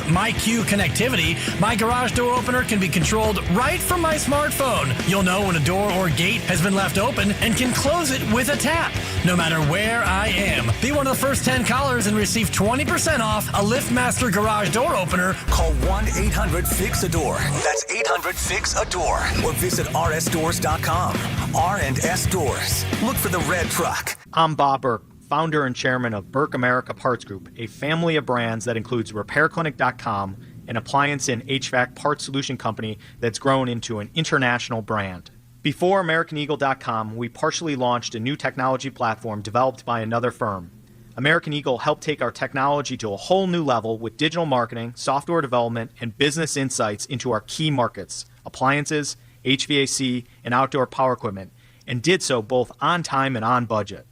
MyQ connectivity, my garage door opener can be controlled right from my smartphone. You'll know when a door or gate has been left open and can close it with a tap, no matter where I am. Be one of the first 10 callers and receive 20% off a LiftMaster garage door opener. Call 1-800-FIX-A-DOOR. That's 800-FIX-A-DOOR. Or visit rsdoors.com. R&S Doors. Look for the red truck. I'm Bob Burke, founder and chairman of Burke America Parts Group, a family of brands that includes RepairClinic.com, an appliance and HVAC parts solution company that's grown into an international brand. Before AmericanEagle.com, we partially launched a new technology platform developed by another firm. American Eagle helped take our technology to a whole new level with digital marketing, software development, and business insights into our key markets, appliances, HVAC, and outdoor power equipment, and did so both on time and on budget.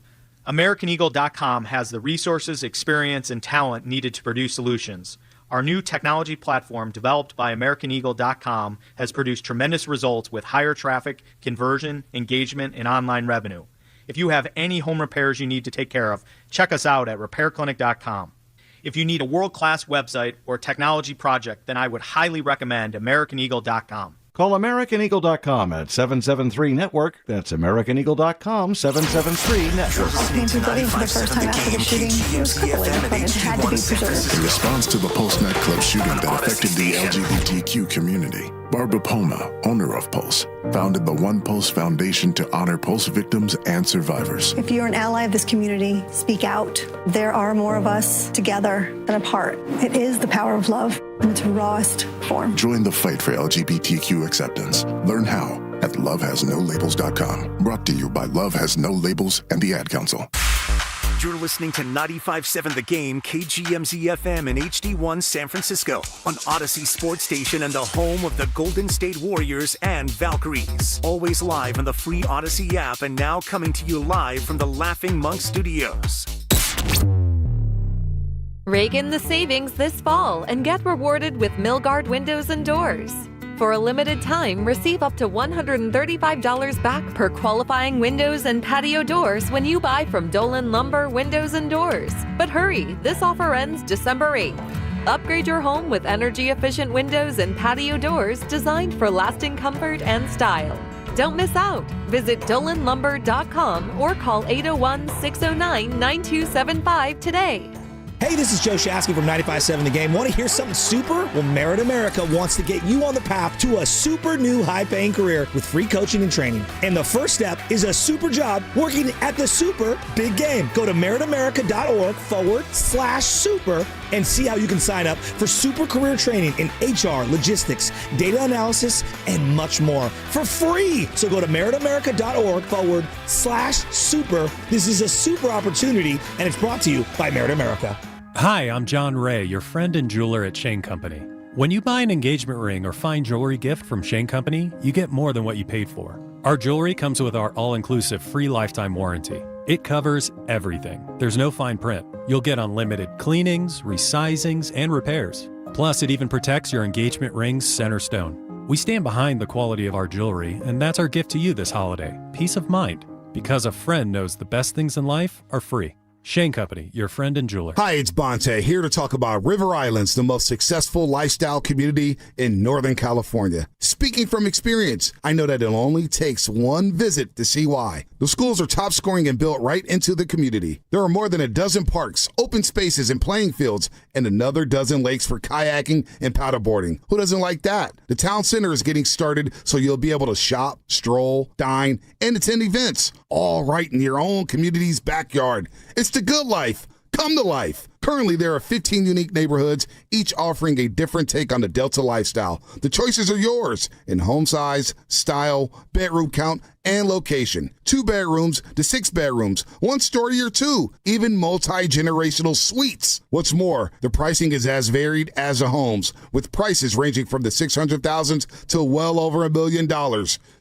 AmericanEagle.com has the resources, experience, and talent needed to produce solutions. Our new technology platform, developed by AmericanEagle.com, has produced tremendous results with higher traffic, conversion, engagement, and online revenue. If you have any home repairs you need to take care of, check us out at RepairClinic.com. If you need a world-class website or technology project, then I would highly recommend AmericanEagle.com. Call AmericanEagle.com at 773-NETWORK. That's AmericanEagle.com, 773-NETWORK. Came to Buddy for the first time after the shooting. It was crippling, but it had to be preserved. In response to the Pulse nightclub shooting that affected the LGBTQ community, Barbara Poma, owner of Pulse, founded the One Pulse Foundation to honor Pulse victims and survivors. If you're an ally of this community, speak out. There are more of us together than apart. It is the power of love in its rawest form. Join the fight for LGBTQ acceptance. Learn how at lovehasnolabels.com. Brought to you by Love Has No Labels and the Ad Council. You're listening to 95.7 The Game, KGMZ-FM in HD1 San Francisco, on Odyssey Sports Station and the home of the Golden State Warriors and Valkyries. Always live on the free Odyssey app and now coming to you live from the Laughing Monk Studios. Rake in the savings this fall and get rewarded with Milgard Windows and Doors. For a limited time, receive up to $135 back per qualifying windows and patio doors when you buy from Dolan Lumber Windows and Doors. But hurry, this offer ends December 8th. Upgrade your home with energy-efficient windows and patio doors designed for lasting comfort and style. Don't miss out. Visit DolanLumber.com or call 801-609-9275 today. Hey, this is Joe Shasky from 95.7 The Game. Want to hear something super? Well, Merit America wants to get you on the path to a super new high-paying career with free coaching and training. And the first step is a super job working at the super big game. Go to meritamerica.org/super and see how you can sign up for super career training in HR, logistics, data analysis, and much more for free. So go to meritamerica.org/super. This is a super opportunity, and it's brought to you by Merit America. Hi, I'm John Ray, your friend and jeweler at Shane Company. When you buy an engagement ring or fine jewelry gift from Shane Company, you get more than what you paid for. Our jewelry comes with our all-inclusive free lifetime warranty. It covers everything. There's no fine print. You'll get unlimited cleanings, resizings, and repairs. Plus, it even protects your engagement ring's center stone. We stand behind the quality of our jewelry, and that's our gift to you this holiday. Peace of mind. Because a friend knows the best things in life are free. Shane Company, your friend and jeweler. Hi, it's Bonte, here to talk about River Islands, the most successful lifestyle community in Northern California. Speaking from experience, I know that it only takes one visit to see why. The schools are top scoring and built right into the community. There are more than a dozen parks, open spaces, and playing fields, and another dozen lakes for kayaking and paddleboarding. Who doesn't like that? The town center is getting started, so you'll be able to shop, stroll, dine, and attend events, all right in your own community's backyard. It's the good life. Come to life. Currently, there are 15 unique neighborhoods, each offering a different take on the Delta lifestyle. The choices are yours in home size, style, bedroom count, and location. 2 bedrooms to 6 bedrooms, 1 story or 2, even multi-generational suites. What's more, the pricing is as varied as the homes, with prices ranging from the $600,000s to well over $1 million.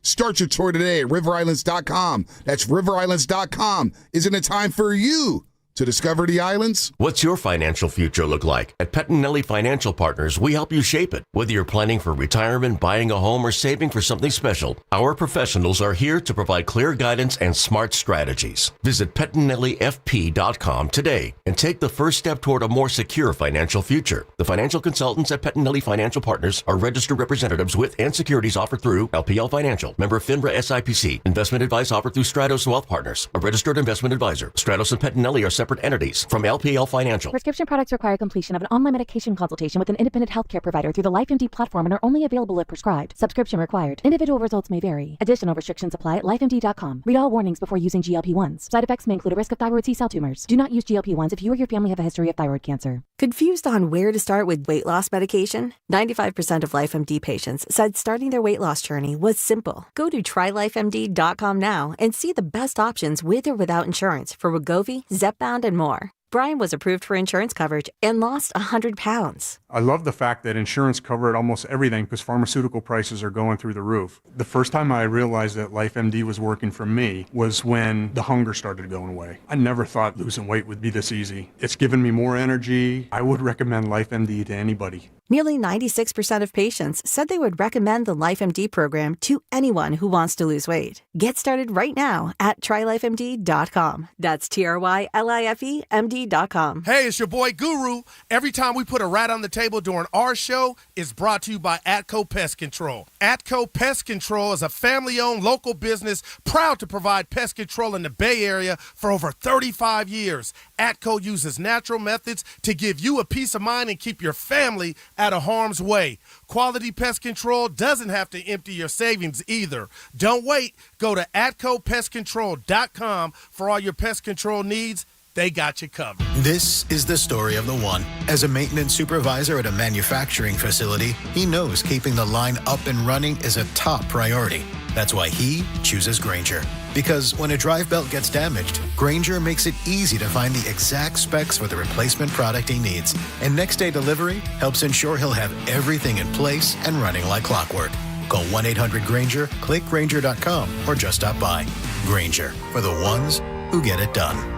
Start your tour today at riverislands.com. That's riverislands.com. Isn't it time for you to discover the islands? What's your financial future look like? At Pettinelli Financial Partners, we help you shape it. Whether you're planning for retirement, buying a home, or saving for something special, our professionals are here to provide clear guidance and smart strategies. Visit PettinelliFP.com today and take the first step toward a more secure financial future. The financial consultants at Pettinelli Financial Partners are registered representatives with and securities offered through LPL Financial, member FINRA SIPC. Investment advice offered through Stratos Wealth Partners, a registered investment advisor. Stratos and Pettinelli are separate entities from LPL Financial. Prescription products require completion of an online medication consultation with an independent healthcare provider through the LifeMD platform and are only available if prescribed. Subscription required. Individual results may vary. Additional restrictions apply at lifemd.com. Read all warnings before using GLP-1s. Side effects may include a risk of thyroid C-cell tumors. Do not use GLP-1s if you or your family have a history of thyroid cancer. Confused on where to start with weight loss medication? 95% of LifeMD patients said starting their weight loss journey was simple. Go to trylifemd.com now and see the best options with or without insurance for Wegovy, Zepbound, and more. Brian was approved for insurance coverage and lost 100 pounds. I love the fact that insurance covered almost everything because pharmaceutical prices are going through the roof. The first time I realized that LifeMD was working for me was when the hunger started going away. I never thought losing weight would be this easy. It's given me more energy. I would recommend LifeMD to anybody. Nearly 96% of patients said they would recommend the LifeMD program to anyone who wants to lose weight. Get started right now at trylifemd.com. That's TRYLIFEMD.com. Hey, it's your boy Guru. Every time we put a rat on the table during our show, it's brought to you by Atco Pest Control. Atco Pest Control is a family-owned local business proud to provide pest control in the Bay Area for over 35 years. Atco uses natural methods to give you a peace of mind and keep your family out of harm's way. Quality pest control doesn't have to empty your savings either. Don't wait. Go to AtcoPestControl.com for all your pest control needs. They got you covered. This is the story of the one. As a maintenance supervisor at a manufacturing facility, he knows keeping the line up and running is a top priority. That's why he chooses Grainger. Because when a drive belt gets damaged, Grainger makes it easy to find the exact specs for the replacement product he needs. And next day delivery helps ensure he'll have everything in place and running like clockwork. Call 1-800-GRAINGER, click Grainger.com, or just stop by. Grainger, for the ones who get it done.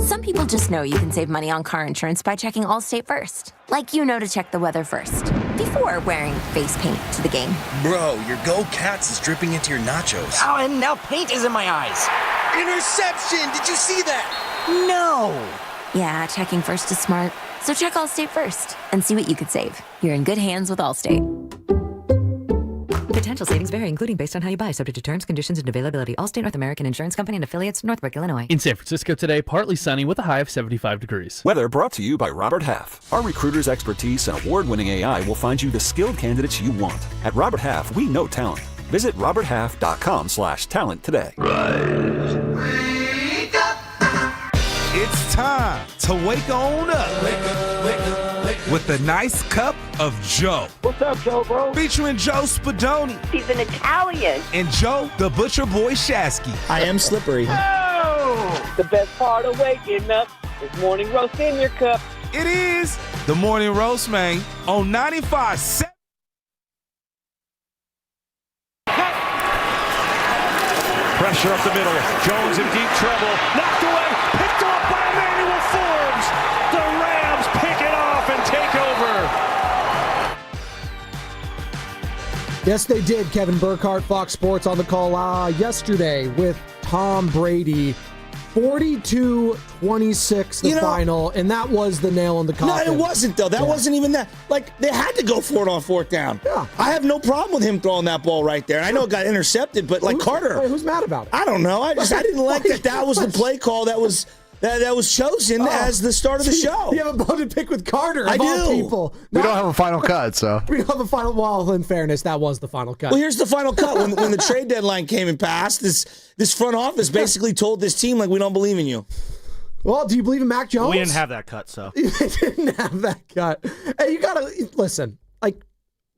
Some people just know you can save money on car insurance by checking Allstate first. Like you know to check the weather first, before wearing face paint to the game. Bro, your Go Cats is dripping into your nachos. Oh, and now paint is in my eyes. Interception! Did you see that? No! Yeah, checking first is smart. So check Allstate first and see what you could save. You're in good hands with Allstate. Potential savings vary, including based on how you buy, subject to terms, conditions, and availability. Allstate North American Insurance Company and affiliates, Northbrook, Illinois. In San Francisco today, partly sunny with a high of 75 degrees. Weather brought to you by Robert Half. Our recruiters' expertise and award-winning AI will find you the skilled candidates you want. At Robert Half, we know talent. Visit roberthalf.com/talent today. It's time to wake on up. Wake up, wake up. With a nice cup of Joe. What's up, Joe, bro? Featuring Joe Spadoni. He's an Italian. And Joe, the Butcher Boy Shasky. I am slippery. Oh! The best part of waking up is morning roast in your cup. It is the Morning Roast, man, on 95.7. Pressure up the middle. Jones in deep trouble. Knocked away. Picked off by Emmanuel Forbes. The Rams pick it off and take over. Yes, they did. Kevin Burkhardt, Fox Sports on the call yesterday with Tom Brady. 42-26 the final, and that was the nail in the coffin. No, it wasn't, though. That wasn't even that. Like, they had to go for it on fourth down. Yeah. I have no problem with him throwing that ball right there. I know it got intercepted, but, like, Carter. Who's mad about it? I don't know. I didn't like that was the play call that was chosen as the start of the show. You have a bone to pick with Carter, of all people. We don't have a final cut, so. We don't have a final. Well, in fairness, that was the final cut. Well, here's the final cut. When the trade deadline came and passed, this front office basically told this team, like, we don't believe in you. Well, do you believe in Mac Jones? We didn't have that cut, so. You didn't have that cut. Hey, you got to, listen, like,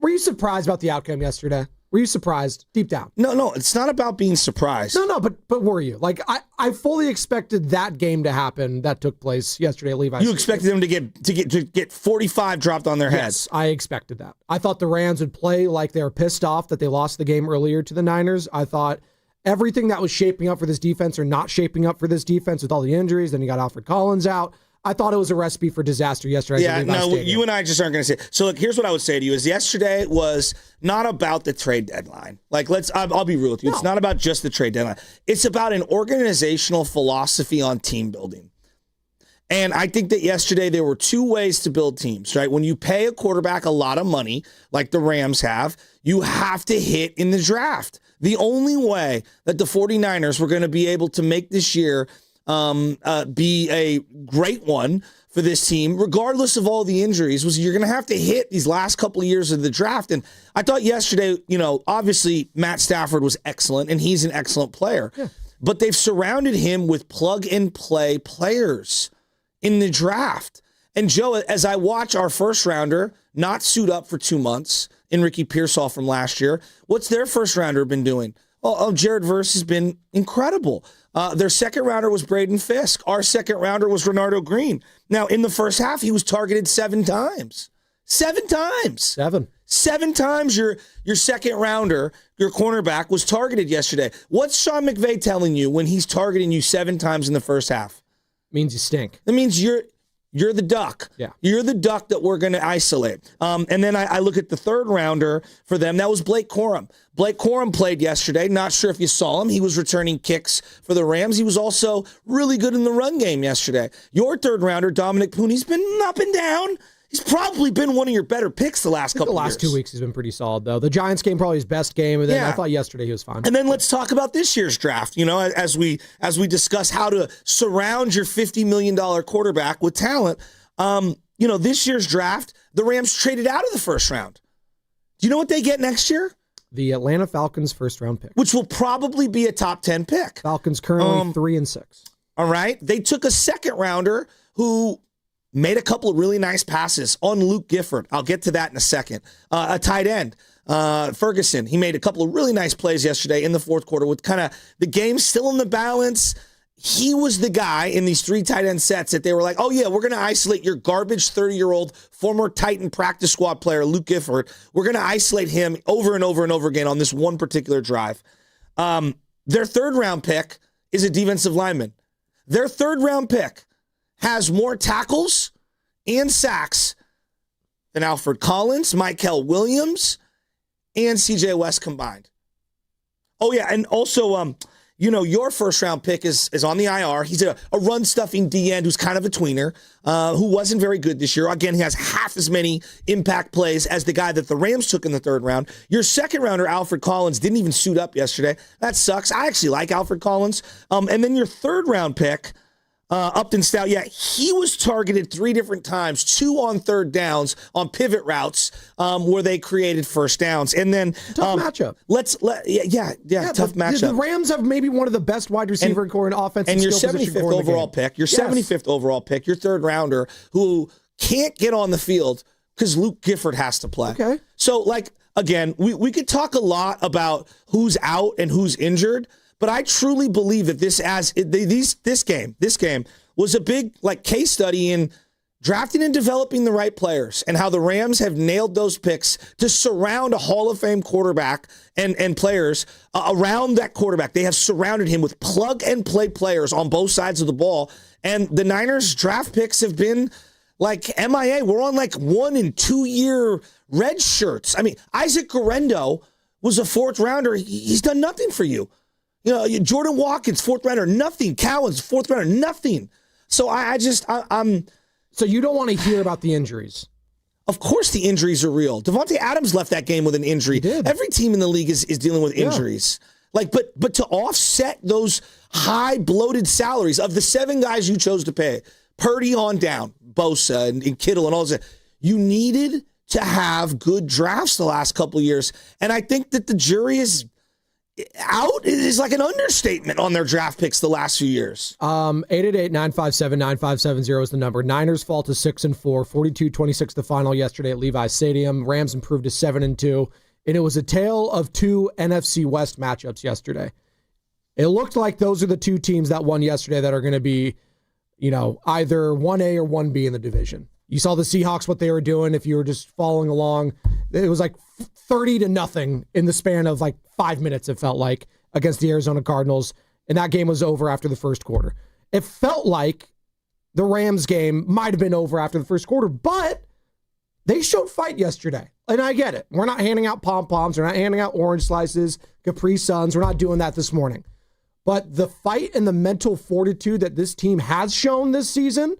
were you surprised about the outcome yesterday? Were you surprised deep down? No, it's not about being surprised. No, but were you? Like, I fully expected that game to happen that took place yesterday at Levi's. You expected them to get 45 dropped on their heads. Yes, I expected that. I thought the Rams would play like they were pissed off that they lost the game earlier to the Niners. I thought everything that was shaping up for this defense or not shaping up for this defense with all the injuries. Then you got Alfred Collins out. I thought it was a recipe for disaster yesterday. Yeah, no, you and I just aren't going to say it. So, look, here's what I would say to you is yesterday was not about the trade deadline. Like, I'll be real with you. No. It's not about just the trade deadline. It's about an organizational philosophy on team building. And I think that yesterday there were two ways to build teams, right? When you pay a quarterback a lot of money, like the Rams have, you have to hit in the draft. The only way that the 49ers were going to be able to make this year be a great one for this team, regardless of all the injuries, was you're going to have to hit these last couple of years of the draft. And I thought yesterday, obviously Matt Stafford was excellent, and he's an excellent player. Yeah. But they've surrounded him with plug-and-play players in the draft. And, Joe, as I watch our first-rounder not suit up for 2 months, Enrique Pearsall from last year, what's their first-rounder been doing? Jared Verse has been incredible. Their second rounder was Braden Fisk. Our second rounder was Renardo Green. Now, in the first half, he was targeted 7 times. 7 times. 7 times your second rounder, your cornerback, was targeted yesterday. What's Sean McVay telling you when he's targeting you 7 times in the first half? Means you stink. It means you're the duck. Yeah. You're the duck that we're going to isolate. And then I look at the third rounder for them. That was Blake Corum. Blake Corum played yesterday. Not sure if you saw him. He was returning kicks for the Rams. He was also really good in the run game yesterday. Your third rounder, Dominic Pooney's been up and down. He's probably been one of your better picks the last couple of years. The last 2 weeks he's been pretty solid, though. The Giants game probably his best game, and then I thought yesterday he was fine. And then let's talk about this year's draft, as we discuss how to surround your $50 million quarterback with talent. This year's draft, the Rams traded out of the first round. Do you know what they get next year? The Atlanta Falcons first-round pick. Which will probably be a top 10 pick. Falcons currently 3-6. All right. They took a second-rounder who made a couple of really nice passes on Luke Gifford. I'll get to that in a second. A tight end, Ferguson. He made a couple of really nice plays yesterday in the fourth quarter with kind of the game still in the balance. He was the guy in these 3 tight end sets that they were like, oh, yeah, we're going to isolate your garbage 30-year-old former Titan practice squad player, Luke Gifford. We're going to isolate him over and over and over again on this one particular drive. Their third-round pick is a defensive lineman. Their third-round pick has more tackles and sacks than Alfred Collins, Mykel Williams, and C.J. West combined. Oh, yeah, and also, your first-round pick is on the IR. He's a run-stuffing D-end who's kind of a tweener, who wasn't very good this year. Again, he has half as many impact plays as the guy that the Rams took in the third round. Your second-rounder, Alfred Collins, didn't even suit up yesterday. That sucks. I actually like Alfred Collins. And then your third-round pick, Upton Stout, he was targeted 3 different times, 2 on third downs on pivot routes where they created first downs. And then tough matchup. Tough matchup. The Rams have maybe one of the best wide receiver core and offensive and your skill 75th overall pick, your 75th overall pick, your third rounder who can't get on the field because Luke Gifford has to play. Okay. So, again, we could talk a lot about who's out and who's injured. But I truly believe that this game was a big case study in drafting and developing the right players and how the Rams have nailed those picks to surround a Hall of Fame quarterback and players around that quarterback. They have surrounded him with plug-and-play players on both sides of the ball. And the Niners draft picks have been MIA. We're on 1 and 2 year red shirts. I mean, Isaac Guerendo was a 4th rounder. He's done nothing for you. Jordan Watkins, 4th rounder, nothing. Cowens, 4th rounder, nothing. So I'm. So you don't want to hear about the injuries? Of course the injuries are real. Devontae Adams left that game with an injury. He did. Every team in the league is dealing with injuries. But to offset those high bloated salaries of the 7 guys you chose to pay, Purdy on down, Bosa and Kittle and all that, you needed to have good drafts the last couple of years. And I think that the jury is out is an understatement on their draft picks the last few years. 888-957-9570 is the number. Niners fall to 6-4, 42-26 the final yesterday at Levi's Stadium. Rams improved to 7-2, and it was a tale of 2 NFC West matchups yesterday. It looked like those are the 2 teams that won yesterday that are going to be, either 1A or 1B in the division. You saw the Seahawks, what they were doing. If you were just following along, it was 30-0 in the span of 5 minutes, it felt like, against the Arizona Cardinals, and that game was over after the first quarter. It felt like the Rams game might have been over after the first quarter, but they showed fight yesterday. And I get it. We're not handing out pom-poms. We're not handing out orange slices, Capri Suns. We're not doing that this morning. But the fight and the mental fortitude that this team has shown this season,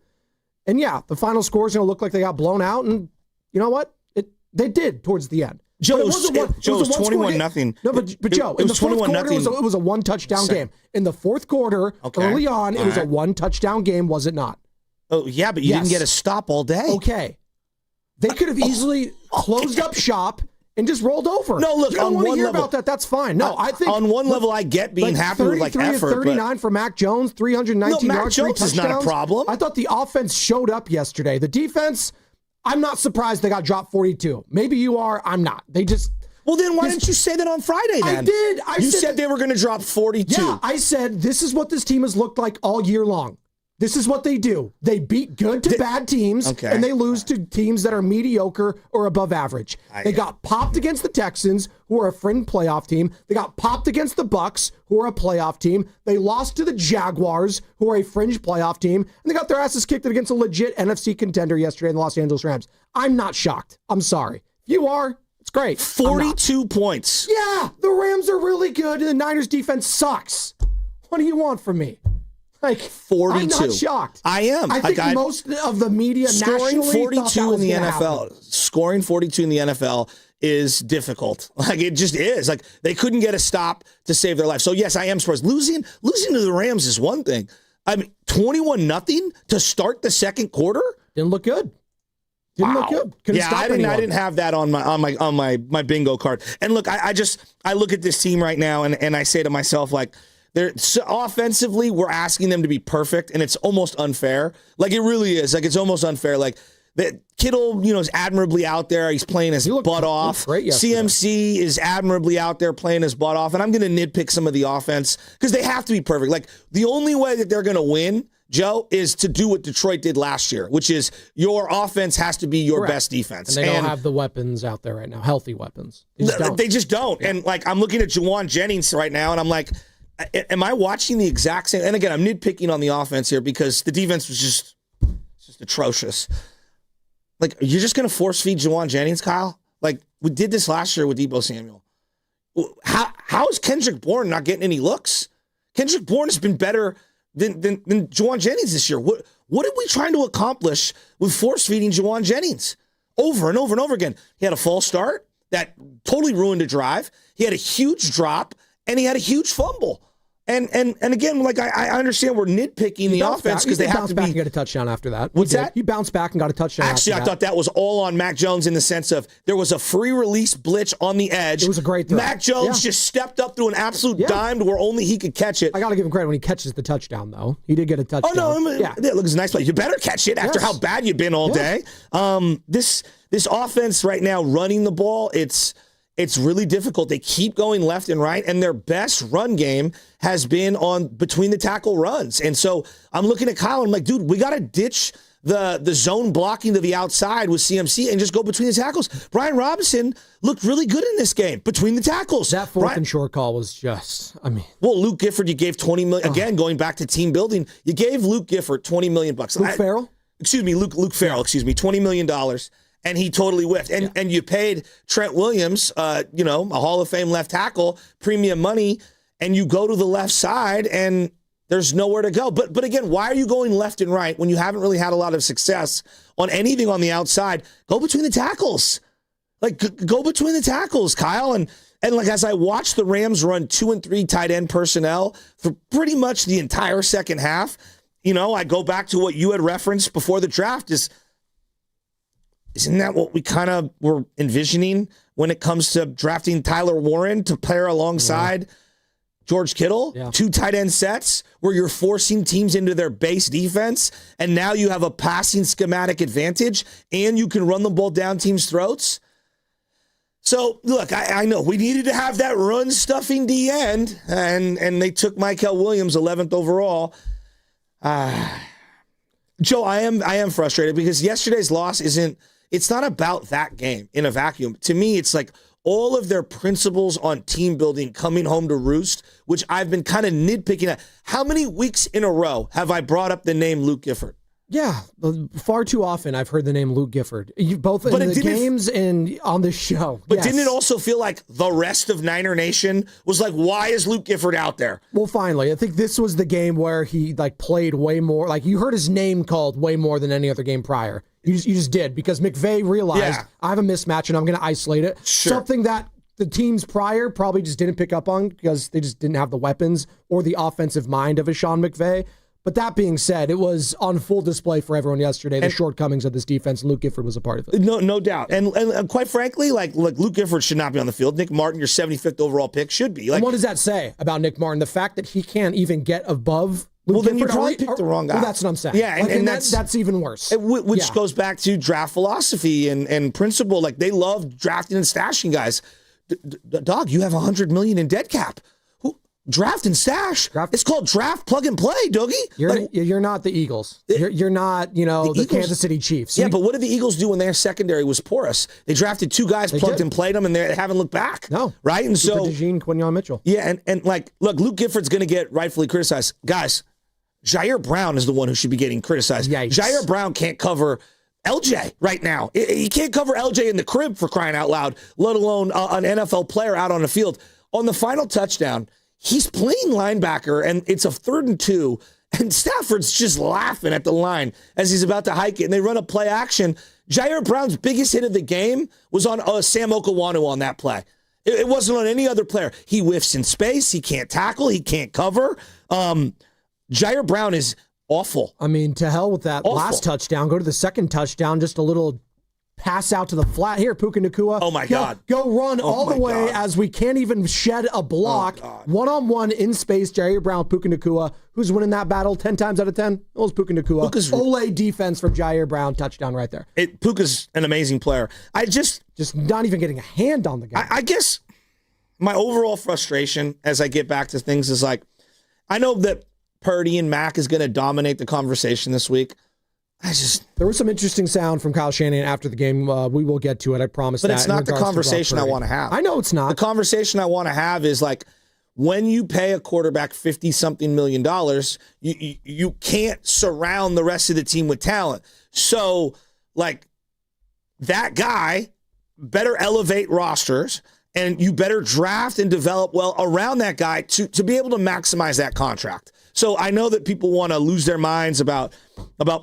and yeah, the final score is going to look like they got blown out, and you know what? They did towards the end. Joe, it was 21-0. No, but Joe, in the fourth quarter, it was a one-touchdown game. In the fourth quarter, early on, it was a one-touchdown game, was it not? Oh, yeah, but you didn't get a stop all day. Okay. They could have easily closed up shop and just rolled over. No, look, you don't on want one to hear level, about that. That's fine. No, I think on one level, I get being happy with like effort. 39 for Mac Jones, 319 yards, 3 touchdowns. Is not a problem. I thought the offense showed up yesterday. The defense, I'm not surprised they got dropped 42. Maybe you are. I'm not. They just. Well, then why didn't you say that on Friday then? I did. You said they were going to drop 42. Yeah, I said this is what this team has looked like all year long. This is what they do. They beat good to bad teams, and they lose to teams that are mediocre or above average. They got popped against the Texans, who are a fringe playoff team. They got popped against the Bucs, who are a playoff team. They lost to the Jaguars, who are a fringe playoff team. And they got their asses kicked against a legit NFC contender yesterday in the Los Angeles Rams. I'm not shocked. I'm sorry. If you are, it's great. 42 points. Yeah, the Rams are really good, and the Niners defense sucks. What do you want from me? Like 42. I'm not shocked. I am. I think most of the media scoring nationally 42 in the NFL. Happen. Scoring 42 in the NFL is difficult. Like it just is. Like they couldn't get a stop to save their life. So yes, I am surprised. Losing to the Rams is one thing. I mean, 21-0 to start the second quarter didn't look good. Didn't look good. Couldn't stop I didn't have that on my bingo card. And look, I look at this team right now and I say to myself like. Offensively, we're asking them to be perfect, and it's almost unfair. Like, it really is. Like, it's almost unfair. Like, Kittle, is admirably out there. He's playing his butt off. CMC is admirably out there playing his butt off. And I'm going to nitpick some of the offense because they have to be perfect. Like, the only way that they're going to win, Joe, is to do what Detroit did last year, which is your offense has to be your best defense. And they don't have the weapons out there right now, healthy weapons. They just don't. Yeah. And, like, I'm looking at Juwan Jennings right now, and I'm like, am I watching the exact same? And again, I'm nitpicking on the offense here because the defense was just atrocious. Like, you're just going to force feed Juwan Jennings, Kyle? Like, we did this last year with Deebo Samuel. How is Kendrick Bourne not getting any looks? Kendrick Bourne has been better than Juwan Jennings this year. What are we trying to accomplish with force feeding Juwan Jennings over and over and over again? He had a false start that totally ruined a drive. He had a huge drop, and he had a huge fumble. And again, like I understand we're nitpicking the offense because they have to back and get a touchdown after that. What's that? He bounced back and got a touchdown. Actually, I thought that was all on Mac Jones in the sense of there was a free release blitz on the edge. It was a great throw. Mac Jones just stepped up through an absolute dime to where only he could catch it. I got to give him credit when he catches the touchdown, though. He did get a touchdown. Oh no, yeah, look, it's a nice play. You better catch it after how bad you've been all day. This offense right now running the ball, it's really difficult. They keep going left and right, and their best run game has been on between the tackle runs. And so I'm looking at Kyle and I'm like, dude, we got to ditch the zone blocking to the outside with CMC and just go between the tackles. Brian Robinson looked really good in this game between the tackles. That fourth and short call was just, Well, Luke Gifford, you gave $20 million. Again, going back to team building, you gave Luke Gifford $20 million. Luke Farrell? Excuse me, Luke Farrell, $20 million. And he totally whiffed. And you paid Trent Williams, a Hall of Fame left tackle, premium money, and you go to the left side and there's nowhere to go. But again, why are you going left and right when you haven't really had a lot of success on anything on the outside? Go between the tackles. Like, go between the tackles, Kyle. And like, as I watched the Rams run 2 and 3 tight end personnel for pretty much the entire second half, I go back to what you had referenced before the draft Isn't that what we kind of were envisioning when it comes to drafting Tyler Warren to pair alongside George Kittle? Yeah. 2 tight end sets where you're forcing teams into their base defense, and now you have a passing schematic advantage, and you can run the ball down teams' throats. So, look, I know we needed to have that run-stuffing D end, and they took Mykel Williams 11th overall. Joe, I am frustrated because yesterday's loss it's not about that game in a vacuum. To me, it's like all of their principles on team building coming home to roost, which I've been kind of nitpicking at. How many weeks in a row have I brought up the name Luke Gifford? Yeah, far too often I've heard the name Luke Gifford. Both in the games and on this show. But didn't it also feel like the rest of Niner Nation was like, why is Luke Gifford out there? Well, finally, I think this was the game where he played way more. Like, you heard his name called way more than any other game prior. You just did, because McVay realized, I have a mismatch and I'm going to isolate it. Sure. Something that the teams prior probably just didn't pick up on because they just didn't have the weapons or the offensive mind of a Sean McVay. But that being said, it was on full display for everyone yesterday, the shortcomings of this defense, and Luke Gifford was a part of it. No doubt. And quite frankly, Luke Gifford should not be on the field. Nick Martin, your 75th overall pick, should be. And what does that say about Nick Martin? The fact that he can't even get above Luke Gifford? Then you probably picked the wrong guy. Well, that's what I'm saying. Yeah, and that's even worse. Which goes back to draft philosophy and principle. Like, they love drafting and stashing guys. Dog, you have $100 million in dead cap. Draft and stash. It's called draft, plug and play, Dougie. You're not the Eagles. You're not, the Kansas City Chiefs. Yeah, but what did the Eagles do when their secondary was porous? They drafted two guys, plugged and played them, and they haven't looked back. No. Right? And so DeJean, Quinyon Mitchell. Yeah, and look, Luke Gifford's going to get rightfully criticized. Guys, Jair Brown is the one who should be getting criticized. Yikes. Jair Brown can't cover LJ right now. He can't cover LJ in the crib, for crying out loud, let alone an NFL player out on the field. On the final touchdown, he's playing linebacker, and it's a 3rd and 2, and Stafford's just laughing at the line as he's about to hike it, and they run a play action. Jair Brown's biggest hit of the game was on Sam Okawanu on that play. It wasn't on any other player. He whiffs in space. He can't tackle. He can't cover. Jair Brown is awful. I mean, to hell with that last touchdown. Go to the second touchdown, just a little pass out to the flat. Here, Puka Nacua. Oh, my God. Go run all the way as we can't even shed a block. One-on-one in space, Jair Brown, Puka Nacua. Who's winning that battle 10 times out of 10? It was Puka Nacua. Ole defense from Jair Brown. Touchdown right there. Puka's an amazing player. Just not even getting a hand on the guy. I guess my overall frustration as I get back to things is like, I know that Purdy and Mac is going to dominate the conversation this week. There was some interesting sound from Kyle Shanahan after the game. We will get to it, I promise. But it's not the conversation I want to have. I know it's not. The conversation I want to have is like, when you pay a quarterback $50-something million, you can't surround the rest of the team with talent. So, like, that guy better elevate rosters, and you better draft and develop well around that guy to be able to maximize that contract. So I know that people want to lose their minds about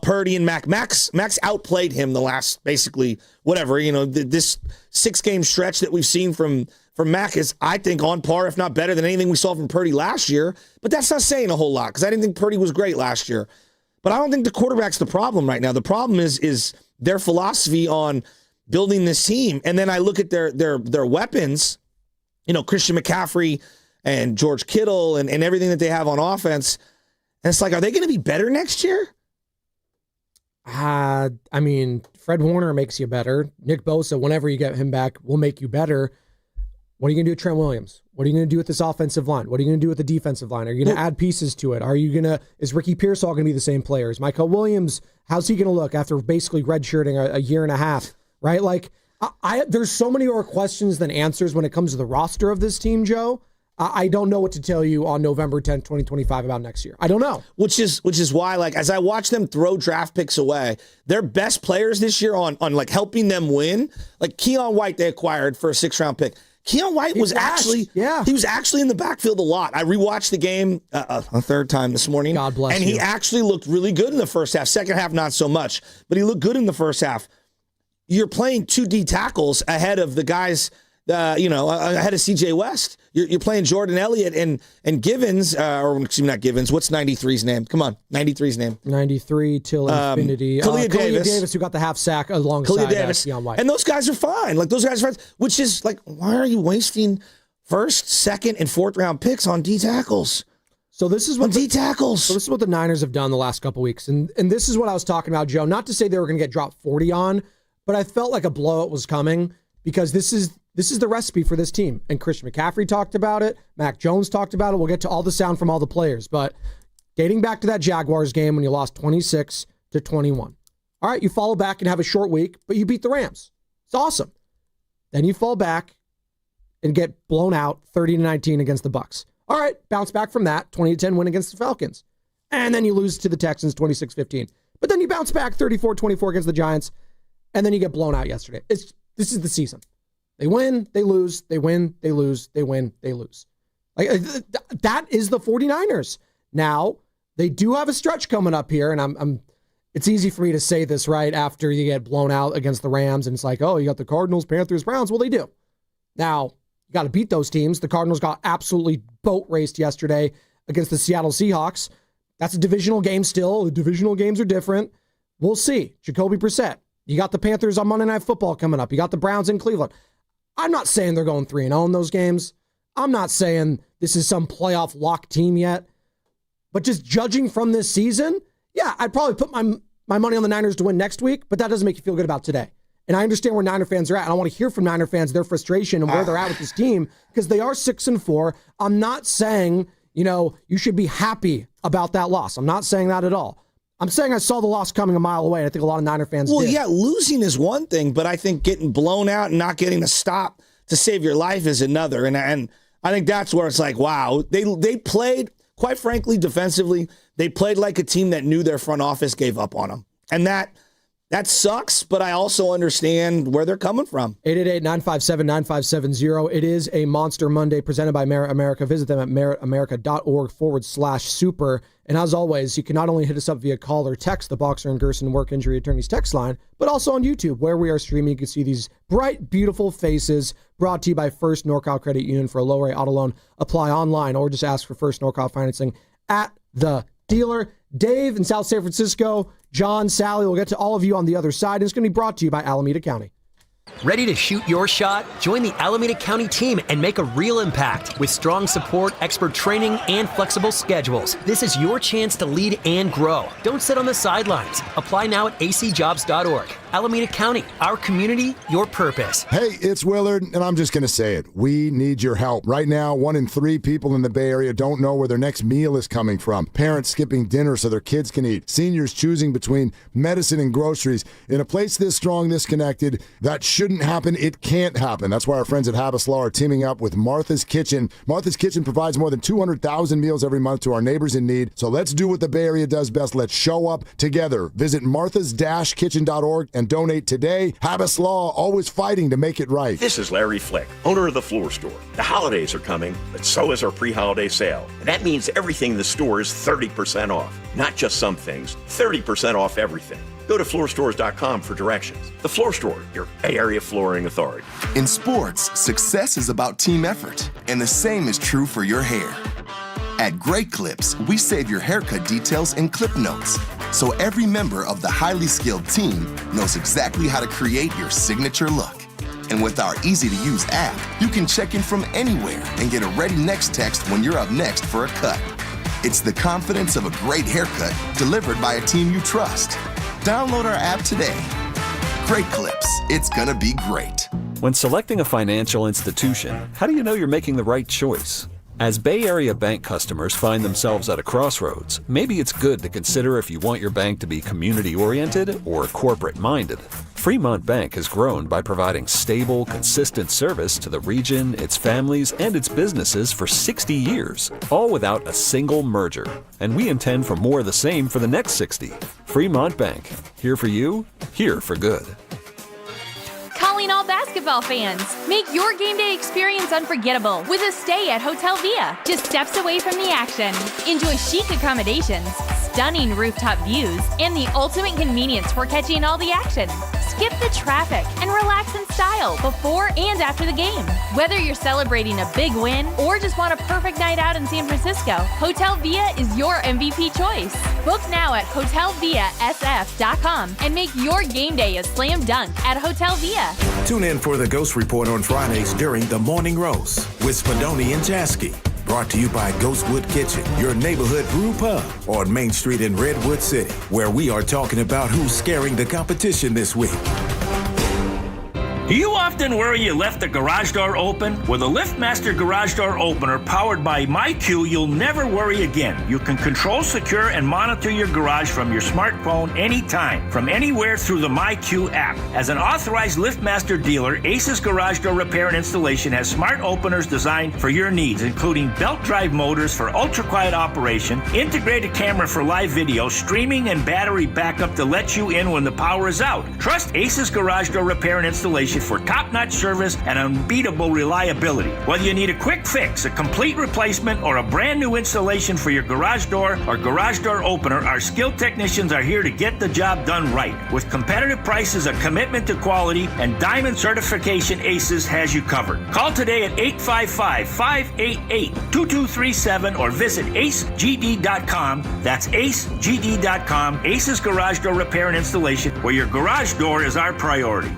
Purdy and Mac. Max outplayed him the last, basically, whatever, this 6-game stretch that we've seen from Mac is, I think, on par, if not better than anything we saw from Purdy last year. But that's not saying a whole lot, because I didn't think Purdy was great last year. But I don't think the quarterback's the problem right now. The problem is their philosophy on building this team. And then I look at their weapons, Christian McCaffrey and George Kittle and everything that they have on offense. And it's like, are they going to be better next year? I mean, Fred Warner makes you better. Nick Bosa, whenever you get him back, will make you better. What are you going to do with Trent Williams? What are you going to do with this offensive line? What are you going to do with the defensive line? Are you going to add pieces to it? Is Ricky Pearsall going to be the same player? Is Michael Williams, how's he going to look after basically redshirting a year and a half, right? Like, there's so many more questions than answers when it comes to the roster of this team, Joe. I don't know what to tell you on November 10th, 2025 about next year. I don't know. Which is why, like, as I watch them throw draft picks away, their best players this year on like helping them win, like Keon White they acquired for a 6th-round pick. Keon White was actually in the backfield a lot. I rewatched the game a 3rd time this morning. God bless you. And he actually looked really good in the first half. Second half, not so much. But he looked good in the first half. You're playing 2 D tackles ahead of the guys, ahead of C.J. West. You're playing Jordan Elliott and Givens, or excuse me, not Givens. What's 93's name? Come on, 93's name. 93 till infinity. Khalil Davis, who got the half sack alongside Keon White. And those guys are fine. Like, those guys are fine. Which is like, why are you wasting 1st, 2nd, and 4th round picks on D tackles? So this is what D tackles. So this is what the Niners have done the last couple weeks, and this is what I was talking about, Joe. Not to say they were going to get dropped 40 on, but I felt like a blowout was coming because this is the recipe for this team. And Christian McCaffrey talked about it. Mac Jones talked about it. We'll get to all the sound from all the players. But dating back to that Jaguars game when you lost 26-21. All right, you fall back and have a short week, but you beat the Rams. It's awesome. Then you fall back and get blown out 30-19 against the Bucs. All right, bounce back from that, 20-10 win against the Falcons. And then you lose to the Texans 26-15. But then you bounce back 34-24 against the Giants, and then you get blown out yesterday. This is the season. They win, they lose, they win, they lose, they win, they lose. Like that is the 49ers. Now, they do have a stretch coming up here, and it's easy for me to say this right after you get blown out against the Rams, and it's like, oh, you got the Cardinals, Panthers, Browns. Well, they do. Now, you got to beat those teams. The Cardinals got absolutely boat raced yesterday against the Seattle Seahawks. That's a divisional game still. The divisional games are different. We'll see. Jacoby Brissett. You got the Panthers on Monday Night Football coming up. You got the Browns in Cleveland. I'm not saying they're going 3-0 in those games. I'm not saying this is some playoff lock team yet. But just judging from this season, yeah, I'd probably put my money on the Niners to win next week, but that doesn't make you feel good about today. And I understand where Niner fans are at, and I want to hear from Niner fans, their frustration and where they're at with this team, because they are 6-4. I'm not saying, you should be happy about that loss. I'm not saying that at all. I'm saying I saw the loss coming a mile away, and I think a lot of Niner fans did. Well, yeah, losing is one thing, but I think getting blown out and not getting a stop to save your life is another. And I think that's where it's like, wow, they played, quite frankly, defensively, they played like a team that knew their front office gave up on them. And that sucks, but I also understand where they're coming from. 888-957-9570. It is a Monster Monday presented by Merit America. Visit them at meritamerica.org/super. And as always, you can not only hit us up via call or text, the Boxer and Gerson Work Injury Attorneys text line, but also on YouTube, where we are streaming. You can see these bright, beautiful faces brought to you by First NorCal Credit Union. For a low-rate auto loan, apply online or just ask for First NorCal financing at the dealer. Dave in South San Francisco, John, Sally, we'll get to all of you on the other side. It's going to be brought to you by Alameda County. Ready to shoot your shot? Join the Alameda County team and make a real impact. With strong support, expert training, and flexible schedules, this is your chance to lead and grow. Don't sit on the sidelines. Apply now at acjobs.org. Alameda County, our community, your purpose. Hey, it's Willard, and I'm just going to say it. We need your help. Right now, 1 in 3 people in the Bay Area don't know where their next meal is coming from. Parents skipping dinner so their kids can eat. Seniors choosing between medicine and groceries. In a place this strong, this connected, that shouldn't happen. It can't happen. That's why our friends at Habas Law are teaming up with Martha's Kitchen. Martha's Kitchen provides more than 200,000 meals every month to our neighbors in need. So let's do what the Bay Area does best. Let's show up together. Visit marthas-kitchen.org and donate today. Habas Law, always fighting to make it right. This is Larry Flick, owner of the Floor Store. The holidays are coming, but so is our pre-holiday sale. And that means everything in the store is 30% off. Not just some things, 30% off everything. Go to floorstores.com for directions. The Floor Store, your Bay Area flooring authority. In sports, success is about team effort, and the same is true for your hair. At Great Clips, we save your haircut details in clip notes, so every member of the highly skilled team knows exactly how to create your signature look. And with our easy-to-use app, you can check in from anywhere and get a ready next text when you're up next for a cut. It's the confidence of a great haircut delivered by a team you trust. Download our app today. Great Clips. It's gonna be great. When selecting a financial institution, how do you know you're making the right choice? As Bay Area bank customers find themselves at a crossroads, maybe it's good to consider if you want your bank to be community-oriented or corporate-minded. Fremont Bank has grown by providing stable, consistent service to the region, its families, and its businesses for 60 years, all without a single merger. And we intend for more of the same for the next 60. Fremont Bank, here for you, here for good. Calling all basketball fans. Make your game day experience unforgettable with a stay at Hotel Via, just steps away from the action. Enjoy chic accommodations, stunning rooftop views, and the ultimate convenience for catching all the action. Skip the traffic and relax in style before and after the game. Whether you're celebrating a big win or just want a perfect night out in San Francisco, Hotel Via is your MVP choice. Book now at hotelviasf.com and make your game day a slam dunk at Hotel Via. Tune in for the Ghost Report on Fridays during the Morning Roast with Spadoni and Jasky. Brought to you by Ghostwood Kitchen, your neighborhood brew pub on Main Street in Redwood City, where we are talking about who's scaring the competition this week. Do you often worry you left the garage door open? With a LiftMaster garage door opener powered by MyQ, you'll never worry again. You can control, secure, and monitor your garage from your smartphone anytime, from anywhere through the MyQ app. As an authorized LiftMaster dealer, Ace's Garage Door Repair and Installation has smart openers designed for your needs, including belt drive motors for ultra-quiet operation, integrated camera for live video, streaming, and battery backup to let you in when the power is out. Trust Ace's Garage Door Repair and Installation for top-notch service and unbeatable reliability. Whether you need a quick fix, a complete replacement, or a brand new installation for your garage door or garage door opener, our skilled technicians are here to get the job done right. With competitive prices, a commitment to quality, and diamond certification, Aces has you covered. Call today at 855-588-2237 or visit acegd.com. That's acegd.com. Aces Garage Door Repair and Installation, where your garage door is our priority.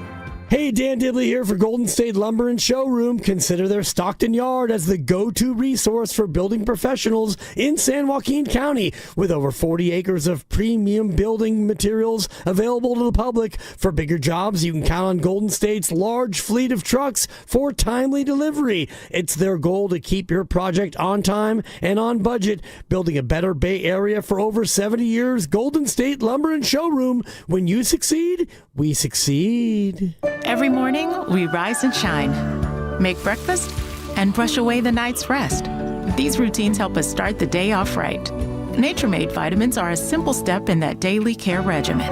Hey, Dan Dibley here for Golden State Lumber and Showroom. Consider their Stockton Yard as the go-to resource for building professionals in San Joaquin County. With over 40 acres of premium building materials available to the public for bigger jobs, you can count on Golden State's large fleet of trucks for timely delivery. It's their goal to keep your project on time and on budget, building a better Bay Area for over 70 years. Golden State Lumber and Showroom. When you succeed, we succeed. Every morning, we rise and shine, make breakfast, and brush away the night's rest. These routines help us start the day off right. Nature-Made vitamins are a simple step in that daily care regimen.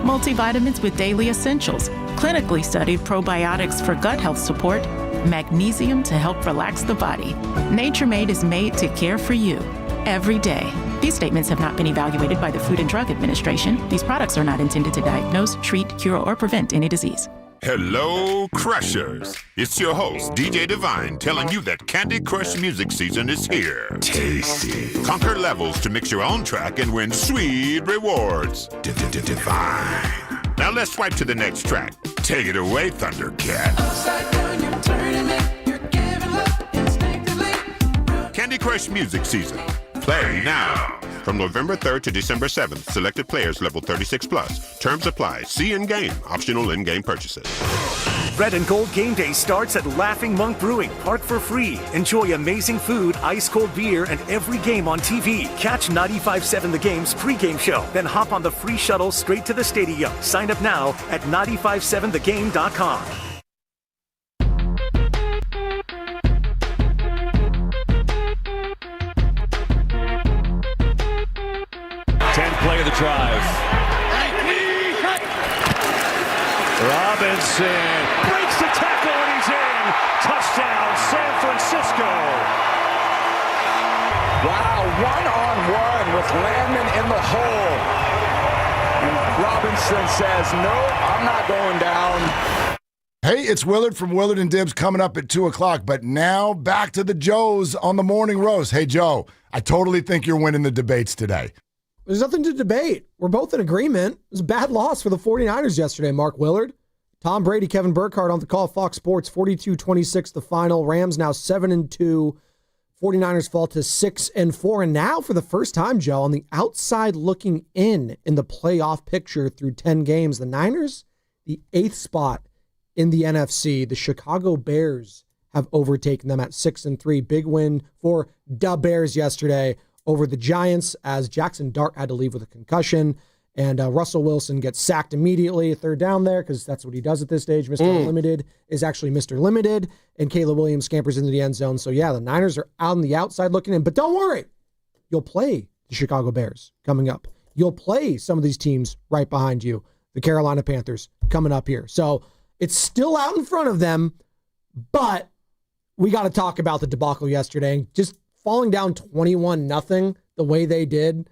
Multivitamins with daily essentials, clinically studied probiotics for gut health support, magnesium to help relax the body. Nature-Made is made to care for you every day. These statements have not been evaluated by the Food and Drug Administration. These products are not intended to diagnose, treat, cure, or prevent any disease. Hello, Crushers. It's your host, DJ Divine, telling you that Candy Crush music season is here. Tasty. Conquer levels to mix your own track and win sweet rewards. Divine. Now let's swipe to the next track. Take it away, Thundercat. Upside down, you're turning it. You're giving love instinctively. Candy Crush music season. Play now. From November 3rd to December 7th, selected players level 36 plus. Terms apply. See in-game. Optional in-game purchases. Red and Gold Game Day starts at Laughing Monk Brewing. Park for free. Enjoy amazing food, ice-cold beer, and every game on TV. Catch 95.7 The Game's pregame show. Then hop on the free shuttle straight to the stadium. Sign up now at 957thegame.com. Play of the drive. Robinson breaks the tackle and he's in. Touchdown, San Francisco. Wow, one-on-one with Landman in the hole. And Robinson says, no, I'm not going down. Hey, it's Willard from Willard and Dibs coming up at 2 o'clock. But now back to the Joes on the Morning Roast. Hey, Joe, I totally think you're winning the debates today. There's nothing to debate. We're both in agreement. It was a bad loss for the 49ers yesterday, Mark Willard. Tom Brady, Kevin Burkhardt on the call, Fox Sports, 42-26 the final. Rams now 7-2. 49ers fall to 6-4. And now for the first time, Joe, on the outside looking in the playoff picture through 10 games, the Niners, the 8th spot in the NFC. The Chicago Bears have overtaken them at 6-3. Big win for the Bears yesterday over the Giants as Jackson Dart had to leave with a concussion. And Russell Wilson gets sacked immediately, third down there, because that's what he does at this stage. Mr. Unlimited is actually Mr. Limited, and Caleb Williams scampers into the end zone. So, yeah, the Niners are out on the outside looking in. But don't worry, you'll play the Chicago Bears coming up. You'll play some of these teams right behind you, the Carolina Panthers coming up here. So it's still out in front of them, but we got to talk about the debacle yesterday. Just falling down 21-0 the way they did,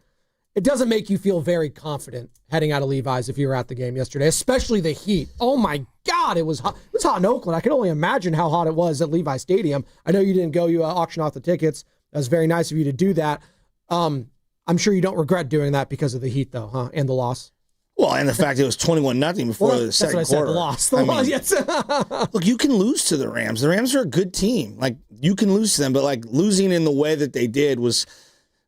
it doesn't make you feel very confident heading out of Levi's if you were at the game yesterday, especially the heat. Oh, my God, it was hot. It was hot in Oakland. I can only imagine how hot it was at Levi's Stadium. I know you didn't go. You auctioned off the tickets. That was very nice of you to do that. I'm sure you don't regret doing that because of the heat, though, huh? And the loss. Well, and the fact it was 21-0 before the second quarter. That's what I said, the loss. Yes. Look, you can lose to the Rams. The Rams are a good team. Like, you can lose to them, but, like, losing in the way that they did was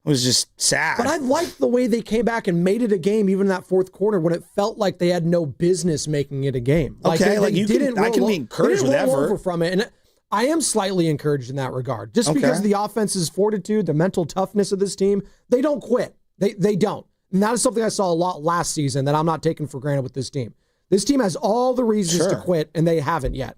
It was just sad. But I liked the way they came back and made it a game, even in that fourth quarter, when it felt like they had no business making it a game. I can be encouraged with effort. Over from it, and I am slightly encouraged in that regard. Just because of the offense's fortitude, the mental toughness of this team, they don't quit. They don't. And that is something I saw a lot last season that I'm not taking for granted with this team. This team has all the reasons to quit, and they haven't yet.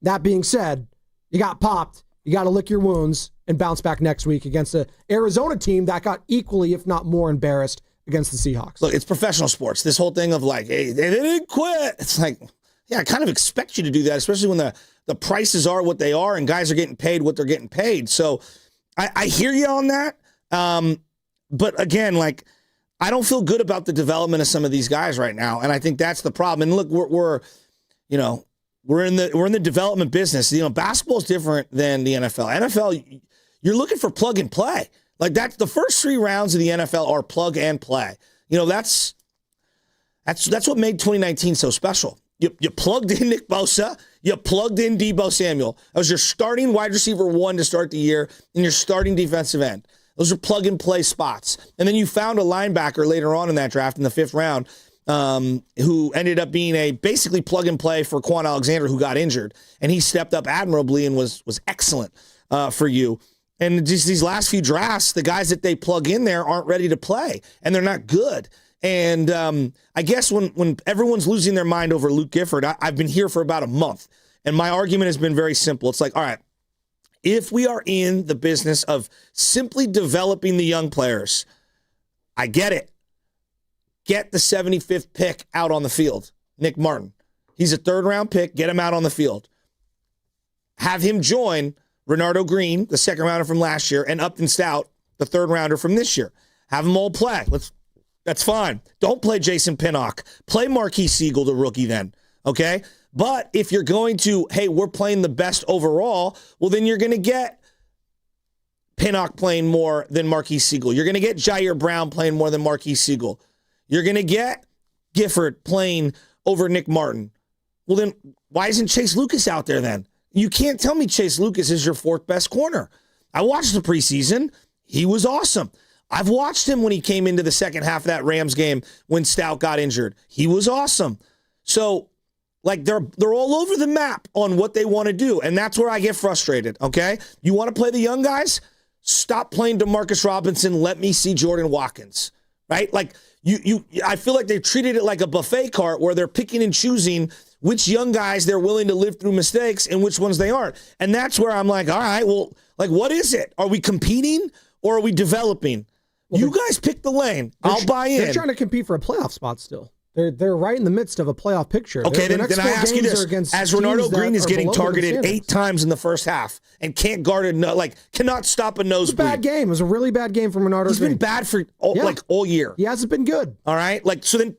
That being said, you got popped. You got to lick your wounds and bounce back next week against the Arizona team that got equally, if not more, embarrassed against the Seahawks. Look, it's professional sports. This whole thing of like, hey, they didn't quit. It's like, yeah, I kind of expect you to do that, especially when the prices are what they are and guys are getting paid what they're getting paid. So I hear you on that. But again, like, I don't feel good about the development of some of these guys right now. And I think that's the problem. And look, we're in the development business. Basketball is different than the NFL. NFL, you're looking for plug and play. Like that's the first 3 rounds of the NFL are plug and play. That's what made 2019 so special. You plugged in Nick Bosa, you plugged in Deebo Samuel. That was your starting wide receiver 1 to start the year, and your starting defensive end. Those are plug and play spots. And then you found a linebacker later on in that draft in the 5th round who ended up being a basically plug and play for Quan Alexander, who got injured. And he stepped up admirably and was excellent for you. And just these last few drafts, the guys that they plug in there aren't ready to play, and they're not good. And I guess when everyone's losing their mind over Luke Gifford, I've been here for about a month. And my argument has been very simple. It's like, all right, if we are in the business of simply developing the young players, I get it. Get the 75th pick out on the field, Nick Martin. He's a 3rd-round pick. Get him out on the field. Have him join Renardo Green, the 2nd rounder from last year, and Upton Stout, the 3rd rounder from this year. Have them all play. That's fine. Don't play Jason Pinnock. Play Marquise Siegel, the rookie, then. Okay? But if you're going to, hey, we're playing the best overall, well, then you're going to get Pinnock playing more than Marquise Siegel. You're going to get Jair Brown playing more than Marquise Siegel. You're going to get Gifford playing over Nick Martin. Well, then why isn't Chase Lucas out there then? You can't tell me Chase Lucas is your 4th best corner. I watched the preseason. He was awesome. I've watched him when he came into the second half of that Rams game when Stout got injured. He was awesome. So, like, they're all over the map on what they want to do, and that's where I get frustrated, okay? You want to play the young guys? Stop playing DeMarcus Robinson. Let me see Jordan Watkins, right? Like, I feel like they've treated it like a buffet cart where they're picking and choosing which young guys they're willing to live through mistakes and which ones they aren't. And that's where I'm like, all right, well, like, what is it? Are we competing or are we developing? Well, you guys pick the lane. I'll buy in. They're trying to compete for a playoff spot still. They're right in the midst of a playoff picture. Okay, then I ask you this. As Renardo Green is getting targeted 8 times in the first half and can't guard cannot stop a nosebleed. It was a bad game. It was a really bad game from Renardo Green. He's been bad for all year. He hasn't been good. All right? So then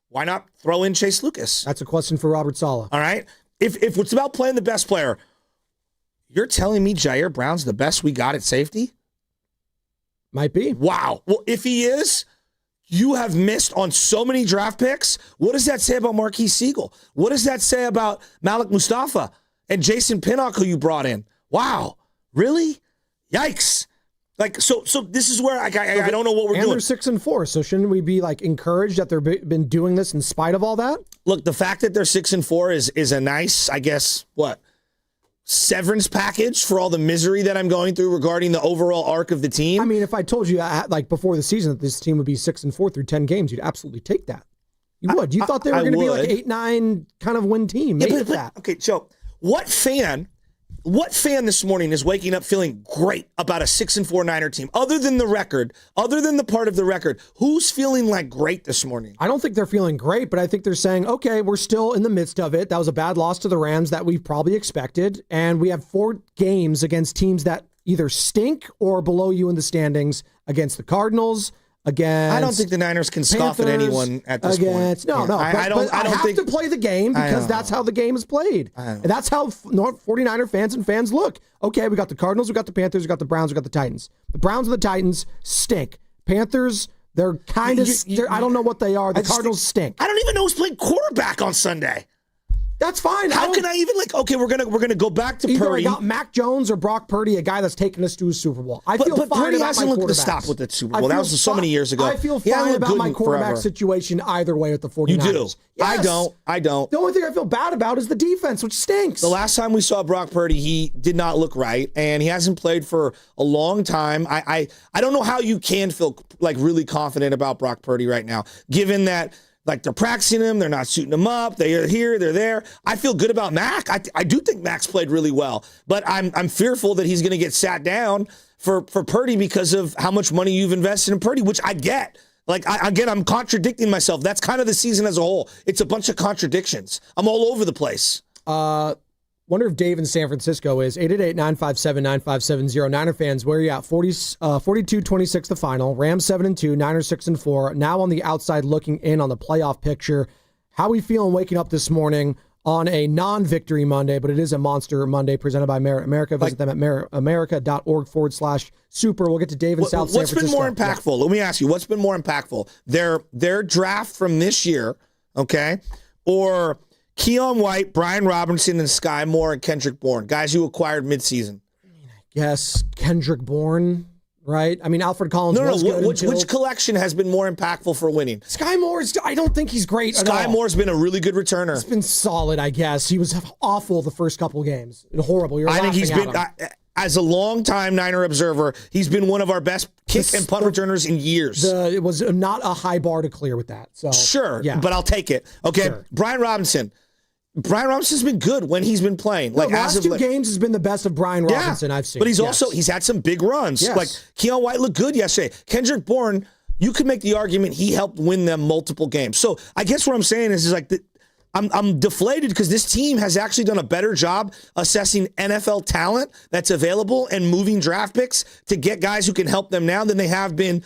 why not throw in Chase Lucas? That's a question for Robert Saleh. All right? If it's about playing the best player, you're telling me Jair Brown's the best we got at safety? Might be. Wow. Well, if he is, you have missed on so many draft picks. What does that say about Marquise Siegel? What does that say about Malik Mustafa and Jason Pinnock, who you brought in? Wow. Really? Yikes. Like, so this is where I don't know what we're doing. And they're 6-4, so shouldn't we be encouraged that they've been doing this in spite of all that? Look, the fact that they're 6-4 is a nice, I guess, severance package for all the misery that I'm going through regarding the overall arc of the team. I mean, if I told you before the season that this team would be 6-4 through 10 games, you'd absolutely take that. You would. You thought they were going to be like 8-9 kind of win team. Okay, so what fan this morning is waking up feeling great about a 6-4 Niner team? Other than the record, other than the part of the record, who's feeling like great this morning? I don't think they're feeling great, but I think they're saying, okay, we're still in the midst of it. That was a bad loss to the Rams that we probably expected. And we have 4 games against teams that either stink or below you in the standings, against the Cardinals, against I don't think the Niners can scoff at anyone at this point. No. I don't think to play the game because that's how the game is played. And that's how 49er fans and fans look. Okay, we got the Cardinals, we got the Panthers, we got the Browns, we got the Titans. The Browns and the Titans stink. Panthers, they're kind of, I don't know what they are. The Cardinals stink. I don't even know who's playing quarterback on Sunday. That's fine. How can I even okay? We're gonna go back to either Purdy. I got Mac Jones or Brock Purdy, a guy that's taken us to a Super Bowl. I feel but fine Purdy about hasn't my looked to quarterbacks. stop with the Super Bowl. That was so many years ago. I feel He hasn't fine looked about good my in quarterback forever. situation either way with the 49ers. You do. Yes. I don't. The only thing I feel bad about is the defense, which stinks. The last time we saw Brock Purdy, he did not look right, and he hasn't played for a long time. I don't know how you can feel really confident about Brock Purdy right now, given that they're practicing him, they're not suiting him up, they're here, they're there. I feel good about Mac. I do think Mac's played really well, but I'm fearful that he's going to get sat down for Purdy because of how much money you've invested in Purdy, which I get. I'm contradicting myself. That's kind of the season as a whole. It's a bunch of contradictions. I'm all over the place. Wonder if Dave in San Francisco is 888-957-9570. Niner fans, where are you at? 42-26 the final. Rams 7-2, Niners 6-4. Now on the outside looking in on the playoff picture. How we feeling waking up this morning on a non-victory Monday, but it is a monster Monday presented by Merit America. Visit them at america.org/super. We'll get to Dave in South San Francisco. What's been more impactful? Let me ask you, what's been more impactful? Their draft from this year, okay, or Keon White, Brian Robinson, and Sky Moore and Kendrick Bourne, guys you acquired midseason? Yes, Kendrick Bourne, right? I mean, Alfred Collins was good. Which collection has been more impactful for winning? Sky Moore, I don't think he's great at all. Sky Moore's been a really good returner. He's been solid, I guess. He was awful the first couple of games. Horrible. I think he's been, as a long-time Niner observer, he's been one of our best kick and punt returners in years. It was not a high bar to clear with that. So Sure, yeah. but I'll take it. Okay, Sure. Brian Robinson's been good when he's been playing. The last two games has been the best of Brian Robinson I've seen. But he's had some big runs. Yes. Keon White looked good yesterday. Kendrick Bourne, you could make the argument he helped win them multiple games. So I guess what I'm saying is I'm deflated because this team has actually done a better job assessing NFL talent that's available and moving draft picks to get guys who can help them now than they have been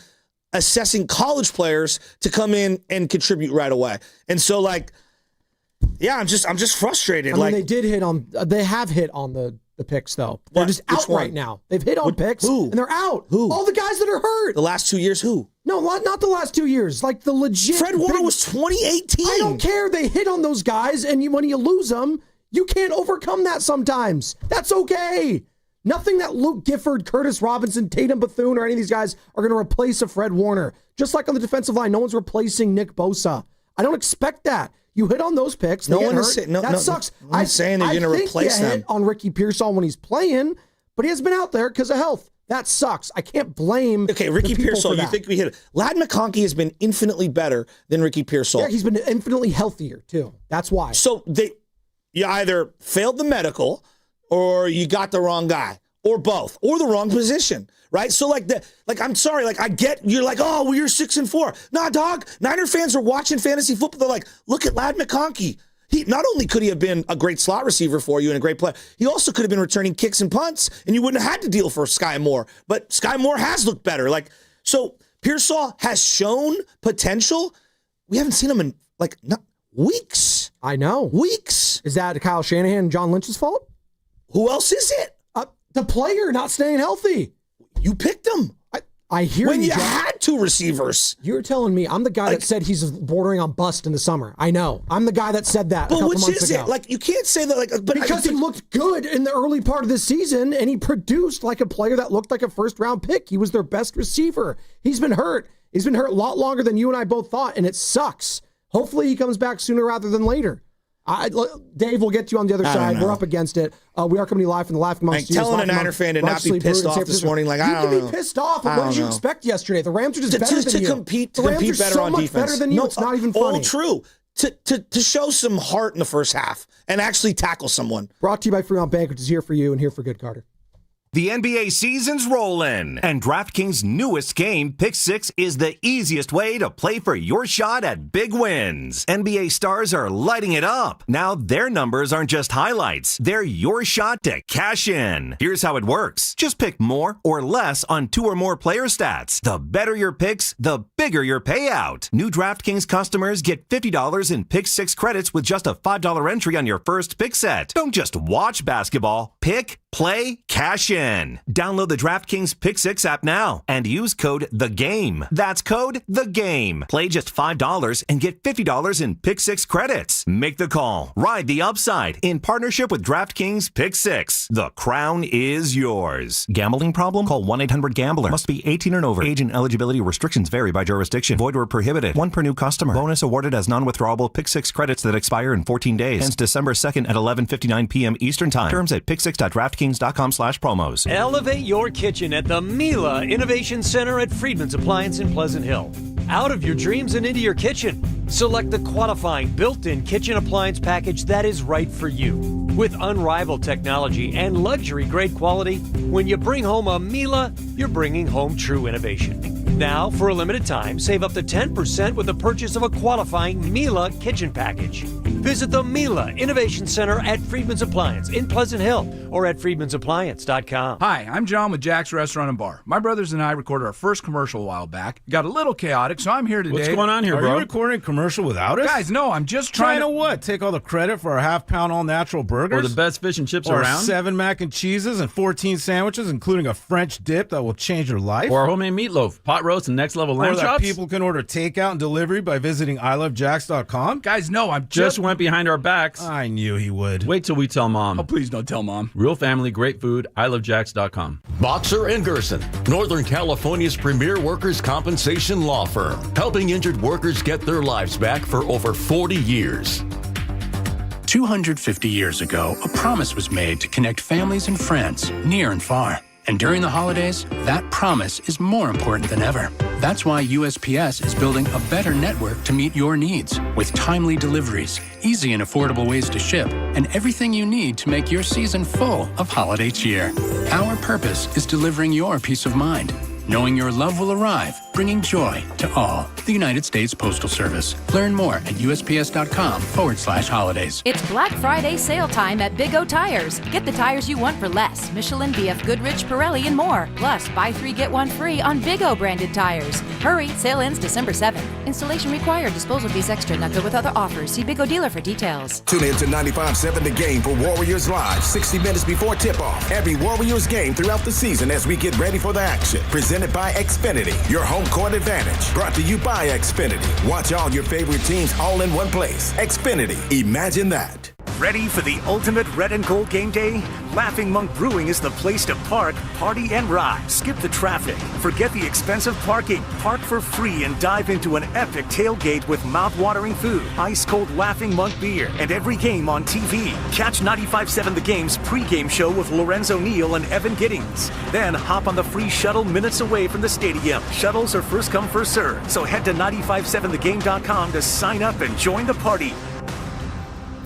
assessing college players to come in and contribute right away. And so yeah, I'm just frustrated. I mean, they have hit on the picks though. They're just out right now. They've hit on picks and they're out. Who? All the guys that are hurt. The last 2 years, who? No, not the last 2 years. Like the legit. Fred Warner was 2018. I don't care. They hit on those guys, and when you lose them, you can't overcome that sometimes. That's okay. Nothing that Luke Gifford, Curtis Robinson, Tatum Bethune, or any of these guys are going to replace a Fred Warner. Just like on the defensive line, no one's replacing Nick Bosa. I don't expect that. You hit on those picks. That sucks. I'm saying they're going to replace them. Hit on Ricky Pearsall when he's playing, but he has been out there because of health. That sucks. I can't blame. Okay, Ricky Pearsall, you think we hit it? Ladd McConkey has been infinitely better than Ricky Pearsall. Yeah, he's been infinitely healthier too. That's why. So you either failed the medical, or you got the wrong guy, or both, or the wrong position. Right? So I'm sorry, I get you're oh, well, you're 6-4. Nah, dog. Niner fans are watching fantasy football. They're like, look at Ladd McConkey. He not only could he have been a great slot receiver for you and a great player, he also could have been returning kicks and punts, and you wouldn't have had to deal for Sky Moore. But Sky Moore has looked better. So Pearsall has shown potential. We haven't seen him in not weeks. I know. Weeks. Is that Kyle Shanahan and John Lynch's fault? Who else is it? The player not staying healthy. You picked him. I hear when you John. had two receivers. You're telling me I'm the guy that said he's bordering on bust in the summer. I know. I'm the guy that said that. But a which months is ago. it? You can't say that. But because he looked good in the early part of the season, and he produced like a player that looked like a first-round pick. He was their best receiver. He's been hurt. He's been hurt a lot longer than you and I both thought, and it sucks. Hopefully, he comes back sooner rather than later. Dave, we'll get to you on the other side. We're up against it. We are coming live from the Laughing Monk Studios. Telling a Niner fan to not be pissed off this morning. I don't know. You can be pissed off. What did you expect yesterday? The Rams are just better than you. To compete better on defense. Better than you. It's not even funny. All true. To show some heart in the first half and actually tackle someone. Brought to you by Fremont Bank, which is here for you and here for good, Carter. The NBA season's rollin', and DraftKings' newest game, Pick 6, is the easiest way to play for your shot at big wins. NBA stars are lighting it up. Now their numbers aren't just highlights, they're your shot to cash in. Here's how it works. Just pick more or less on 2 or more player stats. The better your picks, the bigger your payout. New DraftKings customers get $50 in Pick 6 credits with just a $5 entry on your first pick set. Don't just watch basketball. Pick, play, cash in. again. Download the DraftKings Pick 6 app now and use code THEGAME. That's code THEGAME. Play just $5 and get $50 in Pick 6 credits. Make the call. Ride the upside in partnership with DraftKings Pick 6. The crown is yours. Gambling problem? Call 1-800-GAMBLER. Must be 18 and over. Age and eligibility restrictions vary by jurisdiction. Void where prohibited. One per new customer. Bonus awarded as non-withdrawable Pick 6 credits that expire in 14 days. Ends December 2nd at 11:59 p.m. Eastern Time. Terms at pick6.draftkings.com/promos. Elevate your kitchen at the Miele Innovation Center at Friedman's Appliance in Pleasant Hill. Out of your dreams and into your kitchen. Select the qualifying built-in kitchen appliance package that is right for you. With unrivaled technology and luxury-grade quality, when you bring home a Miele, you're bringing home true innovation. Now, for a limited time, save up to 10% with the purchase of a qualifying Miele kitchen package. Visit the Miele Innovation Center at Friedman's Appliance in Pleasant Hill or at friedmansappliance.com. Hi, I'm John with Jack's Restaurant and Bar. My brothers and I recorded our first commercial a while back. It got a little chaotic, so I'm here today. What's going on here, bro? Are you recording a commercial without us? Guys, no, I'm just trying to what? Take all the credit for our half-pound all-natural burgers? Or the best fish and chips or around? 7 mac and cheeses and 14 sandwiches, including a French dip that will change your life? Or homemade meatloaf, pot roast, and next-level lamb chops? Or that people can order takeout and delivery by visiting ilovejacks.com? Guys, no, I'm just went behind our backs. I knew he would. Wait till we tell Mom. Oh, please don't tell Mom. Real family, great food, ilovejacks.com. Boxer & Gerson, Northern California's premier workers' compensation law firm, helping injured workers get their lives back for over 40 years. 250 years ago, a promise was made to connect families and friends near and far. And during the holidays, that promise is more important than ever. That's why USPS is building a better network to meet your needs with timely deliveries, easy and affordable ways to ship, and everything you need to make your season full of holiday cheer. Our purpose is delivering your peace of mind, knowing your love will arrive, bringing joy to all. The United States Postal Service. Learn more at USPS.com/holidays. It's Black Friday sale time at Big O Tires. Get the tires you want for less. Michelin, BF Goodrich, Pirelli, and more. Plus, buy 3, get 1 free on Big O branded tires. Hurry, sale ends December 7th. Installation required. Disposal fees extra. Not good with other offers. See Big O dealer for details. Tune in to 95.7 The Game for Warriors Live, 60 minutes before tip-off. Every Warriors game throughout the season as we get ready for the action. Presented by Xfinity, your home court advantage. Brought to you by Xfinity. Watch all your favorite teams all in one place. Xfinity. Imagine that. Ready for the ultimate red and gold game day? Laughing Monk Brewing is the place to park, party, and ride. Skip the traffic. Forget the expensive parking. Park for free and dive into an epic tailgate with mouth-watering food, ice-cold Laughing Monk beer, and every game on TV. Catch 95.7 The Game's pregame show with Lorenzo Neal and Evan Giddings. Then hop on the free shuttle minutes away from the stadium. Shuttles are first come, first served. So head to 957thegame.com to sign up and join the party.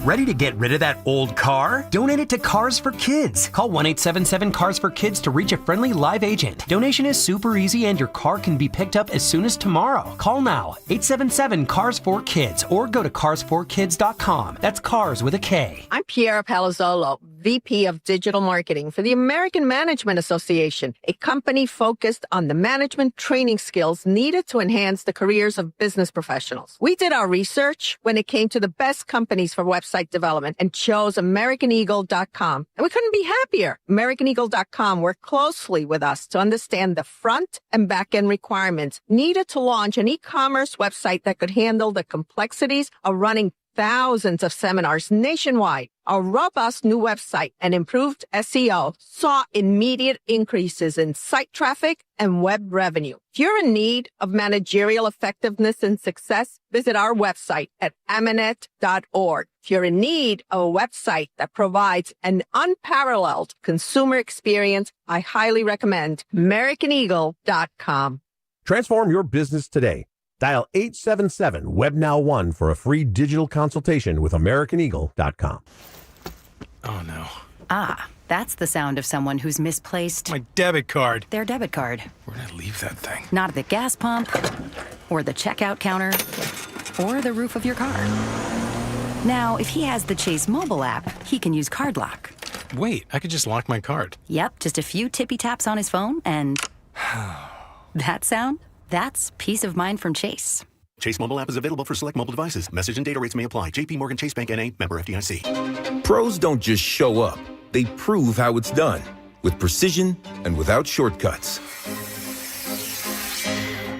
Ready to get rid of that old car? Donate it to Cars for Kids. Call 1-877-CARS-FOR-KIDS to reach a friendly live agent. Donation is super easy and your car can be picked up as soon as tomorrow. Call now, 877-CARS-FOR-KIDS or go to carsforkids.com. That's cars with a K. I'm Piera Palazzolo, VP of Digital Marketing for the American Management Association, a company focused on the management training skills needed to enhance the careers of business professionals. We did our research when it came to the best companies for website development and chose AmericanEagle.com. And we couldn't be happier. AmericanEagle.com worked closely with us to understand the front and back end requirements needed to launch an e-commerce website that could handle the complexities of running thousands of seminars nationwide. Our robust new website and improved SEO saw immediate increases in site traffic and web revenue. If you're in need of managerial effectiveness and success, visit our website at Amanet.org. If you're in need of a website that provides an unparalleled consumer experience, I highly recommend AmericanEagle.com. Transform your business today. Dial 877-WebNow1 for a free digital consultation with AmericanEagle.com. Oh, no. Ah, that's the sound of someone who's misplaced my debit card. Their debit card. Where did I leave that thing? Not at the gas pump, or the checkout counter, or the roof of your car. Now, if he has the Chase mobile app, he can use Card Lock. Wait, I could just lock my card. Yep, just a few tippy taps on his phone, and that sound? That's peace of mind from Chase. Chase mobile app is available for select mobile devices. Message and data rates may apply. JP Morgan Chase Bank N.A., member FDIC. Pros don't just show up. They prove how it's done. with precision and without shortcuts.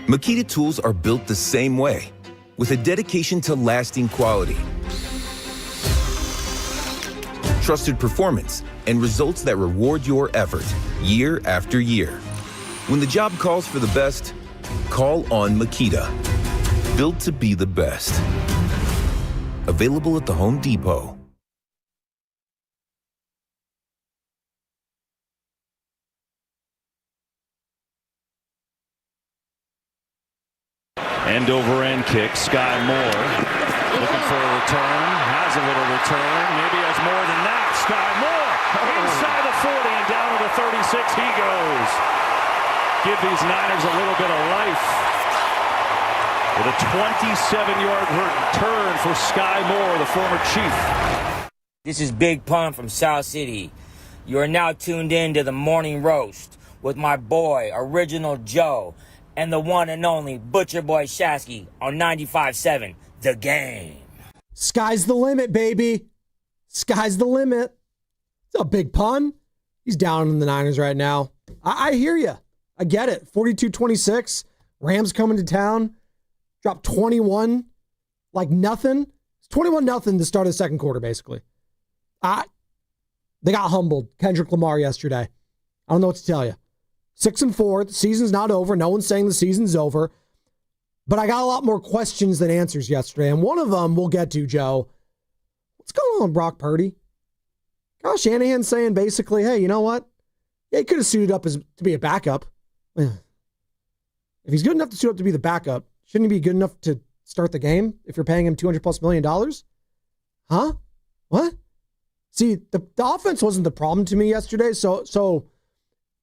Makita tools are built the same way, with a dedication to lasting quality, trusted performance, and results that reward your effort year after year. When the job calls for the best, call on Makita. Built to be the best. Available at the Home Depot. End over end kick. Sky Moore looking for a return. Has a little return. Maybe has more than that. Sky Moore inside the 40 and down to the 36 he goes. Give these Niners a little bit of life. With a 27-yard return for Sky Moore, the former Chief. This is Big Pun from South City. You are now tuned in to the Morning Roast with my boy, Original Joe, and the one and only Butcher Boy Shasky on 95.7 The Game. Sky's the limit, baby. Sky's the limit. It's a Big Pun. He's down in the Niners right now. I hear you. I get it. 42-26. Rams coming to town. Dropped 21 like nothing. It's 21-0 to start of the second quarter, basically. They got humbled. Kendrick Lamar yesterday. I don't know what to tell you. 6-4. The season's not over. No one's saying the season's over. But I got a lot more questions than answers yesterday. And one of them we'll get to, Joe. What's going on with Brock Purdy? Kyle Shanahan saying basically, hey, you know what? Yeah, he could have suited up to be a backup. If he's good enough to suit up to be the backup, shouldn't he be good enough to start the game if you're paying him $200+ million? Huh? What? See, the offense wasn't the problem to me yesterday. So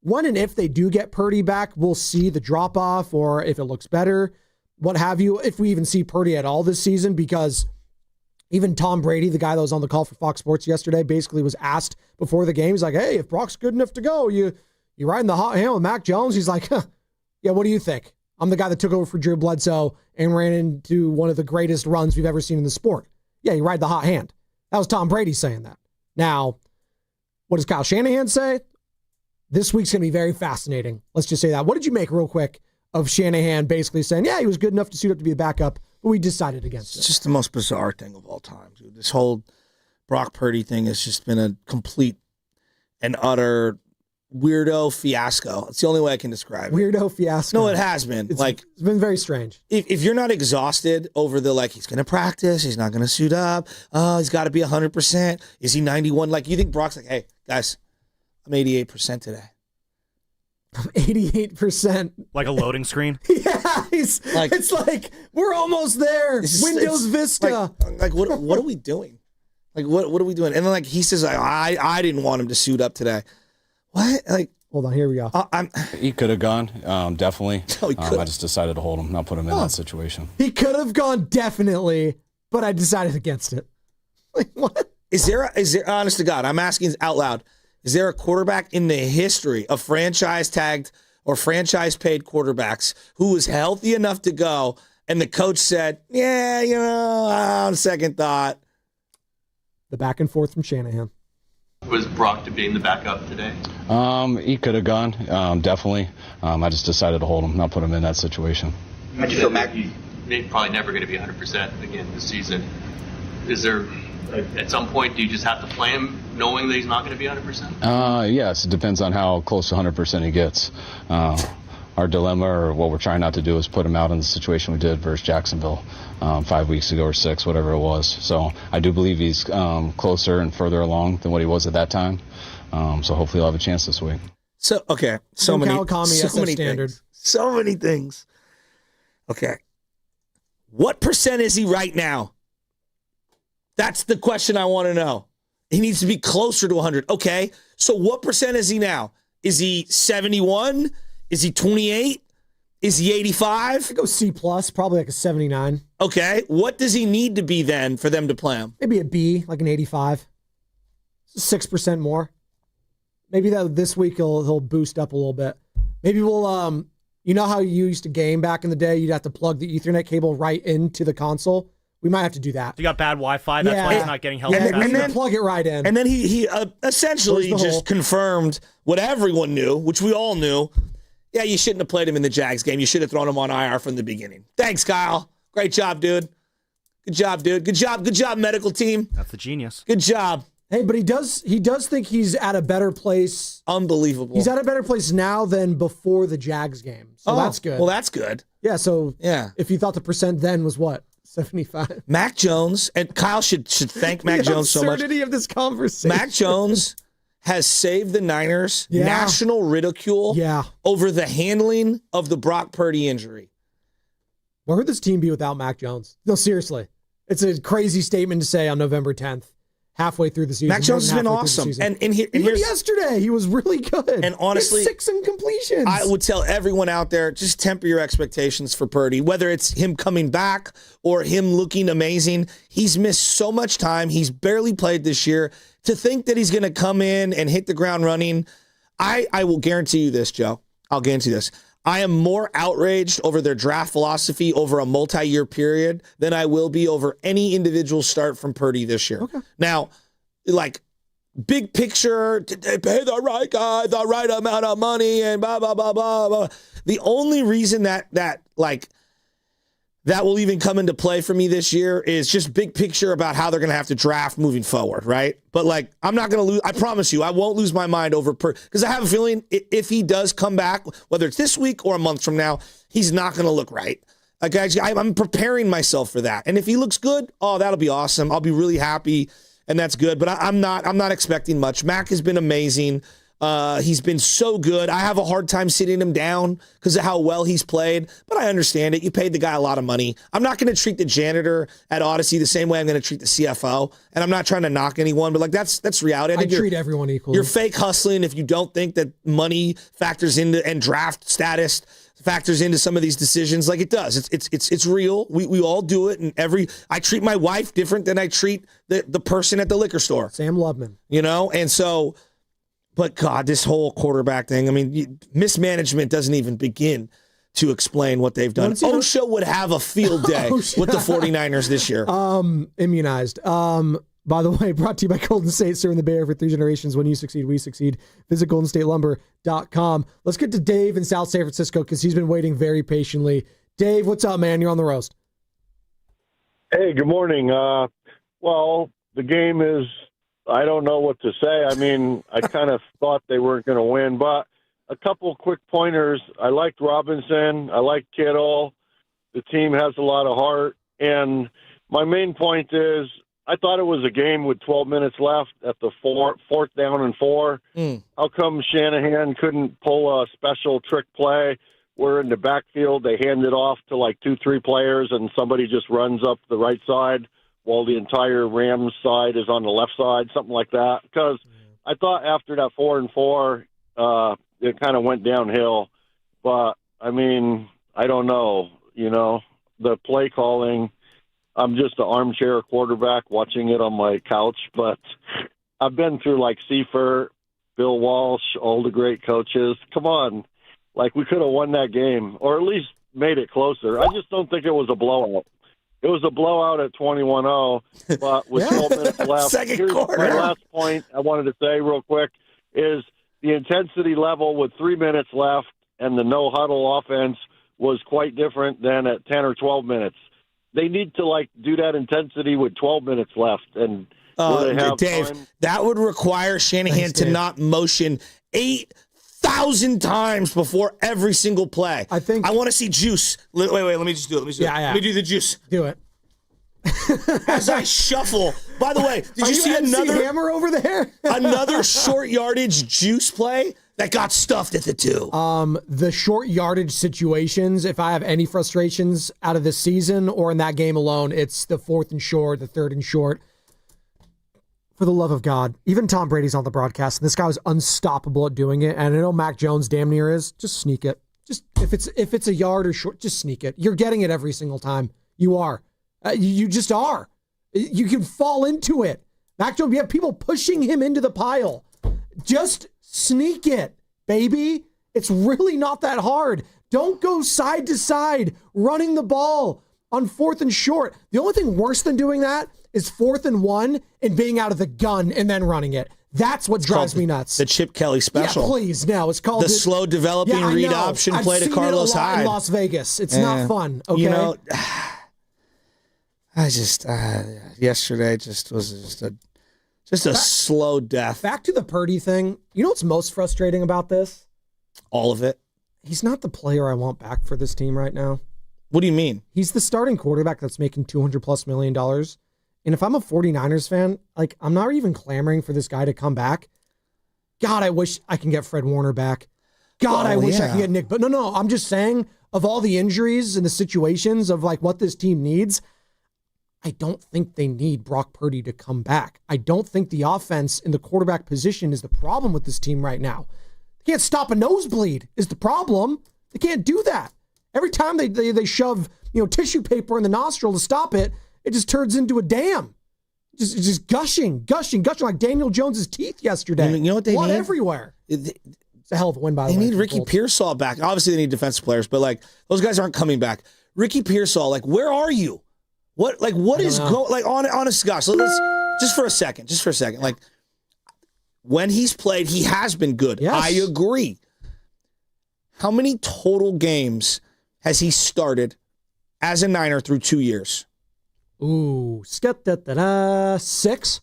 when and if they do get Purdy back, we'll see the drop-off or if it looks better, what have you, if we even see Purdy at all this season, because even Tom Brady, the guy that was on the call for Fox Sports yesterday, basically was asked before the game, he's like, hey, if Brock's good enough to go, you riding the hot hand with Mac Jones? He's like, yeah, what do you think? I'm the guy that took over for Drew Bledsoe and ran into one of the greatest runs we've ever seen in the sport. Yeah, you ride the hot hand. That was Tom Brady saying that. Now, what does Kyle Shanahan say? This week's going to be very fascinating. Let's just say that. What did you make real quick of Shanahan basically saying, yeah, he was good enough to suit up to be a backup, but we decided against it? It's just the most bizarre thing of all time, dude. This whole Brock Purdy thing has just been a complete and utter weirdo fiasco. It's the only way I can describe it. Weirdo fiasco. No, it has been. It's been very strange. If you're not exhausted over the, like, he's going to practice, he's not going to suit up, he's got to be 100%, is he 91? Like, you think Brock's like, hey, guys, I'm 88% today. I'm 88%. Like a loading screen? Yeah, it's like, we're almost there. Windows Vista. Like what are we doing? Like, what are we doing? And then, like, he says, I didn't want him to suit up today. What? Like, hold on, here we go. He could have gone, definitely. No, I just decided to hold him, not put him in that situation. He could have gone definitely, but I decided against it. Like, what? Is there, honest to God, I'm asking out loud, is there a quarterback in the history of franchise-tagged or franchise-paid quarterbacks who was healthy enough to go and the coach said, yeah, on second thought? The back and forth from Shanahan. Was Brock to being the backup today? He could have gone, definitely. I just decided to hold him, not put him in that situation. How'd you feel, Mac? He's probably never going to be 100% again this season. Is there, at some point, do you just have to play him knowing that he's not going to be 100%? Yes, it depends on how close to 100% he gets. Our dilemma, or what we're trying not to do, is put him out in the situation we did versus Jacksonville 5 weeks ago or 6, whatever it was. So I do believe he's closer and further along than what he was at that time. So hopefully he'll have a chance this week. So, okay. So many things. So many things. Okay. What percent is he right now? That's the question I want to know. He needs to be closer to 100. Okay. So what percent is he now? Is he 71? Is he 28? Is he 85? I go C+, probably like a 79. Okay. What does he need to be then for them to play him? Maybe a B, like an 85. 6% more. Maybe that this week he'll boost up a little bit. Maybe we'll, you know how you used to game back in the day? You'd have to plug the Ethernet cable right into the console. We might have to do that. You got bad Wi-Fi. That's why he's not getting help. And then plug it right in. And then he essentially just confirmed what everyone knew, which we all knew. Yeah, you shouldn't have played him in the Jags game. You should have thrown him on IR from the beginning. Thanks, Kyle. Great job, dude. Good job, dude. Good job, medical team. That's the genius. Good job. Hey, but he does think he's at a better place. Unbelievable. He's at a better place now than before the Jags game. So that's good. Well, that's good. Yeah, so yeah. If you thought the percent then was what? 75. Mac Jones, and Kyle should thank Mac Jones so much. The absurdity of this conversation. Mac Jones has saved the Niners national ridicule over the handling of the Brock Purdy injury. Where would this team be without Mac Jones? No, seriously. It's a crazy statement to say on November 10th, halfway through the season. Mac Jones has been awesome. And even yesterday, he was really good. And honestly, 6 incompletions. I would tell everyone out there, just temper your expectations for Purdy. Whether it's him coming back or him looking amazing, he's missed so much time. He's barely played this year. To think that he's going to come in and hit the ground running, I will guarantee you this, Joe. I'll guarantee this. I am more outraged over their draft philosophy over a multi-year period than I will be over any individual start from Purdy this year. Okay. Now, like, big picture, they pay the right guy the right amount of money and blah, blah, blah, blah, blah. The only reason that will even come into play for me this year is just big picture about how they're going to have to draft moving forward, right? But, like, I'm not going to lose. I promise you, I won't lose my mind over because I have a feeling if he does come back, whether it's this week or a month from now, he's not going to look right. Like, I'm preparing myself for that. And if he looks good, that'll be awesome. I'll be really happy, and that's good. But I'm not expecting much. Mac has been amazing. He's been so good. I have a hard time sitting him down because of how well he's played, but I understand it. You paid the guy a lot of money. I'm not going to treat the janitor at Odyssey the same way I'm going to treat the CFO, and I'm not trying to knock anyone, but like that's reality. I treat everyone equally. You're fake hustling if you don't think that money factors into and draft status factors into some of these decisions. Like it does. It's real. We all do it, and I treat my wife different than I treat the person at the liquor store. Sam Lubman. And so. But, God, this whole quarterback thing, I mean, mismanagement doesn't even begin to explain what they've done. OSHA would have a field day with the 49ers this year. Immunized. By the way, brought to you by Golden State, serving the Bay Area for 3 generations. When you succeed, we succeed. Visit GoldenStateLumber.com. Let's get to Dave in South San Francisco because he's been waiting very patiently. Dave, what's up, man? You're on the roast. Hey, good morning. Well, the game is... I don't know what to say. I mean, I kind of thought they weren't going to win, but a couple quick pointers. I liked Robinson. I liked Kittle. The team has a lot of heart. And my main point is I thought it was a game with 12 minutes left at the fourth down and 4. How come Shanahan couldn't pull a special trick play where in the backfield they hand it off to like 2-3 players and somebody just runs up the right side while the entire Rams side is on the left side, something like that? Because I thought after that 4-4, it kind of went downhill. But, I mean, I don't know. The play calling, I'm just an armchair quarterback watching it on my couch. But I've been through, like, Seifert, Bill Walsh, all the great coaches. Come on. Like, we could have won that game or at least made it closer. I just don't think it was a blowout. It was a blowout at 21-0, but with 12 minutes left. Here's my last point I wanted to say real quick is the intensity level with 3 minutes left and the no-huddle offense was quite different than at 10 or 12 minutes. They need to, do that intensity with 12 minutes left. And Dave, time. That would require Shanahan to not motion 8,000 times before every single play. I want to see juice. Wait, let me just do it. Let me do the juice. Do it. As I shuffle. By the way, did you see another hammer over there? another short yardage juice play that got stuffed at the 2? The short yardage situations, if I have any frustrations out of this season or in that game alone, it's the 4th and short, the 3rd and short. For the love of God, even Tom Brady's on the broadcast, and this guy was unstoppable at doing it. And I know Mac Jones damn near is. Just sneak it. Just if it's a yard or short, just sneak it. You're getting it every single time. You are. You just are. You can fall into it. Mac Jones, you have people pushing him into the pile. Just sneak it, baby. It's really not that hard. Don't go side to side running the ball. on 4th and short. The only thing worse than doing that is 4th and 1 and being out of the gun and then running it. That's what drives me nuts. The Chip Kelly special. Yeah, please. No, it's called the slow developing read option play to Carlos Hyde in Las Vegas. It's not fun. Okay. You know, I just yesterday was a slow death. Back to the Purdy thing. You know what's most frustrating about this? All of it. He's not the player I want back for this team right now. What do you mean? He's the starting quarterback that's making $200+ million. And if I'm a 49ers fan, like, I'm not even clamoring for this guy to come back. God, I wish I can get Fred Warner back. God, I wish I could get Nick. But no, I'm just saying, of all the injuries and the situations of like what this team needs, I don't think they need Brock Purdy to come back. I don't think the offense in the quarterback position is the problem with this team right now. They can't stop a nosebleed is the problem. They can't do that. Every time they shove tissue paper in the nostril to stop it, it just turns into a dam. Just gushing like Daniel Jones's teeth yesterday. You know what they Blood need? everywhere. It's a hell of a win, by the way. They need Ricky Pearsall back. Obviously, they need defensive players, but like those guys aren't coming back. Ricky Pearsall, like, where are you? What is going? Like, honest gosh, let's just for a second. Like, when he's played, he has been good. Yes. I agree. How many total games has he started as a Niner through 2 years? Ooh, 6.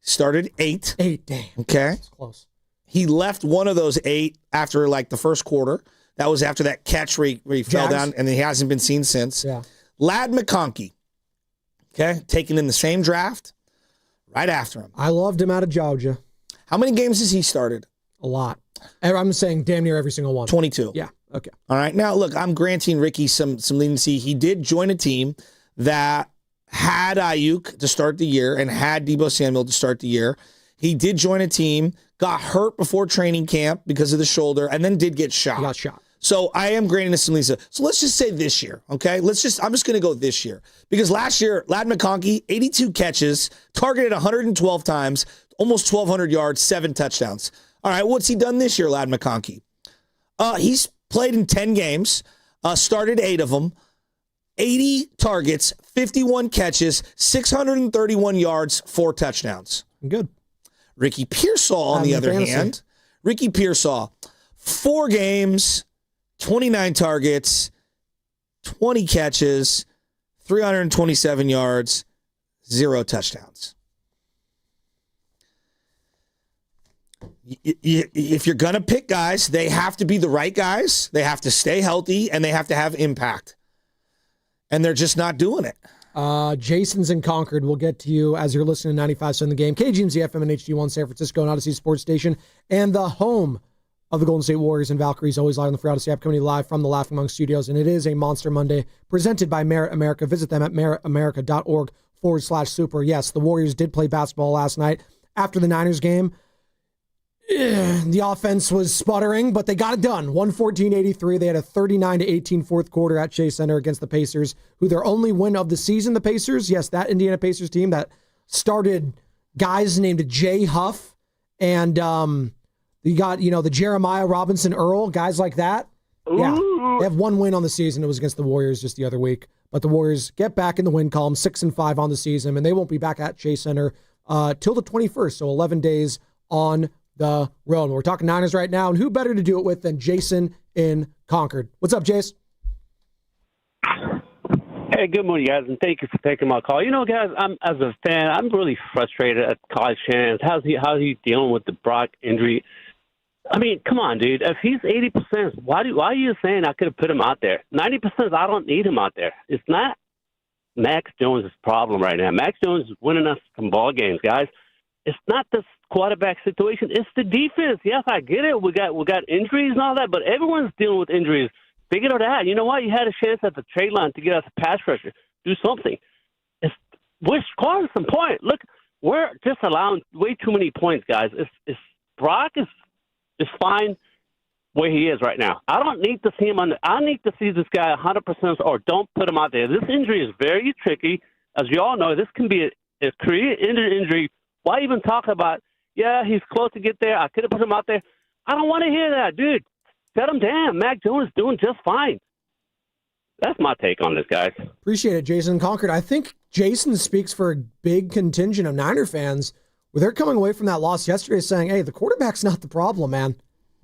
Started 8. 8, damn. Okay. That's close. He left one of those 8 after like the first quarter. That was after that catch where he fell down, and he hasn't been seen since. Yeah. Ladd McConkey, okay, taken in the same draft, right after him. I loved him out of Georgia. How many games has he started? A lot. I'm saying damn near every single one. 22. Yeah, okay. All right. Now, look, I'm granting Ricky some leniency. He did join a team that had Ayuk to start the year and had Deebo Samuel to start the year. He did join a team, got hurt before training camp because of the shoulder, and then did get shot. He got shot. So I am granting this some leniency. So let's just say this year, okay? I'm just going to go this year. Because last year, Ladd McConkey, 82 catches, targeted 112 times, almost 1,200 yards, 7 touchdowns. All right, what's he done this year, Ladd McConkey? He's played in 10 games, started 8 of them, 80 targets, 51 catches, 631 yards, 4 touchdowns. Good. Ricky Pearsall, on the other hand, Ricky Pearsall, 4 games, 29 targets, 20 catches, 327 yards, 0 touchdowns. If you're going to pick guys, they have to be the right guys. They have to stay healthy, and they have to have impact. And they're just not doing it. Jason's in Concord. We'll get to you as you're listening to 95.7 The Game. KGMZ FM and HD1 San Francisco and Odyssey Sports Station. And the home of the Golden State Warriors and Valkyries, always live on the Free Odyssey app, coming to you live from the Laughing Monk Studios. And it is a Monster Monday presented by Merit America. Visit them at meritamerica.org/super. Yes, the Warriors did play basketball last night after the Niners game. The offense was sputtering, but they got it done. 114-83. They had a 39-18 fourth quarter at Chase Center against the Pacers, who their only win of the season, the Pacers. Yes, that Indiana Pacers team that started guys named Jay Huff, and you got, the Jeremiah Robinson Earl, guys like that. Yeah, they have one win on the season. It was against the Warriors just the other week. But the Warriors get back in the win column, 6-5 on the season, and they won't be back at Chase Center till the 21st, so 11 days on the road. We're talking Niners right now, and who better to do it with than Jason in Concord? What's up, Jace? Hey, good morning, guys, and thank you for taking my call. Guys, as a fan, I'm really frustrated at college fans. How's he dealing with the Brock injury? I mean, come on, dude. If he's 80%, why are you saying I could have put him out there? 90%, I don't need him out there. It's not Max Jones' problem right now. Max Jones is winning us some ball games, guys. It's not this quarterback situation. It's the defense. Yes, I get it. We got injuries and all that, but everyone's dealing with injuries. Figure it out. You know what? You had a chance at the trade line to get us a pass rusher. Do something. We're scoring some points. Look, we're just allowing way too many points, guys. Brock is fine where he is right now. I don't need to see him I need to see this guy 100% or don't put him out there. This injury is very tricky. As you all know, this can be a career-ending injury. Why even talk about, he's close to get there. I could have put him out there. I don't want to hear that, dude. Set him down. Mac Jones is doing just fine. That's my take on this, guys. Appreciate it, Jason Concord. I think Jason speaks for a big contingent of Niner fans where they're coming away from that loss yesterday saying, hey, the quarterback's not the problem, man.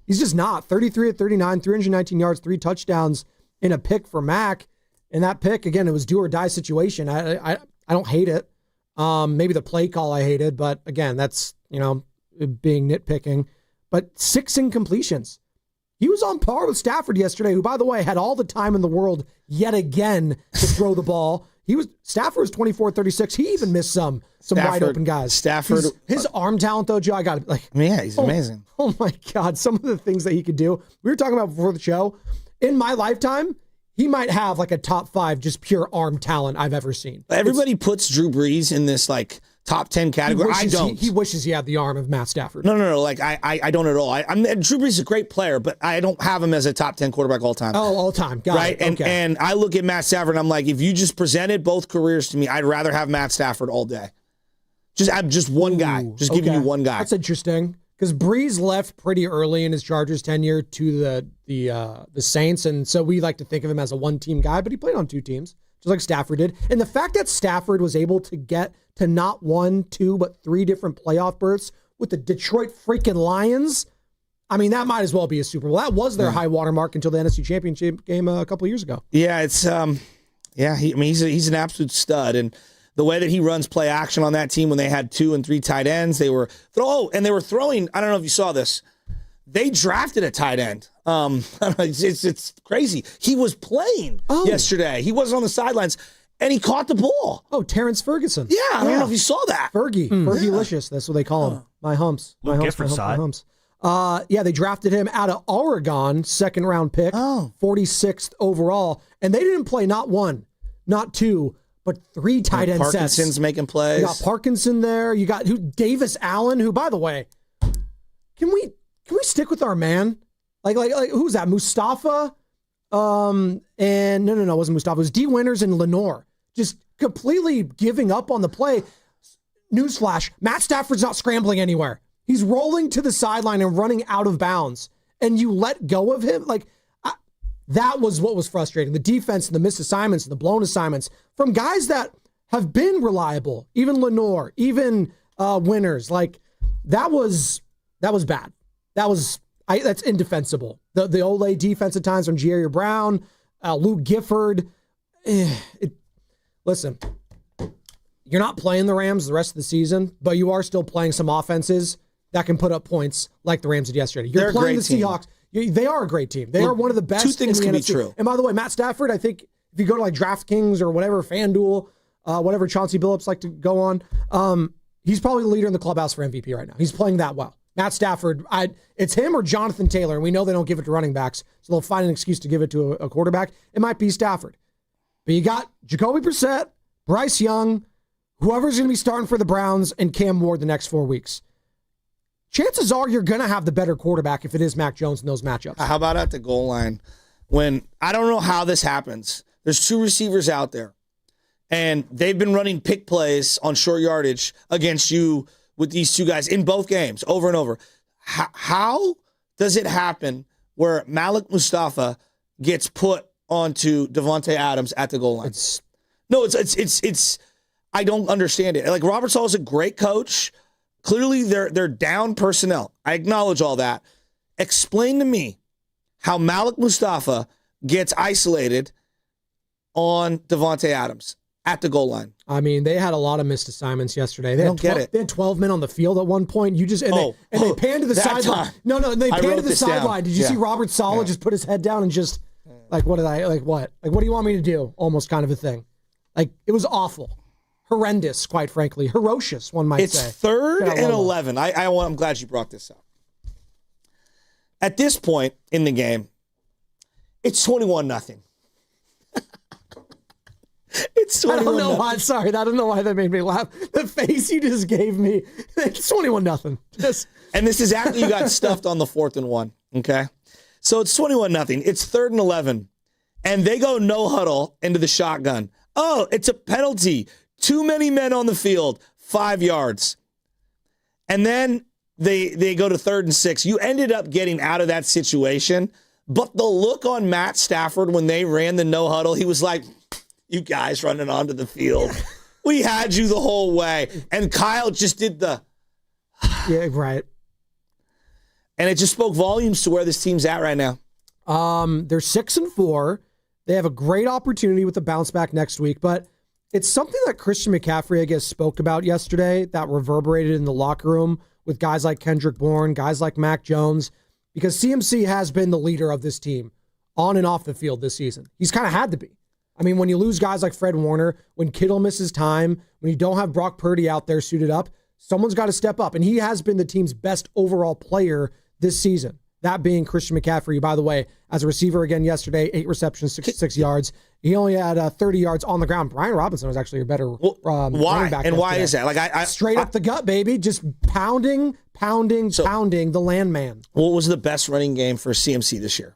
He's just not. 33 of 39, 319 yards, 3 touchdowns in a pick for Mac. And that pick, again, it was do or die situation. I don't hate it. Maybe the play call I hated, but again, that's, being nitpicking. But 6 incompletions. He was on par with Stafford yesterday, who, by the way, had all the time in the world yet again to throw the ball. Stafford was 24-36. He even missed some wide open guys. Stafford, his arm talent, though, Joe, I got to he's amazing. Oh my God, some of the things that he could do. We were talking about before the show. In my lifetime, he might have like a top 5 just pure arm talent I've ever seen. Everybody puts Drew Brees in this top 10 category. I don't. He wishes he had the arm of Matt Stafford. No. I don't at all. Drew Brees is a great player, but I don't have him as a top 10 quarterback all time. Oh, all time. Got it. Okay. And I look at Matt Stafford and I'm like, if you just presented both careers to me, I'd rather have Matt Stafford all day. I'm just one guy. Just giving you one guy. That's interesting. Because Brees left pretty early in his Chargers tenure to the Saints, and so we like to think of him as a one-team guy, but he played on 2 teams, just like Stafford did. And the fact that Stafford was able to get to not 1, 2, but 3 different playoff berths with the Detroit freaking Lions, I mean, that might as well be a Super Bowl. That was their high water mark until the NFC Championship game a couple of years ago. Yeah, it's he's an absolute stud, and the way that he runs play action on that team when they had 2 and 3 tight ends, they were throwing. I don't know if you saw this. They drafted a tight end. It's crazy. He was playing yesterday. He wasn't on the sidelines, and he caught the ball. Oh, Terrence Ferguson. Yeah, I don't know if you saw that. Fergie-licious. That's what they call him. My humps. My humps. They drafted him out of Oregon, 2nd round pick, 46th overall, and they didn't play not 1, not 2. But 3 tight end sets. Parkinson's making plays. You got Parkinson there. You got Davis Allen, who, by the way, can we stick with our man? Like who's that? Mustafa? And no, it wasn't Mustafa. It was D. Winters and Lenore. Just completely giving up on the play. Newsflash, Matt Stafford's not scrambling anywhere. He's rolling to the sideline and running out of bounds. And you let go of him? That was what was frustrating. The defense and the missed assignments and the blown assignments from guys that have been reliable, even Lenore, even Winters. That was bad. That's indefensible. The Ole defense at times from Jerry Brown, Luke Gifford. Listen, you're not playing the Rams the rest of the season, but you are still playing some offenses that can put up points like the Rams did yesterday. You're playing the Seahawks. They are a great team. They are one of the best. 2 things in the can NFC. be true. And by the way, Matt Stafford, I think if you go to DraftKings or whatever, FanDuel, whatever Chauncey Billups like to go on, he's probably the leader in the clubhouse for MVP right now. He's playing that well. Matt Stafford, it's him or Jonathan Taylor, and we know they don't give it to running backs, so they'll find an excuse to give it to a quarterback. It might be Stafford. But you got Jacoby Brissett, Bryce Young, whoever's going to be starting for the Browns, and Cam Ward the next 4 weeks. Chances are you're going to have the better quarterback if it is Mac Jones in those matchups. How about at the goal line? When I don't know how this happens. There's 2 receivers out there, and they've been running pick plays on short yardage against you with these 2 guys in both games over and over. How does it happen where Malik Mustafa gets put onto Devontae Adams at the goal line? It's I don't understand it. Robert Saleh is a great coach. Clearly, they're down personnel. I acknowledge all that. Explain to me how Malik Mustafa gets isolated on Devontae Adams at the goal line. I mean, they had a lot of missed assignments yesterday. They had 12 men on the field at one point. They panned to the sideline. No, they panned to the sideline. Did you see Robert Saleh just put his head down and just what do you want me to do? Almost kind of a thing. It was awful. Horrendous, quite frankly. Ferocious, one might say. It's 3rd and 11. I'm glad you brought this up. At this point in the game, it's 21-0. It's 21-0. I don't know why. Sorry, I don't know why that made me laugh. The face you just gave me. It's 21-0. And this is after you got stuffed on the 4th and 1. Okay, so it's 21-0. It's 3rd and 11, and they go no huddle into the shotgun. Oh, it's a penalty. Too many men on the field, 5 yards. And then they go to 3rd and 6. You ended up getting out of that situation But the look on Matt Stafford when they ran the no huddle, he was like, you guys running onto the field. We had you the whole way. And Kyle just did the... Yeah, right. And it just spoke volumes to where this team's at right now. They're 6-4. They have a great opportunity with the bounce back next week, but it's something that Christian McCaffrey, I guess, spoke about yesterday that reverberated in the locker room with guys like Kendrick Bourne, guys like Mac Jones, because CMC has been the leader of this team on and off the field this season. He's kind of had to be. I mean, when you lose guys like Fred Warner, when Kittle misses time, when you don't have Brock Purdy out there suited up, someone's got to step up. And he has been the team's best overall player this season. That being Christian McCaffrey, by the way, as a receiver again yesterday, 8 receptions, 66 yards. He only had 30 yards on the ground. Brian Robinson was actually a better running back. And why yesterday. is that? Like I straight up the gut, baby. Just pounding the landman. What was the best running game for CMC this year?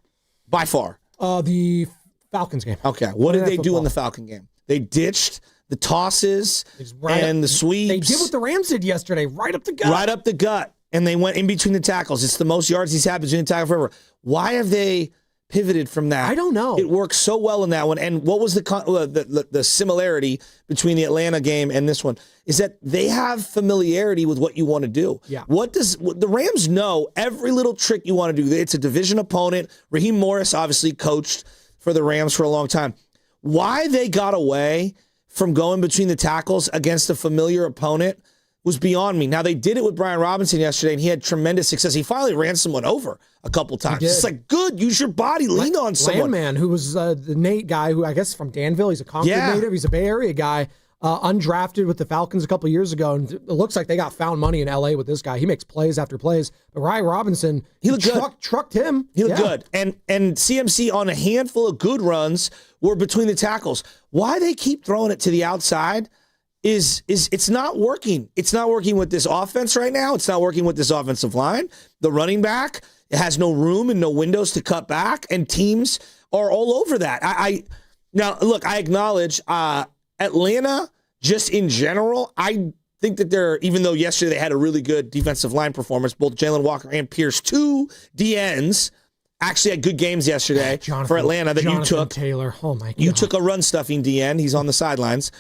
By far. The Falcons game. Okay. What did they do in the Falcon game? They ditched the tosses and the sweeps. They did what the Rams did yesterday, right up the gut. Right up the gut. And they went in between the tackles. It's the most yards he's had between the tackle forever. Why have they pivoted from that? I don't know. It worked so well in that one. And what was the similarity between the Atlanta game and this one? Is that they have familiarity with what you want to do. Yeah. What the Rams know every little trick you want to do. It's a division opponent. Raheem Morris obviously coached for the Rams for a long time. Why they got away from going between the tackles against a familiar opponent was beyond me. Now, they did it with Brian Robinson yesterday, and he had tremendous success. He finally ran someone over a couple times. It's like, good, use your body, lean on someone. Landman, who was the Nate guy, who I guess from Danville, he's a Concord native, he's a Bay Area guy, undrafted with the Falcons a couple years ago, and it looks like they got found money in L.A. with this guy. He makes plays after plays. But Ryan Robinson, he trucked him. He looked good. And CMC on a handful of good runs were between the tackles. Why they keep throwing it to the outside is it's not working. It's not working with this offense right now. It's not working with this offensive line. The running back has no room and no windows to cut back, and teams are all over that. Now, look, I acknowledge Atlanta, just in general, I think that they're, even though yesterday they had a really good defensive line performance, both Jalen Walker and Pierce, 2 DNs, actually had good games yesterday for Atlanta that you took. Taylor, oh my God. You took a run-stuffing DN. He's on the sidelines.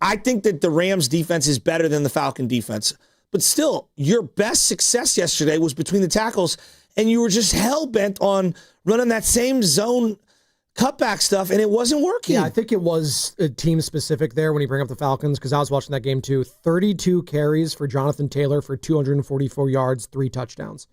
I think that the Rams defense is better than the Falcon defense. But still, your best success yesterday was between the tackles, and you were just hell-bent on running that same zone cutback stuff, and it wasn't working. Yeah, I think it was team-specific there when you bring up the Falcons, because I was watching that game too. 32 carries for Jonathan Taylor for 244 yards, 3 touchdowns.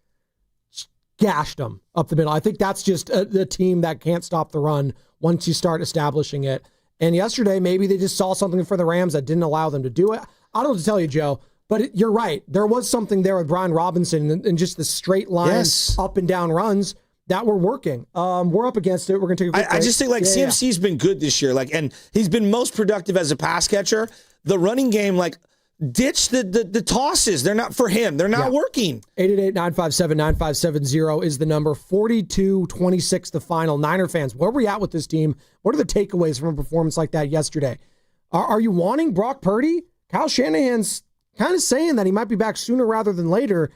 Gashed them up the middle. I think that's just the team that can't stop the run once you start establishing it. And yesterday, maybe they just saw something for the Rams that didn't allow them to do it. I don't know what to tell you, Joe, but you're right. There was something there with Brian Robinson and just the straight line up and down runs that were working. We're up against it. We're going to take a quick break. I just think CMC's been good this year, and he's been most productive as a pass catcher. The running game, ditch the tosses. They're not for him. They're not working. 888-957-9570 is the number. 42-26 the final. Niner fans, where are we at with this team? What are the takeaways from a performance like that yesterday? Are you wanting Brock Purdy? Kyle Shanahan's kind of saying that he might be back sooner rather than later.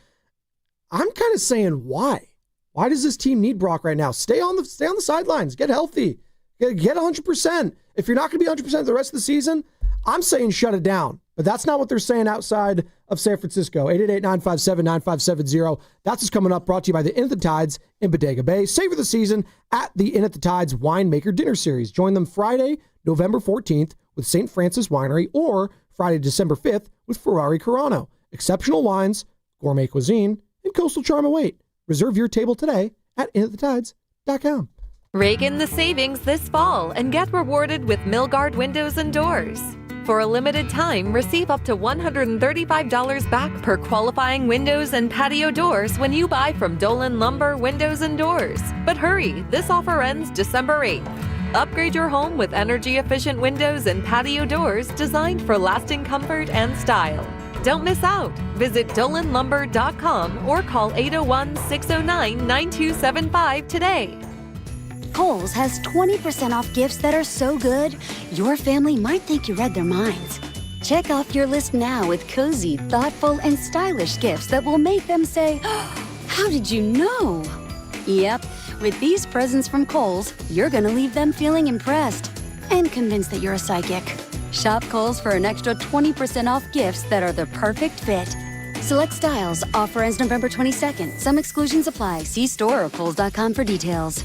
I'm kind of saying why? Why does this team need Brock right now? Stay on the sidelines. Get healthy. Get 100%. If you're not going to be 100% the rest of the season, I'm saying shut it down. But that's not what they're saying outside of San Francisco. 888-957-9570. That's what's coming up, brought to you by the Inn at the Tides in Bodega Bay. Savor the season at the Inn at the Tides Winemaker Dinner Series. Join them Friday, November 14th with St. Francis Winery, or Friday, December 5th with Ferrari Carano. Exceptional wines, gourmet cuisine, and coastal charm await. Reserve your table today at inatthetides.com. Rake in the savings this fall and get rewarded with Milgard Windows and Doors. For a limited time, receive up to $135 back per qualifying windows and patio doors when you buy from Dolan Lumber Windows and Doors. But hurry, this offer ends December 8th. Upgrade your home with energy-efficient windows and patio doors designed for lasting comfort and style. Don't miss out. Visit DolanLumber.com or call 801-609-9275 today. Kohl's has 20% off gifts that are so good, your family might think you read their minds. Check off your list now with cozy, thoughtful, and stylish gifts that will make them say, "How did you know?" Yep, with these presents from Kohl's, you're gonna leave them feeling impressed and convinced that you're a psychic. Shop Kohl's for an extra 20% off gifts that are the perfect fit. Select styles. Offer ends November 22nd. Some exclusions apply. See store or Kohl's.com for details.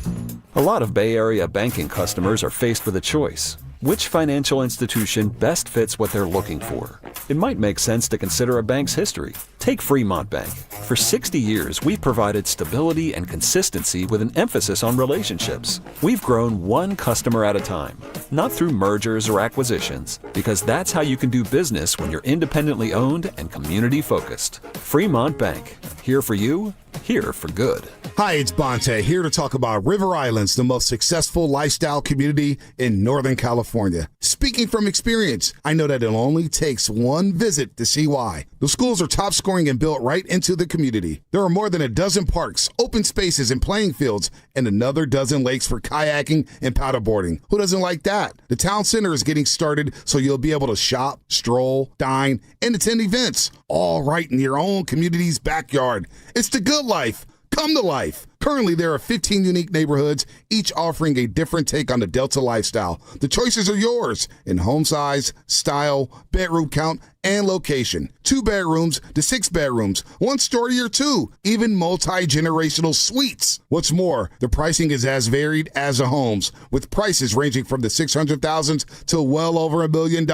A lot of Bay Area banking customers are faced with a choice. Which financial institution best fits what they're looking for? It might make sense to consider a bank's history. Take Fremont Bank. For 60 years, we've provided stability and consistency with an emphasis on relationships. We've grown one customer at a time, not through mergers or acquisitions, because that's how you can do business when you're independently owned and community focused. Fremont Bank. Here for you, here for good. Hi, it's Bonte, here to talk about River Islands, the most successful lifestyle community in Northern California. Speaking from experience, I know that it only takes one visit to see why. The schools are top scoring and built right into the community. There are more than a dozen parks, open spaces, and playing fields, and another dozen lakes for kayaking and paddleboarding. Who doesn't like that? The town center is getting started, so you'll be able to shop, stroll, dine, and attend events, all right in your own community's backyard. It's the good life. Come to life. Currently, there are 15 unique neighborhoods, each offering a different take on the Delta lifestyle. The choices are yours in home size, style, bedroom count, and location. 2 bedrooms to 6 bedrooms, 1 story or 2, even multi-generational suites. What's more, the pricing is as varied as the homes, with prices ranging from the $600,000 to well over $1 million.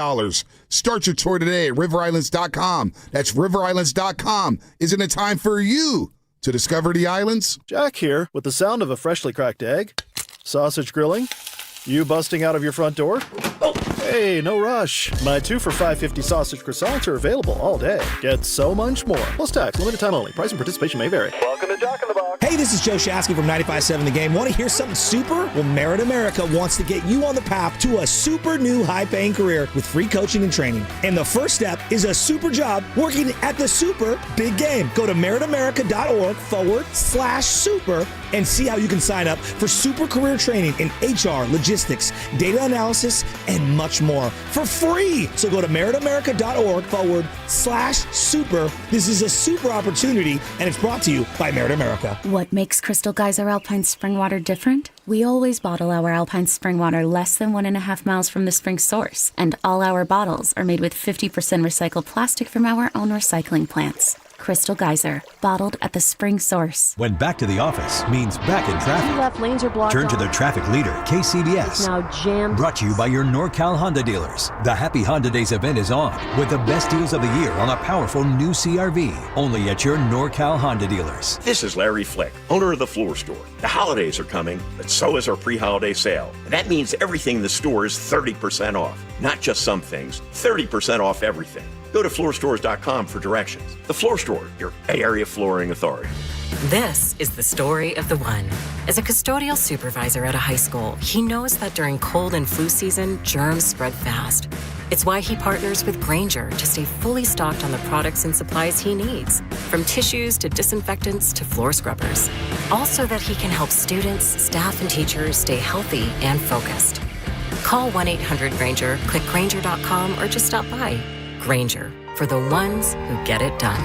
Start your tour today at riverislands.com. That's riverislands.com. Isn't it time for you to discover the islands? Jack here, with the sound of a freshly cracked egg, sausage grilling, you busting out of your front door. Oh, hey, no rush. My 2 for $5.50 sausage croissants are available all day. Get so much more. Plus tax, limited time only. Price and participation may vary. Welcome to Jack in the Box. Hey, this is Joe Shasky from 95.7 The Game. Want to hear something super? Well, Merit America wants to get you on the path to a super new high-paying career with free coaching and training. And the first step is a super job working at the super big game. Go to meritamerica.org/super and see how you can sign up for super career training in HR, logistics, data analysis, and much more for free. So go to meritamerica.org/super. This is a super opportunity, and it's brought to you by Merit America. What makes Crystal Geyser Alpine Spring Water different? We always bottle our Alpine Spring Water less than 1.5 miles from the spring source, and all our bottles are made with 50% recycled plastic from our own recycling plants. Crystal Geyser, bottled at the spring source. When back to the office means back in traffic. Left lanes are blocked. Turn to the traffic leader, KCBS. It's now jammed. Brought to you by your NorCal Honda dealers. The Happy Honda Days event is on with the best deals of the year on a powerful new CRV. Only at your NorCal Honda dealers. This is Larry Flick, owner of the Floor Store. The holidays are coming, but so is our pre-holiday sale. And that means everything in the store is 30% off. Not just some things, 30% off everything. Go to floorstores.com for directions. The Floor Store, your Bay Area flooring authority. This is the story of the one. As a custodial supervisor at a high school, he knows that during cold and flu season, germs spread fast. It's why he partners with Grainger to stay fully stocked on the products and supplies he needs, from tissues to disinfectants to floor scrubbers. All so that he can help students, staff, and teachers stay healthy and focused. Call 1-800-GRAINGER, click Grainger.com, or just stop by. Grainger, for the ones who get it done.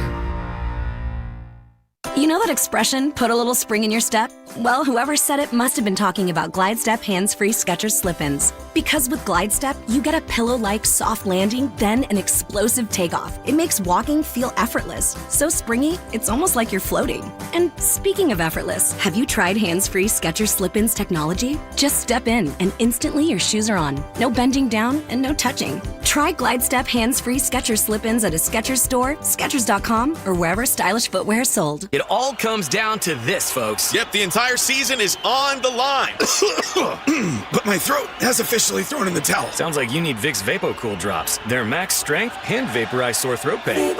You know that expression, put a little spring in your step? Well, whoever said it must have been talking about Glide Step hands-free Skechers slip-ins. Because with Glide Step, you get a pillow-like soft landing, then an explosive takeoff. It makes walking feel effortless. So springy, it's almost like you're floating. And speaking of effortless, have you tried hands-free Skechers slip-ins technology? Just step in, and instantly your shoes are on. No bending down and no touching. Try Glide Step hands-free Skechers slip-ins at a Skechers store, Skechers.com, or wherever stylish footwear is sold. It all comes down to this, folks. Yep, the entire season is on the line. But my throat has officially thrown in the towel. Sounds like you need Vicks VapoCool drops. They're max strength and vaporize sore throat pain.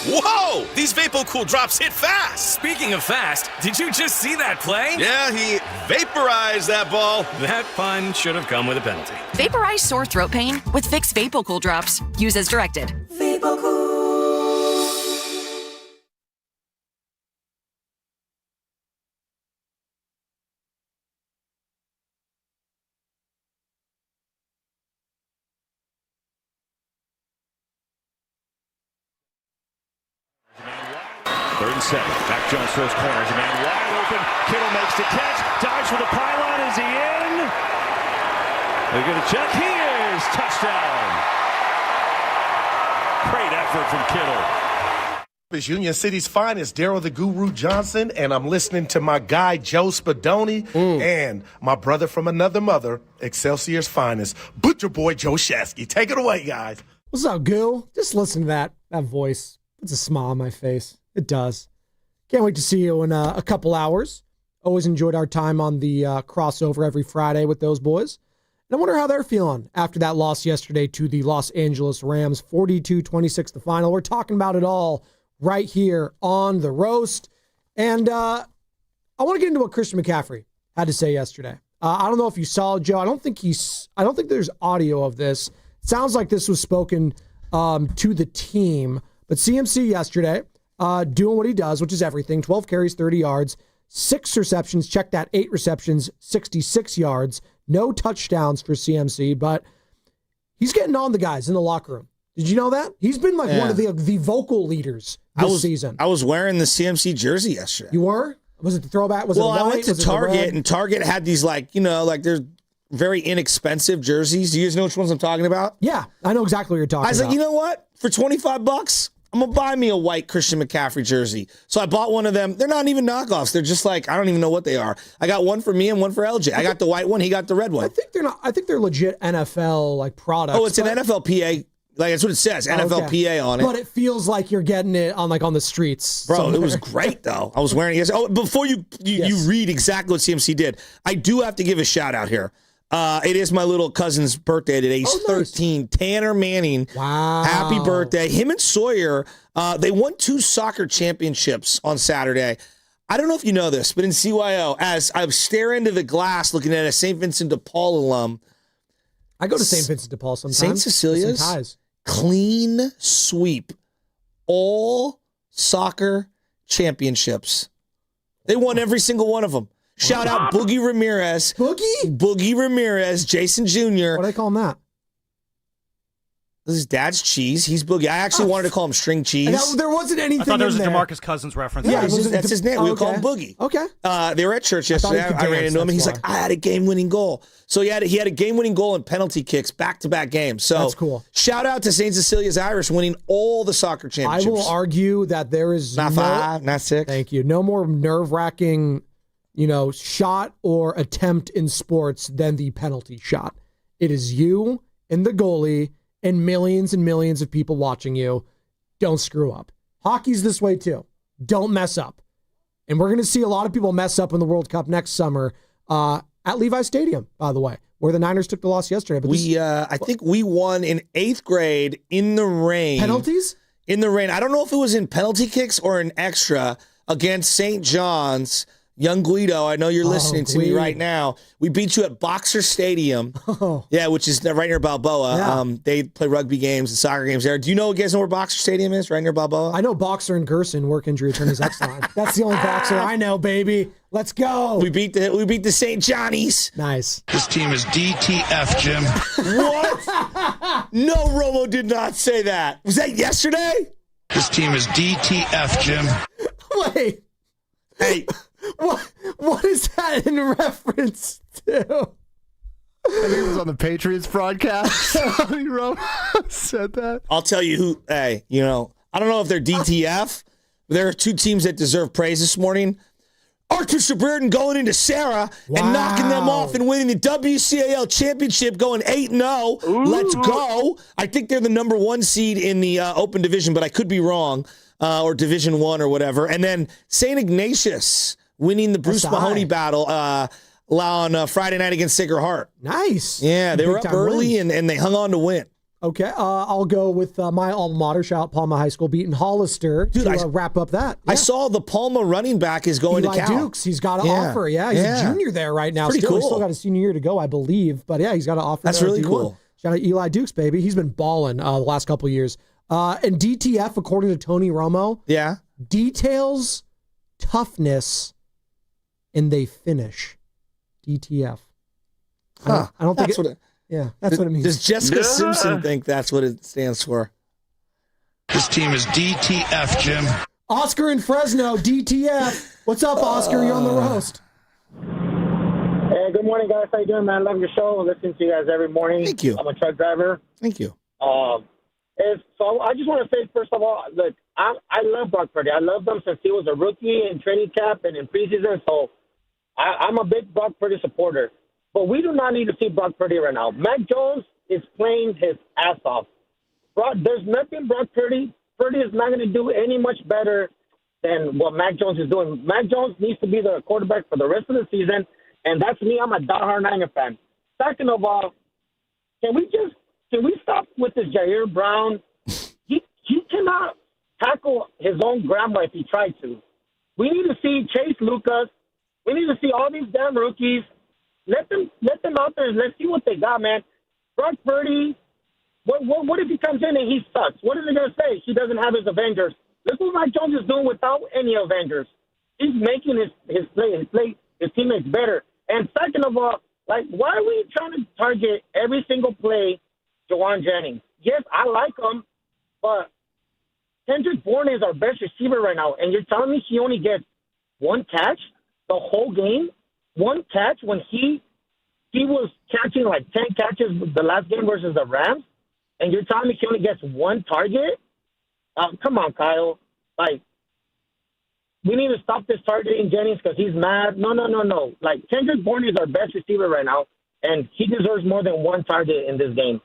Whoa! These VapoCool drops hit fast. Speaking of fast, did you just see that play? Yeah, he vaporized that ball. That pun should have come with a penalty. Vaporize sore throat pain with Vicks VapoCool drops. Use as directed. 3rd and 7. Mac Jones throws corners. A man wide open. Kittle makes the catch. Dives for the pylon. Is he in? They're going to check. He is. Touchdown. Great effort from Kittle. It's Union City's finest, Daryl the Guru Johnson, and I'm listening to my guy Joe Spadoni and my brother from another mother, Excelsior's finest, Butcher Boy Joe Shasky. Take it away, guys. What's up, Goo? Just listen to that voice. Puts a smile on my face. It does. Can't wait to see you in a couple hours. Always enjoyed our time on the crossover every Friday with those boys. And I wonder how they're feeling after that loss yesterday to the Los Angeles Rams, 42-26 the final. We're talking about it all right here on The Roast. And I want to get into what Christian McCaffrey had to say yesterday. I don't know if you saw it, Joe. I don't think there's audio of this. It sounds like this was spoken to the team. But CMC yesterday, doing what he does, which is everything. 12 carries, 30 yards, 6 receptions. Check that, 8 receptions, 66 yards. No touchdowns for CMC, but he's getting on the guys in the locker room. Did you know that? He's been like one of the vocal leaders this season. I was wearing the CMC jersey yesterday. You were? Was it the throwback? Was it the white? I went to Target, and Target had these they're very inexpensive jerseys. Do you guys know which ones I'm talking about? Yeah, I know exactly what you're talking about. I was like, you know what? For $25, I'm going to buy me a white Christian McCaffrey jersey. So I bought one of them. They're not even knockoffs. They're just I don't even know what they are. I got one for me and one for LJ. I got the white one. He got the red one. I think they're legit NFL products. Oh, it's an NFLPA. That's what it says. NFLPA on it. But it feels like you're getting it on the streets. Bro, somewhere. It was great though. I was wearing it. Oh, before you read exactly what CMC did, I do have to give a shout out here. It is my little cousin's birthday today. He's 13. Tanner Manning. Wow. Happy birthday. Him and Sawyer, they won 2 soccer championships on Saturday. I don't know if you know this, but in CYO, as I stare into the glass looking at a St. Vincent de Paul alum. I go to St. Vincent de Paul sometimes. St. Cecilia's clean sweep all soccer championships. They won every single one of them. Shout out Boogie Ramirez. Boogie Ramirez, Jason Jr. What do they call him that? This is Dad's cheese. He's Boogie. I actually wanted to call him string cheese. There wasn't anything. I thought there was a there. DeMarcus Cousins reference. Yeah, that's his name. We would call him Boogie. Okay. They were at church yesterday. I ran into him, and he's like, I had a game-winning goal. So he had a game-winning goal and penalty kicks back-to-back games. So that's cool. Shout out to St. Cecilia's Irish winning all the soccer championships. I will argue that there is not 5, not 6. Thank you. No more nerve-wracking, shot or attempt in sports than the penalty shot. It is you and the goalie and millions of people watching you. Don't screw up. Hockey's this way too. Don't mess up. And we're going to see a lot of people mess up in the World Cup next summer at Levi Stadium, by the way, where the Niners took the loss yesterday. But I think we won in 8th grade in the rain. Penalties? In the rain. I don't know if it was in penalty kicks or an extra against St. John's. Young Guido, I know you're listening to me right now. We beat you at Boxer Stadium. Yeah, which is right near Balboa. Yeah. They play rugby games and soccer games there. Do you guys know where Boxer Stadium is? Right near Balboa? I know Boxer and Gerson, work injury attorneys X-Line. That's the only Boxer I know, baby. Let's go. We beat the St. Johnnies. Nice. This team is DTF, Jim. What? No, Romo did not say that. Was that yesterday? This team is DTF, Jim. Wait. Hey. What is that in reference to? I think it was on the Patriots broadcast. Tony Romo said that. I'll tell you who, I don't know if they're DTF, but there are 2 teams that deserve praise this morning. Arthur Shepardon going into Sarah and knocking them off and winning the WCAL championship, going 8-0. Let's go. I think they're the number 1 seed in the open division, but I could be wrong, or Division 1 or whatever. And then St. Ignatius winning the Bruce Mahoney battle on Friday night against Sacred Heart. Nice. Yeah, they were up early and they hung on to win. Okay, I'll go with my alma mater, shout out Palma High School, beating Hollister to wrap up that. Yeah. I saw the Palma running back is going Eli to Cal. Dukes, he's got an offer. Yeah, he's a junior there right now. Pretty cool. He's still got a senior year to go, I believe. But yeah, he's got an offer. That's really cool. Shout out Eli Dukes, baby. He's been balling the last couple of years. And DTF, according to Tony Romo, details, toughness, and they finish. DTF. I don't think that's what it means. Does Jessica Simpson think that's what it stands for? This team is DTF, Jim. Oscar in Fresno, DTF. What's up, Oscar? You're on the roast. Hey, good morning, guys. How you doing, man? Love your show. Listen to you guys every morning. Thank you. I'm a truck driver. Thank you. So I just want to say, first of all, look, I love Brock Purdy. I love him since he was a rookie in training camp and in preseason. So I'm a big Brock Purdy supporter. But we do not need to see Brock Purdy right now. Mac Jones is playing his ass off. There's nothing Brock Purdy is not going to do any much better than what Mac Jones is doing. Mac Jones needs to be the quarterback for the rest of the season, and that's me. I'm a diehard Niner fan. Second of all, can we stop with this Jair Brown? He cannot tackle his own grandma if he tried to. We need to see Chase Lucas. We need to see all these damn rookies. Let them out there and let's see what they got, man. Brock Purdy, what if he comes in and he sucks? What is he going to say? He doesn't have his Avengers. Look what Mike Jones is doing without any Avengers. He's making his teammates better. And second of all, like, why are we trying to target every single play Jawan Jennings? Yes, I like him, but Kendrick Bourne is our best receiver right now, and you're telling me he only gets one catch the whole game? One catch when he was catching like 10 catches the last game versus the Rams, and you're telling me he only gets one target? Come on, Kyle. Like, we need to stop this targeting Jennings because he's mad. No. Like, Kendrick Bourne is our best receiver right now, and he deserves more than one target in this game.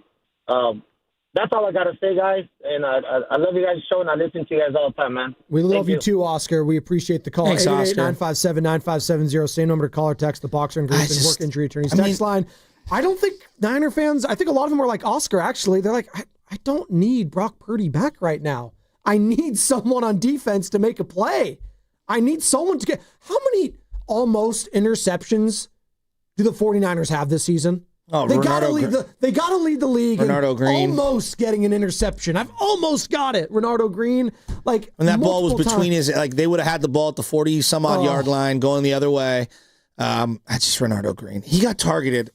That's all I got to say, guys. And I love you guys' show, and I listen to you guys all the time, man. We love you too, Oscar. We appreciate the call. 888-957-9570. Same number to call or text the Boxer and Group and Work Injury Attorneys text line. I don't think Niner fans, I think a lot of them are like Oscar, actually. They're like, I don't need Brock Purdy back right now. I need someone on defense to make a play. I need someone to get... How many almost interceptions do the 49ers have this season? Oh, they got to lead the league. Renardo Green. Almost getting an interception. I've almost got it. Renardo Green. Like, and that ball was between his, like, they would have had the ball at the 40 some odd yard line going the other way. That's just Renardo Green. He got targeted.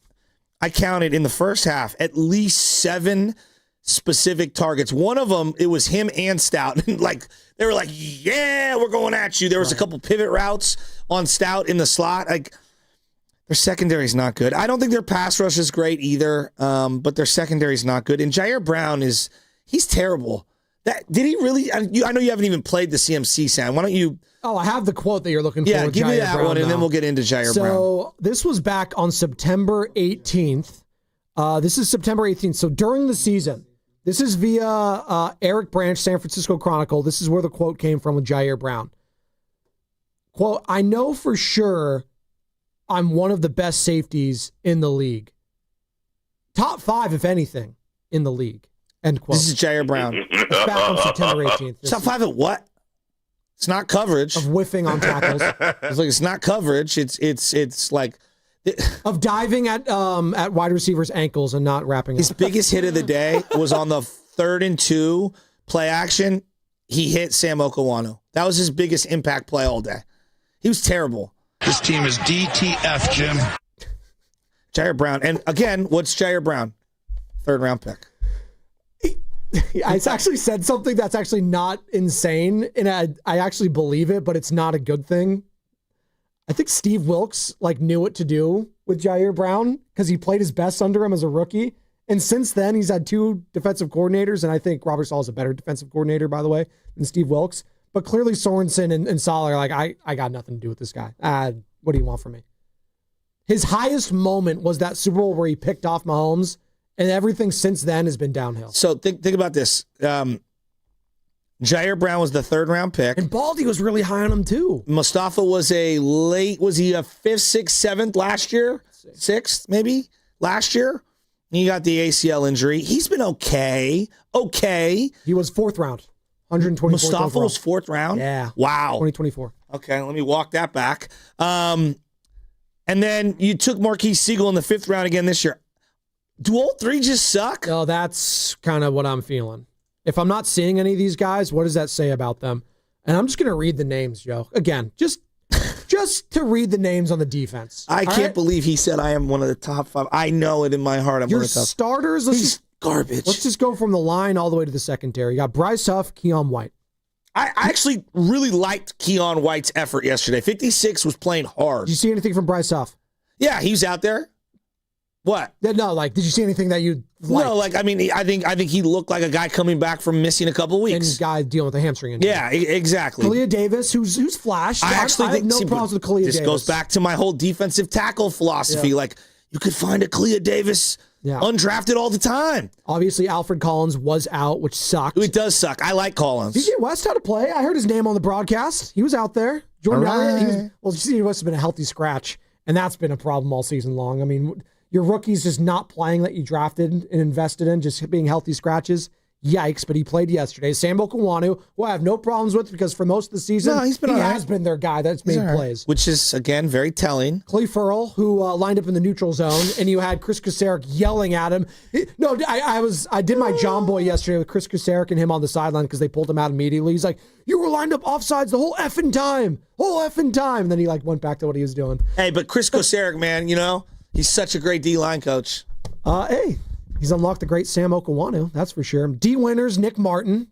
I counted in the first half at least 7 specific targets. One of them, it was him and Stout. Like, they were like, yeah, we're going at you. There was a couple pivot routes on Stout in the slot. Like, their secondary is not good. I don't think their pass rush is great either, but their secondary is not good. And Jair Brown he's terrible. Did he really? I know you haven't even played the CMC sound. Why don't you? Oh, I have the quote that you're looking for. Yeah, give me that Brown one, and then we'll get into Jair Brown. So this was back on September 18th. This is September 18th. So during the season, this is via Eric Branch, San Francisco Chronicle. This is where the quote came from with Jair Brown. Quote, I know for sure I'm one of the best safeties in the league. Top 5, if anything, in the league. End quote. This is Jair Brown. It's back on September 18th. Top 5 at what? It's not coverage. Of whiffing on tackles. It's not coverage. It's like of diving at wide receivers' ankles and not wrapping his up. Biggest hit of the day was on the 3rd and 2 play action. He hit Sam Okawano. That was his biggest impact play all day. He was terrible. This team is DTF, Jim. Jair Brown. And again, what's Jair Brown? 3rd round pick. I actually said something that's actually not insane, and I actually believe it, but it's not a good thing. I think Steve Wilkes knew what to do with Jair Brown because he played his best under him as a rookie. And since then, he's had 2 defensive coordinators, and I think Robert Saleh is a better defensive coordinator, by the way, than Steve Wilkes. But clearly Sorensen and Saleh are like, I got nothing to do with this guy. What do you want from me? His highest moment was that Super Bowl where he picked off Mahomes, and everything since then has been downhill. So think about this. Jair Brown was the 3rd round pick. And Baldy was really high on him too. Mustafa was was he a 5th, 6th, 7th last year? 6th, maybe? Last year? He got the ACL injury. He's been okay. He was 4th round. 124th Mustafa was 4th round? Yeah. Wow. 2024. Okay, let me walk that back. And then you took Marquise Siegel in the 5th round again this year. Do all 3 just suck? No, that's kind of what I'm feeling. If I'm not seeing any of these guys, what does that say about them? And I'm just going to read the names, Joe. Again, just to read the names on the defense. I can't believe he said I am one of the top 5. I know it in my heart. I'm Your one of the top. Starters, He's garbage. Let's just go from the line all the way to the secondary. You got Bryce Huff, Keon White. I actually really liked Keon White's effort yesterday. 56 was playing hard. Did you see anything from Bryce Huff? Yeah, he was out there. What? No, like, did you see anything that you liked? No, like, I mean, I think he looked like a guy coming back from missing a couple weeks. And guy dealing with a hamstring injury. Yeah, exactly. Kalia Davis, who's flashed. I have no problems with Kalia Davis. This goes back to my whole defensive tackle philosophy. Yeah. Like, you could find a Kalia Davis undrafted all the time. Obviously, Alfred Collins was out, which sucked. It does suck. I like Collins. DJ West had to play. I heard his name on the broadcast. He was out there. Jordan Elliott, DJ West has been a healthy scratch, and that's been a problem all season long. I mean, your rookies just not playing that you drafted and invested in, just being healthy scratches. Yikes, but he played yesterday. Sambo Kawanu, who I have no problems with because for most of the season, he has been their guy that's made plays. Which is, again, very telling. Clay Furl, who lined up in the neutral zone, and you had Chris Kasarik yelling at him. I did my John Boy yesterday with Chris Kasarik and him on the sideline because they pulled him out immediately. He's like, you were lined up offsides the whole effing time. And then he went back to what he was doing. Hey, but Chris Kasarik, man, he's such a great D-line coach. Hey. He's unlocked the great Sam Okawanu, that's for sure. D. Winters, Nick Martin,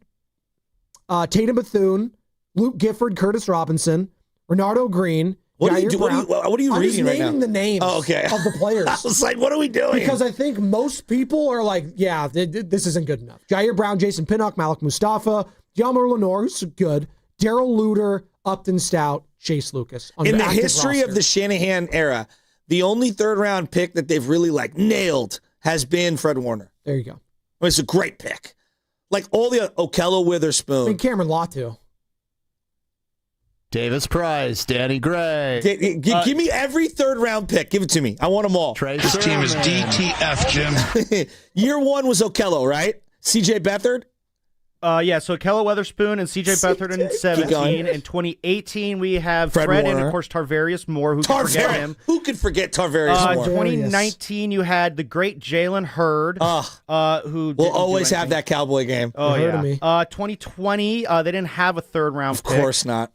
Tatum Bethune, Luke Gifford, Curtis Robinson, Renardo Green. What are you reading right now? I'm naming the names of the players. I was like, what are we doing? Because I think most people are like, yeah, this isn't good enough. Jair Brown, Jason Pinnock, Malik Mustafa, Yalmer Lenore, who's good, Daryl Luter, Upton Stout, Chase Lucas. In the history of the Shanahan era, the only third-round pick that they've really nailed has been Fred Warner. There you go. It's a great pick. Like all the Okello Witherspoon. And Cameron Latu. Davis Price, Danny Gray. Give me every third-round pick. Give it to me. I want them all. This team is DTF, Jim. Year one was Okello, right? C.J. Beathard? So Okello Witherspoon and C.J. Beathard in 17. In 2018, we have Fred and, of course, Tarvarius Moore. Who could forget him? Who could forget Tarvarius Moore? 2019, you had the great Jalen Hurd, who will always have that Cowboy game. Oh, yeah. 2020, they didn't have a third-round pick. Of course not.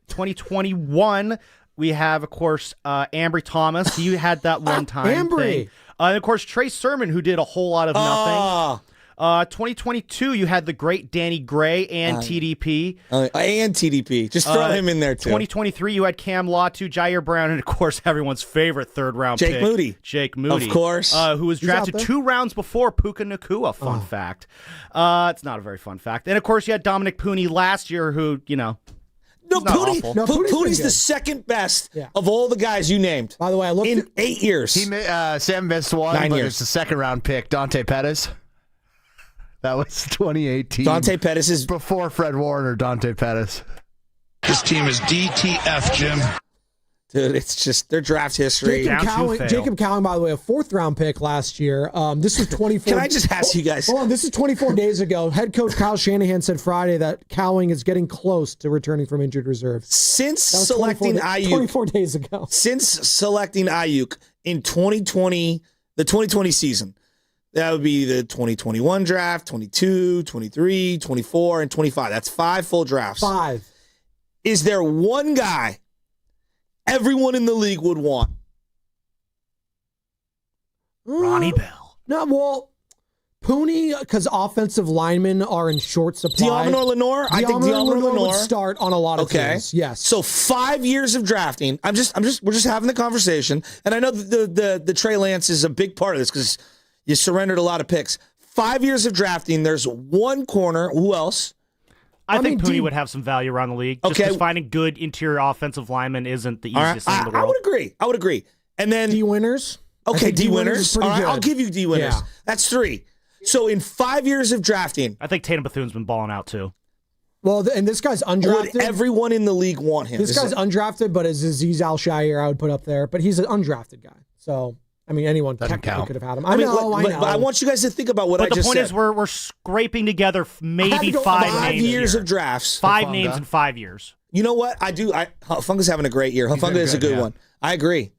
2021, we have, of course, Ambry Thomas. He had that one-time thing. And, of course, Trey Sermon, who did a whole lot of nothing. 2022, you had the great Danny Gray and TDP. And TDP. Just throw him in there, too. 2023, you had Cam Latu, Jair Brown, and, of course, everyone's favorite third-round pick. Jake Moody. Of course. Who was drafted 2 rounds before Puka Nacua. Fun fact. It's not a very fun fact. And, of course, you had Dominic Pooney last year who, No, Pooney's the second best of all the guys you named. By the way, I looked in 8 years. Sam missed one, 9 but years. it's the second-round pick, Dante Pettis. That was 2018. Dante Pettis is before Fred Warner. Dante Pettis. This team is DTF, Jim. Dude, it's just their draft history. Jacob Cowing, by the way, a 4th-round pick last year. This was 24. Can I just ask you guys? Hold on, this is 24 days ago. Head coach Kyle Shanahan said Friday that Cowing is getting close to returning from injured reserve. Since selecting Ayuk 24 days ago. Since selecting Ayuk in 2020, the 2020 season. That would be the 2021 draft, 22, 23, 24, and 25. That's 5 full drafts. 5. Is there one guy everyone in the league would want? Ronnie Bell. No, well, Pooney, because offensive linemen are in short supply. Deommodore Lenoir? I think Deommodore Lenoir would start on a lot of teams. Yes. So 5 years of drafting. We're just having the conversation. And I know the Trey Lance is a big part of this because you surrendered a lot of picks. 5 years of drafting. There's one corner. Who else? I think Pooney would have some value around the league. Just because finding good interior offensive linemen isn't the easiest thing in the world. I would agree. And then D. Winters. Okay, D. Winters. All right, I'll give you D. Winters. Yeah. That's 3. So in 5 years of drafting, I think Tatum Bethune's been balling out too. Well, and this guy's undrafted. Would everyone in the league want him? This guy's undrafted, but is Aziz Al-Shaair I would put up there. But he's an undrafted guy. So, I mean, anyone technically could have had him. I know. But I want you guys to think about what I just said. But the point is we're scraping together maybe 5 years of drafts. 5 names in 5 years. You know what? Hufunga's having a great year. Hufunga is a good one. I agree.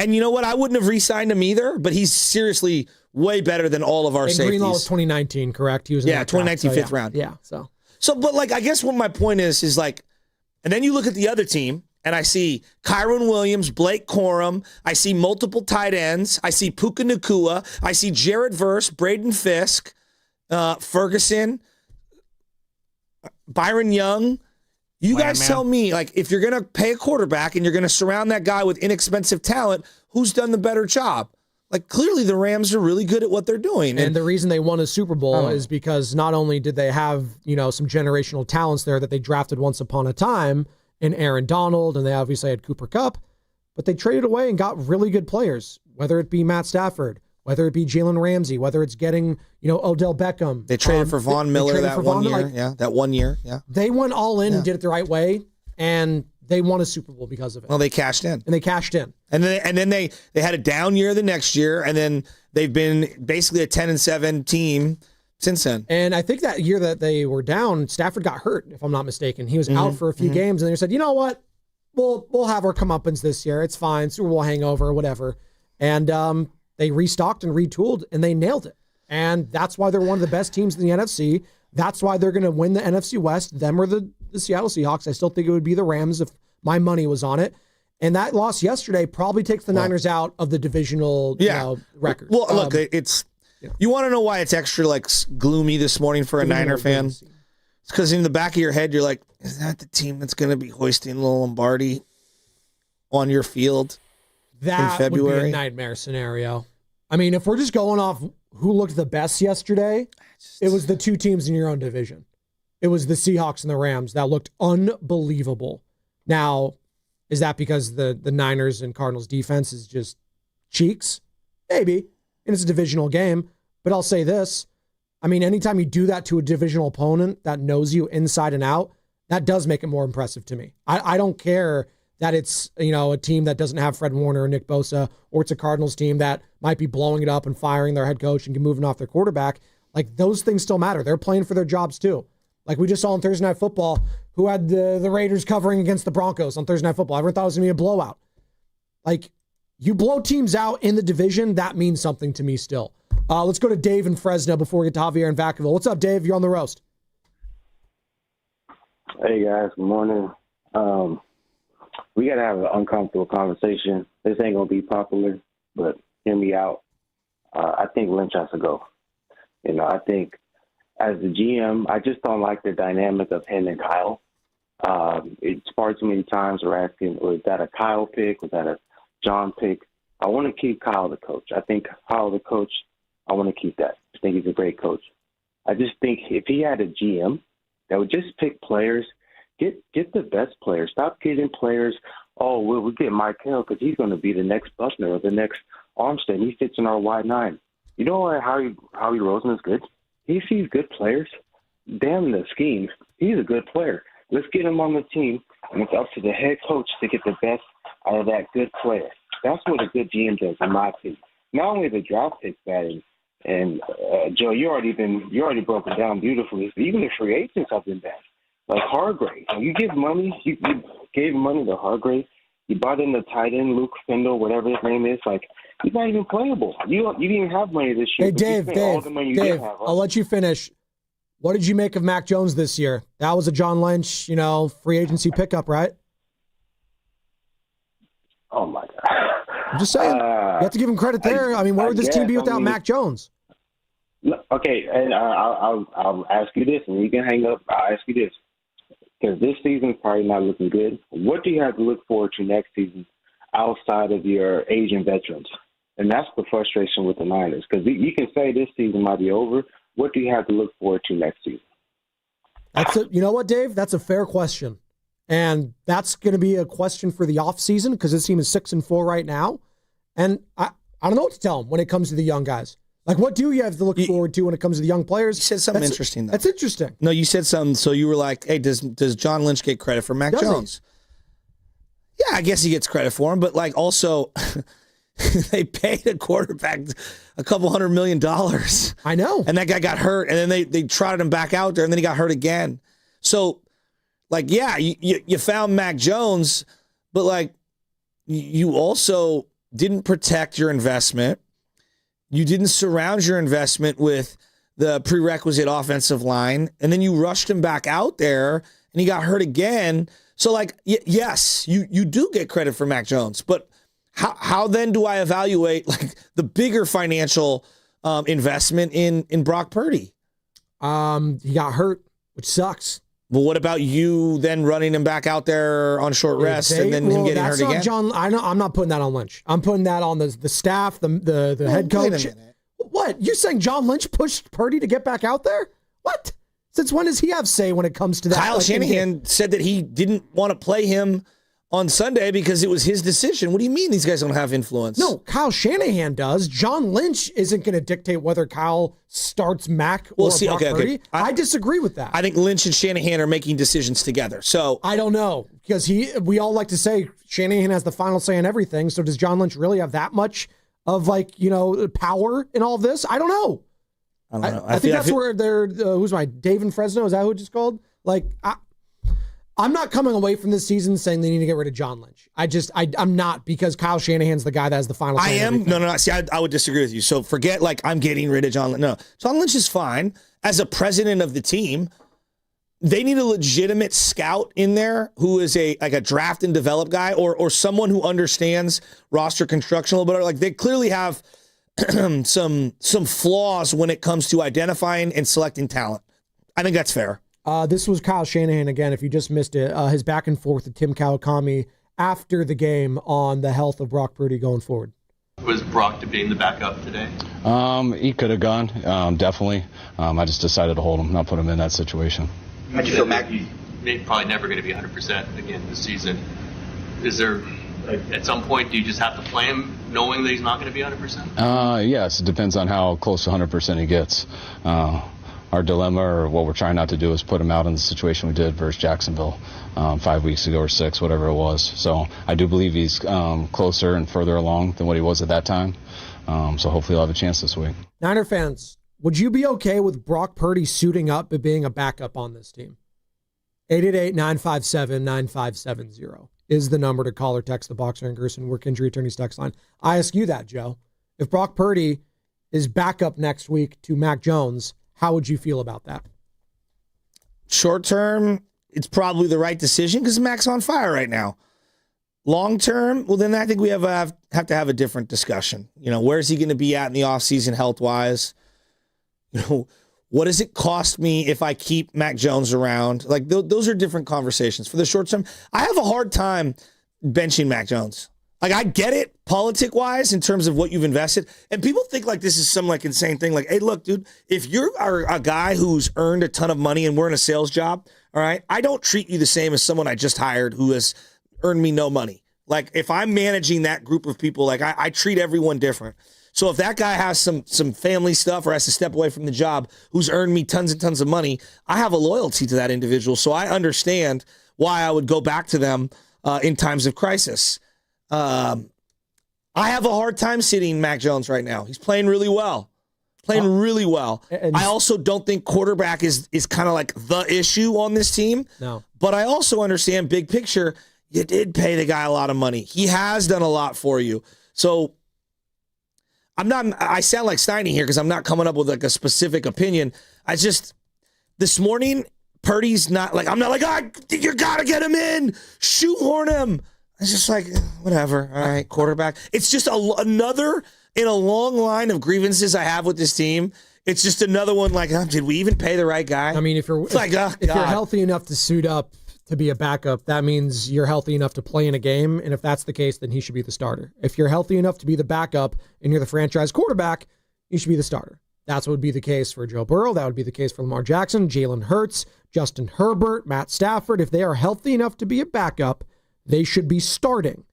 And you know what? I wouldn't have re-signed him either, but he's seriously way better than all of our safeties. Greenlaw was 2019, correct? He was in 2019 5th round. Yeah, so but like, I guess what my point is like, and then you look at the other team, and I see Kyron Williams, Blake Corum. I see multiple tight ends. I see Puka Nacua. I see Jared Verse, Braden Fisk, Ferguson. Byron Young. You guys tell me, like, if you're going to pay a quarterback and you're going to surround that guy with inexpensive talent, who's done the better job? Like, clearly the Rams are really good at what they're doing. And the reason they won a Super Bowl is because not only did they have, some generational talents there that they drafted once upon a time in Aaron Donald, and they obviously had Cooper Kupp, but they traded away and got really good players, whether it be Matt Stafford, whether it be Jalen Ramsey, whether it's getting, Odell Beckham. They traded for Von Miller that 1 year. That 1 year. Yeah. They went all in and did it the right way, and they won a Super Bowl because of it. Well, they cashed in. And then they had a down year the next year, and then they've been basically a 10-7 team since then. And I think that year that they were down, Stafford got hurt, if I'm not mistaken. He was out for a few games, and they said, you know what? We'll have our comeuppance this year. It's fine. Super Bowl hangover, whatever. And they restocked and retooled, and they nailed it. And that's why they're one of the best teams in the NFC. That's why they're going to win the NFC West. Them or the Seattle Seahawks. I still think it would be the Rams if my money was on it. And that loss yesterday probably takes the Niners out of the divisional record. Well, look, it's you want to know why it's extra gloomy this morning for a Niner fan? It's because in the back of your head, you're like, is that the team that's going to be hoisting the Lombardi on your field in February? Would be a nightmare scenario. I mean, if we're just going off who looked the best yesterday, it was the two teams in your own division. It was the Seahawks and the Rams that looked unbelievable. Now, is that because the Niners and Cardinals defense is just cheeks? Maybe. And it's a divisional game. But I'll say this. I mean, anytime you do that to a divisional opponent that knows you inside and out, that does make it more impressive to me. I don't care that it's, a team that doesn't have Fred Warner or Nick Bosa, or it's a Cardinals team that might be blowing it up and firing their head coach and moving off their quarterback. Like, those things still matter. They're playing for their jobs too. Like we just saw on Thursday Night Football, who had the Raiders covering against the Broncos on Thursday Night Football. Everyone thought it was going to be a blowout. Like, you blow teams out in the division, that means something to me still. Let's go to Dave in Fresno before we get to Javier in Vacaville. What's up, Dave? You're on the roast. Hey, guys. Good morning. We got to have an uncomfortable conversation. This ain't going to be popular, but hear me out. I think Lynch has to go. I think as the GM, I just don't like the dynamic of him and Kyle. It's far too many times we're asking, was that a Kyle pick? Was that a John pick? I want to keep Kyle the coach. I think Kyle the coach, I want to keep that. I think he's a great coach. I just think if he had a GM that would just pick players, get the best players. Stop getting players, we'll get Mike Hill because he's going to be the next Buckner or the next Armstead. He fits in our wide nine. You know what, Howie Roseman is good? He sees good players. Damn the scheme. He's a good player. Let's get him on the team, and it's up to the head coach to get the best out of that good player. That's what a good GM does, in my opinion. Not only the draft picks batting, and Joe, you already broke it down beautifully. Even the free agents have been bad. Like Hargrave, you give money. You gave money to Hargrave. You bought in the tight end, Luke Findle, whatever his name is. Like, he's not even playable. You didn't even have money this year. Hey, Dave, I'll let you finish. What did you make of Mac Jones this year? That was a John Lynch, free agency pickup, right? Oh, my God. I'm just saying. You have to give him credit there. I mean, where would this team be without Mac Jones? Okay, and I'll ask you this, and you can hang up. I'll ask you this. Because this season's probably not looking good. What do you have to look forward to next season outside of your Asian veterans? And that's the frustration with the Niners. Because you can say this season might be over. What do you have to look forward to next season? You know what, Dave? That's a fair question. And that's going to be a question for the offseason because this team is 6-4 right now. And I don't know what to tell them when it comes to the young guys. Like, what do you have to look forward to when it comes to the young players? You said something interesting, though. That's interesting. No, you said something, so you were like, hey, does John Lynch get credit for Mac Jones? Yeah, I guess he gets credit for him, but, also, they paid a quarterback a couple $100 million. I know. And that guy got hurt, and then they trotted him back out there, and then he got hurt again. So, you found Mac Jones, but, you also didn't protect your investment. You didn't surround your investment with the prerequisite offensive line, and then you rushed him back out there, and he got hurt again. So, yes, you do get credit for Mac Jones, but how then do I evaluate the bigger financial investment in Brock Purdy? He got hurt, which sucks. Well, what about you then running him back out there on short rest and then him getting hurt again? John, I'm not putting that on Lynch. I'm putting that on the staff, the head coach. Wait a minute. What? You're saying John Lynch pushed Purdy to get back out there? What? Since when does he have say when it comes to that? Kyle Shanahan said that he didn't want to play him on Sunday because it was his decision. What do you mean these guys don't have influence? No, Kyle Shanahan does. John Lynch isn't going to dictate whether Kyle starts Mac or Brock Purdy. I disagree with that. I think Lynch and Shanahan are making decisions together. So I don't know because we all like to say Shanahan has the final say in everything. So does John Lynch really have that much of power in all of this? I don't know. I don't know. I think that's where they're. Who's Dave in Fresno? Is that who it's called? I'm not coming away from this season saying they need to get rid of John Lynch. I'm not, because Kyle Shanahan's the guy that has the final say. I am. No. See, I would disagree with you. So forget I'm getting rid of John Lynch. No, John Lynch is fine as a president of the team. They need a legitimate scout in there who is a draft and develop guy or someone who understands roster construction a little bit. Like, they clearly have some flaws when it comes to identifying and selecting talent. I think that's fair. This was Kyle Shanahan again. If you just missed it, his back and forth with Tim Kawakami after the game on the health of Brock Purdy going forward. Was Brock to being the backup today? He could have gone, definitely. I just decided to hold him, not put him in that situation. How'd you feel, Mac? He's probably never going to be 100% again this season. Is there, at some point, do you just have to play him knowing that he's not going to be 100%? Yes, it depends on how close to 100% he gets. Our dilemma, or what we're trying not to do, is put him out in the situation we did versus Jacksonville 5 weeks ago or 6, whatever it was. So I do believe he's closer and further along than what he was at that time. So hopefully he'll have a chance this week. Niner fans, would you be okay with Brock Purdy suiting up and being a backup on this team? 888-957-9570 is the number to call or text the Boxer and Gerson Work Injury Attorneys text line. I ask you that, Joe. If Brock Purdy is backup next week to Mac Jones, how would you feel about that? Short term, it's probably the right decision because Mac's on fire right now. Long term, well, then I think we have to have a different discussion. Where's he going to be at in the offseason health-wise? What does it cost me if I keep Mac Jones around? Those are different conversations. For the short term, I have a hard time benching Mac Jones. I get it politic-wise in terms of what you've invested. And people think this is some insane thing. Hey, look, dude, if you're a guy who's earned a ton of money and we're in a sales job, all right, I don't treat you the same as someone I just hired who has earned me no money. If I'm managing that group of people, I treat everyone different. So if that guy has some family stuff or has to step away from the job who's earned me tons and tons of money, I have a loyalty to that individual. So I understand why I would go back to them in times of crisis. I have a hard time sitting Mac Jones right now. He's playing really well. I also don't think quarterback is kind of the issue on this team. No. But I also understand big picture. You did pay the guy a lot of money. He has done a lot for you. So I sound like Steiny here because I'm not coming up with a specific opinion. This morning, Purdy's not you got to get him in, shoehorn him. It's just whatever. All right, quarterback. It's just another in a long line of grievances I have with this team. It's just another one did we even pay the right guy? I mean, if you're healthy enough to suit up to be a backup, that means you're healthy enough to play in a game. And if that's the case, then he should be the starter. If you're healthy enough to be the backup and you're the franchise quarterback, you should be the starter. That's what would be the case for Joe Burrow. That would be the case for Lamar Jackson, Jalen Hurts, Justin Herbert, Matt Stafford. If they are healthy enough to be a backup, they should be starting.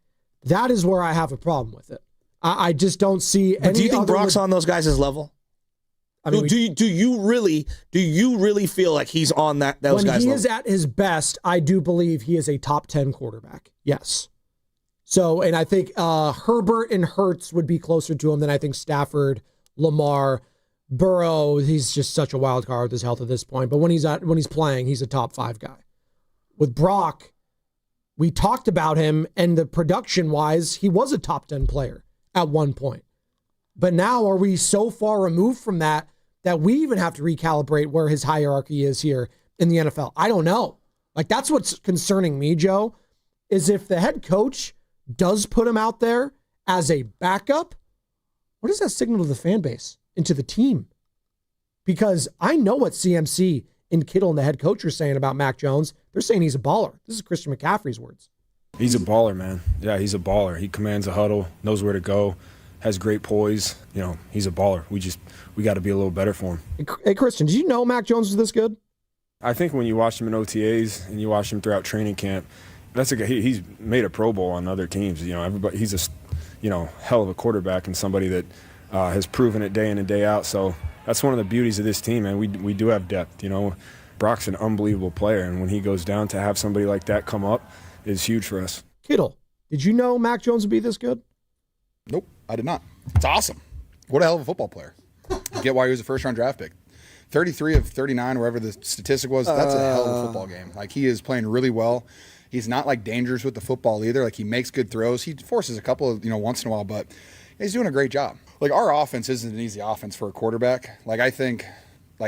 That is where I have a problem with it. I just don't see any. Do you think Brock's on those guys' level? I mean, do you really feel like he's on those guys' level? When he is at his best, I do believe he is a top 10 quarterback. Yes. So, and I think Herbert and Hurts would be closer to him than I think Stafford, Lamar, Burrow. He's just such a wild card with his health at this point. But when he's playing, he's a top 5 guy. With Brock, we talked about him, and the production-wise, he was a top 10 player at one point. But now, are we so far removed from that we even have to recalibrate where his hierarchy is here in the NFL? I don't know. That's what's concerning me, Joe, is if the head coach does put him out there as a backup, what does that signal to the fan base and to the team? Because I know what CMC and Kittle and the head coach are saying about Mac Jones. They're saying he's a baller. This is Christian McCaffrey's words. He's a baller, man. Yeah, he's a baller. He commands a huddle, knows where to go, has great poise. He's a baller. We got to be a little better for him. Hey, Christian, did you know Mac Jones was this good? I think when you watch him in OTAs and you watch him throughout training camp, that's a guy. He's made a Pro Bowl on other teams. Everybody. He's a hell of a quarterback and somebody that has proven it day in and day out. So that's one of the beauties of this team, man. We do have depth. Brock's an unbelievable player, and when he goes down, to have somebody like that come up is huge for us. Kittle, did you know Mac Jones would be this good? Nope, I did not. It's awesome. What a hell of a football player. You get why he was a first-round draft pick. 33 of 39, wherever the statistic was, that's a hell of a football game. Like, he is playing really well. He's not, dangerous with the football either. Like, he makes good throws. He forces a couple of, once in a while, but he's doing a great job. Our offense isn't an easy offense for a quarterback. I think,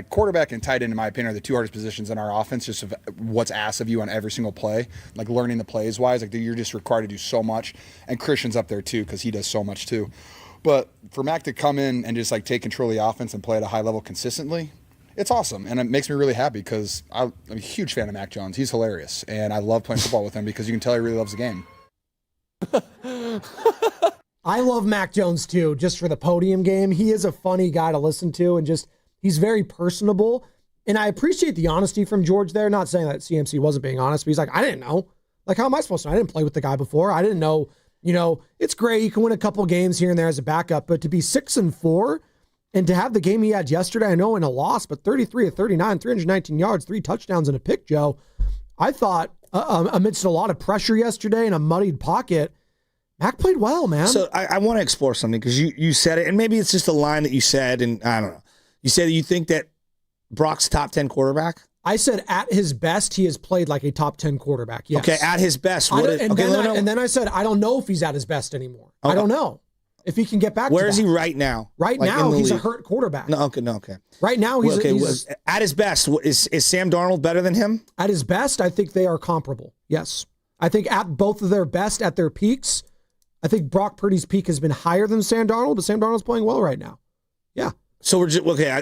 quarterback and tight end, in my opinion, are the two hardest positions in our offense, just of what's asked of you on every single play. Learning the plays-wise, you're just required to do so much. And Christian's up there, too, because he does so much, too. But for Mac to come in and just, take control of the offense and play at a high level consistently, it's awesome, and it makes me really happy because I'm a huge fan of Mac Jones. He's hilarious, and I love playing football with him because you can tell he really loves the game. I love Mac Jones, too, just for the podium game. He is a funny guy to listen to, and he's very personable, and I appreciate the honesty from George there. Not saying that CMC wasn't being honest, but he's like, I didn't know. How am I supposed to know? I didn't play with the guy before. I didn't know, it's great. You can win a couple games here and there as a backup, but to be 6-4 and to have the game he had yesterday, I know in a loss, but 33 of 39, 319 yards, 3 touchdowns and a pick, Joe. I thought amidst a lot of pressure yesterday and a muddied pocket, Mac played well, man. So I want to explore something because you said it, and maybe it's just a line that you said, and I don't know. You said that you think that Brock's top 10 quarterback? I said at his best, he has played like a top 10 quarterback. Yes. Okay, at his best. And then I said, I don't know if he's at his best anymore. Okay. I don't know if he can get back Where to is that. he right now? Right now, he's a hurt quarterback. No, okay. Right now, he's at his best. Is Sam Darnold better than him? At his best, I think they are comparable. Yes. I think at both of their best, at their peaks, I think Brock Purdy's peak has been higher than Sam Darnold, but Sam Darnold's playing well right now. Yeah. So we're just okay.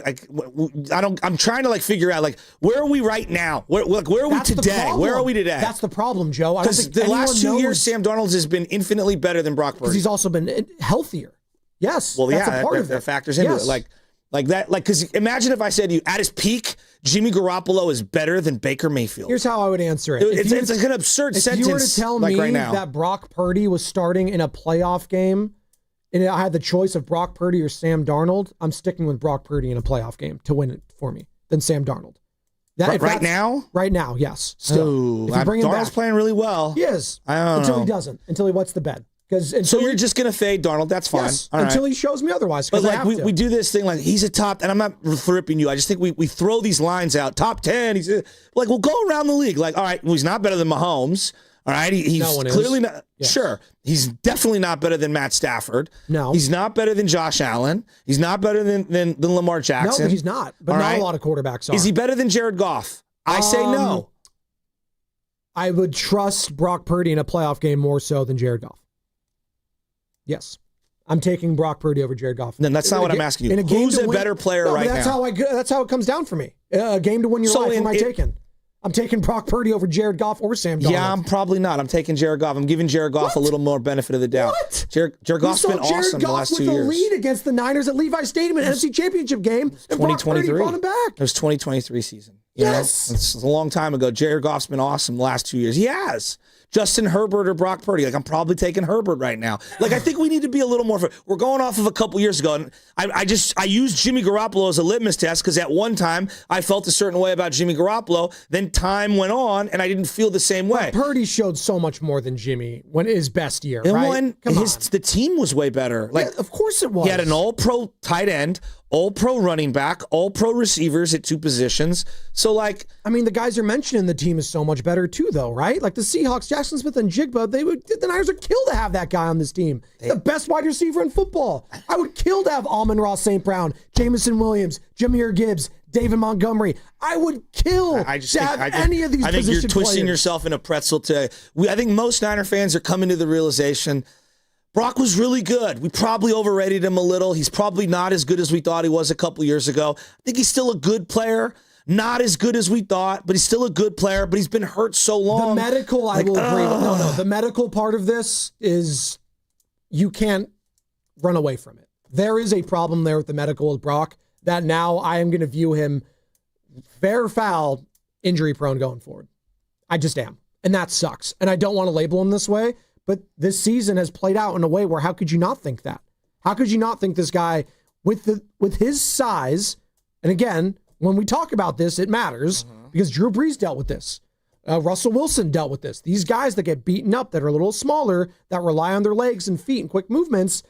I'm trying to figure out where are we right now? Where are we today? Where are we today? That's the problem, Joe. Because the last 2 years, Sam Darnold has been infinitely better than Brock Purdy. Because he's also been healthier. Yes. Well, that's a part of that factors into it. Because imagine if I said to you, at his peak, Jimmy Garoppolo is better than Baker Mayfield. Here's how I would answer it. It's an absurd sentence. If you were to tell me right now that Brock Purdy was starting in a playoff game, and I had the choice of Brock Purdy or Sam Darnold, I'm sticking with Brock Purdy in a playoff game to win it for me than Sam Darnold. Right now? Right now, yes. Still. Darnold's playing really well. He is. I don't until know. he doesn't. Until he wets the bed. So you're just going to fade Darnold. That's fine. Yes, until he shows me otherwise. But we do this thing he's a top, and I'm not ripping you. I just think we throw these lines out. Top 10. He's we'll go around the league. All right, well, he's not better than Mahomes. All right, he's clearly not. Yes. Sure, he's definitely not better than Matt Stafford. No, he's not better than Josh Allen. He's not better than Lamar Jackson. No, he's not. But all not right? a lot of quarterbacks are. Is he better than Jared Goff? I say no. I would trust Brock Purdy in a playoff game more so than Jared Goff. Yes. I'm taking Brock Purdy over Jared Goff. No, that's not what I'm asking you. Who's a better player right now? That's how it comes down for me. A game to win your life, am I taking? I'm taking Brock Purdy over Jared Goff or Sam Darnold. Yeah, I'm probably not. I'm taking Jared Goff. I'm giving Jared Goff a little more benefit of the doubt. What? Jared Goff's been awesome the last 2 years. With a lead against the Niners at Levi Stadium in an NFC Championship game, and Brock Purdy brought him back. It was 2023 season. Yes. It's a long time ago. Jared Goff's been awesome the last 2 years. He has. Justin Herbert or Brock Purdy. I'm probably taking Herbert right now. I think we need to be a little more. We're going off of a couple years ago, and I used Jimmy Garoppolo as a litmus test because at one time I felt a certain way about Jimmy Garoppolo. Then time went on, and I didn't feel the same way. But Purdy showed so much more than Jimmy when his best year, right? The team was way better. Of course it was. He had an all-pro tight end, all-pro running back, all-pro receivers at 2 positions. So, the guys you're mentioning, the team is so much better too, though, right? The Seahawks, Jackson Smith and Jigba, the Niners would kill to have that guy on this team. The best wide receiver in football. I would kill to have Amon-Ra St. Brown, Jameson Williams, Jahmyr Gibbs, David Montgomery. I would kill to have any of these position I think you're twisting players. yourself in a pretzel today. I think most Niner fans are coming to the realization Brock was really good. We probably overrated him a little. He's probably not as good as we thought he was a couple years ago. I think he's still a good player. not as good as we thought, but he's still a good player, but he's been hurt so long. The medical, I will agree with. No. The medical part of this is you can't run away from it. There is a problem there with the medical with Brock that now I am going to view him fair foul, injury prone going forward. I just am. And that sucks. And I don't want to label him this way, but this season has played out in a way where how could you not think that? How could you not think this guy with his size, and again, when we talk about this, it matters because Drew Brees dealt with this. Russell Wilson dealt with this. These guys that get beaten up, that are a little smaller, that rely on their legs and feet and quick movements,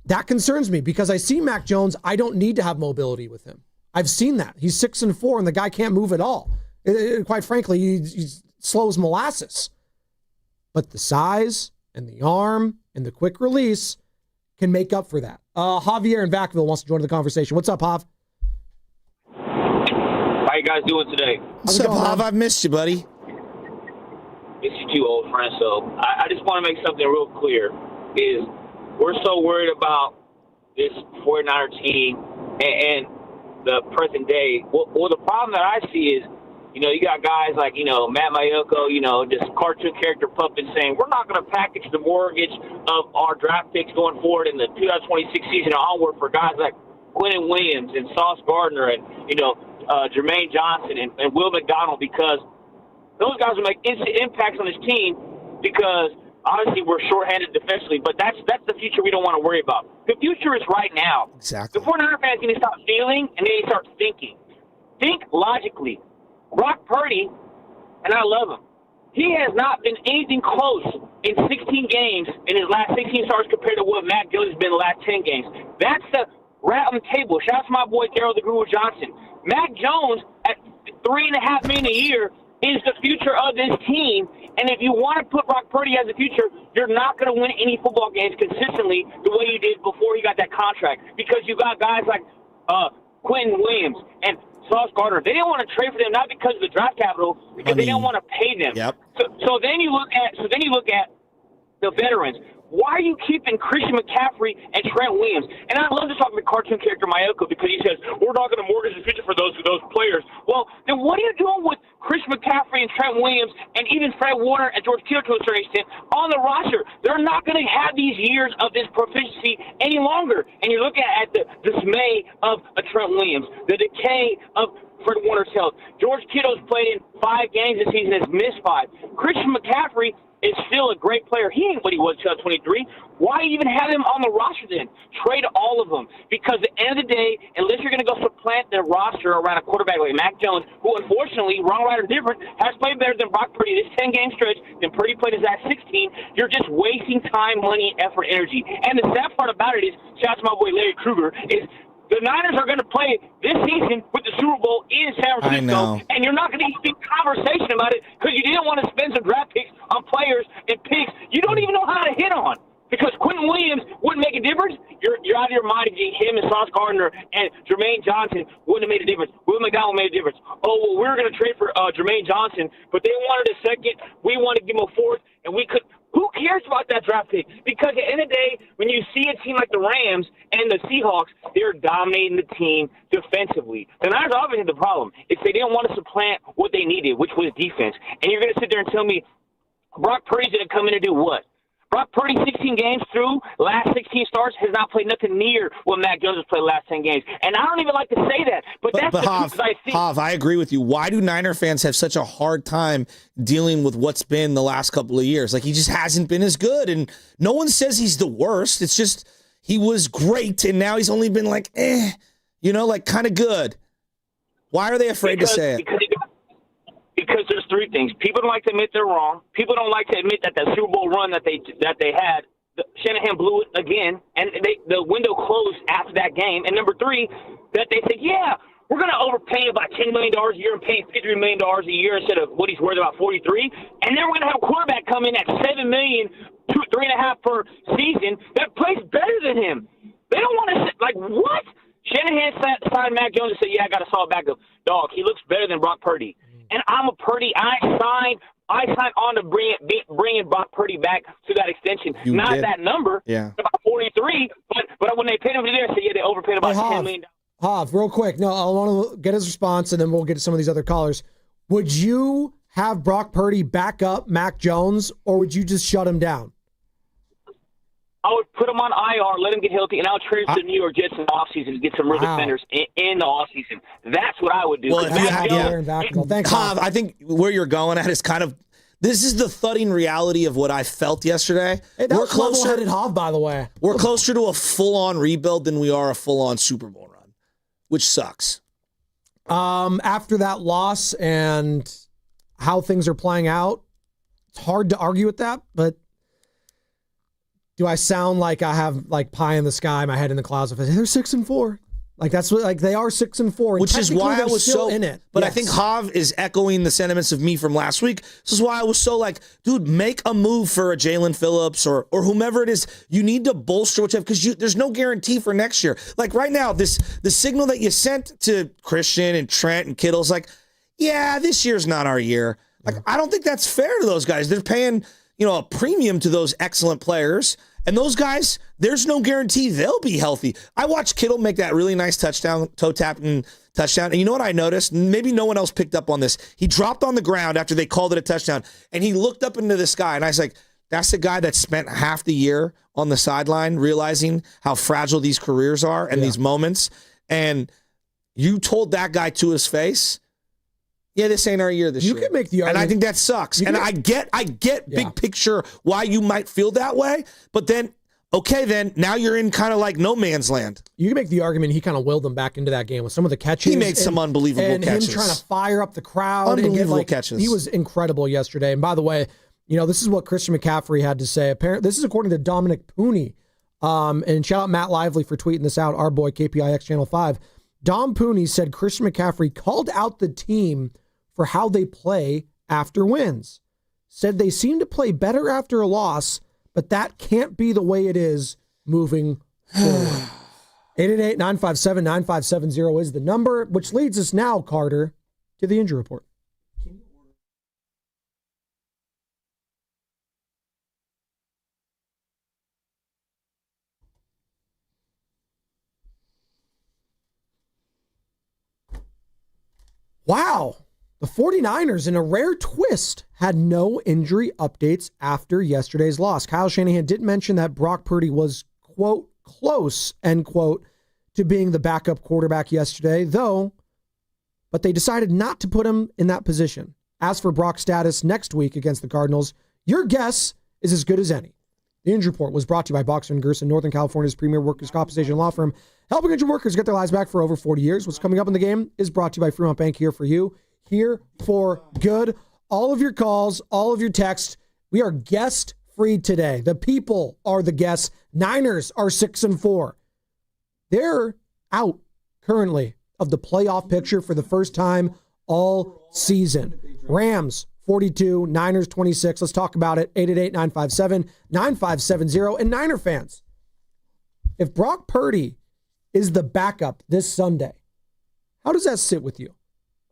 that concerns me because I see Mac Jones. I don't need to have mobility with him. I've seen that. He's 6'4", and the guy can't move at all. Quite frankly, he's slow as molasses. But the size and the arm and the quick release can make up for that. Javier in Vacaville wants to join the conversation. What's up, Jav? How you guys doing today? What's up, Jav? I've missed you, buddy. Missed you too, old friend. So I just want to make something real clear. Is we're so worried about this 49er team and the present day. Well, the problem that I see is, you got guys like, Matt Mayoko, just cartoon character puppets saying, we're not going to package the mortgage of our draft picks going forward in the 2026 season onward for guys like Quentin Williams and Sauce Gardner and, Jermaine Johnson and Will McDonald, because those guys will make instant impacts on this team because obviously we're shorthanded defensively, but that's the future we don't want to worry about. The future is right now. Exactly. The 49er fans need to stop feeling and they need to start thinking. Think logically. Brock Purdy, and I love him, he has not been anything close in 16 games in his last 16 starts compared to what Mac Jones has been in the last 10 games. That's the rat on the table. Shout out to my boy Darryl the Guru Johnson. Mac Jones at $3.5 million a year is the future of this team, and if you want to put Brock Purdy as the future, you're not going to win any football games consistently the way you did before you got that contract, because you got guys like Quentin Williams and Sauce Gardner. They didn't want to trade for them, not because of the draft capital, because they didn't want to pay them. Yep. So then you look at the veterans. Why are you keeping Christian McCaffrey and Trent Williams? And I love to talk about cartoon character Mayoko because he says we're not going to mortgage the future for those players. Well, then what are you doing with Christian McCaffrey and Trent Williams and even Fred Warner and George Kittle to a certain extent on the roster? They're not going to have these years of this proficiency any longer. And you're looking at the dismay of a Trent Williams, the decay of Fred Warner's health. George Kittle's played in 5 games this season, has missed 5. Christian McCaffrey is still a great player. He ain't what he was in 2023. Why even have him on the roster then? Trade all of them. Because at the end of the day, unless you're going to go supplant their roster around a quarterback like Mac Jones, who unfortunately, wrong, right, or different, has played better than Brock Purdy this 10-game stretch, than Purdy played his last 16, you're just wasting time, money, effort, energy. And the sad part about it is, shout out to my boy Larry Kruger, is the Niners are going to play this season with the Super Bowl in San Francisco, and you're not going to even conversation about it because you didn't want to spend some draft picks on players and picks you don't even know how to hit on. Because Quentin Williams wouldn't make a difference. You're out of your mind if him and Sauce Gardner and Jermaine Johnson wouldn't have made a difference. Will McDonald made a difference. Oh, well, we were going to trade for Jermaine Johnson, but they wanted a second. We wanted to give him a fourth, and we could. Who cares about that draft pick? Because at the end of the day, when you see a team like the Rams and the Seahawks, they're dominating the team defensively. The Niners obviously had the problem. It's they didn't want to supplant what they needed, which was defense. And you're going to sit there and tell me Brock Purdy's going to come in and do what? Brock Purdy, 16 games through, last 16 starts, has not played nothing near what Mac Jones has played the last 10 games. And I don't even like to say that, but that's the truth I see. Hav, I agree with you. Why do Niner fans have such a hard time dealing with what's been the last couple of years? Like, he just hasn't been as good, and no one says he's the worst. It's just he was great, and now he's only been like, kind of good. Why are they afraid to say it? Because there's 3 things. People don't like to admit they're wrong. People don't like to admit that the Super Bowl run that they had, Shanahan blew it again, and the window closed after that game. And number 3, that they said, yeah, we're going to overpay him by $10 million a year and pay him $53 million a year instead of what he's worth, about $43. And then we're going to have a quarterback come in at $7 million, $3.5 per season that plays better than him. They don't want to like what? Shanahan signed Mac Jones and said, yeah, I got a solid backup. Dog, he looks better than Brock Purdy. And I'm a Purdy. I signed on to bringing Brock Purdy back to that extension. Not that number, about 43. But when they paid him to there, I said, yeah, they overpaid about $10 million. Hav, real quick. No, I want to get his response, and then we'll get to some of these other callers. Would you have Brock Purdy back up Mac Jones, or would you just shut him down? I would put him on IR, let him get healthy, and I'll trade to the New York Jets in the offseason to get some real defenders in the offseason. That's what I would do. Well, Hav, I think where you're going at is kind of, this is the thudding reality of what I felt yesterday. Hey, that was level-headed Hav, by the way. We're closer to a full-on rebuild than we are a full-on Super Bowl run, which sucks. After that loss and how things are playing out, it's hard to argue with that, but do I sound like I have like pie in the sky, my head in the clouds? They're 6-4. Like that's what, like they are 6-4, which is why I was so in it. But yes. I think Hav is echoing the sentiments of me from last week. This is why I was so like, dude, make a move for a Jalen Phillips or whomever it is. You need to bolster what you have because there's no guarantee for next year. Like right now, the signal that you sent to Christian and Trent and Kittle's like, yeah, this year's not our year. Like I don't think that's fair to those guys. They're paying a premium to those excellent players. And those guys, there's no guarantee they'll be healthy. I watched Kittle make that really nice toe-tapping touchdown. And you know what I noticed? Maybe no one else picked up on this. He dropped on the ground after they called it a touchdown, and he looked up into the sky. And I was like, that's the guy that spent half the year on the sideline realizing how fragile these careers are and these moments. And you told that guy to his face, yeah, this ain't our year this year. You can make the argument. And I think that sucks. And I get big picture why you might feel that way. But then, okay, then now you're in kind of like no man's land. You can make the argument he kind of willed them back into that game with some of the catches. He made some unbelievable catches. And him trying to fire up the crowd. Unbelievable catches. He was incredible yesterday. And by the way, this is what Christian McCaffrey had to say. Apparently, this is according to Dominic Pooney. And shout out Matt Lively for tweeting this out, our boy KPIX Channel 5. Dom Pooney said Christian McCaffrey called out the team for how they play after wins. Said they seem to play better after a loss, but that can't be the way it is moving forward. 888-957-9570 is the number, which leads us now, Carter, to the injury report. Wow. The 49ers, in a rare twist, had no injury updates after yesterday's loss. Kyle Shanahan did mention that Brock Purdy was, quote, close, end quote, to being the backup quarterback yesterday, but they decided not to put him in that position. As for Brock's status next week against the Cardinals, your guess is as good as any. The injury report was brought to you by Boxer & Gerson, Northern California's premier workers' compensation law firm, helping injured workers get their lives back for over 40 years. What's coming up in the game is brought to you by Fremont Bank, here for you. Here for good. All of your calls, all of your texts. We are guest-free today. The people are the guests. Niners are 6-4. They're out currently of the playoff picture for the first time all season. Rams 42, Niners 26. Let's talk about it. 888-957-9570. And Niner fans, if Brock Purdy is the backup this Sunday, how does that sit with you?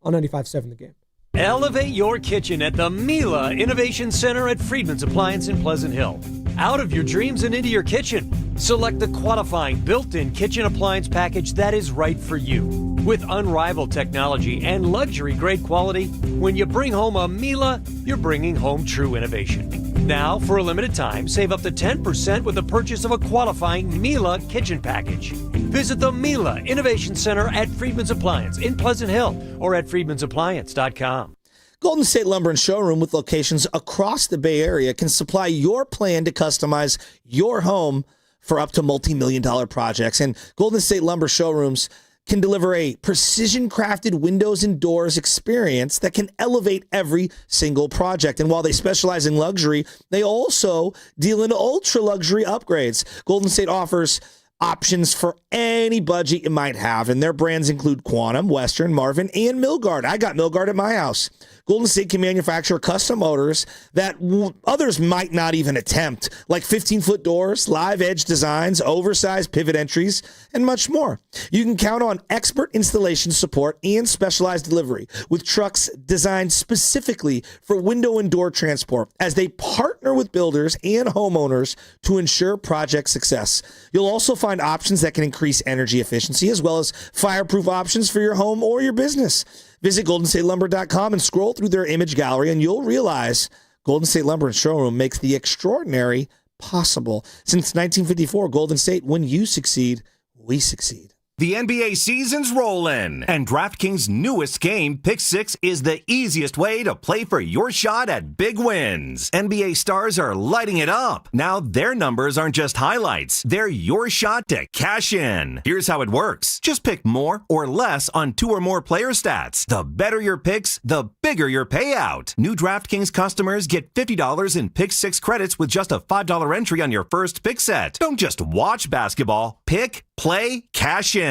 On 95.7 The Game. Elevate your kitchen at the Mila Innovation Center at Friedman's Appliance in Pleasant Hill. Out of your dreams and into your kitchen. Select the qualifying built-in kitchen appliance package that is right for you. With unrivaled technology and luxury-grade quality, when you bring home a Mila, you're bringing home true innovation. Now, for a limited time, save up to 10% with the purchase of a qualifying Mila kitchen package. Visit the Mila Innovation Center at Friedman's Appliance in Pleasant Hill or at friedmansappliance.com. Golden State Lumber and Showroom, with locations across the Bay Area, can supply your plan to customize your home for up to multi-million-dollar projects. And Golden State Lumber Showrooms can deliver a precision-crafted windows and doors experience that can elevate every single project. And while they specialize in luxury, they also deal in ultra-luxury upgrades. Golden State offers options for any budget you might have, and their brands include Quantum, Western, Marvin, and Milgard. I got Milgard at my house. Golden State can manufacture custom motors that others might not even attempt, like 15-foot doors, live edge designs, oversized pivot entries, and much more. You can count on expert installation support and specialized delivery with trucks designed specifically for window and door transport as they partner with builders and homeowners to ensure project success. You'll also find options that can increase energy efficiency as well as fireproof options for your home or your business. Visit GoldenStateLumber.com and scroll through their image gallery and you'll realize Golden State Lumber and Showroom makes the extraordinary possible. Since 1954, Golden State, when you succeed, we succeed. The NBA season's rollin', and DraftKings' newest game, Pick 6, is the easiest way to play for your shot at big wins. NBA stars are lighting it up. Now their numbers aren't just highlights, they're your shot to cash in. Here's how it works. Just pick more or less on 2 or more player stats. The better your picks, the bigger your payout. New DraftKings customers get $50 in Pick 6 credits with just a $5 entry on your first pick set. Don't just watch basketball. Pick, play, cash in.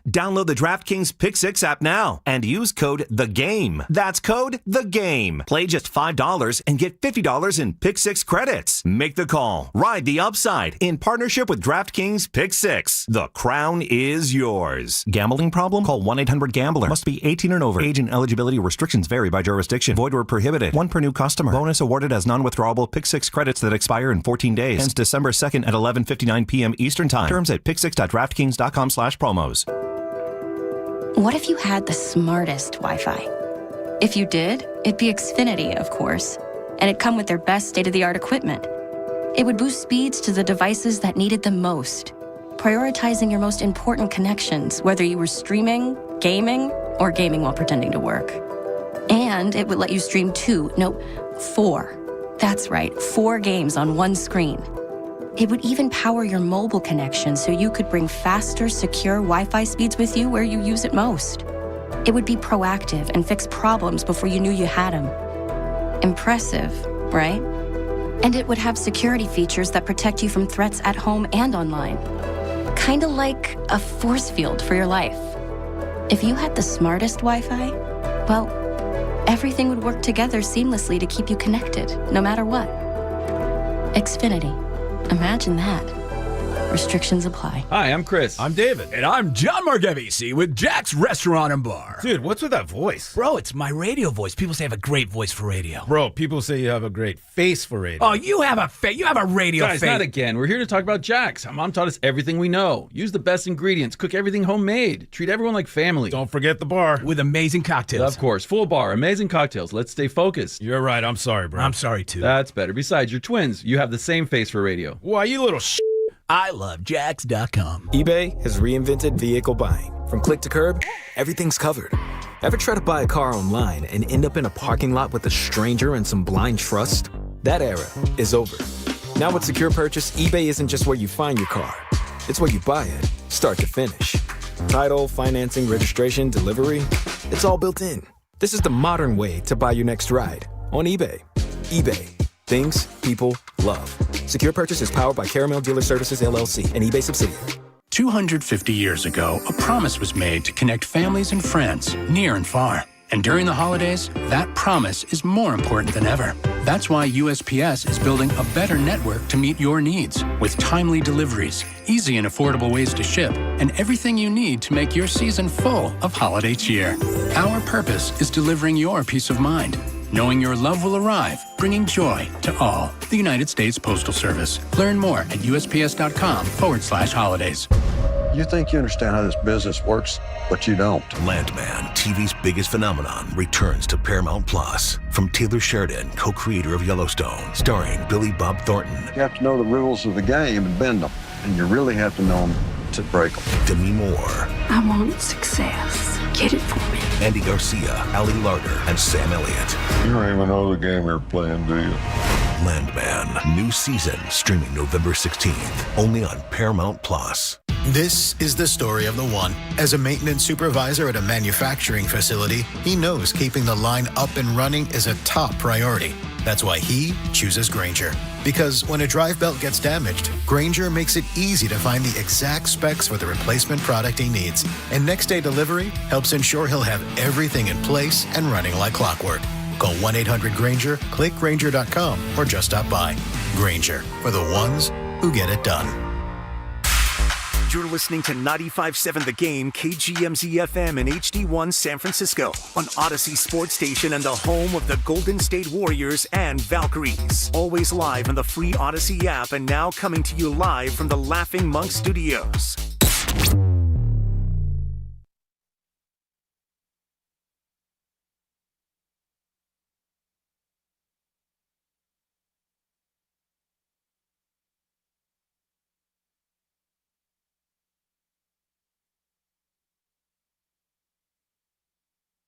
Download the DraftKings Pick 6 app now and use code THEGAME. That's code THEGAME. Play just $5 and get $50 in Pick 6 credits. Make the call. Ride the upside in partnership with DraftKings Pick 6. The crown is yours. Gambling problem? Call 1-800-GAMBLER. Must be 18 and over. Age and eligibility restrictions vary by jurisdiction. Void where prohibited. 1 per new customer. Bonus awarded as non-withdrawable Pick 6 credits that expire in 14 days. Ends December 2nd at 11:59 p.m. Eastern Time. Terms at pick6.draftkings.com/promos. What if you had the smartest Wi-Fi? If you did, it'd be Xfinity, of course, and it'd come with their best state-of-the-art equipment. It would boost speeds to the devices that needed them most, prioritizing your most important connections, whether you were streaming, gaming, or gaming while pretending to work. And it would let you stream 4. That's right, 4 games on one screen. It would even power your mobile connection so you could bring faster, secure Wi-Fi speeds with you where you use it most. It would be proactive and fix problems before you knew you had them. Impressive, right? And it would have security features that protect you from threats at home and online. Kinda like a force field for your life. If you had the smartest Wi-Fi, well, everything would work together seamlessly to keep you connected, no matter what. Xfinity. Imagine that. Restrictions apply. Hi, I'm Chris. I'm David. And I'm John Margevisi with Jack's Restaurant and Bar. Dude, what's with that voice? Bro, it's my radio voice. People say I have a great voice for radio. Bro, people say you have a great face for radio. Oh, you have a radio Guys, face. not again. We're here to talk about Jack's. Our mom taught us everything we know. Use the best ingredients. Cook everything homemade. Treat everyone like family. Don't forget the bar. With amazing cocktails. Of course. Full bar. Amazing cocktails. Let's stay focused. You're right. I'm sorry, bro. I'm sorry, too. That's better. Besides, you're twins. You have the same face for radio. Why, you little I love Jax.com. eBay has reinvented vehicle buying. From click to curb, everything's covered. Ever try to buy a car online and end up in a parking lot with a stranger and some blind trust? That era is over. Now with Secure Purchase, eBay isn't just where you find your car. It's where you buy it, start to finish. Title, financing, registration, delivery, it's all built in. This is the modern way to buy your next ride on eBay. eBay. Things people love. Secure Purchase is powered by Caramel Dealer Services, LLC, an eBay subsidiary. 250 years ago, a promise was made to connect families and friends near and far. And during the holidays, that promise is more important than ever. That's why USPS is building a better network to meet your needs with timely deliveries, easy and affordable ways to ship, and everything you need to make your season full of holiday cheer. Our purpose is delivering your peace of mind, knowing your love will arrive, bringing joy to all. The United States Postal Service. Learn more at USPS.com/holidays. You think you understand how this business works, but you don't. Landman, TV's biggest phenomenon, returns to Paramount Plus. From Taylor Sheridan, co-creator of Yellowstone, starring Billy Bob Thornton. You have to know the rules of the game and bend them, and you really have to know them to break them. Demi Moore. I want success. Get it for me. Andy Garcia, Ali Larter, and Sam Elliott. You don't even know the game you're playing, do you? Landman, new season, streaming November 16th, only on Paramount Plus. This is the story of the one. As a maintenance supervisor at a manufacturing facility, he knows keeping the line up and running is a top priority. That's why he chooses Grainger. Because when a drive belt gets damaged, Grainger makes it easy to find the exact specs for the replacement product he needs. And next day delivery helps ensure he'll have everything in place and running like clockwork. Call 1-800-GRANGER, click Grainger.com, or just stop by. Grainger, for the ones who get it done. You're listening to 95.7 The Game, KGMZ FM and HD1 San Francisco on Odyssey Sports Station and the home of the Golden State Warriors and Valkyries. Always live on the free Odyssey app and now coming to you live from the Laughing Monk Studios.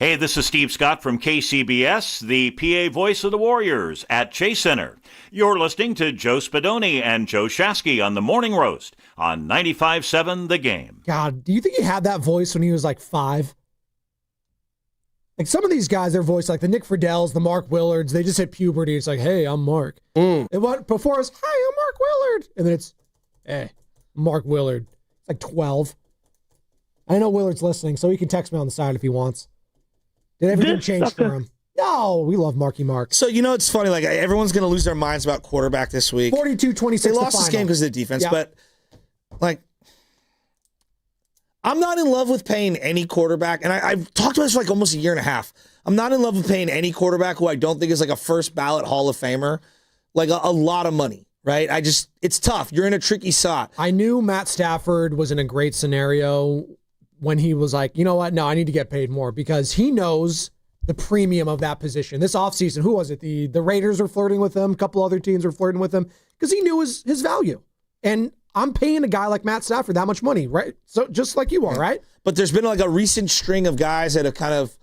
Hey, this is Steve Scott from KCBS, the PA voice of the Warriors at Chase Center. You're listening to Joe Spadoni and Joe Shasky on the Morning Roast on 95.7 The Game. God, do you think he had that voice when he was like 5? Like some of these guys, their voice, like the Nick Friedells, the Mark Willards, they just hit puberty. It's like, hey, I'm Mark. It went before it was, hi, I'm Mark Willard. And then it's, hey, Mark Willard. It's like 12. I know Willard's listening, so he can text me on the side if he wants. Did everything change for him? No, we love Marky Mark. So, it's funny. Like, everyone's going to lose their minds about quarterback this week. 42-26 They lost this game because of the defense. Yeah. But, like, I'm not in love with paying any quarterback. And I've talked about this for, like, almost a year and a half. I'm not in love with paying any quarterback who I don't think is, like, a first-ballot Hall of Famer. Like, a lot of money, right? It's tough. You're in a tricky spot. I knew Matt Stafford was in a great scenario when he was like, you know what? No, I need to get paid more because he knows the premium of that position. This offseason, who was it? The Raiders were flirting with him. A couple other teams were flirting with him because he knew his value. And I'm paying a guy like Matt Stafford that much money, right? So just like you are, right? But there's been like a recent string of guys that have kind of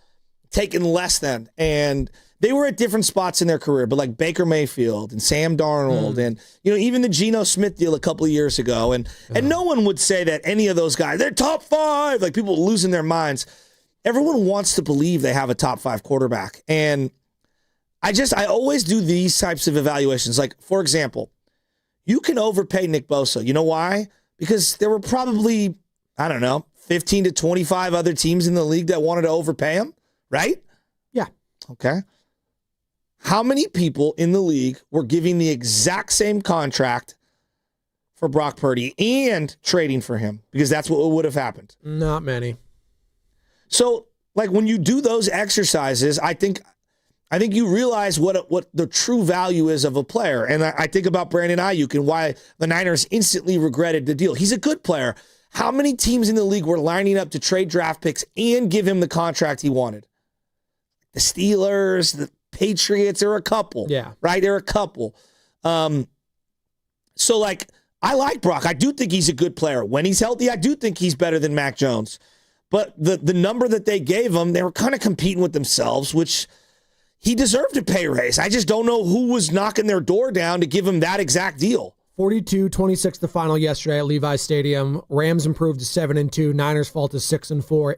taken less than, and they were at different spots in their career, but like Baker Mayfield and Sam Darnold and, even the Geno Smith deal a couple of years ago. And no one would say that any of those guys, they're top 5, like people losing their minds. Everyone wants to believe they have a top 5 quarterback. And I always do these types of evaluations. Like, for example, you can overpay Nick Bosa. You know why? Because there were probably, 15 to 25 other teams in the league that wanted to overpay him, right? Yeah. Okay. How many people in the league were giving the exact same contract for Brock Purdy and trading for him? Because that's what would have happened. Not many. So, like, when you do those exercises, I think you realize what the true value is of a player. And I think about Brandon Ayuk and why the Niners instantly regretted the deal. He's a good player. How many teams in the league were lining up to trade draft picks and give him the contract he wanted? The Steelers, the Patriots, there are a couple. Yeah. Right? There are a couple. So, like, I like Brock. I do think he's a good player. When he's healthy, I do think he's better than Mac Jones. But the number that they gave him, they were kind of competing with themselves, which he deserved a pay raise. I just don't know who was knocking their door down to give him that exact deal. 42-26 the final yesterday at Levi Stadium. Rams improved to 7-2. Niners fall to 6-4.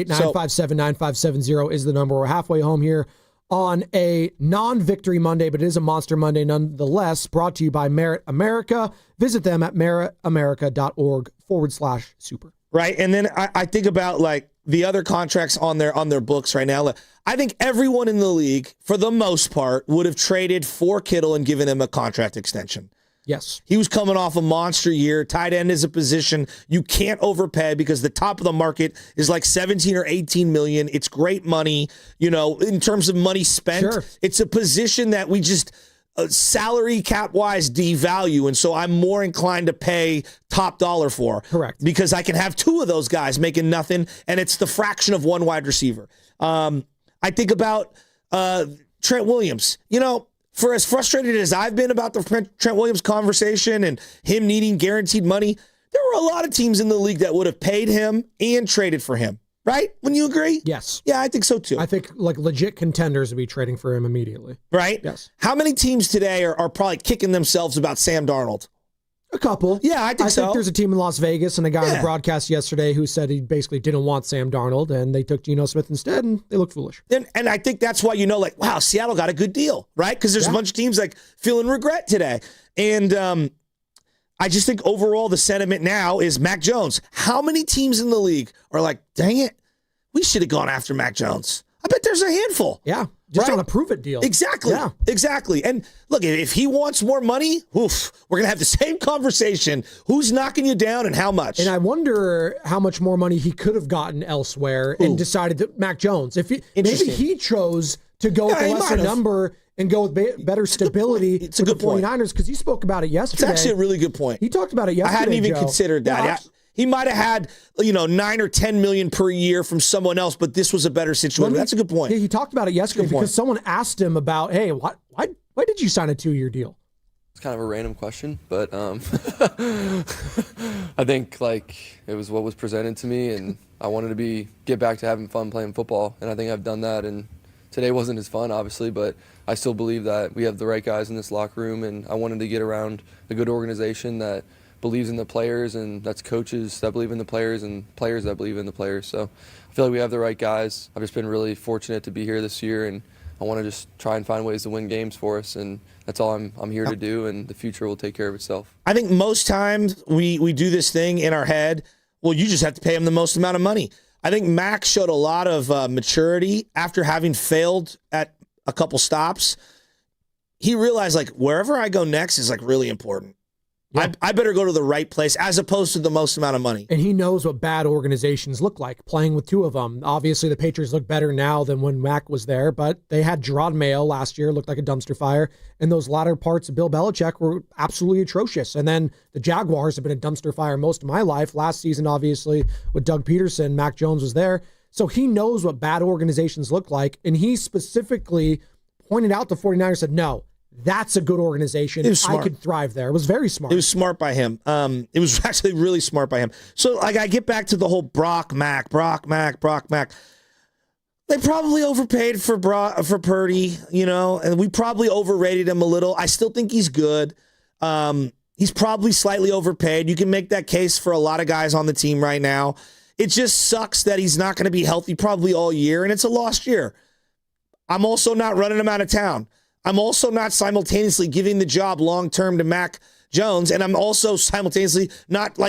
888-957-9570 is the number. We're halfway home here on a non-victory Monday, but it is a Monster Monday nonetheless, brought to you by Merit America. Visit them at meritamerica.org/super. Right, and then I think about, like, the other contracts on their books right now. I think everyone in the league, for the most part, would have traded for Kittle and given him a contract extension. Yes. He was coming off a monster year. Tight end is a position you can't overpay because the top of the market is like 17 or 18 million. It's great money, in terms of money spent. Sure. It's a position that we just salary cap wise devalue. And so I'm more inclined to pay top dollar for. Correct. Because I can have 2 of those guys making nothing, and it's the fraction of one wide receiver. I think about Trent Williams. For as frustrated as I've been about the Trent Williams conversation and him needing guaranteed money, there were a lot of teams in the league that would have paid him and traded for him, right? Wouldn't you agree? Yes. Yeah, I think so too. I think like legit contenders would be trading for him immediately. Right? Yes. How many teams today are probably kicking themselves about Sam Darnold? A couple. Yeah, I think so. I think there's a team in Las Vegas and a guy on the broadcast yesterday who said he basically didn't want Sam Darnold, and they took Geno Smith instead, and they look foolish. And I think that's why wow, Seattle got a good deal, right? Because there's a bunch of teams like feeling regret today. And I just think overall the sentiment now is Mac Jones. How many teams in the league are like, dang it, we should have gone after Mac Jones? I bet there's a handful. Yeah. Just on a prove-it deal. Exactly. Yeah. Exactly. And look, if he wants more money, we're going to have the same conversation. Who's knocking you down and how much? And I wonder how much more money he could have gotten elsewhere and decided to Mac Jones. Maybe he chose to go with a lesser number and go with better stability it's a good the 49ers because he spoke about it yesterday. It's actually a really good point. He talked about it yesterday. I hadn't even Joe. considered that. Yeah, He might have had, $9 or $10 million per year from someone else, but this was a better situation. That's a good point. Yeah, he talked about it yesterday because someone asked him about, hey, why did you sign a 2-year deal? It's kind of a random question, but I think it was what was presented to me, and I wanted to get back to having fun playing football, and I think I've done that. And today wasn't as fun, obviously, but I still believe that we have the right guys in this locker room, and I wanted to get around a good organization that believes in the players, and that's coaches that believe in the players and players that believe in the players. So I feel like we have the right guys. I've just been really fortunate to be here this year, and I want to just try and find ways to win games for us, and that's all I'm here to do, and the future will take care of itself. I think most times we do this thing in our head, well, you just have to pay him the most amount of money. I think Mac showed a lot of maturity after having failed at a couple stops. He realized, wherever I go next is, really important. Yeah. I better go to the right place as opposed to the most amount of money. And he knows what bad organizations look like, playing with two of them. Obviously, the Patriots look better now than when Mac was there, but they had Gerard Mayo last year, looked like a dumpster fire, and those latter parts of Bill Belichick were absolutely atrocious. And then the Jaguars have been a dumpster fire most of my life. Last season, obviously, with Doug Peterson, Mac Jones was there. So he knows what bad organizations look like, and he specifically pointed out the 49ers, said, no, that's a good organization. I could thrive there. It was very smart. It was smart by him. It was actually really smart by him. So, I get back to the whole Brock Mac. They probably overpaid for Purdy, and we probably overrated him a little. I still think he's good. He's probably slightly overpaid. You can make that case for a lot of guys on the team right now. It just sucks that he's not going to be healthy probably all year, and it's a lost year. I'm also not running him out of town. I'm also not simultaneously giving the job long-term to Mac Jones, and I'm also simultaneously not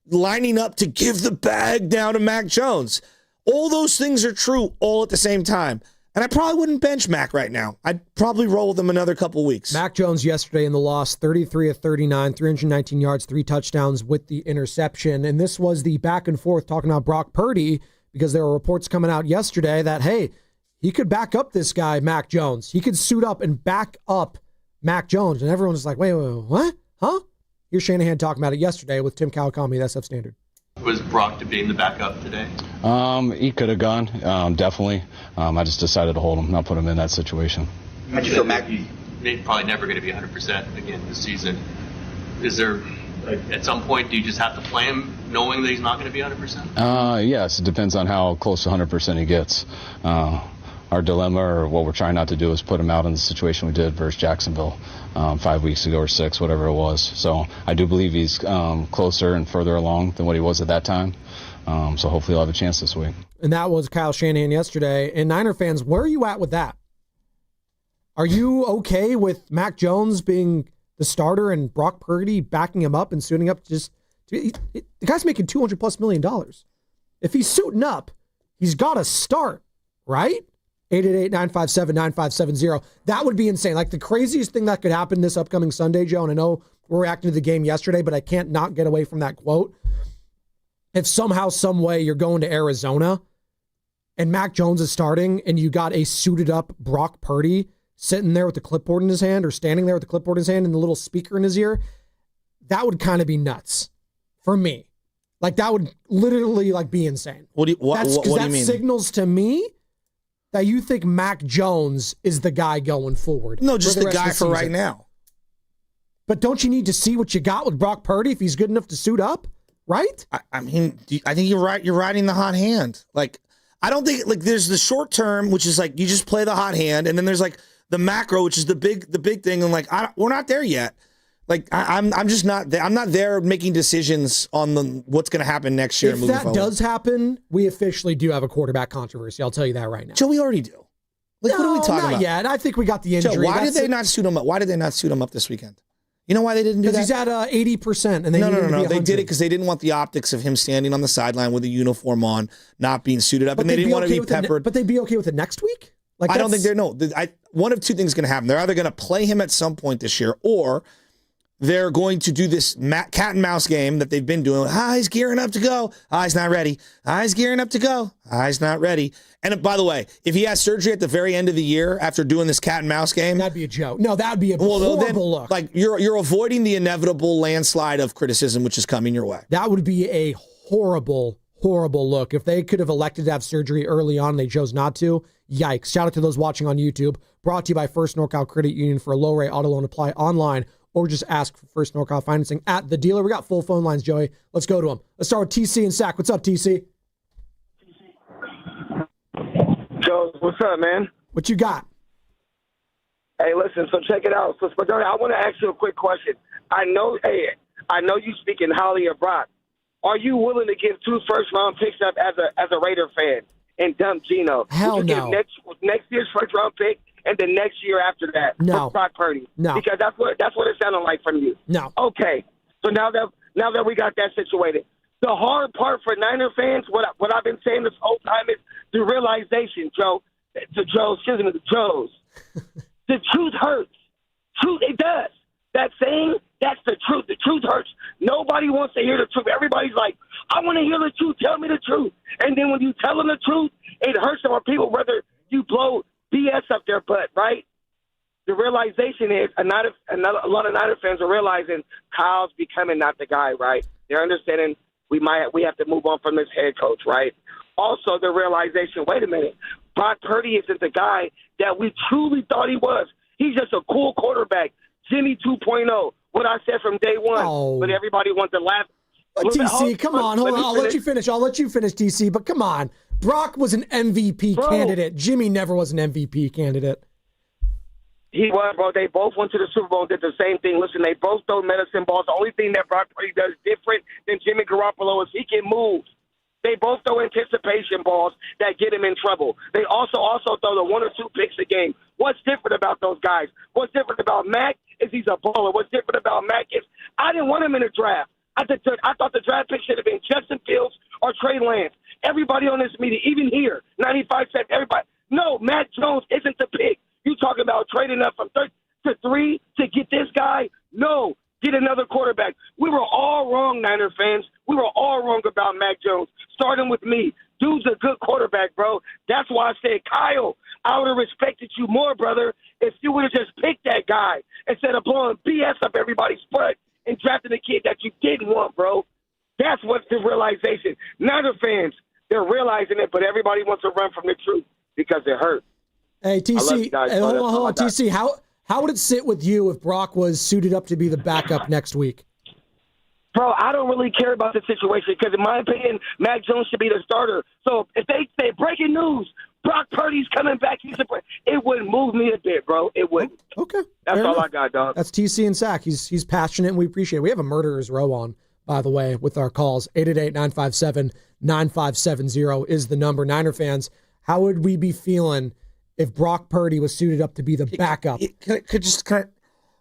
lining up to give the bag down to Mac Jones. All those things are true all at the same time. And I probably wouldn't bench Mac right now. I'd probably roll with him another couple weeks. Mac Jones yesterday in the loss, 33 of 39, 319 yards, 3 touchdowns with the interception. And this was the back and forth talking about Brock Purdy because there were reports coming out yesterday that, hey, he could back up this guy, Mac Jones. He could suit up and back up Mac Jones. And everyone's just like, wait, what? Huh? Here's Shanahan talking about it yesterday with Tim Kawakami, that's SF Standard. Was Brock to being the backup today? He could have gone, definitely. I just decided to hold him, not put him in that situation. How'd you feel, Mac? He's probably never going to be 100% again this season. Is there, at some point, do you just have to play him knowing that he's not going to be 100%? Yes, it depends on how close to 100% he gets. Our dilemma, or what we're trying not to do, is put him out in the situation we did versus Jacksonville 5 weeks ago or 6, whatever it was. So I do believe he's closer and further along than what he was at that time. So hopefully he'll have a chance this week. And that was Kyle Shanahan yesterday. And Niner fans, where are you at with that? Are you okay with Mac Jones being the starter and Brock Purdy backing him up and suiting up? The guy's making $200+ million. If he's suiting up, he's got to start, right? 888-957-9570. That would be insane. The craziest thing that could happen this upcoming Sunday, Joe, and I know we're reacting to the game yesterday, but I can't not get away from that quote. If somehow, some way you're going to Arizona and Mac Jones is starting and you got a suited up Brock Purdy sitting there with the clipboard in his hand or standing there with the clipboard in his hand and the little speaker in his ear, that would kind of be nuts for me. That would literally be insane. What do you mean? That signals to me that you think Mac Jones is the guy going forward. No, just the guy for right now. But don't you need to see what you got with Brock Purdy if he's good enough to suit up, right? I think you're right. You're riding the hot hand. I don't think there's the short term, which is you just play the hot hand, and then there's the macro, which is the big thing, and we're not there yet. I'm just not there. I'm not there making decisions on what's going to happen next year. If that does happen, we officially do have a quarterback controversy. I'll tell you that right now. Joe, we already do. What are we talking about? Not yet. I think we got the injury. Joe, why did they not suit him up? Why did they not suit him up this weekend? You know why they didn't do that? Because he's at 80%, and they no. They did it because they didn't want the optics of him standing on the sideline with a uniform on, not being suited up, and they didn't want to be peppered. But they'd be okay with it next week. Like I don't think one of two things is going to happen. They're either going to play him at some point this year, or they're going to do this cat and mouse game that they've been doing. He's gearing up to go. He's not ready. He's gearing up to go. He's not ready. And by the way, if he has surgery at the very end of the year after doing this cat and mouse game, that'd be a joke. No, that would be a horrible look. Like you're avoiding the inevitable landslide of criticism which is coming your way. That would be a horrible look. If they could have elected to have surgery early on, they chose not to. Yikes. Shout out to those watching on YouTube. Brought to you by First NorCal Credit Union. For a low rate auto loan, apply online or just ask for First NorCal financing at the dealer. We got full phone lines, Joey. Let's go to them. Let's start with TC and Sack. What's up, TC? Joe, what's up, man? What you got? Hey, listen, so check it out. So, Spadoni, I want to ask you a quick question. I know you speaking highly of Brock. Are you willing to give 2 first-round picks up as a Raider fan and dump Geno? Hell Would you no. give next year's first-round pick and the next year after that No. for Brock Purdy? No. Because that's what it sounded like from you. No. Okay. So now that we got that situated, the hard part for Niner fans, what I've been saying this whole time is the realization, Joe. The Joes. The truth hurts. Truth, it does. That saying, that's the truth. The truth hurts. Nobody wants to hear the truth. Everybody's like, I want to hear the truth. Tell me the truth. And then when you tell them the truth, it hurts them. Or people, whether you blow BS up their butt, right? The realization is a lot of Niner fans are realizing Kyle's becoming not the guy, right? They're understanding we have to move on from this head coach, right? Also, the realization, wait a minute, Brock Purdy isn't the guy that we truly thought he was. He's just a cool quarterback. Jimmy 2.0, what I said from day one, but everybody wants to laugh. TC, come on, hold on. I'll let you finish, TC, but come on. Brock was an MVP candidate. Jimmy never was an MVP candidate. He was, bro. They both went to the Super Bowl and did the same thing. Listen, they both throw medicine balls. The only thing that Brock Purdy does different than Jimmy Garoppolo is he can move. They both throw anticipation balls that get him in trouble. They also throw the 1 or 2 picks a game. What's different about those guys? What's different about Mac is he's a baller. What's different about Mac is I didn't want him in the draft. I thought the draft pick should have been Justin Fields or Trey Lance. Everybody on this meeting, even here, 95 cents, everybody. No, Mac Jones isn't the pick. You talking about trading up from 3 to 3 to get this guy? No, get another quarterback. We were all wrong, Niner fans. We were all wrong about Mac Jones, starting with me. Dude's a good quarterback, bro. That's why I said, Kyle, I would have respected you more, brother, if you would have just picked that guy instead of blowing BS up everybody's butt and drafting a kid that you didn't want, bro. That's what's the realization. Niner fans, they're realizing it, but everybody wants to run from the truth because it hurts. Hey, TC, hold on, TC. How would it sit with you if Brock was suited up to be the backup next week? Bro, I don't really care about the situation because, in my opinion, Mac Jones should be the starter. So if they say breaking news, Brock Purdy's coming back, it wouldn't move me a bit, bro. It wouldn't. Okay. That's all I got, dog. That's TC and Sack. He's passionate, and we appreciate it. We have a murderer's row on, by the way, with our calls. 888-957-9570 is the number. Niner fans, how would we be feeling if Brock Purdy was suited up to be the backup?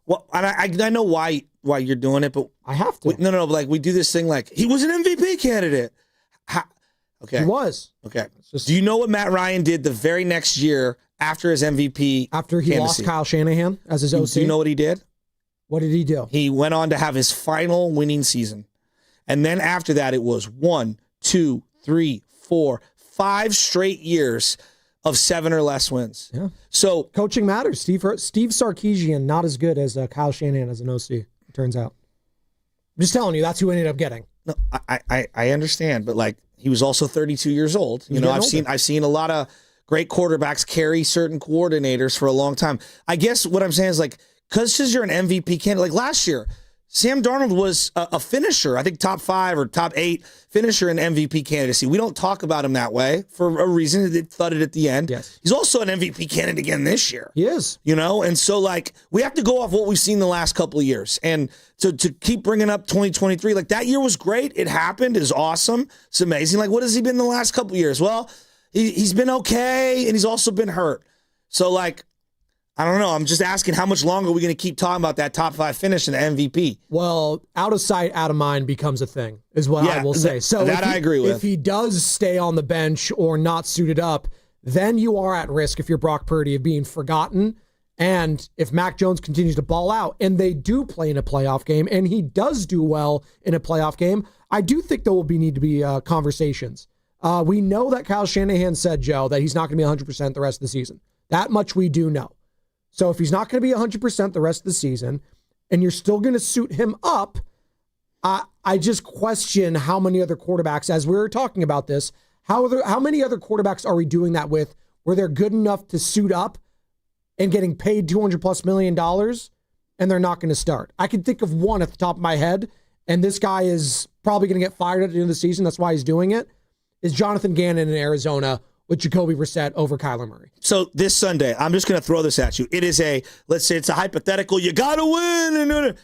Well, I know why you're doing it, but I have to. No. Like we do this thing like he was an MVP candidate. Okay, he was. Okay. Do you know what Matt Ryan did the very next year after his MVP? After he lost Kyle Shanahan as his OC? Do you know what he did? What did he do? He went on to have his final winning season, and then after that, it was 1, 2, 3, 4, 5 straight years of 7 or less wins. Yeah. So coaching matters. Steve Sarkisian, not as good as Kyle Shanahan as an OC, it turns out. I'm just telling you, that's who ended up getting. No, I understand, but like he was also 32 years old. You know, I've seen a lot of great quarterbacks carry certain coordinators for a long time. I guess what I'm saying is like, because you're an MVP candidate, like last year, Sam Darnold was a finisher, I think top 5 or top 8 finisher in MVP candidacy. We don't talk about him that way for a reason. It thudded at the end. Yes. He's also an MVP candidate again this year. He is. You know, and so like we have to go off what we've seen the last couple of years. And to keep bringing up 2023, like that year was great. It happened. It's awesome. It's amazing. Like what has he been the last couple of years? Well, he's been okay, and he's also been hurt. So like, I don't know. I'm just asking how much longer are we going to keep talking about that top 5 finish in the MVP? Well, out of sight, out of mind becomes a thing, is what I will say. So that I agree with. If he does stay on the bench or not suited up, then you are at risk if you're Brock Purdy of being forgotten. And if Mac Jones continues to ball out and they do play in a playoff game and he does do well in a playoff game, I do think there will need to be conversations. We know that Kyle Shanahan said, Joe, that he's not going to be 100% the rest of the season. That much we do know. So if he's not going to be 100% the rest of the season and you're still going to suit him up, I just question how many other quarterbacks, as we were talking about this, how many other quarterbacks are we doing that with where they're good enough to suit up and getting paid $200+ million and they're not going to start? I can think of one at the top of my head, and this guy is probably going to get fired at the end of the season. That's why he's doing it, is Jonathan Gannon in Arizona with Jacoby Brissett over Kyler Murray. So this Sunday, I'm just going to throw this at you. It is let's say it's a hypothetical. You got to win.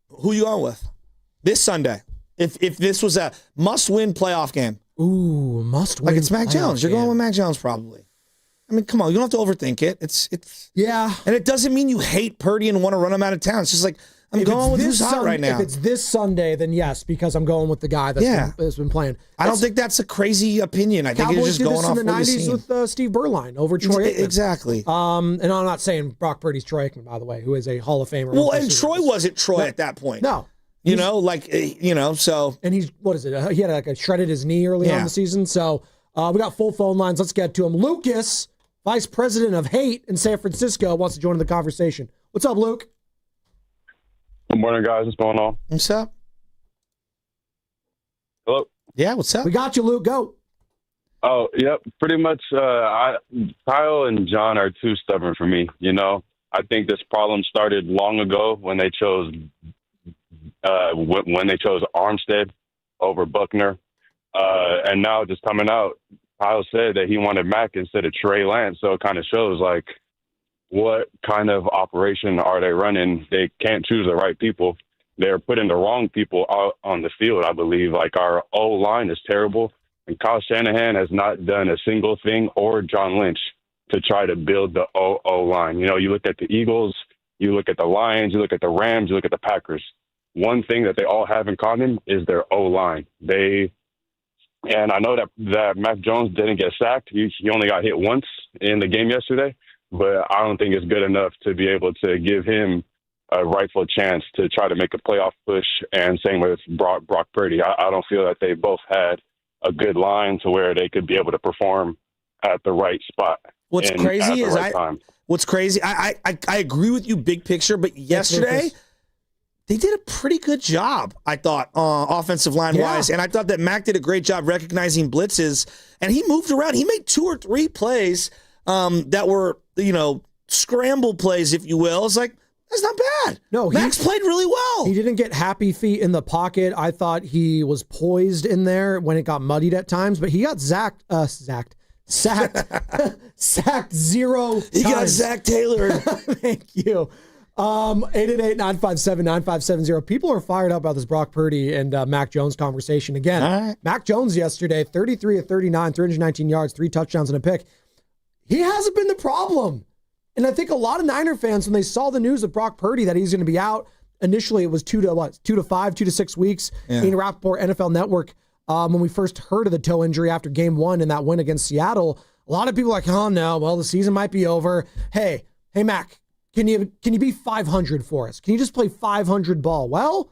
Who you going with this Sunday? If this was a must-win playoff game. Ooh, must-win. Like it's Mac Jones. You're going with Mac Jones probably. I mean, come on. You don't have to overthink it. It's yeah. And it doesn't mean you hate Purdy and want to run him out of town. It's just like, I'm going with who's hot right now. If it's this Sunday, then yes, because I'm going with the guy that's been playing. I don't think that's a crazy opinion. I think you're just going off in the 90s with Steve Berline over Troy Aikman. Exactly. And I'm not saying Brock Purdy's Troy Aikman, by the way, who is a Hall of Famer. Well, and Troy wasn't Troy at that point. No. So. And he's, what is it? He had shredded his knee early on in the season. So we got full phone lines. Let's get to him. Lucas, Vice President of Hate in San Francisco, wants to join the conversation. What's up, Luke? Good morning, guys. What's going on? What's up? Hello? Yeah, what's up? We got you, Luke. Go. Oh, yep. Pretty much, Kyle and John are too stubborn for me. I think this problem started long ago when they chose Armstead over Buckner. And now just coming out, Kyle said that he wanted Mac instead of Trey Lance. So it kind of shows, what kind of operation are they running? They can't choose the right people. They're putting the wrong people out on the field, I believe. Our O-line is terrible, and Kyle Shanahan has not done a single thing, or John Lynch, to try to build the O-line. You look at the Eagles, you look at the Lions, you look at the Rams, you look at the Packers. One thing that they all have in common is their O-line. And I know that Mac Jones didn't get sacked. He only got hit once in the game yesterday. But I don't think it's good enough to be able to give him a rightful chance to try to make a playoff push. And same with Brock Purdy. I don't feel that they both had a good line to where they could be able to perform at the right spot. What's crazy is I agree with you big picture, but yesterday they did a pretty good job, I thought, offensive line-wise. And I thought that Mac did a great job recognizing blitzes. And he moved around. He made 2 or 3 plays that were, scramble plays, if you will. It's that's not bad. No, Max played really well. He didn't get happy feet in the pocket. I thought he was poised in there when it got muddied at times, but he got sacked 0 times. He got Zach Taylor. Thank you. 888-957-9570. People are fired up about this Brock Purdy and Mac Jones conversation. Again, right. Mac Jones yesterday, 33 of 39, 319 yards, 3 touchdowns and a pick. He hasn't been the problem. And I think a lot of Niner fans, when they saw the news of Brock Purdy that he's going to be out, initially it was 2 to 5, 2 to 6 weeks. Yeah. Ian Rappaport, NFL Network, when we first heard of the toe injury after game 1 and that win against Seattle, a lot of people were like, oh no, well, the season might be over. Hey, Mac, can you be 500 for us? Can you just play 500 ball? Well,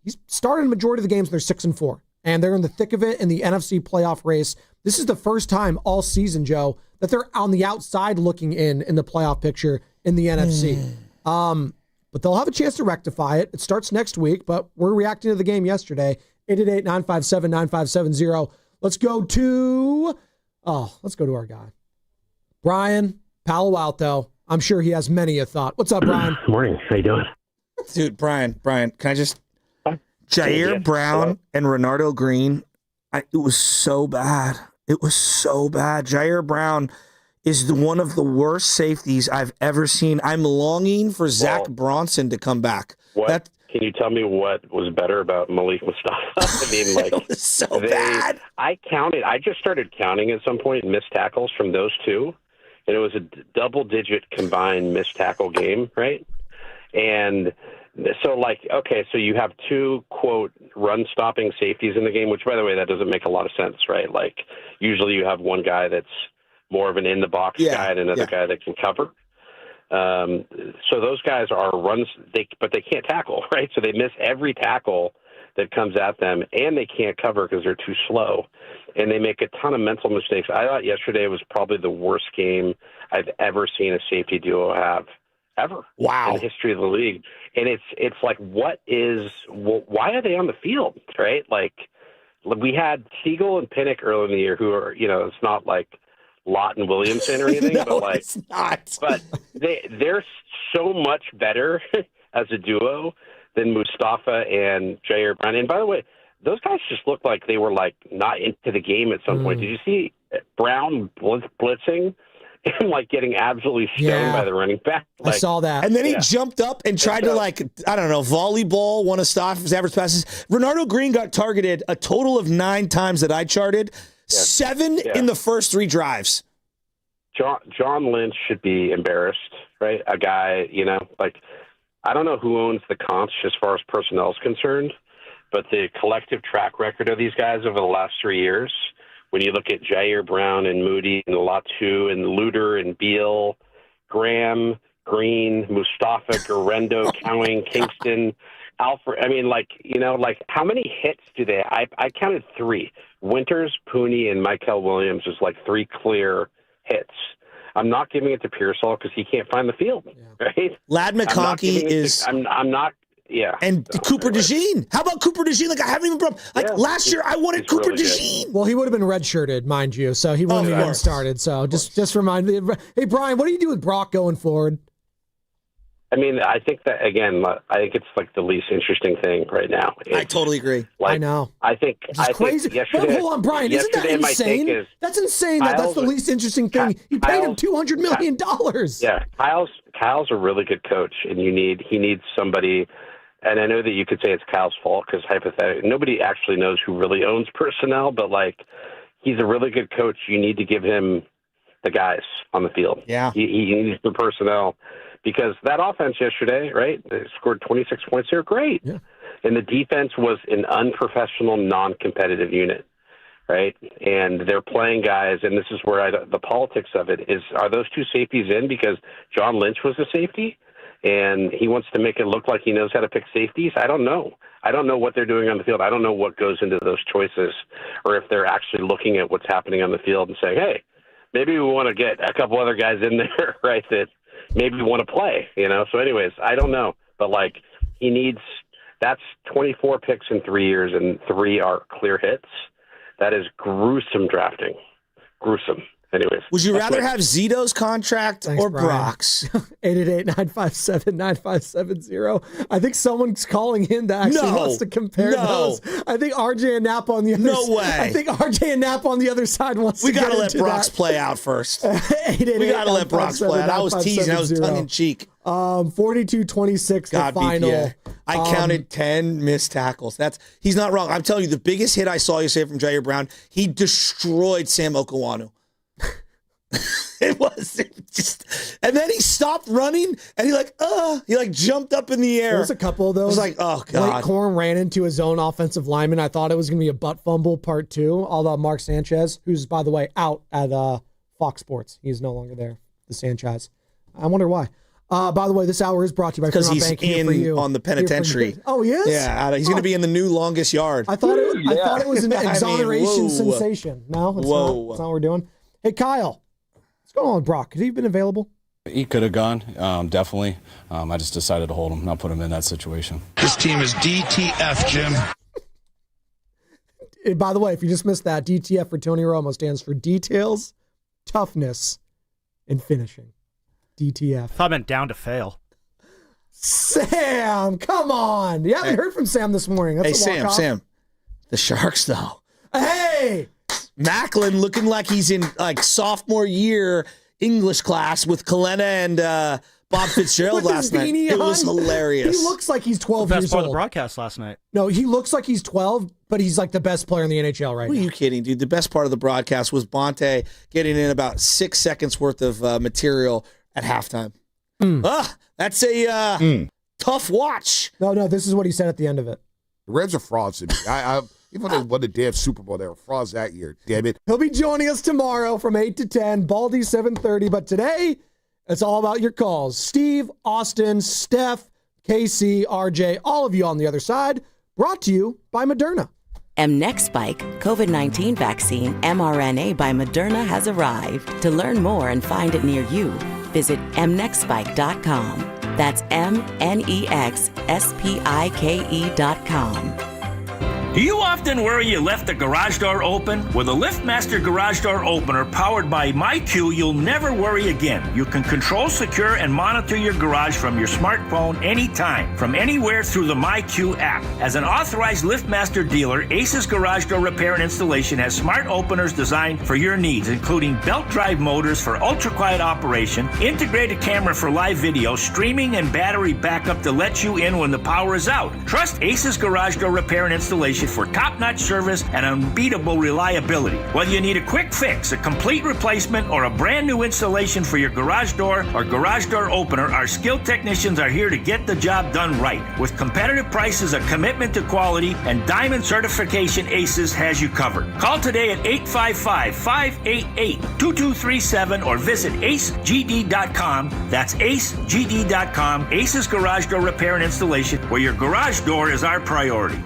he's started a majority of the games and they're 6-4. And they're in the thick of it in the NFC playoff race. This is the first time all season, Joe, that they're on the outside looking in the playoff picture in the NFC. But they'll have a chance to rectify it. It starts next week, but we're reacting to the game yesterday. 888-957-9570. Let's go to our guy. Brian, Palo Alto. I'm sure he has many a thought. What's up, Brian? Morning. How you doing? Dude, Brian, can I just... Jair Brown and Renardo Green, it was so bad. It was so bad. Jair Brown is one of the worst safeties I've ever seen. I'm longing for Zach Bronson to come back. Can you tell me what was better about Malik Mustafa? I mean, it was so bad. I just started counting at some point missed tackles from those two, and it was a double-digit combined missed tackle game, right? And so, so you have 2, quote, run-stopping safeties in the game, which, by the way, that doesn't make a lot of sense, right? Usually you have one guy that's more of an in-the-box guy and another guy that can cover. So those guys are runs, but they can't tackle, right? So they miss every tackle that comes at them, and they can't cover because they're too slow. And they make a ton of mental mistakes. I thought yesterday was probably the worst game I've ever seen a safety duo have, ever. Wow. In the history of the league. And it's like, why are they on the field, right? Like, we had Siegel and Pinnock early in the year who are, it's not like Lott and Williamson or anything, No, but like, it's not. but they're so much better as a duo than Mustafa and Jair Brown. And by the way, those guys just looked like they were like not into the game at some point. Did you see Brown blitzing and like getting absolutely stoned by the running back? Like, I saw that. And then he jumped up and tried to volleyball one of Stafford's average passes. Renardo Green got targeted a total of 9 times that I charted. 7 in the first 3 drives. John Lynch should be embarrassed, right? A guy, like, I don't know who owns the conch as far as personnel is concerned, but the collective track record of these guys over the last 3 years, when you look at Jair Brown and Moody and Latu and Luter and Beal, Graham, Green, Mustafa, Garendo, Cowing, Kingston, Alfred. I mean, how many hits do they? I counted 3. Winters, Pooney, and Michael Williams is like 3 clear hits. I'm not giving it to Pearsall because he can't find the field, right? Ladd McConkey is. I'm not. Yeah. And Cooper DeJean. How about Cooper DeJean? Like, I haven't even last year I wanted Cooper really DeJean. Well, he would have been redshirted, mind you, so he wouldn't have even started. So just remind me. Hey, Brian, what do you do with Brock going forward? I mean, I think that, again, I think it's like the least interesting thing right now. I totally agree. I know. I think crazy. Yesterday, hold on, Brian. Isn't that insane? That's insane. That's the least interesting thing. You paid him $200 million. Yeah, Kyle's a really good coach, and he needs somebody. And I know that you could say it's Kyle's fault because hypothetically, nobody actually knows who really owns personnel, but like, he's a really good coach. You need to give him the guys on the field. Yeah, he needs the personnel. Because that offense yesterday, right, they scored 26 points. They're great. Yeah. And the defense was an unprofessional, non-competitive unit, right? And they're playing guys, and this is where the politics of it is, are those 2 safeties in because John Lynch was a safety, and he wants to make it look like he knows how to pick safeties? I don't know. I don't know what they're doing on the field. I don't know what goes into those choices, or if they're actually looking at what's happening on the field and saying, hey, maybe we want to get a couple other guys in there, right, that maybe want to play, So anyways, I don't know. But, like, that's 24 picks in 3 years, and 3 are clear hits. That is gruesome drafting. Gruesome. Anyways. Would you rather have Zito's contract or Brock's? 888-957-9570. I think someone's calling in that actually wants to compare those. I think RJ and Knapp on the other side. No way. I think RJ and Knapp on the other side wants to get into that. We got to let Brock's play out first. We got to let Brock's play out. I was teasing. I was tongue-in-cheek. 42-26 the final. BPA. I counted 10 missed tackles. He's not wrong. I'm telling you, the biggest hit I saw yesterday from Jair Brown, he destroyed Sam Okawanu. It was just, and then he stopped running, and he jumped up in the air. There's a couple of those. I was like, oh god. Blake Corum ran into his own offensive lineman. I thought it was going to be a butt fumble part 2. Although Mark Sanchez, who's by the way out at Fox Sports, he's no longer there. The Sanchez. I wonder why. By the way, this hour is brought to you by because he's Bank on the penitentiary. Oh, he is? Yeah, he's going to be in the new longest yard. I thought it was an exoneration sensation. No, it's not. That's not what we're doing. Hey, Kyle, what's going on with Brock? Has he been available? He could have gone, definitely. I just decided to hold him, not put him in that situation. This team is DTF, Jim. By the way, if you just missed that, DTF for Tony Romo stands for details, toughness, and finishing. DTF. I thought I meant down to fail. Sam, come on. You haven't heard from Sam this morning. That's Sam. The Sharks, though. Hey! Macklin looking like he's in sophomore year English class with Kalena and Bob Fitzgerald last night. It was hilarious. He looks like he's 12 years old. Best part of the broadcast last night. No, he looks like he's 12, but he's like the best player in the NHL right now. Who are you kidding, dude? The best part of the broadcast was Bonte getting in about 6 seconds worth of material at halftime. That's a tough watch. No, this is what he said at the end of it. The Reds are frauds to me. Even when they won the damn Super Bowl, they were frauds that year. Damn it. He'll be joining us tomorrow from 8 to 10, Baldy 7:30. But today, it's all about your calls. Steve, Austin, Steph, KC, RJ, all of you on the other side. Brought to you by Moderna. mNEXSpike COVID-19 vaccine mRNA by Moderna has arrived. To learn more and find it near you, visit mnexspike.com. That's mnexspike.com. Do you often worry you left the garage door open? With a LiftMaster garage door opener powered by MyQ, you'll never worry again. You can control, secure, and monitor your garage from your smartphone anytime, from anywhere through the MyQ app. As an authorized LiftMaster dealer, Aces Garage Door Repair and Installation has smart openers designed for your needs, including belt drive motors for ultra-quiet operation, integrated camera for live video, streaming, and battery backup to let you in when the power is out. Trust Aces Garage Door Repair and Installation for top-notch service and unbeatable reliability. Whether you need a quick fix, a complete replacement, or a brand new installation for your garage door or garage door opener, our skilled technicians are here to get the job done right. With competitive prices, a commitment to quality, and diamond certification, Aces has you covered. Call today at 855-588-2237 or visit acegd.com. That's acegd.com. Aces Garage Door Repair and Installation, where your garage door is our priority.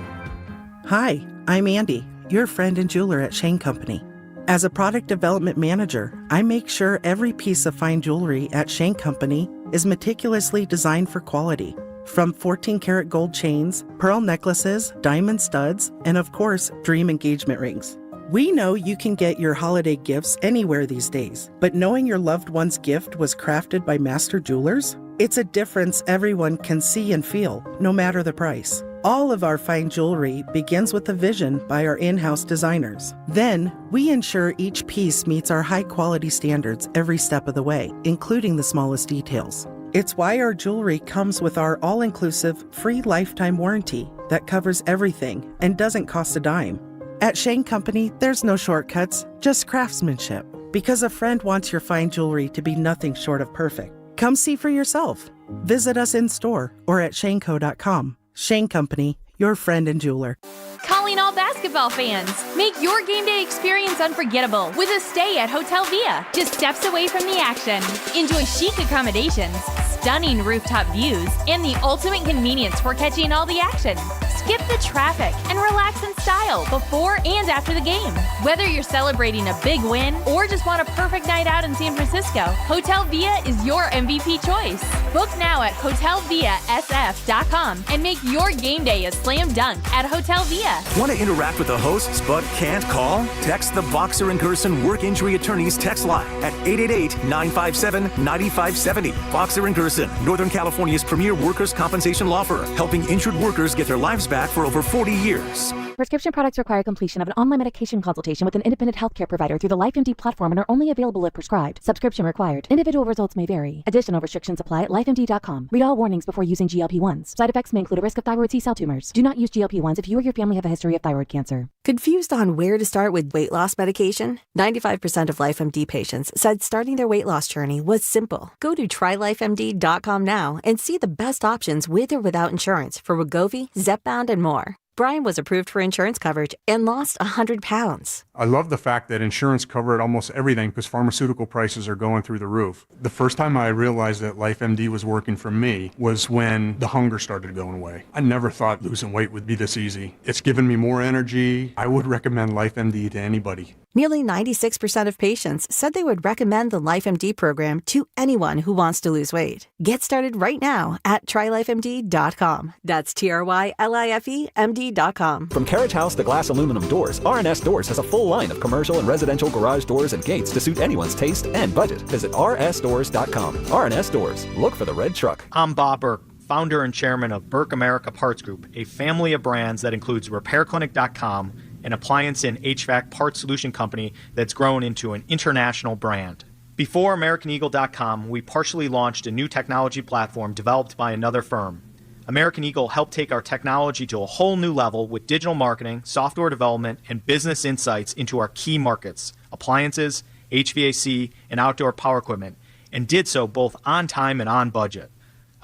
Hi, I'm Andy, your friend and jeweler at Shane Company. As a product development manager, I make sure every piece of fine jewelry at Shane Company is meticulously designed for quality. From 14-karat gold chains, pearl necklaces, diamond studs, and of course, dream engagement rings. We know you can get your holiday gifts anywhere these days, but knowing your loved one's gift was crafted by master jewelers? It's a difference everyone can see and feel, no matter the price. All of our fine jewelry begins with a vision by our in-house designers. Then, we ensure each piece meets our high-quality standards every step of the way, including the smallest details. It's why our jewelry comes with our all-inclusive, free lifetime warranty that covers everything and doesn't cost a dime. At Shane Company, there's no shortcuts, just craftsmanship. Because a friend wants your fine jewelry to be nothing short of perfect. Come see for yourself. Visit us in-store or at shaneco.com. Shane Company, your friend and jeweler. Calling all basketball fans. Make your game day experience unforgettable with a stay at Hotel Via, just steps away from the action. Enjoy chic accommodations, stunning rooftop views, and the ultimate convenience for catching all the action. Skip the traffic and relax in style before and after the game. Whether you're celebrating a big win or just want a perfect night out in San Francisco, Hotel Via is your MVP choice. Book now at hotelviasf.com and make your game day a slam dunk at Hotel Via. Want to interact with the hosts but can't call? Text the Boxer and Gerson Work Injury Attorneys text line at 888-957-9570. Boxer and Gerson, Northern California's premier workers' compensation law firm, helping injured workers get their lives back for over 40 years. Prescription products require completion of an online medication consultation with an independent healthcare provider through the LifeMD platform and are only available if prescribed. Subscription required. Individual results may vary. Additional restrictions apply at lifemd.com. Read all warnings before using GLP-1s. Side effects may include a risk of thyroid C-cell tumors. Do not use GLP-1s if you or your family have a history of thyroid cancer. Confused on where to start with weight loss medication? 95% of LifeMD patients said starting their weight loss journey was simple. Go to trylifemd.com now and see the best options with or without insurance for Wegovy, Zepbound, and more. Brian was approved for insurance coverage and lost 100 pounds. I love the fact that insurance covered almost everything because pharmaceutical prices are going through the roof. The first time I realized that LifeMD was working for me was when the hunger started going away. I never thought losing weight would be this easy. It's given me more energy. I would recommend LifeMD to anybody. Nearly 96% of patients said they would recommend the LifeMD program to anyone who wants to lose weight. Get started right now at trylifemd.com. That's TRYLIFEMD.com. From carriage house to glass aluminum doors, R&S Doors has a full line of commercial and residential garage doors and gates to suit anyone's taste and budget. Visit rsdoors.com. R&S Doors. Look for the red truck. I'm Bob Burke, founder and chairman of Burke America Parts Group, a family of brands that includes RepairClinic.com, an appliance and HVAC parts solution company that's grown into an international brand. Before AmericanEagle.com, we partially launched a new technology platform developed by another firm. American Eagle helped take our technology to a whole new level with digital marketing, software development, and business insights into our key markets, appliances, HVAC, and outdoor power equipment, and did so both on time and on budget.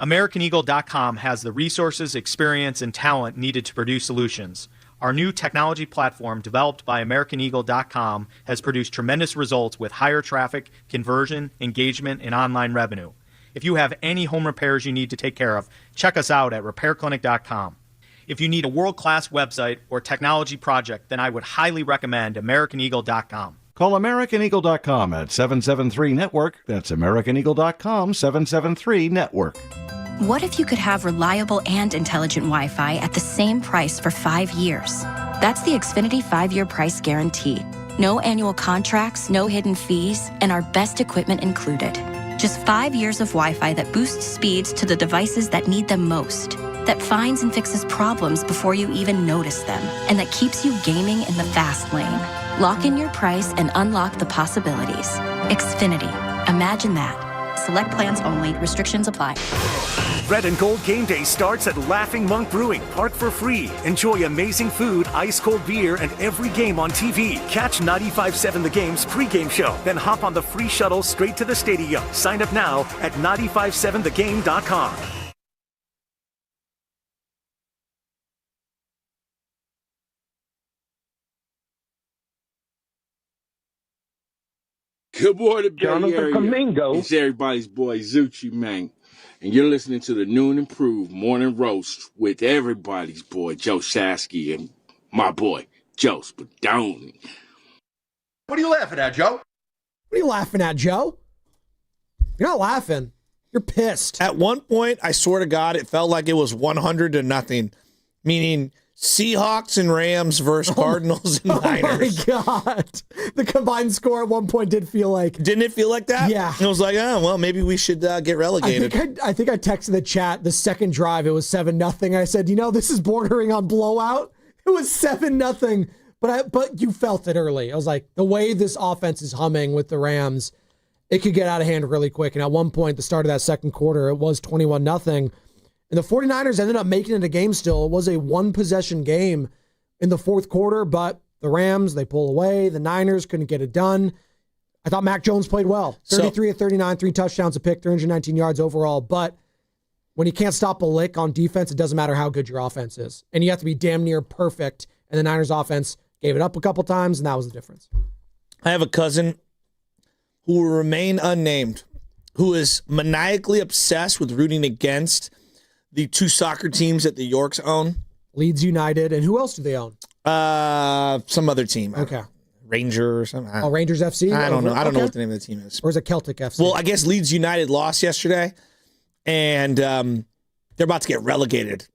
AmericanEagle.com has the resources, experience, and talent needed to produce solutions. Our new technology platform, developed by AmericanEagle.com, has produced tremendous results with higher traffic, conversion, engagement, and online revenue. If you have any home repairs you need to take care of, check us out at RepairClinic.com. If you need a world-class website or technology project, then I would highly recommend AmericanEagle.com. Call AmericanEagle.com at 773-NETWORK. That's AmericanEagle.com, 773-NETWORK. What if you could have reliable and intelligent Wi-Fi at the same price for 5 years? That's the Xfinity 5-year price guarantee. No annual contracts, no hidden fees, and our best equipment included. Just 5 years of Wi-Fi that boosts speeds to the devices that need them most, that finds and fixes problems before you even notice them, and that keeps you gaming in the fast lane. Lock in your price and unlock the possibilities. Xfinity. Imagine that. Select plans only. Restrictions apply. Red and Gold Game Day starts at Laughing Monk Brewing. Park for free. Enjoy amazing food, ice-cold beer, and every game on TV. Catch 95.7 The Game's pregame show. Then hop on the free shuttle straight to the stadium. Sign up now at 957thegame.com. Good morning, Jonathan Bay Area. Kamingo. It's everybody's boy, Zucci, man. And you're listening to the Noon Improved Morning Roast with everybody's boy, Joe Shasky, and my boy, Joe Spadoni. What are you laughing at, Joe? What are you laughing at, Joe? You're not laughing. You're pissed. At one point, I swear to God, it felt like it was 100-0, meaning Seahawks and Rams versus Cardinals and Niners. Oh, my God. The combined score at one point did feel like... Didn't it feel like that? Yeah. I was like, oh, well, maybe we should get relegated. I think I texted the chat the second drive. It was 7-0. I said, this is bordering on blowout. It was 7-0. But you felt it early. I was like, the way this offense is humming with the Rams, it could get out of hand really quick. And at one point, the start of that second quarter, it was 21-0. And the 49ers ended up making it a game still. It was a one-possession game in the fourth quarter, but the Rams, they pull away. The Niners couldn't get it done. I thought Mac Jones played well. 33 of 39, 3 touchdowns, a pick, 319 yards overall. But when you can't stop a lick on defense, it doesn't matter how good your offense is. And you have to be damn near perfect. And the Niners offense gave it up a couple times, and that was the difference. I have a cousin who will remain unnamed, who is maniacally obsessed with rooting against the two soccer teams that the Yorks own. Leeds United. And who else do they own? Some other team. Okay. Ranger or something. Oh, Rangers FC? I don't know. I don't know what the name of the team is. Or is it Celtic FC? Well, I guess Leeds United lost yesterday, and they're about to get relegated.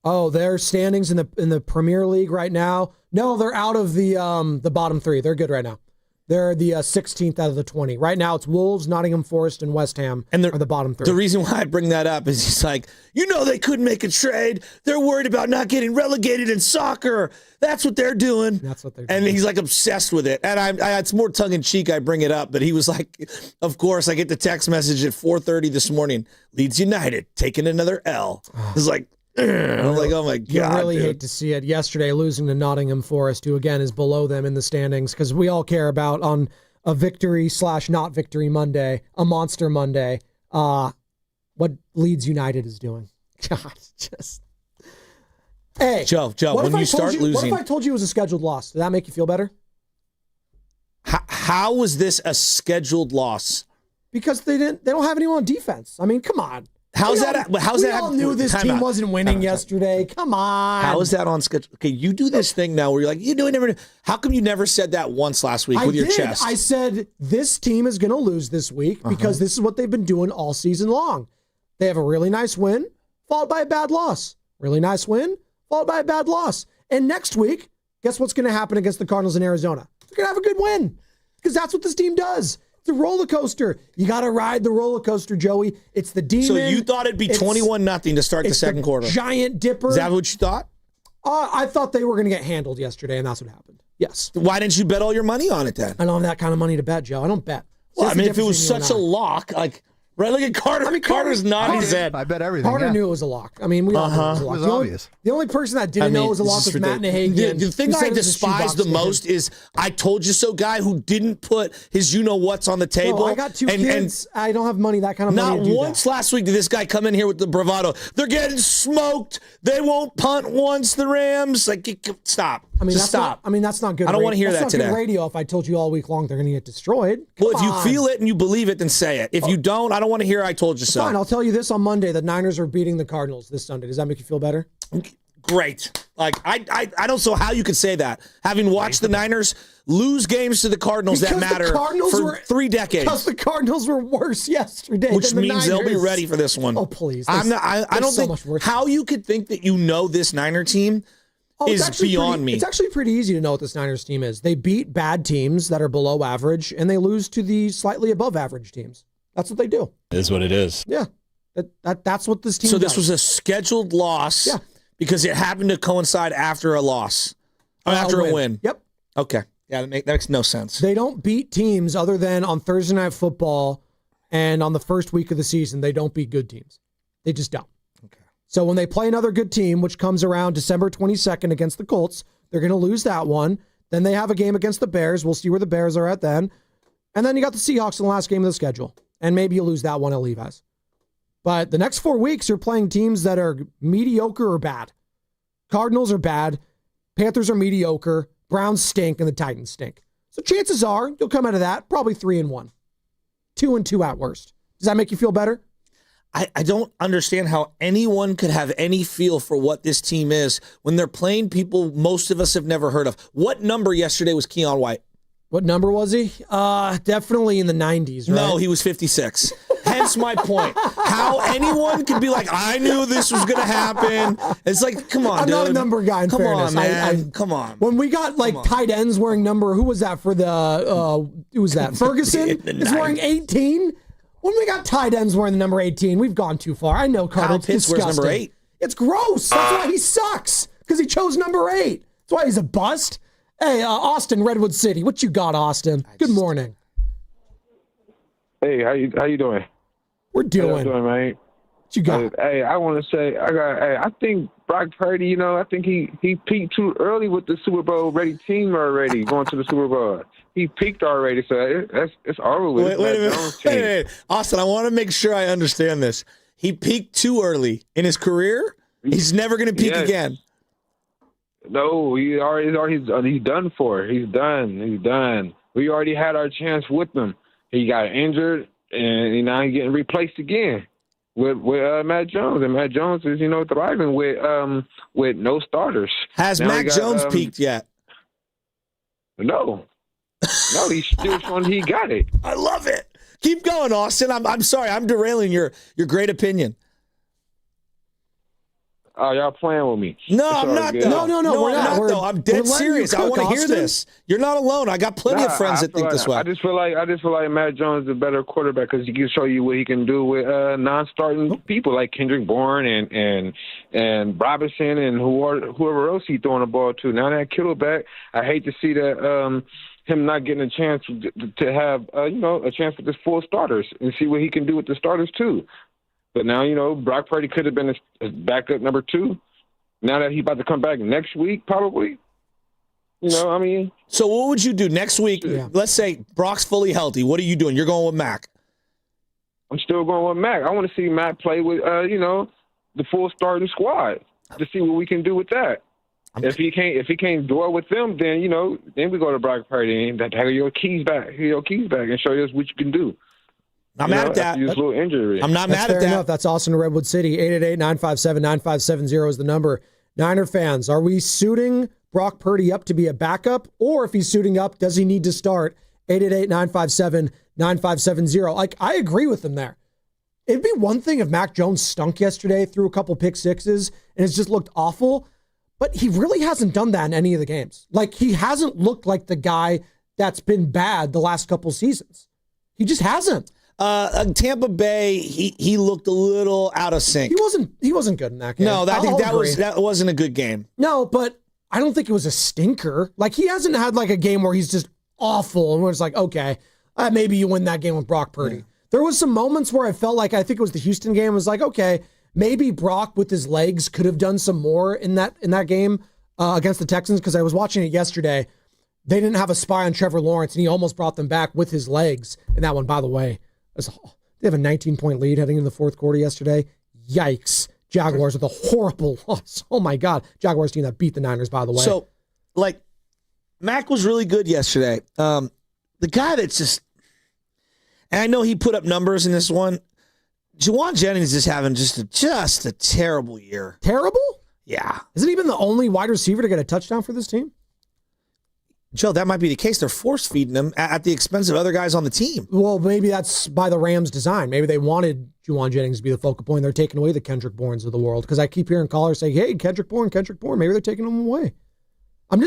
Oh, their standings in the Premier League right now. No, they're out of the bottom three. They're good right now. They're the 16th out of the 20. Right now, it's Wolves, Nottingham Forest, and West Ham are the bottom three. The reason why I bring that up is he's like, they couldn't make a trade. They're worried about not getting relegated in soccer. That's what they're doing. That's what they're doing. And he's like obsessed with it. And it's more tongue-in-cheek I bring it up, but he was like, of course, I get the text message at 4:30 this morning. Leeds United taking another L. It's like, I'm like, oh my God. You really hate to see it. Yesterday, losing to Nottingham Forest, who again is below them in the standings, because we all care about on a victory/not victory Monday, a monster Monday, what Leeds United is doing. God, just. Hey, Joe, when you start losing. What if I told you it was a scheduled loss? Did that make you feel better? How was this a scheduled loss? Because they don't have anyone on defense. I mean, come on. How's that? We all knew this team wasn't winning yesterday. Come on. How is that on schedule? Okay, you do this thing now where you're like, how come you never said that once last week with your chest? I said this team is going to lose this week because this is what they've been doing all season long. They have a really nice win, followed by a bad loss. Really nice win, followed by a bad loss. And next week, guess what's going to happen against the Cardinals in Arizona? They're going to have a good win because that's what this team does. It's a roller coaster. You got to ride the roller coaster, Joey. It's the demon. So you thought it'd be 21-0 to start the second quarter? Giant dipper. Is that what you thought? I thought they were going to get handled yesterday, and that's what happened. Yes. Why didn't you bet all your money on it then? I don't have that kind of money to bet, Joe. I don't bet. Well, I mean, if it was such a lock, like Right, look at Carter. Carter's nodding his head. I bet everything. Carter knew it was a lock. I mean, we all knew it was a lock. It was obvious. The only person that didn't know it was a lock was Matt Nahagian. The thing I despise the most is I told you so guy who didn't put his you-know-whats on the table. Bro, I got two kids. I don't have money, that kind of money to do Not once last week did this guy come in here with the bravado. They're getting smoked. They won't punt once, the Rams. Like, stop. I mean, Just stop. That's not good. I don't want to hear that today. That's not good radio if I told you all week long they're going to get destroyed. Well, if you feel it and you believe it, then say it. If you don't, I don't want to hear I told you so. Fine, I'll tell you this on Monday. The Niners are beating the Cardinals this Sunday. Does that make you feel better? Great. Like, I don't know how you could say that. Having watched the Niners lose games to the Cardinals that matter for 3 decades. Because the Cardinals were worse yesterday. Which than the means they'll be Niners. ready for this one. Oh, please. I don't think how you could think that you know this Niner team is beyond me. It's actually pretty easy to know what this Niners team is. They beat bad teams that are below average, and they lose to the slightly above average teams. That's what they do. It is what it is. Yeah. That's what this team So does. this was a scheduled loss because it happened to coincide after a loss. Or after a win. Yep. Okay. Yeah, that makes no sense. They don't beat teams other than on Thursday Night Football and on the first week of the season. They don't beat good teams. They just don't. Okay. So when they play another good team, which comes around December 22nd against the Colts, they're going to lose that one. Then they have a game against the Bears. We'll see where the Bears are at then. And then you got the Seahawks in the last game of the schedule. And maybe you lose that one at Levi's. But the next 4 weeks, you're playing teams that are mediocre or bad. Cardinals are bad. Panthers are mediocre. Browns stink, and the Titans stink. So chances are you'll come out of that probably 3-1. 2-2 at worst. Does that make you feel better? I don't understand how anyone could have any feel for what this team is when they're playing people most of us have never heard of. What number yesterday was Keon White? What number was he? Definitely in the 90s, right? No, he was 56. Hence my point. How anyone could be like, I knew this was going to happen. It's like, come on, I'm dude. not a number guy, in Come fairness. on, man. Come on. When we got tight ends wearing number, who was that for the, who was that? Ferguson is wearing 18? When we got tight ends wearing the number 18, we've gone too far. I know, Carter. Kyle It's Pitts wears disgusting. number 8. It's gross. That's why he sucks. Because he chose number 8. That's why he's a bust. Hey, Austin, Redwood City. What you got, Austin? Good morning. Hey, how you doing? We're doing. How you doing, man? What you got? Hey, I want to say, I think Brock Purdy, I think he peaked too early with the Super Bowl ready team already, going to the Super Bowl. He peaked already, so it's over with. Wait a minute. Austin, I want to make sure I understand this. He peaked too early in his career? He's never going to peak again. No, he's done for. He's done. We already had our chance with him. He got injured, and now he's getting replaced again with Matt Jones. And Matt Jones is, thriving with no starters. Has now Mac Jones peaked yet? No, he's still showing he got it. I love it. Keep going, Austin. I'm sorry. I'm derailing your great opinion. Oh, y'all playing with me? No, I'm not. No, we're not. I'm dead serious. I want to hear this. You're not alone. I got plenty of friends that think this way. I just feel like Matt Jones is a better quarterback because he can show you what he can do with non-starting people like Kendrick Bourne and Robinson and whoever else he's throwing the ball to. Now that Kittle back, I hate to see that him not getting a chance to have a chance with his full starters and see what he can do with the starters too. But now, Brock Purdy could have been a backup number 2. Now that he's about to come back next week, probably. So what would you do next week? Yeah. Let's say Brock's fully healthy. What are you doing? You're going with Mac. I'm still going with Mac. I want to see Mac play with, the full starting squad to see what we can do with that. If he can't do it with them, then then we go to Brock Purdy and have your keys back and show us what you can do. I'm mad at that. Little injury. I'm not mad at that. Enough. That's Austin Redwood City. 888-957-9570 is the number. Niner fans, are we suiting Brock Purdy up to be a backup? Or if he's suiting up, does he need to start? 888-957-9570. I agree with him there. It'd be one thing if Mac Jones stunk yesterday, threw a couple pick sixes, and it's just looked awful. But he really hasn't done that in any of the games. He hasn't looked like the guy that's been bad the last couple seasons. He just hasn't. Tampa Bay, he looked a little out of sync. He wasn't good in that game. No, I think that wasn't a good game. No, but I don't think it was a stinker. He hasn't had a game where he's just awful and where it's okay, maybe you win that game with Brock Purdy. Yeah. There was some moments where I felt like, I think it was the Houston game, was like, okay, maybe Brock with his legs could have done some more in that game against the Texans, because I was watching it yesterday. They didn't have a spy on Trevor Lawrence, and he almost brought them back with his legs. And that one, by the way, they have a 19-point lead heading into the fourth quarter yesterday. Yikes. Jaguars with a horrible loss. Oh, my God. Jaguars team that beat the Niners, by the way. So, Mac was really good yesterday. The guy that's just, and I know he put up numbers in this one, Juwan Jennings is having just a terrible year. Terrible? Yeah. Isn't he been the only wide receiver to get a touchdown for this team? Joe, that might be the case. They're force feeding him at the expense of other guys on the team. Well, maybe that's by the Rams' design. Maybe they wanted Juwan Jennings to be the focal point. They're taking away the Kendrick Bournes of the world, because I keep hearing callers say, "Hey, Kendrick Bourne." Maybe they're taking him away. I'm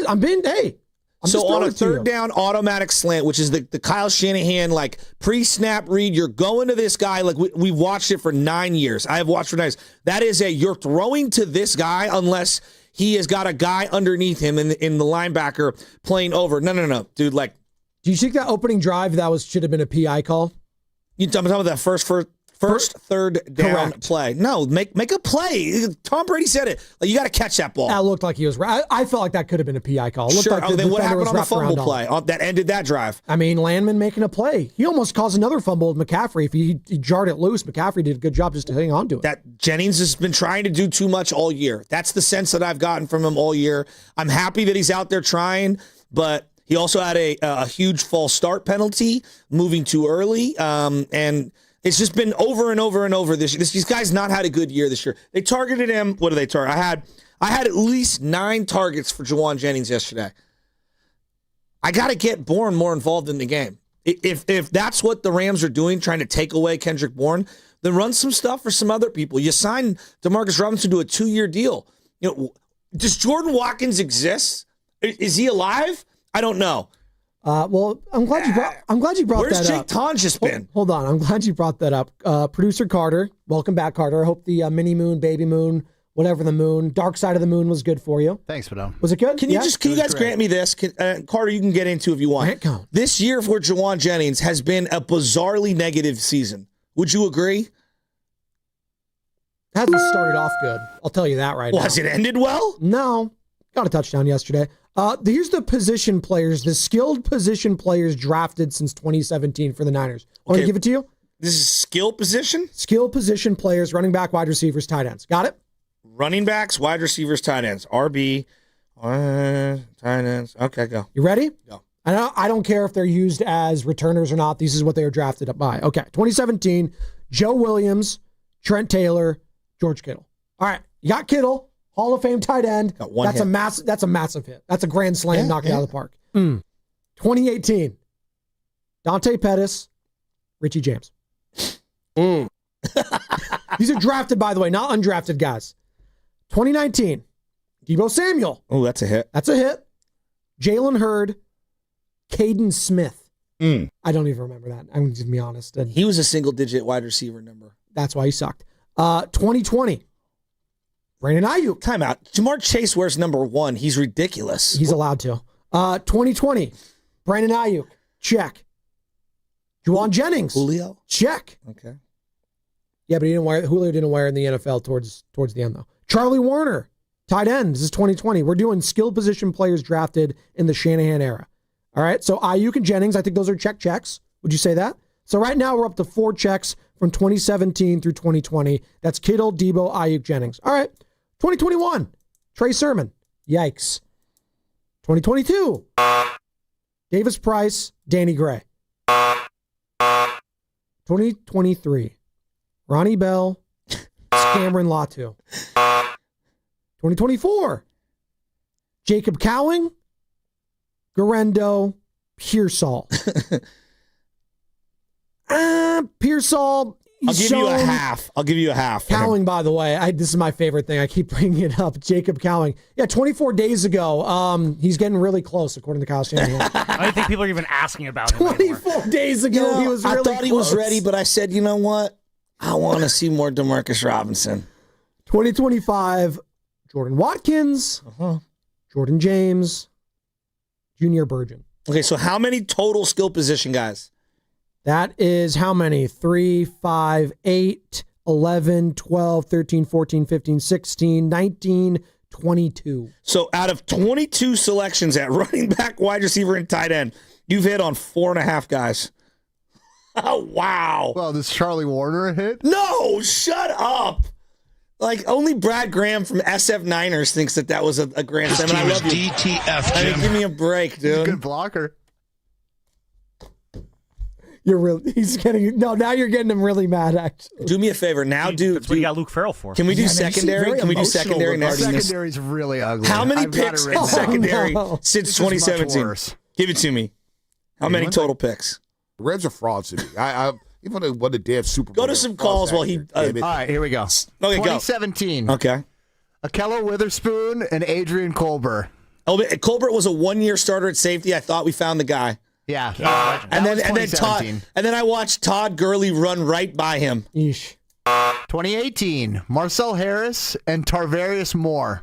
So on a third down automatic slant, which is the Kyle Shanahan pre-snap read, you're going to this guy. We've watched it for 9 years. I have watched for 9 years. That is you're throwing to this guy unless he has got a guy underneath him in the linebacker playing over. No, dude. Do you think that opening drive should have been a PI call? You talking about that first third down play? No, make a play. Tom Brady said it. You got to catch that ball. That looked like he was. I felt like that could have been a PI call. Sure. Then what happened on the fumble play that ended that drive? I mean, Landman making a play. He almost caused another fumble with McCaffrey. If he jarred it loose, McCaffrey did a good job just hanging on to it. That Jennings has been trying to do too much all year. That's the sense that I've gotten from him all year. I'm happy that he's out there trying, but he also had a huge false start penalty, moving too early, and it's just been over and over and over this year. This guy's not had a good year this year. They targeted him. What do they target? I had at least 9 targets for Juwan Jennings yesterday. I got to get Bourne more involved in the game. If that's what the Rams are doing, trying to take away Kendrick Bourne, then run some stuff for some other people. You signed Demarcus Robinson to a 2-year deal. Does Jordan Watkins exist? Is he alive? I don't know. Well, I'm glad you brought that up. Where's Jake Tonjes been? Hold on. I'm glad you brought that up. Producer Carter, welcome back, Carter. I hope the mini moon, baby moon, whatever the moon, dark side of the moon was good for you. Thanks, Padone. Was it good? Can you guys grant me this? Carter, you can get into if you want. This year for Juwan Jennings has been a bizarrely negative season. Would you agree? Hasn't started off good. I'll tell you that right now. Has it ended well? No. Got a touchdown yesterday. Here's the position players, the skilled position players drafted since 2017 for the Niners. Want to give it to you? This is skill position? Skill position players, running back, wide receivers, tight ends. Got it? Running backs, wide receivers, tight ends. RB, tight ends. Okay, go. You ready? Go. I don't care if they're used as returners or not. This is what they were drafted up by. Okay, 2017, Joe Williams, Trent Taylor, George Kittle. All right, you got Kittle. Hall of Fame tight end. That's a massive hit. That's a grand slam, knocking it out of the park. 2018. Dante Pettis, Richie James. These are drafted, by the way, not undrafted guys. 2019. Deebo Samuel. Oh, that's a hit. That's a hit. Jalen Hurd, Caden Smith. I don't even remember that. I'm just be honest. And he was a single-digit wide receiver number. That's why he sucked. 2020. Brandon Ayuk. Timeout. Jamar Chase wears number 1. He's ridiculous. He's allowed to. 2020. Brandon Ayuk. Check. Juwan Jennings. Julio. Check. Okay. Yeah, but Julio didn't wear in the NFL towards the end, though. Charlie Warner. Tight end. This is 2020. We're doing skill position players drafted in the Shanahan era. All right. So Ayuk and Jennings, I think those are checks. Would you say that? So right now we're up to 4 checks from 2017 through 2020. That's Kittle, Deebo, Ayuk, Jennings. All right. 2021, Trey Sermon. Yikes. 2022, Davis Price, Danny Gray. 2023, Ronnie Bell, Cameron Latu. 2024, Jacob Cowing, Garendo, Pearsall. Pearsall. I'll give you a half. Cowing, by the way, this is my favorite thing. I keep bringing it up. Jacob Cowing. Yeah, 24 days ago, he's getting really close, according to Kyle Shanahan. I don't think people are even asking about him 24 days ago, he was really close. I thought he was ready, but I said, you know what? I want to see more Demarcus Robinson. 2025, Jordan Watkins, Jordan James, Junior Burgeon. Okay, so how many total skill position guys? That is how many? 3, 5, 8, 11, 12, 13, 14, 15, 16, 19, 22. So out of 22 selections at running back, wide receiver, and tight end, you've hit on 4.5 guys. Oh, wow. Well, does Charlie Warner hit? No, shut up. Like, only Brad Graham from SF Niners thinks that was a grand slam. I love you. DTF, I mean, Jim. give me a break, dude. Good blocker. Now you're getting him really mad, actually. Do me a favor. Now That's what you got Luke Farrell for. Can we do secondary? Can we do secondary next? Secondary's really ugly. How many I've got picks it in written down. secondary since This is much 2017? worse. Give it to me. How many total picks? The Reds are frauds to me. I even won the damn Super Bowl. Go to some calls while he. All right, here we go. Okay, go. 2017. Okay. Akello Witherspoon and Adrian Colbert. Oh, Colbert was a 1-year starter at safety. I thought we found the guy. Yeah. And then I watched Todd Gurley run right by him. Yeesh. 2018, Marcel Harris and Tarvarius Moore.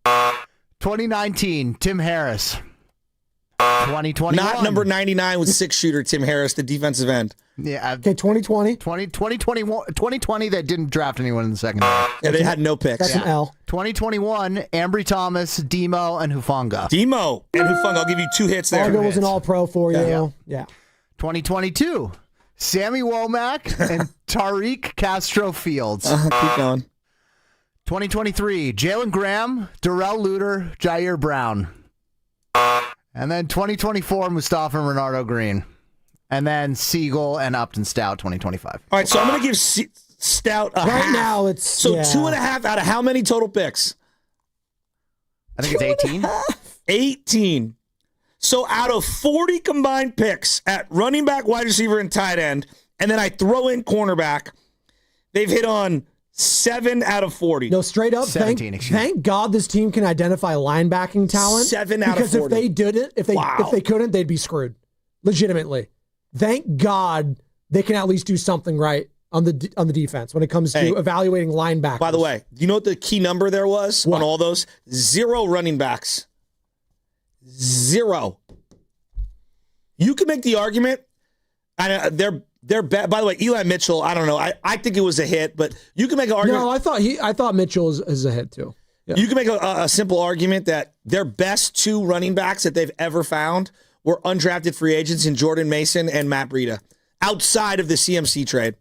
2019, Tim Harris. 2021. Not number 99 with 6-shooter Tim Harris, the defensive end. Yeah. Okay, 2020. 2020, they didn't draft anyone in the secondary. Yeah, they had no picks. That's an L. 2021, Ambry Thomas, Demo, and Hufanga. Demo and Hufanga. I'll give you 2 hits there. Fargo was an all-pro for you. Yeah. 2022, Sammy Womack and Tariq Castro Fields. Keep going. 2023, Jalen Graham, Darrell Luter, Jair Brown. And then 2024, Mustafa and Renardo Green. And then Siegel and Upton Stout, 2025. All right, so I'm going to give Stout a Right half. now, it's... So 2.5 out of how many total picks? I think it's 18. 18. So out of 40 combined picks at running back, wide receiver, and tight end, and then I throw in cornerback, they've hit on 7 out of 40. No, straight up, 17, thank God this team can identify linebacking talent. 7 out of 40. Because if they didn't, if they couldn't, they'd be screwed. Legitimately. Thank God they can at least do something right on the defense when it comes to evaluating linebackers. By the way, you know what the key number there was on all those? 0 running backs. 0. You can make the argument. By the way, Eli Mitchell, I don't know. I think it was a hit, but you can make an argument. No, I thought Mitchell is a hit too. Yeah. You can make a simple argument that their best 2 running backs that they've ever found were undrafted free agents in Jordan Mason and Matt Breida, outside of the CMC trade.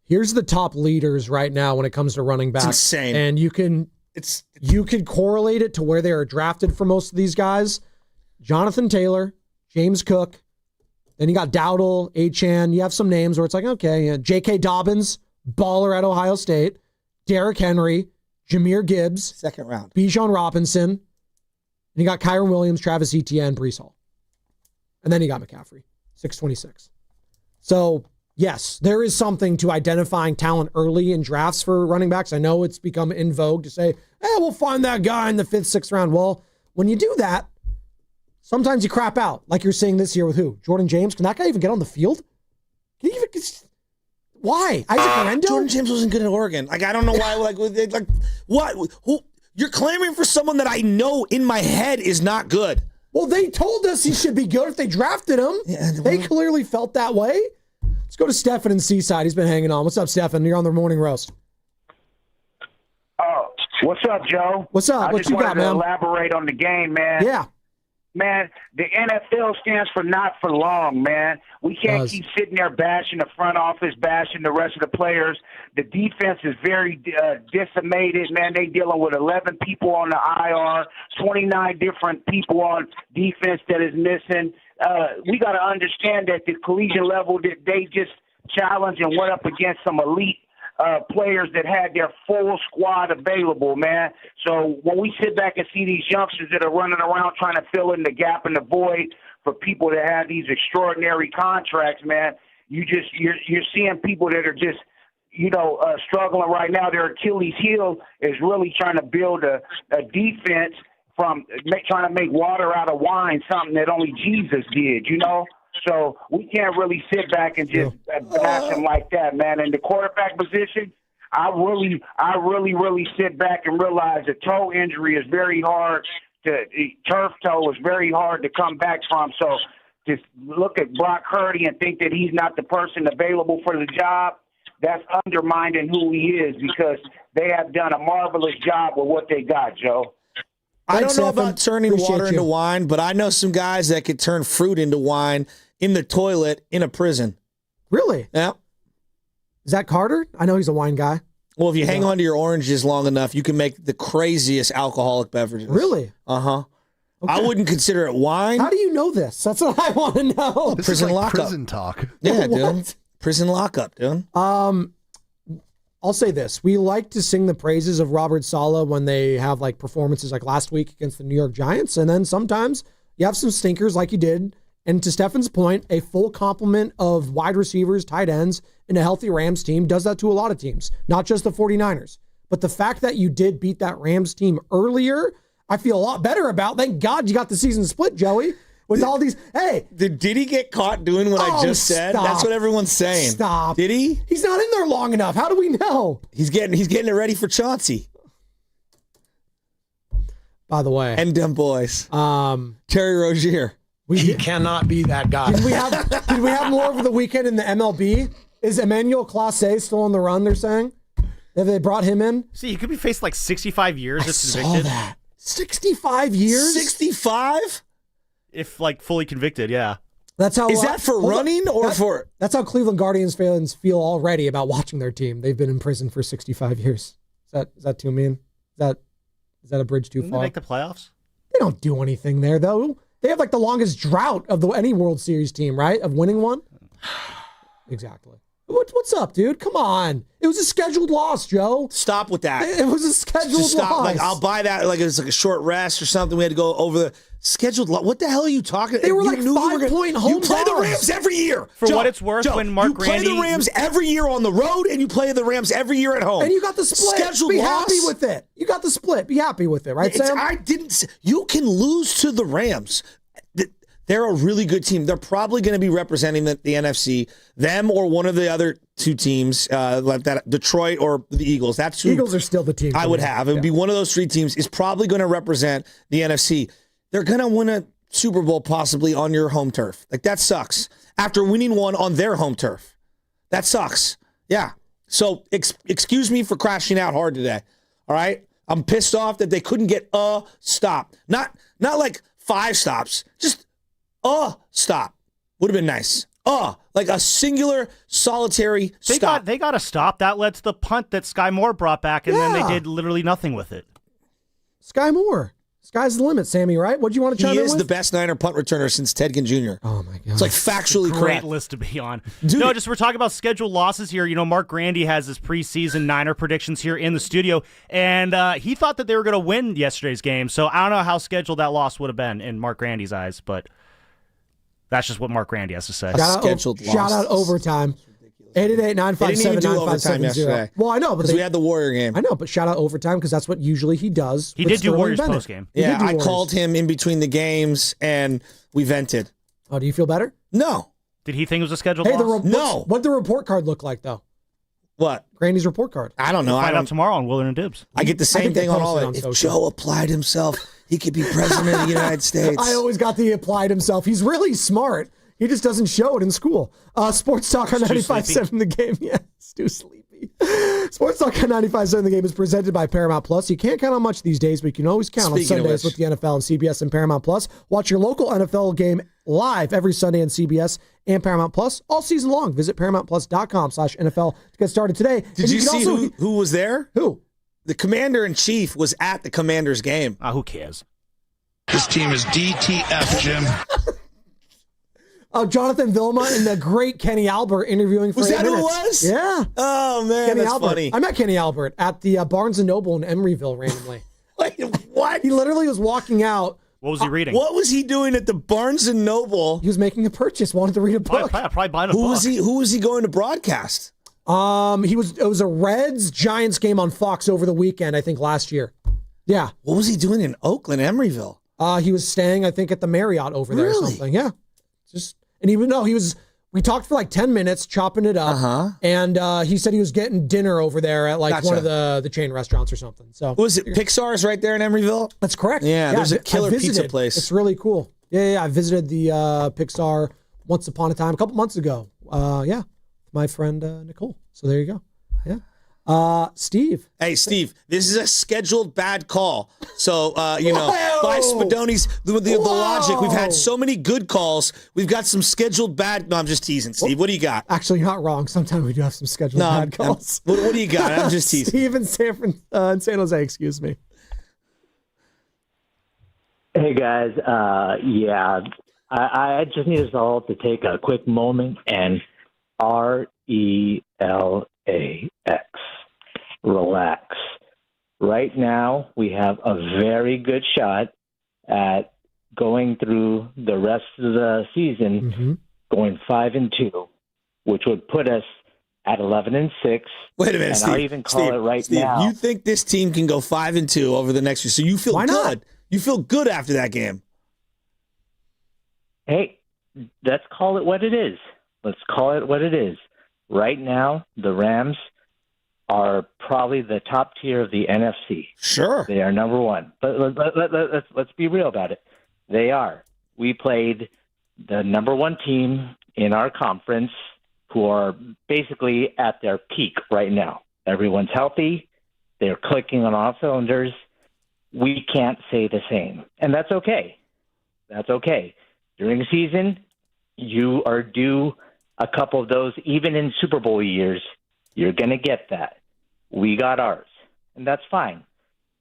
Here's the top leaders right now when it comes to running backs. It's insane. And you can correlate it to where they are drafted for most of these guys. Jonathan Taylor, James Cook, then you got Dowdle, Achane. You have some names where it's like, okay, J.K. Dobbins, baller at Ohio State, Derrick Henry, Jahmyr Gibbs, 2nd round, Bijan Robinson, and you got Kyron Williams, Travis Etienne, Breece Hall. And then you got McCaffrey, 626. So, yes, there is something to identifying talent early in drafts for running backs. I know it's become in vogue to say, we'll find that guy in the 5th, 6th round. Well, when you do that, sometimes you crap out, like you're seeing this year with who? Jordan James? Can that guy even get on the field? Can he even? Why? Isaac Orlando? Jordan James wasn't good at Oregon. Like, I don't know why. Like what? Who? You're clamoring for someone that I know in my head is not good. Well, they told us he should be good if they drafted him. Yeah, they clearly felt that way. Let's go to Stefan in Seaside. He's been hanging on. What's up, Stefan? You're on the morning roast. Oh, what's up, Joe? What's up? What you got, man? I just wanted to elaborate on the game, man. Yeah. Man, the NFL stands for not for long, man. We can't keep sitting there bashing the front office, bashing the rest of the players. The defense is very decimated, man. They dealing with 11 people on the IR, 29 different people on defense that is missing. We got to understand that the collegiate level, that they just challenged and went up against some elite players that had their full squad available, man. So when we sit back and see these youngsters that are running around trying to fill in the gap and the void for people that have these extraordinary contracts, man, you're seeing people that are just, struggling right now. Their Achilles heel is really trying to build a defense from trying to make water out of wine, something that only Jesus did, So we can't really sit back and just bash them like that, man. And the quarterback position, I really sit back and realize the toe injury is very hard turf toe is very hard to come back from. So just look at Brock Purdy and think that he's not the person available for the job, that's undermining who he is because they have done a marvelous job with what they got, Joe. I don't know Stephen. about turning Appreciate water you. into wine, but I know some guys that could turn fruit into wine in the toilet in a prison. Really? Yeah. Is that Carter? I know he's a wine guy. Well, if you hang on to your oranges long enough, you can make the craziest alcoholic beverages. Really? Uh-huh. Okay. I wouldn't consider it wine. How do you know this? That's what I want to know. This prison is like lockup. prison talk. Yeah, What? dude. Prison lockup, dude. I'll say this. We like to sing the praises of Robert Saleh when they have like performances like last week against the New York Giants. And then sometimes you have some stinkers like you did. And to Stefan's point, a full complement of wide receivers, tight ends, and a healthy Rams team does that to a lot of teams, not just the 49ers. But the fact that you did beat that Rams team earlier, I feel a lot better about. Thank God you got the season split, Joey. With all these, hey. Did he get caught doing what I just said? Stop. That's what everyone's saying. Stop. Did he? He's not in there long enough. How do we know? He's getting it ready for Chauncey. By the way. And them boys. Terry Rozier. He cannot be that guy. Did we have more over the weekend in the MLB? Is Emmanuel Clase still on the run, they're saying? Have they brought him in? See, he could be faced like 65 years if saw convicted. that. 65 years? 65? If like fully convicted, yeah. That's how. Is that for running or for? That's how Cleveland Guardians fans feel already about watching their team. They've been in prison for 65 years. Is that too mean? Is that a bridge too Didn't far? they make the playoffs? They don't do anything there though. They have like the longest drought of any World Series team, right? Of winning one. Exactly. What's up, dude? Come on. It was a scheduled loss, Joe. Stop with that. It was a scheduled loss. Like I'll buy that. Like it was like a short rest or something. We had to go over the scheduled loss. What the hell are you talking? They were you like knew we were 5-point home You play the dogs. Rams every year. For Joe, what it's worth, Joe, when Mark you play Grandy- the Rams every year on the road, and you play the Rams every year at home. And you got the split. Scheduled Be loss. happy with it. You got the split. Be happy with it, right, Sam? I didn't. You can lose to the Rams. They're a really good team. They're probably going to be representing the NFC, them or one of the other two teams, like that Detroit or the Eagles. That's who Eagles are still the team. I for would me. have. It would be one of those three teams. Is probably going to represent the NFC. They're going to win a Super Bowl possibly on your home turf. Like that sucks. After winning one on their home turf, that sucks. Yeah. So excuse me for crashing out hard today. All right. I'm pissed off that they couldn't get a stop. Not like 5 stops. Just a stop would have been nice. Like a singular, solitary stop. They got a stop. That led to the punt that Sky Moore brought back, and then they Yeah. did literally nothing with it. Sky Moore. Sky's the limit, Sammy, right? What do you want to chime He in is with? the best Niner punt returner since Ted Ginn Jr. Oh, my God. It's like factually Great correct. list to be on. Dude. No, just we're talking about scheduled losses here. You know, Mark Grandy has his preseason Niner predictions here in the studio, and he thought that they were going to win yesterday's game. So I don't know how scheduled that loss would have been in Mark Grandy's eyes, but that's just what Mark Grandy has to say. Shout out overtime. 888-957-9570. Well, I know, but because we had the Warrior game. I know, but shout out overtime because that's what usually he does. He with did do Sterling Warriors Bennett. postgame. He Yeah, did do I Warriors. called him in between the games, and we vented. Oh, do you feel better? No. Did he think it was a scheduled Hey, loss? No. What'd the report card look like, though? What? Grandy's report card. I don't know. We'll I find out don't. tomorrow on Willard and Dibs. I get the same think they thing on posted all on of it. If social. Joe applied himself, he could be president of the United States. I always got the applied himself. He's really smart. He just doesn't show it in school. Sports Talk on 95.7 The Game. Yeah, it's too sleepy. Sports Talk on 95.7 The Game is presented by Paramount Plus. You can't count on much these days, but you can always count Speaking on of Sundays which. with the NFL and CBS and Paramount Plus. Watch your local NFL game live every Sunday on CBS and Paramount Plus all season long. Visit ParamountPlus.com/NFL to get started today. Did And you can see also- who was there? Who? The commander-in-chief was at the Commanders game. Who cares? This team is DTF, Jim. Jonathan Vilma and the great Kenny Albert interviewing for Was 8 that who it minutes. was? Yeah. Oh, man, Kenny that's Albert. funny. I met Kenny Albert at the Barnes & Noble in Emeryville randomly. Wait, what? He literally was walking out. What was he reading? What was he doing at the Barnes & Noble? He was making a purchase, wanted to read a book. Probably buying a book. Who was he going to broadcast? It was a Reds Giants game on Fox over the weekend, I think last year. Yeah. What was he doing in Oakland, Emeryville? He was staying, I think, at the Marriott over there or Really? something. Yeah. We talked for like 10 minutes, chopping it up. Uh-huh. And he said he was getting dinner over there at like Gotcha. one of the chain restaurants or something. So Was it Pixar's right there in Emeryville? that's correct. Yeah, there's a I killer pizza visited. place. It's really cool. Yeah. I visited the Pixar once upon a time, a couple months ago. My friend Nicole. So there you go. Yeah. Steve. Hey, Steve, this is a scheduled bad call. So, by Spadoni's, the logic, we've had so many good calls. We've got some scheduled bad. No, I'm just teasing, Steve. What do you got? Actually, you're not wrong. Sometimes we do have some scheduled bad calls. What do you got? I'm just teasing. Steve in San Jose, excuse me. Hey, guys. I just need us all to take a quick moment and RELAX. Relax. Right now, we have a very good shot at going through the rest of the season, going 5-2, which would put us at 11-6. Wait a minute, and Steve. I'll even call it right Steve, now. you think this team can go 5-2 over the next year? So you feel Why good? not? You feel good after that game? Hey, let's call it what it is. Let's call it what it is. Right now, the Rams are probably the top tier of the NFC. Sure. They are number one. But let's be real about it. They are. We played the number one team in our conference who are basically at their peak right now. Everyone's healthy. They're clicking on all cylinders. We can't say the same. And that's okay. That's okay. During the season, you are due a couple of those. Even in Super Bowl years, you're going to get that. We got ours, and that's fine.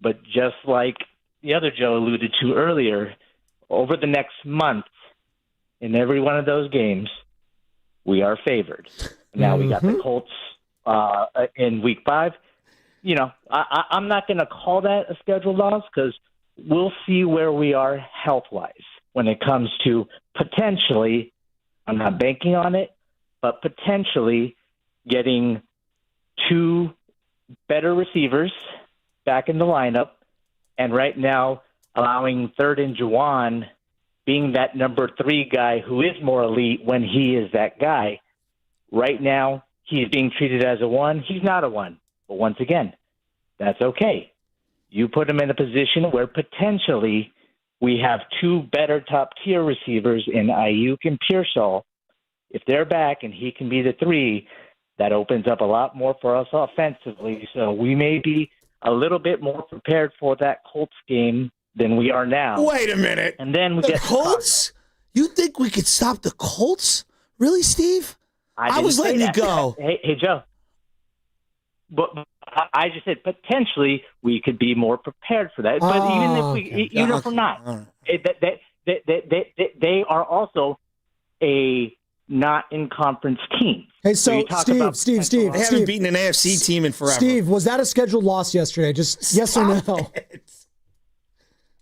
But just like the other Joe alluded to earlier, over the next month, in every one of those games, we are favored. Now we got the Colts in Week 5. I'm not going to call that a scheduled loss because we'll see where we are health-wise when it comes to potentially, I'm not banking on it, but potentially getting 2 better receivers back in the lineup, and right now allowing third and Juwan being that number 3 guy who is more elite when he is that guy. Right now, he's being treated as a 1. He's not a 1. But once again, that's okay. You put him in a position where potentially we have 2 better top-tier receivers in Ayuk and Pearsall. If they're back and he can be the 3, that opens up a lot more for us offensively. So we may be a little bit more prepared for that Colts game than we are now. Wait a minute. And then we the get Colts? You think we could stop the Colts? Really, Steve? I was didn't say letting you that. go. Hey, Joe. But I just said potentially we could be more prepared for that. But even if we're not, they are also a not in conference team. Hey, so Steve. They haven't beaten an AFC team in forever. Steve, was that a scheduled loss yesterday? Just yes or no?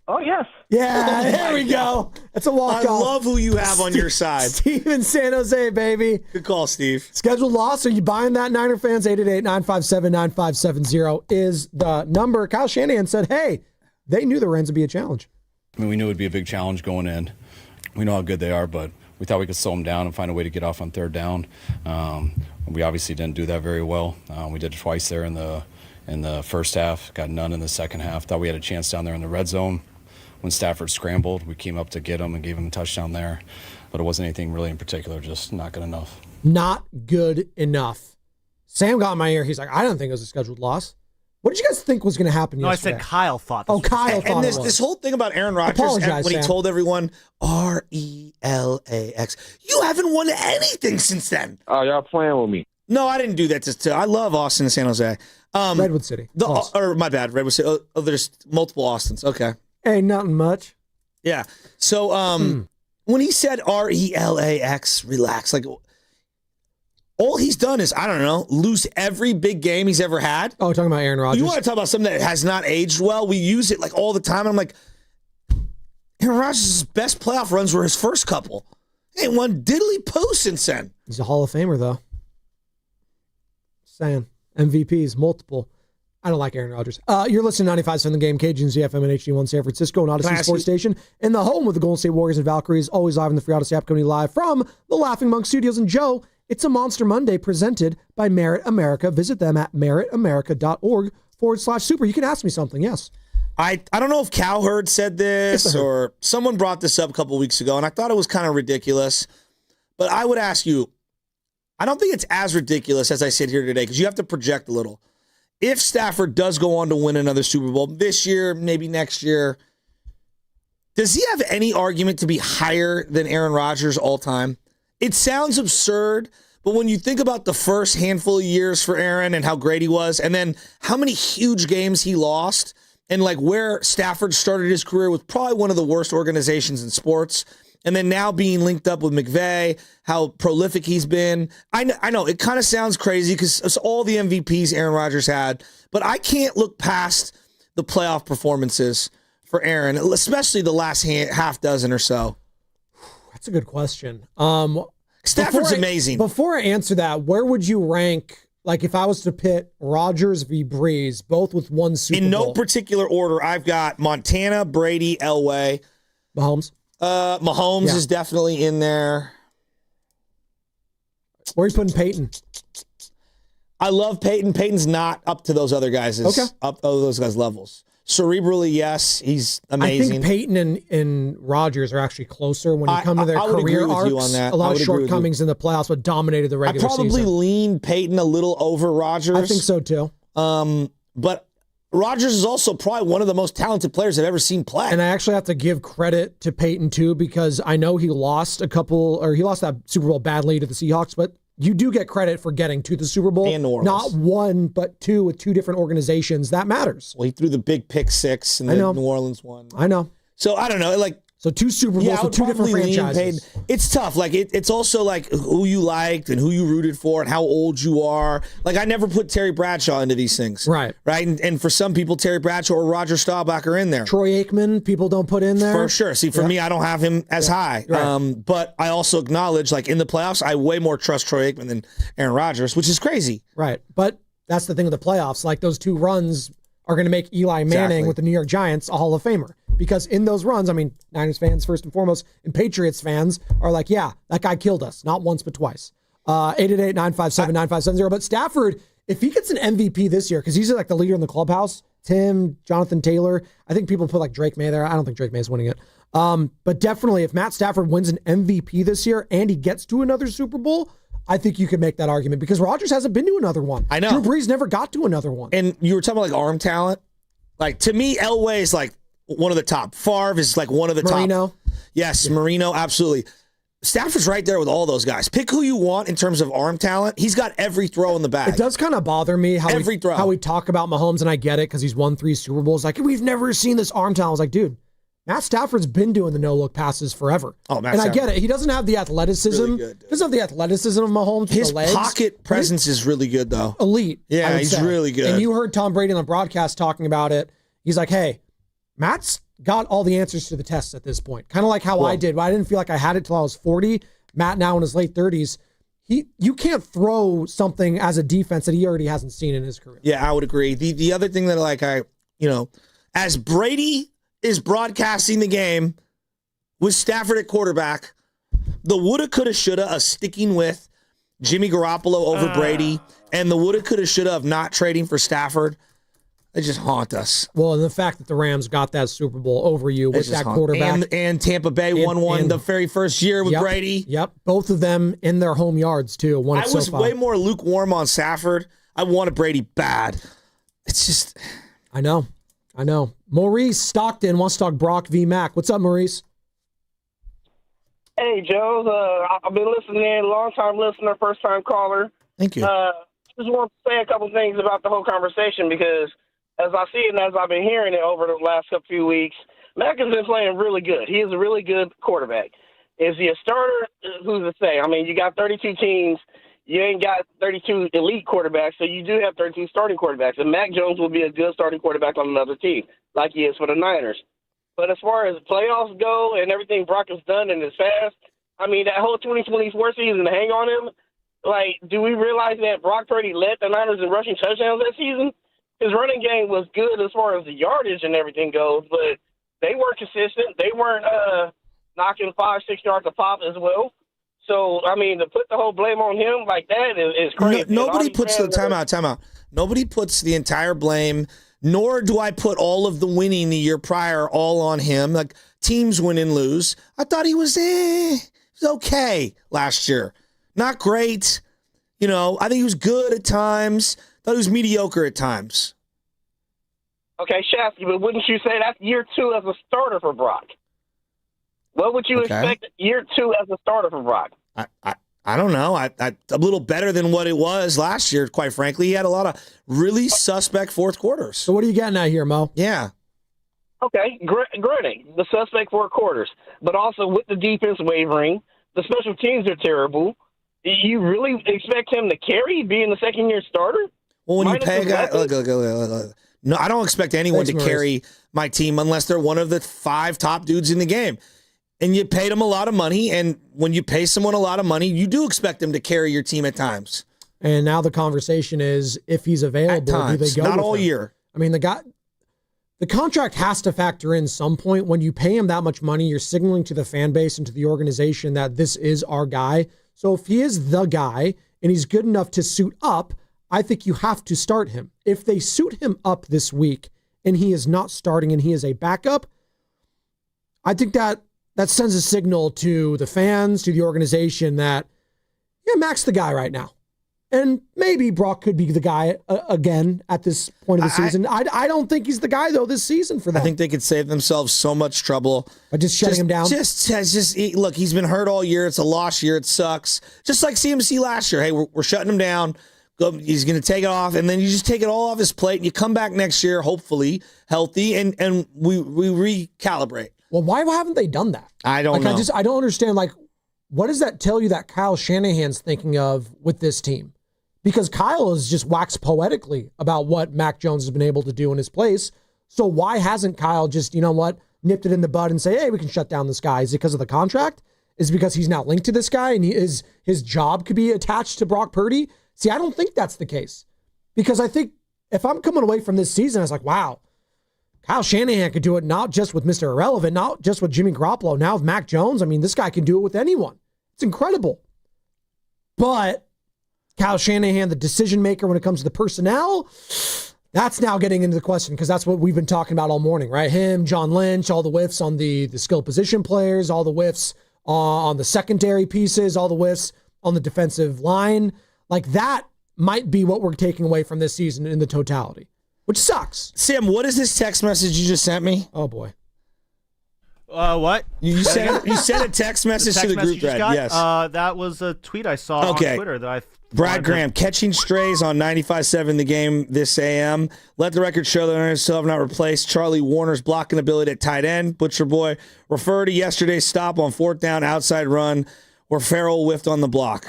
Oh, yes. Yeah, there we go. That's a walk-off. I love who you have on your side. Steve in San Jose, baby. Good call, Steve. Scheduled loss. Are you buying that? Niner fans, 888-957-9570 is the number. Kyle Shanahan said, hey, they knew the Rams would be a challenge. I mean, we knew it would be a big challenge going in. We know how good they are, but we thought we could slow them down and find a way to get off on third down. We obviously didn't do that very well. We did it twice there in the first half, got none in the second half. Thought we had a chance down there in the red zone. When Stafford scrambled, we came up to get him and gave him a touchdown there. But it wasn't anything really in particular, just not good enough. Not good enough. Sam got in my ear. He's like, I don't think it was a scheduled loss. What did you guys think was going to happen yesterday? No, I said Kyle thought. Kyle thought and it was. this whole thing about Aaron Rodgers, when he told everyone RELAX, you haven't won anything since then. Oh, y'all playing with me? No, I didn't do that. I love Austin and San Jose. Redwood City. My bad, Redwood City. Oh, there's multiple Austins. Okay. Hey, nothing much. Yeah. So when he said RELAX, relax, like all he's done is, I don't know, lose every big game he's ever had. Oh, talking about Aaron Rodgers. You want to talk about something that has not aged well? We use it like all the time. And I'm like, Aaron Rodgers' best playoff runs were his first couple. He ain't won diddly poo since then. He's a Hall of Famer, though. Saying. MVPs, multiple. I don't like Aaron Rodgers. You're listening to 95.7 The Game, KGNZ FM and HD1 San Francisco, and Odyssey Sports Station, and the home of the Golden State Warriors and Valkyries, always live in the free Odyssey app, coming live from the Laughing Monk Studios. And Joe, it's a Monster Monday presented by Merit America. Visit them at meritamerica.org/super. You can ask me something, yes. I don't know if Cowherd said this or someone brought this up a couple weeks ago, and I thought it was kind of ridiculous. But I would ask you, I don't think it's as ridiculous as I sit here today because you have to project a little. If Stafford does go on to win another Super Bowl this year, maybe next year, does he have any argument to be higher than Aaron Rodgers all time? It sounds absurd, but when you think about the first handful of years for Aaron and how great he was, and then how many huge games he lost, and like where Stafford started his career with probably one of the worst organizations in sports, and then now being linked up with McVay, how prolific he's been. I know it kind of sounds crazy because it's all the MVPs Aaron Rodgers had, but I can't look past the playoff performances for Aaron, especially the last half dozen or so. That's a good question. Stafford's amazing. Before I answer that, where would you rank, like if I was to pit Rodgers v. Breeze, both with one Super Bowl? In no particular order, I've got Montana, Brady, Elway. Mahomes? Mahomes is definitely in there. Where are you putting Peyton? I love Peyton. Peyton's not up to those other guys' those guys' levels. Cerebrally, yes, he's amazing. I think Peyton and Rodgers are actually closer when you come to their career arcs. You on that. A lot of shortcomings in the playoffs, but dominated the regular season. I probably lean Peyton a little over Rodgers. I think so too. But Rodgers is also probably one of the most talented players I've ever seen play. And I actually have to give credit to Peyton too, because I know he lost that Super Bowl badly to the Seahawks, but you do get credit for getting to the Super Bowl. And New Orleans. Not one, but two with two different organizations. That matters. Well, he threw the big pick six in the New Orleans one. I know. So I don't know. So two Super Bowls with two different franchises. It's tough. It's also like who you liked and who you rooted for and how old you are. Like I never put Terry Bradshaw into these things. Right. And for some people, Terry Bradshaw or Roger Staubach are in there. Troy Aikman, people don't put in there. For sure. See, for me, I don't have him as high. Right. But I also acknowledge, like in the playoffs, I way more trust Troy Aikman than Aaron Rodgers, which is crazy. Right. But that's the thing with the playoffs. Like those two runs are going to make Eli Manning with the New York Giants a Hall of Famer. Because in those runs, I mean, Niners fans first and foremost, and Patriots fans are like, yeah, that guy killed us. Not once, but twice. 888-957-9570. But Stafford, if he gets an MVP this year, because he's like the leader in the clubhouse, Tim, Jonathan Taylor, I think people put like Drake May there. I don't think Drake May is winning it. But definitely, if Matt Stafford wins an MVP this year and he gets to another Super Bowl, I think you could make that argument because Rodgers hasn't been to another one. I know. Drew Brees never got to another one. And you were talking about like arm talent. Like to me, Elway is like one of the top. Favre is like one of the Marino. top. Yes, Marino, absolutely. Stafford's right there with all those guys. Pick who you want in terms of arm talent. He's got every throw in the bag. It does kind of bother me how we talk about Mahomes, and I get it because he's won 3 Super Bowls. Like, we've never seen this arm talent. I was like, dude, Matt Stafford's been doing the no-look passes forever. Oh, Matt And Stafford. I get it. He doesn't have the athleticism. Really good, dude. Doesn't have the athleticism of Mahomes. His with the legs. pocket presence is really good, though. Elite. Yeah, I would he's say. really good. And you heard Tom Brady on the broadcast talking about it. He's like, hey, Matt's got all the answers to the tests at this point. Kind of like how I did. But I didn't feel like I had it till I was 40. Matt now in his late 30s. You can't throw something as a defense that he already hasn't seen in his career. Yeah, I would agree. The other thing that as Brady is broadcasting the game with Stafford at quarterback, the woulda, coulda, shoulda of sticking with Jimmy Garoppolo over Brady, and the woulda, coulda, shoulda of not trading for Stafford, they just haunt us. Well, and the fact that the Rams got that Super Bowl over you with that quarterback. And Tampa Bay won the very first year with Brady. Yep, both of them in their home yards, too. I was way more lukewarm on Stafford. I wanted Brady bad. It's just... I know. Maurice Stockton wants to talk Brock v. Mac. What's up, Maurice? Hey, Joe. I've been listening in, long-time listener, first-time caller. Thank you. Just want to say a couple things about the whole conversation because as I see it and as I've been hearing it over the last few weeks, Mac has been playing really good. He is a really good quarterback. Is he a starter? Who's to say? I mean, you got 32 teams. You ain't got 32 elite quarterbacks, so you do have 32 starting quarterbacks. And Mac Jones will be a good starting quarterback on another team, like he is for the Niners. But as far as playoffs go and everything Brock has done in his past, I mean, that whole 2024 season to hang on him, like, do we realize that Brock Purdy led the Niners in rushing touchdowns that season? His running game was good as far as the yardage and everything goes, but they weren't consistent. They weren't knocking 5-6 yards a pop as well. So, I mean, to put the whole blame on him like that is crazy. Nobody puts the timeout. Nobody puts the entire blame Nor do I put all of the winning the year prior all on him. Like, teams win and lose. I thought he was okay last year. Not great. You know, I think he was good at times. Thought he was mediocre at times. Okay, Shasky, but wouldn't you say that's year 2 as a starter for Brock? What would you expect year 2 as a starter for Brock? I don't know. I a little better than what it was last year, quite frankly. He had a lot of really suspect fourth quarters. So what are you getting at here, Mo? Yeah. Okay, granted, the suspect 4 quarters, but also with the defense wavering, the special teams are terrible. You really expect him to carry being the second-year starter? Well, when you pay a guy, look. No, I don't expect anyone to carry my team unless they're one of the 5 top dudes in the game. And you paid them a lot of money, and when you pay someone a lot of money, you do expect them to carry your team at times. And now the conversation is, if he's available, do they go not with all him? year. I mean, the contract has to factor in some point. When you pay him that much money, you're signaling to the fan base and to the organization that this is our guy. So if he is the guy and he's good enough to suit up, I think you have to start him. If they suit him up this week and he is not starting and he is a backup, I think that sends a signal to the fans, to the organization that, yeah, Mac's the guy right now. And maybe Brock could be the guy again at this point of the season. I don't think he's the guy, though, this season for them. I think they could save themselves so much trouble. By just shutting him down? Look, he's been hurt all year. It's a lost year. It sucks. Just like CMC last year. Hey, we're shutting him down. He's going to take it off, and then you just take it all off his plate, and you come back next year, hopefully, healthy, and we recalibrate. Well, why haven't they done that? I don't know. I don't understand. Like, what does that tell you that Kyle Shanahan's thinking of with this team? Because Kyle has just waxed poetically about what Mac Jones has been able to do in his place. So why hasn't Kyle just, nipped it in the bud and say, hey, we can shut down this guy? Is it because of the contract? Is it because he's not linked to this guy and his job could be attached to Brock Purdy? See, I don't think that's the case. Because I think if I'm coming away from this season, I was like, wow, Kyle Shanahan could do it not just with Mr. Irrelevant, not just with Jimmy Garoppolo, now with Mac Jones. I mean, this guy can do it with anyone. It's incredible. But Kyle Shanahan, the decision maker when it comes to the personnel, that's now getting into the question because that's what we've been talking about all morning, right? Him, John Lynch, all the whiffs on the skill position players, all the whiffs on the secondary pieces, all the whiffs on the defensive line. Like that might be what we're taking away from this season in the totality, which sucks. Sam, what is this text message you just sent me? Oh, boy. What? You sent a text message to the group thread. Yes. That was a tweet I saw on Twitter that I. Brad Graham catching strays on 95.7 The Game this AM. Let the record show that Niners still have not replaced Charlie Warner's blocking ability at tight end. Butcher Boy, refer to yesterday's stop on 4th down outside run where Farrell whiffed on the block.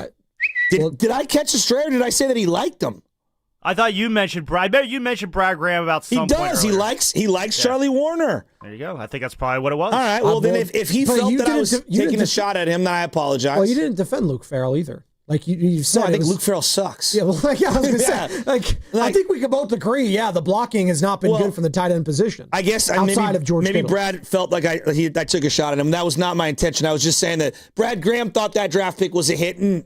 Did I catch a stray or did I say that he liked him? I thought you mentioned Brad. I bet you mentioned Brad Graham about some point earlier. He likes Charlie Warner. There you go. I think that's probably what it was. All right. Well, then if he felt that I was taking a shot at him, then I apologize. Well, you didn't defend Luke Farrell either. Like you said, I think Luke Farrell sucks. Yeah, well, I was going to say, I think we can both agree. Yeah, the blocking has not been good from the tight end position. I guess outside of George maybe Kittle. Brad felt like I took a shot at him. That was not my intention. I was just saying that Brad Graham thought that draft pick was a hit, and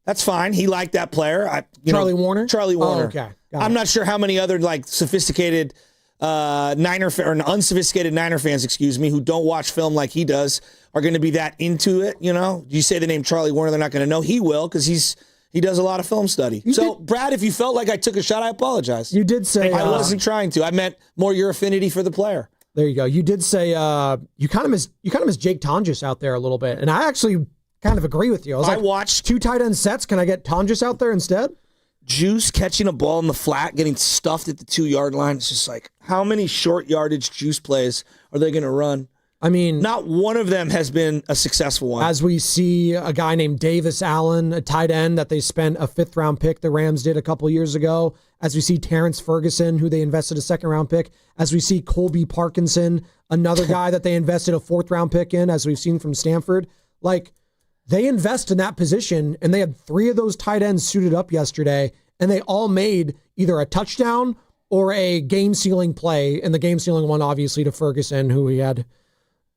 that's fine. He liked that player. Charlie Warner. Oh, okay. I'm not sure how many other sophisticated unsophisticated Niner fans, who don't watch film like he does, are going to be that into it. You say the name Charlie Warner, they're not going to know. He will because he does a lot of film study. Brad, if you felt like I took a shot, I apologize. You did say I wasn't trying to. I meant more your affinity for the player. There you go. You did say you kind of miss Jake Tonjes out there a little bit, and I actually kind of agree with you. I watched 2 tight end sets. Can I get Tonjes out there instead? Juice catching a ball in the flat, getting stuffed at the 2-yard line. It's just like, how many short yardage Juice plays are they going to run? I mean, not one of them has been a successful one. As we see a guy named Davis Allen, a tight end that they spent a 5th-round pick, the Rams did a couple years ago. As we see Terrence Ferguson, who they invested a 2nd-round pick. As we see Colby Parkinson, another guy that they invested a 4th-round pick in, as we've seen from Stanford. They invest in that position, and they had 3 of those tight ends suited up yesterday, and they all made either a touchdown or a game-sealing play, and the game-sealing one, obviously, to Ferguson, who he had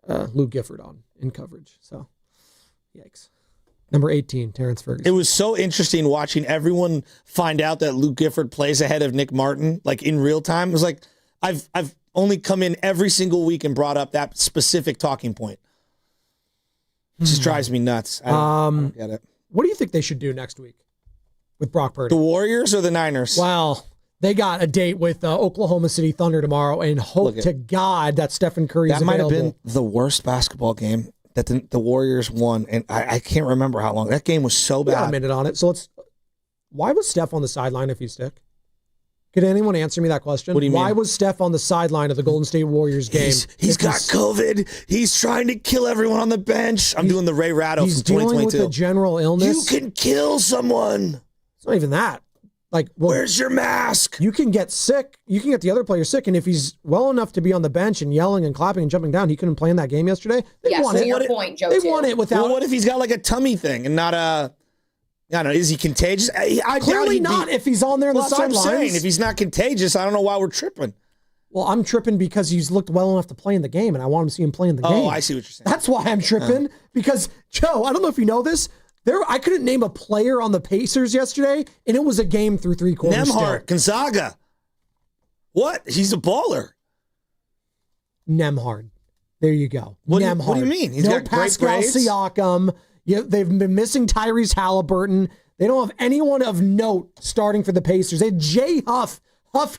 Luke Gifford on in coverage. So, yikes. Number 18, Terrence Ferguson. It was so interesting watching everyone find out that Luke Gifford plays ahead of Nick Martin, like in real time. It was like I've only come in every single week and brought up that specific talking point. It just drives me nuts. I don't get it. What do you think they should do next week with Brock Purdy? The Warriors or the Niners? Well, they got a date with Oklahoma City Thunder tomorrow, and hope to God that Stephen Curry is available. That might have been the worst basketball game that the Warriors won, and I can't remember how long. That game was so bad. We got a minute on it. So why was Steph on the sideline if he's sick? Could anyone answer me that question? What do you mean? Why was Steph on the sideline of the Golden State Warriors game? He's got COVID. He's trying to kill everyone on the bench. I'm doing the Ray Ratto from 2022. He's dealing with a general illness. You can kill someone. It's not even that. Like, where's your mask? You can get sick. You can get the other player sick, and if he's well enough to be on the bench and yelling and clapping and jumping down, he couldn't play in that game yesterday. They won it. Your point, Joe. They won it without. Well, what if he's got like a tummy thing and not a? I don't know. Is he contagious? I Clearly not. If he's on there on the that's what I'm sidelines. saying. If he's not contagious, I don't know why we're tripping. Well, I'm tripping because he's looked well enough to play in the game, and I want him to see him play in the game. Oh, I see what you're saying. That's why I'm tripping. Because, Joe, I don't know if you know this. I couldn't name a player on the Pacers yesterday, and it was a game through three quarters. Nembhard, Gonzaga. What? He's a baller. Nembhard. There you go. What do Nembhard. you mean? He's no got great Pascal grades? Siakam. They've been missing Tyrese Halliburton. They don't have anyone of note starting for the Pacers. They had Jay Huff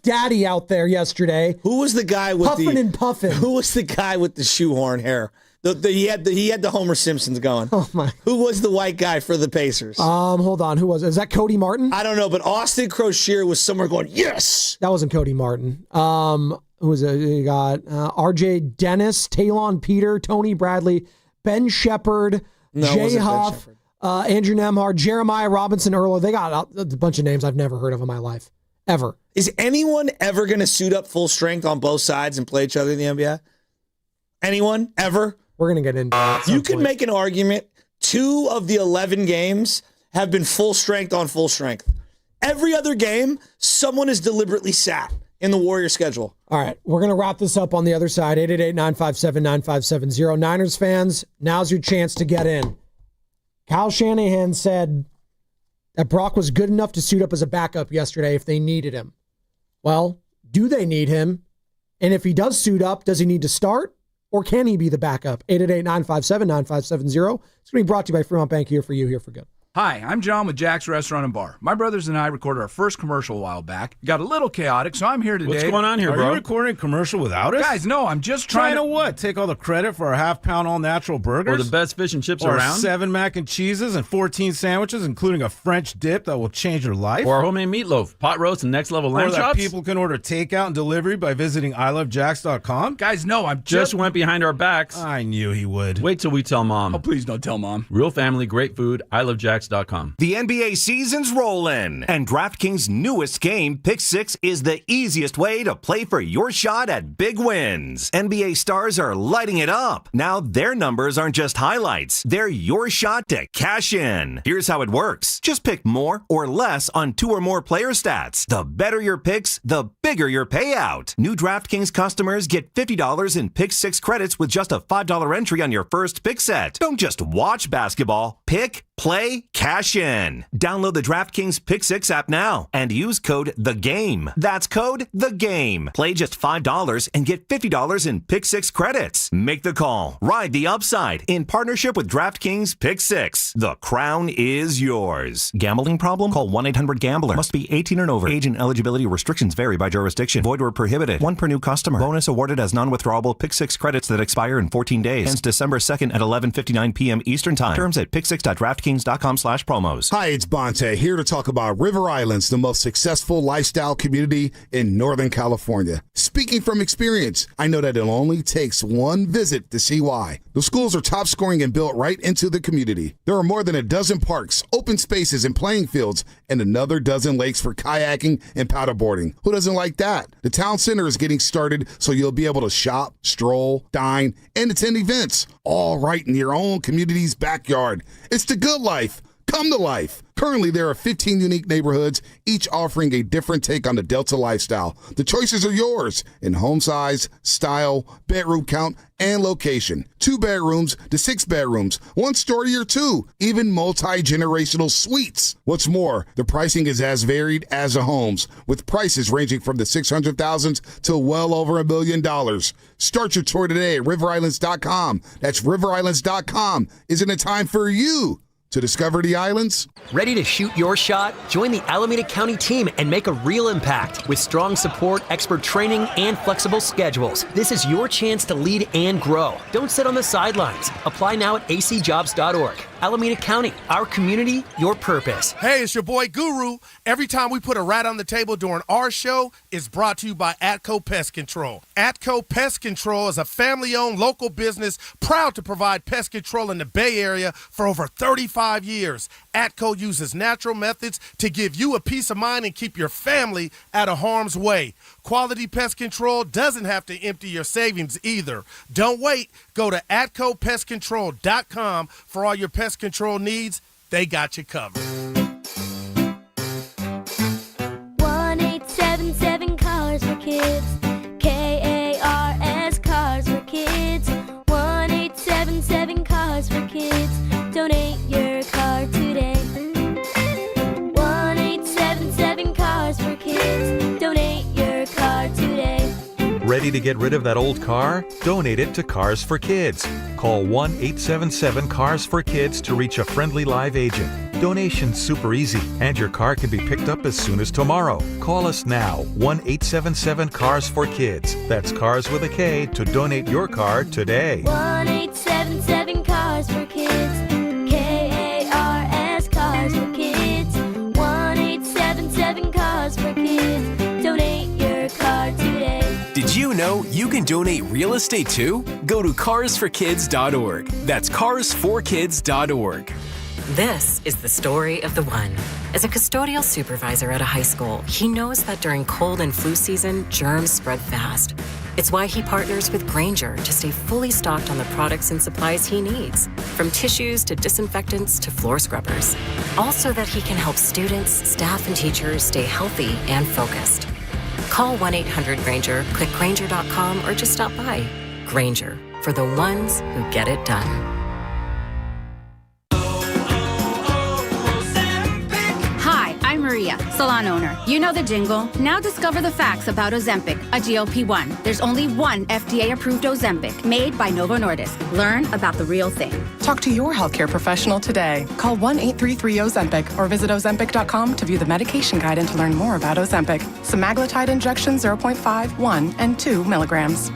Daddy out there yesterday. Who was the guy with Huffing and puffing? Who was the guy with the shoehorn hair? He had the Homer Simpsons going. Oh my! Who was the white guy for the Pacers? Hold on. Who was it? Is that Cody Martin? I don't know, but Austin Crocier was somewhere going, yes! That wasn't Cody Martin. Who was it? You got RJ Dennis, Talon Peter, Tony Bradley, Ben Shepherd, Jay Huff, Andrew Nembhard, Jeremiah Robinson Earl. They got a bunch of names I've never heard of in my life. Ever. Is anyone ever going to suit up full strength on both sides and play each other in the NBA? Anyone? Ever? We're going to get into that. You can make an argument 2 of the 11 games have been full strength on full strength. Every other game, someone is deliberately sat in the Warrior schedule. All right, we're going to wrap this up on the other side. 888-957-9570. Niners fans, now's your chance to get in. Kyle Shanahan said that Brock was good enough to suit up as a backup yesterday if they needed him. Well, do they need him? And if he does suit up, does he need to start? Or can he be the backup? 888-957-9570. It's going to be brought to you by Fremont Bank, here for you, here for good. Hi, I'm John with Jack's Restaurant and Bar. My brothers and I recorded our first commercial a while back. It got a little chaotic, so I'm here today. What's going on here, bro? Are you recording a commercial without us? Guys, no, I'm just trying to what? Take all the credit for our half-pound all-natural burgers? Or the best fish and chips or around? 7 mac and cheeses and 14 sandwiches, including a French dip that will change your life? Or our homemade meatloaf, pot roast, and next-level lamb chops? Or that chops? people can order takeout and delivery by visiting ilovejacks.com? Guys, no, I'm just went behind our backs. I knew he would. Wait till we tell Mom. Oh, please don't tell Mom. Real family, great food, ilovejacks.com. The NBA season's rolling, and DraftKings' newest game, Pick 6, is the easiest way to play for your shot at big wins. NBA stars are lighting it up. Now their numbers aren't just highlights. They're your shot to cash in. Here's how it works. Just pick more or less on 2 or more player stats. The better your picks, the bigger your payout. New DraftKings customers get $50 in Pick 6 credits with just a $5 entry on your first pick set. Don't just watch basketball. Pick, play, cash in. Download the DraftKings Pick 6 app now and use code THEGAME. That's code THEGAME. Play just $5 and get $50 in Pick 6 credits. Make the call. Ride the upside in partnership with DraftKings Pick 6. The crown is yours. Gambling problem? Call 1-800-GAMBLER. Must be 18 and over. Age and eligibility restrictions vary by jurisdiction. Void where prohibited. 1 per new customer. Bonus awarded as non-withdrawable Pick 6 credits that expire in 14 days. Ends December 2nd at 11:59 p.m. Eastern Time. Terms at pick6.draftkings.com/promos. Hi, it's Bonte, here to talk about River Islands, the most successful lifestyle community in Northern California. Speaking from experience, I know that it only takes one visit to see why. The schools are top scoring and built right into the community. There are more than a dozen parks, open spaces, and playing fields, and another dozen lakes for kayaking and paddleboarding. Who doesn't like that? The town center is getting started, so you'll be able to shop, stroll, dine, and attend events, all right in your own community's backyard. It's the good life. come to life. Currently, there are 15 unique neighborhoods, each offering a different take on the Delta lifestyle. The choices are yours in home size, style, bedroom count, and location. 2 bedrooms to 6 bedrooms, 1 story or 2, even multi-generational suites. What's more, the pricing is as varied as the homes, with prices ranging from the $600,000s to well over $1 million. Start your tour today at riverislands.com. That's riverislands.com. Isn't it time for you to discover the islands? Ready to shoot your shot? Join the Alameda County team and make a real impact. With strong support, expert training, and flexible schedules, this is your chance to lead and grow. Don't sit on the sidelines. Apply now at acjobs.org. Alameda County, our community, your purpose. Hey, it's your boy Guru. Every time we put a rat on the table during our show, it's brought to you by Atco Pest Control. Atco Pest Control is a family-owned local business proud to provide pest control in the Bay Area for over 35 years. Atco uses natural methods to give you a peace of mind and keep your family out of harm's way. Quality pest control doesn't have to empty your savings either. Don't wait. Go to AtcoPestControl.com for all your pest control needs. They got you covered. 1-877 Cars for Kids. KARS Cars for Kids. 1-877 Cars for Kids. Donate your car today. 1-877 Cars for Kids. Donate your car today. Ready to get rid of that old car? Donate it to Cars for Kids. Call 1-877-CARS-FOR-KIDS to reach a friendly live agent. Donation's super easy, and your car can be picked up as soon as tomorrow. Call us now, 1-877-CARS-FOR-KIDS. That's Cars with a K to donate your car today. 1-877 Cars for Kids. KARS Cars for Kids. 1-877 Cars for Kids. Donate your car today. Did you know you can donate real estate too? Go to carsforkids.org. That's carsforkids.org. This is the story of the one. As a custodial supervisor at a high school, he knows that during cold and flu season, germs spread fast. It's why he partners with Grainger to stay fully stocked on the products and supplies he needs, from tissues to disinfectants to floor scrubbers. All so that he can help students, staff, and teachers stay healthy and focused. Call 1-800-GRAINGER, click Grainger.com, or just stop by. Grainger, for the ones who get it done. Hi, I'm Maria, salon owner. You know the jingle. Now discover the facts about Ozempic, a GLP-1. There's only one FDA-approved Ozempic made by Novo Nordisk. Learn about the real thing. Talk to your healthcare professional today. Call 1-833-OZEMPIC or visit Ozempic.com to view the medication guide and to learn more about Ozempic. Semaglutide injection 0.5, 1, and 2 milligrams.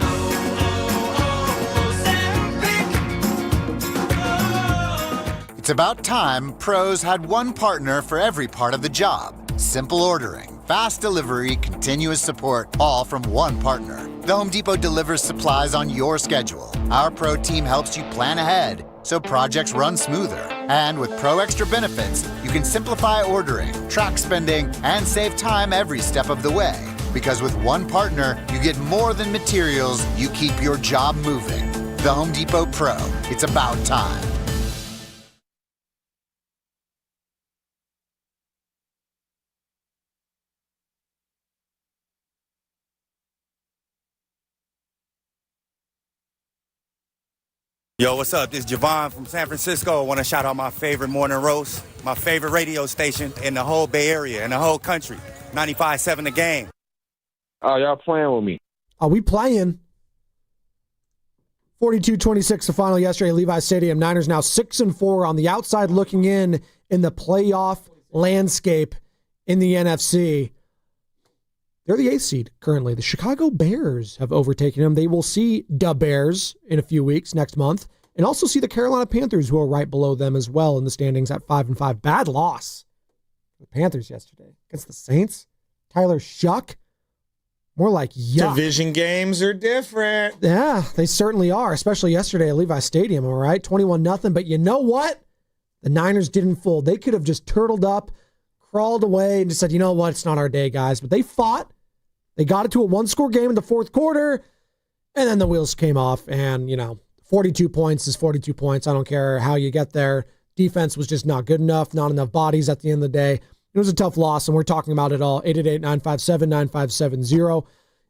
It's about time pros had one partner for every part of the job. Simple ordering, fast delivery, continuous support, all from one partner. The Home Depot delivers supplies on your schedule. Our pro team helps you plan ahead so projects run smoother. And with Pro Extra benefits, you can simplify ordering, track spending, and save time every step of the way. Because with one partner, you get more than materials, you keep your job moving. The Home Depot Pro. It's about time. Yo, what's up? This is Javon from San Francisco. I want to shout out my favorite morning roast, my favorite radio station in the whole Bay Area, in the whole country. 95.7 The Game. Oh, y'all playing with me. Are we playing? 42-26 the final yesterday at Levi Stadium. Niners now 6-4 on the outside looking in the playoff landscape in the NFC. They're the 8th seed currently. The Chicago Bears have overtaken them. They will see the Bears in a few weeks, next month, and also see the Carolina Panthers, who are right below them as well in the standings at 5-5. Bad loss for the Panthers yesterday against the Saints. Tyler Shuck. More like yuck. Division games are different. Yeah, they certainly are, especially yesterday at Levi Stadium, all right? 21-0. But you know what? The Niners didn't fold. They could have just turtled up, crawled away, and just said, you know what? It's not our day, guys. But they fought. They got it to a one-score game in the fourth quarter, and then the wheels came off. And, 42 points is 42 points. I don't care how you get there. Defense was just not good enough, not enough bodies at the end of the day. It was a tough loss, and we're talking about it all. 888-957-9570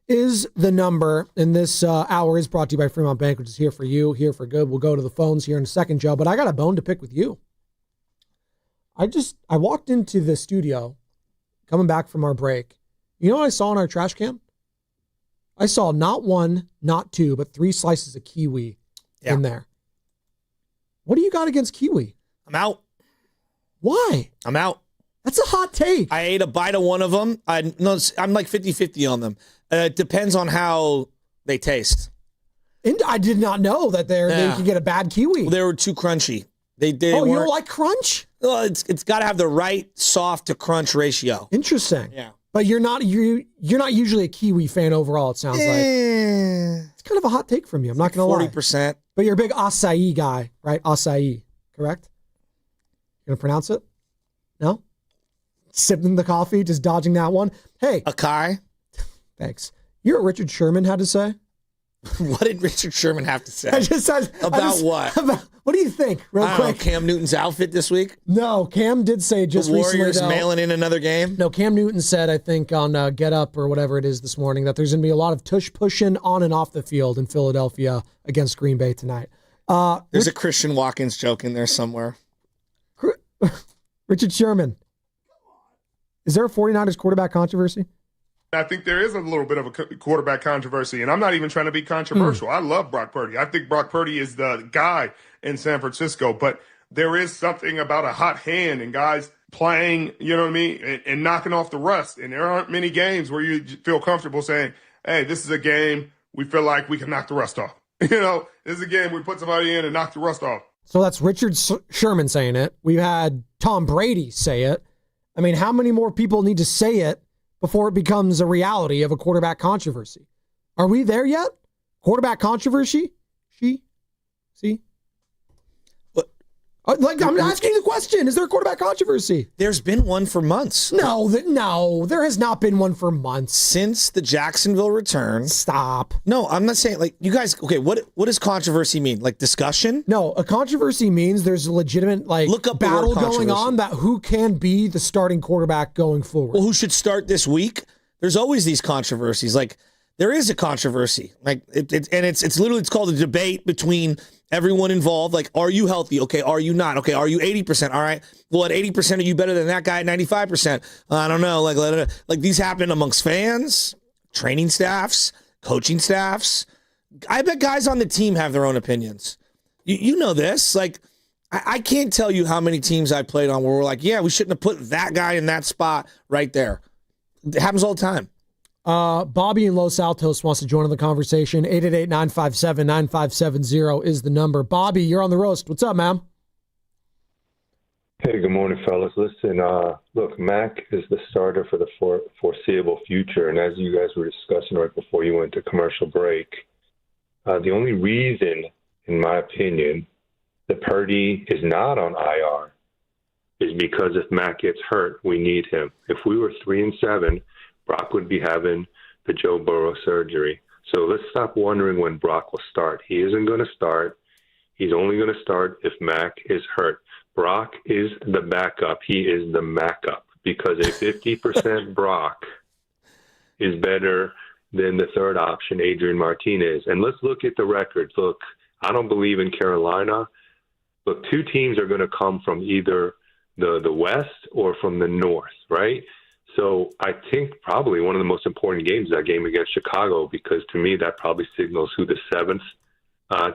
is the number. And this hour is brought to you by Fremont Bank, which is here for you, here for good. We'll go to the phones here in a second, Joe, but I got a bone to pick with you. I walked into the studio coming back from our break. You know what I saw in our trash can? I saw not one, not two, but 3 slices of kiwi in there. What do you got against kiwi? I'm out. Why? I'm out. That's a hot take. I ate a bite of one of them. I'm like 50-50 on them. It depends on how they taste. And I did not know that they could get a bad kiwi. Well, they were too crunchy. They you don't like crunch? Well, it's got to have the right soft to crunch ratio. Interesting. Yeah. But you're not usually a kiwi fan overall, it sounds like. It's kind of a hot take from you. I'm not going to lie. 40%. But you're a big acai guy, right? Acai, correct? You going to pronounce it? No? Sipping the coffee, just dodging that one. Hey. Acai? Thanks. You know what Richard Sherman had to say? What did Richard Sherman have to say? What? What do you think, real quick? Cam Newton's outfit this week? No, Cam did say just the recently. Warriors mailing in another game? No, Cam Newton said, I think, on Get Up or whatever it is this morning, that there's going to be a lot of tush pushing on and off the field in Philadelphia against Green Bay tonight. There's a Christian Watkins joke in there somewhere. Richard Sherman. Is there a 49ers quarterback controversy? I think there is a little bit of a quarterback controversy, and I'm not even trying to be controversial. I love Brock Purdy. I think Brock Purdy is the guy in San Francisco, but there is something about a hot hand and guys playing, you know what I mean, and knocking off the rust. And there aren't many games where you feel comfortable saying, hey, this is a game we feel like we can knock the rust off. You know, this is a game we put somebody in and knock the rust off. So that's Richard Sherman saying it. We've had Tom Brady say it. I mean, how many more people need to say it before it becomes a reality of a quarterback controversy? Are we there yet? Quarterback controversy? See? I'm asking you the question. Is there a quarterback controversy? There's been one for months. No, there has not been one for months. Since the Jacksonville return. Stop. No, I'm not saying, like, you guys, okay, what does controversy mean? Like discussion? No, a controversy means there's a legitimate, battle going on that who can be the starting quarterback going forward. Well, who should start this week? There's always these controversies. Like, there is a controversy. Like, it's literally, it's called a debate between everyone involved. Like, are you healthy? Okay, are you not? Okay, are you 80%? All right. Well, at 80%, are you better than that guy at 95%? I don't know. Like these happen amongst fans, training staffs, coaching staffs. I bet guys on the team have their own opinions. You know this. Like, I can't tell you how many teams I played on where we're like, yeah, we shouldn't have put that guy in that spot right there. It happens all the time. Bobby in Los Altos wants to join in the conversation. 888-957-9570 is the number. Bobby, you're on the roast. What's up, man? Hey, good morning, fellas. Listen, look, Mac is the starter for the foreseeable future, and as you guys were discussing right before you went to commercial break, the only reason, in my opinion, that Purdy is not on IR is because if Mac gets hurt, we need him. If we were 3-7, Brock would be having the Joe Burrow surgery. So let's stop wondering when Brock will start. He isn't going to start. He's only going to start if Mac is hurt. Brock is the backup. He is the Mac-up because a 50% Brock is better than the third option, Adrian Martinez. And let's look at the records. Look, I don't believe in Carolina. Look, 2 teams are going to come from either the West or from the North, right? So I think probably one of the most important games is that game against Chicago because to me that probably signals who the 7th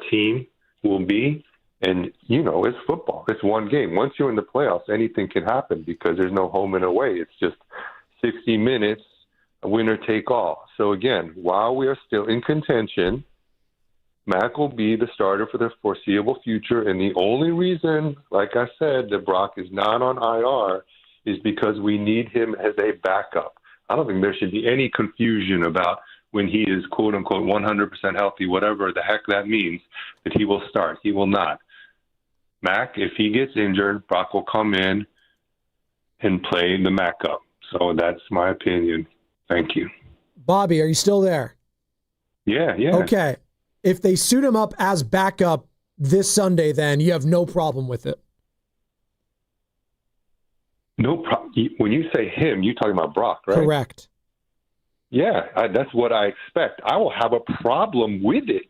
team will be. And, you know, it's football. It's one game. Once you're in the playoffs, anything can happen because there's no home and away. It's just 60 minutes, a winner take all. So, again, while we are still in contention, Mac will be the starter for the foreseeable future. And the only reason, like I said, that Brock is not on IR is because we need him as a backup. I don't think there should be any confusion about when he is, quote-unquote, 100% healthy, whatever the heck that means, that he will start. He will not. Mac, if he gets injured, Brock will come in and play the backup. So that's my opinion. Thank you. Bobby, are you still there? Yeah. Okay. If they suit him up as backup this Sunday, then you have no problem with it. When you say him, you're talking about Brock, right? Correct. Yeah, that's what I expect. I will have a problem with it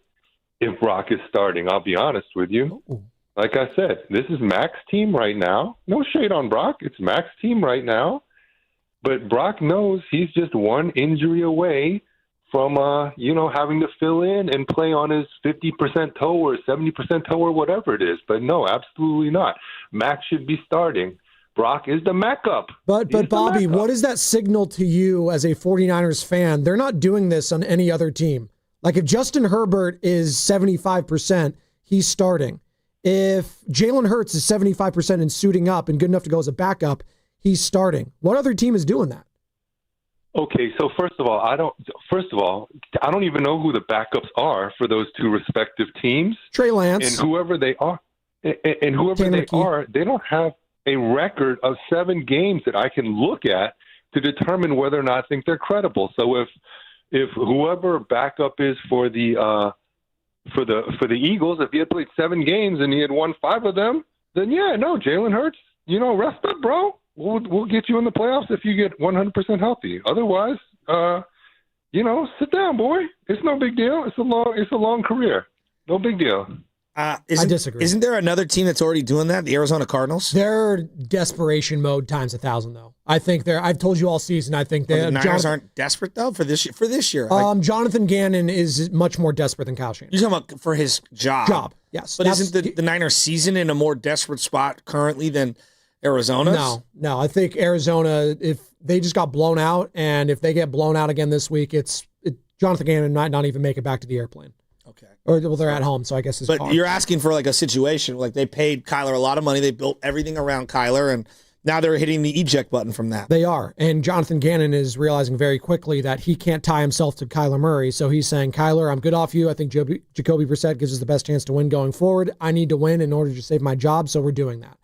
if Brock is starting. I'll be honest with you. Ooh. Like I said, this is Mac's team right now. No shade on Brock. It's Mac's team right now. But Brock knows he's just one injury away from, having to fill in and play on his 50% toe or 70% toe or whatever it is. But no, absolutely not. Mac should be starting. Brock is the Mac-up. But Bobby, what does that signal to you as a 49ers fan? They're not doing this on any other team. Like if Justin Herbert is 75%, he's starting. If Jalen Hurts is 75% and suiting up and good enough to go as a backup, he's starting. What other team is doing that? Okay, so first of all, I don't even know who the backups are for those two respective teams. Trey Lance. And whoever they are. They don't have a record of 7 games that I can look at to determine whether or not I think they're credible. So if whoever backup is for the Eagles, if he had played 7 games and he had won 5 of them, then Jalen Hurts, rest up, bro. We'll get you in the playoffs if you get 100% healthy. Otherwise, sit down, boy. It's no big deal. It's a long career. No big deal. I disagree. Isn't there another team that's already doing that? The Arizona Cardinals? They're desperation mode times 1,000, though. I think I've told you all season. I think the Niners aren't desperate though for this year. Jonathan Gannon is much more desperate than Kyle Shanahan. You're talking about for his job. Yes, but isn't the Niners season in a more desperate spot currently than Arizona's? No. I think Arizona, if they just got blown out, and if they get blown out again this week, Jonathan Gannon might not even make it back to the airplane. Okay. Or they're at home, so I guess it's But you're asking for like a situation. Like they paid Kyler a lot of money. They built everything around Kyler, and now they're hitting the eject button from that. They are. And Jonathan Gannon is realizing very quickly that he can't tie himself to Kyler Murray. So he's saying, Kyler, I'm good off you. I think Jacoby Brissett gives us the best chance to win going forward. I need to win in order to save my job, so we're doing that.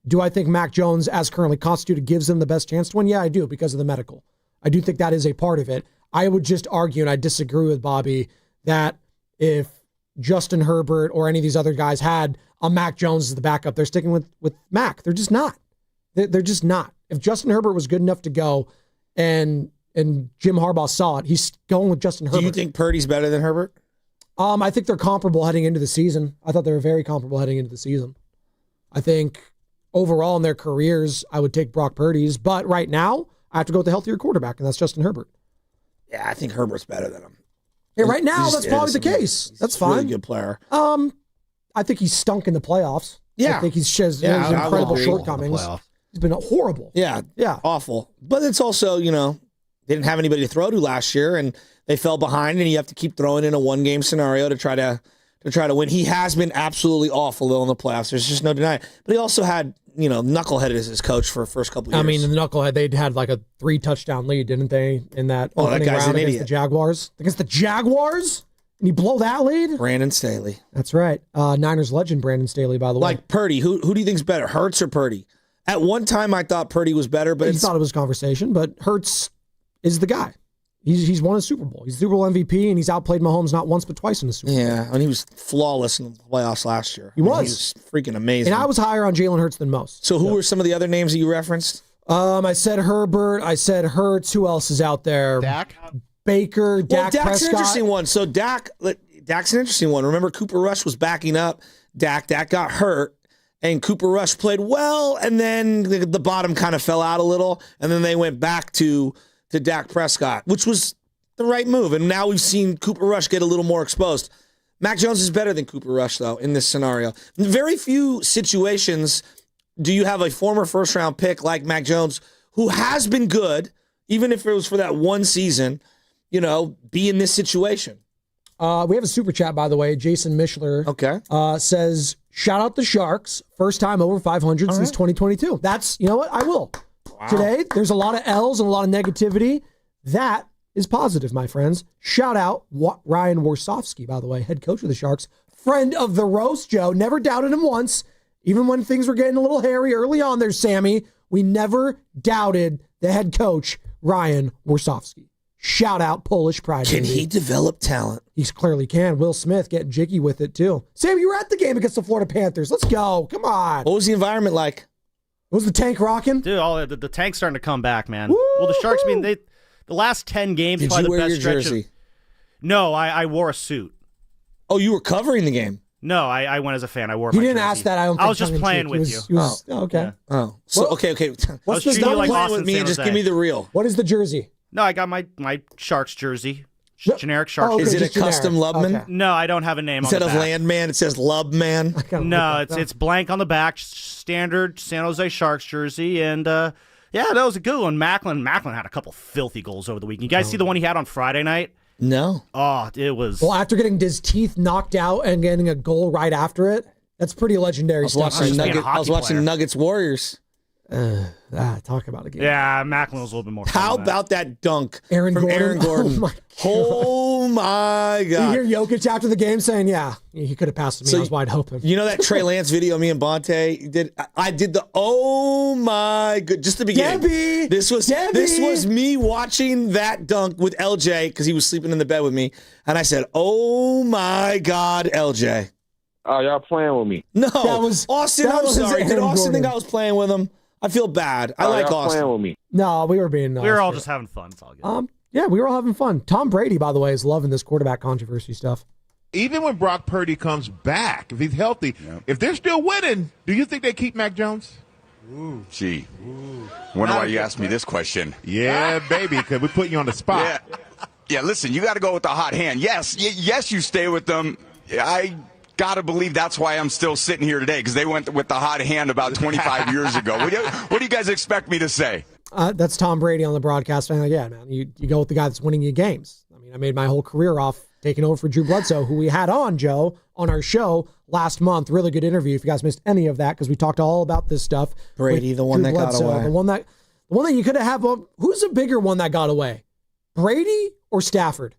Do I think Mac Jones, as currently constituted, gives them the best chance to win? Yeah, I do, because of the medical. I do think that is a part of it. I would just argue, and I disagree with Bobby, that if Justin Herbert or any of these other guys had a Mac Jones as the backup, they're sticking with Mac. They're just not. They're just not. If Justin Herbert was good enough to go and Jim Harbaugh saw it, he's going with Justin Herbert. Do you think Purdy's better than Herbert? I think they're comparable heading into the season. I thought they were very comparable heading into the season. I think overall in their careers, I would take Brock Purdy's, but right now, I have to go with the healthier quarterback, and that's Justin Herbert. Yeah, I think Herbert's better than him. Yeah, right now, that's probably the case. That's fine. Really good player. I think he's stunk in the playoffs. Yeah. I think he's has incredible shortcomings. He's been horrible. Yeah, awful. But it's also, they didn't have anybody to throw to last year, and they fell behind, and you have to keep throwing in a one-game scenario to try to win. He has been absolutely awful, though, in the playoffs. There's just no denying it. But he also had, Knucklehead as his coach for the first couple of years. I mean, the Knucklehead, they had like a 3-touchdown lead, didn't they, in that opening round against the Jaguars? Against the Jaguars? And you blow that lead? Brandon Staley. That's right. Niners legend Brandon Staley, by the way. Like Purdy. Who do you think's better, Hurts or Purdy? At one time, I thought Purdy was better, but you thought it was conversation, but Hurts is the guy. He's won a Super Bowl. He's Super Bowl MVP, and he's outplayed Mahomes not once but twice in the Super Bowl. Yeah, and he was flawless in the playoffs last year. He was freaking amazing. And I was higher on Jalen Hurts than most. So who were some of the other names that you referenced? I said Herbert. I said Hurts. Who else is out there? Dak? Baker, Dak Dak's Prescott. an interesting one. So Dak's an interesting one. Remember, Cooper Rush was backing up Dak. Dak got hurt, and Cooper Rush played well, and then the bottom kind of fell out a little, and then they went back to Dak Prescott, which was the right move. And now we've seen Cooper Rush get a little more exposed. Mac Jones is better than Cooper Rush, though, in this scenario. In very few situations do you have a former first-round pick like Mac Jones, who has been good, even if it was for that one season, be in this situation. We have a super chat, by the way. Jason Mishler says, shout out the Sharks. First time over 500 since 2022. That's, you know what? I will. Wow. Today, there's a lot of L's and a lot of negativity. That is positive, my friends. Shout out Ryan Warsofsky, by the way, head coach of the Sharks. Friend of the roast, Joe. Never doubted him once. Even when things were getting a little hairy early on there, Sammy, we never doubted the head coach, Ryan Warsofsky. Shout out Polish pride. Can he develop talent? He clearly can. Will Smith getting jiggy with it, too. Sam, you were at the game against the Florida Panthers. Let's go. Come on. What was the environment like? Was the tank rocking? Dude, the tank's starting to come back, man. Well, the Sharks, the last 10 games, Did probably you the wear best your stretch. jersey? No, I wore a suit. Oh, you were covering the game? No, I went as a fan. I wore He my didn't jersey. ask that. I don't think was just playing with you. Okay. Oh, so okay. What's I was the treating you like playing Boston with me San and just Jose. give me the real. What is the jersey? No, I got my Sharks jersey. Generic Sharks okay, Is jersey. it a custom Lubman? Okay. No, I don't have a name Instead on of the back. Landman, it says Lubman. No, it's blank on the back. Standard San Jose Sharks jersey. And, yeah, that was a good one. Macklin had a couple filthy goals over the weekend. You guys see the one he had on Friday night? No. Oh, it was... Well, after getting his teeth knocked out and getting a goal right after it, that's pretty legendary stuff. I was watching Nuggets Warriors. Talk about a game. Yeah, Macklin was a little bit more fun How than that. about that dunk Aaron from Gordon? Aaron Gordon? Oh, my You God. hear Jokic after the game saying, yeah, he could have passed it to me. So I was wide open. You know that Trey Lance video me and Bonte did? I did the oh my good, just the beginning. Debbie! This was me watching that dunk with LJ because he was sleeping in the bed with me, and I said, "Oh my God, LJ." Oh, y'all playing with me? No, That was Austin. that I'm was sorry. Did Aaron Austin think Gordon. I was playing with him? I feel bad. I like y'all Austin. playing with me? No, we were being We were all just having fun. It's all good. Yeah, we were all having fun. Tom Brady, by the way, is loving this quarterback controversy stuff. Even when Brock Purdy comes back, if he's healthy, if they're still winning, do you think they keep Mac Jones? Gee, wonder why you asked me this question. Yeah, baby, because we put you on the spot. Yeah, listen, you got to go with the hot hand. Yes, you stay with them. I got to believe that's why I'm still sitting here today, because they went with the hot hand about 25 years ago. What do you guys expect me to say? That's Tom Brady on the broadcast saying, like, yeah, man, you go with the guy that's winning you games. I mean, I made my whole career off taking over for Drew Bledsoe, who we had on, Joe, on our show last month. Really good interview if you guys missed any of that, because we talked all about this stuff. Brady, with the one Drew that got Bledsoe, away. The one that you could have had. Who's the bigger one that got away? Brady or Stafford?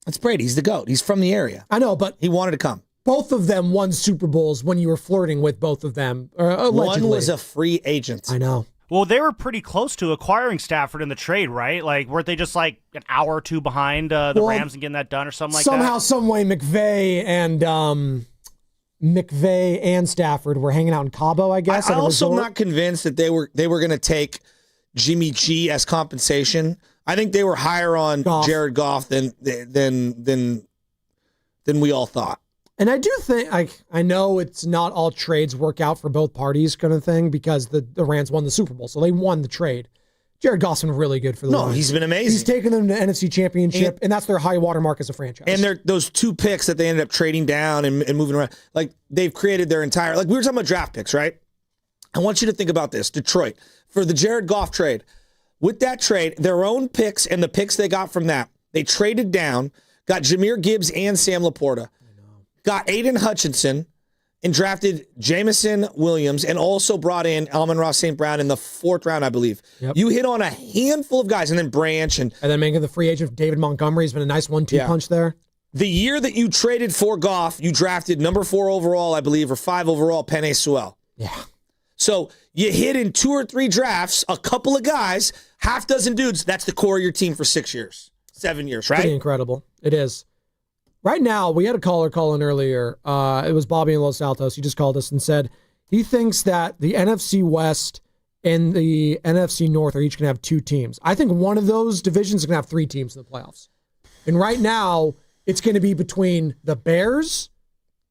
It's Brady. He's the GOAT. He's from the area. I know, but he wanted to come. Both of them won Super Bowls when you were flirting with both of them. Allegedly. One was a free agent. I know. Well, they were pretty close to acquiring Stafford in the trade, right? Like, weren't they just like an hour or two behind the Rams and getting that done or something like Somehow, that? some way, McVay and Stafford were hanging out in Cabo, I guess. I'm at a also resort. not convinced that they were going to take Jimmy G as compensation. I think they were higher on Jared Goff than we all thought. And I do think, I know it's not all trades work out for both parties kind of thing, because the Rams won the Super Bowl, so they won the trade. Jared Goff's been really good for the Lions. He's been amazing. He's taken them to NFC Championship, and that's their high water mark as a franchise. And those two picks that they ended up trading down and moving around, like they've created their entire, like we were talking about draft picks, right? I want you to think about this. Detroit, for the Jared Goff trade, with that trade, their own picks and the picks they got from that, they traded down, got Jahmyr Gibbs and Sam Laporta, got Aiden Hutchinson, and drafted Jamison Williams, and also brought in Amon-Ra St. Brown in the 4th round, I believe. Yep. You hit on a handful of guys, and then Branch. And then making the free agent David Montgomery has been a nice 1-2 punch there. The year that you traded for Goff, you drafted number 4 overall, I believe, or 5 overall, Penei Sewell. Yeah. So you hit in 2 or 3 drafts, a couple of guys, half dozen dudes. That's the core of your team for 6 years, 7 years, right? Pretty incredible. It is. Right now, we had a caller call in earlier. It was Bobby in Los Altos. He just called us and said he thinks that the NFC West and the NFC North are each going to have 2 teams. I think one of those divisions is going to have 3 teams in the playoffs. And right now, it's going to be between the Bears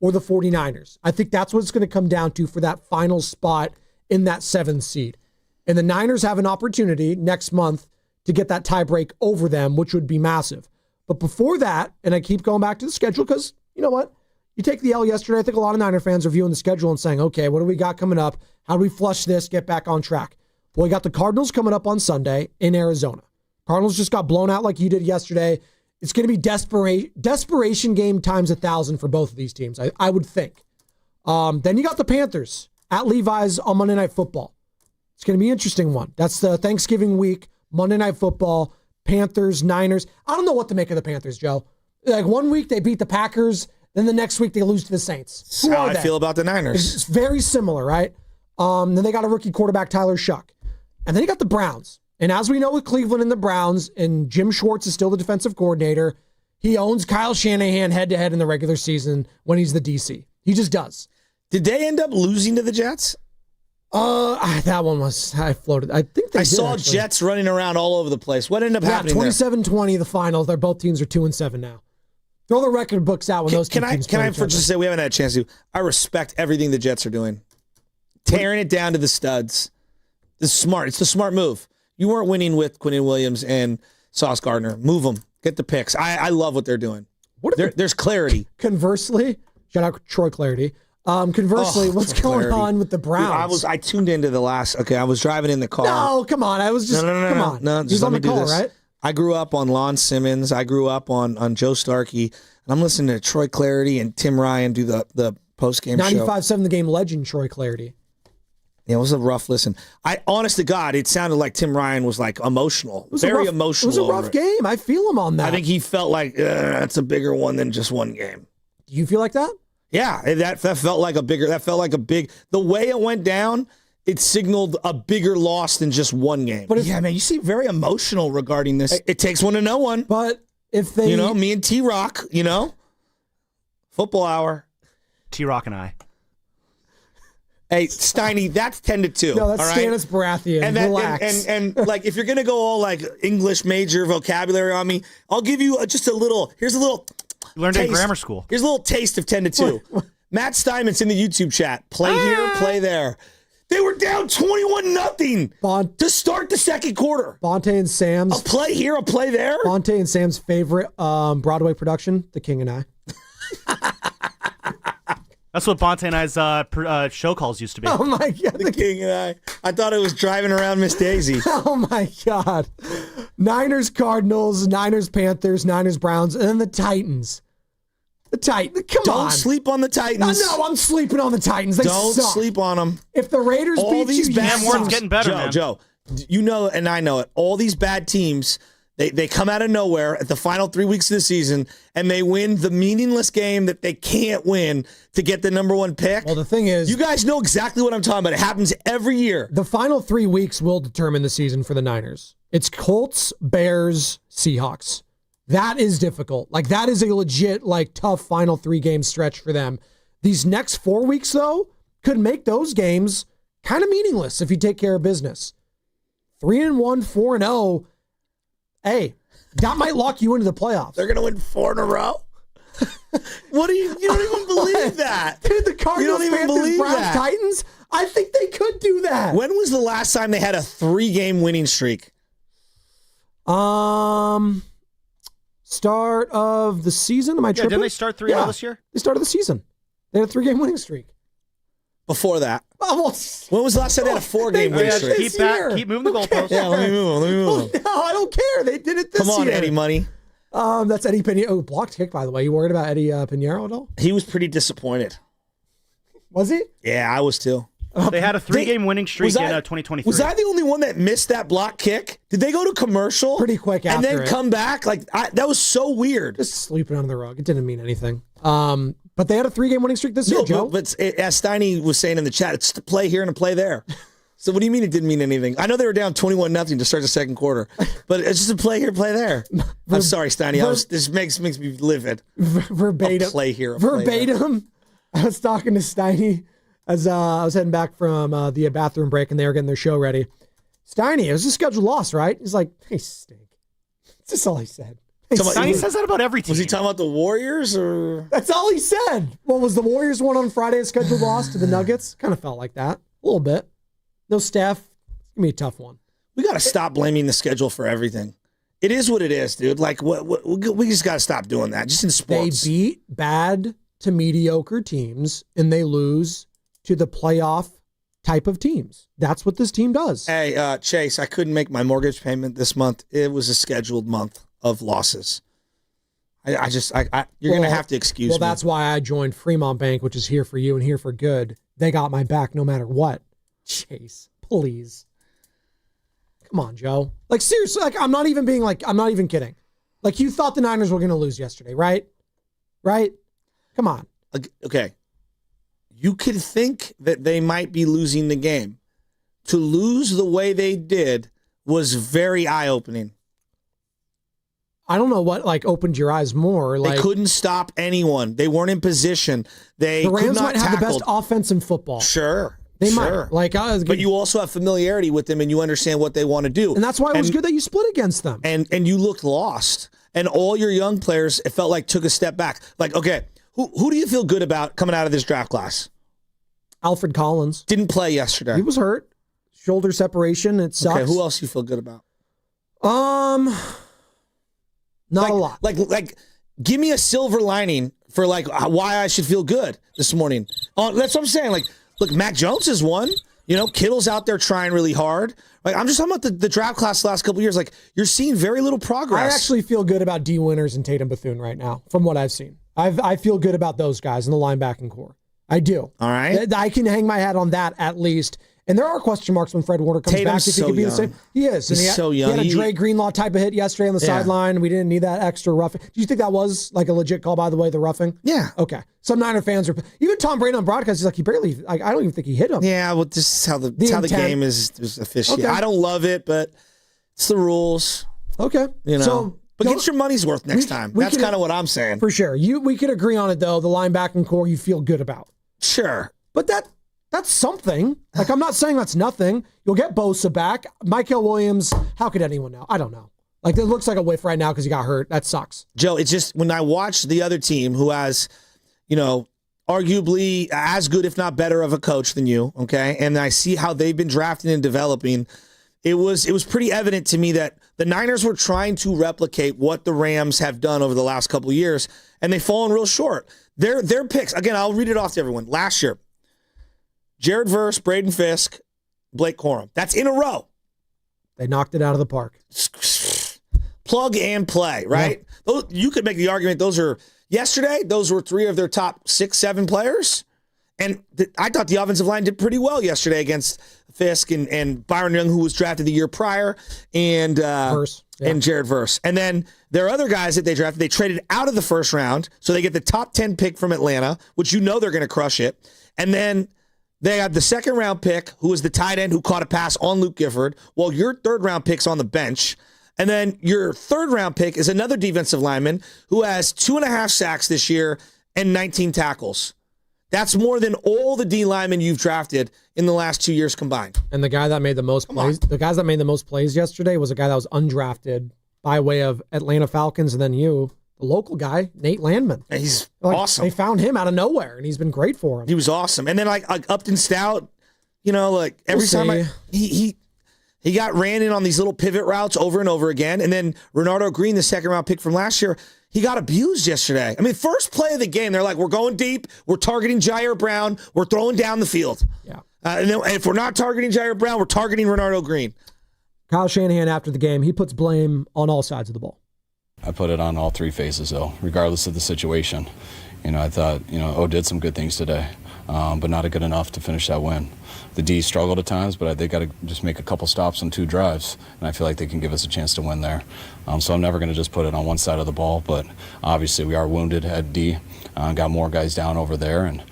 or the 49ers. I think that's what it's going to come down to for that final spot in that 7th seed. And the Niners have an opportunity next month to get that tie break over them, which would be massive. But before that, and I keep going back to the schedule because, you know what? You take the L yesterday. I think a lot of Niner fans are viewing the schedule and saying, okay, what do we got coming up? How do we flush this, get back on track? Well, we got the Cardinals coming up on Sunday in Arizona. Cardinals just got blown out like you did yesterday. It's going to be desperation game times 1,000 for both of these teams, I would think. Then you got the Panthers at Levi's on Monday Night Football. It's going to be an interesting one. That's the Thanksgiving week, Monday Night Football. Panthers, Niners. I don't know what to make of the Panthers, Joe. Like 1 week they beat the Packers, then the next week they lose to the Saints. Who That's how are I they? feel about the Niners. It's very similar, right? Then they got a rookie quarterback, Tyler Shuck. And then you got the Browns. And as we know with Cleveland and the Browns, and Jim Schwartz is still the defensive coordinator, he owns Kyle Shanahan head-to-head in the regular season when he's the DC. He just does. Did they end up losing to the Jets? That one was, I floated. I think they I did, saw actually. Jets running around all over the place. What ended up happening there? 27-20, the finals. They're both teams are 2-7 now. Throw the record books out when those two teams Can play I each for other. just say we haven't had a chance to? I respect everything the Jets are doing. Tearing it down to the studs. It's smart. It's the smart move. You weren't winning with Quinnen Williams and Sauce Gardner. Move them. Get the picks. I love what they're doing. There's clarity. Conversely, shout out Troy Clarity. Conversely, what's going on with the Browns? Dude, I tuned into the last. Okay, I was driving in the car. No, come on. I was just come on. No, He's just on let the me do call, this. right? I grew up on Lon Simmons. I grew up on Joe Starkey, and I'm listening to Troy Clarity and Tim Ryan do the post game show. 95-7 the game legend Troy Clarity. Yeah, it was a rough listen. Honest to God, it sounded like Tim Ryan was like emotional, very emotional. It was a rough game. I feel him on that. I think he felt like it's a bigger one than just one game. Do you feel like that? Yeah, that felt like a bigger. That felt like a big. The way it went down, it signaled a bigger loss than just one game. But yeah, man, you seem very emotional regarding this. It takes one to know one. But if they, me and T Rock, football hour. T Rock and I. Hey, Steiny, that's 10-2. No, that's all right? Stannis Baratheon. Relax. And like, if you're gonna go all like English major vocabulary on me, I'll give you just a little. Here's a little. Learned in taste. grammar school. Here's a little taste of 10-2. Matt Steinman's in the YouTube chat. Play here, play there. They were down 21-0 to start the second quarter. Bonte and Sam's. A play here, a play there. Bonte and Sam's favorite Broadway production, The King and I. That's what Bonte and I's show calls used to be. Oh my God. The King and I. I thought it was driving around Miss Daisy. Oh my God. Niners, Cardinals, Niners, Panthers, Niners, Browns, and then the Titans. The Titans. Come on. Don't sleep on the Titans. No, I'm sleeping on the Titans. They Don't suck. sleep on them. If the Raiders all beat these you, bad you teams, getting better, man. Joe, you know and I know it. All these bad teams, they come out of nowhere at the final 3 weeks of the season, and they win the meaningless game that they can't win to get the number one pick. Well, the thing is, you guys know exactly what I'm talking about. It happens every year. The final 3 weeks will determine the season for the Niners. It's Colts, Bears, Seahawks. That is difficult. Like, that is a legit, tough final 3-game stretch for them. These next 4 weeks, though, could make those games kind of meaningless if you take care of business. 3-1, 4-0. Hey, that might lock you into the playoffs. They're going to win 4 in a row? You don't even believe that. Dude, the Cardinals, you don't even Panthers, believe Browns, that. Titans, I think they could do that. When was the last time they had a 3-game winning streak? Start of the season? Am I tripping? Didn't they start 3-0 this year? They started the season. They had a 3-game winning streak. Before that. Almost. When was the last time they had a 4-game winning streak? Keep moving the goalposts. Yeah, let me move them. No, I don't care. They did it this year. Come on, Eddie Money. That's Eddie Pinheiro. Oh, blocked kick, by the way. You worried about Eddie Pinheiro at all? He was pretty disappointed. Was he? Yeah, I was too. They had a 3-game winning streak in 2023. Was I the only one that missed that block kick? Did they go to commercial pretty quick after and then come back? That was so weird. Just sweeping under the rug. It didn't mean anything. But they had a 3-game winning streak this year, Joe. But as Steiny was saying in the chat, it's a play here and a play there. So what do you mean it didn't mean anything? I know they were down 21-0 to start the second quarter, but it's just a play here, play there. I'm sorry, Steiny. This makes me livid. Verbatim. A play here, verbatim. I was talking to Steiny as I was heading back from the bathroom break, and they were getting their show ready. Steiny, it was a scheduled loss, right? He's like, hey, stink. That's just all he said. Hey, Steiny says that about every team. Was he talking about the Warriors or? That's all he said. What was the Warriors one on Friday a scheduled loss to the Nuggets? Kind of felt like that. A little bit. No Steph. It's going to be a tough one. We got to stop blaming the schedule for everything. It is what it is, dude. Like, we just got to stop doing that. Just in sports. They beat bad to mediocre teams, and they lose to the playoff type of teams. That's what this team does. Hey, Chase, I couldn't make my mortgage payment this month. It was a scheduled month of losses. You're going to have to excuse me. Well, that's why I joined Fremont Bank, which is here for you and here for good. They got my back no matter what. Chase, please. Come on, Joe. Like, seriously, I'm not even kidding. Like, you thought the Niners were going to lose yesterday, right? Right? Come on. Okay. You could think that they might be losing the game. To lose the way they did was very eye-opening. I don't know what opened your eyes more. They couldn't stop anyone. They weren't in position. The Rams might have the best offense in football. Sure. They Sure. might. But you also have familiarity with them and you understand what they want to do. And that's why it was good that you split against them. And you looked lost. And all your young players, it felt like, took a step back. Like, okay, who do you feel good about coming out of this draft class? Alfred Collins. Didn't play yesterday. He was hurt. Shoulder separation. It sucks. Okay, who else do you feel good about? Not a lot. Like, give me a silver lining for why I should feel good this morning. That's what I'm saying. Like, look, Mac Jones is one. You know, Kittle's out there trying really hard. Like, I'm just talking about the draft class the last couple of years. Like, you're seeing very little progress. I actually feel good about D. Winters and Tatum Bethune right now, from what I've seen. I feel good about those guys in the linebacking core. I do. All right. I can hang my hat on that at least. And there are question marks when Fred Warner comes Tatum's back. If he could be the same. He is. He's so young. He had a Dre Greenlaw type of hit yesterday on the sideline. We didn't need that extra roughing. Do you think that was like a legit call, by the way, the roughing? Yeah. Okay. Some Niner fans are. Even Tom Brady on broadcast is like, he barely, I don't even think he hit him. Yeah, well, this is how the game is officiated. Okay. I don't love it, but it's the rules. Okay. You know. So, but get your money's worth next time. That's kind of what I'm saying. For sure. We could agree on it, though. The linebacking core you feel good about. Sure. But that's something. Like, I'm not saying that's nothing. You'll get Bosa back. Michael Williams, how could anyone know? I don't know. Like, it looks like a whiff right now because he got hurt. That sucks. Joe, it's just when I watch the other team who has, arguably as good, if not better, of a coach than you, okay, and I see how they've been drafting and developing, it was pretty evident to me that the Niners were trying to replicate what the Rams have done over the last couple of years, and they've fallen real short. Their picks, again, I'll read it off to everyone. Last year, Jared Verse, Braden Fisk, Blake Corum. That's in a row. They knocked it out of the park. Plug and play, right? Yeah. You could make the argument those were three of their top 6-7 players. And I thought the offensive line did pretty well yesterday against Fisk and Byron Young, who was drafted the year prior, and Verse. Yeah. And Jared Verse. And then there are other guys that they drafted. They traded out of the first round, so they get the top 10 pick from Atlanta, which they're going to crush it. And then they had the second round pick, who was the tight end who caught a pass on Luke Gifford, while your third round pick's on the bench. And then your third round pick is another defensive lineman who has 2.5 sacks this year and 19 tackles. That's more than all the D linemen you've drafted in the last 2 years combined. And the guy that made the most the guys that made the most plays yesterday was a guy that was undrafted by way of Atlanta Falcons, and then the local guy, Nate Landman. He's awesome. They found him out of nowhere, and he's been great for him. He was awesome. And then like Upton Stout, every time he got ran in on these little pivot routes over and over again. And then Renardo Green, the second round pick from last year, he got abused yesterday. I mean, first play of the game, they're like, we're going deep. We're targeting Jair Brown. We're throwing down the field. Yeah. And then if we're not targeting Jair Brown, we're targeting Renardo Green. Kyle Shanahan, after the game, he puts blame on all sides of the ball. I put it on all three faces, though, regardless of the situation. I thought, did some good things today, but not good enough to finish that win. The D struggled at times, but they got to just make a couple stops on 2 drives, and I feel like they can give us a chance to win there. So I'm never going to just put it on one side of the ball, but obviously we are wounded at D, got more guys down over there, and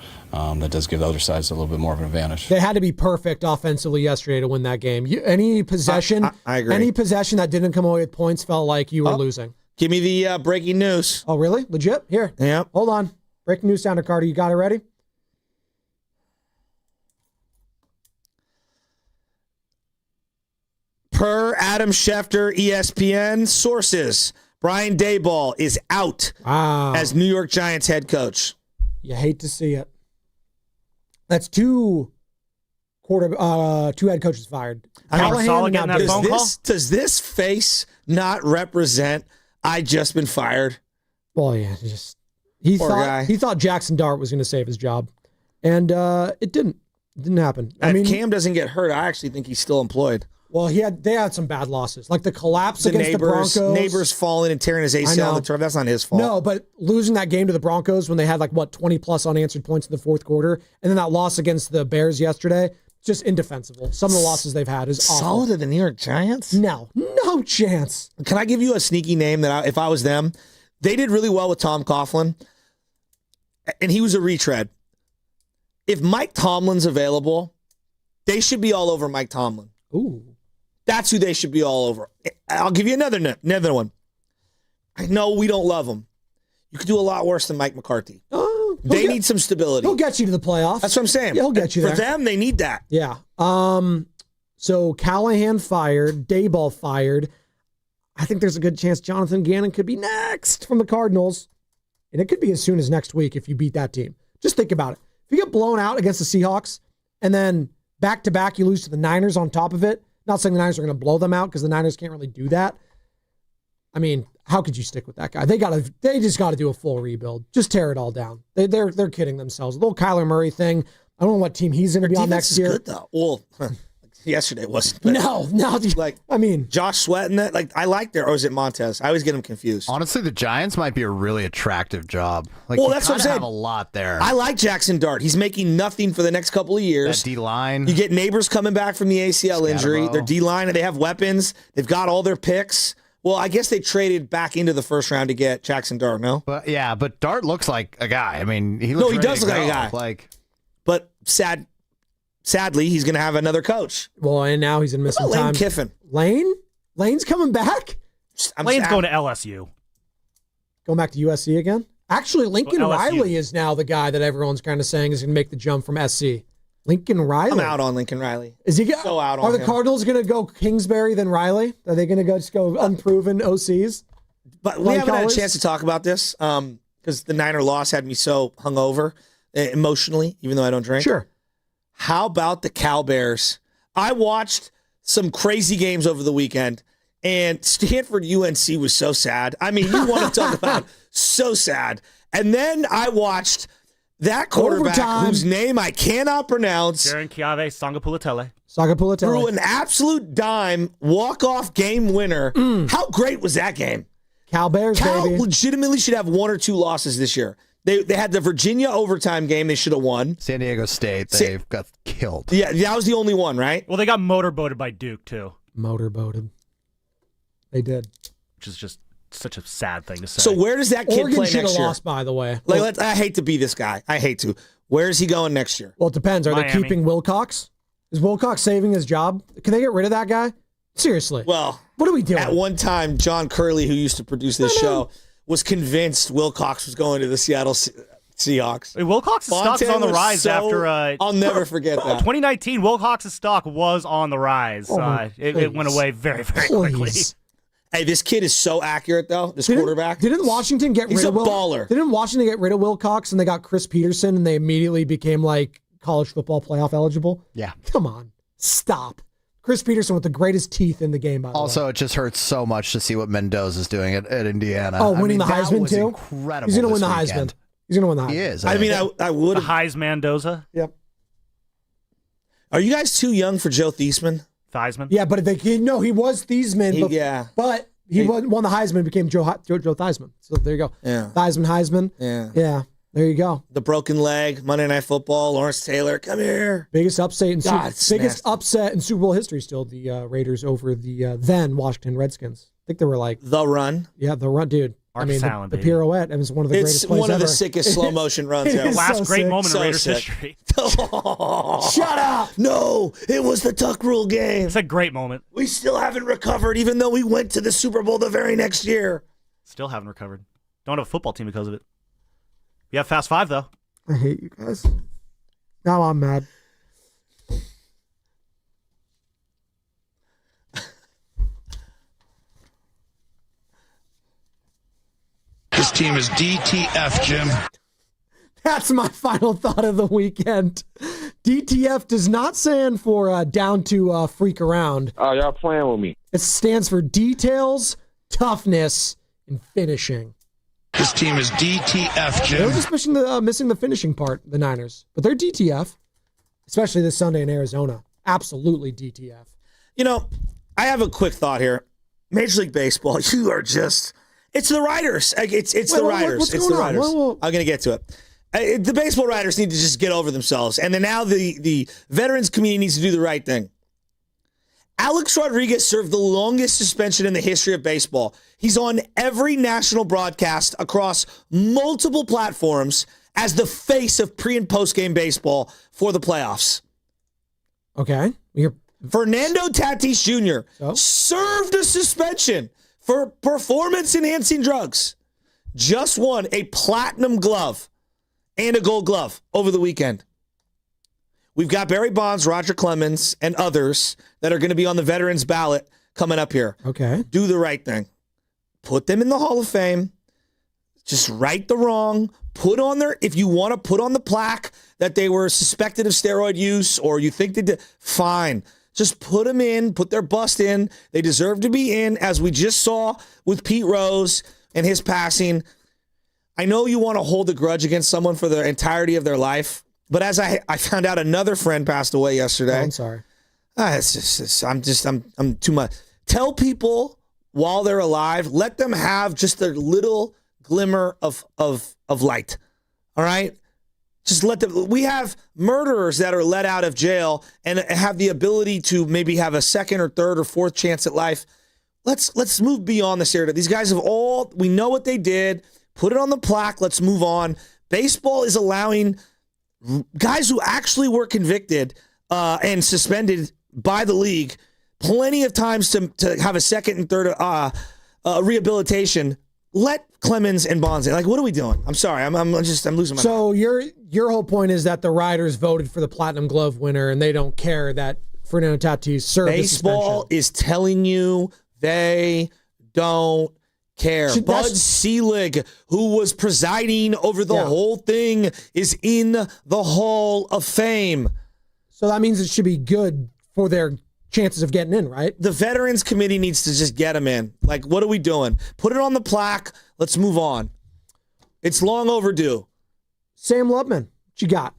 that does give the other sides a little bit more of an advantage. They had to be perfect offensively yesterday to win that game. Any possession, I agree. Any possession that didn't come away with points felt like you were losing. Give me the breaking news. Oh, really? Legit? Here. Yeah. Hold on. Breaking news sounder, Carter. You got it ready? Per Adam Schefter, ESPN, sources, Brian Daboll is out as New York Giants head coach. You hate to see it. That's two head coaches fired. Does this face not represent I just been fired? Well, yeah, he thought Jackson Dart was going to save his job, and it didn't. It didn't happen. If Cam doesn't get hurt, I actually think he's still employed. Well, they had some bad losses, like the collapse against the Broncos. Neighbors falling and tearing his ACL on the turf. That's not his fault. No, but losing that game to the Broncos when they had 20 plus unanswered points in the fourth quarter, and then that loss against the Bears yesterday, just indefensible. Some of the losses they've had is awful. Solid to the New York Giants? No chance. Can I give you a sneaky name that if I was them, they did really well with Tom Coughlin, and he was a retread. If Mike Tomlin's available, they should be all over Mike Tomlin. Ooh. That's who they should be all over. I'll give you another one. I know we don't love him. You could do a lot worse than Mike McCarthy. Oh, They need some stability. He'll get you to the playoffs. That's what I'm saying. Yeah, he'll get you there. For them, they need that. Yeah. So Callahan fired, Dayball fired. I think there's a good chance Jonathan Gannon could be next from the Cardinals. And it could be as soon as next week if you beat that team. Just think about it. If you get blown out against the Seahawks and then back-to-back you lose to the Niners on top of it, not saying the Niners are going to blow them out because the Niners can't really do that. I mean, how could you stick with that guy? They just got to do a full rebuild. Just tear it all down. They're kidding themselves. The little Kyler Murray thing. I don't know what team he's going to be on next year. Good though. Well, yesterday wasn't. But No. Like, I mean, Josh Sweat and that. Like, I like their, or is it Montez? I always get them confused. Honestly, the Giants might be a really attractive job. Like, Well, you that's what I'm kinda saying. have a lot there. I like Jackson Dart. He's making nothing for the next couple of years. That D-line. You get Neighbors coming back from the ACL injury. Scatterbo. Their D-line, they have weapons. They've got all their picks. Well, I guess they traded back into the first round to get Jackson Dart, no? But Dart looks like a guy. I mean, he No, looks he ready does to look like a go. guy. Like, But sadly, he's going to have another coach. well, and now he's in missing What about Lane time. Kiffin? Lane's coming back? Lane's going to LSU. Going back to USC again? Actually, Lincoln Well, LSU. Riley is now the guy that everyone's kind of saying is going to make the jump from SC. Lincoln Riley. I'm out on Lincoln Riley. Is he so out on Are the him. Cardinals going to go Kingsbury then Riley? Are they going to just go unproven OCs? But we White haven't had a collars? chance to talk about this because the Niner loss had me so hungover emotionally, even though I don't drink. Sure. How about the Cowbears? I watched some crazy games over the weekend, and Stanford UNC was so sad. I mean, you want to talk about so sad. And then I watched that quarterback Overtime. whose name I cannot pronounce Jaron Kiave, Sangapulitele. threw an absolute dime walk-off game winner. How great was that game? Cal Bears, baby. Legitimately should have one or two losses this year. They had the Virginia overtime game they should have won. San Diego State, they've got killed. Yeah, that was the only one, right? Well, they got motorboated by Duke, too. Motorboated. They did. Which is just such a sad thing to say. So where does that kid Oregon play should next have year? lost, by the way. Like, I hate to be this guy. I hate to. Where is he going next year? Well, it depends. Are they Miami. keeping Wilcox? Is Wilcox saving his job? Can they get rid of that guy? Seriously. Well, what are we doing? At one time, John Curley, who used to produce this show, was convinced Wilcox was going to the Seattle Seahawks. Hey, Wilcox's stock is on the rise after. I'll never forget that. 2019, Wilcox's stock was on the rise. Oh, It went away very, very quickly. Hey, this kid is so accurate, though. This quarterback. Didn't Washington get He's rid of a baller. Didn't Washington get rid of Wilcox and they got Chris Peterson and they immediately became like college football playoff eligible? Yeah. Come on. Stop. Chris Peterson with the greatest teeth in the game, by the way. Also, it just hurts so much to see what Mendoza's doing at Indiana. Oh, winning the that Heisman, was too? Incredible. He's going to win the this weekend. Heisman. He's going to win the Heisman. He is. I mean, I would The have. Heisman Doza. Yep. Are you guys too young for Joe Theismann? Theismann. Yeah, but he was Thiesman. But he won the Heisman and became Joe Theismann. So there you go. Yeah. Heisman. Yeah. Yeah. There you go. The broken leg, Monday Night Football, Lawrence Taylor, come here. Biggest upset in God, it's biggest nasty. upset in Super Bowl history. Still, the Raiders over the then Washington Redskins. I think they were like The run. Yeah, the run, dude. Marcus Allen, the baby. pirouette. It was one of the greatest It's plays one of ever. the sickest slow motion runs It ever. is Last so great sick. moment in So Raiders sick. history. Shut up. No, it was the Tuck Rule game. It's a great moment. We still haven't recovered, even though we went to the Super Bowl the very next year. Still haven't recovered. Don't have a football team because of it. You have Fast Five, though. I hate you guys. Now I'm mad. This team is DTF, Jim. That's my final thought of the weekend. DTF does not stand for down to freak around. Oh, y'all playing with me. It stands for details, toughness, and finishing. This team is DTF, They're Jim. just missing the finishing part, the Niners. But they're DTF, especially this Sunday in Arizona. Absolutely DTF. You know, I have a quick thought here. Major League Baseball, you are just... It's the writers. It's the writers. what's It's going the on? writers. Well, I'm going to get to it. The baseball writers need to just get over themselves. And then now the veterans community needs to do the right thing. Alex Rodriguez served the longest suspension in the history of baseball. He's on every national broadcast across multiple platforms as the face of pre- and post-game baseball for the playoffs. Okay. Fernando Tatis Jr. served a suspension for performance-enhancing drugs. Just won a platinum glove and a Gold Glove over the weekend. We've got Barry Bonds, Roger Clemens, and others that are going to be on the veterans ballot coming up here. Okay. Do the right thing. Put them in the Hall of Fame. Just right the wrong. Put on their, if you want to put on the plaque that they were suspected of steroid use or you think they did, fine. Just put them in, put their bust in. They deserve to be in, as we just saw with Pete Rose and his passing. I know you want to hold a grudge against someone for the entirety of their life, but as I found out another friend passed away yesterday. Oh, I'm sorry. I'm too much. Tell people while they're alive, let them have just a little glimmer of light. All right? Just let them. We have murderers that are let out of jail and have the ability to maybe have a second or third or fourth chance at life. Let's move beyond this area. These guys we know what they did. Put it on the plaque. Let's move on. Baseball is allowing guys who actually were convicted and suspended by the league plenty of times to have a second and third rehabilitation. Let Clemens and Bonds in. Like, what are we doing? I'm sorry. I'm losing my mind. So your whole point is that the Riders voted for the Platinum Glove winner and they don't care that Fernando Tatis served Baseball is telling you they don't care. Bud Selig, who was presiding over the whole thing, is in the Hall of Fame. So that means it should be good for their chances of getting in, right? The Veterans Committee needs to just get them in. Like, what are we doing? Put it on the plaque. Let's move on. It's long overdue. Sam Lubman, what you got?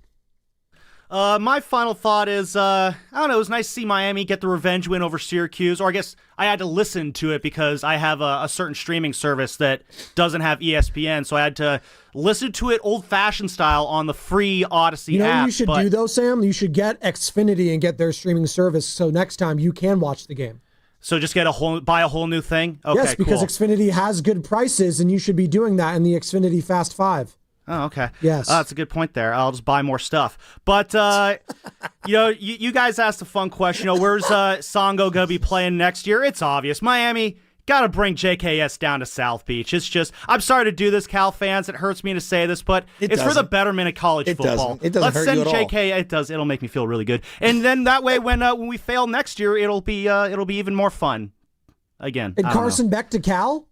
My final thought is, I don't know, it was nice to see Miami get the revenge win over Syracuse, or I guess I had to listen to it because I have a certain streaming service that doesn't have ESPN, so I had to listen to it old-fashioned style on the free Odyssey app. You know what you should do, though, Sam? You should get Xfinity and get their streaming service so next time you can watch the game. So just buy a whole new thing? Okay, yes, because cool. Xfinity has good prices, and you should be doing that in the Xfinity Fast 5. Oh, okay. Yes. That's a good point there. I'll just buy more stuff. But, you guys asked a fun question. Where's Songo going to be playing next year? It's obvious. Miami, got to bring JKS down to South Beach. It's just, I'm sorry to do this, Cal fans. It hurts me to say this, but it's for the betterment of college football. It doesn't hurt you at all. Let's send JK. It does. It'll make me feel really good. And then that way, when we fail next year, it'll be even more fun. Again. And Carson Beck to Cal?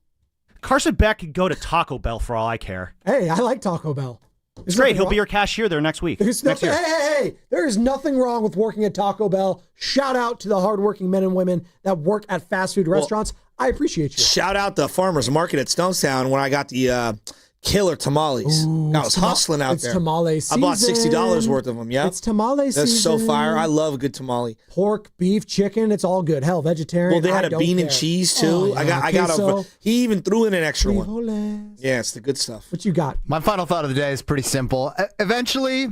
Carson Beck could go to Taco Bell for all I care. Hey, I like Taco Bell. It's great. He'll be your cashier there next week. Hey, there is nothing wrong with working at Taco Bell. Shout out to the hardworking men and women that work at fast food restaurants. I appreciate you. Shout out the farmer's market at Stonestown when I got the killer tamales. Ooh, I was hustling out there. It's tamale season. I bought $60 worth of them, yeah. It's tamale season. That's so fire. I love a good tamale. Pork, beef, chicken, it's all good. Hell, vegetarian. Well, they had a bean and cheese, too. Oh, yeah. He even threw in an extra Frijoles. one. Yeah, it's the good stuff. What you got? My final thought of the day is pretty simple. Eventually,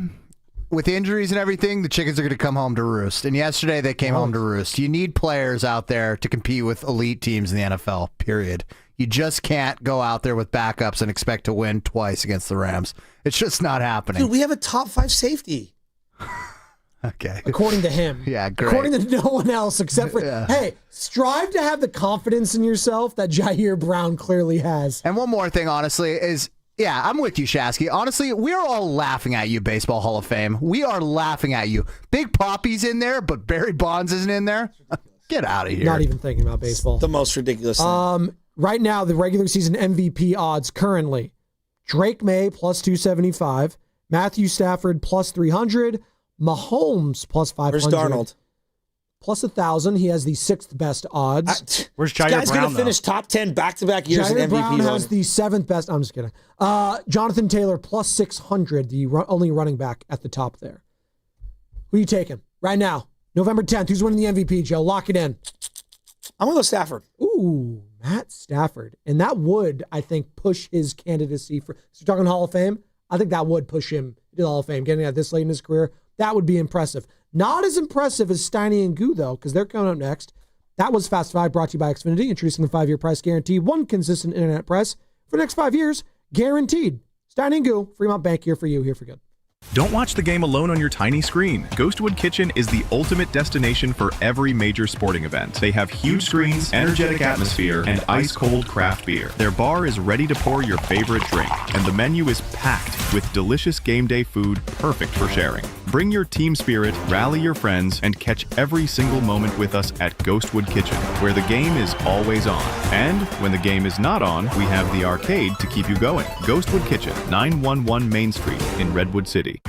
with injuries and everything, the chickens are going to come home to roost. And yesterday, they came home to roost. You need players out there to compete with elite teams in the NFL, period. You just can't go out there with backups and expect to win twice against the Rams. It's just not happening. Dude, we have a top 5 safety. Okay. According to him. Yeah, great. According to no one else except for, hey, strive to have the confidence in yourself that Jair Brown clearly has. And one more thing, honestly, is, yeah, I'm with you, Shasky. Honestly, we're all laughing at you, Baseball Hall of Fame. We are laughing at you. Big Poppy's in there, but Barry Bonds isn't in there. Get out of here. Not even thinking about baseball. The most ridiculous thing. Right now, the regular season MVP odds currently, Drake May plus 275, Matthew Stafford plus 300, Mahomes plus 500. Where's Darnold? Plus 1,000. He has the 6th best odds. Where's Jair Brown? This guy's going to finish top 10 back-to-back years in MVP. Jair Brown has the 7th best. I'm just kidding. Jonathan Taylor plus 600, the only running back at the top there. Who are you taking right now? November 10th. Who's winning the MVP, Joe? Lock it in. I'm going to go Stafford. Ooh, Matt Stafford. And that would, I think, push his candidacy for, so we're talking Hall of Fame, I think that would push him to the Hall of Fame. Getting out this late in his career, that would be impressive. Not as impressive as Steiny and Goo, though, because they're coming up next. That was Fast 5, brought to you by Xfinity, introducing the 5-year price guarantee. One consistent internet price for the next 5 years, guaranteed. Steiny and Goo, Fremont Bank, here for you, here for good. Don't watch the game alone on your tiny screen. Ghostwood Kitchen is the ultimate destination for every major sporting event. They have huge screens, energetic atmosphere, and ice-cold craft beer. Their bar is ready to pour your favorite drink, and the menu is packed. with delicious game day food perfect for sharing. Bring your team spirit, rally your friends, and catch every single moment with us at Ghostwood Kitchen, where the game is always on. And when the game is not on, we have the arcade to keep you going. Ghostwood Kitchen, 911 Main Street in Redwood City.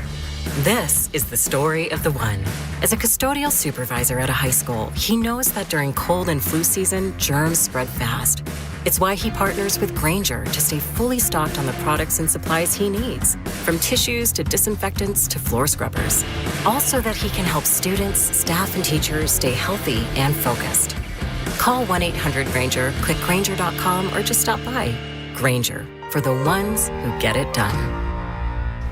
This is the story of the one. As a custodial supervisor at a high school, he knows that during cold and flu season, germs spread fast. It's why he partners with Grainger to stay fully stocked on the products and supplies he needs, from tissues to disinfectants to floor scrubbers. All so that he can help students, staff, and teachers stay healthy and focused. Call 1-800-GRAINGER, click Grainger.com, or just stop by. Grainger, for the ones who get it done.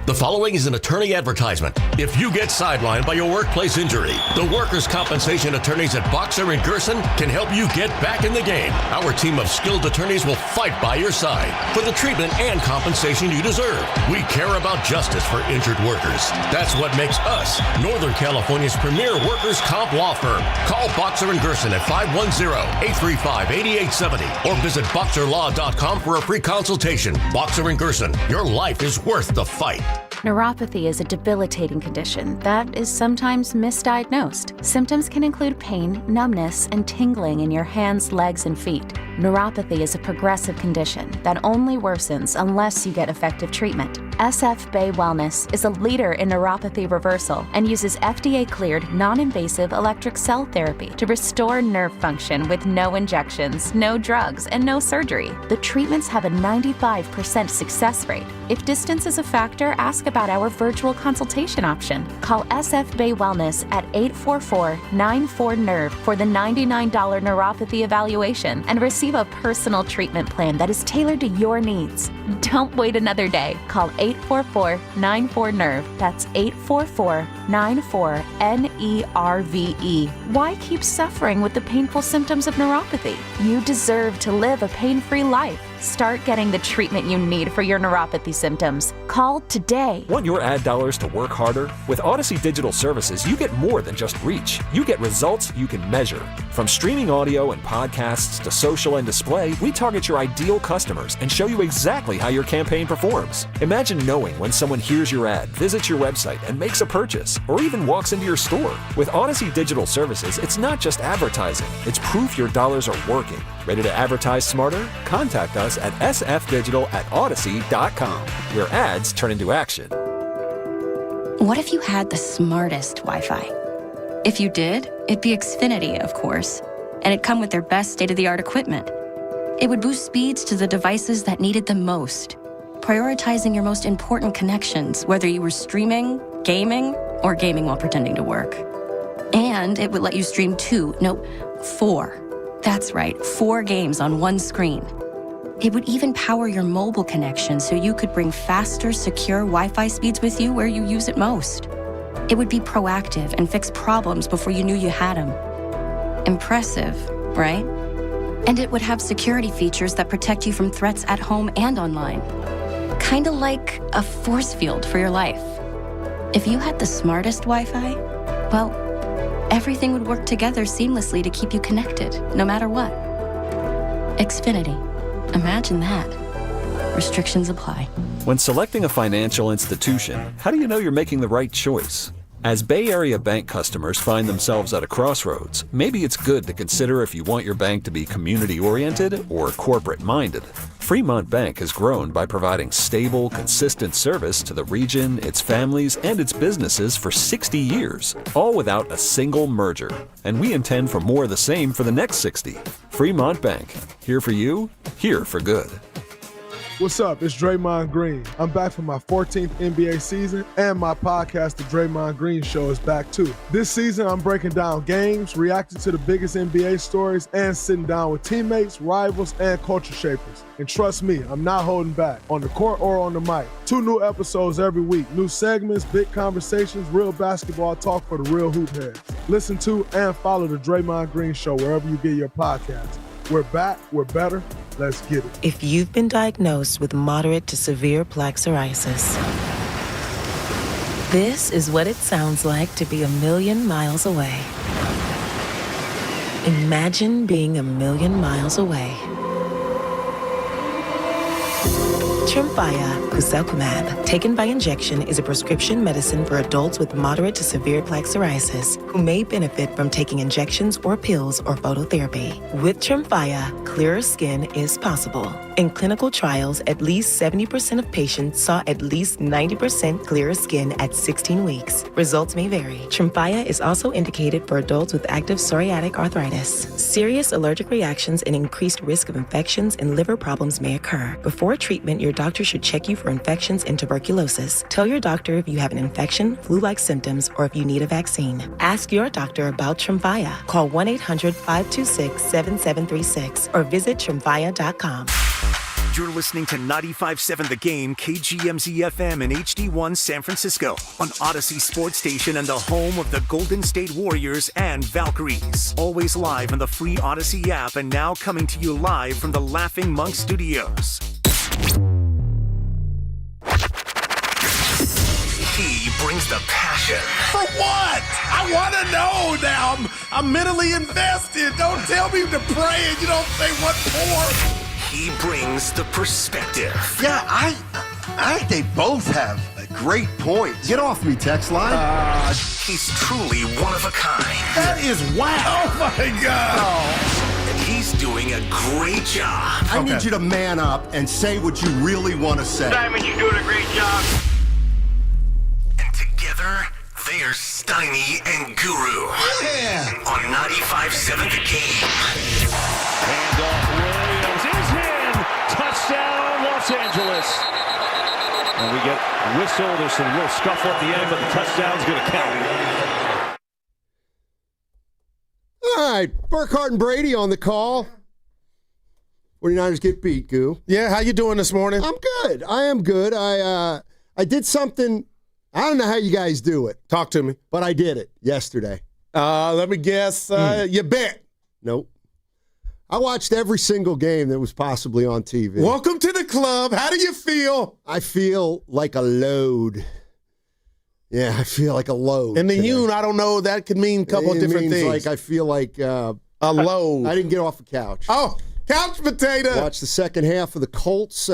The following is an attorney advertisement. If you get sidelined by your workplace injury, the workers' compensation attorneys at Boxer & Gerson can help you get back in the game. Our team of skilled attorneys will fight by your side for the treatment and compensation you deserve. We care about justice for injured workers. That's what makes us Northern California's premier workers' comp law firm. Call Boxer & Gerson at 510-835-8870 or visit boxerlaw.com for a free consultation. Boxer & Gerson, your life is worth the fight. Neuropathy is a debilitating condition that is sometimes misdiagnosed. Symptoms can include pain, numbness, and tingling in your hands, legs, and feet. Neuropathy is a progressive condition that only worsens unless you get effective treatment. SF Bay Wellness is a leader in neuropathy reversal and uses FDA-cleared, non-invasive electric cell therapy to restore nerve function with no injections, no drugs, and no surgery. The treatments have a 95% success rate. If distance is a factor, ask about our virtual consultation option. Call SF Bay Wellness at 844-94-NERVE for the $99 neuropathy evaluation and receive a personal treatment plan that is tailored to your needs. Don't wait another day. Call 844-94-NERVE. That's 844-94-NERVE. Why keep suffering with the painful symptoms of neuropathy? You deserve to live a pain-free life. Start getting the treatment you need for your neuropathy symptoms. Call today. Want your ad dollars to work harder? With Odyssey Digital Services, you get more than just reach. You get results you can measure. From streaming audio and podcasts to social and display, we target your ideal customers and show you exactly how your campaign performs. Imagine knowing when someone hears your ad, visits your website, and makes a purchase, or even walks into your store. With Odyssey Digital Services, it's not just advertising. It's proof your dollars are working. Ready to advertise smarter? Contact us at sfdigital@odyssey.com, where ads turn into action. What if you had the smartest Wi-Fi? If you did, it'd be Xfinity, of course, and it'd come with their best state-of-the-art equipment. It would boost speeds to the devices that needed them most, prioritizing your most important connections, whether you were streaming, gaming, or gaming while pretending to work. And it would let you stream 4. That's right, 4 games on one screen. It would even power your mobile connection so you could bring faster, secure Wi-Fi speeds with you where you use it most. It would be proactive and fix problems before you knew you had them. Impressive, right? And it would have security features that protect you from threats at home and online. Kinda like a force field for your life. If you had the smartest Wi-Fi, well, everything would work together seamlessly to keep you connected, no matter what. Xfinity. Imagine that. Restrictions apply. When selecting a financial institution, how do you know you're making the right choice? As Bay Area Bank customers find themselves at a crossroads, maybe it's good to consider if you want your bank to be community-oriented or corporate-minded. Fremont Bank has grown by providing stable, consistent service to the region, its families, and its businesses for 60 years, all without a single merger. And we intend for more of the same for the next 60. Fremont Bank. Here for you, here for good. What's up? It's Draymond Green. I'm back for my 14th NBA season, and my podcast, The Draymond Green Show, is back too. This season, I'm breaking down games, reacting to the biggest NBA stories, and sitting down with teammates, rivals, and culture shapers. And trust me, I'm not holding back, on the court or on the mic. 2 new episodes every week, new segments, big conversations, real basketball talk for the real hoop heads. Listen to and follow The Draymond Green Show wherever you get your podcasts. We're back, we're better, let's get it. If you've been diagnosed with moderate to severe plaque psoriasis, this is what it sounds like to be a million miles away. Imagine being a million miles away. Tremfya guselkumab, taken by injection, is a prescription medicine for adults with moderate to severe plaque psoriasis who may benefit from taking injections or pills or phototherapy. With Tremfya, clearer skin is possible. In clinical trials, at least 70% of patients saw at least 90% clearer skin at 16 weeks. Results may vary. Tremfya is also indicated for adults with active psoriatic arthritis. Serious allergic reactions and increased risk of infections and liver problems may occur. Before treatment, your doctor should check you for infections and tuberculosis. Tell your doctor if you have an infection, flu-like symptoms, or if you need a vaccine. Ask your doctor about Tremfya. Call 1-800-526-7736 or visit tremfya.com. You're listening to 95.7 The Game, KGMZ FM and HD1 San Francisco on Odyssey Sports Station and the home of the Golden State Warriors and Valkyries. Always live on the free Odyssey app and now coming to you live from the Laughing Monk Studios. He brings the passion. For what? I want to know now. I'm mentally invested. Don't tell me to pray and you don't say what for. He brings the perspective. Yeah, I think they both have a great point. Get off me, text line. He's truly one of a kind. That is wow. Oh, my God. Oh. And he's doing a great job. I need you to man up and say what you really want to say. Simon, you're doing a great job. And together, they are Steiny and Guru. Yeah. On 95.7 The Game. Handoff, Williams is in. Touchdown, Los Angeles. And we get whistle. There's some little scuffle at the end, but the touchdown's going to count. All right, Burkhardt and Brady on the call. 49ers get beat, Goo. Yeah, how you doing this morning? I'm good. I am good. I did something. I don't know how you guys do it. Talk to me. But I did it yesterday. Let me guess. You bet. Nope. I watched every single game that was possibly on TV. Welcome to the club. How do you feel? I feel like a load. Yeah, I feel like a load. And the Yoon, I don't know, that could mean a couple of different things. Like I feel like a load. I didn't get off the couch. Oh, couch potato. Watched the second half of the Colts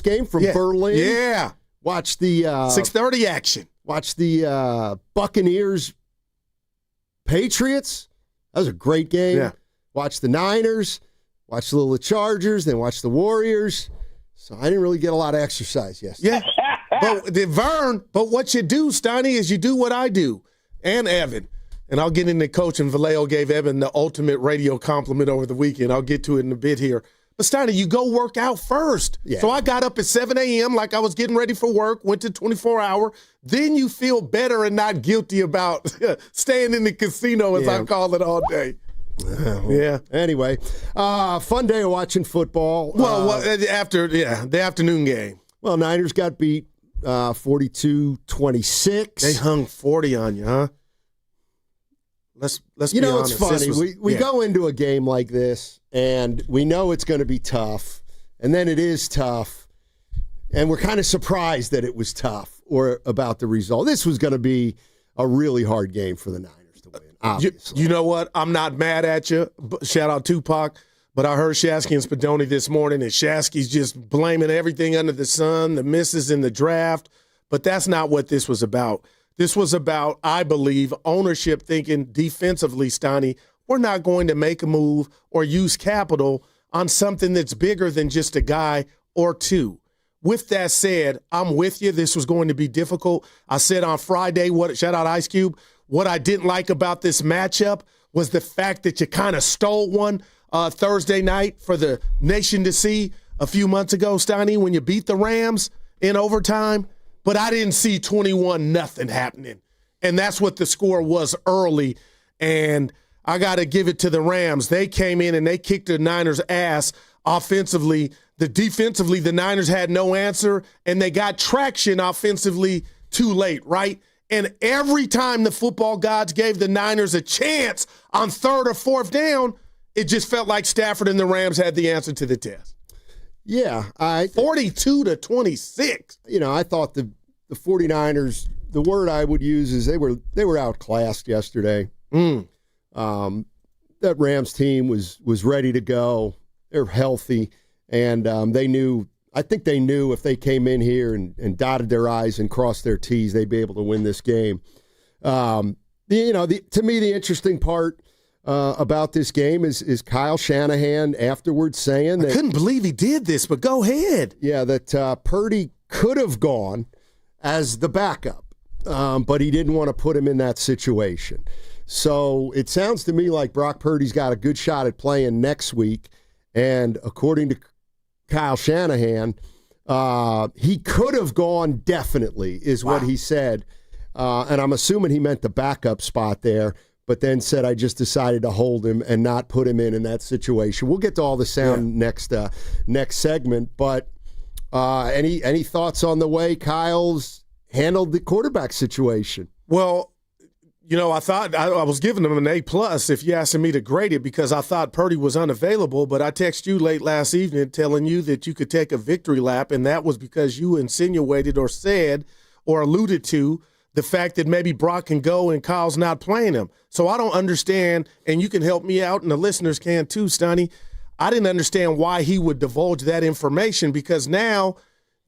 game from Berlin. Yeah. Watch the 6:30 action. Watch the Buccaneers Patriots. That was a great game. Yeah. Watch the Niners. Watch the Chargers. Then watch the Warriors. So I didn't really get a lot of exercise yesterday. Yeah. But what you do, Steiny, is you do what I do. And Evan. And I'll get into coach, and Vallejo gave Evan the ultimate radio compliment over the weekend. I'll get to it in a bit here. But Steiny, you go work out first. Yeah. So I got up at 7 a.m. like I was getting ready for work, went to 24-hour. Then you feel better and not guilty about staying in the casino, as I call it, all day. Yeah. Anyway, fun day of watching football. Well, the afternoon game. Well, Niners got beat 42-26. They hung 40 on you, huh? Let's you be know, honest. it's funny. We go into a game like this, and we know it's going to be tough, and then it is tough, and we're kind of surprised that it was tough or about the result. This was going to be a really hard game for the Niners to win, obviously. You know what? I'm not mad at you. Shout out Tupac. But I heard Shasky and Spadoni this morning, and Shasky's just blaming everything under the sun, the misses in the draft. But that's not what this was about. This was about, I believe, ownership thinking defensively, Steiny, we're not going to make a move or use capital on something that's bigger than just a guy or two. With that said, I'm with you. This was going to be difficult. I said on Friday, shout out Ice Cube, what I didn't like about this matchup was the fact that you kind of stole one Thursday night for the nation to see a few months ago, Steiny, when you beat the Rams in overtime. But I didn't see 21-0 happening. And that's what the score was early. And I got to give it to the Rams. They came in and they kicked the Niners' ass offensively. Defensively, the Niners had no answer, and they got traction offensively too late, right? And every time the football gods gave the Niners a chance on third or fourth down, it just felt like Stafford and the Rams had the answer to the test. Yeah. 42-26. You know, I thought the 49ers, the word I would use is they were outclassed yesterday. That Rams team was ready to go. They're healthy, and they knew I think they knew if they came in here and dotted their I's and crossed their T's, they'd be able to win this game. To me, the interesting part about this game is Kyle Shanahan afterwards saying that— I couldn't believe he did this, but go ahead. Yeah, that Purdy could have gone as the backup, but he didn't want to put him in that situation. So it sounds to me like Brock Purdy's got a good shot at playing next week, and according to Kyle Shanahan, he could have gone definitely, is what he said. And I'm assuming he meant the backup spot there, but then said, I just decided to hold him and not put him in that situation. We'll get to all the sound next segment, but any thoughts on the way Kyle's handled the quarterback situation? Well, I thought I was giving him an A+ if you asked me to grade it, because I thought Purdy was unavailable, but I texted you late last evening telling you that you could take a victory lap, and that was because you insinuated or said or alluded to the fact that maybe Brock can go and Kyle's not playing him. So I don't understand, and you can help me out, and the listeners can too, Stoney. I didn't understand why he would divulge that information, because now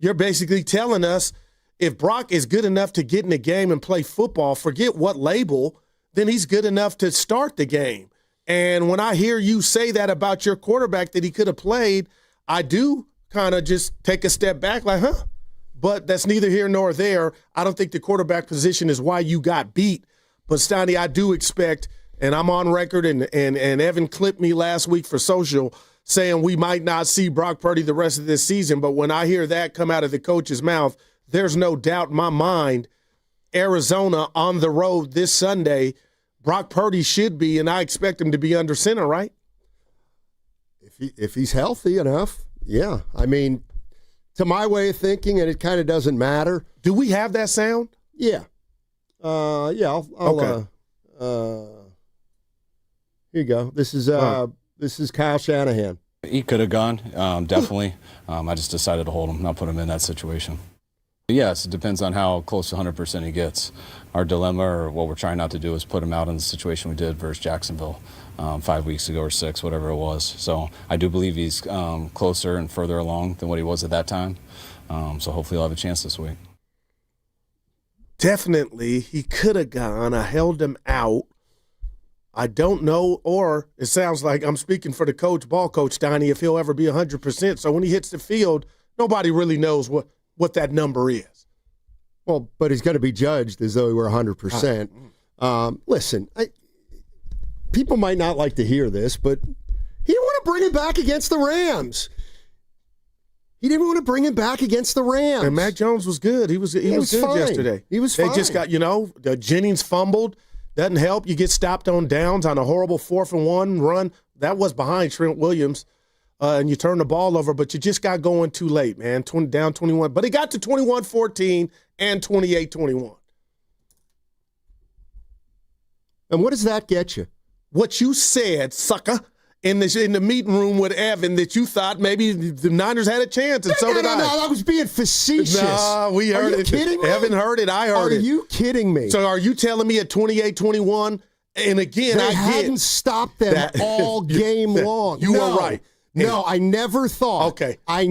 you're basically telling us if Brock is good enough to get in the game and play football, forget what label, then he's good enough to start the game. And when I hear you say that about your quarterback that he could have played, I do kind of just take a step back like, But that's neither here nor there. I don't think the quarterback position is why you got beat. But, Stoney, I do expect, and I'm on record, and Evan clipped me last week for social saying we might not see Brock Purdy the rest of this season. But when I hear that come out of the coach's mouth, there's no doubt in my mind, Arizona on the road this Sunday, Brock Purdy should be, and I expect him to be under center, right? If he's healthy enough, yeah. I mean, to my way of thinking, and it kind of doesn't matter. Do we have that sound? Yeah. I'll okay. Here you go. This is Kyle Shanahan. He could have gone, definitely. I just decided to hold him, not put him in that situation. Yes, it depends on how close to 100% he gets. Our dilemma, or what we're trying not to do, is put him out in the situation we did versus Jacksonville 5 weeks ago or 6, whatever it was. So I do believe he's closer and further along than what he was at that time. So hopefully he'll have a chance this week. Definitely, he could have gone. I held him out. I don't know, or it sounds like I'm speaking for the ball coach, Donnie, if he'll ever be 100%. So when he hits the field, nobody really knows what that number is. Well, but he's going to be judged as though he were 100%. Listen, people might not like to hear this, but he didn't want to bring him back against the Rams. He didn't want to bring him back against the Rams. And Mac Jones was good. He was good fine. yesterday. He was fine. They just got, Jennings fumbled. Doesn't help. You get stopped on downs on a horrible 4th-and-1 run. That was behind Trent Williams. And you turn the ball over, but you just got going too late, man. Down 21. But it got to 21-14 and 28-21. And what does that get you? What you said, sucker, in the meeting room with Evan, that you thought maybe the Niners had a chance, and so did I. No, I was being facetious. No, we heard it. Are you kidding me? Evan heard it. I heard it. Are you kidding me? So are you telling me at 28-21, and again, they hadn't stopped them all game long. You were right. No, I never thought. Okay. I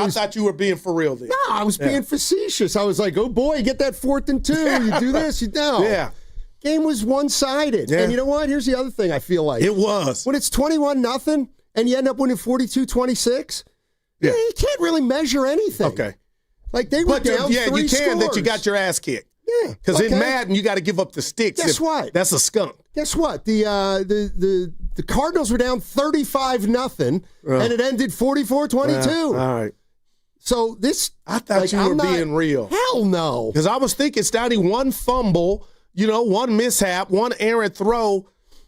thought you were being for real then. No, I was being facetious. I was like, oh, boy, get that 4th and 2. You do this, Yeah. Game was one-sided. Yeah. And you know what? Here's the other thing I feel like. It was. When it's 21-0 and you end up winning 42-26, you can't really measure anything. Okay. Like they were down 3 you can, scores. that you got your ass kicked. Yeah. Because in Madden, you got to give up the sticks. Guess what? That's a skunk. Guess what? The Cardinals were down 35-0, and it ended 44-22. All right. So this, I thought you were being real. Hell no. Because I was thinking, Stoney, one fumble, one mishap, one errant throw,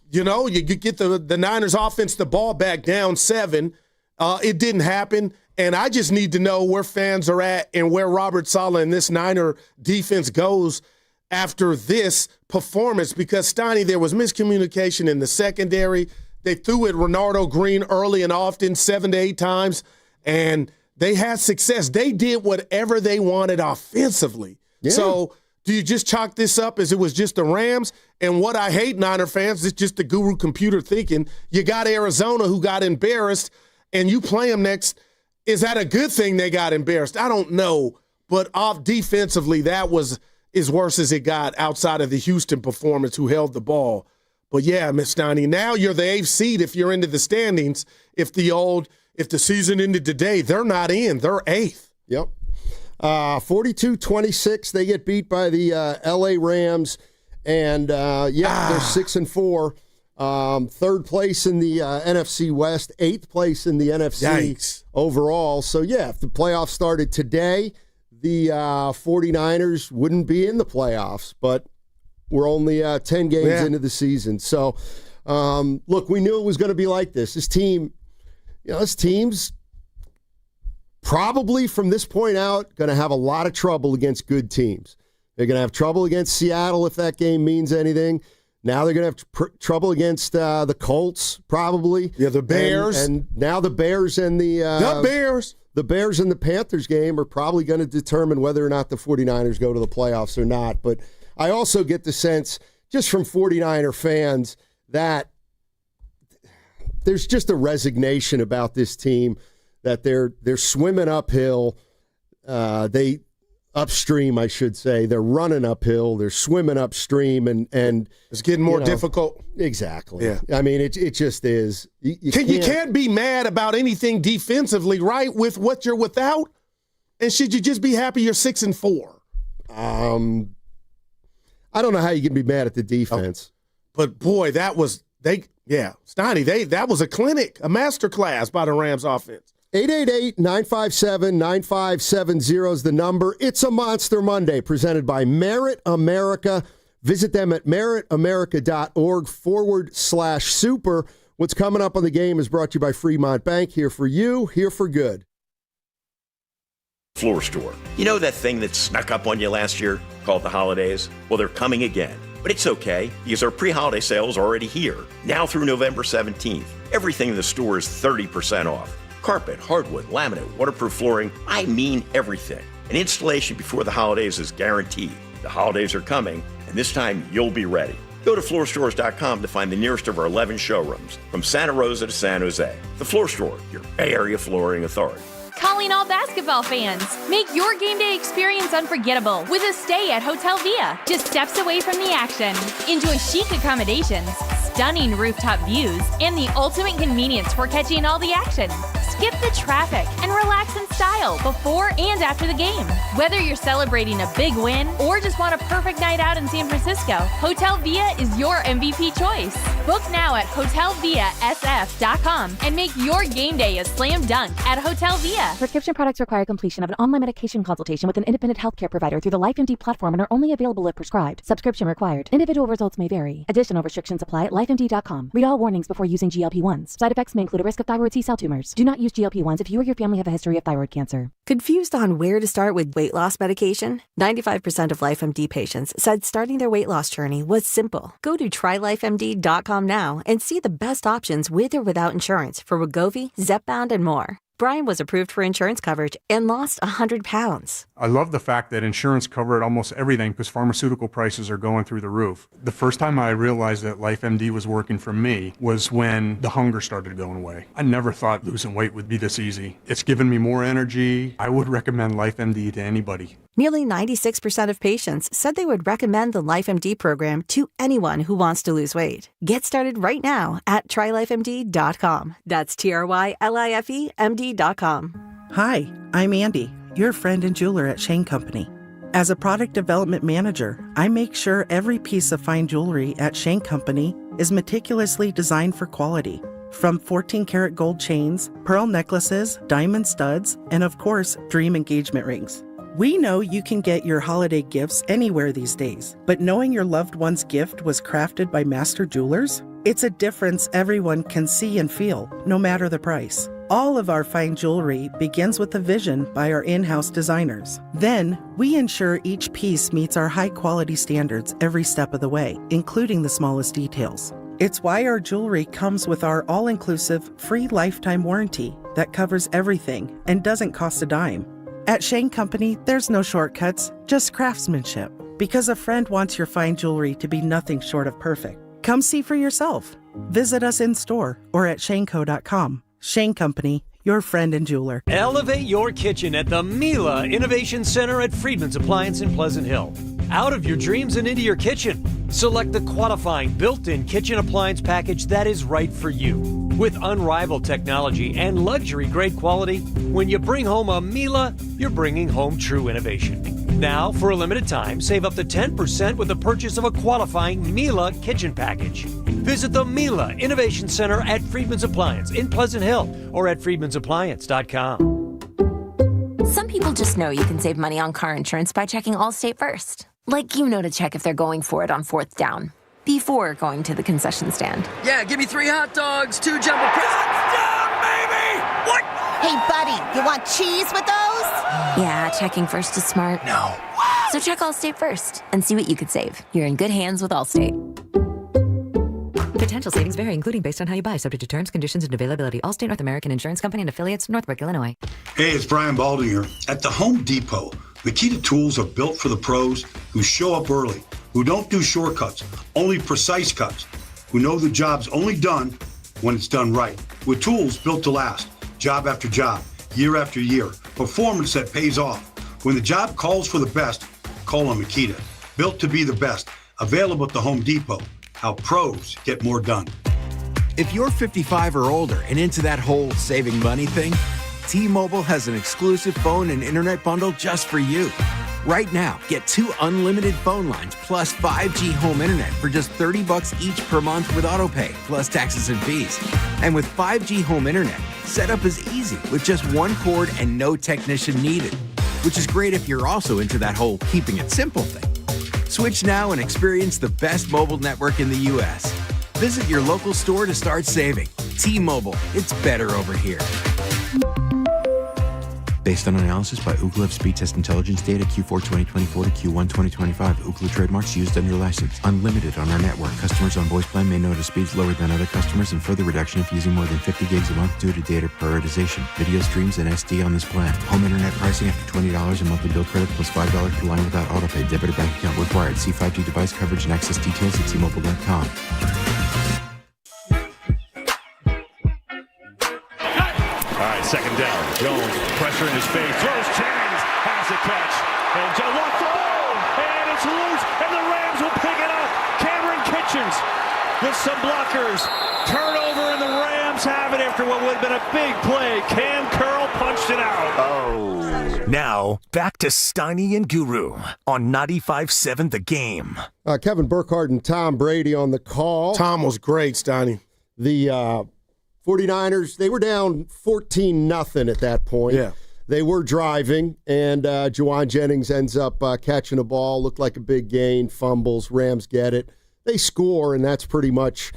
you get the Niners offense the ball back down 7. It didn't happen. And I just need to know where fans are at and where Robert Saleh and this Niner defense goes after this performance, because, Stoney, there was miscommunication in the secondary. They threw at Renardo Green early and often 7 to 8 times, and they had success. They did whatever they wanted offensively. Yeah. So do you just chalk this up as it was just the Rams? And what I hate, Niner fans, is just the guru computer thinking. You got Arizona who got embarrassed, and you play them next. Is that a good thing they got embarrassed? I don't know. But off defensively, that was as worse as it got outside of the Houston performance who held the ball. But yeah, Miss Steiny, now you're the 8th seed if you're into the standings. If the season ended today, they're not in. They're 8th. Yep. 42-26, they get beat by the L.A. Rams. And, they're 6-4. 3rd place in the NFC West, 8th place in the NFC overall. So, yeah, if the playoffs started today, the 49ers wouldn't be in the playoffs. But we're only 10 games into the season. So, look, we knew it was going to be like this. This team's probably from this point out going to have a lot of trouble against good teams. They're going to have trouble against Seattle if that game means anything. Now they're going to have trouble against the Colts, probably. Yeah, the Bears. And now the Bears and the Bears. The Bears and the Panthers game are probably going to determine whether or not the 49ers go to the playoffs or not. But I also get the sense, just from 49er fans, that there's just a resignation about this team, that they're swimming uphill. Upstream, I should say. They're running uphill. They're swimming upstream, and it's getting more difficult. Exactly. Yeah. I mean, it just is. You can't be mad about anything defensively, right? With what you're without, and should you just be happy you're 6-4? I don't know how you can be mad at the defense, but boy, that was Steiny. That was a clinic, a masterclass by the Rams offense. 888-957-9570 is the number. It's a Monster Monday presented by Merit America. Visit them at meritamerica.org/super. What's coming up on the game is brought to you by Fremont Bank. Here for you, here for good. Floor Store. You know that thing that snuck up on you last year called the holidays? Well, they're coming again. But it's okay, because our pre-holiday sale is already here. Now through November 17th. Everything in the store is 30% off. Carpet, hardwood, laminate, waterproof flooring, I mean everything. An installation before the holidays is guaranteed. The holidays are coming, and this time you'll be ready. Go to floorstores.com to find the nearest of our 11 showrooms, from Santa Rosa to San Jose. The Floor Store, your Bay Area flooring authority. Calling all basketball fans. Make your game day experience unforgettable with a stay at Hotel Via, just steps away from the action. Enjoy chic accommodations, stunning rooftop views, and the ultimate convenience for catching all the action. Skip the traffic and relax in style before and after the game. Whether you're celebrating a big win or just want a perfect night out in San Francisco, Hotel Via is your MVP choice. Book now at hotelviasf.com and make your game day a slam dunk at Hotel Via. Prescription products require completion of an online medication consultation with an independent healthcare provider through the LifeMD platform and are only available if prescribed. Subscription required. Individual results may vary. Additional restrictions apply at lifemd.com. Read all warnings before using GLP-1s. Side effects may include a risk of thyroid C-cell tumors. Do not use GLP-1s if you or your family have a history of thyroid cancer. Confused on where to start with weight loss medication? 95% of LifeMD patients said starting their weight loss journey was simple. Go to trylifemd.com now and see the best options with or without insurance for Wegovy, Zepbound, and more. Brian was approved for insurance coverage and lost 100 pounds. I love the fact that insurance covered almost everything because pharmaceutical prices are going through the roof. The first time I realized that LifeMD was working for me was when the hunger started going away. I never thought losing weight would be this easy. It's given me more energy. I would recommend LifeMD to anybody. Nearly 96% of patients said they would recommend the LifeMD program to anyone who wants to lose weight. Get started right now at trylifemd.com. That's TRYLIFEMD.com. Hi, I'm Andy, your friend and jeweler at Shane Company. As a product development manager, I make sure every piece of fine jewelry at Shane Company is meticulously designed for quality. From 14-karat gold chains, pearl necklaces, diamond studs, and of course, dream engagement rings. We know you can get your holiday gifts anywhere these days, but knowing your loved one's gift was crafted by master jewelers? It's a difference everyone can see and feel, no matter the price. All of our fine jewelry begins with a vision by our in-house designers. Then, we ensure each piece meets our high-quality standards every step of the way, including the smallest details. It's why our jewelry comes with our all-inclusive, free lifetime warranty that covers everything and doesn't cost a dime. At Shane Company, there's no shortcuts, just craftsmanship. Because a friend wants your fine jewelry to be nothing short of perfect. Come see for yourself. Visit us in store or at shaneco.com. Shane Company, your friend and jeweler. Elevate your kitchen at the Miele Innovation Center at Friedman's Appliance in Pleasant Hill. Out of your dreams and into your kitchen. Select the qualifying built-in kitchen appliance package that is right for you. With unrivaled technology and luxury-grade quality, when you bring home a Miele, you're bringing home true innovation. Now, for a limited time, save up to 10% with the purchase of a qualifying Miele kitchen package. Visit the Miele Innovation Center at Friedman's Appliance in Pleasant Hill or at friedmansappliance.com. Some people just know you can save money on car insurance by checking Allstate first. Like you know to check if they're going for it on 4th down before going to the concession stand. Yeah, give me 3 hot dogs, 2 jumbo touchdown, baby! What? Hey, buddy, you want cheese with those? Yeah, checking first is smart. No. So check Allstate first and see what you could save. You're in good hands with Allstate. Potential savings vary, including based on how you buy, subject to terms, conditions, and availability. Allstate North American Insurance Company and affiliates, Northbrook, Illinois. Hey, it's Brian Baldinger. At the Home Depot, Makita tools are built for the pros who show up early, who don't do shortcuts, only precise cuts, who know the job's only done when it's done right. With tools built to last, job after job, year after year, performance that pays off. When the job calls for the best, call on Makita. Built to be the best, available at the Home Depot. How pros get more done. If you're 55 or older and into that whole saving money thing, T-Mobile has an exclusive phone and internet bundle just for you. Right now, get 2 unlimited phone lines plus 5G home internet for just $30 each per month with AutoPay, plus taxes and fees. And with 5G home internet, setup is easy with just 1 cord and no technician needed, which is great if you're also into that whole keeping it simple thing. Switch now and experience the best mobile network in the U.S. Visit your local store to start saving. T-Mobile, it's better over here. Based on analysis by Ookla of speed test intelligence data Q4 2024 to Q1 2025, Ookla trademarks used under license. Unlimited on our network. Customers on voice plan may notice speeds lower than other customers and further reduction if using more than 50 gigs a month due to data prioritization. Video streams and SD on this plan. Home internet pricing after $20 a monthly bill credit plus $5 per line without autopay. Debit or bank account required. See 5G device coverage and access details at T-Mobile.com. Second down. Jones, pressure in his face, throws Jennings, has the catch, and Joe lost the ball, and it's loose, and the Rams will pick it up. Cameron Kitchens with some blockers. Turnover, and the Rams have it after what would have been a big play. Cam Curl punched it out. Oh. Now, back to Steiny and Guru on 95.7 The Game. Kevin Burkhardt and Tom Brady on the call. Tom was great, Steiny. The 49ers, they were down 14-0 at that point. Yeah. They were driving, and Juwan Jennings ends up catching a ball. Looked like a big gain, fumbles, Rams get it. They score, and that's pretty much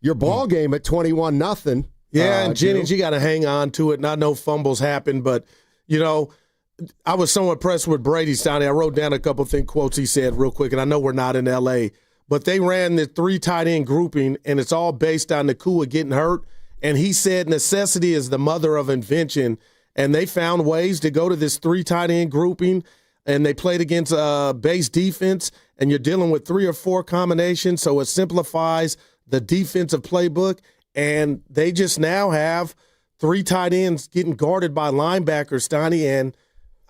your ball game at 21-0. Yeah, and Jennings, you got to hang on to it. Not no fumbles happen, but, you know, I was so impressed with Brady, Steiny. I wrote down a couple of quotes he said real quick, and I know we're not in L.A., but they ran the 3 tight end grouping, and it's all based on Nacua getting hurt. And he said necessity is the mother of invention, and they found ways to go to this 3 tight end grouping, and they played against base defense, and you're dealing with 3 or 4 combinations, so it simplifies the defensive playbook, and they just now have 3 tight ends getting guarded by linebackers, Steiny, and,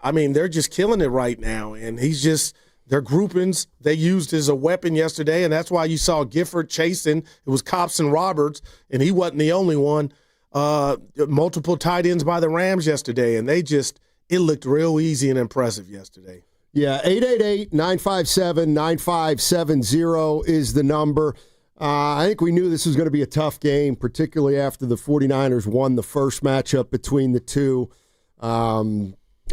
I mean, they're just killing it right now, and he's just – their groupings they used as a weapon yesterday, and that's why you saw Gifford chasing. It was Cops and Roberts, and he wasn't the only one. Multiple tight ends by the Rams yesterday, and it looked real easy and impressive yesterday. Yeah, 888-957-9570 is the number. I think we knew this was going to be a tough game, particularly after the 49ers won the first matchup between the two.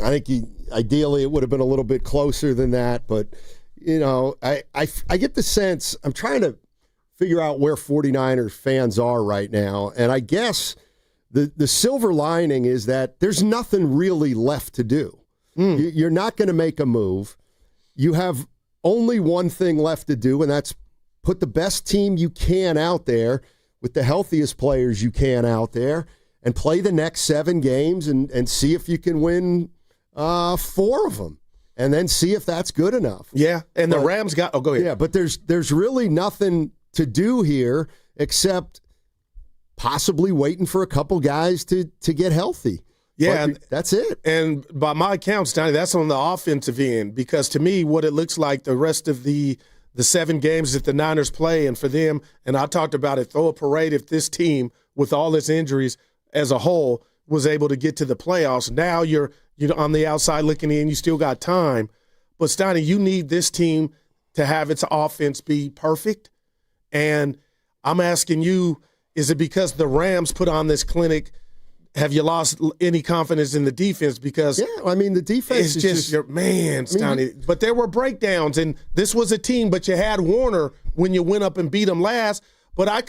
I think ideally it would have been a little bit closer than that, but, you know, I get the sense, I'm trying to figure out where 49ers fans are right now, and I guess the silver lining is that there's nothing really left to do. You're not going to make a move. You have only one thing left to do, and that's put the best team you can out there with the healthiest players you can out there and play the next 7 games and see if you can win 4 of them, and then see if that's good enough. Yeah, and the Rams got – oh, go ahead. Yeah, but there's really nothing to do here except possibly waiting for a couple guys to get healthy. Yeah, but that's it. And by my accounts, Donnie, that's on the offensive end, because to me, what it looks like the rest of the 7 games that the Niners play, and for them, and I talked about it, throw a parade if this team, with all its injuries as a whole, was able to get to the playoffs. Now you're on the outside looking in, you still got time. But, Steiny, you need this team to have its offense be perfect. And I'm asking you, is it because the Rams put on this clinic? Have you lost any confidence in the defense? Because the defense is just your man, Steiny. But there were breakdowns, and this was a team. But you had Warner when you went up and beat them last. But I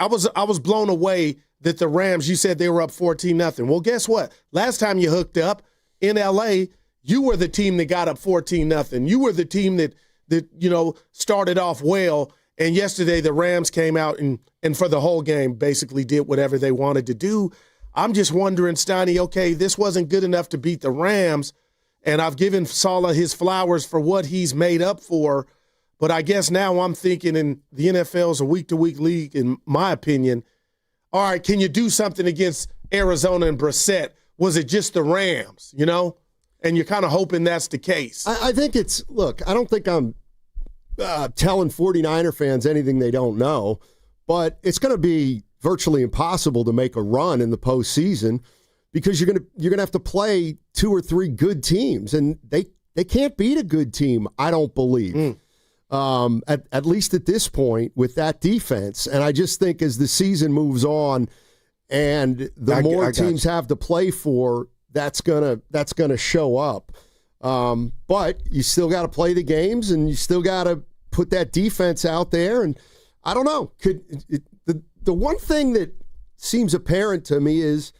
was blown away that the Rams. You said they were up 14-0. Well, guess what? Last time you hooked up in LA, you were the team that got up 14-0. You were the team that started off well. And yesterday the Rams came out and for the whole game basically did whatever they wanted to do. I'm just wondering, Steiny, okay, this wasn't good enough to beat the Rams, and I've given Saleh his flowers for what he's made up for, but I guess now I'm thinking, in the NFL is a week-to-week league, in my opinion, all right, can you do something against Arizona and Brissett? Was it just the Rams, And you're kind of hoping that's the case. I think I don't think I'm telling 49er fans anything they don't know, but it's going to be virtually impossible to make a run in the postseason because you're going to have to play 2 or 3 good teams, and they can't beat a good team, I don't believe. At least at this point with that defense. And I just think as the season moves on and the more teams have to play for, that's gonna show up. But you still got to play the games, and you still got to put that defense out there. And I don't know. The one thing that seems apparent to me is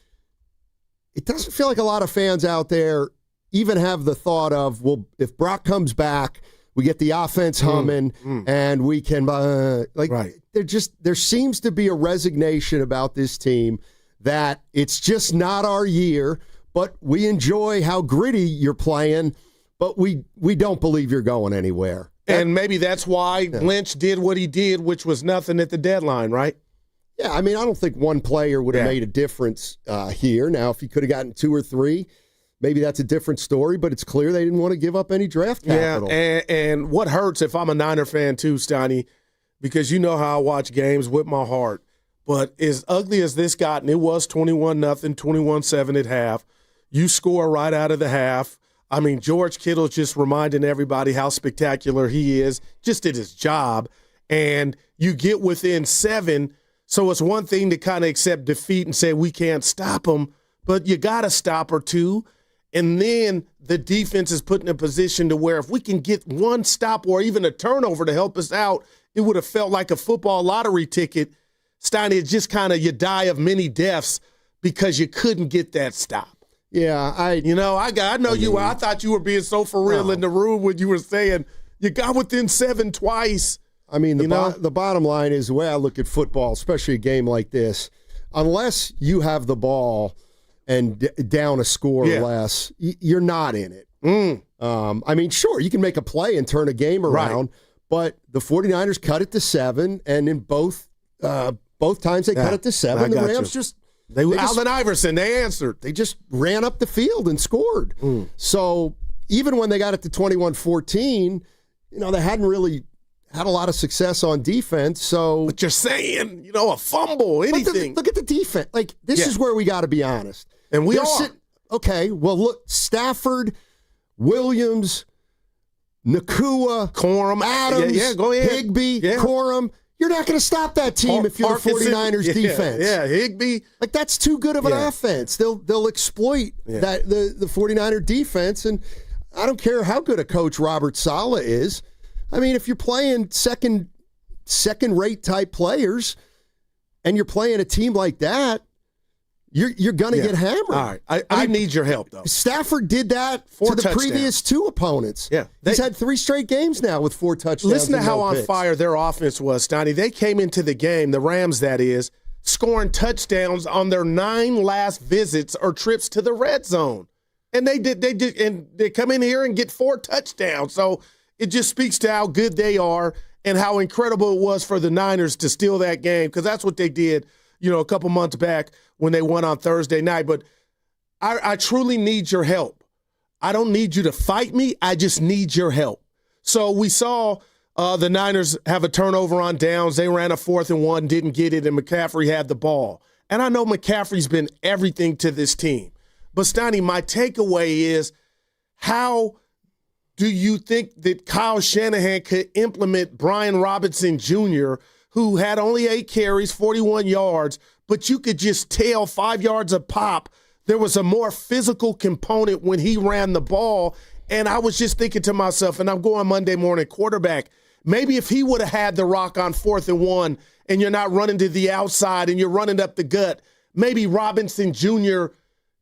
it doesn't feel like a lot of fans out there even have the thought of, well, if Brock comes back, we get the offense humming, and we can right. There seems to be a resignation about this team that it's just not our year. But we enjoy how gritty you're playing, but we don't believe you're going anywhere. And maybe that's why Lynch did what he did, which was nothing at the deadline, right? Yeah, I don't think one player would have made a difference here. Now, if he could have gotten 2 or 3, maybe that's a different story, but it's clear they didn't want to give up any draft capital. Yeah, and what hurts, if I'm a Niner fan too, Steiny, because you know how I watch games with my heart, but as ugly as this got, and it was 21-0, 21-7 at half, you score right out of the half. George Kittle's just reminding everybody how spectacular he is, just did his job. And you get within 7, so it's one thing to kind of accept defeat and say we can't stop them, but you got to stop or 2. And then the defense is put in a position to where if we can get one stop or even a turnover to help us out, it would have felt like a football lottery ticket. Steiny, it's just kind of you die of many deaths because you couldn't get that stop. Yeah, I thought you were being so for real in the room when you were saying you got within 7 twice. The bottom line is the way I look at football, especially a game like this, unless you have the ball and down a score or less, you're not in it. Sure, you can make a play and turn a game around, but the 49ers cut it to 7, and in both times they cut it to 7, the Rams Allen Iverson, they answered. They just ran up the field and scored. So even when they got it to 21-14, they hadn't really had a lot of success on defense. So, but you're saying, a fumble, anything. Look at the defense. This is where we got to be honest. And we are. Okay, well, look, Stafford, Williams, Nakua, Corum, Adams, go ahead. Higbee, Corum. You're not going to stop that team if you're the 49ers defense. Yeah, Higbee. That's too good of an offense. They'll exploit that the 49er defense, and I don't care how good a coach Robert Saleh is. If you're playing second-rate type players and you're playing a team like that, you're going to get hammered. All right. I need your help, though. Stafford did that to the previous 2 opponents. Yeah. He's had 3 straight games now with 4 touchdowns. Listen to how on picks. Fire their offense was, Steiny. They came into the game, the Rams that is, scoring touchdowns on their 9 last visits or trips to the red zone. And they come in here and get 4 touchdowns. So it just speaks to how good they are. and how incredible it was for the Niners to steal that game, because that's what they did, a couple months back when they won on Thursday night. But I truly need your help. I don't need you to fight me. I just need your help. So we saw the Niners have a turnover on downs. They ran a 4th and 1, didn't get it, and McCaffrey had the ball. And I know McCaffrey's been everything to this team. But, Stoney, my takeaway is, how do you think that Kyle Shanahan could implement Brian Robinson Jr., who had only 8 carries, 41 yards, but you could just tell 5 yards a pop there was a more physical component when he ran the ball? And I was just thinking to myself, and I'm going Monday morning quarterback, maybe if he would have had the rock on 4th and 1 and you're not running to the outside and you're running up the gut, maybe Robinson Jr.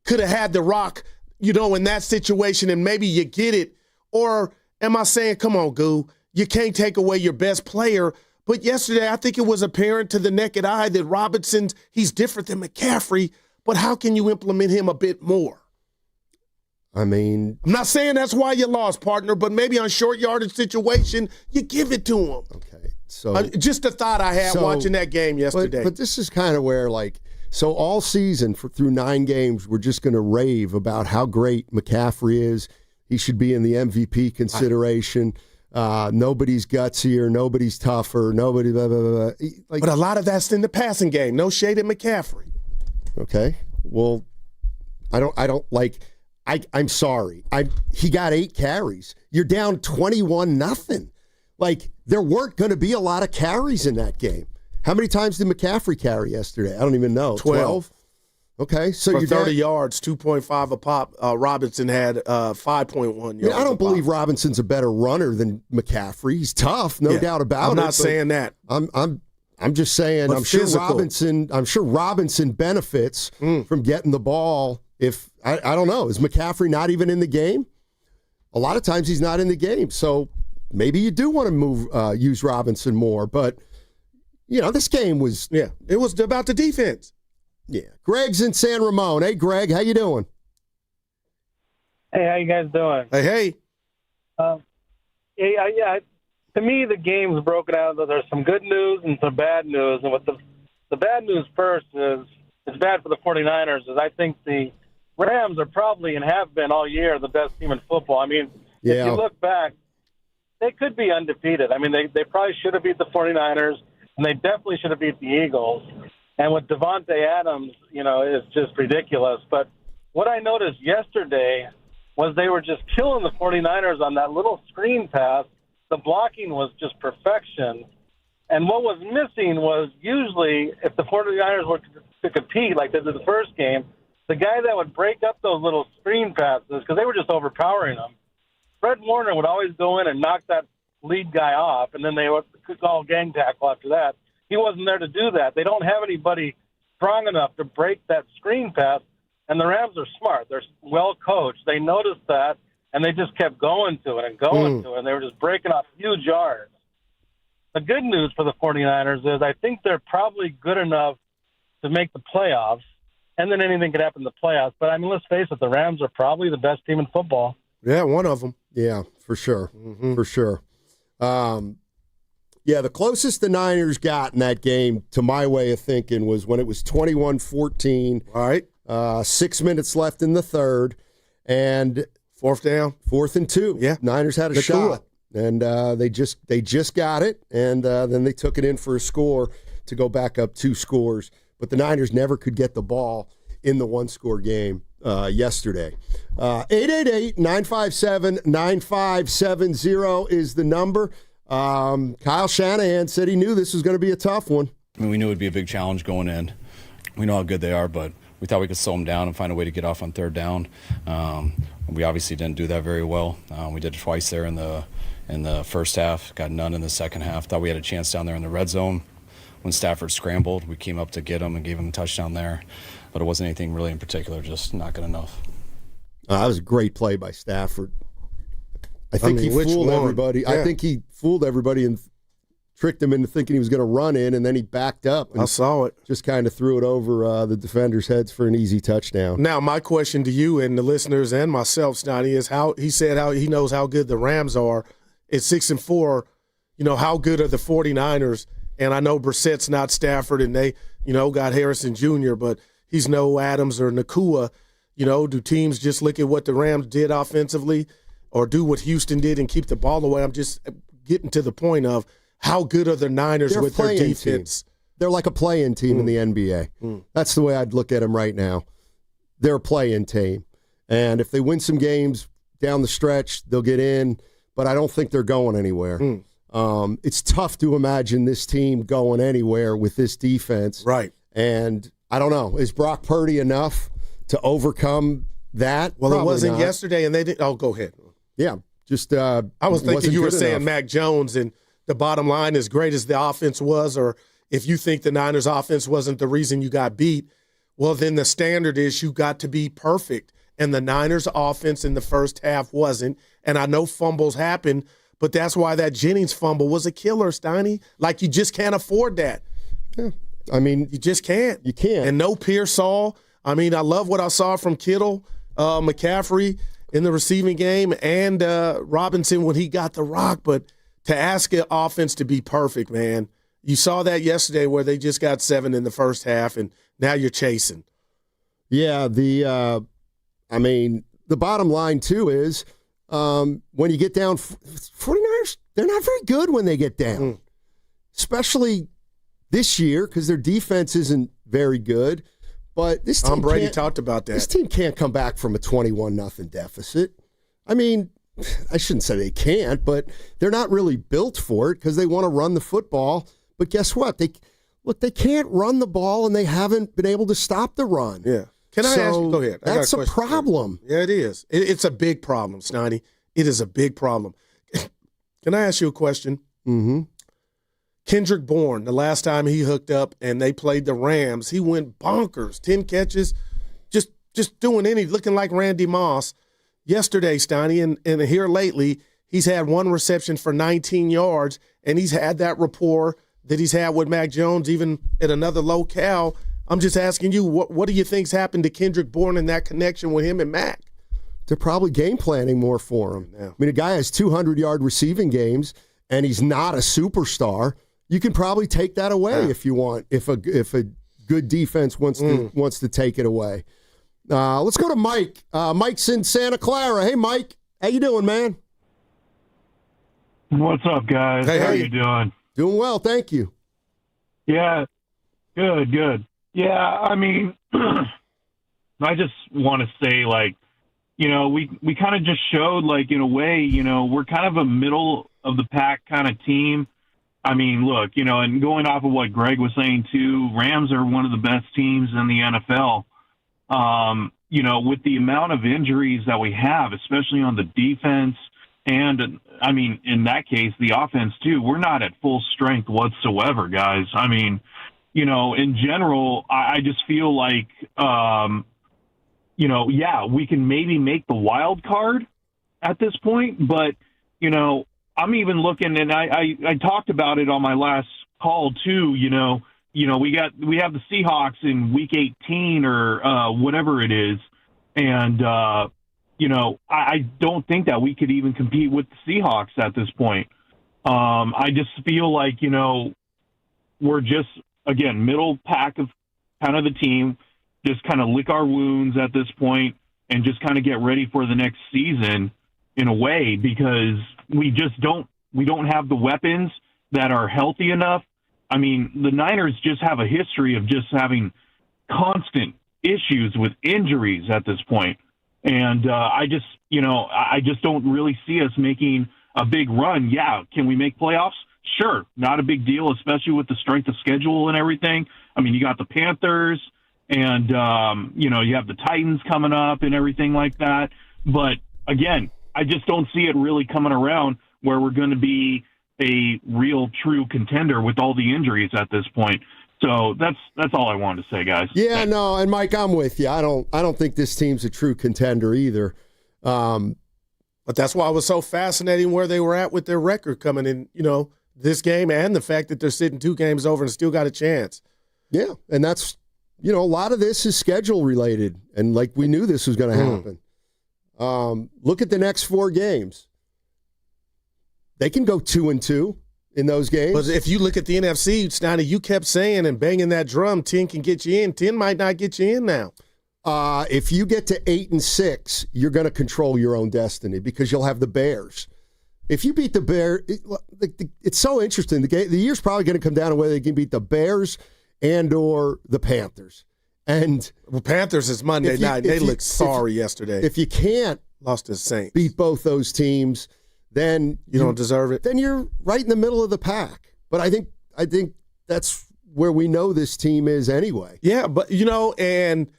could have had the rock, in that situation, and maybe you get it. Or am I saying, come on, Goo, you can't take away your best player? But yesterday, I think it was apparent to the naked eye that Robinson's, he's different than McCaffrey, but how can you implement him a bit more? I mean, I'm not saying that's why you lost, partner, but maybe on short yardage situation, you give it to him. Okay. So just a thought I had watching that game yesterday. But this is kind of where, so all season through 9 games, we're just going to rave about how great McCaffrey is. He should be in the MVP consideration. Nobody's gutsier, nobody's tougher, nobody blah, blah, blah. But a lot of that's in the passing game. No shade at McCaffrey. Okay. Well, I'm sorry. He got 8 carries. You're down 21-0. There weren't going to be a lot of carries in that game. How many times did McCaffrey carry yesterday? I don't even know. 12. Okay, so for you're 30 yards, 2.5 a pop. Robinson had 5.1 yards. I don't believe Robinson's a better runner than McCaffrey. He's tough, no doubt about it. I'm not saying that. I'm just saying. I'm sure Robinson benefits from getting the ball. If I don't know, is McCaffrey not even in the game? A lot of times he's not in the game, so maybe you do want to use Robinson more. But this game was it was about the defense. Yeah, Greg's in San Ramon. Hey, Greg, how you doing? Hey, how you guys doing? Hey. To me, the game's broken out. There's some good news and some bad news. And what the bad news first is, it's bad for the 49ers, is I think the Rams are probably, and have been all year, the best team in football. I mean, if you look back, they could be undefeated. I mean, they probably should have beat the 49ers, and they definitely should have beat the Eagles. And with Devontae Adams, is just ridiculous. But what I noticed yesterday was they were just killing the 49ers on that little screen pass. The blocking was just perfection. And what was missing was, usually if the 49ers were to compete like they did the first game, the guy that would break up those little screen passes, because they were just overpowering them, Fred Warner would always go in and knock that lead guy off, and then they would call gang tackle after that. He wasn't there to do that. They don't have anybody strong enough to break that screen pass, and the Rams are smart. They're well coached. They noticed that, and they just kept going to it and going to it, and they were just breaking off huge yards. The good news for the 49ers is I think they're probably good enough to make the playoffs, and then anything could happen in the playoffs. But, I mean, let's face it, the Rams are probably the best team in football. Yeah, one of them. Yeah, for sure. For sure. The closest the Niners got in that game, to my way of thinking, was when it was 21-14. All right. 6 minutes left in the third. And 4th down. 4th and 2. Yeah. Niners had a shot. And they just got it, and then they took it in for a score to go back up 2 scores. But the Niners never could get the ball in the one-score game yesterday. 888-957-9570 is the number. Kyle Shanahan said he knew this was going to be a tough one. I mean, we knew it would be a big challenge going in. We know how good they are, but we thought we could slow them down and find a way to get off on 3rd down. We obviously didn't do that very well. We did it twice there in the first half, got none in the second half. Thought we had a chance down there in the red zone. When Stafford scrambled, we came up to get him and gave him a touchdown there. But it wasn't anything really in particular, just not good enough. That was a great play by Stafford. I think he fooled everybody. Yeah. I think he fooled everybody and tricked him into thinking he was going to run in, and then he backed up. And I saw it. Just kind of threw it over the defenders' heads for an easy touchdown. Now, my question to you and the listeners and myself, Stoney, is how he said how he knows how good the Rams are. At 6-4, how good are the 49ers? And I know Brissett's not Stafford, and they, got Harrison Jr., but he's no Adams or Nakua. Do teams just look at what the Rams did offensively or do what Houston did and keep the ball away? I'm just getting to the point of how good are the Niners with their defense? Team. They're like a play-in team in the NBA. That's the way I'd look at them right now. They're a play-in team. And if they win some games down the stretch, they'll get in, but I don't think they're going anywhere. It's tough to imagine this team going anywhere with this defense. Right. And I don't know. Is Brock Purdy enough to overcome that? Well, Probably it wasn't not. yesterday, and they didn't. Oh, go ahead. Yeah. Just I was thinking you were saying enough. Mac Jones, and the bottom line, as great as the offense was, or if you think the Niners offense wasn't the reason you got beat, well, then the standard is you got to be perfect. And the Niners offense in the first half wasn't. And I know fumbles happen, but that's why that Jennings fumble was a killer, Steiny. Like, you just can't afford that. Yeah. I mean, you just can't. You can't. And no Pearsall. I mean, I love what I saw from Kittle, McCaffrey in the receiving game, and Robinson when he got the rock. But to ask an offense to be perfect, man, you saw that yesterday where they just got 7 in the first half, and now you're chasing. Yeah, the bottom line, too, is when you get down, 49ers, they're not very good when they get down, especially this year because their defense isn't very good. But this team Brady talked about that. This team can't come back from a 21-0 deficit. I mean, I shouldn't say they can't, but they're not really built for it because they want to run the football. But guess what? They can't run the ball, and they haven't been able to stop the run. Yeah. Can I ask you? Go ahead. That's a problem. Yeah, it is. It's a big problem, Snotty. It is a big problem. Can I ask you a question? Mm-hmm. Kendrick Bourne, the last time he hooked up and they played the Rams, he went bonkers. 10 catches, just doing looking like Randy Moss. Yesterday, Steiny, and here lately, he's had 1 reception for 19 yards, and he's had that rapport that he's had with Mac Jones, even at another locale. I'm just asking you, what do you think's happened to Kendrick Bourne and that connection with him and Mac? They're probably game planning more for him. Yeah. I mean, a guy has 200-yard receiving games, and he's not a superstar. You can probably take that away if you want, if a good defense wants to take it away. Let's go to Mike. Mike's in Santa Clara. Hey, Mike. How you doing, man? What's up, guys? Hey, how you doing? Doing well, thank you. Yeah, good. Yeah, I mean, I just want to say, we kind of just showed, in a way, we're kind of a middle-of-the-pack kind of team. I mean, look, and going off of what Greg was saying, too, Rams are one of the best teams in the NFL. With the amount of injuries that we have, especially on the defense, and, I mean, in that case, the offense, too, we're not at full strength whatsoever, guys. I mean, in general, I just feel like, we can maybe make the wild card at this point, but, I'm even looking, and I talked about it on my last call, too, we have the Seahawks in week 18 or whatever it is, and, I don't think that we could even compete with the Seahawks at this point. I just feel like, we're just, again, middle pack of kind of the team, just kind of lick our wounds at this point and just kind of get ready for the next season in a way, because we don't have the weapons that are healthy enough. I mean, the Niners just have a history of just having constant issues with injuries at this point. And I just don't really see us making a big run. Yeah, can we make playoffs? Sure, not a big deal, especially with the strength of schedule and everything. I mean, you got the Panthers and, you have the Titans coming up and everything like that. But, again, I just don't see it really coming around where we're going to be a real, true contender with all the injuries at this point. So that's all I wanted to say, guys. Yeah, no, and Mike, I'm with you. I don't think this team's a true contender either. But that's why it was so fascinating where they were at with their record coming in, this game, and the fact that they're sitting 2 games over and still got a chance. Yeah, and that's, a lot of this is schedule related, and we knew this was going to happen. Look at the next 4 games. They can go 2-2 in those games. But if you look at the NFC, Steiny, you kept saying and banging that drum, 10 can get you in. 10 might not get you in now. If you get to 8-6, you're going to control your own destiny because you'll have the Bears. If you beat the Bears, it's so interesting. The year's probably going to come down to whether they can beat the Bears and or the Panthers. And Panthers is Monday night. They looked sorry yesterday. If you can't lost to Saints, beat both those teams, then you don't deserve it. Then you're right in the middle of the pack. But I think that's where we know this team is anyway. Yeah, but and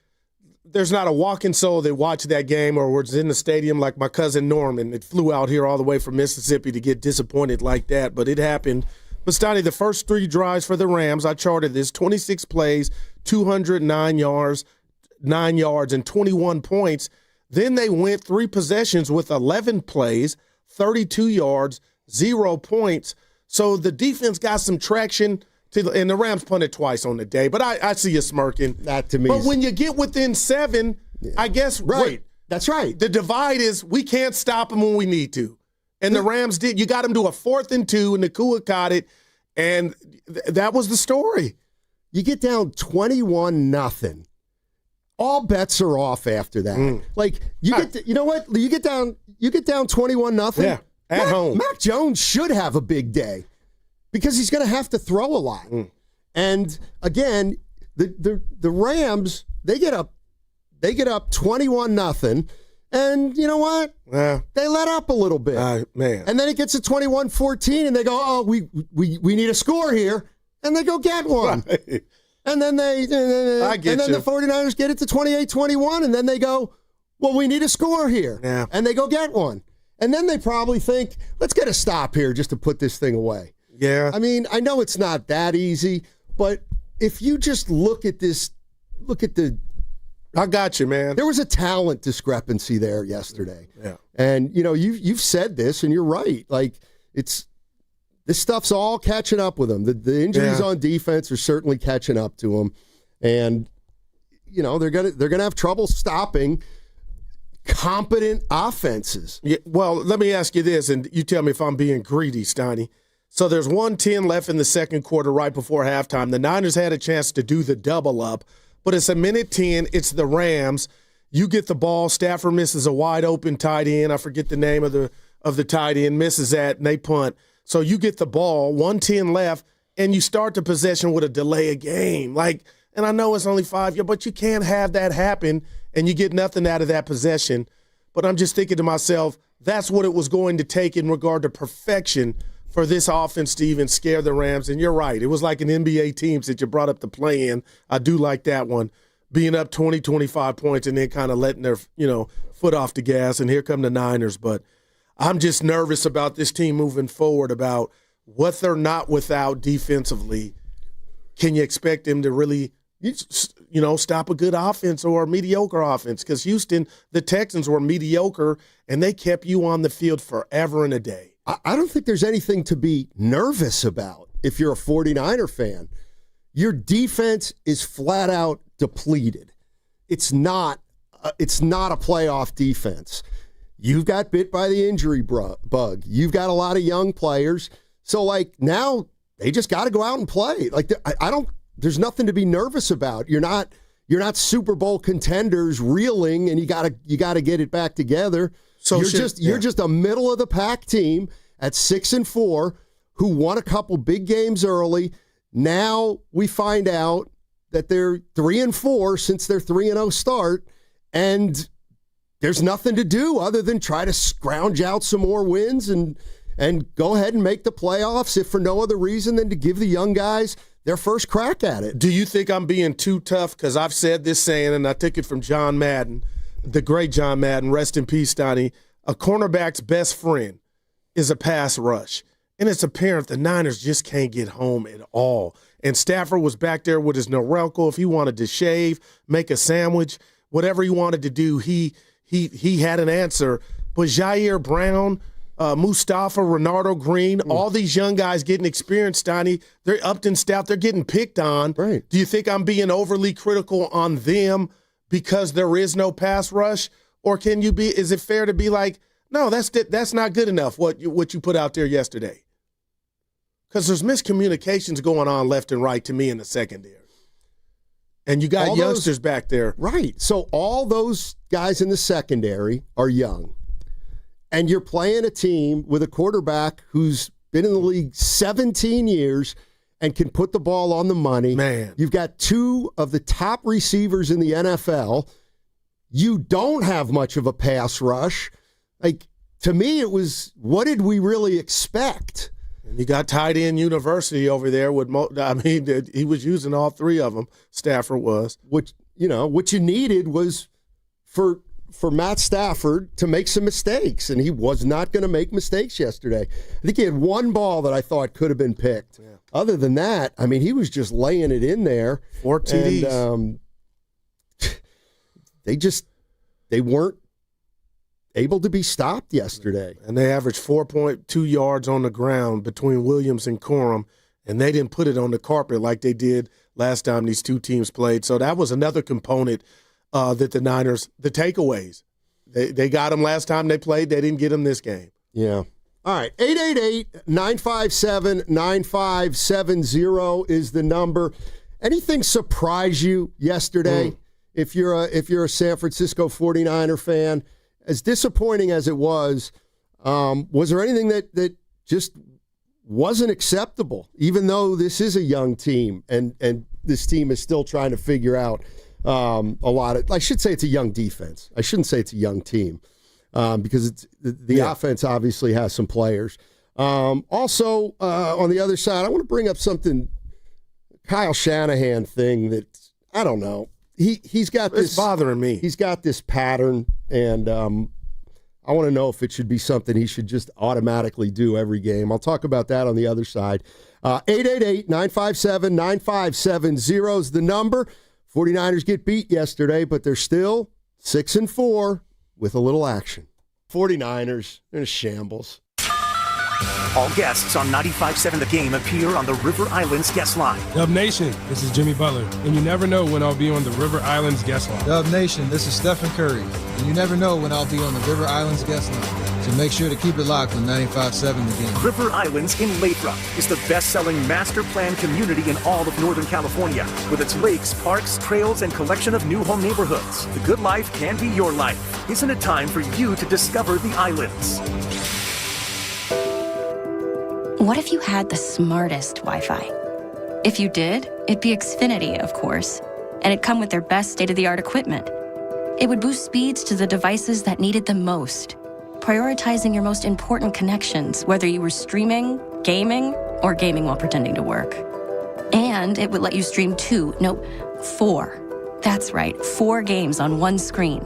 there's not a walking soul that watched that game or was in the stadium like my cousin Norman that flew out here all the way from Mississippi to get disappointed like that. But it happened. But, Stoney, the first 3 drives for the Rams, I charted this, 26 plays, 209 yards, 9 yards, and 21 points. Then they went 3 possessions with 11 plays, 32 yards, 0 points. So the defense got some traction, and the Rams punted twice on the day. But I see you smirking. That to me. But when you get within 7, I guess. Right. That's right. The divide is we can't stop them when we need to. And the Rams did. You got them to a 4th and 2, and Nakua caught it, and that was the story. You get down 21-0. All bets are off after that. Like you know what? You get down 21-0. Yeah, at home. Mac Jones should have a big day because he's going to have to throw a lot. And again, the Rams they get up 21-0. And you know what? They let up a little bit. Man. And then it gets to 21-14, and they go, oh, we need a score here. And they go get one. Right. And then the 49ers get it to 28-21, and then they go, well, we need a score here. Yeah. And they go get one. And then they probably think, let's get a stop here just to put this thing away. Yeah. I mean, I know it's not that easy, but if you just look at I got you, man. There was a talent discrepancy there yesterday. Yeah. And, you've said this, and you're right. Like, this stuff's all catching up with them. The injuries on defense are certainly catching up to them. And, they're gonna have trouble stopping competent offenses. Yeah, well, let me ask you this, and you tell me if I'm being greedy, Steiny. So there's 1:10 left in the second quarter right before halftime. The Niners had a chance to do the double up. But it's 1:10. It's the Rams. You get the ball. Stafford misses a wide open tight end. I forget the name of the tight end. Misses that, and they punt. So you get the ball. 1:10 left, and you start the possession with a delay of game. And I know it's only 5 yards, but you can't have that happen, and you get nothing out of that possession. But I'm just thinking to myself, that's what it was going to take in regard to perfection for this offense to even scare the Rams. And you're right. It was like an NBA team that you brought up the play-in. I do like that one. Being up 20, 25 points and then kind of letting their, foot off the gas. And here come the Niners. But I'm just nervous about this team moving forward, about what they're not without defensively. Can you expect them to really, stop a good offense or a mediocre offense? Because Houston, the Texans were mediocre, and they kept you on the field forever and a day. I don't think there's anything to be nervous about if you're a 49er fan. Your defense is flat out depleted. It's not a playoff defense. You've got bit by the injury bug. You've got a lot of young players. So now they just got to go out and play. There's nothing to be nervous about. You're not Super Bowl contenders reeling and you got to get it back together. So you're just a middle of the pack team at 6-4 who won a couple big games early. Now we find out that they're 3-4 since their 3-0 start, and there's nothing to do other than try to scrounge out some more wins and go ahead and make the playoffs, if for no other reason than to give the young guys their first crack at it. Do you think I'm being too tough? Because I've said this saying, and I took it from John Madden, the great John Madden, rest in peace, Donnie. A cornerback's best friend is a pass rush. And it's apparent the Niners just can't get home at all. And Stafford was back there with his Norelco. If he wanted to shave, make a sandwich, whatever he wanted to do, he had an answer. But Jair Brown, Mustafa, Renardo Green, all these young guys getting experience, Donnie, they're Upton Stout, they're getting picked on. Right. Do you think I'm being overly critical on them because there is no pass rush? Or is it fair to be like, no, that's not good enough, what you put out there yesterday? Because there's miscommunications going on left and right to me in the secondary. And you got All youngsters back there. Right. So all those guys in the secondary are young. And you're playing a team with a quarterback who's been in the league 17 years and can put the ball on the money. Man. You've got two of the top receivers in the NFL. You don't have much of a pass rush. Like, to me, it was, what did we really expect? And you got tight end university over there with, he was using all three of them. Stafford was. What you needed was for Matt Stafford to make some mistakes, and he was not going to make mistakes yesterday. I think he had one ball that I thought could have been picked. Yeah. Other than that, I mean, he was just laying it in there. 4 TDs. And, they weren't able to be stopped yesterday. And they averaged 4.2 yards on the ground between Williams and Corum, and they didn't put it on the carpet like they did last time these two teams played. So that was another component that the Niners, the takeaways. They got them last time they played. They didn't get them this game. Yeah. All right. 888-957-9570 is the number. Anything surprise you yesterday? If you're a San Francisco 49er fan, as disappointing as it was there anything that just wasn't acceptable, even though this is a young team and this team is still trying to figure out a lot of, I should say it's a young defense. I shouldn't say it's a young team because it's the offense obviously has some players. Also, on the other side, I want to bring up something, Kyle Shanahan thing that, I don't know. He's got this. It's bothering me. He's got this pattern, and I want to know if it should be something he should just automatically do every game. I'll talk about that on the other side. 888-957-9570 is the number. 49ers get beat yesterday, but they're still 6-4 with a little action. 49ers in a shambles. All guests on 95.7 The Game appear on the River Islands guest line. Dub Nation, this is Jimmy Butler, and you never know when I'll be on the River Islands guest line. Dub Nation, this is Stephen Curry, and you never know when I'll be on the River Islands guest line. So make sure to keep it locked on 95.7 The Game. River Islands in Lathrop is the best-selling master plan community in all of Northern California, with its lakes, parks, trails, and collection of new home neighborhoods. The good life can be your life. Isn't it time for you to discover the islands? What if you had the smartest Wi-Fi? If you did, it'd be Xfinity, of course, and it'd come with their best state-of-the-art equipment. It would boost speeds to the devices that needed them most, prioritizing your most important connections, whether you were streaming, gaming, or gaming while pretending to work. And it would let you stream 4. That's right, 4 games on one screen.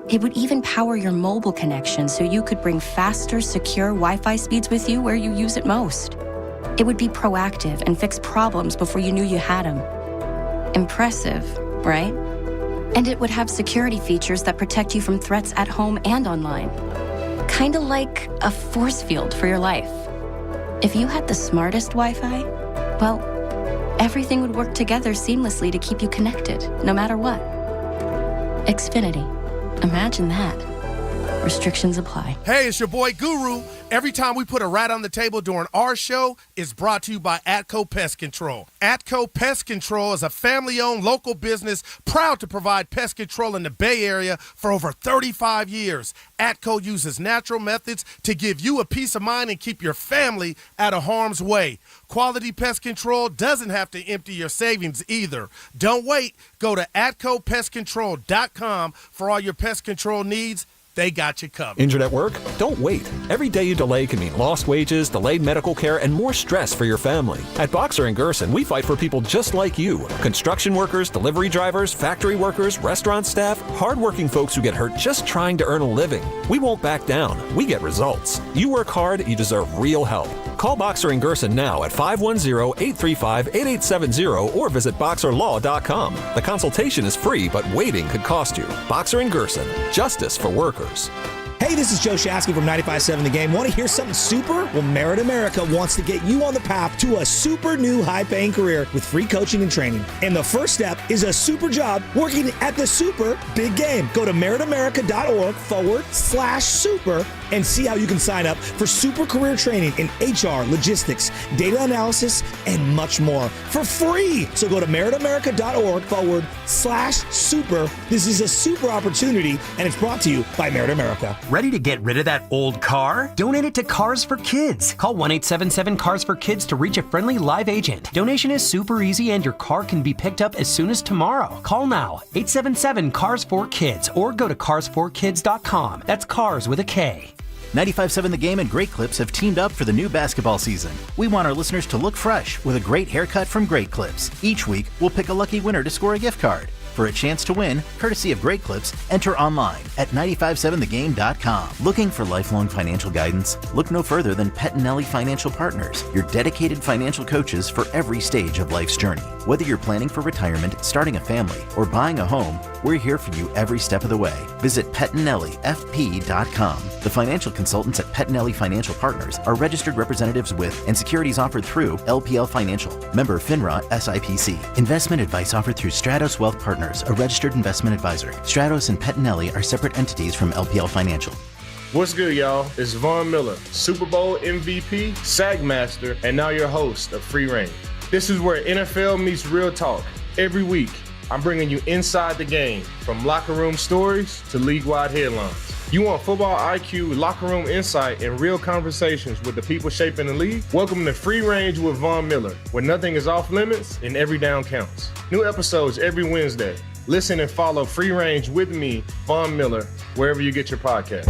It would even power your mobile connection so you could bring faster, secure Wi-Fi speeds with you where you use it most. It would be proactive and fix problems before you knew you had them. Impressive, right? And it would have security features that protect you from threats at home and online. Kinda like a force field for your life. If you had the smartest Wi-Fi, well, everything would work together seamlessly to keep you connected, no matter what. Xfinity. Imagine that. Restrictions apply. Hey, it's your boy Guru. Every time we put a rat on the table during our show, it's brought to you by Atco Pest Control. Atco Pest Control is a family-owned local business proud to provide pest control in the Bay Area for over 35 years. Atco uses natural methods to give you a peace of mind and keep your family out of harm's way. Quality pest control doesn't have to empty your savings either. Don't wait. Go to AtcoPestControl.com for all your pest control needs. They got you covered. Injured at work? Don't wait. Every day you delay can mean lost wages, delayed medical care, and more stress for your family. At Boxer & Gerson, we fight for people just like you. Construction workers, delivery drivers, factory workers, restaurant staff, hardworking folks who get hurt just trying to earn a living. We won't back down. We get results. You work hard, you deserve real help. Call Boxer & Gerson now at 510-835-8870 or visit BoxerLaw.com. The consultation is free, but waiting could cost you. Boxer & Gerson, justice for workers. Hey, Hey, this is Joe Shasky from 95.7 The Game. Want to hear something super? Well, Merit America wants to get you on the path to a super new high-paying career with free coaching and training. And the first step is a super job working at the super big game. Go to meritamerica.org/super and see how you can sign up for super career training in HR, logistics, data analysis, and much more for free. So go to meritamerica.org/super. This is a super opportunity, and it's brought to you by Merit America. Ready to get rid of that old car? Donate it to Cars for Kids. Call 1-877-CARS-FOR-KIDS to reach a friendly live agent. Donation is super easy and your car can be picked up as soon as tomorrow. Call now, 877-CARS-FOR-KIDS, or go to carsforkids.com. That's cars with a K. 95.7 The Game and Great Clips have teamed up for the new basketball season. We want our listeners to look fresh with a great haircut from Great Clips. Each week, we'll pick a lucky winner to score a gift card. For a chance to win, courtesy of Great Clips, enter online at 957thegame.com. Looking for lifelong financial guidance? Look no further than Pettinelli Financial Partners, your dedicated financial coaches for every stage of life's journey. Whether you're planning for retirement, starting a family, or buying a home, we're here for you every step of the way. Visit PettinelliFP.com. The financial consultants at Pettinelli Financial Partners are registered representatives with and securities offered through LPL Financial. Member FINRA SIPC. Investment advice offered through Stratos Wealth Partners, a registered investment advisor. Stratos and Pettinelli are separate entities from LPL Financial. What's good, y'all? It's Von Miller, Super Bowl MVP, Sack Master, and now your host of Free Range. This is where NFL meets real talk. Every week, I'm bringing you inside the game, from locker room stories to league-wide headlines. You want football IQ, locker room insight, and real conversations with the people shaping the league? Welcome to Free Range with Von Miller, where nothing is off limits and every down counts. New episodes every Wednesday. Listen and follow Free Range with me, Von Miller, wherever you get your podcast.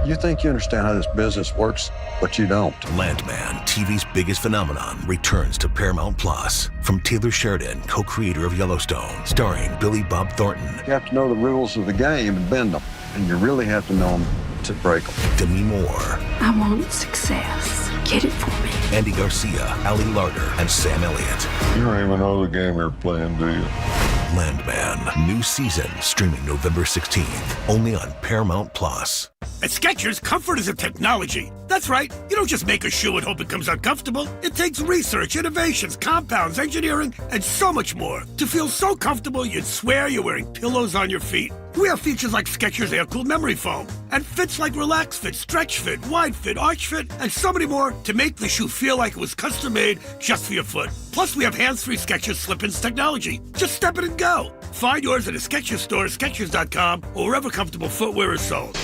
You think you understand how this business works, but you don't. Landman, TV's biggest phenomenon, returns to Paramount Plus. From Taylor Sheridan, co-creator of Yellowstone, starring Billy Bob Thornton. You have to know the rules of the game and bend them, and you really have to know them to break them. Demi Moore. I want success. Get it for me. Andy Garcia, Ali Larder, and Sam Elliott. You don't even know the game you're playing, do you? Landman, new season, streaming November 16th, only on Paramount Plus. At Skechers, comfort is a technology. That's right. You don't just make a shoe and hope it comes uncomfortable. It takes research, innovations, compounds, engineering, and so much more to feel so comfortable you'd swear you're wearing pillows on your feet. We have features like Skechers Air-Cooled Memory Foam and fits like Relax Fit, Stretch Fit, Wide Fit, Arch Fit, and so many more to make the shoe feel like it was custom-made just for your foot. Plus, we have hands-free Skechers Slip-ins technology. Just step it and go. Find yours at a Skechers store, Skechers.com, or wherever comfortable footwear is sold.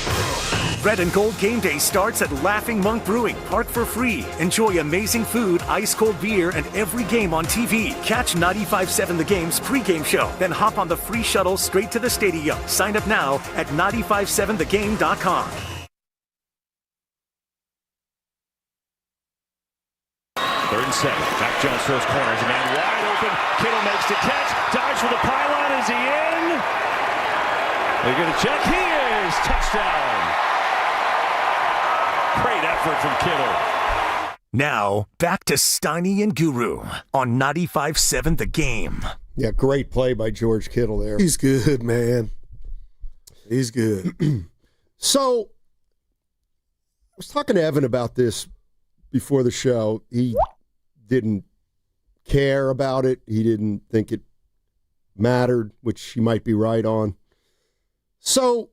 Red and Gold Game Day starts at Laughing Monk Brewing. Park for free. Enjoy amazing food, ice-cold beer, and every game on TV. Catch 95.7 The Game's pregame show. Then hop on the free shuttle straight to the stadium. Sign up now at 957thegame.com. Third and 7. Mac Jones throws corners. A man wide open. Kittle makes the catch. Dives for the pylon. Is he in? They're going to check. He is. Touchdown. Great effort from Kittle. Now, back to Steiny and Guru on 95.7 The Game. Yeah, great play by George Kittle there. He's good, man. He's good. So, I was talking to Evan about this before the show. He didn't care about it. He didn't think it mattered, which he might be right on. So,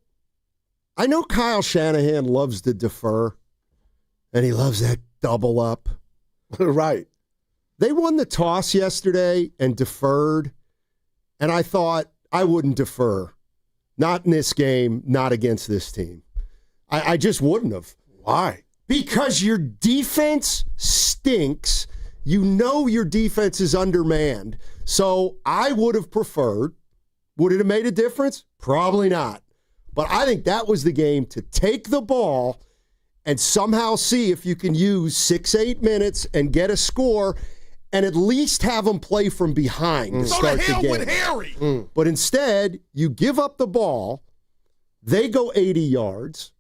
I know Kyle Shanahan loves to defer, and he loves that double up. Right. They won the toss yesterday and deferred, and I thought I wouldn't defer. Not in this game, not against this team. I just wouldn't have. Why? Because your defense stinks. You know your defense is undermanned. So I would have preferred. Would it have made a difference? Probably not. But I think that was the game to take the ball and somehow see if you can use 6-8 minutes and get a score and at least have them play from behind to start the game. With Harry. But instead, you give up the ball. They go 80 yards.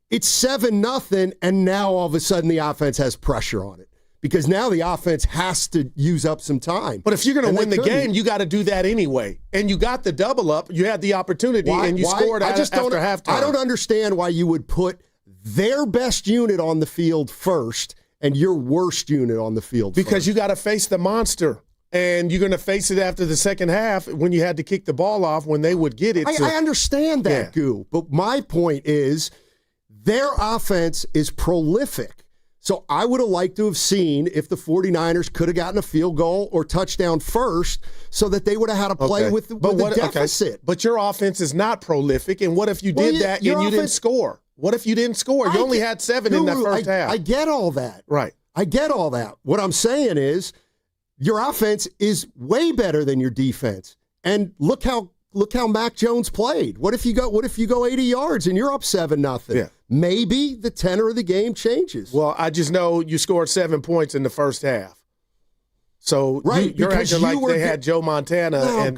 It's 7-0, and now all of a sudden the offense has pressure on it because now the offense has to use up some time. But if you're going to win the game, you got to do that anyway. And you got the double up. You had the opportunity, and you scored after halftime. I don't understand why you would put their best unit on the field first and your worst unit on the field because first. You got to face the monster. And you're going to face it after the second half when you had to kick the ball off when they would get it. I understand that, Goo. But my point is their offense is prolific. So I would have liked to have seen if the 49ers could have gotten a field goal or touchdown first so that they would have had to play with the deficit. Okay. But your offense is not prolific. And what if you did that and you didn't score? What if you didn't score? You only had 7 in that first half. I get all that. Right. I get all that. What I'm saying is your offense is way better than your defense. And look how Mac Jones played. What if you go 80 yards and you're up 7-0? Yeah. Maybe the tenor of the game changes. Well, I just know you scored 7 points in the first half. So you're acting like they had Joe Montana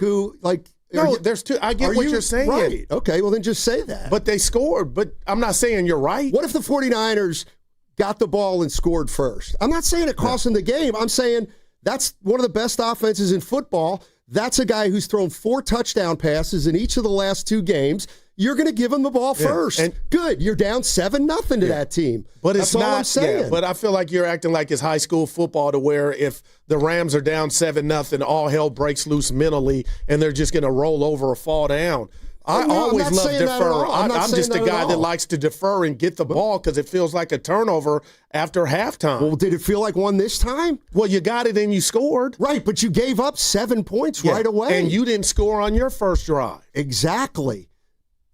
there's two. I get what you're saying. Right. Okay, well then just say that. But they scored, but I'm not saying you're right. What if the 49ers got the ball and scored first? I'm not saying it cost them the game. I'm saying that's one of the best offenses in football. That's a guy who's thrown 4 touchdown passes in each of the last 2 games. You're going to give him the ball first. And good. You're down 7-0 to that team. But it's That's all I'm saying. Yeah, but I feel like you're acting like it's high school football to where if the Rams are down 7-0, all hell breaks loose mentally and they're just going to roll over or fall down. I always love defer. I'm just a guy that likes to defer and get the ball because it feels like a turnover after halftime. Well, did it feel like one this time? Well, you got it and you scored. Right, but you gave up 7 points right away. And you didn't score on your first drive. Exactly.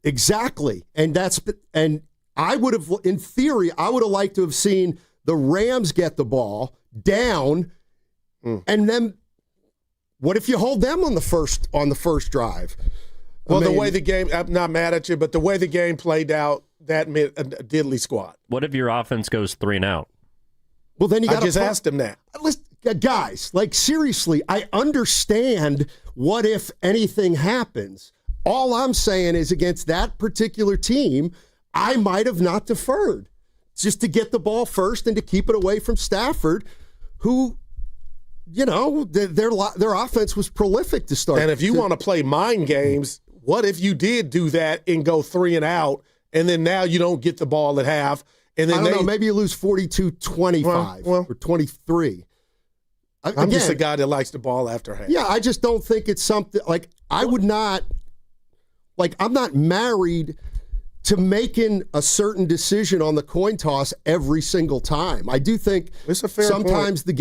And I would have, in theory, I would have liked to have seen the Rams get the ball down, and then what if you hold them on the first drive? Well, the way the game, I'm not mad at you, but the way the game played out, that meant a diddly squat. What if your offense goes 3 and out? Well, then you got to asked him that. Listen, guys, like seriously, I understand what if anything happens. All I'm saying is against that particular team, I might have not deferred just to get the ball first and to keep it away from Stafford, who, their offense was prolific to start. And if you want to play mind games, what if you did do that and go 3 and out, and then now you don't get the ball at half, and then I don't know, maybe you lose 42-25 or 23. I'm just a guy that likes the ball after half. Yeah, I just don't think it's something like I would not. Like, I'm not married to making a certain decision on the coin toss every single time. I do think it's a fair sometimes point.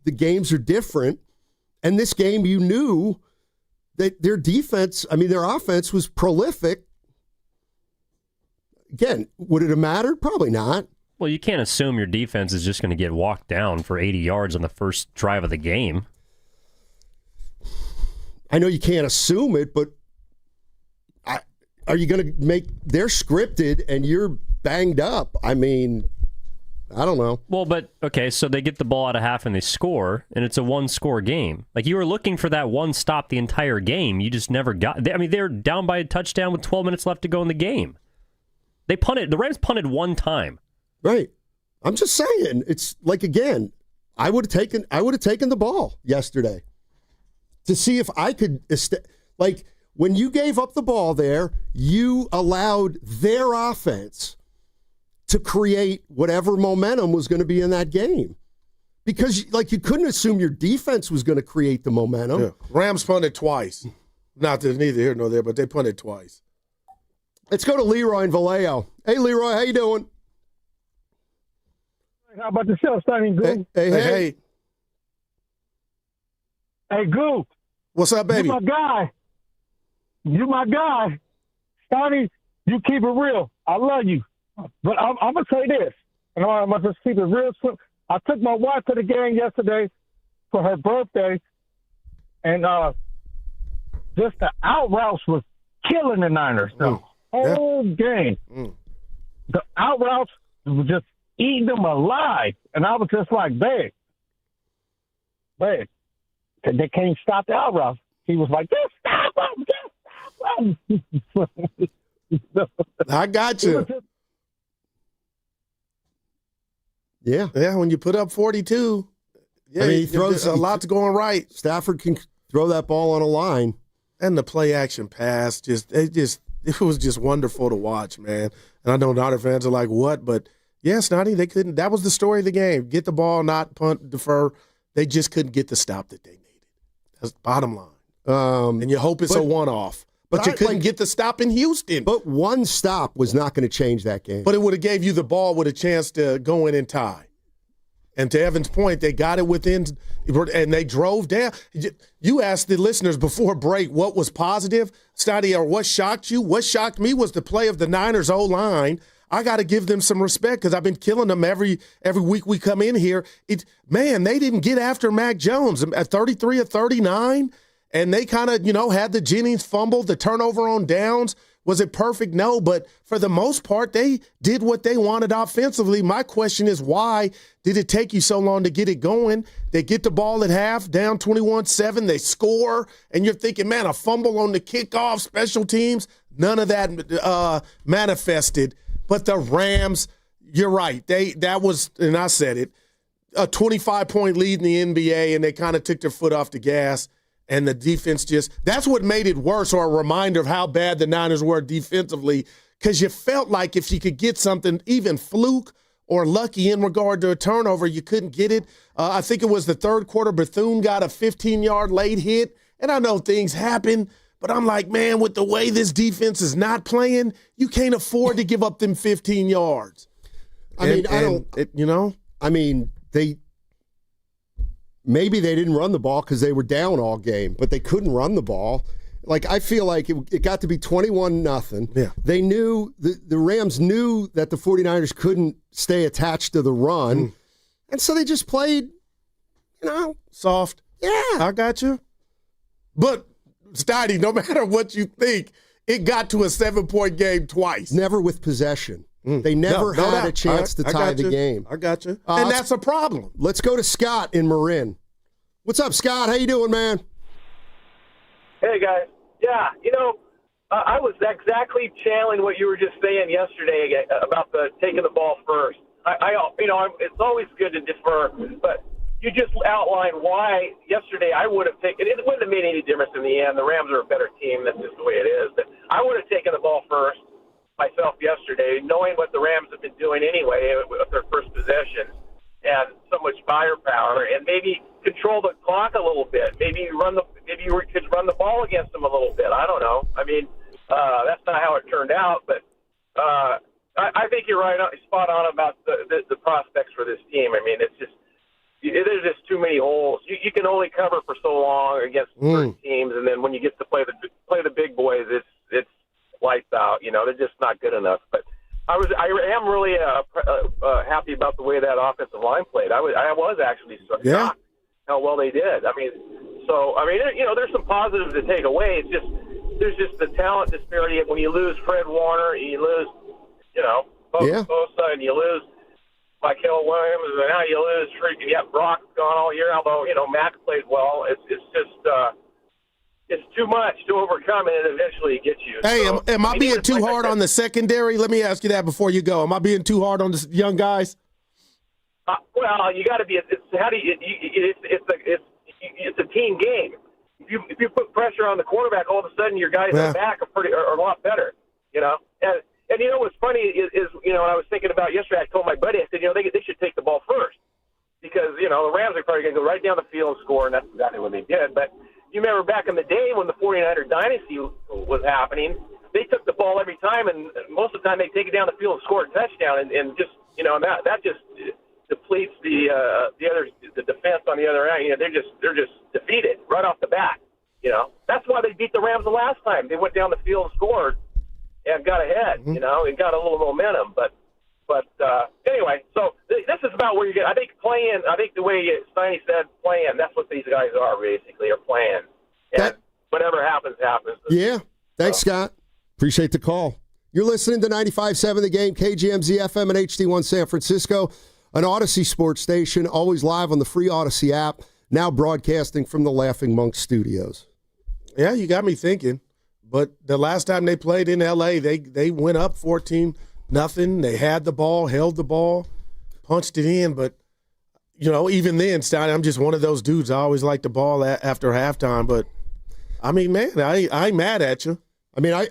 the games are different. And this game, you knew that their offense was prolific. Again, would it have mattered? Probably not. Well, you can't assume your defense is just going to get walked down for 80 yards on the first drive of the game. I know you can't assume it, but are you going to they're scripted and you're banged up? I mean, I don't know. Well, but, okay, so they get the ball out of half and they score, and it's a 1-score game. Like, you were looking for that one stop the entire game. You just never got. They're down by a touchdown with 12 minutes left to go in the game. They punted. The Rams punted 1 time. Right. I'm just saying. It's like, again, I would have taken the ball yesterday to see if I could when you gave up the ball there, you allowed their offense to create whatever momentum was going to be in that game. Because, you couldn't assume your defense was going to create the momentum. Yeah. Rams punted twice. Not that neither here nor there, but they punted twice. Let's go to Leroy in Vallejo. Hey, Leroy, how you doing? How about the show, Sonny Goo? Hey. Hey, Goo. What's up, baby? You my guy. Sonny, you keep it real. I love you. But I'm going to say this, and I'm going to just keep it real. I took my wife to the game yesterday for her birthday, and just the out routes was killing the Niners. The whole game. The out routes were just eating them alive. And I was just like, babe, they can't stop the out routes. He was like, just stop them. I got you. Yeah. Yeah, when you put up 42, yeah, I mean, he throws a lot's going right. Stafford can throw that ball on a line. And the play action pass, it was just wonderful to watch, man. And I know Niner fans are like, what? But yeah, Snotty, they couldn't. That was the story of the game. Get the ball, not punt, defer. They just couldn't get the stop that they needed. That's the bottom line. And you hope it's a one-off. But you couldn't get the stop in Houston. But one stop was not going to change that game. But it would have gave you the ball with a chance to go in and tie. And to Evan's point, they got it within, and they drove down. You asked the listeners before break what was positive, Snotty, or what shocked you. What shocked me was the play of the Niners O-line. I got to give them some respect because I've been killing them every week we come in here. Man, they didn't get after Mac Jones at 33 of 39, and they kind of, had the Jennings fumble, the turnover on downs. Was it perfect? No, but for the most part, they did what they wanted offensively. My question is, why did it take you so long to get it going? They get the ball at half, down 21-7, they score, and you're thinking, man, a fumble on the kickoff, special teams, none of that manifested. But the Rams, you're right. That was, and I said it, a 25-point lead in the NBA, and they kind of took their foot off the gas. And the defense that's what made it worse, or a reminder of how bad the Niners were defensively, because you felt like if you could get something, even fluke or lucky in regard to a turnover, you couldn't get it. I think it was the third quarter, Bethune got a 15-yard late hit. And I know things happen, but I'm like, man, with the way this defense is not playing, you can't afford to give up them 15 yards. Maybe they didn't run the ball because they were down all game, but they couldn't run the ball. Like, I feel like it got to be 21-0. Yeah. They knew, the Rams knew that the 49ers couldn't stay attached to the run, and so they just played, soft. Yeah. I got you. But, Stoddy, no matter what you think, it got to a 7-point game twice. Never with possession. They never had a chance to tie the game. I got you. And that's a problem. Let's go to Scott in Marin. What's up, Scott? How you doing, man? Hey, guys. Yeah, I was exactly channeling what you were just saying yesterday about taking the ball first. It's always good to defer, but you just outlined why yesterday I would have taken it. It wouldn't have made any difference in the end. The Rams are a better team. That's just the way it is. But I would have taken the ball first myself yesterday, knowing what the Rams have been doing anyway with their first possession and so much firepower, and maybe control the clock a little bit. Maybe you could run the ball against them a little bit. I don't know. I mean, that's not how it turned out, but I think you're right, spot on about the prospects for this team. I mean, there's just too many holes. You can only cover for so long against certain teams, and then when you get to play the big boys, it's lights out. They're just not good enough. But I am really happy about the way that offensive line played. I was actually shocked how well they did. There's some positives to take away. It's just there's just the talent disparity. When you lose Fred Warner, you lose Bosa, and you lose Michael Williams, and now you lose Brock's gone all year. Although Mac played well, it's just. It's too much to overcome, and it eventually gets you. Hey, am I being too hard on the secondary? Let me ask you that before you go. Am I being too hard on the young guys? Well, you got to be. It's a team game. If you put pressure on the quarterback, all of a sudden your guys in the back are a lot better. And what's funny is when I was thinking about yesterday, I told my buddy, I said, they should take the ball first because the Rams are probably going to go right down the field and score, and that's exactly what they did. But you remember back in the day when the 49er dynasty was happening, they took the ball every time, and most of the time they take it down the field and score a touchdown, and just that just depletes the defense on the other end. They're just defeated right off the bat. That's why they beat the Rams the last time. They went down the field and scored and got ahead. And got a little momentum, but anyway, so this is about where you get. I think playing. I think the way Steiny said, playing. That's what these guys are basically. Are playing, and whatever happens, happens. Yeah. Thanks, Scott. Appreciate the call. You're listening to 95.7 The Game, KGMZ FM and HD1 San Francisco, an Odyssey sports station, always live on the free Odyssey app. Now broadcasting from the Laughing Monk Studios. Yeah, you got me thinking. But the last time they played in L.A., they went up 14-0. They had the ball, held the ball, punched it in. But, even then, Stein, I'm just one of those dudes. I always like the ball after halftime. But, I mean, man, I ain't mad at you. I mean, I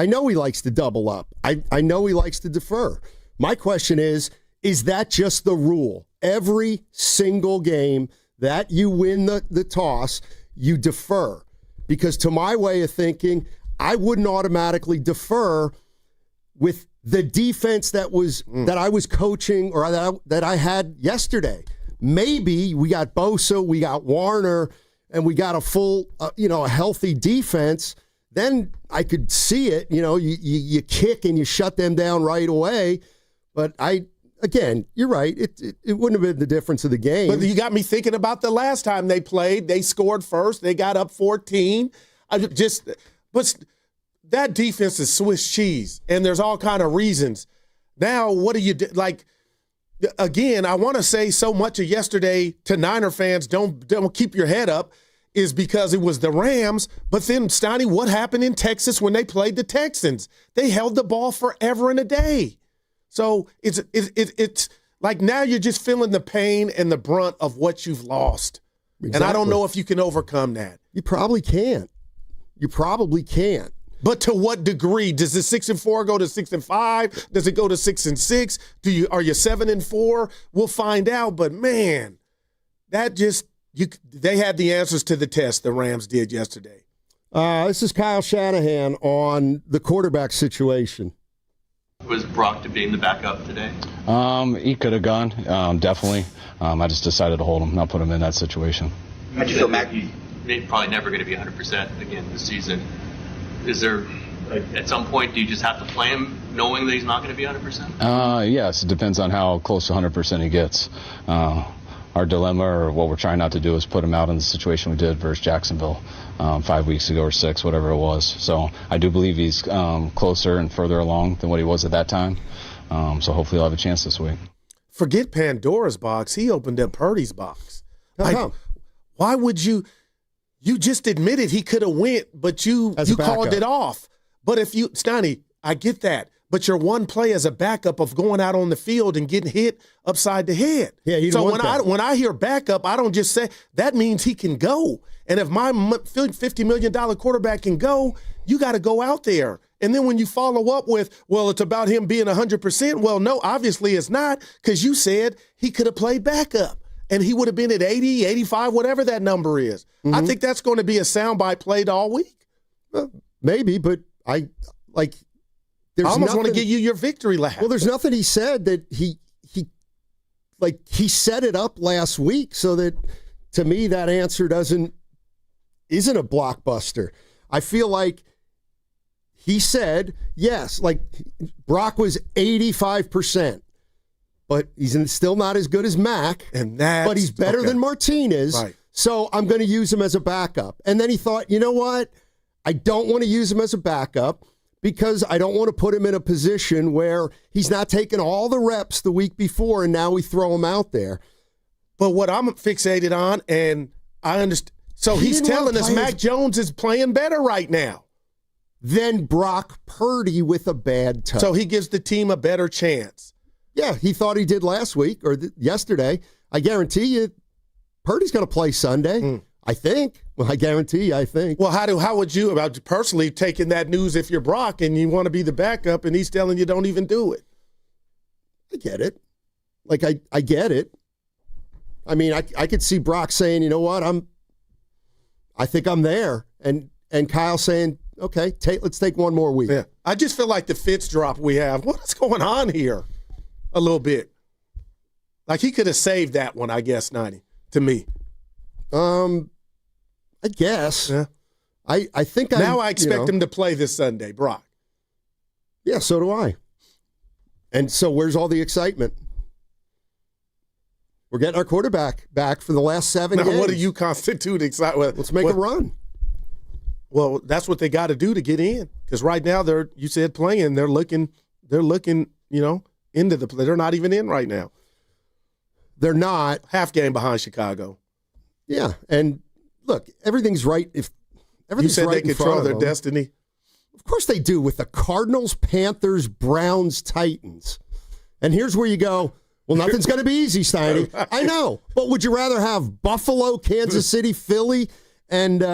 know he likes to double up. I know he likes to defer. My question is that just the rule? Every single game that you win the toss, you defer. Because to my way of thinking, I wouldn't automatically defer with the defense that I was coaching or that I had yesterday. Maybe we got Bosa, we got Warner, and we got a full, a healthy defense. Then I could see it. You kick and you shut them down right away. But again, you're right. It wouldn't have been the difference of the game. But you got me thinking about the last time they played. They scored first. They got up 14. But that defense is Swiss cheese, and there's all kind of reasons. Now, what do you do? Like, again, I want to say so much of yesterday to Niner fans, don't keep your head up, is because it was the Rams. But then, Steiny, what happened in Texas when they played the Texans? They held the ball forever and a day. So it's like now you're just feeling the pain and the brunt of what you've lost. Exactly. And I don't know if you can overcome that. You probably can't. But to what degree? Does the 6-4 go to 6-5? Does it go to 6-6? Are you 7-4? We'll find out. But man, they had the answers to the test. The Rams did yesterday. This is Kyle Shanahan on the quarterback situation. Was Brock to being the backup today? He could have gone, definitely. I just decided to hold him, not put him in that situation. How'd you feel, Mac? He's probably never going to be 100% again this season. Is there, at some point, do you just have to play him knowing that he's not going to be 100%? Yes, it depends on how close to 100% he gets. Our dilemma, or what we're trying not to do, is put him out in the situation we did versus Jacksonville 5 weeks ago or 6, whatever it was. So I do believe he's closer and further along than what he was at that time. So hopefully he'll have a chance this week. Forget Pandora's box. He opened up Purdy's box. Like, why would you? You just admitted he could have went, but you called it off. But if you, Steiny, I get that. But you're one play as a backup of going out on the field and getting hit upside the head. Yeah, so when I hear backup, I don't just say that means he can go. And if my $50 million quarterback can go, you got to go out there. And then when you follow up with, well, it's about him being 100%. Well, no, obviously it's not, because you said he could have played backup. And he would have been at 80, 85, whatever that number is. Mm-hmm. I think that's going to be a soundbite played all week. Maybe, but I almost want to give you your victory lap. Well, there's nothing he said that he set it up last week, so that to me that answer isn't a blockbuster. I feel like he said, yes, like Brock was 85%. But he's still not as good as Mac, but he's better than Martinez, right. So I'm going to use him as a backup. And then he thought, you know what? I don't want to use him as a backup because I don't want to put him in a position where he's not taking all the reps the week before and now we throw him out there. But what I'm fixated on, and I understand, so he's telling us Mac Jones is playing better right now than Brock Purdy with a bad touch. So he gives the team a better chance. Yeah, he thought he did last week or yesterday. I guarantee you Purdy's going to play Sunday, I think. Well, I guarantee you, I think. Well, how would you, about personally taking that news if you're Brock and you want to be the backup and he's telling you don't even do it? I get it. Like, I get it. I mean, I could see Brock saying, you know what, I think I'm there. And Kyle saying, okay, let's take one more week. Yeah. I just feel like the Fitz drop we have. What's going on here? A little bit. Like he could have saved that one, I guess, 90, to me. I guess. Yeah. I think now I expect him to play this Sunday, Brock. Yeah, so do I. And so where's all the excitement? We're getting our quarterback back for the last 7 games. What do you constitute excitement? Let's make a run. Well, that's what they got to do to get in. Because right now you said playing, they're looking, into the play. They're not even in right now. They're not. Half game behind Chicago. Yeah, and look, everything's right. If everything's you said right they control their destiny. Of course they do, with the Cardinals, Panthers, Browns, Titans. And here's where you go, well, nothing's going to be easy, Steiny. Right. I know. But would you rather have Buffalo, Kansas City, Philly, and the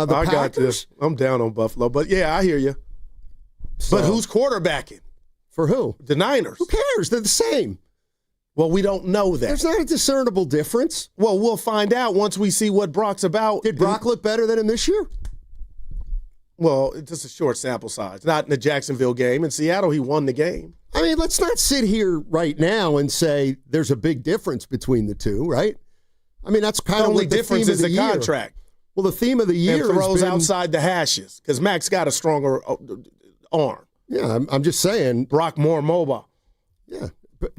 Packers? I got this. I'm down on Buffalo. But, yeah, I hear you. So, but who's quarterbacking? For who? The Niners. Who cares? They're the same. Well, we don't know that. There's not a discernible difference. Well, we'll find out once we see what Brock's about. Did Brock look better than him this year? Well, it's just a short sample size. Not in the Jacksonville game. In Seattle, he won the game. I mean, let's not sit here right now and say there's a big difference between the two, right? I mean, that's kind of the only what the difference theme is of the the contract. Well, the theme of the year and throws has been, outside the hashes because Mac's got a stronger arm. Yeah, I'm just saying. Brock more mobile. Yeah,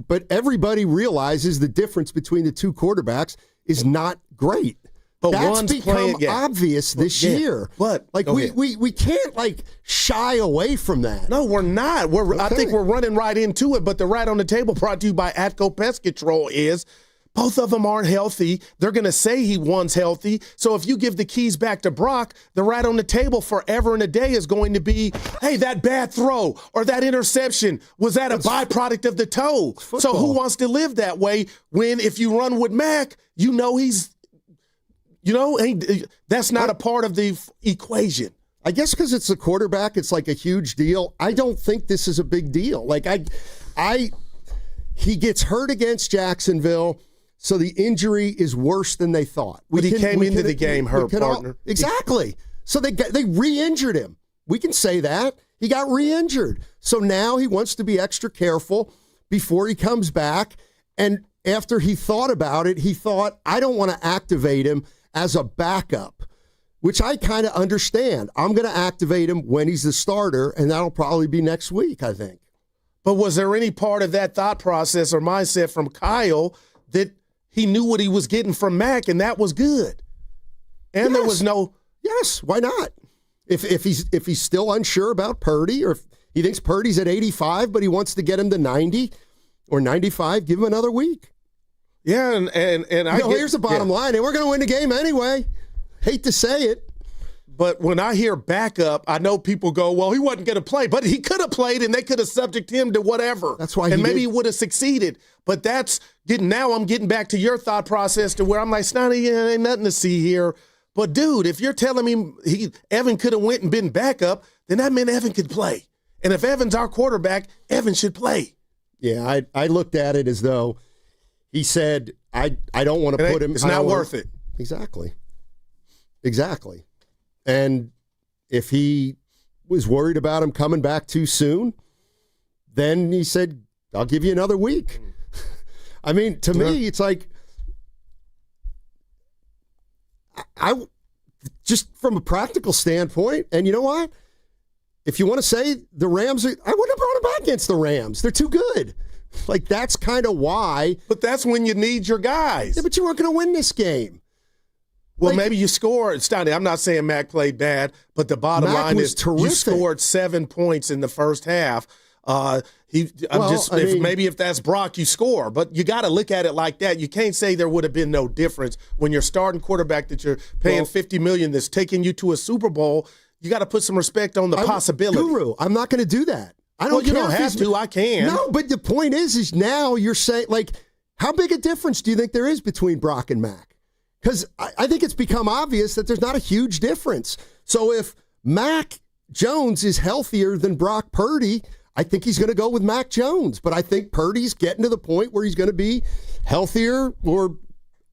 but everybody realizes the difference between the two quarterbacks is not great. But that's one's become obvious this year. But like we can't like shy away from that. No, we're not. I think we're running right into it. But the Rat on the Table brought to you by Atco Pest Control is both of them aren't healthy. They're going to say one's healthy. So if you give the keys back to Brock, the Rat on the Table forever and a day is going to be, hey, that bad throw or that interception, was that a byproduct of the toe? So who wants to live that way when if you run with Mac, you know that's not a part of the equation. I guess because it's a quarterback, it's like a huge deal. I don't think this is a big deal. Like he gets hurt against Jacksonville, so the injury is worse than they thought. But he came into the game hurt, partner. Exactly. So they re-injured him. We can say that. He got re-injured. So now he wants to be extra careful before he comes back. And after he thought about it, he thought, I don't want to activate him as a backup, which I kind of understand. I'm going to activate him when he's the starter, and that'll probably be next week, I think. But was there any part of that thought process or mindset from Kyle that he knew what he was getting from Mac, and that was good? And there was no... Yes, why not? If he's still unsure about Purdy, or if he thinks Purdy's at 85, but he wants to get him to 90 or 95, give him another week. Yeah, and here's the bottom line, and we're going to win the game anyway. Hate to say it. But when I hear backup, I know people go, well, he wasn't going to play. But he could have played, and they could have subjected him to whatever. That's why he would have succeeded. But I'm getting back to your thought process to where I'm like, Snotty, ain't nothing to see here. But, dude, if you're telling me Evan could have went and been backup, then that meant Evan could play. And if Evan's our quarterback, Evan should play. Yeah, I looked at it as though he said, I don't want to put him. It's not worth it. Exactly. And if he was worried about him coming back too soon, then he said, I'll give you another week. I mean, to me, it's like, I just from a practical standpoint, and you know what? If you want to say the Rams, I wouldn't have brought him back against the Rams. They're too good. Like, that's kind of why. But that's when you need your guys. Yeah, but you weren't going to win this game. Well, maybe you scored. Stoney, I'm not saying Mac played bad, but the bottom line is terrific. You scored 7 points in the first half. Maybe if that's Brock, you score. But you got to look at it like that. You can't say there would have been no difference when you're starting quarterback that you're paying $50 million that's taking you to a Super Bowl. You got to put some respect on the possibility. Guru, I'm not going to do that. You don't have to. I can. No, but the point is now you're saying, like, how big a difference do you think there is between Brock and Mac? Because I think it's become obvious that there's not a huge difference. So if Mac Jones is healthier than Brock Purdy, I think he's going to go with Mac Jones. But I think Purdy's getting to the point where he's going to be healthier or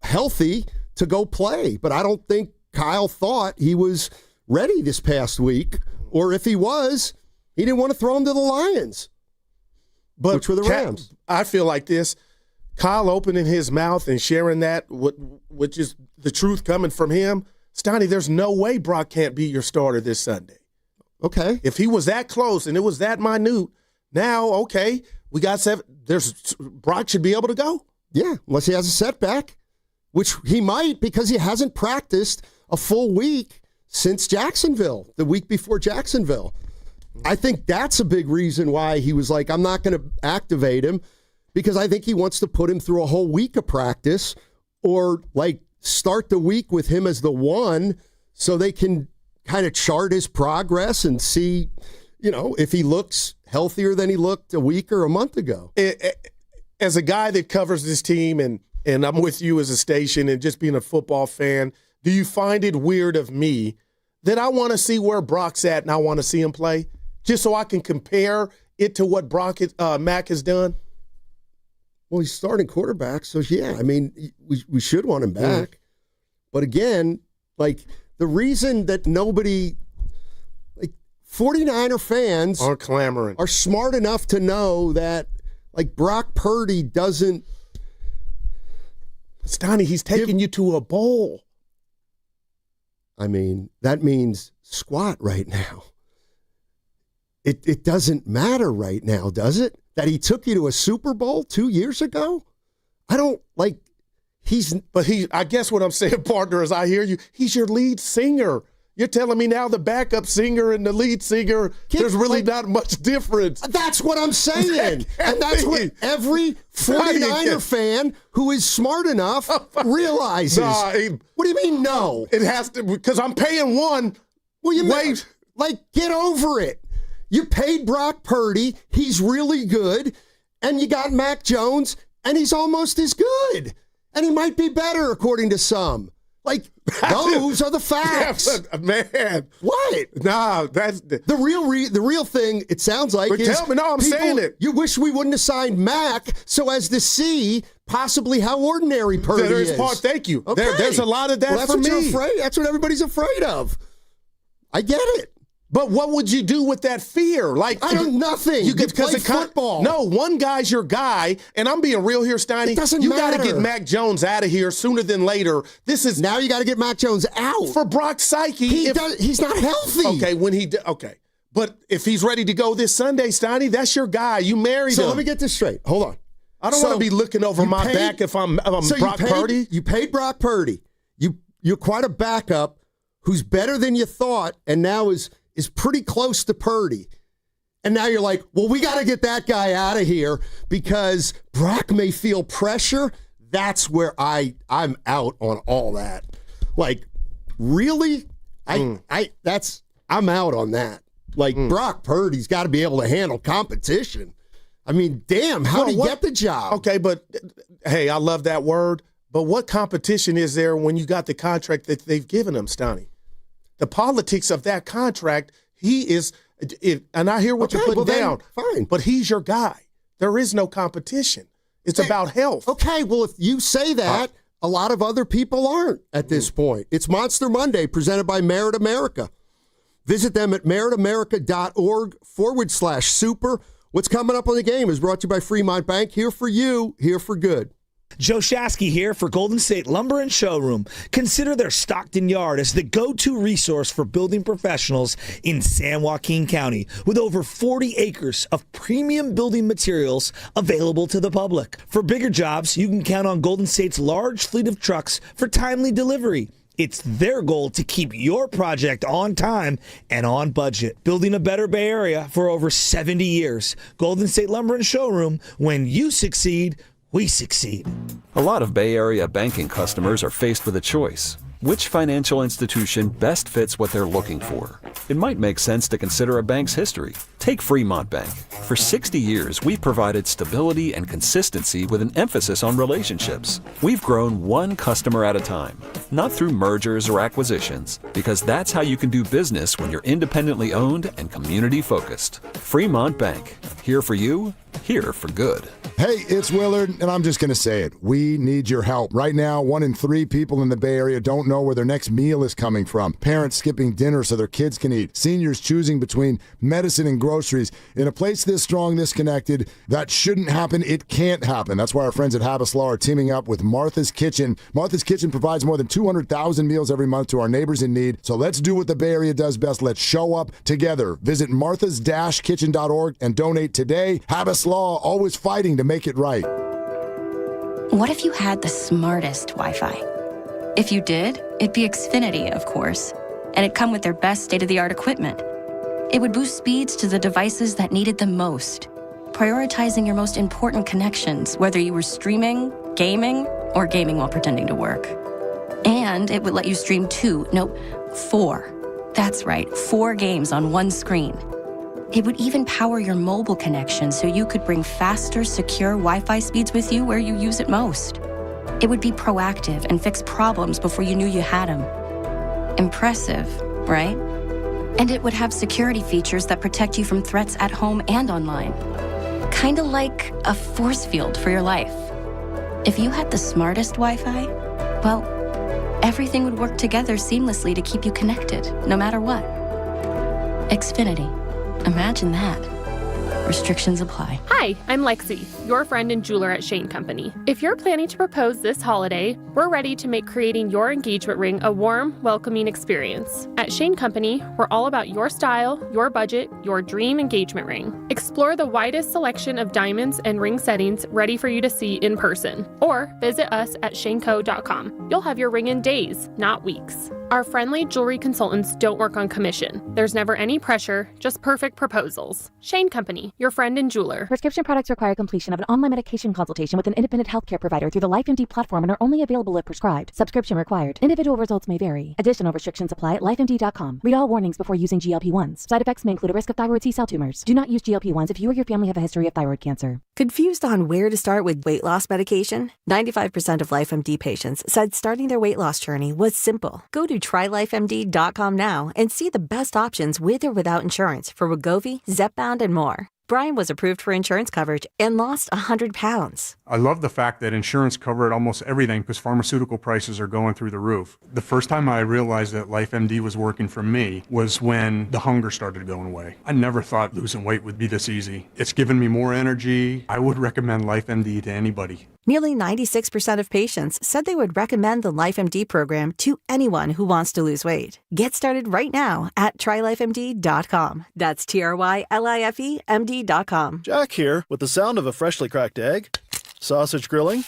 healthy to go play. But I don't think Kyle thought he was ready this past week. Or if he was, he didn't want to throw him to the Lions, which were the Rams. I feel like this. Kyle opening his mouth and sharing that, which is the truth coming from him. Stoney, there's no way Brock can't be your starter this Sunday. Okay. If he was that close and it was that minute, now, okay, we got 7. Brock should be able to go. Yeah, unless he has a setback, which he might because he hasn't practiced a full week since Jacksonville, the week before Jacksonville. I think that's a big reason why he was like, I'm not going to activate him, because I think he wants to put him through a whole week of practice or like start the week with him as the one so they can kind of chart his progress and see if he looks healthier than he looked a week or a month ago. As a guy that covers this team, and I'm with you as a station and just being a football fan, do you find it weird of me that I want to see where Brock's at and I want to see him play just so I can compare it to what Mac has done? Well, he's starting quarterback, so yeah, I mean, we should want him back. But again, like the reason that nobody, like 49er fans are clamoring, are smart enough to know that like Brock Purdy doesn't. Stoney, he's taking you to a bowl. I mean, that means squat right now. It doesn't matter right now, does it? That he took you to a Super Bowl 2 years ago? I don't like I guess what I'm saying, partner, is I hear you. He's your lead singer. You're telling me now the backup singer and the lead singer, there's really not much difference. That's what I'm saying. And that's what every 49er fan who is smart enough realizes. What do you mean, no? It has to, because I'm paying one. Well, get over it. You paid Brock Purdy. He's really good. And you got Mac Jones, and he's almost as good. And he might be better, according to some. Like, those are the facts. Yeah, man. What? Nah, that's the real thing, it sounds like, but is tell me, no, I'm saying it. You wish we wouldn't have signed Mac so as to see possibly how ordinary Purdy is. Thank you. Okay. There's a lot of that for me. You're afraid. That's what everybody's afraid of. I get it. But what would you do with that fear? Like nothing. You play football. No, one guy's your guy, and I'm being real here, Steiny. It doesn't you matter. got to get Mac Jones out of here sooner than later. Now you got to get Mac Jones out for Brock's psyche. He's not healthy. Okay, but if he's ready to go this Sunday, Steiny, that's your guy. You married him. So let me get this straight. Hold on. I don't want to be looking over my back if I'm Brock Purdy. You paid Brock Purdy. You're quite a backup who's better than you thought, and now is pretty close to Purdy. And now you're like, well, we got to get that guy out of here because Brock may feel pressure. That's where I'm out on all that. Like, really? I'm out on that. Like, Brock Purdy's got to be able to handle competition. I mean, damn, how did he get the job? Okay, but hey, I love that word. But what competition is there when you got the contract that they've given him, Stoney? The politics of that contract, and I hear what you're putting down. Fine. But he's your guy. There is no competition. It's about health. Okay, well, if you say that, a lot of other people aren't at this point. It's Monster Monday presented by Merit America. Visit them at meritamerica.org/super. What's coming up on the game is brought to you by Fremont Bank. Here for you, here for good. Joe Shasky here for Golden State Lumber and Showroom. Consider their Stockton Yard as the go-to resource for building professionals in San Joaquin County, with over 40 acres of premium building materials available to the public. For bigger jobs, you can count on Golden State's large fleet of trucks for timely delivery. It's their goal to keep your project on time and on budget. Building a better Bay Area for over 70 years. Golden State Lumber and Showroom. When you succeed, we succeed. A lot of Bay Area banking customers are faced with a choice. Which financial institution best fits what they're looking for? It might make sense to consider a bank's history. Take Fremont Bank. For 60 years, we've provided stability and consistency with an emphasis on relationships. We've grown one customer at a time, not through mergers or acquisitions, because that's how you can do business when you're independently owned and community-focused. Fremont Bank. Here for you, here for good. Hey, it's Willard, and I'm just going to say it. We need your help. Right now, 1 in 3 people in the Bay Area don't know where their next meal is coming from. Parents skipping dinner so their kids can eat. Seniors choosing between medicine and groceries. In a place this strong, this connected, that shouldn't happen. It can't happen. That's why our friends at Habas Law are teaming up with Martha's Kitchen. Martha's Kitchen provides more than 200,000 meals every month to our neighbors in need. So let's do what the Bay Area does best. Let's show up together. Visit marthas-kitchen.org and donate today. Habas Law, always fighting to make it right. What if you had the smartest Wi-Fi? If you did, it'd be Xfinity, of course, and it'd come with their best state-of-the-art equipment. It would boost speeds to the devices that needed them most, prioritizing your most important connections, whether you were streaming, gaming, or gaming while pretending to work. And it would let you stream 4. That's right, 4 games on one screen. It would even power your mobile connection so you could bring faster, secure Wi-Fi speeds with you where you use it most. It would be proactive and fix problems before you knew you had them. Impressive, right? And it would have security features that protect you from threats at home and online. Kinda like a force field for your life. If you had the smartest Wi-Fi, well, everything would work together seamlessly to keep you connected, no matter what. Xfinity. Imagine that. Restrictions apply. Hi, I'm Lexi, your friend and jeweler at Shane Company. If you're planning to propose this holiday, we're ready to make creating your engagement ring a warm, welcoming experience. At Shane Company, we're all about your style, your budget, your dream engagement ring. Explore the widest selection of diamonds and ring settings ready for you to see in person, or visit us at shaneco.com. You'll have your ring in days, not weeks. Our friendly jewelry consultants don't work on commission. There's never any pressure, just perfect proposals. Shane Company, your friend and jeweler. Prescription products require completion of an online medication consultation with an independent healthcare provider through the LifeMD platform and are only available if prescribed. Subscription required. Individual results may vary. Additional restrictions apply at lifemd.com. Read all warnings before using GLP-1s. Side effects may include a risk of thyroid C-cell tumors. Do not use GLP-1s if you or your family have a history of thyroid cancer. Confused on where to start with weight loss medication? 95% of LifeMD patients said starting their weight loss journey was simple. Go to trylifemd.com now and see the best options with or without insurance for Wegovy, Zepbound, and more. Brian was approved for insurance coverage and lost 100 pounds. I love the fact that insurance covered almost everything because pharmaceutical prices are going through the roof. The first time I realized that LifeMD was working for me was when the hunger started going away. I never thought losing weight would be this easy. It's given me more energy. I would recommend LifeMD to anybody. Nearly 96% of patients said they would recommend the LifeMD program to anyone who wants to lose weight. Get started right now at trylifemd.com. That's TRYLIFEMD.com. Jack here with the sound of a freshly cracked egg, sausage grilling,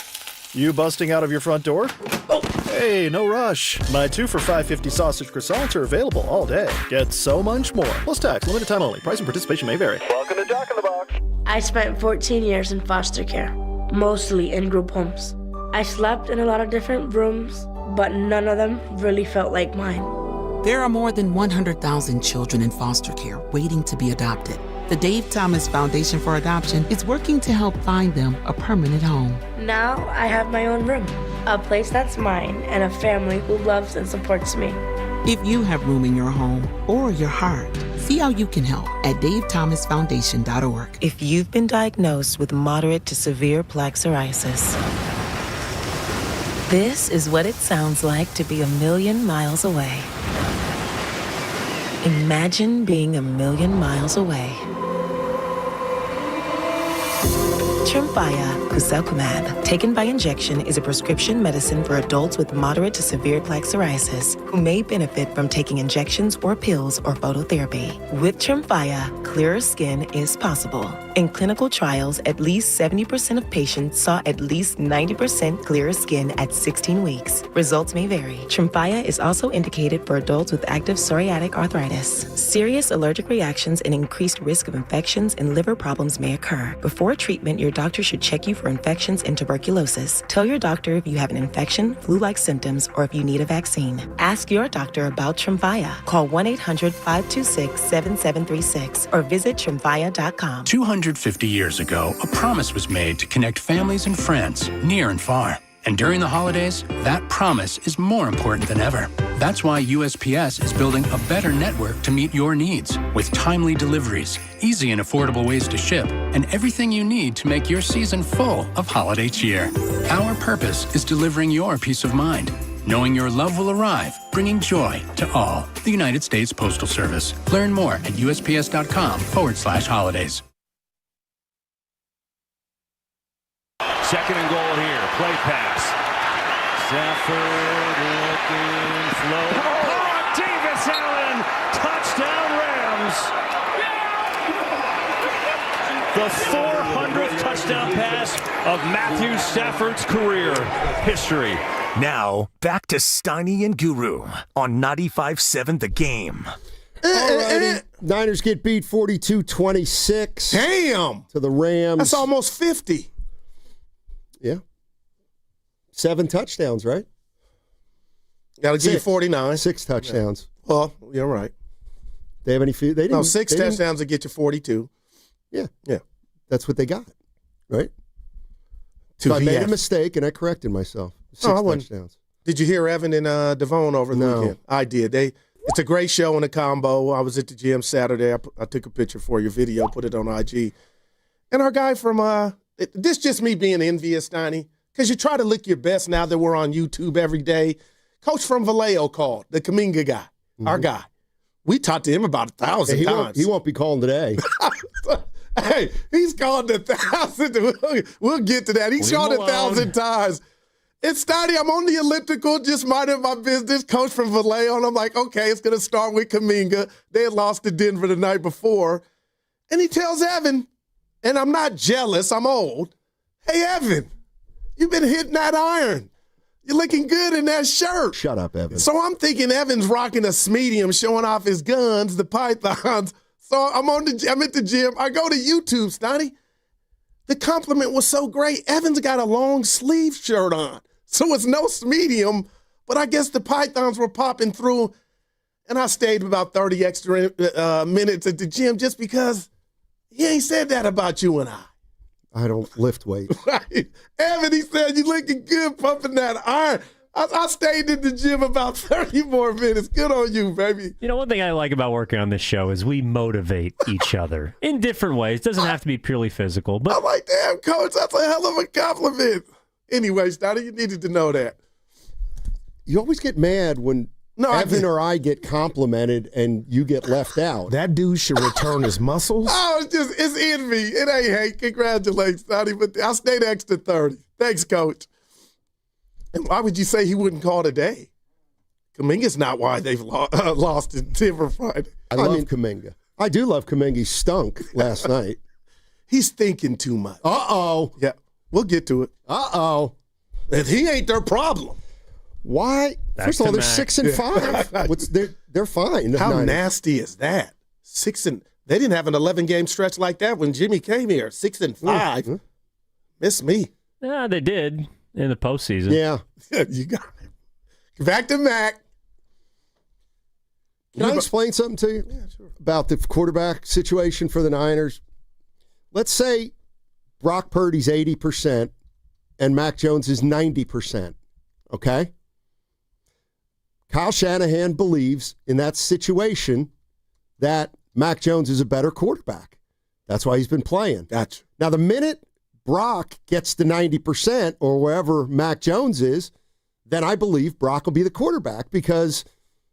you busting out of your front door. Oh, hey, no rush. My 2 for $5.50 sausage croissants are available all day. Get so much more. Plus tax, limited time only. Price and participation may vary. Welcome to Jack in the Box. I spent 14 years in foster care, mostly in group homes. I slept in a lot of different rooms, but none of them really felt like mine. There are more than 100,000 children in foster care waiting to be adopted. The Dave Thomas Foundation for Adoption is working to help find them a permanent home. Now I have my own room, a place that's mine, and a family who loves and supports me. If you have room in your home or your heart, see how you can help at davethomasfoundation.org. If you've been diagnosed with moderate to severe plaque psoriasis, this is what it sounds like to be a million miles away. Imagine being a million miles away. Tremfya guselkumab, taken by injection, is a prescription medicine for adults with moderate to severe plaque psoriasis who may benefit from taking injections or pills or phototherapy. With Tremfya, clearer skin is possible. In clinical trials, at least 70% of patients saw at least 90% clearer skin at 16 weeks. Results may vary. Tremfya is also indicated for adults with active psoriatic arthritis. Serious allergic reactions and increased risk of infections and liver problems may occur. Before treatment, your doctor should check you for infections and tuberculosis. Tell your doctor if you have an infection, flu-like symptoms, or if you need a vaccine. Ask your doctor about Tremfya. Call 1-800-526-7736 or visit Tremfya.com. 250 years ago, a promise was made to connect families and friends near and far. And during the holidays, that promise is more important than ever. That's why USPS is building a better network to meet your needs with timely deliveries, easy and affordable ways to ship, and everything you need to make your season full of holiday cheer. Our purpose is delivering your peace of mind, knowing your love will arrive, bringing joy to all. The United States Postal Service. Learn more at USPS.com/holidays. Second and goal here. Play pass. Stafford looking slow. Oh, Davis Allen. Touchdown Rams. The 400th touchdown pass of Matthew Stafford's career history. Now, back to Steiny and Guru on 95.7 The Game. Niners get beat 42-26. Damn! To the Rams. That's almost 50. Yeah. 7 touchdowns, right? Got to give you 49. 6 touchdowns. Well, you're right. They have any few? They didn't. No, 6 touchdowns to get you 42. Yeah. Yeah. That's what they got, right? So I made a mistake, and I corrected myself. 6 touchdowns. Did you hear Evan and Devon over the weekend? I did. It's a great show and a combo. I was at the gym Saturday. I took a picture for your video, put it on IG. And our guy from this just me being envious, Steiny, because you try to look your best now that we're on YouTube every day. Coach from Vallejo called, the Kaminga guy, our guy. We talked to him about 1,000 times. He won't be calling today. Hey, he's called 1,000. We'll get to that. He's called 1,000 times. It's Steiny. I'm on the elliptical, just minding my business. Coach from Vallejo, and I'm like, okay, it's going to start with Kaminga. They had lost to Denver the night before. And he tells Evan, and I'm not jealous, I'm old. Hey, Evan, you've been hitting that iron. You're looking good in that shirt. Shut up, Evan. So I'm thinking Evan's rocking a medium, showing off his guns, the pythons. So I'm at the gym. I go to YouTube, Steiny. The compliment was so great. Evan's got a long sleeve shirt on. So it's no medium, but I guess the pythons were popping through, and I stayed about 30 extra minutes at the gym just because he ain't said that about you and I. I don't lift weights. Right. Evan, he said, you looking good pumping that iron. I stayed in the gym about 30 more minutes. Good on you, baby. You know, one thing I like about working on this show is we motivate each other in different ways. It doesn't have to be purely physical. But I'm like, damn, Coach, that's a hell of a compliment. Anyway, Steiny, you needed to know that. You always get mad when Evan or I get complimented and you get left out. That dude should return his muscles. Oh, it's envy. It ain't hate. Congratulations, Steiny, but I stayed extra 30. Thanks, Coach. And why would you say he wouldn't call today? Kaminga's not why they've lost in Denver Friday. I love Kaminga. I do love Kaminga. He stunk last night. He's thinking too much. Uh-oh. Yeah, we'll get to it. Uh-oh. And he ain't their problem. Why? First of all, they're 6-5. They're fine. How nasty is that? They didn't have an 11-game stretch like that when Jimmy came here. 6-5. Mm-hmm. Miss me. Yeah, they did in the postseason. Yeah. You got it. Back to Mac. Can I explain something to you about the quarterback situation for the Niners? Let's say Brock Purdy's 80% and Mac Jones is 90%. Okay? Kyle Shanahan believes in that situation that Mac Jones is a better quarterback. That's why he's been playing. Gotcha. Now, the minute Brock gets to 90% or wherever Mac Jones is, then I believe Brock will be the quarterback because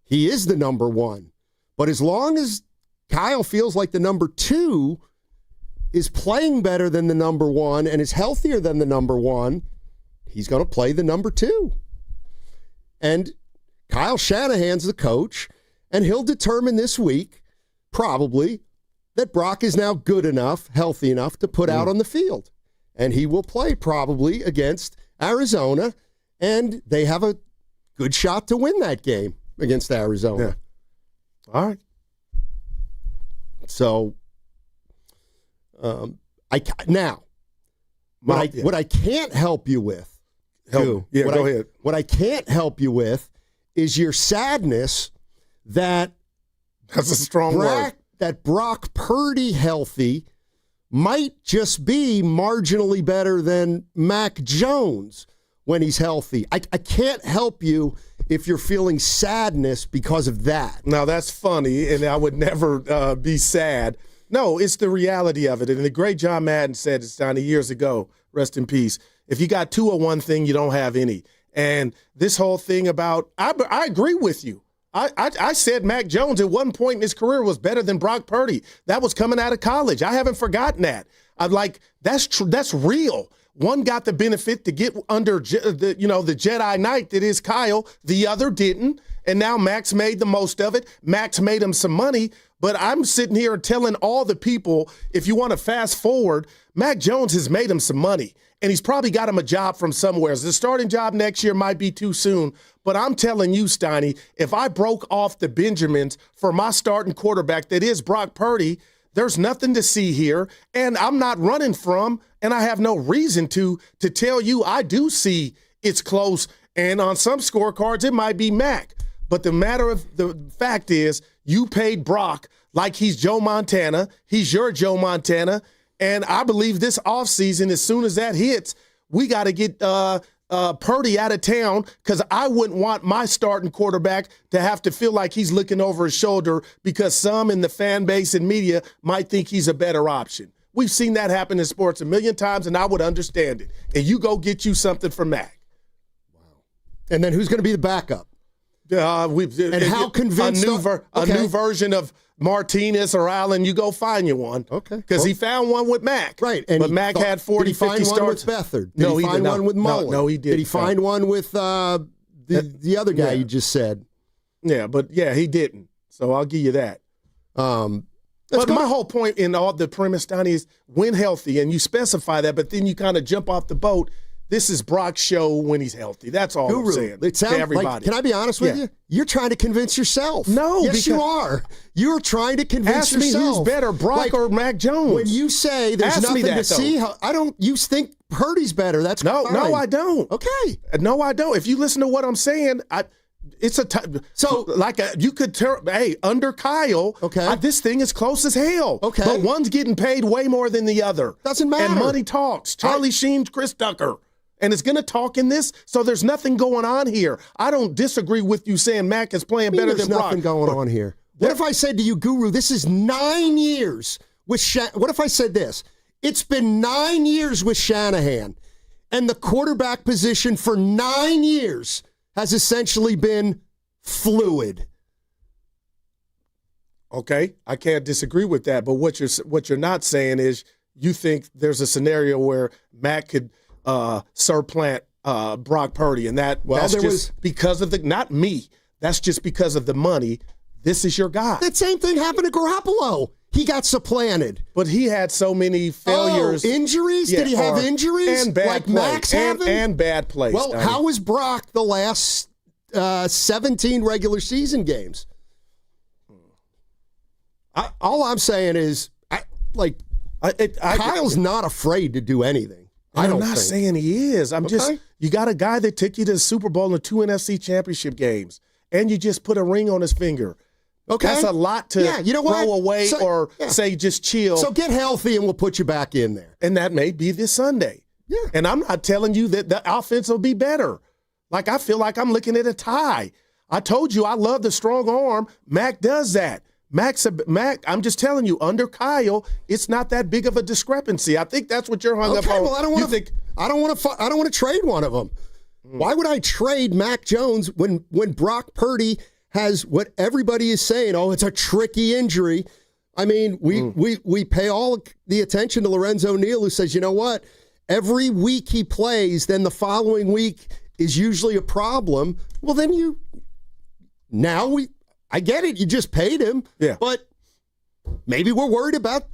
he is the number one. But as long as Kyle feels like the number two is playing better than the number one and is healthier than the number one, he's going to play the number two. And Kyle Shanahan's the coach, and he'll determine this week, probably, that Brock is now good enough, healthy enough to put out on the field. And he will play probably against Arizona, and they have a good shot to win that game against Arizona. Yeah. All right. So, what I can't help you with, go ahead. What I can't help you with is your sadness that that's a strong word. That Brock Purdy healthy might just be marginally better than Mac Jones when he's healthy. I can't help you if you're feeling sadness because of that. Now, that's funny, and I would never be sad. No, it's the reality of it. And the great John Madden said it's down years ago, rest in peace, if you got two of one thing, you don't have any. And this whole thing about, I agree with you. I said Mac Jones at one point in his career was better than Brock Purdy. That was coming out of college. I haven't forgotten that. I'm like, that's true. That's real. One got the benefit to get under the Jedi Knight that is Kyle. The other didn't. And now Max made the most of it. Max made him some money. But I'm sitting here telling all the people, if you want to fast forward, Mac Jones has made him some money. And he's probably got him a job from somewhere. The starting job next year might be too soon. But I'm telling you, Steiny, if I broke off the Benjamins for my starting quarterback that is Brock Purdy, there's nothing to see here. And I'm not running from, and I have no reason to tell you I do see it's close. And on some scorecards, it might be Mac. But the matter of the fact is, you paid Brock like he's Joe Montana. He's your Joe Montana. And I believe this offseason, as soon as that hits, we got to get Purdy out of town, because I wouldn't want my starting quarterback to have to feel like he's looking over his shoulder because some in the fan base and media might think he's a better option. We've seen that happen in sports a million times, and I would understand it. And you go get you something for Mac. And then who's going to be the backup? And how convinced? A new version of Martinez or Allen, you go find you one. Okay. Because he found one with Mac. Right. But Mac had 40, 50 starts. Did he find one with Beathard? Did he find one with Mullen? No, he didn't. Did he find one with the other guy you just said? Yeah, but he didn't. So I'll give you that. But my whole point in all the premise, Donnie, is win healthy, and you specify that, but then you kind of jump off the boat. This is Brock's show when he's healthy. That's all I'm saying. It sounds to everybody. like, can I be honest with you? You're trying to convince yourself. No, yes, you are. You're trying to convince yourself. Ask me who's better, Brock or Mac Jones. When you say there's nothing to see, you think Purdy's better. That's fine. No, I don't. Okay. No, I don't. If you listen to what I'm saying, you could tell. Hey, under Kyle, this thing is close as hell. Okay, but one's getting paid way more than the other. Doesn't matter. And money talks. Charlie Sheen, Chris Tucker. And it's going to talk in this, so there's nothing going on here. I don't disagree with you saying Mac is playing better than Brock. There's nothing going on here. What if I said to you, Guru, this is 9 years with what if I said this? It's been 9 years with Shanahan, and the quarterback position for 9 years has essentially been fluid. Okay, I can't disagree with that, but what you're not saying is you think there's a scenario where Mac could supplant Brock Purdy, and that's just because of not me. That's just because of the money. This is your guy. That same thing happened to Garoppolo. He got supplanted. But he had so many failures. Injuries? Did he have injuries? And bad like play. Max and bad plays. Well, how was Brock the last 17 regular season games? All I'm saying is, Kyle's not afraid to do anything. I'm not saying he is. I'm just, you got a guy that took you to the Super Bowl and 2 NFC championship games, and you just put a ring on his finger. Okay. That's a lot to throw away say just chill. So get healthy and we'll put you back in there. And that may be this Sunday. Yeah. And I'm not telling you that the offense will be better. Like, I feel like I'm looking at a tie. I told you I love the strong arm. Mac does that. Mac, I'm just telling you, under Kyle, it's not that big of a discrepancy. I think that's what you're hung up on. Well, I don't want to trade one of them. Why would I trade Mac Jones when Brock Purdy has what everybody is saying? Oh, it's a tricky injury. I mean, we pay all the attention to Lorenzo Neal, who says, you know what? Every week he plays, then the following week is usually a problem. Well, then I get it. You just paid him. Yeah. But maybe we're worried about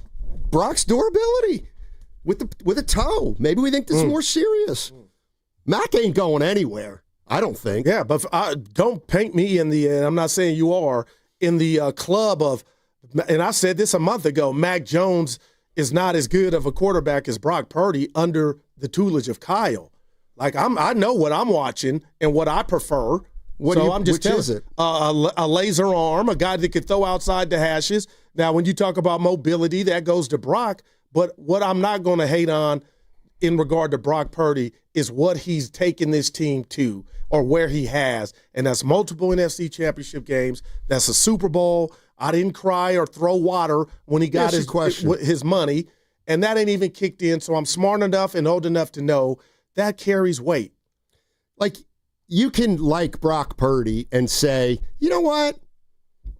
Brock's durability with a toe. Maybe we think this is more serious. Mac ain't going anywhere, I don't think. Yeah, but don't paint me in the, I'm not saying you are, in the club of, and I said this a month ago, Mac Jones is not as good of a quarterback as Brock Purdy under the tutelage of Kyle. Like, I know what I'm watching and what I prefer. Which is it? A laser arm, a guy that could throw outside the hashes. Now, when you talk about mobility, that goes to Brock. But what I'm not going to hate on in regard to Brock Purdy is what he's taken this team to, or where he has. And that's multiple NFC championship games. That's a Super Bowl. I didn't cry or throw water when he got his money. And that ain't even kicked in. So I'm smart enough and old enough to know that carries weight. Like, you can like Brock Purdy and say, you know what?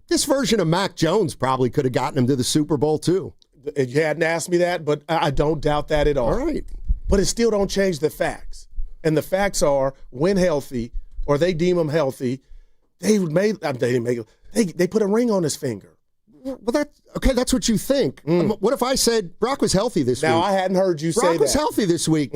This version of Mac Jones probably could have gotten him to the Super Bowl too. You hadn't asked me that, but I don't doubt that at all. All right. But it still don't change the facts. And the facts are, when healthy, or they deem him healthy, they put a ring on his finger. Well, that's what you think. What if I said Brock was healthy this week? Now, I hadn't heard you say that. Brock was healthy this week.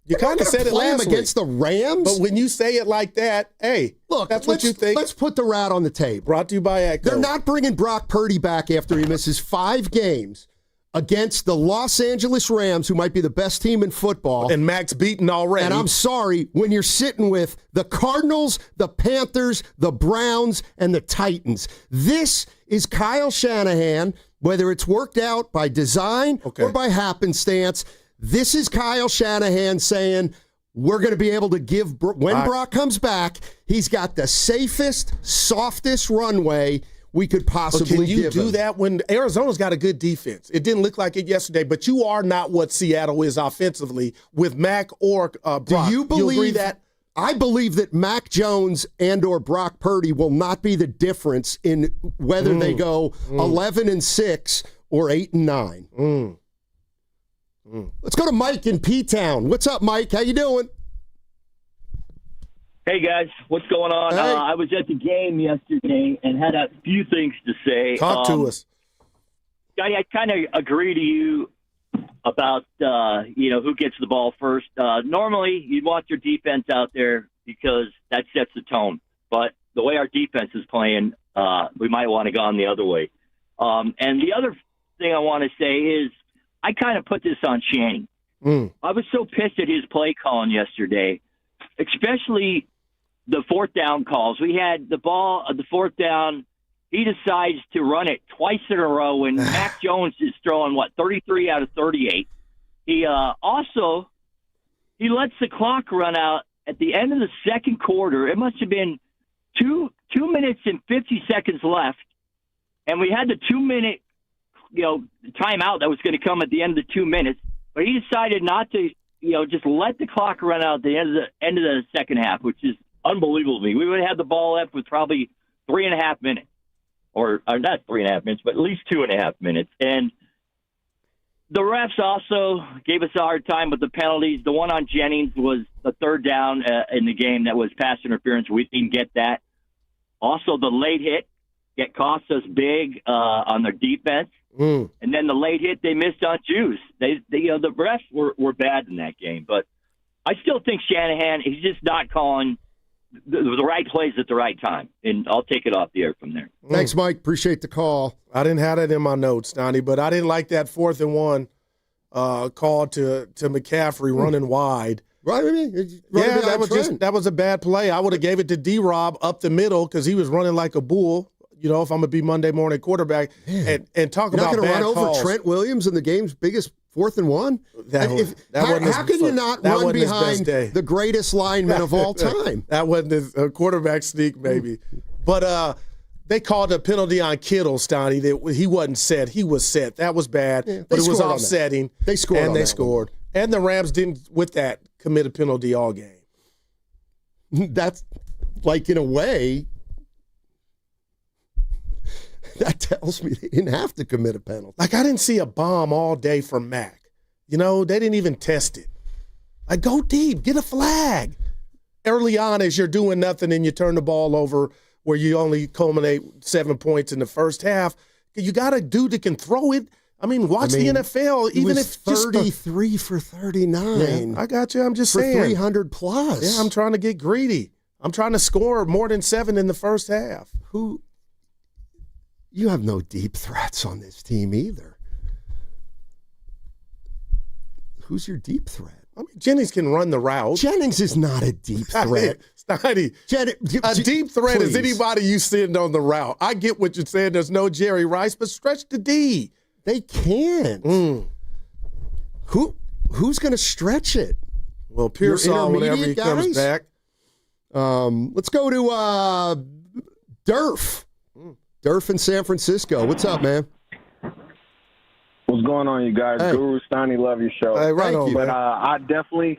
You kind of said it last week against the Rams. But when you say it like that, hey, look, that's what you think. Let's put the rat on the table. Brought to you by Echo. They're not bringing Brock Purdy back after he misses 5 games against the Los Angeles Rams, who might be the best team in football. And Mac's beaten already. And I'm sorry, when you're sitting with the Cardinals, the Panthers, the Browns, and the Titans. This is Kyle Shanahan, whether it's worked out by design or by happenstance. This is Kyle Shanahan saying, we're going to be able to give, when Brock comes back, he's got the safest, softest runway we could possibly give him. Can you do that when Arizona's got a good defense? It didn't look like it yesterday, but you are not what Seattle is offensively with Mac or Brock. Do you believe that? I believe that Mac Jones and or Brock Purdy will not be the difference in whether they go 11-6 or 8-9. Let's go to Mike in P-Town. What's up, Mike? How you doing? Hey, guys. What's going on? Hey. I was at the game yesterday and had a few things to say. Talk to us. I kind of agree to you about, who gets the ball first. Normally, you'd want your defense out there because that sets the tone. But the way our defense is playing, we might want to go on the other way. And the other thing I want to say is I kind of put this on Channing. I was so pissed at his play calling yesterday, especially the fourth down calls. We had the ball at the fourth down. He decides to run it twice in a row when Mac Jones is throwing, 33 out of 38. He lets the clock run out at the end of the second quarter. It must have been 2 minutes and 50 seconds left, and we had the 2-minute timeout that was going to come at the end of the 2 minutes. But he decided not to, just let the clock run out at the end of the second half, which is unbelievable to me. We would have had the ball left with probably 3.5 minutes, or not 3.5 minutes, but at least 2.5 minutes. And the refs also gave us a hard time with the penalties. The one on Jennings was the third down in the game that was pass interference. We didn't get that. Also, the late hit cost us big on their defense. And then the late hit they missed on Juice. The refs were bad in that game. But I still think Shanahan, he's just not calling the right plays at the right time. And I'll take it off the air from there. Thanks, Mike. Appreciate the call. I didn't have that in my notes, Donnie, but I didn't like that 4th and 1 call to McCaffrey running wide. Right, that was a bad play. I would have gave it to D-Rob up the middle because he was running like a bull. If I'm going to be Monday morning quarterback and talk about bad calls. You're not going to run over Trent Williams in the game's biggest 4th and 1? How can you not run behind the greatest lineman of all time? That wasn't his quarterback sneak, maybe. But they called a penalty on Kittle, Stoney. That he wasn't set. He was set. That was bad, but it was offsetting. They scored, and they scored. And the Rams didn't, with that, commit a penalty all game. That's in a way, that tells me they didn't have to commit a penalty. I didn't see a bomb all day from Mac. They didn't even test it. Go deep, get a flag. Early on, as you're doing nothing and you turn the ball over where you only culminate 7 points in the first half, you got a dude that can throw it. Watch the NFL. Even if 33 for 39. Yeah, I got you. I'm just for saying. 300 plus. Yeah, I'm trying to get greedy. I'm trying to score more than 7 in the first half. You have no deep threats on this team either. Who's your deep threat? Jennings can run the route. Jennings is not a deep threat. A deep threat is anybody you send on the route. I get what you're saying. There's no Jerry Rice, but stretch the D. They can't. Who's going to stretch it? Well, Pearsall whenever he comes back. Let's go to Durf. Durf in San Francisco. What's up, man? What's going on, you guys? Hey. Guru, Stoney, love your show. Hey, right on, but man. I definitely,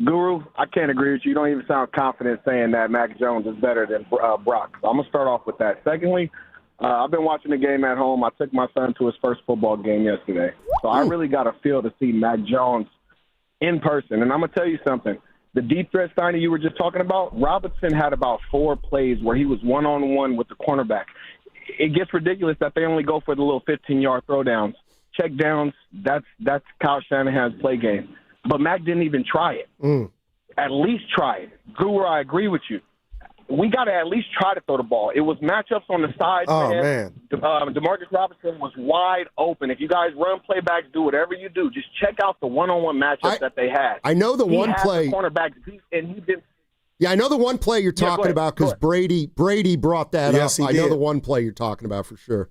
Guru, I can't agree with you. You don't even sound confident saying that Mac Jones is better than Brock. So I'm going to start off with that. Secondly, I've been watching the game at home. I took my son to his first football game yesterday. So I really got a feel to see Mac Jones in person. And I'm going to tell you something. The deep threat, Steiner, you were just talking about, Robinson had about 4 plays where he was one-on-one with the cornerback. It gets ridiculous that they only go for the little 15-yard throwdowns. Check downs, that's Kyle Shanahan's play game. But Mac didn't even try it. At least try it. Guru, I agree with you. we got to at least try to throw the ball. It was matchups on the side. Oh, man. Demarcus Robinson was wide open. If you guys run playbacks, do whatever you do, just check out the one-on-one matchups that they had. I know the one play. The cornerback beat, and he did. Yeah, I know the one play you're talking about because Brady brought that up. I know the one play you're talking about for sure.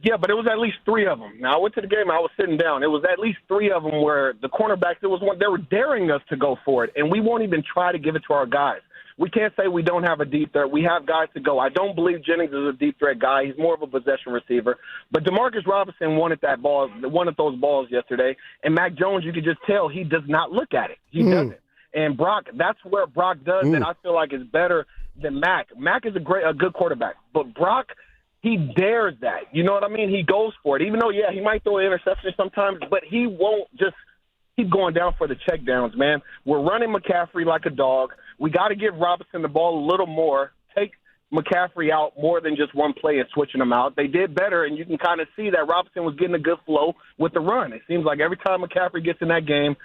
Yeah, but it was at least 3 of them. Now, I went to the game. I was sitting down. It was at least 3 of them where the cornerbacks, they were daring us to go for it, and we won't even try to give it to our guys. We can't say we don't have a deep threat. We have guys to go. I don't believe Jennings is a deep threat guy. He's more of a possession receiver. But Demarcus Robinson wanted those balls yesterday, and Mac Jones, you could just tell he does not look at it. He doesn't. And Brock, that's where Brock does that I feel like is better than Mac. Mac is a good quarterback, but Brock, he dares that. You know what I mean? He goes for it. Even though, he might throw an interception sometimes, but he won't just keep going down for the checkdowns, man. We're running McCaffrey like a dog. We got to give Robinson the ball a little more, take McCaffrey out more than just one play and switching him out. They did better, and you can kind of see that Robinson was getting a good flow with the run. It seems like every time McCaffrey gets in that game,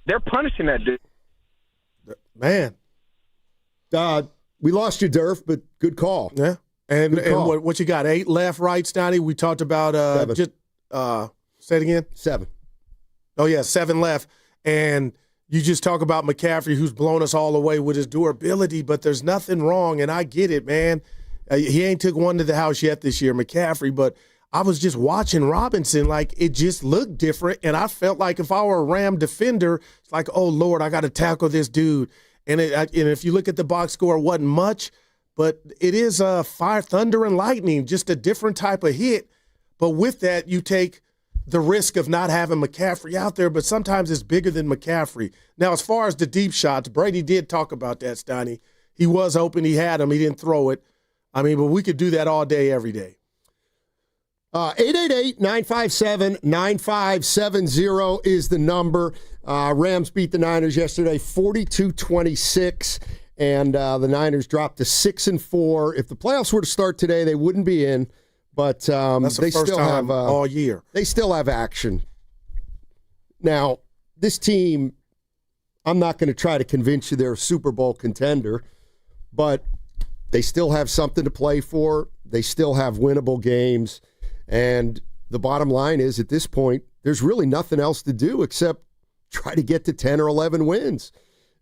they're punishing that dude. Man. We lost you, Durf, but good call. Yeah. And what you got, 8 left, right, Stoney? We talked about 7. Say it again? 7. Oh, yeah, 7 left. And you just talk about McCaffrey, who's blown us all away with his durability, but there's nothing wrong, and I get it, man. He ain't took one to the house yet this year, McCaffrey, but I was just watching Robinson, like it just looked different, and I felt like if I were a Ram defender, it's like, oh, Lord, I got to tackle this dude. And if you look at the box score, it wasn't much, but it is fire, thunder, and lightning, just a different type of hit. But with that, you take the risk of not having McCaffrey out there, but sometimes it's bigger than McCaffrey. Now, as far as the deep shots, Brady did talk about that, Stoney. He was open. He had him. He didn't throw it. I mean, but we could do that all day, every day. 888-957-9570 is the number. Rams beat the Niners yesterday 42-26, and the Niners dropped to 6-4. If the playoffs were to start today, they wouldn't be in. But that's they still have all year. They still have action. Now, this team, I'm not going to try to convince you they're a Super Bowl contender, but they still have something to play for. They still have winnable games. And the bottom line is, at this point, there's really nothing else to do except try to get to 10 or 11 wins.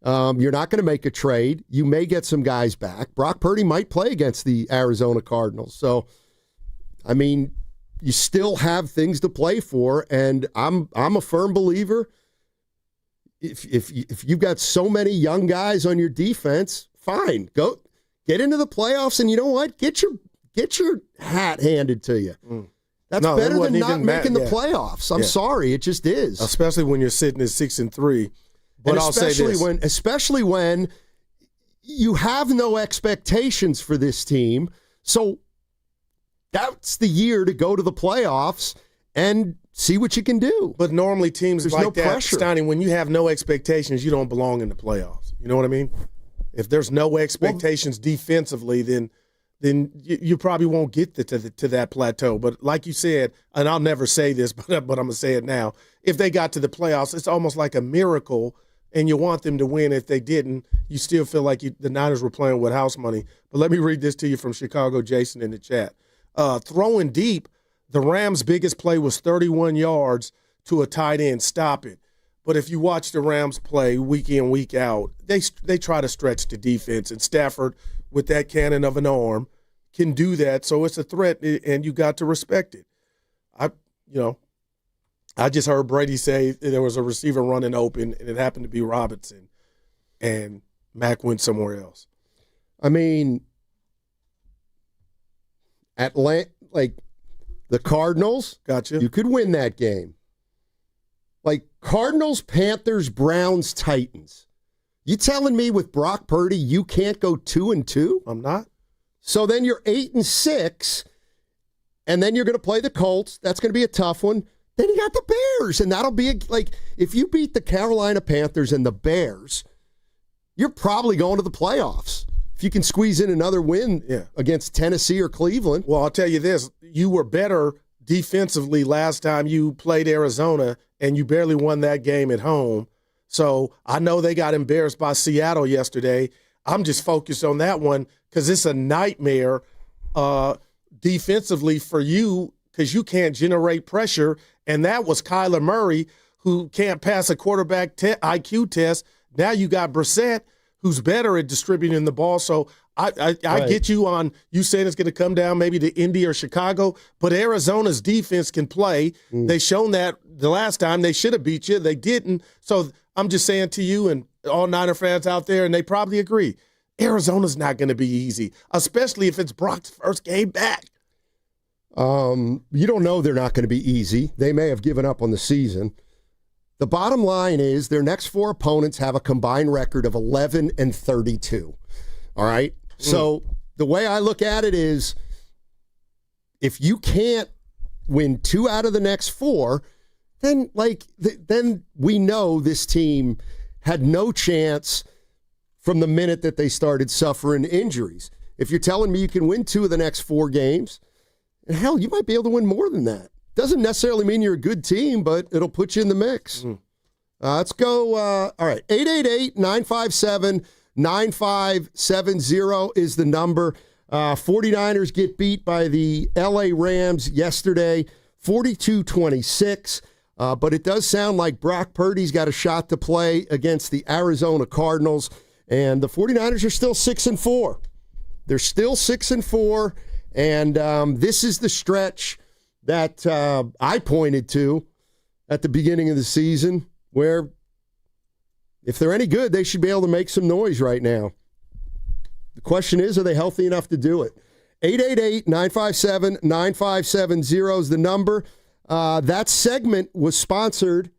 You're not going to make a trade. You may get some guys back. Brock Purdy might play against the Arizona Cardinals. So, I mean, you still have things to play for, and I'm a firm believer. If you've got so many young guys on your defense, fine, go get into the playoffs, and you know what? Get your hat handed to you. That's better than not making the playoffs. I'm sorry, it just is. Especially when you're sitting at 6-3. But I'll say this. Especially when you have no expectations for this team, so that's the year to go to the playoffs and see what you can do. But normally teams There's like no that, pressure. Stoney, when you have no expectations, you don't belong in the playoffs. You know what I mean? If there's no expectations defensively, then you probably won't get to that plateau. But like you said, and I'll never say this, but I'm going to say it now, if they got to the playoffs, it's almost like a miracle, and you want them to win. If they didn't, you still feel like the Niners were playing with house money. But let me read this to you from Chicago, Jason, in the chat. Throwing deep, the Rams' biggest play was 31 yards to a tight end. Stop it. But if you watch the Rams play week in, week out, they try to stretch the defense. And Stafford, with that cannon of an arm, can do that. So it's a threat, and you got to respect it. I just heard Brady say there was a receiver running open, and it happened to be Robinson, and Mac went somewhere else. I mean, the Cardinals, gotcha. You could win that game. Like Cardinals, Panthers, Browns, Titans. You telling me with Brock Purdy you can't go 2-2? I'm not. So then you're 8-6, and then you're going to play the Colts. That's going to be a tough one. Then you got the Bears, and that'll be if you beat the Carolina Panthers and the Bears, you're probably going to the playoffs. If you can squeeze in another win against Tennessee or Cleveland. Well, I'll tell you this. You were better defensively last time you played Arizona, and you barely won that game at home. So I know they got embarrassed by Seattle yesterday. I'm just focused on that one because it's a nightmare defensively for you because you can't generate pressure. And that was Kyler Murray, who can't pass a quarterback IQ test. Now you got Brissett, who's better at distributing the ball. So I get you on you saying it's going to come down maybe to Indy or Chicago, but Arizona's defense can play. They shown that the last time. They should have beat you. They didn't. So I'm just saying to you and all Niner fans out there, and they probably agree, Arizona's not going to be easy, especially if it's Brock's first game back. You don't know they're not going to be easy. They may have given up on the season. The bottom line is their next 4 opponents have a combined record of 11-32. All right? So the way I look at it is if you can't win 2 out of the next 4, then then we know this team had no chance from the minute that they started suffering injuries. If you're telling me you can win 2 of the next 4 games, and hell, you might be able to win more than that. Doesn't necessarily mean you're a good team, but it'll put you in the mix. Let's go. All right, 888-957-9570 is the number. 49ers get beat by the LA Rams yesterday, 42-26. But it does sound like Brock Purdy's got a shot to play against the Arizona Cardinals. And the 49ers are still 6-4. They're still 6-4. And this is the stretch that I pointed to at the beginning of the season where if they're any good, they should be able to make some noise right now. The question is, are they healthy enough to do it? 888-957-9570 is the number. That segment was sponsored.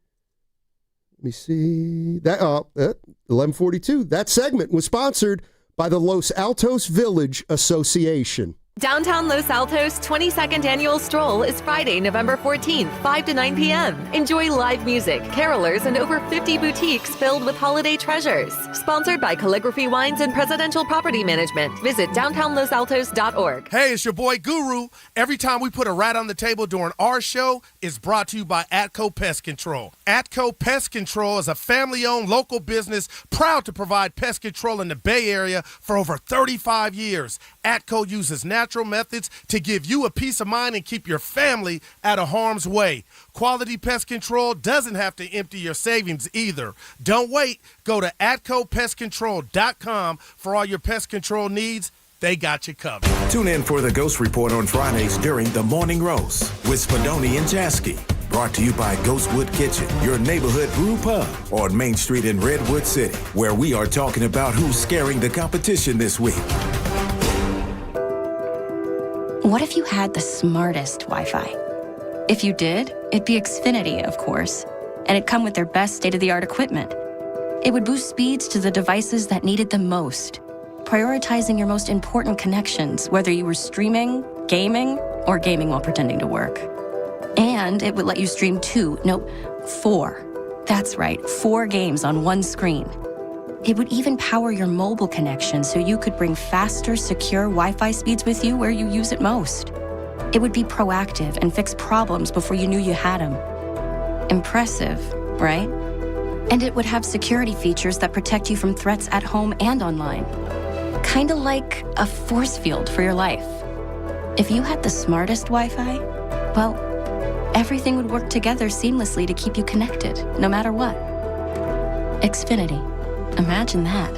Let me see. 1142. That segment was sponsored by the Los Altos Village Association. Downtown Los Altos 22nd Annual Stroll is Friday, November 14th, 5 to 9 p.m. Enjoy live music, carolers, and over 50 boutiques filled with holiday treasures. Sponsored by Calligraphy Wines and Presidential Property Management. Visit downtownlosaltos.org. Hey, it's your boy Guru. Every time we put a rat on the table during our show, it's brought to you by Atco Pest Control. Atco Pest Control is a family-owned local business proud to provide pest control in the Bay Area for over 35 years. Atco uses natural methods to give you a peace of mind and keep your family out of harm's way. Quality pest control doesn't have to empty your savings either. Don't wait. Go to AtcoPestControl.com for all your pest control needs. They got you covered. Tune in for the Ghost Report on Fridays during the Morning Roast with Spadoni and Jasky. Brought to you by Ghostwood Kitchen, your neighborhood brew pub on Main Street in Redwood City, where we are talking about who's scaring the competition this week. What if you had the smartest Wi-Fi? If you did, it'd be Xfinity, of course, and it'd come with their best state-of-the-art equipment. It would boost speeds to the devices that needed them most, prioritizing your most important connections, whether you were streaming, gaming, or gaming while pretending to work. And it would let you stream 4. That's right, 4 games on one screen. It would even power your mobile connection so you could bring faster, secure Wi-Fi speeds with you where you use it most. It would be proactive and fix problems before you knew you had them. Impressive, right? And it would have security features that protect you from threats at home and online. Kinda like a force field for your life. If you had the smartest Wi-Fi, well, everything would work together seamlessly to keep you connected, no matter what. Xfinity. Imagine that.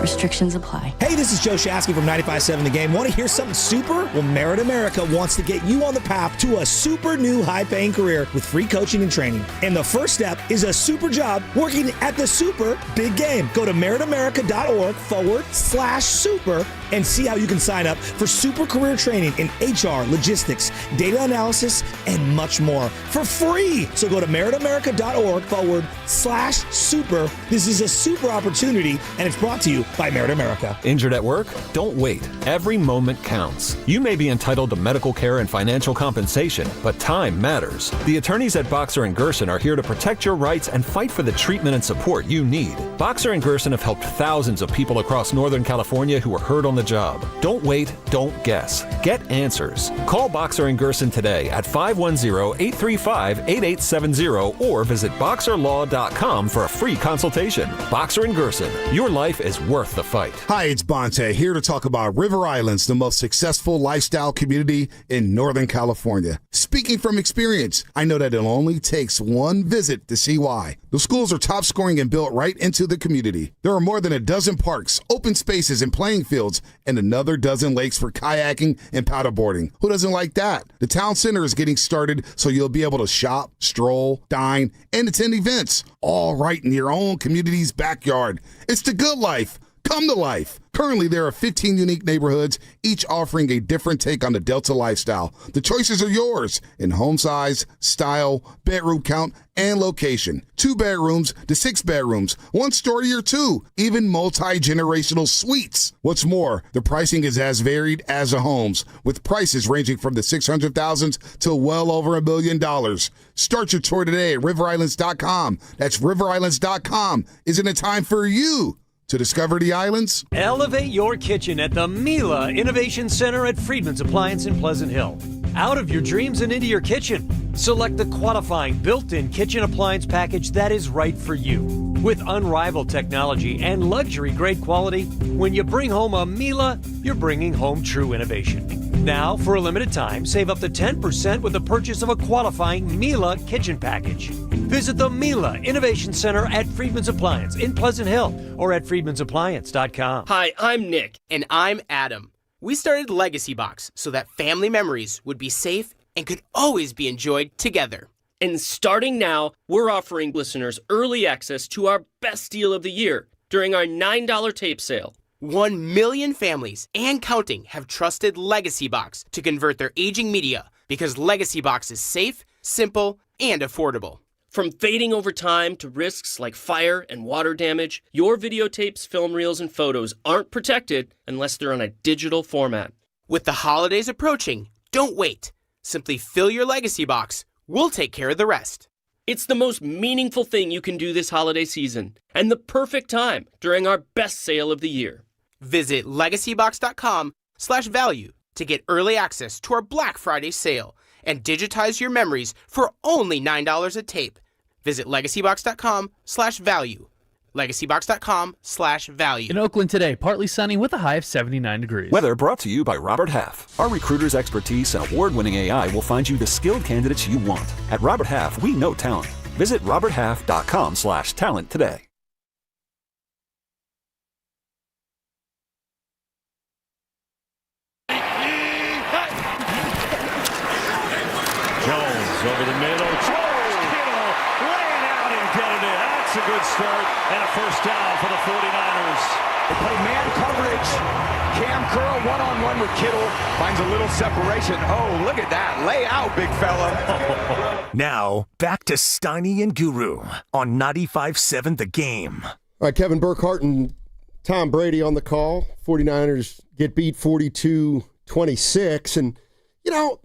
Restrictions apply. Hey, this is Joe Shasky from 95.7 The Game. Want to hear something super? Well, Merit America wants to get you on the path to a super new high-paying career with free coaching and training. And the first step is a super job working at the super big game. Go to meritamerica.org/super and see how you can sign up for super career training in HR, logistics, data analysis, and much more for free. So go to meritamerica.org/super. This is a super opportunity, and it's brought to you by Merit America. Injured at work? Don't wait. Every moment counts. You may be entitled to medical care and financial compensation, but time matters. The attorneys at Boxer & Gerson are here to protect your rights and fight for the treatment and support you need. Boxer and Gerson have helped thousands of people across Northern California who were hurt on the job. Don't wait, don't guess. Get answers. Call Boxer and Gerson today at 510-835-8870 or visit boxerlaw.com for a free consultation. Boxer and Gerson, your life is worth the fight. Hi, it's Bonte, here to talk about River Islands, the most successful lifestyle community in Northern California. Speaking from experience, I know that it only takes one visit to see why. The schools are top scoring and built right into the community. There are more than a dozen parks, open spaces, and playing fields, and another dozen lakes for kayaking and paddleboarding. Who doesn't like that? The town center is getting started, so you'll be able to shop, stroll, dine, and attend events, all right in your own community's backyard. It's the good life. Come to life. Currently, there are 15 unique neighborhoods, each offering a different take on the Delta lifestyle. The choices are yours in home size, style, bedroom count, and location. 2 bedrooms to 6 bedrooms, 1 story or 2, even multi-generational suites. What's more, the pricing is as varied as the homes, with prices ranging from the $600,000s to well over $1 million. Start your tour today at riverislands.com. That's riverislands.com. Isn't it time for you to discover the islands? Elevate your kitchen at the Mila Innovation Center at Friedman's Appliance in Pleasant Hill. Out of your dreams and into your kitchen. Select the qualifying built-in kitchen appliance package that is right for you. With unrivaled technology and luxury-grade quality, when you bring home a Mila, you're bringing home true innovation. Now, for a limited time, save up to 10% with the purchase of a qualifying Mila kitchen package. Visit the Mila Innovation Center at Friedman's Appliance in Pleasant Hill or at friedmansappliance.com. Hi, I'm Nick. And I'm Adam. We started Legacy Box so that family memories would be safe and could always be enjoyed together. And starting now, we're offering listeners early access to our best deal of the year during our $9 tape sale. 1 million families and counting have trusted Legacy Box to convert their aging media because Legacy Box is safe, simple, and affordable. From fading over time to risks like fire and water damage, your videotapes, film reels, and photos aren't protected unless they're on a digital format. With the holidays approaching, don't wait. Simply fill your Legacy Box. We'll take care of the rest. It's the most meaningful thing you can do this holiday season and the perfect time during our best sale of the year. Visit legacybox.com/value to get early access to our Black Friday sale and digitize your memories for only $9 a tape. Visit legacybox.com/value. legacybox.com/value. In Oakland today, partly sunny with a high of 79 degrees. Weather brought to you by Robert Half. Our recruiters' expertise and award-winning AI will find you the skilled candidates you want. At Robert Half, we know talent. Visit roberthalf.com/talent today. Jones over the middle. Jones, Kittle, laying out and getting it. That's a good start and a first down for the 49ers. They play man coverage. Cam Curl one-on-one with Kittle. Finds a little separation. Oh, look at that. Lay out, big fella. Now, back to Steiny and Guru on 95.7 The Game. All right, Kevin Burkhardt and Tom Brady on the call. 49ers get beat 42-26. And, you know,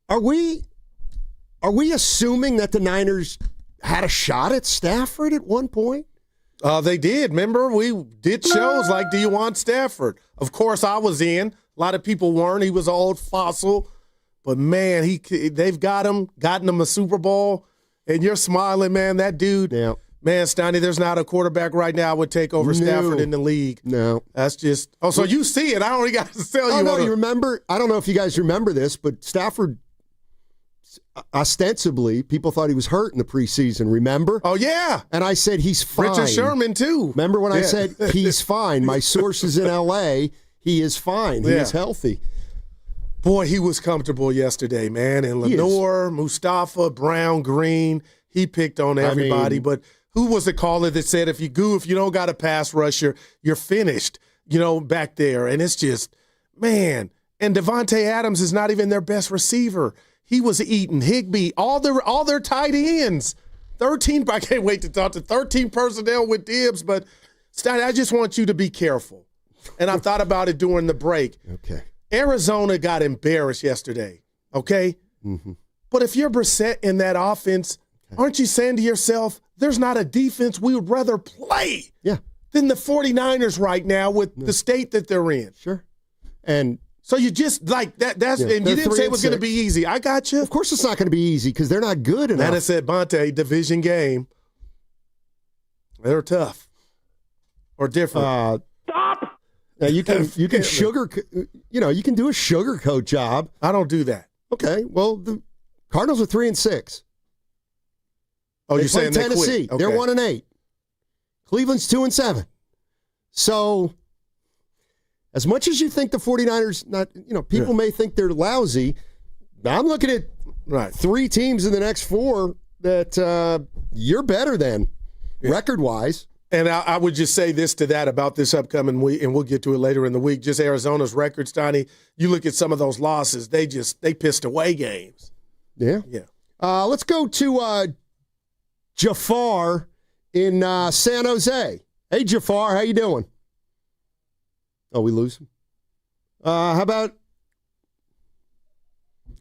are we assuming that the Niners had a shot at Stafford at one point? They did. Remember, we did shows like, do you want Stafford? Of course, I was in. A lot of people weren't. He was an old fossil. But, man, they've gotten him a Super Bowl. And you're smiling, man. That dude, man, Steiny, there's not a quarterback right now would take over Stafford in the league. No. That's just – oh, so you see it. I don't got to tell you. Oh, no, you remember – I don't know if you guys remember this, but Stafford – ostensibly, people thought he was hurt in the preseason, remember? Oh, yeah. And I said he's fine. Richard Sherman, too. Remember when I said he's fine? My sources in L.A., he is fine. He is healthy. Boy, he was comfortable yesterday, man. And Lenore, Mustafa, Brown, Green, he picked on everybody. But who was the caller that said if you don't got a pass rusher, you're finished, back there. And it's just, man. And Devontae Adams is not even their best receiver. He was eating Higbee, all their tight ends. 13, I can't wait to talk to 13 personnel with dibs, but Steiny, I just want you to be careful. And I thought about it during the break. Okay. Arizona got embarrassed yesterday, okay? Mm-hmm. But if you're Brissett in that offense, aren't you saying to yourself, there's not a defense we would rather play than the 49ers right now with the state that they're in? Sure. And so you just like that. That's and you didn't say it was going to be easy. I got you. Of course, it's not going to be easy because they're not good enough. And I said, Bonte, division game. They're tough or different. Stop. Now you can you can do a sugarcoat job. I don't do that. Okay. Well, the Cardinals are 3-6. Oh, you're saying Tennessee? They quit. They're 1-8. Cleveland's 2-7. So, as much as you think the 49ers, people may think they're lousy. I'm looking at 3 teams in the next 4 that you're better than, record-wise. And I would just say this to that about this upcoming week, and we'll get to it later in the week. Just Arizona's record, Stoney. You look at some of those losses; they pissed away games. Yeah. Let's go to Jafar in San Jose. Hey, Jafar, how you doing? Oh, we lose him. How about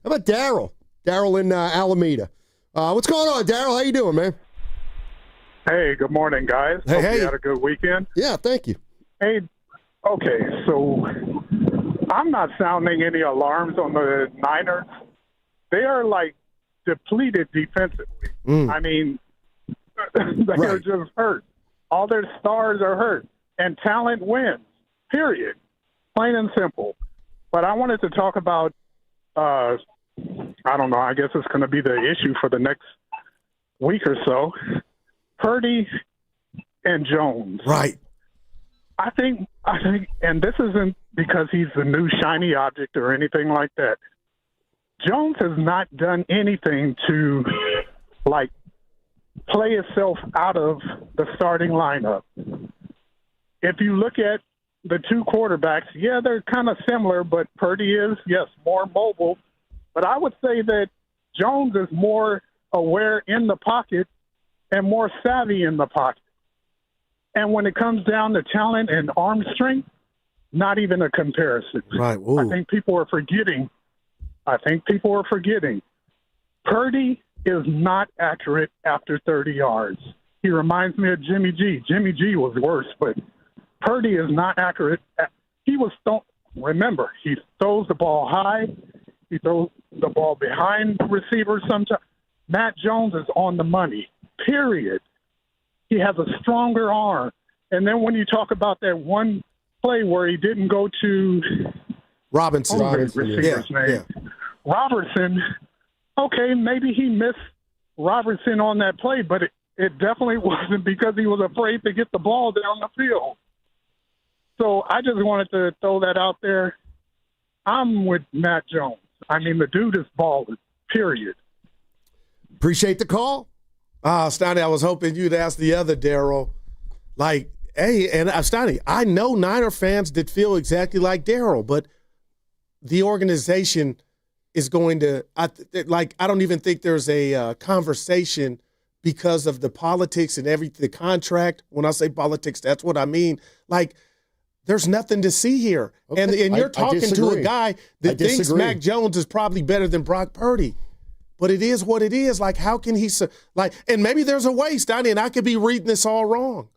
Daryl? Daryl in Alameda. What's going on, Daryl? How you doing, man? Hey, good morning, guys. Hey, Hope you had a good weekend. Yeah, thank you. Hey, okay, so I'm not sounding any alarms on the Niners. They are, depleted defensively. I mean, they're just hurt. All their stars are hurt. And talent wins, period. Plain and simple. But I wanted to talk about, I don't know, I guess it's going to be the issue for the next week or so. Purdy and Jones. Right. I think, and this isn't because he's the new shiny object or anything like that. Jones has not done anything to, play itself out of the starting lineup. If you look at the 2 quarterbacks, they're kind of similar, but Purdy is, more mobile. But I would say that Jones is more aware in the pocket and more savvy in the pocket. And when it comes down to talent and arm strength, not even a comparison. Right. Ooh. I think people are forgetting. Purdy is not accurate after 30 yards. He reminds me of Jimmy G. Jimmy G was worse, but Purdy is not accurate. He throws the ball high. He throws the ball behind receivers sometimes. Matt Jones is on the money. Period. He has a stronger arm. And then when you talk about that one play where he didn't go to Robinson. Robertson, okay, maybe he missed Robertson on that play, but it definitely wasn't because he was afraid to get the ball down the field. So I just wanted to throw that out there. I'm with Matt Jones. I mean, the dude is balling, period. Appreciate the call. Stoney, I was hoping you'd ask the other Daryl. Hey, and Stoney, I know Niner fans that feel exactly like Daryl, but the organization is going to, I don't even think there's a conversation because of the politics and the contract. When I say politics, that's what I mean. There's nothing to see here. Okay. And you're talking to a guy that thinks Mac Jones is probably better than Brock Purdy. But it is what it is. How can he and maybe there's a way, Stoney, and I could be reading this all wrong.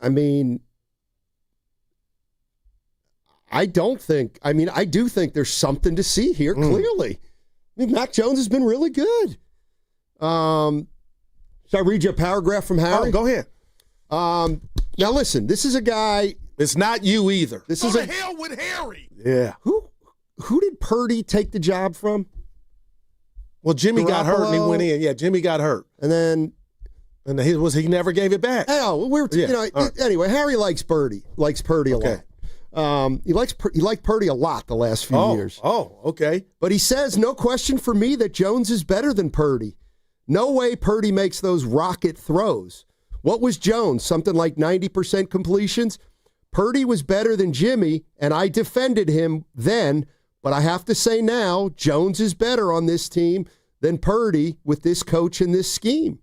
I mean, I do think there's something to see here, clearly. I mean, Mac Jones has been really good. Should I read you a paragraph from Harry? Oh, go ahead. Now, listen, this is a guy. It's not you either. This Go is to hell with Harry. Yeah. Who did Purdy take the job from? Well, Jimmy got hurt and he went in. Yeah, Jimmy got hurt. And then he never gave it back. Anyway, Harry likes Purdy. Likes Purdy a lot. He liked Purdy a lot the last few years. Oh, okay. But he says, no question for me that Jones is better than Purdy. No way Purdy makes those rocket throws. What was Jones? Something like 90% completions? Purdy was better than Jimmy, and I defended him then, but I have to say now, Jones is better on this team than Purdy with this coach and this scheme.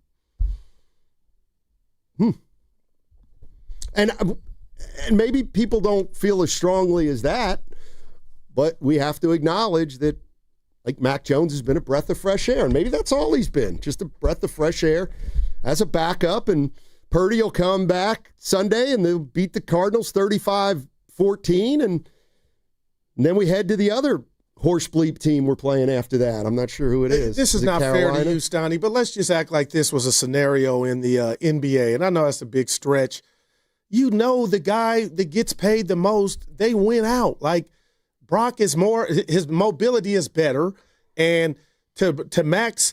And maybe people don't feel as strongly as that, but we have to acknowledge that like Mac Jones has been a breath of fresh air. And maybe that's all he's been, just a breath of fresh air as a backup. And Purdy will come back Sunday and they'll beat the Cardinals 35-14. And then we head to the other horse bleep team we're playing after that. I'm not sure who it is. This is not fair to you, Stoney, but let's just act like this was a scenario in the NBA. And I know that's a big stretch. You know the guy that gets paid the most, they win out. Like, Brock is more, his mobility is better. And to Mac's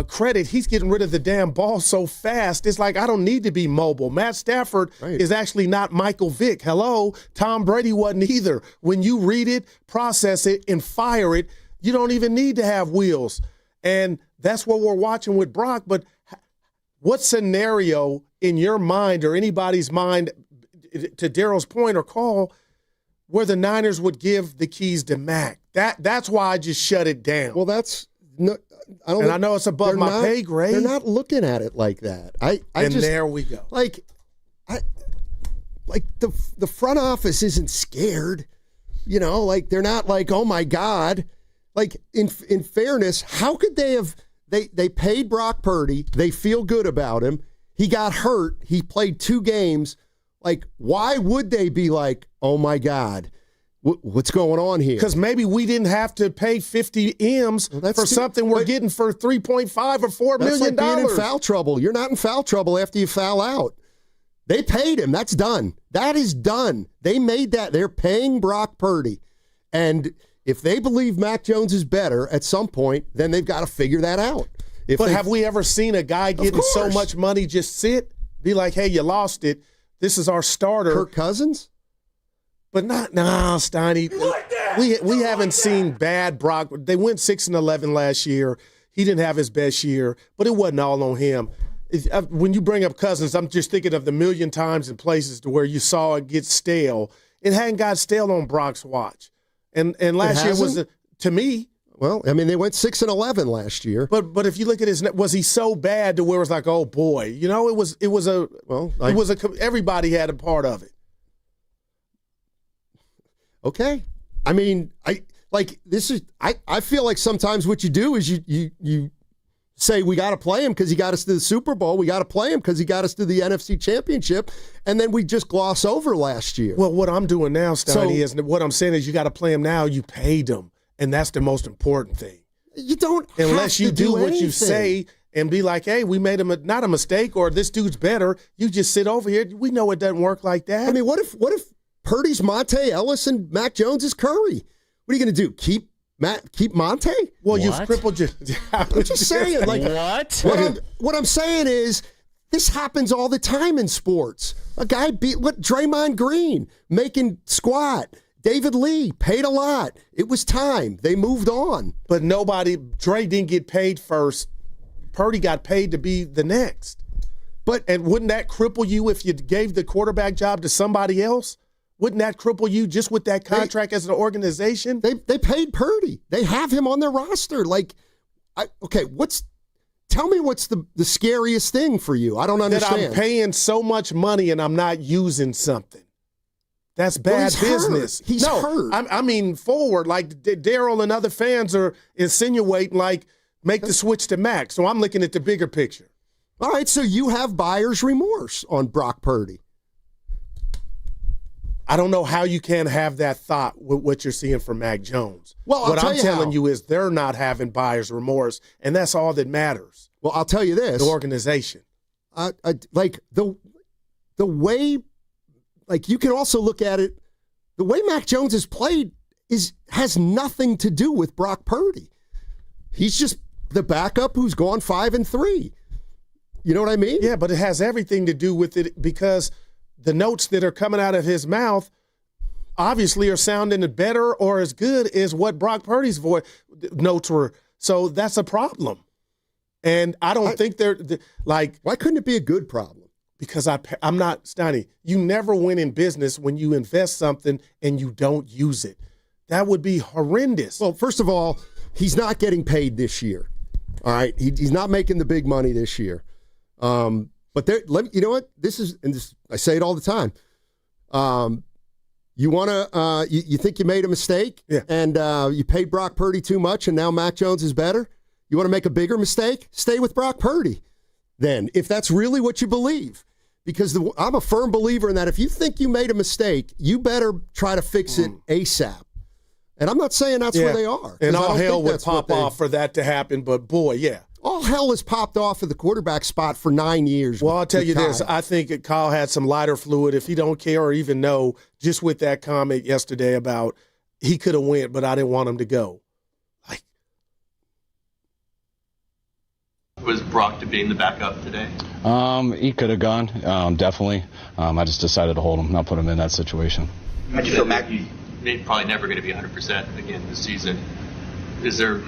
credit, he's getting rid of the damn ball so fast. It's like, I don't need to be mobile. Matt Stafford is actually not Michael Vick. Hello, Tom Brady wasn't either. When you read it, process it, and fire it, you don't even need to have wheels. And that's what we're watching with Brock. But what scenario in your mind or anybody's mind, to Daryl's point or call, where the Niners would give the keys to Mac? That's why I just shut it down. Well, that's no, I know it's above my pay grade. They're not looking at it like that. There we go. Like the front office isn't scared. You know, like they're not like, oh my God. Like in fairness, how could they have? They paid Brock Purdy. They feel good about him. He got hurt. He played 2 games. Like, why would they be like, oh, my God, what's going on here? Because maybe we didn't have to pay 50 M's for something we're getting for $3.5 or $4 million. That's like being in foul trouble. You're not in foul trouble after you foul out. They paid him. That's done. That is done. They made that. They're paying Brock Purdy. And if they believe Mac Jones is better at some point, then they've got to figure that out. But have we ever seen a guy getting so much money just sit, be like, hey, you lost it. This is our starter. Kirk Cousins? But not Steiny. We haven't seen bad Brock. They went 6-11 last year. He didn't have his best year, but it wasn't all on him. When you bring up Cousins, I'm just thinking of the million times and places to where you saw it get stale. It hadn't got stale on Brock's watch. And last year was, to me. Well, I mean, they went 6-11 last year. But if you look at his, was he so bad to where it was like, oh boy, you know, everybody had a part of it. Okay, I mean, I feel like sometimes what you do is you say we got to play him because he got us to the Super Bowl. We got to play him because he got us to the NFC Championship, and then we just gloss over last year. Well, what I'm doing now, Steiny, is what I'm saying is you got to play him now. You paid him. And that's the most important thing. You don't unless you do what anything. You say and be like, hey, we made not a mistake or this dude's better. You just sit over here. We know it doesn't work like that. I mean, what if Purdy's Monte Ellis and Mac Jones is Curry? What are you going to do? Keep Monte? Well, you've crippled you. I'm just saying. Like what I'm saying is this happens all the time in sports. A guy beat Draymond Green making squat. David Lee paid a lot. It was time. They moved on. But Dre didn't get paid first. Purdy got paid to be the next. And wouldn't that cripple you if you gave the quarterback job to somebody else? Wouldn't that cripple you just with that contract as an organization? They paid Purdy. They have him on their roster. Tell me what's the scariest thing for you? I don't understand. That I'm paying so much money and I'm not using something. That's bad business. He's hurt. I mean, forward, like Daryl and other fans are insinuating, like, make the switch to Mac. So I'm looking at the bigger picture. All right, so you have buyer's remorse on Brock Purdy. I don't know how you can have that thought with what you're seeing from Mac Jones. Well, what I'm telling you is they're not having buyer's remorse, and that's all that matters. Well, I'll tell you this. The organization. Like the way... Like, you can also look at it, the way Mac Jones has played has nothing to do with Brock Purdy. He's just the backup who's gone 5-3. You know what I mean? Yeah, but it has everything to do with it because the notes that are coming out of his mouth obviously are sounding better or as good as what Brock Purdy's notes were. So that's a problem. And I don't think they're like. Why couldn't it be a good problem? Because I'm not, Steiny, you never win in business when you invest something and you don't use it. That would be horrendous. Well, first of all, he's not getting paid this year. All right? He's not making the big money this year. But you know what? I say it all the time. You want to? You think you made a mistake? Yeah. And you paid Brock Purdy too much, and now Mac Jones is better? You want to make a bigger mistake? Stay with Brock Purdy then, if that's really what you believe. Because I'm a firm believer in that. If you think you made a mistake, you better try to fix it ASAP. And I'm not saying that's where they are. And all hell would pop off for that to happen, but boy, yeah. All hell has popped off at the quarterback spot for 9 years. Well, I'll tell you this. I think Kyle had some lighter fluid. If he don't care or even know, just with that comment yesterday about he could have went, but I didn't want him to go. Was Brock to being the backup today? He could have gone, definitely. I just decided to hold him, not put him in that situation. How'd you feel, Mac? He's probably never going to be 100% again this season. Is there,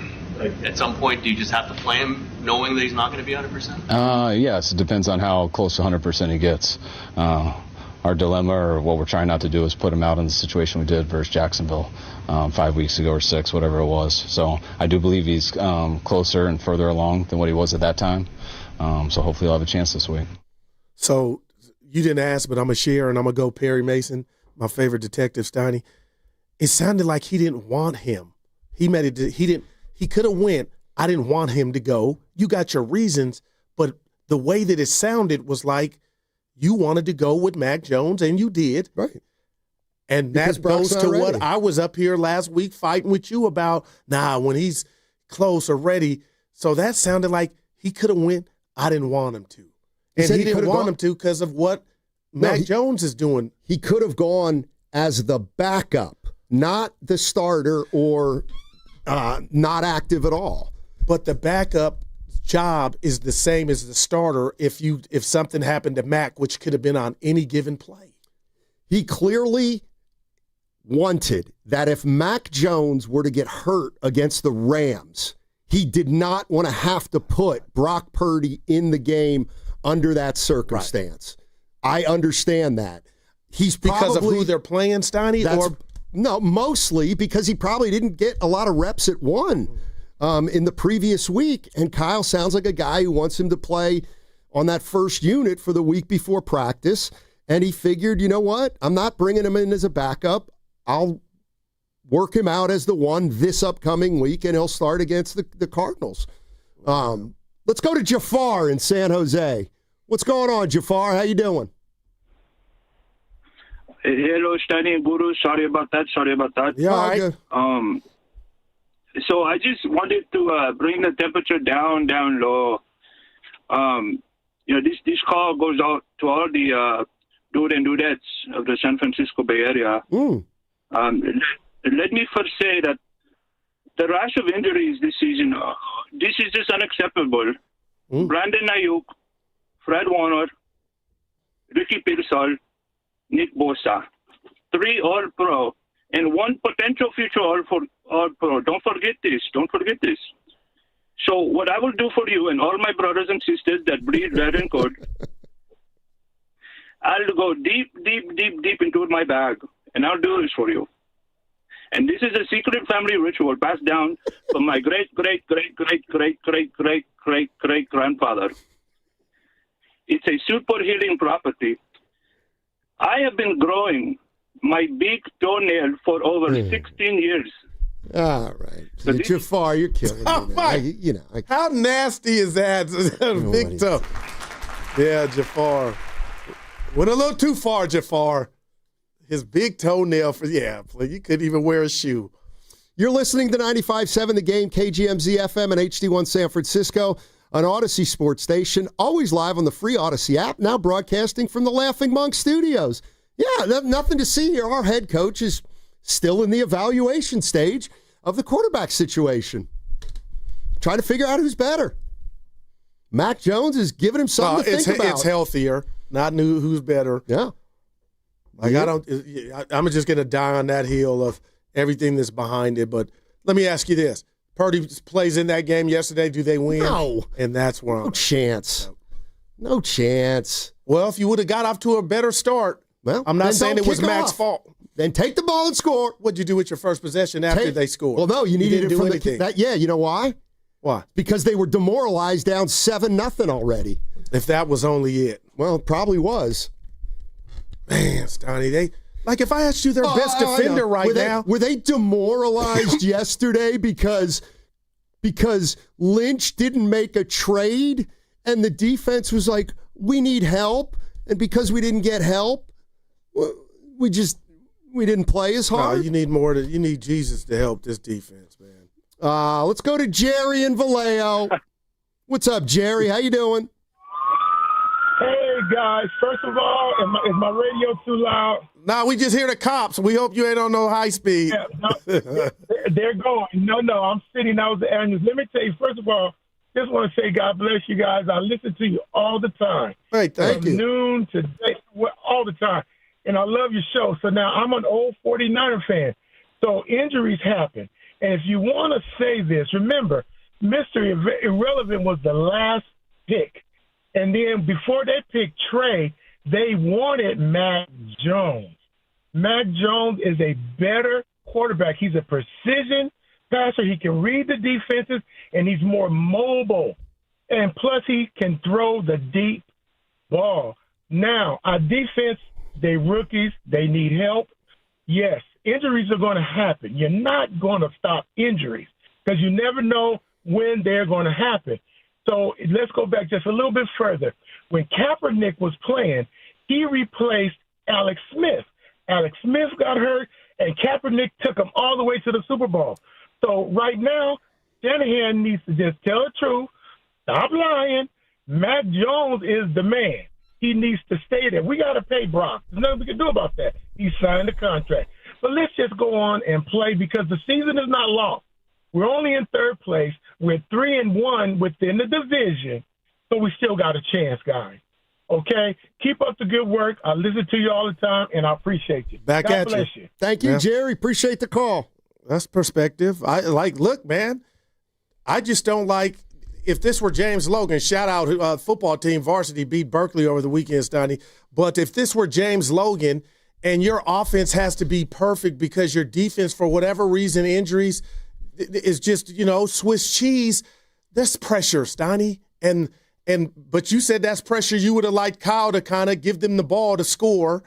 at some point, do you just have to play him knowing that he's not going to be 100%? Yes, it depends on how close to 100% he gets. Our dilemma, or what we're trying not to do, is put him out in the situation we did versus Jacksonville 5 weeks ago or 6, whatever it was. So I do believe he's closer and further along than what he was at that time. So hopefully he'll have a chance this week. So you didn't ask, but I'm going to share, and I'm going to go Perry Mason, my favorite detective, Steiny. It sounded like he didn't want him. He could have went. I didn't want him to go. You got your reasons, but the way that it sounded was like you wanted to go with Mac Jones, and you did. Right. And Because that Brock's goes to not what ready. I was up here last week fighting with you about. When he's close or ready. So that sounded like he could have went. I didn't want him to. And he didn't want him to because of what Mac Jones is doing. He could have gone as the backup, not the starter or not active at all. But the backup job is the same as the starter if something happened to Mac, which could have been on any given play. He clearly wanted that if Mac Jones were to get hurt against the Rams, he did not want to have to put Brock Purdy in the game under that circumstance. Right. I understand that. He's probably, because of who they're playing, Steiny? Or no, mostly because he probably didn't get a lot of reps at one in the previous week. And Kyle sounds like a guy who wants him to play on that first unit for the week before practice. And he figured, you know what? I'm not bringing him in as a backup. I'll work him out as the one this upcoming week, and he'll start against the Cardinals. Let's go to Jafar in San Jose. What's going on, Jafar? How you doing? Hello, Steiny and Guru. Sorry about that. Yeah, all right. So I just wanted to bring the temperature down low. This call goes out to all the dude and dudettes of the San Francisco Bay Area. Let me first say that the rash of injuries this season, this is just unacceptable. Brandon Ayuk, Fred Warner, Ricky Pearsall, Nick Bosa, 3 All-Pro, and 1 potential future All-Pro. Don't forget this. So what I will do for you and all my brothers and sisters that bleed red and gold, I'll go deep into my bag, and I'll do this for you. And this is a secret family ritual passed down from my great-great-great-great-great-great-great-great-grandfather. It's a super healing property. I have been growing my big toenail for over 16 years. All right. Jafar, you're killing me. How nasty is that? Big toe. Yeah, Jafar. Went a little too far, Jafar. His big toenail you couldn't even wear a shoe. You're listening to 95.7 The Game, KGMZ FM and HD1 San Francisco, an Odyssey sports station, always live on the free Odyssey app, now broadcasting from the Laughing Monk Studios. Yeah, nothing to see here. Our head coach is still in the evaluation stage of the quarterback situation. Trying to figure out who's better. Mac Jones is giving him something to think about. It's healthier, not new who's better. Yeah. I'm just going to die on that hill of everything that's behind it. But let me ask you this. Purdy plays in that game yesterday. Do they win? No. And that's where No chance. No chance. Well, if you would have got off to a better start, I'm not saying it was Mac's fault. Then take the ball and score. What'd you do with your first possession after they scored? Well, no, you needed it from anything. You know why? Why? Because they were demoralized down 7-0 already. If that was only it. Well, it probably was. Man, Stoney, Like if I asked you their best defender now. Were they demoralized yesterday because Lynch didn't make a trade and the defense was like, we need help, and because we didn't get help, we didn't play as hard? No, you need Jesus to help this defense, man. Let's go to Jerry in Vallejo. What's up, Jerry? How you doing? Hey, guys. First of all, is my radio too loud? No, we just hear the cops. We hope you ain't on no high speed. Yeah, no, they're going. No, I'm sitting out the air. Let me tell you, first of all, just want to say God bless you guys. I listen to you all the time. Hey, thank you. From noon to day, all the time. And I love your show. So now I'm an old 49er fan. So injuries happen. And if you want to say this, remember, Mr. Irrelevant was the last pick. And then before they picked Trey, they wanted Mac Jones. Mac Jones is a better quarterback. He's a precision passer. He can read the defenses, and he's more mobile. And plus, he can throw the deep ball. Now, our defense, they rookies. They need help. Yes, injuries are going to happen. You're not going to stop injuries because you never know when they're going to happen. So let's go back just a little bit further. When Kaepernick was playing, he replaced Alex Smith. Alex Smith got hurt, and Kaepernick took him all the way to the Super Bowl. So right now, Shanahan needs to just tell the truth, stop lying. Mac Jones is the man. He needs to stay there. We got to pay Brock. There's nothing we can do about that. He signed the contract. But let's just go on and play because the season is not lost. We're only in third place. We're 3-1 within the division, so we still got a chance, guys. Okay? Keep up the good work. I listen to you all the time, and I appreciate you. Back God at bless you. Thank you, Jerry. Appreciate the call. That's perspective. Look, man, I just don't like if this were James Logan, shout out football team varsity beat Berkeley over the weekend, Stoney. But if this were James Logan and your offense has to be perfect because your defense, for whatever reason, injuries, is just, Swiss cheese, that's pressure, Stoney. But you said that's pressure you would have liked Kyle to kind of give them the ball to score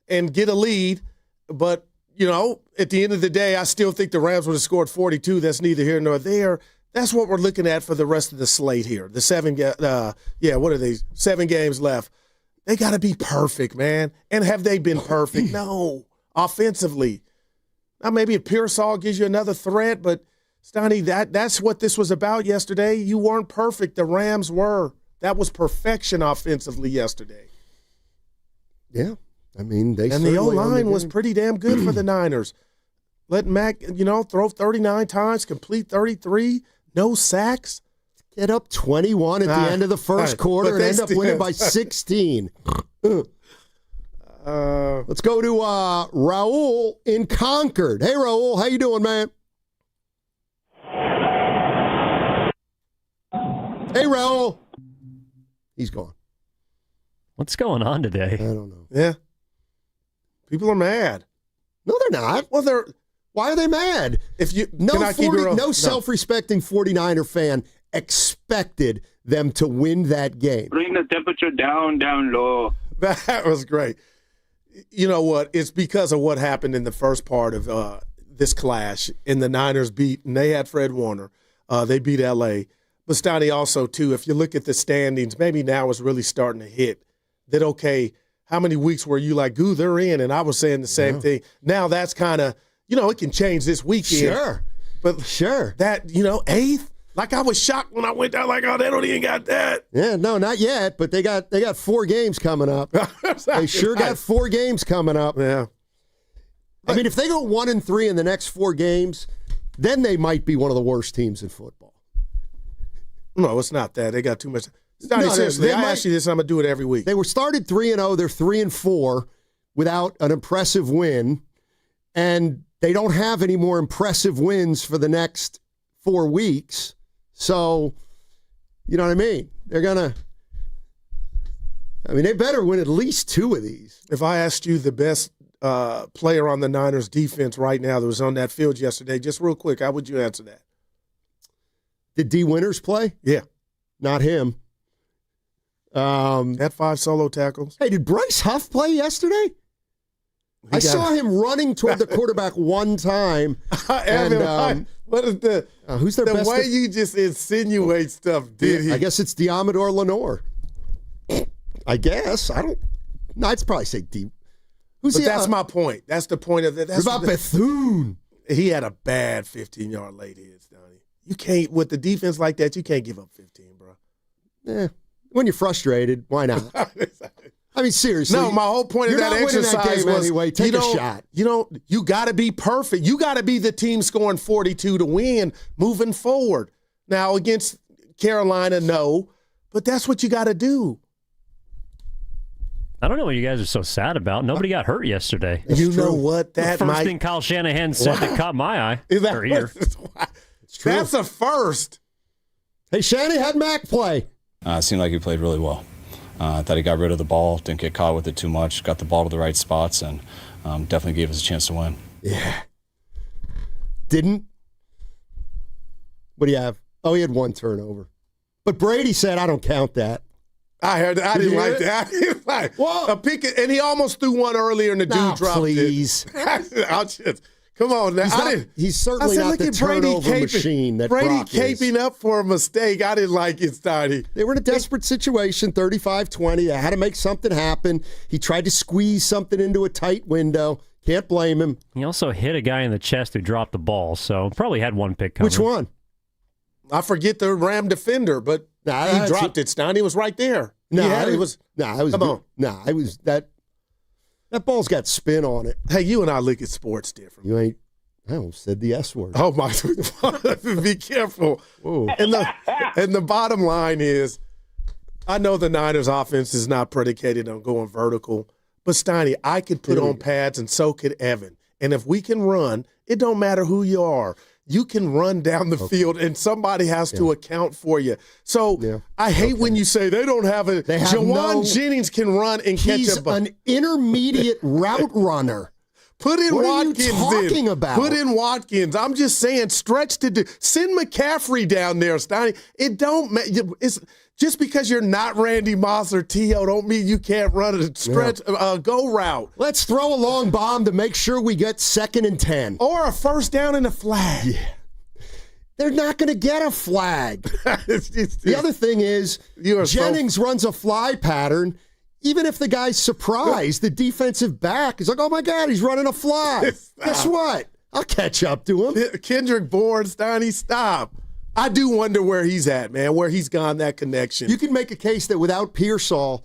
and get a lead. But, at the end of the day, I still think the Rams would have scored 42. That's neither here nor there. That's what we're looking at for the rest of the slate here. The 7 games left. They got to be perfect, man. And have they been perfect? No. Offensively. Now, maybe if Pearsall gives you another threat, but, Stoney, that's what this was about yesterday. You weren't perfect. The Rams were. That was perfection offensively yesterday. Yeah. I mean, the O-line was pretty damn good for the Niners. Let Mac, throw 39 times, complete 33, no sacks. Get up 21 at the end of the first quarter and end up winning by 16. Let's go to Raul in Concord. Hey, Raul, how you doing, man? Hey, Raul. He's gone. What's going on today? I don't know. Yeah. People are mad. No, they're not. Well, why are they mad? If you no self-respecting 49er fan expected them to win that game. Bring the temperature down low. That was great. You know what? It's because of what happened in the first part of this clash. And the Niners and they had Fred Warner. They beat L.A. But, Stoney, also, too, if you look at the standings, maybe now it's really starting to hit that, okay, how many weeks were you like, ooh, they're in? And I was saying the same thing. Now that's kind of, it can change this weekend. Sure. But that, 8th? Like I was shocked when I went down, like, oh, they don't even got that. Yeah, no, not yet, but they got 4 games coming up. They sure got 4 games coming up. Yeah. I mean, if they go 1-3 in the next 4 games, then they might be one of the worst teams in football. No, it's not that. They got too much. Seriously, I ask you this, and I'm going to do it every week. They were started 3-0. They're 3-4 without an impressive win, and they don't have any more impressive wins for the next 4 weeks. So, you know what I mean? They're going to – they better win at least 2 of these. If I asked you the best player on the Niners defense right now that was on that field yesterday, just real quick, how would you answer that? Did D. Winters play? Yeah. Not him. Had 5 solo tackles. Hey, did Bryce Huff play yesterday? I saw him running toward the quarterback one time. Evan, what is who's their the best? way you just insinuate stuff, did he? I guess it's Diamador Lenore. I guess. No, I'd probably say deep. That's my point. That's the point of that. That's about Bethune. He had a bad 15-yard late hit, Donnie. You can't, with the defense like that, you can't give up 15, bro. Yeah. When you're frustrated, why not? I mean, seriously. No, my whole point of that exercise was anyway. Take a shot. You got to be perfect. You got to be the team scoring 42 to win moving forward. Now, against Carolina, no. But that's what you got to do. I don't know what you guys are so sad about. Nobody got hurt yesterday. You know what? The first thing Kyle Shanahan said that caught my eye. Or ear. It's true. That's a first. Hey, Shanny, how'd Mac play? It seemed like he played really well. I thought he got rid of the ball, didn't get caught with it too much, got the ball to the right spots, and definitely gave us a chance to win. Yeah. Didn't? What do you have? Oh, he had one turnover. But Brady said, I don't count that. I heard that. I didn't like that. I didn't like a pick, and he almost threw one earlier, and the dude dropped please. it. Come on now. He's certainly not the turnover machine that Brady Brock is. caping up for a mistake. I didn't like it, Steiny. They were in a desperate situation, 35-20. They had to make something happen. He tried to squeeze something into a tight window. Can't blame him. He also hit a guy in the chest who dropped the ball, so probably had one pick coming. Which one? I forget the Ram defender, but he dropped it, Steiny. He was right there. It was. Come on. It was that. That ball's got spin on it. Hey, you and I look at sports different. You ain't. I almost said the S word. Oh my! Be careful. Whoa. And the bottom line is, I know the Niners' offense is not predicated on going vertical, but Steiny, I could put on pads, and so could Evan. And if we can run, it don't matter who you are. You can run down the field, and somebody has to account for you. So I hate when you say they don't have a. Jawan Jennings can run and catch a. He's an intermediate route runner. Put in what Watkins. What are you talking about? Put in Watkins. I'm just saying, stretch to do. Send McCaffrey down there, Steiny. It don't. It's just because you're not Randy Moss or T.O. don't mean you can't run a stretch go route. Let's throw a long bomb to make sure we get 2nd and 10. Or a first down and a flag. Yeah. They're not going to get a flag. The other thing is, Jennings runs a fly pattern. Even if the guy's surprised, the defensive back is like, oh, my God, he's running a fly. Guess what? I'll catch up to him. Kendrick Bourne, Steiny, stop. I do wonder where he's at, man, where he's gone, that connection. You can make a case that without Pearsall,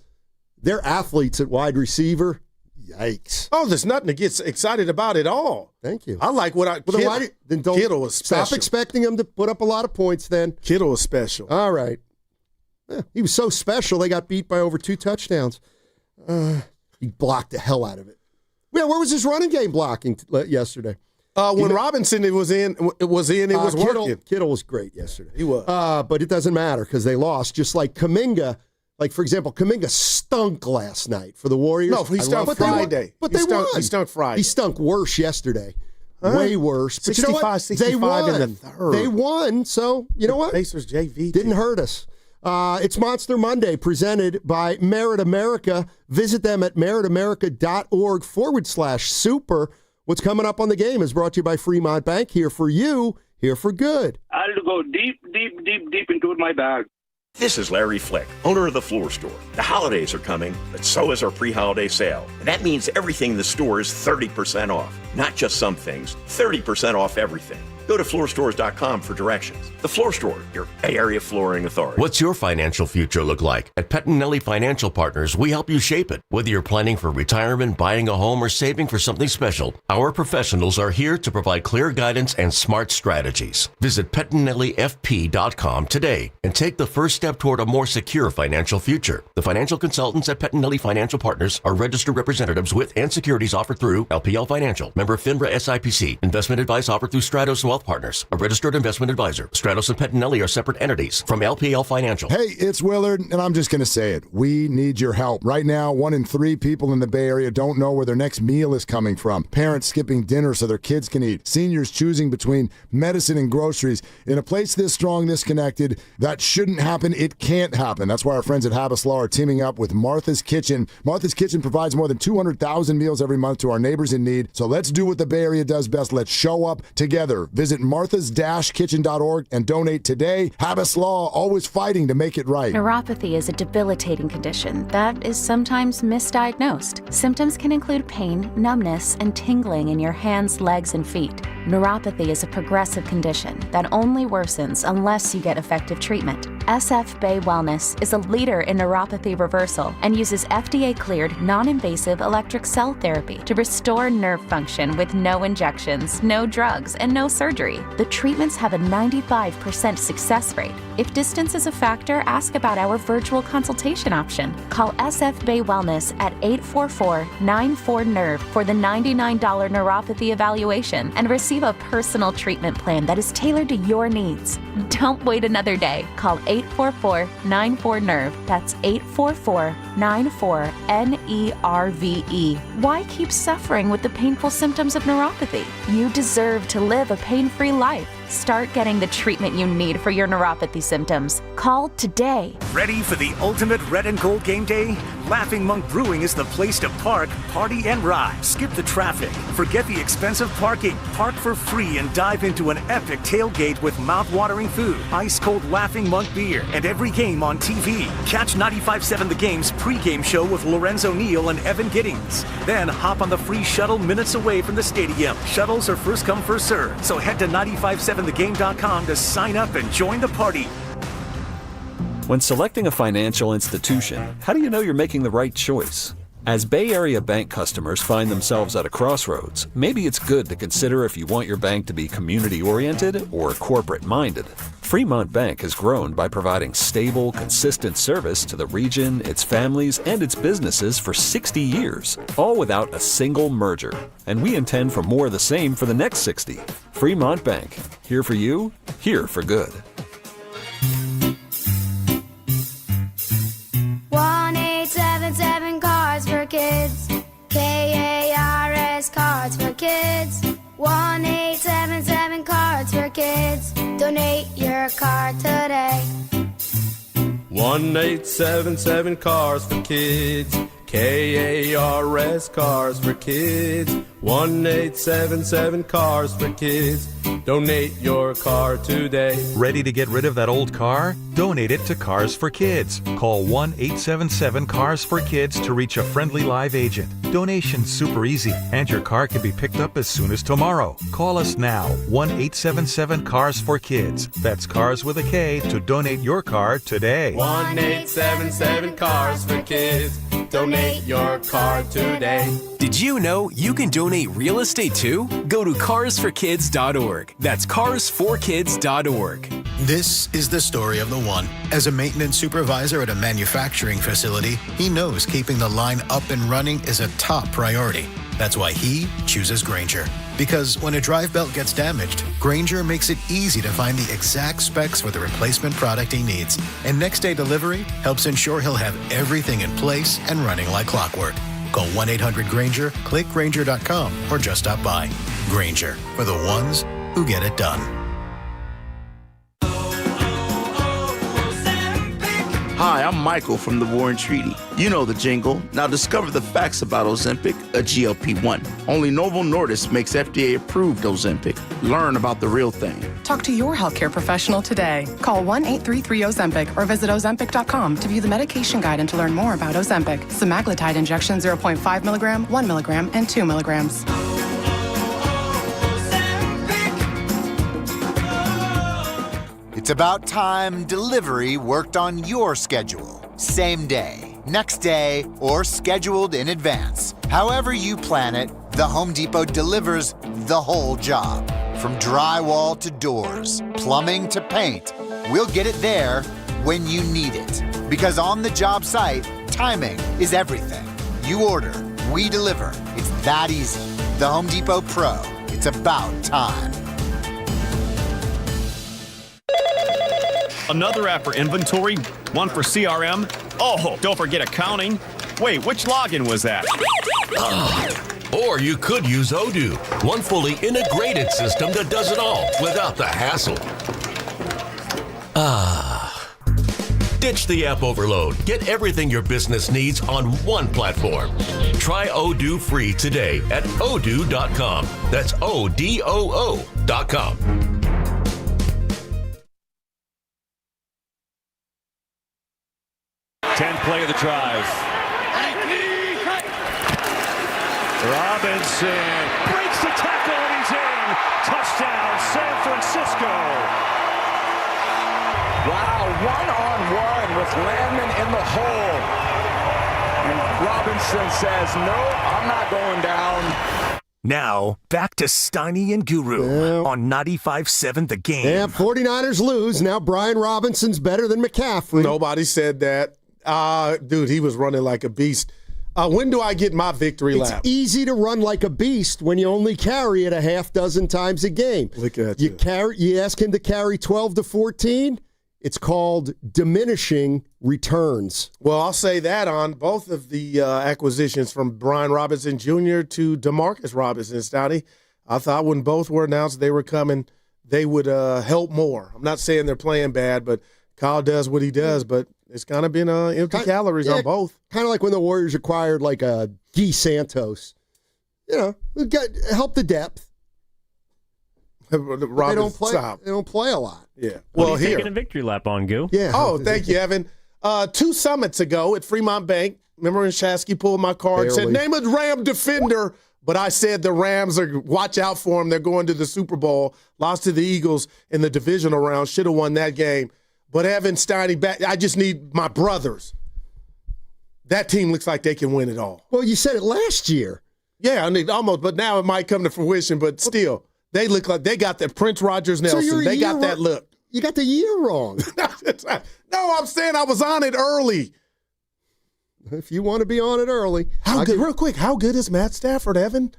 they're athletes at wide receiver. Yikes. Oh, there's nothing to get excited about at all. Thank you. I like what I Kittle was special. Stop expecting him to put up a lot of points then. Kittle was special. All right. Yeah, he was so special, they got beat by over 2 touchdowns. He blocked the hell out of it. Yeah, where was his running game blocking yesterday? When Robinson was working. Kittle was great yesterday. He was. But it doesn't matter because they lost. Just like Kuminga, for example, Kuminga stunk last night for the Warriors. No, he stunk Friday. But they won. He stunk Friday. He stunk worse yesterday. Way worse. But 65, you know what? 65 they won. in the third. They won, so you know what? Pacers JV didn't hurt us. It's Monster Monday presented by Merit America. Visit them at meritamerica.org/super. What's coming up on the game is brought to you by Fremont Bank. Here for you, here for good. I'll go deep into my bag. This is Larry Flick, owner of The Floor Store. The holidays are coming, but so is our pre-holiday sale. And that means everything in the store is 30% off. Not just some things, 30% off everything. Go to floorstores.com for directions. The Floor Store, your Bay Area flooring authority. What's your financial future look like? At Pettinelli Financial Partners, we help you shape it. Whether you're planning for retirement, buying a home, or saving for something special, our professionals are here to provide clear guidance and smart strategies. Visit PettinelliFP.com today and take the first step toward a more secure financial future. The financial consultants at Pettinelli Financial Partners are registered representatives with and securities offered through LPL Financial. Member FINRA SIPC. Investment advice offered through Stratos Wealth Partners, a registered investment advisor. Stratos and Pettinelli are separate entities from LPL Financial. Hey, it's Willard, and I'm just going to say it. We need your help. Right now, 1 in 3 people in the Bay Area don't know where their next meal is coming from. Parents skipping dinner so their kids can eat. Seniors choosing between medicine and groceries. In a place this strong, this connected, that shouldn't happen. It can't happen. That's why our friends at Habas Law are teaming up with Martha's Kitchen. Martha's Kitchen provides more than 200,000 meals every month to our neighbors in need. So let's do what the Bay Area does best. Let's show up together. Visit marthas-kitchen.org and donate today. Habas Law, always fighting to make it right. Neuropathy is a debilitating condition that is sometimes misdiagnosed. Symptoms can include pain, numbness, and tingling in your hands, legs, and feet. Neuropathy is a progressive condition that only worsens unless you get effective treatment. SF Bay Wellness is a leader in neuropathy reversal and uses FDA-cleared, non-invasive electric cell therapy to restore nerve function with no injections, no drugs, and no surgery. The treatments have a 95% success rate. If distance is a factor, ask about our virtual consultation option. Call SF Bay Wellness at 844-94-NERVE for the $99 neuropathy evaluation and receive a personal treatment plan that is tailored to your needs. Don't wait another day. Call 844-94-NERVE. That's 844-94-NERVE. Why keep suffering with the painful symptoms of neuropathy? You deserve to live a pain-free life. Start getting the treatment you need for your neuropathy symptoms. Call today. Ready for the ultimate red and gold game day? Laughing Monk Brewing is the place to park, party, and ride. Skip the traffic. Forget the expensive parking. Park for free and dive into an epic tailgate with mouth-watering food, ice-cold Laughing Monk beer, and every game on TV. Catch 95.7 The Game's pregame show with Lorenzo Neal and Evan Giddings. Then hop on the free shuttle minutes away from the stadium. Shuttles are first come, first served. So head to 957thegame.com to sign up and join the party. When selecting a financial institution, how do you know you're making the right choice? As Bay Area bank customers find themselves at a crossroads, maybe it's good to consider if you want your bank to be community-oriented or corporate-minded. Fremont Bank has grown by providing stable, consistent service to the region, its families, and its businesses for 60 years, all without a single merger. And we intend for more of the same for the next 60. Fremont Bank, here for you, here for good. 1-877 Cards for Kids. KARS Cards for Kids. 1-877 Cards for Kids. Donate your card today. 1-877 Cars for Kids. KARS Cars for Kids. 1-877 Cars for Kids. Donate your car today. Ready to get rid of that old car? Donate it to Cars for Kids. Call 1-877-CARS-FOR-KIDS to reach a friendly live agent. Donation's super easy, and your car can be picked up as soon as tomorrow. Call us now, 1-877-CARS-FOR-KIDS. That's Cars with a K to donate your car today. 1-877 Cars for Kids. Donate your car today. Did you know you can donate real estate too? Go to carsforkids.org. That's carsforkids.org. This is the story of the one. As a maintenance supervisor at a manufacturing facility, he knows keeping the line up and running is a top priority. That's why he chooses Grainger. Because when a drive belt gets damaged, Grainger makes it easy to find the exact specs for the replacement product he needs. And next day delivery helps ensure he'll have everything in place and running like clockwork. Call 1-800-GRAINGER, click Grainger.com, or just stop by. Grainger, for the ones who get it done. Hi, I'm Michael from the War and Treaty. You know the jingle. Now discover the facts about Ozempic, a GLP-1. Only Novo Nordisk makes FDA-approved Ozempic. Learn about the real thing. Talk to your healthcare professional today. Call 1-833-OZEMPIC or visit Ozempic.com to view the medication guide and to learn more about Ozempic. Semaglutide injection 0.5 milligram, 1 milligram, and 2 milligrams. It's about time delivery worked on your schedule. Same day, next day, or scheduled in advance. However you plan it, the Home Depot delivers the whole job. From drywall to doors, plumbing to paint, we'll get it there when you need it. Because on the job site, timing is everything. You order, we deliver. It's that easy. The Home Depot Pro. It's about time. Another app for inventory, one for CRM. Oh, don't forget accounting. Wait, which login was that? Or you could use Odoo, one fully integrated system that does it all without the hassle. Ditch the app overload. Get everything your business needs on one platform. Try Odoo free today at odoo.com. That's ODOO.com. 10th play of the drive. Robinson breaks the tackle and he's in. Touchdown, San Francisco. Wow, one-on-one with Landman in the hole. And Robinson says, no, I'm not going down. Now, back to Steiny and Guru on 95.7 The Game. Yeah, 49ers lose. Now Brian Robinson's better than McCaffrey. Nobody said that. Dude, he was running like a beast. When do I get my victory lap? It's easy to run like a beast when you only carry it a half dozen times a game. Look at you. You ask him to carry 12 to 14. It's called diminishing returns. Well, I'll say that on both of the acquisitions from Brian Robinson Jr. to DeMarcus Robinson, Stouty. I thought when both were announced they were coming, they would help more. I'm not saying they're playing bad, but Kyle does what he does, but it's kind of been empty calories on both. Kind of like when the Warriors acquired like a Guy Santos. You know, help the depth. They don't play a lot. Yeah. What are you taking a victory lap on, Goo? Yeah. Oh, thank you, Evan. 2 summits ago at Fremont Bank, remember when Shasky pulled my card and said, name a Ram defender, but I said the Rams watch out for them. They're going to the Super Bowl. Lost to the Eagles in the divisional round. Should have won that game. But Evan Steiny back. I just need my brothers. That team looks like they can win it all. Well, you said it last year. Yeah, I mean, almost, but now it might come to fruition, but still. They look like they got that Prince Rogers Nelson. So they got that look. You got the year wrong. No, I'm saying I was on it early. If you want to be on it early. Real quick, how good is Matt Stafford, Evan?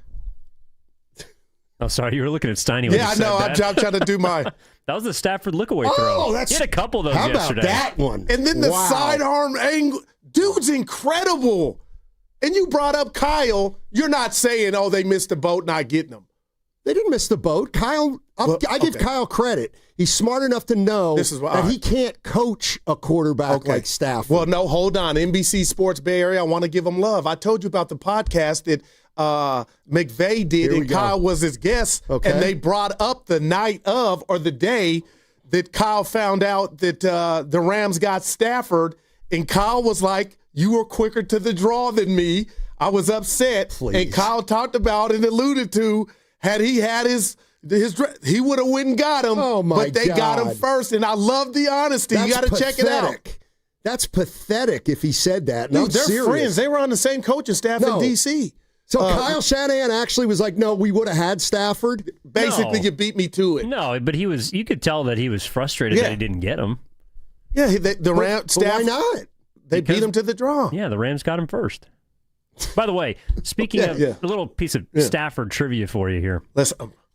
Oh, sorry, you were looking at Steiny when I know. I'm trying to do my. That was the Stafford look-away throw. He had a couple of those yesterday. How about that one? And then the sidearm angle. Dude's incredible. And you brought up Kyle. You're not saying, oh, they missed the boat not getting him. They didn't miss the boat. Kyle, I give Kyle credit. He's smart enough to know that he can't coach a quarterback like Stafford. Well, no, hold on. NBC Sports Bay Area, I want to give him love. I told you about the podcast that McVay did, and Kyle was his guest, and they brought up the night of or the day that Kyle found out that the Rams got Stafford, and Kyle was like, you were quicker to the draw than me. I was upset. And Kyle talked about and alluded to, had he had his he would have went and got him. Oh my but they got him first, and I love the honesty. You got to check it out. That's pathetic if he said that. Dude, they're friends. They were on the same coaching staff in D.C. So Kyle Shanahan actually was like, no, we would have had Stafford. Basically, you beat me to it. No, but he was. You could tell that he was frustrated that he didn't get him. Yeah, the Rams staff. Why not? They beat him to the draw. Yeah, the Rams got him first. By the way, speaking of a little piece of Stafford trivia for you here.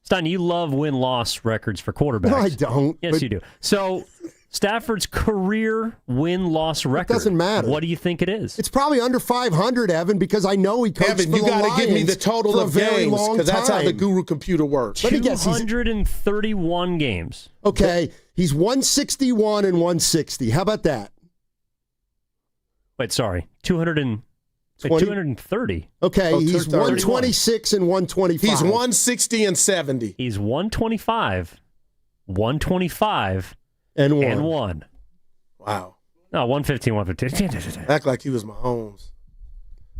Stein, you love win-loss records for quarterbacks. No, I don't. Yes, you do. So Stafford's career win-loss record. It doesn't matter. What do you think it is? It's probably under 500, Evan, because I know he coached Evan, for you got to give me the total of games because that's how the Guru computer works. 231 games. Okay, he's 161 and 160. How about that? Wait, sorry. 230. Okay, he's 126 and 125. He's 160 and 70. He's 125, 125, and 1. Wow. No, 115, 115. Act like he was Mahomes.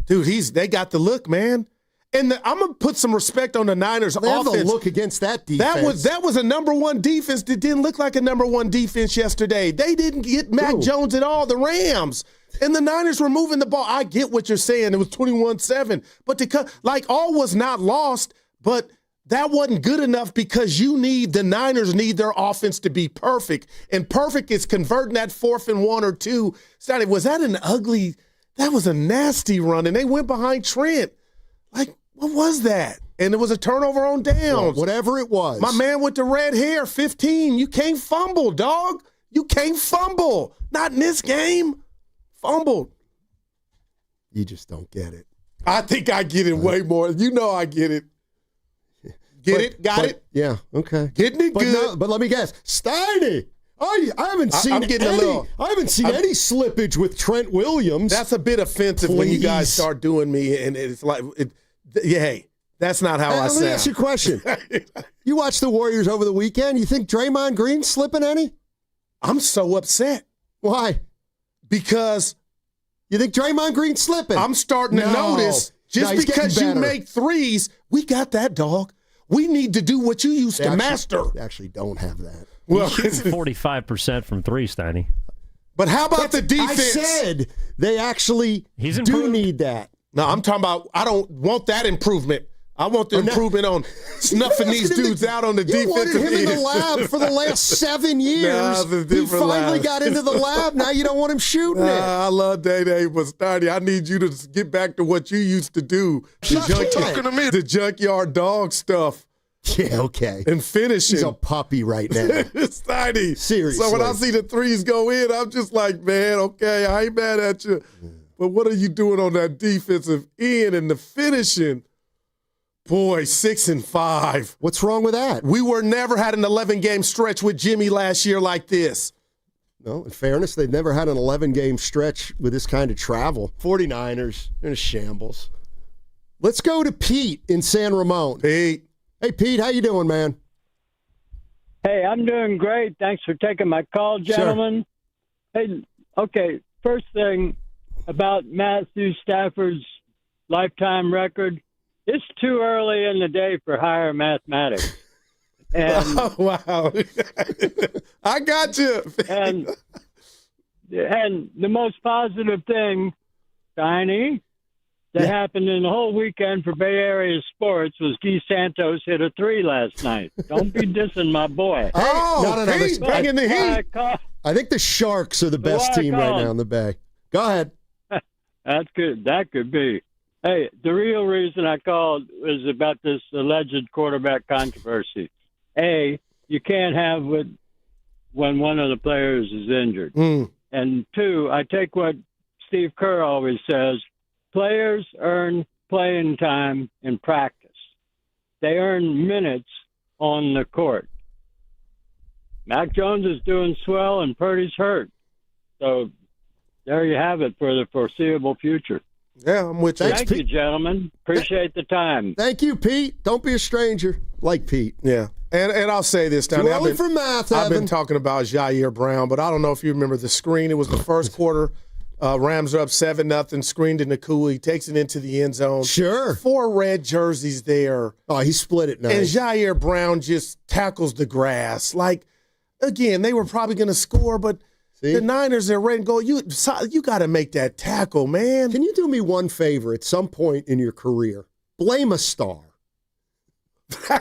Dude, they got the look, man. And I'm going to put some respect on the Niners they offense. Have a look against that defense. That was a number one defense that didn't look like a number one defense yesterday. They didn't get Mac Jones at all, the Rams. And the Niners were moving the ball. I get what you're saying. It was 21-7. But all was not lost, but that wasn't good enough because the Niners need their offense to be perfect. And perfect is converting that 4th and 1 or 2. Was that that was a nasty run. And they went behind Trent. What was that? And it was a turnover on downs. Well, whatever it was. My man with the red hair, 15. You can't fumble, dog. You can't fumble. Not in this game. Fumbled. You just don't get it. I think I get it way more. You know I get it. Got it? Yeah, okay. Getting it good. No, but let me guess. Steiny. I haven't seen I'm getting I haven't seen any slippage with Trent Williams. That's a bit offensive when you guys start doing me, and it's like, hey, that's not how I sound. Let me ask you a question. You watched the Warriors over the weekend. You think Draymond Green's slipping any? I'm so upset. Why? Because you think Draymond Green's slipping? I'm starting to notice just because you make threes, we got that, dog. We need to do what you used to master. They actually don't have that. Well, he's shooting 45% from three, Steiny. But how about the defense? I said they actually do need that. No, I'm talking about I don't want that improvement. I want the improvement on snuffing these dudes out on the defensive end. You wanted him in the lab for the last 7 years. He finally got into the lab. Now you don't want him shooting it. I love Day-Day, but Steiny, I need you to get back to what you used to do. The junkyard dog stuff. Yeah, okay. And finishing. He's a puppy right now. Steiny. Seriously. So when I see the threes go in, I'm just like, man, okay, I ain't mad at you. But what are you doing on that defensive end and the finishing? Boy, 6-5. What's wrong with that? We never had an 11-game stretch with Jimmy last year like this. No, in fairness, they've never had an 11-game stretch with this kind of travel. 49ers in a shambles. Let's go to Pete in San Ramon. Pete. Hey, Pete, how you doing, man? Hey, I'm doing great. Thanks for taking my call, gentlemen. Sure. Hey, okay, first thing about Matthew Stafford's lifetime record. It's too early in the day for higher mathematics. And, oh, wow. I got you. and the most positive thing, Steiny, that happened in the whole weekend for Bay Area sports was Guy Santos hit a 3 last night. Don't be dissing my boy. Oh, Pete, bringing the heat. I think the Sharks are the best team right now in the Bay. Go ahead. That's good. That could be. Hey, the real reason I called was about this alleged quarterback controversy. A, you can't have it when one of the players is injured. And two, I take what Steve Kerr always says, players earn playing time in practice. They earn minutes on the court. Mac Jones is doing swell and Purdy's hurt. So there you have it for the foreseeable future. Yeah, I'm with you. Thank you, gentlemen. Appreciate the time. Thank you, Pete. Don't be a stranger. Like Pete. Yeah. And I'll say this, Tony. Too early for math, I've been talking about Jair Brown, but I don't know if you remember the screen. It was the first quarter. Rams are up 7-0, screened to Nakua. He takes it into the end zone. Sure. 4 red jerseys there. Oh, he split it nice. And Jair Brown just tackles the grass. Like, again, they were probably going to score, but the Niners are ready to go. You got to make that tackle, man. Can you do me one favor at some point in your career? Blame a star.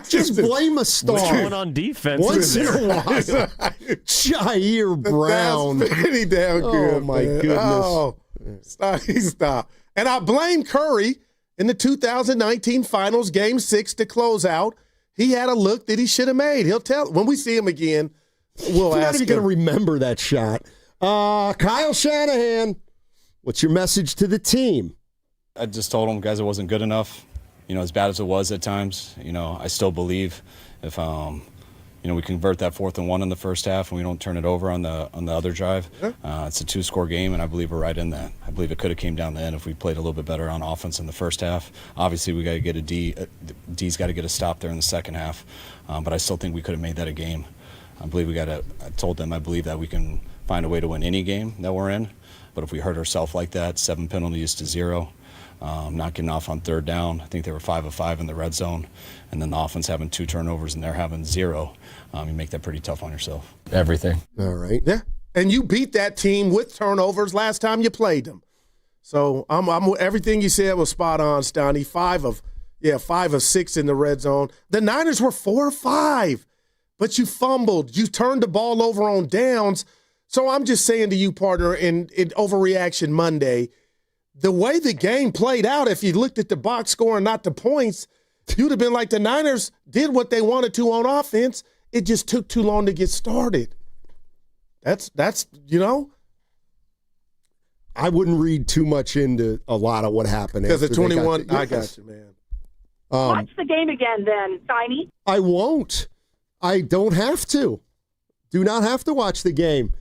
Just blame a star. What's going on defense? Once in a while. Jair Brown. That's pretty damn good. Oh, my goodness. Oh, stop. And I blame Curry in the 2019 Finals, Game 6 to close out. He had a look that he should have made. He'll tell when we see him again. We'll You're ask not even going to remember that shot. Kyle Shanahan, what's your message to the team? I just told them, guys, it wasn't good enough. You know, as bad as it was at times, you know, I still believe if, you know, we convert that 4th and 1 in the first half and we don't turn it over on the other drive, it's a 2-score game, and I believe we're right in that. I believe it could have came down the end if we played a little bit better on offense in the first half. Obviously, we got to get a D. D's got to get a stop there in the second half, but I still think we could have made that a game. I believe I told them I believe that we can find a way to win any game that we're in, but if we hurt ourselves like that, 7 penalties to 0, not getting off on 3rd down. I think they were 5 of 5 in the red zone, and then the offense having 2 turnovers and they're having 0. You make that pretty tough on yourself. Everything. All right. Yeah, and you beat that team with turnovers last time you played them. So I'm everything you said was spot on, Stoney. 5 of 6 in the red zone. The Niners were 4 of 5, but you fumbled. You turned the ball over on downs. So I'm just saying to you, partner, in Overreaction Monday, the way the game played out, if you looked at the box score and not the points, you'd have been like the Niners did what they wanted to on offense. It just took too long to get started. That's I wouldn't read too much into a lot of what happened. Because the 21, I got you, man. Watch the game again then, Steiny. I won't. I don't have to. Do not have to watch the game.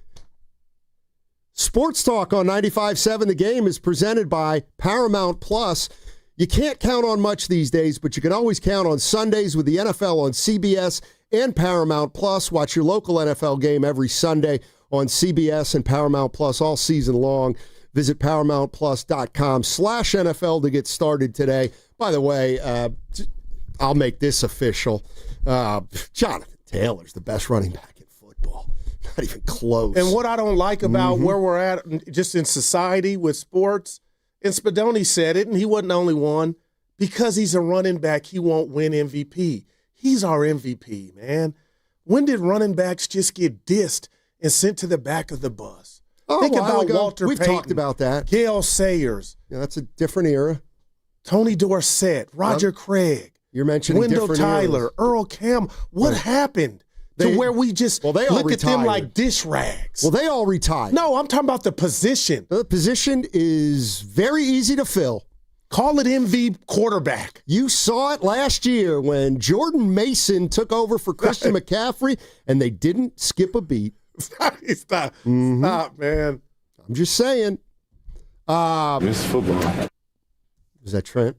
Sports Talk on 95.7 The Game is presented by Paramount Plus. You can't count on much these days, but you can always count on Sundays with the NFL on CBS and Paramount Plus. Watch your local NFL game every Sunday on CBS and Paramount Plus all season long. Visit ParamountPlus.com/NFL to get started today. By the way, I'll make this official. Jonathan Taylor's the best running back in football. Not even close. And what I don't like about where we're at just in society with sports, and Spadoni said it, and he wasn't the only one, because he's a running back, he won't win MVP. He's our MVP, man. When did running backs just get dissed and sent to the back of the bus? Think about Walter We've Payton. talked about that. Gale Sayers. Yeah, that's a different era. Tony Dorsett, Roger Craig. You're mentioning Wendell different Tyler, eras. Earl Campbell. What happened to where we just they all look at them retired. like dish rags? Well, they all retired. No, I'm talking about the position. The position is very easy to fill. Call it MV quarterback. You saw it last year when Jordan Mason took over for Christian McCaffrey, and they didn't skip a beat. Stop, man. I'm just saying. It's football. Is that Trent?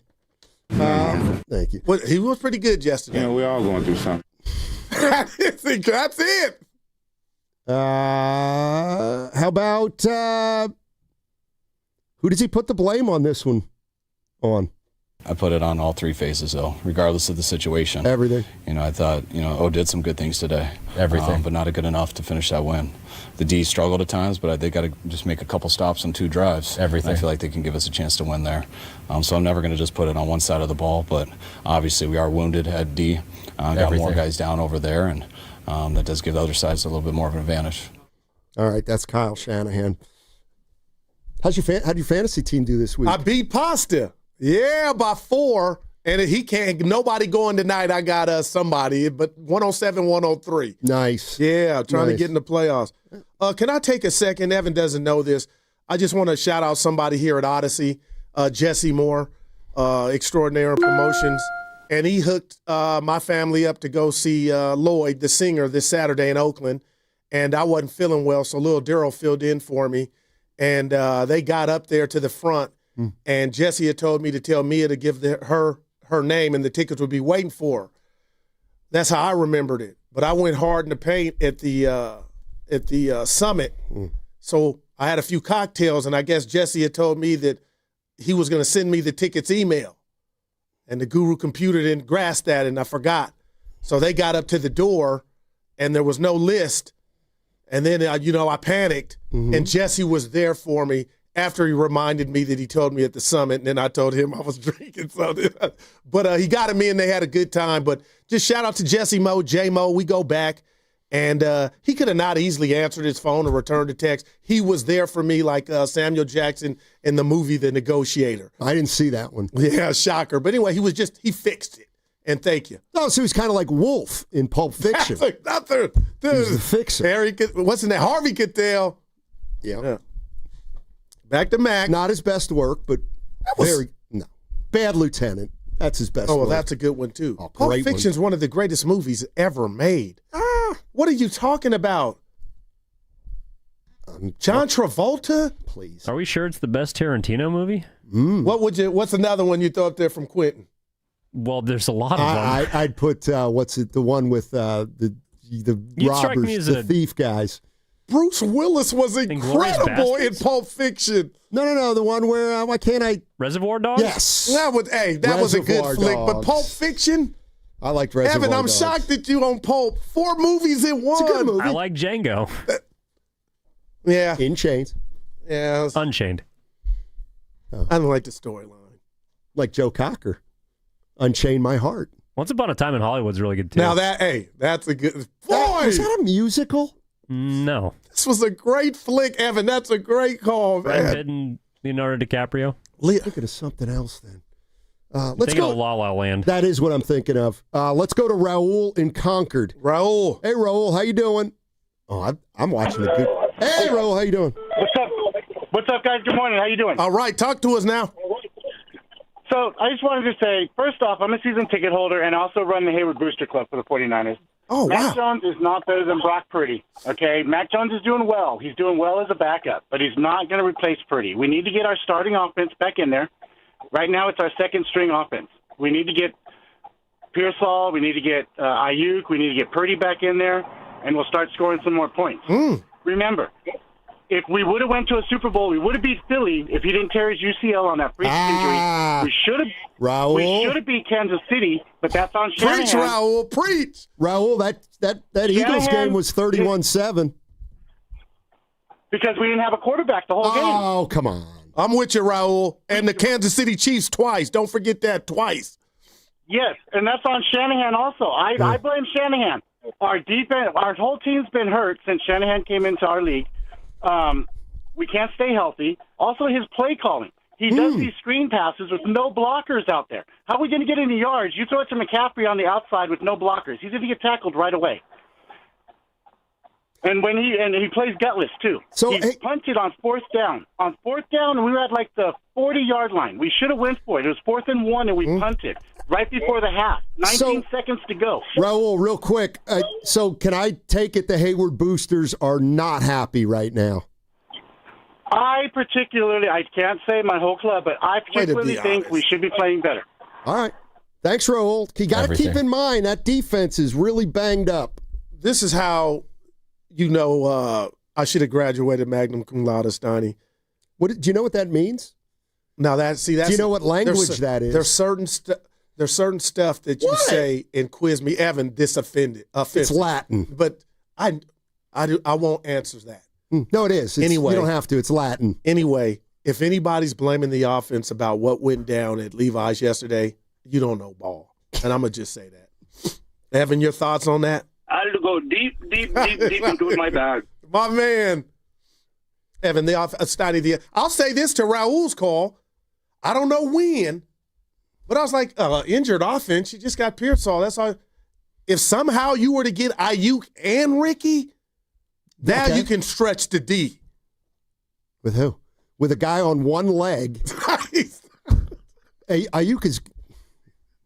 Thank you. Well, he was pretty good yesterday. Yeah, we're all going through something. That's it. How about who does he put the blame on this one on? I put it on all three phases, though, regardless of the situation. Everything. I thought, O did some good things today. Everything. But not good enough to finish that win. The D struggled at times, but they got to just make a couple stops on 2 drives. Everything. I feel like they can give us a chance to win there. So I'm never going to just put it on one side of the ball, but obviously we are wounded at D. Got more guys down over there, and that does give the other sides a little bit more of an advantage. All right, that's Kyle Shanahan. How'd your fantasy team do this week? I beat Pasta. Yeah, by 4. And he can't, nobody going tonight. I got somebody, but 107, 103. Nice. Yeah, trying to get in the playoffs. Can I take a second? Evan doesn't know this. I just want to shout out somebody here at Odyssey, Jesse Moore, Extraordinary Promotions. And he hooked my family up to go see Lloyd, the singer, this Saturday in Oakland. And I wasn't feeling well, so little Daryl filled in for me. And they got up there to the front. And Jesse had told me to tell Mia to give her name, and the tickets would be waiting for her. That's how I remembered it. But I went hard in the paint at the summit. So I had a few cocktails, and I guess Jesse had told me that he was going to send me the tickets email. And the Guru computer didn't grasp that, and I forgot. So they got up to the door, and there was no list. And then, I panicked, and Jesse was there for me. After he reminded me that he told me at the summit, and then I told him I was drinking something. But he got him in. They had a good time. But just shout out to Jesse Mo, J-Mo. We go back. And he could have not easily answered his phone or returned a text. He was there for me like Samuel Jackson in the movie The Negotiator. I didn't see that one. Yeah, shocker. But anyway, he fixed it. And thank you. Oh, so he's kind of like Wolf in Pulp Fiction. Nothing. He's the fixer. What's in that? Harvey Keitel. Yeah. Back to Mac. Not his best work, but Bad Lieutenant. That's his best work. Oh, well, that's a good one, too. Oh, Pulp Fiction's one of the greatest movies ever made. What are you talking about? John Travolta? Please. Are we sure it's the best Tarantino movie? What's another one you throw up there from Quentin? Well, there's a lot of them. I'd put, the one with the robbers, the thief guys. Bruce Willis was incredible in Pulp Fiction. No, the one where, why can't I? Reservoir Dogs? Yes. That was a good flick. But Pulp Fiction? I liked Reservoir Evan, I'm Dogs. shocked that you on Pulp. 4 movies in one. It's a good movie. I like Django. Yeah. In Chains. Yeah. Unchained. Oh. I don't like the storyline. Like Joe Cocker. Unchain My Heart. Once Upon a Time in Hollywood's really good, too. Now that's a good... Was that a musical? No. This was a great flick, Evan. That's a great call, man. Brad Pitt and Leonardo DiCaprio. Thinking of something else then. Let's go go to La La Land. That is what I'm thinking of. Let's go to Raul in Concord. Raul. Hey, Raul, how you doing? Oh, I'm watching the good. Hey, Raul, how you doing? What's up, guys? Good morning. How you doing? All right, talk to us now. So I just wanted to say, first off, I'm a season ticket holder and also run the Hayward Booster Club for the 49ers. Oh, wow. Mac Jones is not better than Brock Purdy, okay? Mac Jones is doing well. He's doing well as a backup, but he's not going to replace Purdy. We need to get our starting offense back in there. Right now it's our second-string offense. We need to get Pearsall. We need to get Ayuk. We need to get Purdy back in there, and we'll start scoring some more points. Remember, if we would have went to a Super Bowl, we would have beat Philly if he didn't tear his UCL on that freak injury. We should have beat Kansas City, but that's on Shanahan. Preach, Raul, preach. Raul, that Eagles game was 31-7. Because we didn't have a quarterback the whole game. Oh, come on. I'm with you, Raul. And the Kansas City Chiefs twice. Don't forget that, twice. Yes, and that's on Shanahan also. I blame Shanahan. Our defense, our whole team's been hurt since Shanahan came into our league. We can't stay healthy. Also, his play calling. He does these screen passes with no blockers out there. How are we going to get any yards? You throw it to McCaffrey on the outside with no blockers. He's going to get tackled right away. And he plays gutless too. So he punted on fourth down. On fourth down, we were at like the 40-yard line. We should have went for it. It was 4th and 1, and we punted right before the half. 19 seconds to go. Raul, real quick. So can I take it the Hayward Boosters are not happy right now? I can't say my whole club, but I particularly think we should be playing better. All right. Thanks, Raul. You got to keep in mind that defense is really banged up. This is how I should have graduated magna cum laude, Steiny. Do you know what that means? Now that's do you know what language that is? There's certain stuff that you say and quiz me, Evan. This offensive. It's Latin, but I won't answer that. No, it is. Anyway, you don't have to. It's Latin. Anyway, if anybody's blaming the offense about what went down at Levi's yesterday, you don't know ball, and I'm gonna just say that. Evan, your thoughts on that? I had to go deep into my bag. My man. Evan, I'll say this to Raul's call. I don't know when, but I was like, injured offense. You just got Pearsall. That's all. If somehow you were to get Ayuk and Ricky, now you can stretch the D. With who? With a guy on one leg. Ayuk is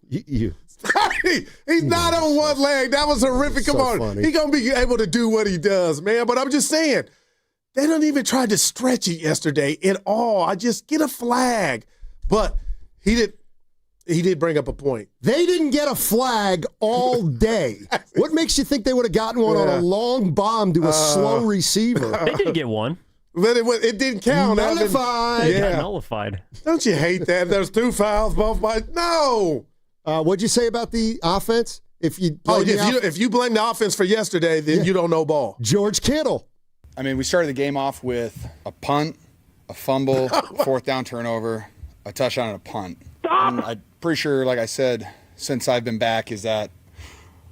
you. He's not on one leg. That was horrific. Come on. He's going to be able to do what he does, man. But I'm just saying, they don't even try to stretch it yesterday at all. I just get a flag. But he did bring up a point. They didn't get a flag all day. What makes you think they would have gotten one on a long bomb to a slow receiver? They did get one. But it didn't count. Nullified. It got nullified. Don't you hate that? There's 2 fouls, both by no. What'd you say about the offense? If you blame the offense for yesterday, then you don't know ball. George Kittle. I mean, we started the game off with a punt, a fumble, 4th down turnover, a touchdown, and a punt. And I'm pretty sure, like I said, since I've been back, is that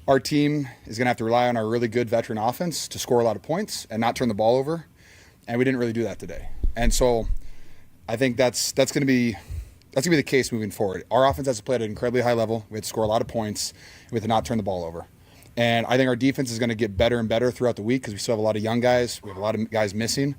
our team is going to have to rely on our really good veteran offense to score a lot of points and not turn the ball over. And we didn't really do that today. And so I think that's going to be the case moving forward. Our offense has to play at an incredibly high level. We have to score a lot of points. We have to not turn the ball over. And I think our defense is going to get better and better throughout the week because we still have a lot of young guys. We have a lot of guys missing.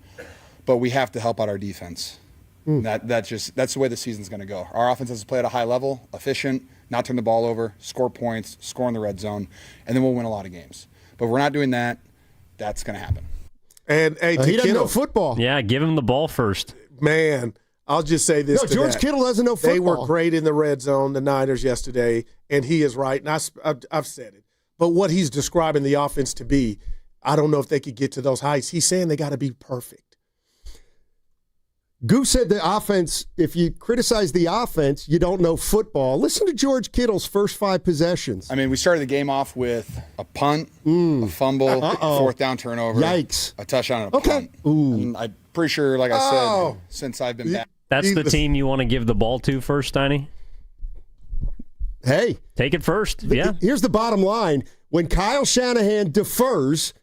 But we have to help out our defense. That's the way the season's going to go. Our offense has to play at a high level, efficient, not turn the ball over, score points, score in the red zone, and then we'll win a lot of games. But if we're not doing that, that's going to happen. And he doesn't know football. Yeah, give him the ball first. Man, I'll just say this. George Kittle doesn't know football. They were great in the red zone, the Niners, yesterday, and he is right. And I've said it. But what he's describing the offense to be, I don't know if they could get to those heights. He's saying they got to be perfect. Goose said the offense, if you criticize the offense, you don't know football. Listen to George Kittle's first 5 possessions. I mean, we started the game off with a punt, a fumble, 4th down turnover. Yikes. A touchdown and a punt. And I'm pretty sure, like I said, since I've been back. That's the team you want to give the ball to first, Steiny? Hey. Take it first. Yeah. Here's the bottom line. When Kyle Shanahan defers,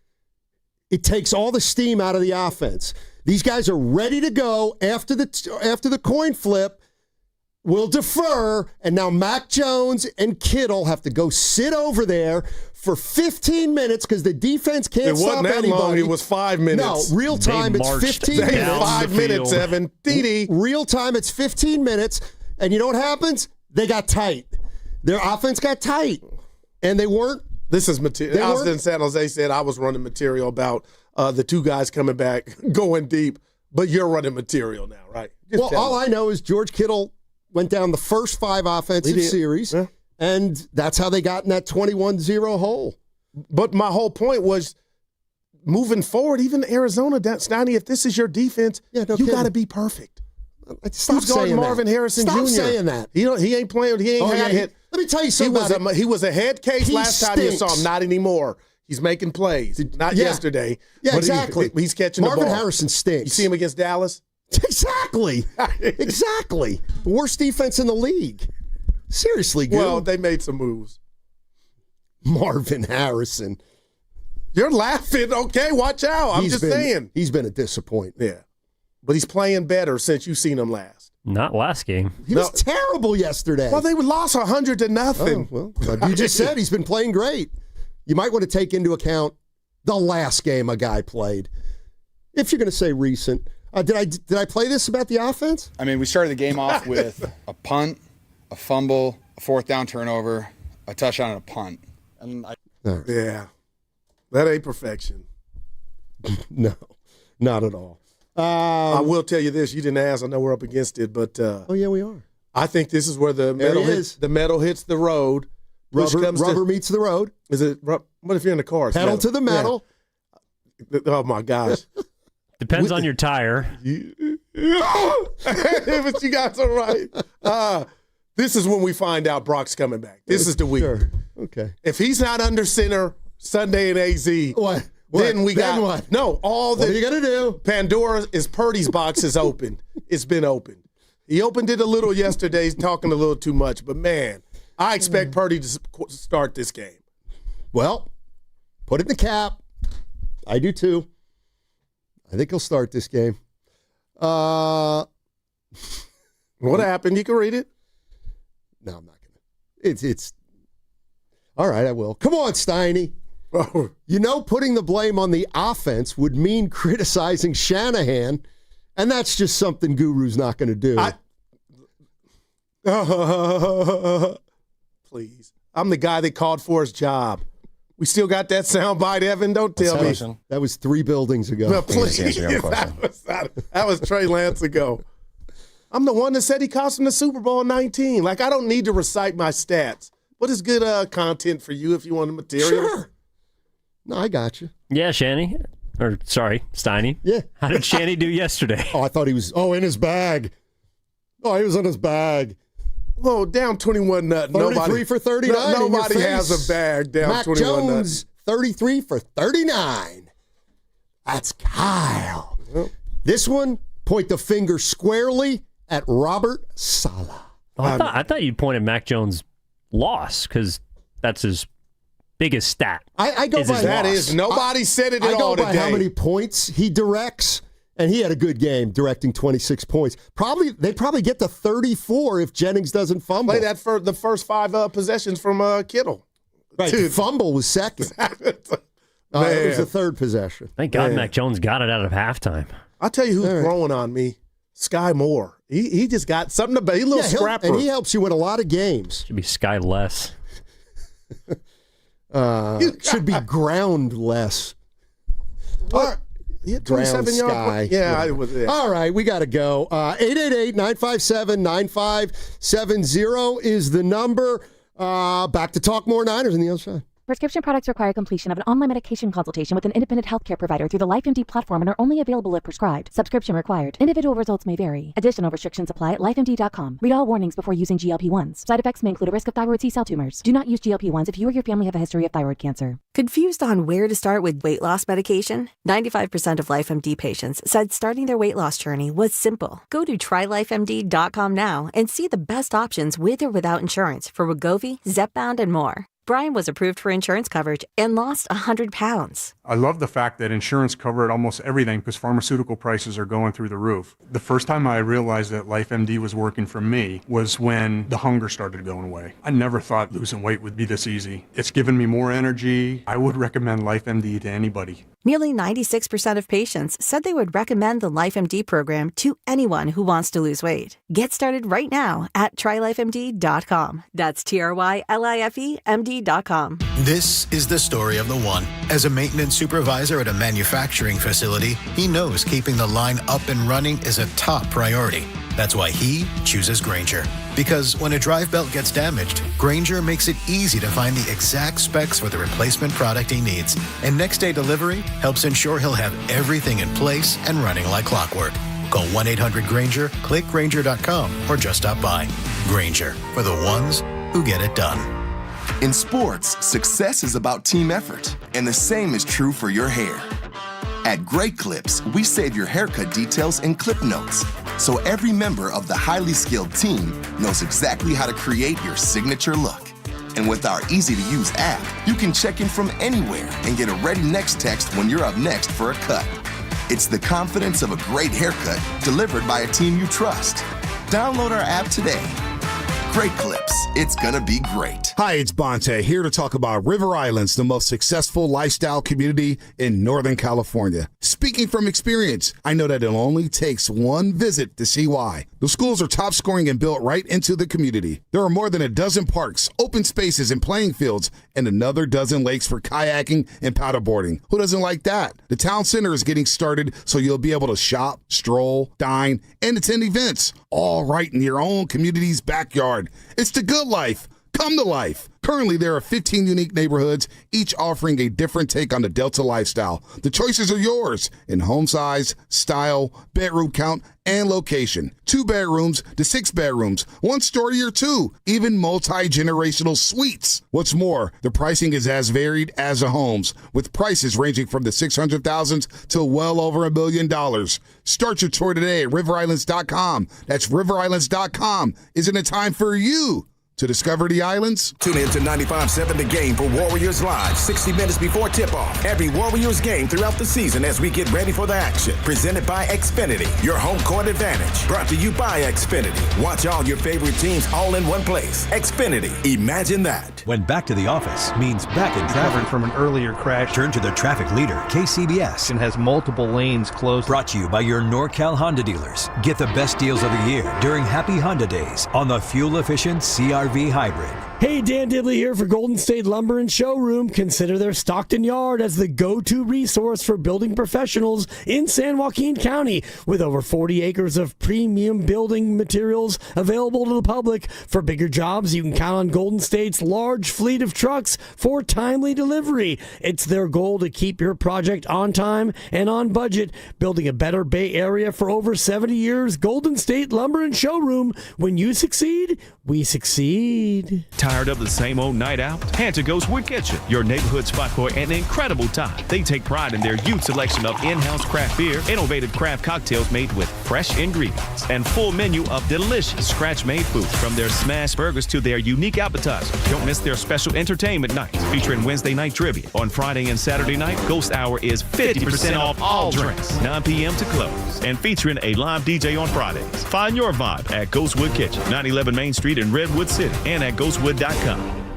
it takes all the steam out of the offense. These guys are ready to go after the coin flip. will defer, and now Mac Jones and Kittle have to go sit over there for 15 minutes because the defense can't stop anybody. It wasn't that long. It was 5 minutes. No, real time, it's 15 minutes. 5 minutes, Evan. DD. Real time, it's 15 minutes. And you know what happens? They got tight. Their offense got tight. And they weren't. This is material. I was in San Jose, said I was running material about the two guys coming back, going deep. But you're running material now, right? Well, all I know is George Kittle went down the first 5 offensive series. Yeah. And that's how they got in that 21-0 hole. But my whole point was, moving forward, even Arizona, Stoney, if this is your defense, you got to be perfect. Stop saying Marvin that. Harrison Stop Jr. saying that. He ain't playing. He ain't had hit. Let me tell you something. He was a head case last time you saw him. Not anymore. He's making plays. Not yesterday. Yeah, but exactly. He's catching the ball. Marvin Harrison stinks. You see him against Dallas? Exactly. Exactly. The worst defense in the league. Seriously, good. Well, they made some moves. Marvin Harrison. You're laughing. Okay, watch out. I'm just saying. He's been a disappointment. Yeah. But he's playing better since you've seen him last. Not last game. He was terrible yesterday. Well, they lost 100-0. Oh, well, you just said he's been playing great. You might want to take into account the last game a guy played. If you're going to say recent. Did I play this about the offense? I mean, we started the game off with a punt, a fumble, a 4th down turnover, a touchdown, and a punt. And Yeah. That ain't perfection. No, not at all. I will tell you this. You didn't ask. I know we're up against it, but oh yeah, we are. I think this is where the metal hits the road. Rubber meets the road. Is it? What if you're in the car? Pedal to the metal. Yeah. Oh my gosh. Depends on your tire. But you guys are right. This is when we find out Brock's coming back. This is the week. Sure. Okay. If he's not under center Sunday in AZ, what? Then we got what? No. What are you gonna do? Pandora is Purdy's box is open. It's been open. He opened it a little yesterday. He's talking a little too much, but man, I expect Purdy to start this game. Well, put it in the cap. I do too. I think he'll start this game. What happened? You can read it. No, I'm not gonna. It's all right. I will. Come on, Steiny. You know, putting the blame on the offense would mean criticizing Shanahan, and that's just something Guru's not going to do. Please. I'm the guy that called for his job. We still got that soundbite, Evan? Don't tell me. That was 3 buildings ago. No, please. That was Trey Lance ago. I'm the one that said he cost him the Super Bowl in 19. Like, I don't need to recite my stats. What is good content for you if you want the material? Sure. No, I got you. Yeah, Shanny. Or, sorry, Steiny. Yeah. How did Shanny do yesterday? Oh, I thought he was, in his bag. Oh, he was in his bag. Whoa, down 21-0. 33 for 39. Nobody has a bag down 21-0. Mac Jones, 33 for 39. That's Kyle. Well, this one, point the finger squarely at Robert Saleh. Oh, I thought you pointed Mac Jones' loss because that's his biggest stat. I go by that is nobody said it at all today. I go by how many points he directs, and he had a good game directing 26 points. They probably get to 34 if Jennings doesn't fumble. Play that for the first 5 possessions from Kittle. Right, dude. Fumble was second. It was the third possession. Thank God Mac Jones got it out of halftime. I'll tell you who's growing on me. Sky Moore. He just got something to be a little scrapper. And he helps you win a lot of games. Should be Sky less. Should be ground less. He had 27 yards. Yeah, it was it. All right, we got to go. 888-957-9570 is the number. Back to talk more Niners on the other side. Prescription products require completion of an online medication consultation with an independent healthcare provider through the LifeMD platform and are only available if prescribed. Subscription required. Individual results may vary. Additional restrictions apply at lifemd.com. Read all warnings before using GLP-1s. Side effects may include a risk of thyroid C-cell tumors. Do not use GLP-1s if you or your family have a history of thyroid cancer. Confused on where to start with weight loss medication? 95% of LifeMD patients said starting their weight loss journey was simple. Go to trylifemd.com now and see the best options with or without insurance for Wegovy, Zepbound, and more. Brian was approved for insurance coverage and lost 100 pounds. I love the fact that insurance covered almost everything because pharmaceutical prices are going through the roof. The first time I realized that LifeMD was working for me was when the hunger started going away. I never thought losing weight would be this easy. It's given me more energy. I would recommend LifeMD to anybody. Nearly 96% of patients said they would recommend the LifeMD program to anyone who wants to lose weight. Get started right now at trylifemd.com. That's TRYLIFEMD.com. This is the story of the one. As a maintenance supervisor at a manufacturing facility, he knows keeping the line up and running is a top priority. That's why he chooses Grainger. Because when a drive belt gets damaged, Grainger makes it easy to find the exact specs for the replacement product he needs. And next day delivery helps ensure he'll have everything in place and running like clockwork. Call 1-800-GRAINGER, click Grainger.com, or just stop by. Grainger, for the ones who get it done. In sports, success is about team effort, and the same is true for your hair. At Great Clips, we save your haircut details in clip notes, so every member of the highly skilled team knows exactly how to create your signature look. And with our easy-to-use app, you can check in from anywhere and get a ready next text when you're up next for a cut. It's the confidence of a great haircut delivered by a team you trust. Download our app today. Great Clips. It's gonna be great. Hi, it's Bonte here to talk about River Islands, the most successful lifestyle community in Northern California. Speaking from experience, I know that it only takes one visit to see why. The schools are top scoring and built right into the community. There are more than a dozen parks, open spaces, and playing fields, and another dozen lakes for kayaking and paddleboarding. Who doesn't like that? The town center is getting started, so you'll be able to shop, stroll, dine, and attend events, all right in your own community's backyard. It's the good life. Come to life. Currently, there are 15 unique neighborhoods, each offering a different take on the Delta lifestyle. The choices are yours in home size, style, bedroom count, and location. 2 bedrooms to 6 bedrooms, 1 story or 2, even multi-generational suites. What's more, the pricing is as varied as the homes, with prices ranging from the $600,000s to well over $1 million. Start your tour today at riverislands.com. That's riverislands.com. Isn't it time for you to discover the islands? Tune in to 95.7 The Game for Warriors Live, 60 minutes before tip-off. Every Warriors game throughout the season as we get ready for the action. Presented by Xfinity, your home court advantage. Brought to you by Xfinity. Watch all your favorite teams all in one place. Xfinity, imagine that. When back to the office means back in traffic from an earlier crash. Turn to the traffic leader, KCBS. And has multiple lanes closed. Brought to you by your NorCal Honda dealers. Get the best deals of the year during Happy Honda Days on the fuel-efficient CR-V Hybrid. Hey, Dan Dibley here for Golden State Lumber and Showroom. Consider their Stockton Yard as the go-to resource for building professionals in San Joaquin County. With over 40 acres of premium building materials available to the public. For bigger jobs, you can count on Golden State's large fleet of trucks for timely delivery. It's their goal to keep your project on time and on budget. Building a better Bay Area for over 70 years. Golden State Lumber and Showroom. When you succeed, we succeed. Tired of the same old night out? Head to Ghostwood Kitchen, your neighborhood spot for an incredible time. They take pride in their huge selection of in-house craft beer, innovative craft cocktails made with fresh ingredients, and full menu of delicious scratch-made food. From their smash burgers to their unique appetizers. Don't miss their special entertainment nights featuring Wednesday night trivia. On Friday and Saturday night, Ghost Hour is 50% off all drinks, 9 p.m. to close, and featuring a live DJ on Fridays. Find your vibe at Ghostwood Kitchen, 911 Main Street in Redwood City, and at Ghostwood.com.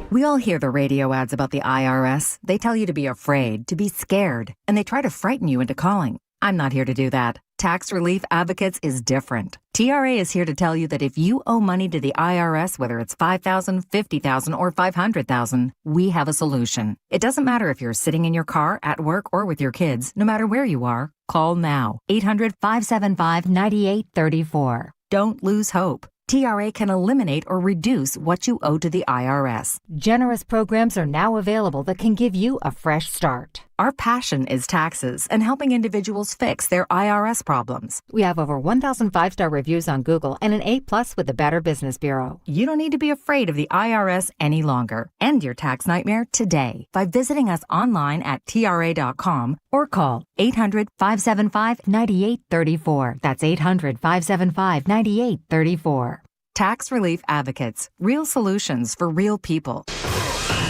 We all hear the radio ads about the IRS. They tell you to be afraid, to be scared, and they try to frighten you into calling. I'm not here to do that. Tax Relief Advocates is different. TRA is here to tell you that if you owe money to the IRS, whether it's $5,000, $50,000, or $500,000, we have a solution. It doesn't matter if you're sitting in your car, at work, or with your kids. No matter where you are, call now. 800-575-9834. Don't lose hope. TRA can eliminate or reduce what you owe to the IRS. Generous programs are now available that can give you a fresh start. Our passion is taxes and helping individuals fix their IRS problems. We have over 1,000 5-star reviews on Google and an A+ with the Better Business Bureau. You don't need to be afraid of the IRS any longer. End your tax nightmare today by visiting us online at TRA.com or call 800-575-9834. That's 800-575-9834. Tax Relief Advocates. Real solutions for real people.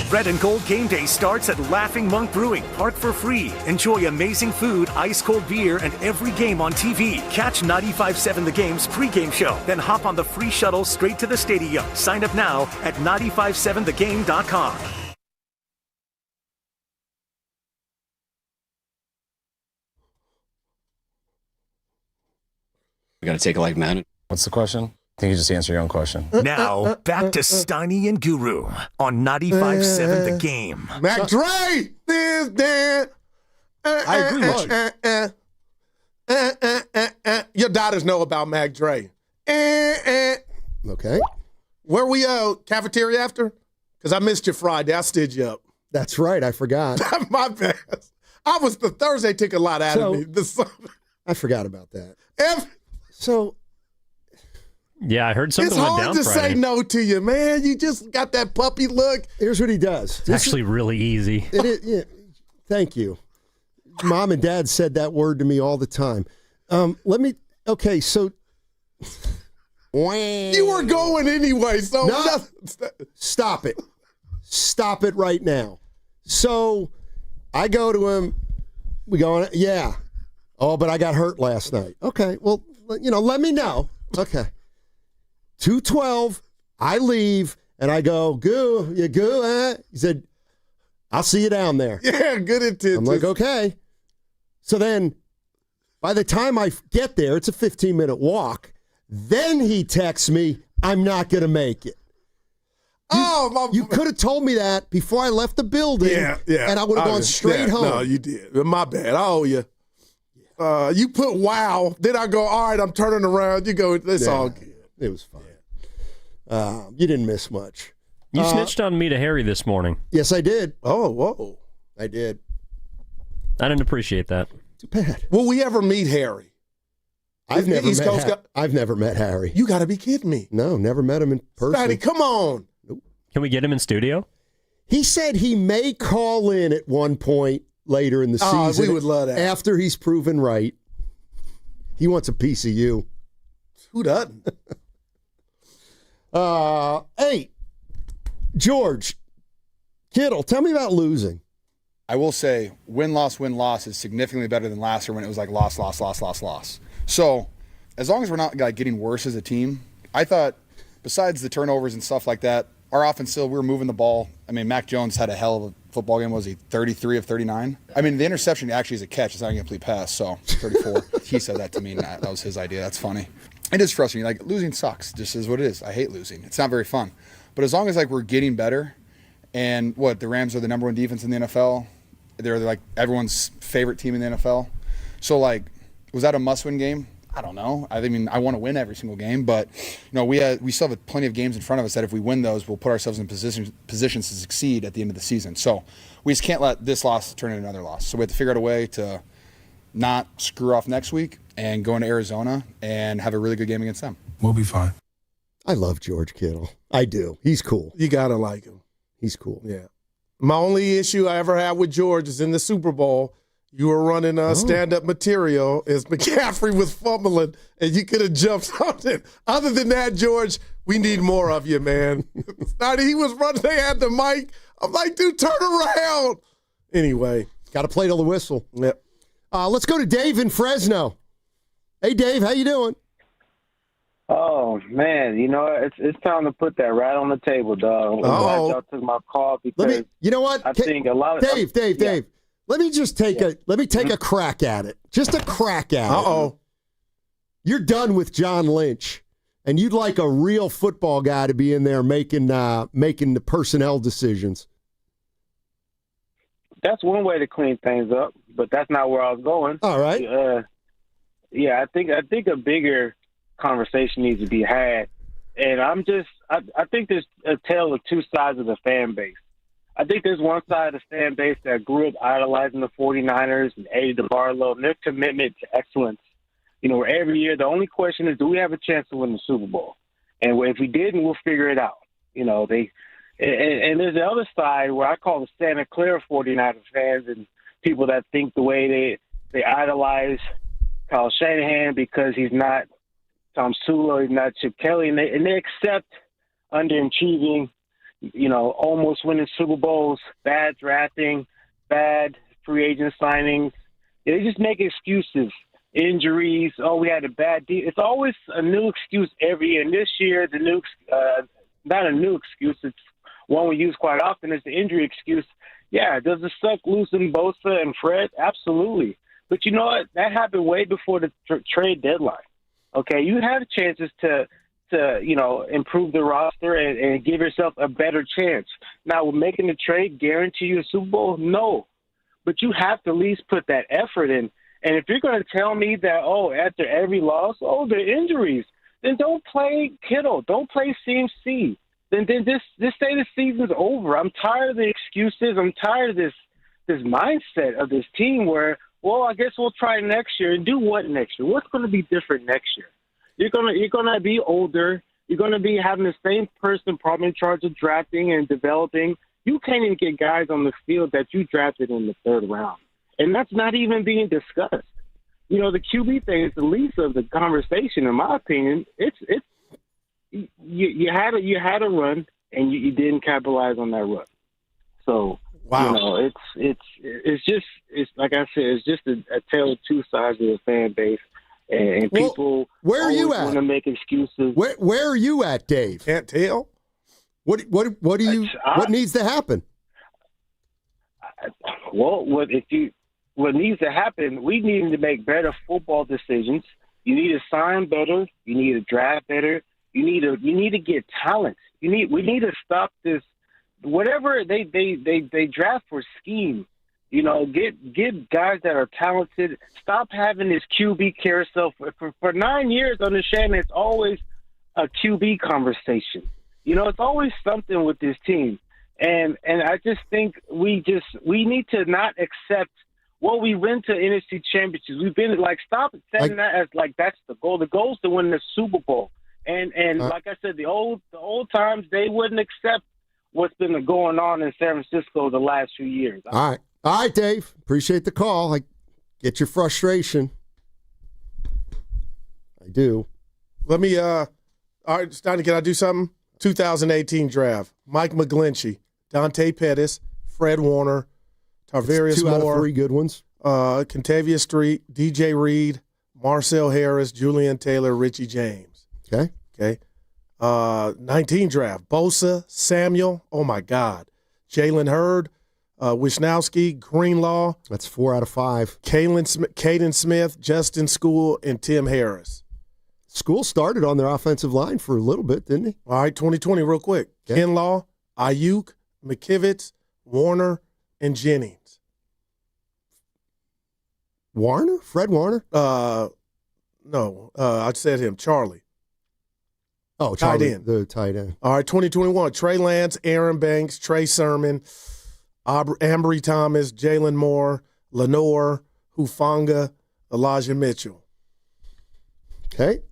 Red and Gold Game Day starts at Laughing Monk Brewing. Park for free. Enjoy amazing food, ice-cold beer, and every game on TV. Catch 95.7 The Game's pregame show. Then hop on the free shuttle straight to the stadium. Sign up now at 957thegame.com. We got to take it like men. What's the question? I think you just answer your own question. Now, back to Steiny and Guru on 95.7 The Game. Mac Dre is dead. I agree with you. Your daughters know about Mac Dre. Okay. Where we cafeteria after? Because I missed you Friday. I stood you up. That's right. I forgot. My bad. The Thursday took a lot out of me. I forgot about that. Yeah, I heard something it's went hard down to Friday. say no to you, man. You just got that puppy look. Here's what he does. It's actually really easy. It is. Yeah, thank you. Mom and Dad said that word to me all the time. Okay, so you were going anyway, so stop it. Stop it right now. So I go to him. We go on. Yeah. Oh, but I got hurt last night. Okay. Well, let me know. Okay. 2:12. I leave and I go, Goo, you goo, huh? He said, I'll see you down there. Yeah, good intentions. I'm like, okay. So then by the time I get there, it's a 15-minute walk. Then he texts me, I'm not going to make it. You could have told me that before I left the building. Yeah. And I would have gone straight home. No, you did. My bad. I owe you. You put wow. Then I go, all right, I'm turning around. You go, it's all good. It was fine. You didn't miss much. You snitched on me to Harry this morning. Yes, I did. Oh, whoa. I did. I didn't appreciate that. Too bad. Will we ever meet Harry? I've never met Harry. You got to be kidding me. No, never met him in person. Daddy, come on. Nope. Can we get him in studio? He said he may call in at one point later in the season. We would love that. After he's proven right. He wants a piece of you. Who doesn't? Hey, George, Kittle, tell me about losing. I will say win-loss is significantly better than last year when it was like loss. So as long as we're not getting worse as a team, I thought besides the turnovers and stuff like that, our offense still, we were moving the ball. I mean, Mac Jones had a hell of a football game. Was he 33 of 39? I mean, the interception actually is a catch. It's not a complete pass, so 34. He said that to me, and that was his idea. That's funny. It is frustrating. Like, losing sucks. Just is what it is. I hate losing. It's not very fun. But as long as, we're getting better, and the Rams are the number one defense in the NFL. They're, everyone's favorite team in the NFL. So, was that a must-win game? I don't know. I mean, I want to win every single game, but we still have plenty of games in front of us that if we win those, we'll put ourselves in positions to succeed at the end of the season. So we just can't let this loss turn into another loss. So we have to figure out a way to not screw off next week and go into Arizona and have a really good game against them. We'll be fine. I love George Kittle. I do. He's cool. You got to like him. He's cool. Yeah. My only issue I ever had with George is in the Super Bowl. You were running stand-up material as McCaffrey was fumbling, and you could have jumped something. Other than that, George, we need more of you, man. He was running. They had the mic. I'm like, dude, turn around. Anyway. Got to play till the whistle. Yep. Let's go to Dave in Fresno. Hey, Dave, how you doing? Oh, man, it's time to put that right on the table, dog. I'm glad y'all took my call because you know what? I think a lot of Dave. Let me just take a crack at it. Just a crack at it. Uh-oh. You're done with John Lynch, and you'd like a real football guy to be in there making the personnel decisions. That's one way to clean things up, but that's not where I was going. All right. I think a bigger conversation needs to be had, and I think there's a tale of two sides of the fan base. I think there's one side of the fan base that grew up idolizing the 49ers and Eddie DeBartolo and their commitment to excellence. Where every year the only question is, do we have a chance to win the Super Bowl? And if we didn't, we'll figure it out. And there's the other side where I call the Santa Clara 49ers fans and people that think the way they idolize Kyle Shanahan because he's not Tom Sula, he's not Chip Kelly, and they accept underachieving almost winning Super Bowls, bad drafting, bad free agent signings. They just make excuses. Injuries. Oh, we had a bad deal. It's always a new excuse every year. And this year, the new, not a new excuse, it's one we use quite often, is the injury excuse. Yeah, does it suck losing Bosa and Fred? Absolutely. But you know what? That happened way before the trade deadline. Okay, you had chances to improve the roster and give yourself a better chance. Now, will making the trade guarantee you a Super Bowl? No. But you have to at least put that effort in. And if you're going to tell me that, after every loss, the injuries, then don't play Kittle. Don't play CMC. Then just say the season's over. I'm tired of the excuses. I'm tired of this mindset of this team where, I guess we'll try next year. And do what next year? What's going to be different next year? You're gonna be older. You're going to be having the same person probably in charge of drafting and developing. You can't even get guys on the field that you drafted in the third round. And that's not even being discussed. The QB thing is the least of the conversation, in my opinion. You had a run, and you didn't capitalize on that run. So wow, it's just like I said, it's just a tale of two sides of the fan base, and people where are you at? Want to make excuses. Where are you at, Dave? Can't tell. What needs to happen? What needs to happen, we need to make better football decisions. You need to sign better. You need to draft better. You need to get talent. We need to stop this. Whatever they draft for scheme. Get guys that are talented. Stop having this QB carousel. For 9 years under Shannon, it's always a QB conversation. It's always something with this team. And I just think we need to not accept we went to NFC championships. We've been stop setting that as that's the goal. The goal is to win the Super Bowl. And like I said, the old times, they wouldn't accept what's been going on in San Francisco the last few years. All right, Dave. Appreciate the call. I get your frustration. I do. Let me all right, Steiny, can I do something? 2018 draft. Mike McGlinchey, Dante Pettis, Fred Warner, Tarvarius Moore. 2 out of 3 good ones. Contavious Street, DJ Reed, Marcel Harris, Julian Taylor, Richie James. Okay. 19 draft. Bosa, Samuel, oh my God. Jalen Hurd, Wisnowski, Greenlaw. That's 4 out of 5. Caden Smith, Justin School, and Tim Harris. School started on their offensive line for a little bit, didn't he? All right, 2020 real quick. Okay. Kinlaw, Ayuk, McKivitz, Warner, and Jennings. Warner? Fred Warner? No, I said him. Charlie. Oh, tight end. The tight end. All right, 2021. Trey Lance, Aaron Banks, Trey Sermon, Ambry Thomas, Jalen Moore, Lenore, Hufanga, Elijah Mitchell. Okay.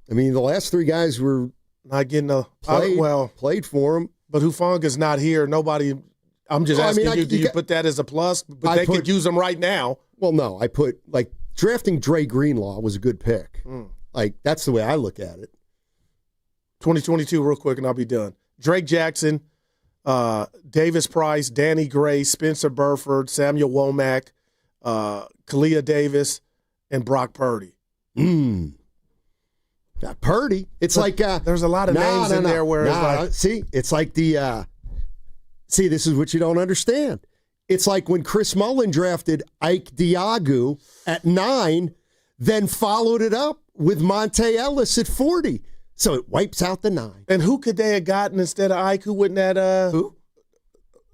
I mean, the last 3 guys were not getting played for him. But Hufanga's not here. Nobody – I'm just asking you, do you put that as a plus? But they could use him right now. Well, no. I put – drafting Dre Greenlaw was a good pick. That's the way I look at it. 2022 real quick, and I'll be done. Drake Jackson, Davis Price, Danny Gray, Spencer Burford, Samuel Womack, Kalia Davis, and Brock Purdy. Purdy. It's there's a lot of names in there where see, it's like see, this is what you don't understand. It's like when Chris Mullen drafted Ike Diagu at 9, then followed it up with Monte Ellis at 40. So it wipes out the 9. And who could they have gotten instead of Ike? Who wouldn't that who?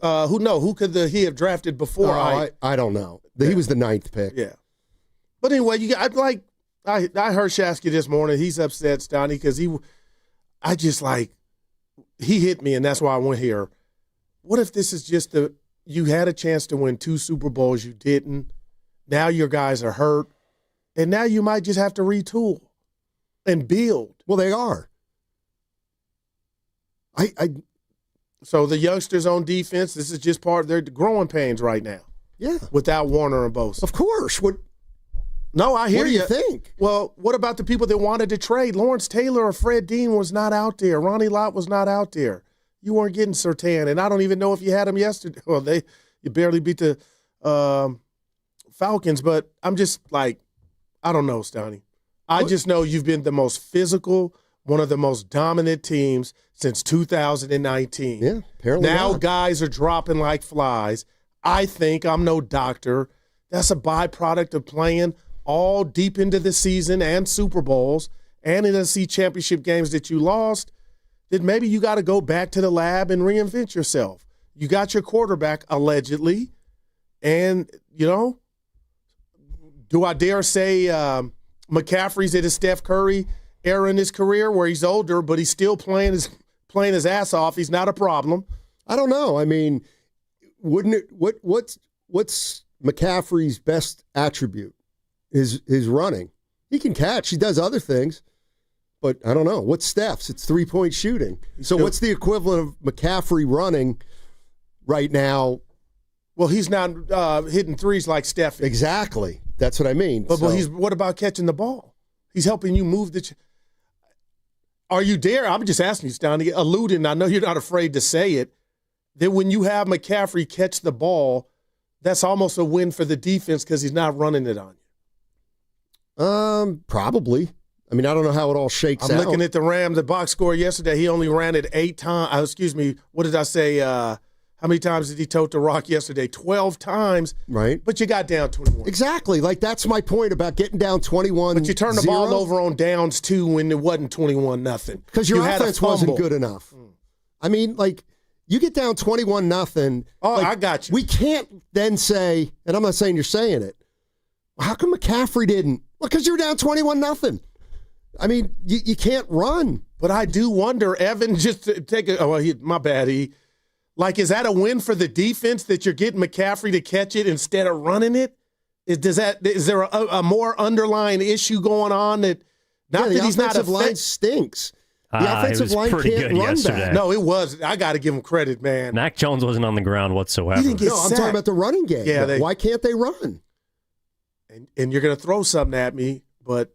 Who could he have drafted before Ike? I don't know. He was the 9th pick. Yeah. But anyway, I heard Shasky this morning. He's upset, Stoney, because he hit me, and that's why I went here. What if this is just you had a chance to win 2 Super Bowls, you didn't. Now your guys are hurt, and now you might just have to retool and build. Well, they are. So the youngsters on defense, this is just part of their growing pains right now. Yeah. Without Warner and Bosa. Of course. No, I hear you. What do you think? Well, what about the people that wanted to trade? Lawrence Taylor or Fred Dean was not out there. Ronnie Lott was not out there. you weren't getting Surtain, and I don't even know if you had him yesterday. Well, you barely beat the Falcons, but I'm just like, I don't know, Stoney. I just know you've been the most physical, one of the most dominant teams since 2019. Yeah, apparently now not. Guys are dropping like flies. I think, I'm no doctor, that's a byproduct of playing all deep into the season and Super Bowls and NFC championship games that you lost, that maybe you got to go back to the lab and reinvent yourself. You got your quarterback, allegedly, and, do I dare say McCaffrey's at his Steph Curry era in his career where he's older, but he's still playing his ass off. He's not a problem. I don't know. I mean, wouldn't it? What's McCaffrey's best attribute? His running. He can catch. He does other things, but I don't know. What's Steph's? It's 3-point shooting. So what's the equivalent of McCaffrey running right now? Well, he's not hitting threes like Steph. Exactly. That's what I mean. But what about catching the ball? He's helping you move the. Are you there? I'm just asking you, Stoney, alluding. I know you're not afraid to say it. That when you have McCaffrey catch the ball, that's almost a win for the defense because he's not running it on you. Probably. I mean, I don't know how it all shakes out. I'm looking at the Rams, the box score yesterday. He only ran it 8 times. Excuse me. What did I say? How many times did he tote the rock yesterday? 12 times. Right. But you got down 21. Exactly. Like, that's my point about getting down 21. But you turned the ball over on downs, too, when it wasn't 21-0. Because your offense wasn't good enough. I mean, like, you get down 21-0. Oh, like, I got you. We can't then say, and I'm not saying you're saying it, well, how come McCaffrey didn't? Well, because you're down 21-0. I mean, you can't run. But I do wonder, Evan, just to take my bad, is that a win for the defense that you're getting McCaffrey to catch it instead of running it? Is there a more underlying issue going on that not that he's not offensive line stinks. The offensive line can't run back. No, it was. I got to give him credit, man. Mac Jones wasn't on the ground whatsoever. He didn't get I'm talking about the running game. Yeah, why can't they run? And you're going to throw something at me, but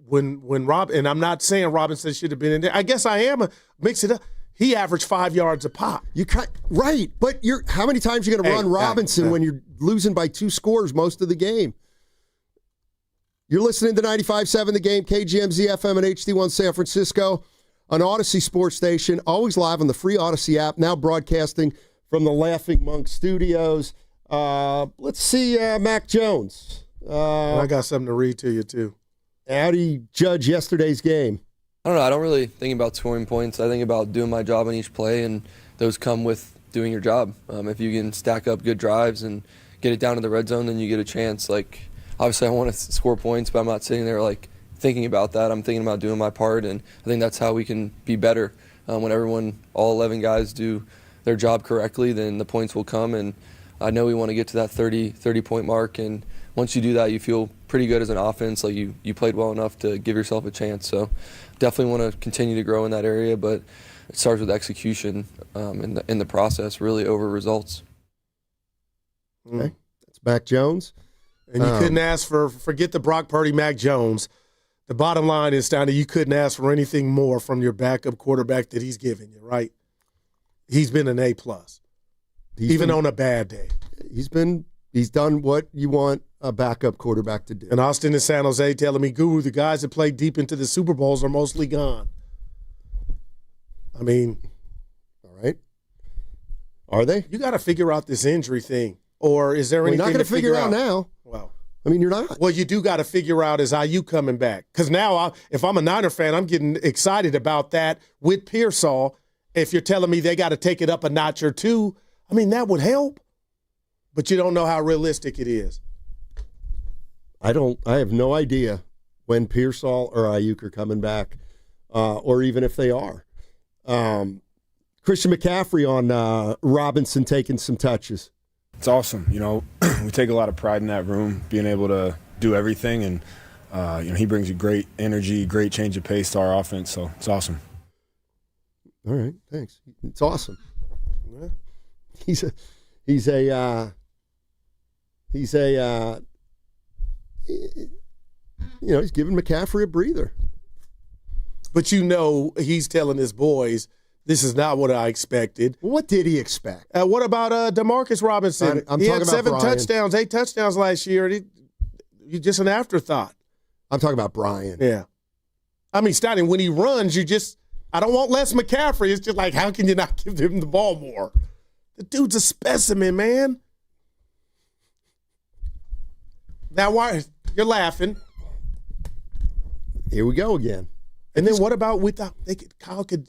when Rob, and I'm not saying Robinson should have been in there. I guess I am. Mix it up. He averaged 5 yards a pop. Right, but how many times are you going to run Robinson when you're losing by 2 scores most of the game? You're listening to 95.7 The Game, KGMZ FM and HD1 San Francisco, on Odyssey Sports Station, always live on the free Odyssey app, now broadcasting from the Laughing Monk Studios. Let's see Mac Jones. I got something to read to you, too. How do you judge yesterday's game? I don't know. I don't really think about scoring points. I think about doing my job on each play, and those come with doing your job. If you can stack up good drives and get it down to the red zone, then you get a chance. Like, obviously, I want to score points, but I'm not sitting there like thinking about that. I'm thinking about doing my part, and I think that's how we can be better. When all 11 guys do their job correctly, then the points will come, and I know we want to get to that 30-point mark, and once you do that, you feel pretty good as an offense. Like you played well enough to give yourself a chance. So definitely want to continue to grow in that area, but it starts with execution in the process, really over results. Okay, that's Mac Jones. And you couldn't ask forget the Brock Purdy, Mac Jones. The bottom line is, Stoney, you couldn't ask for anything more from your backup quarterback that he's giving you, right? He's been an A+, even on a bad day. He's done what you want a backup quarterback to do. And Austin and San Jose telling me, Guru, the guys that played deep into the Super Bowls are mostly gone. I mean. All right. Are they? You got to figure out this injury thing. Or is there anything you're not going to figure out now. Well, I mean, you're not. Well, you do got to figure out is IU coming back. Because now, if I'm a Niner fan, I'm getting excited about that with Pearsall. If you're telling me they got to take it up a notch or two, I mean, that would help. But you don't know how realistic it is. I have no idea when Pearsall or Ayuk are coming back, or even if they are. Christian McCaffrey on Robinson taking some touches. It's awesome. We take a lot of pride in that room, being able to do everything, and he brings a great energy, great change of pace to our offense. So it's awesome. All right, thanks. It's awesome. Yeah. He's giving McCaffrey a breather. But he's telling his boys This is not what I expected. What did he expect? What about Demarcus Robinson? I'm he talking had about 7 Brian. touchdowns, 8 touchdowns last year. He's just an afterthought. I'm talking about Brian. Yeah. I mean, Steiny, when he runs, I don't want Les McCaffrey. It's just like, how can you not give him the ball more? The dude's a specimen, man. Now, why you're laughing? Here we go again. And then what about Kyle could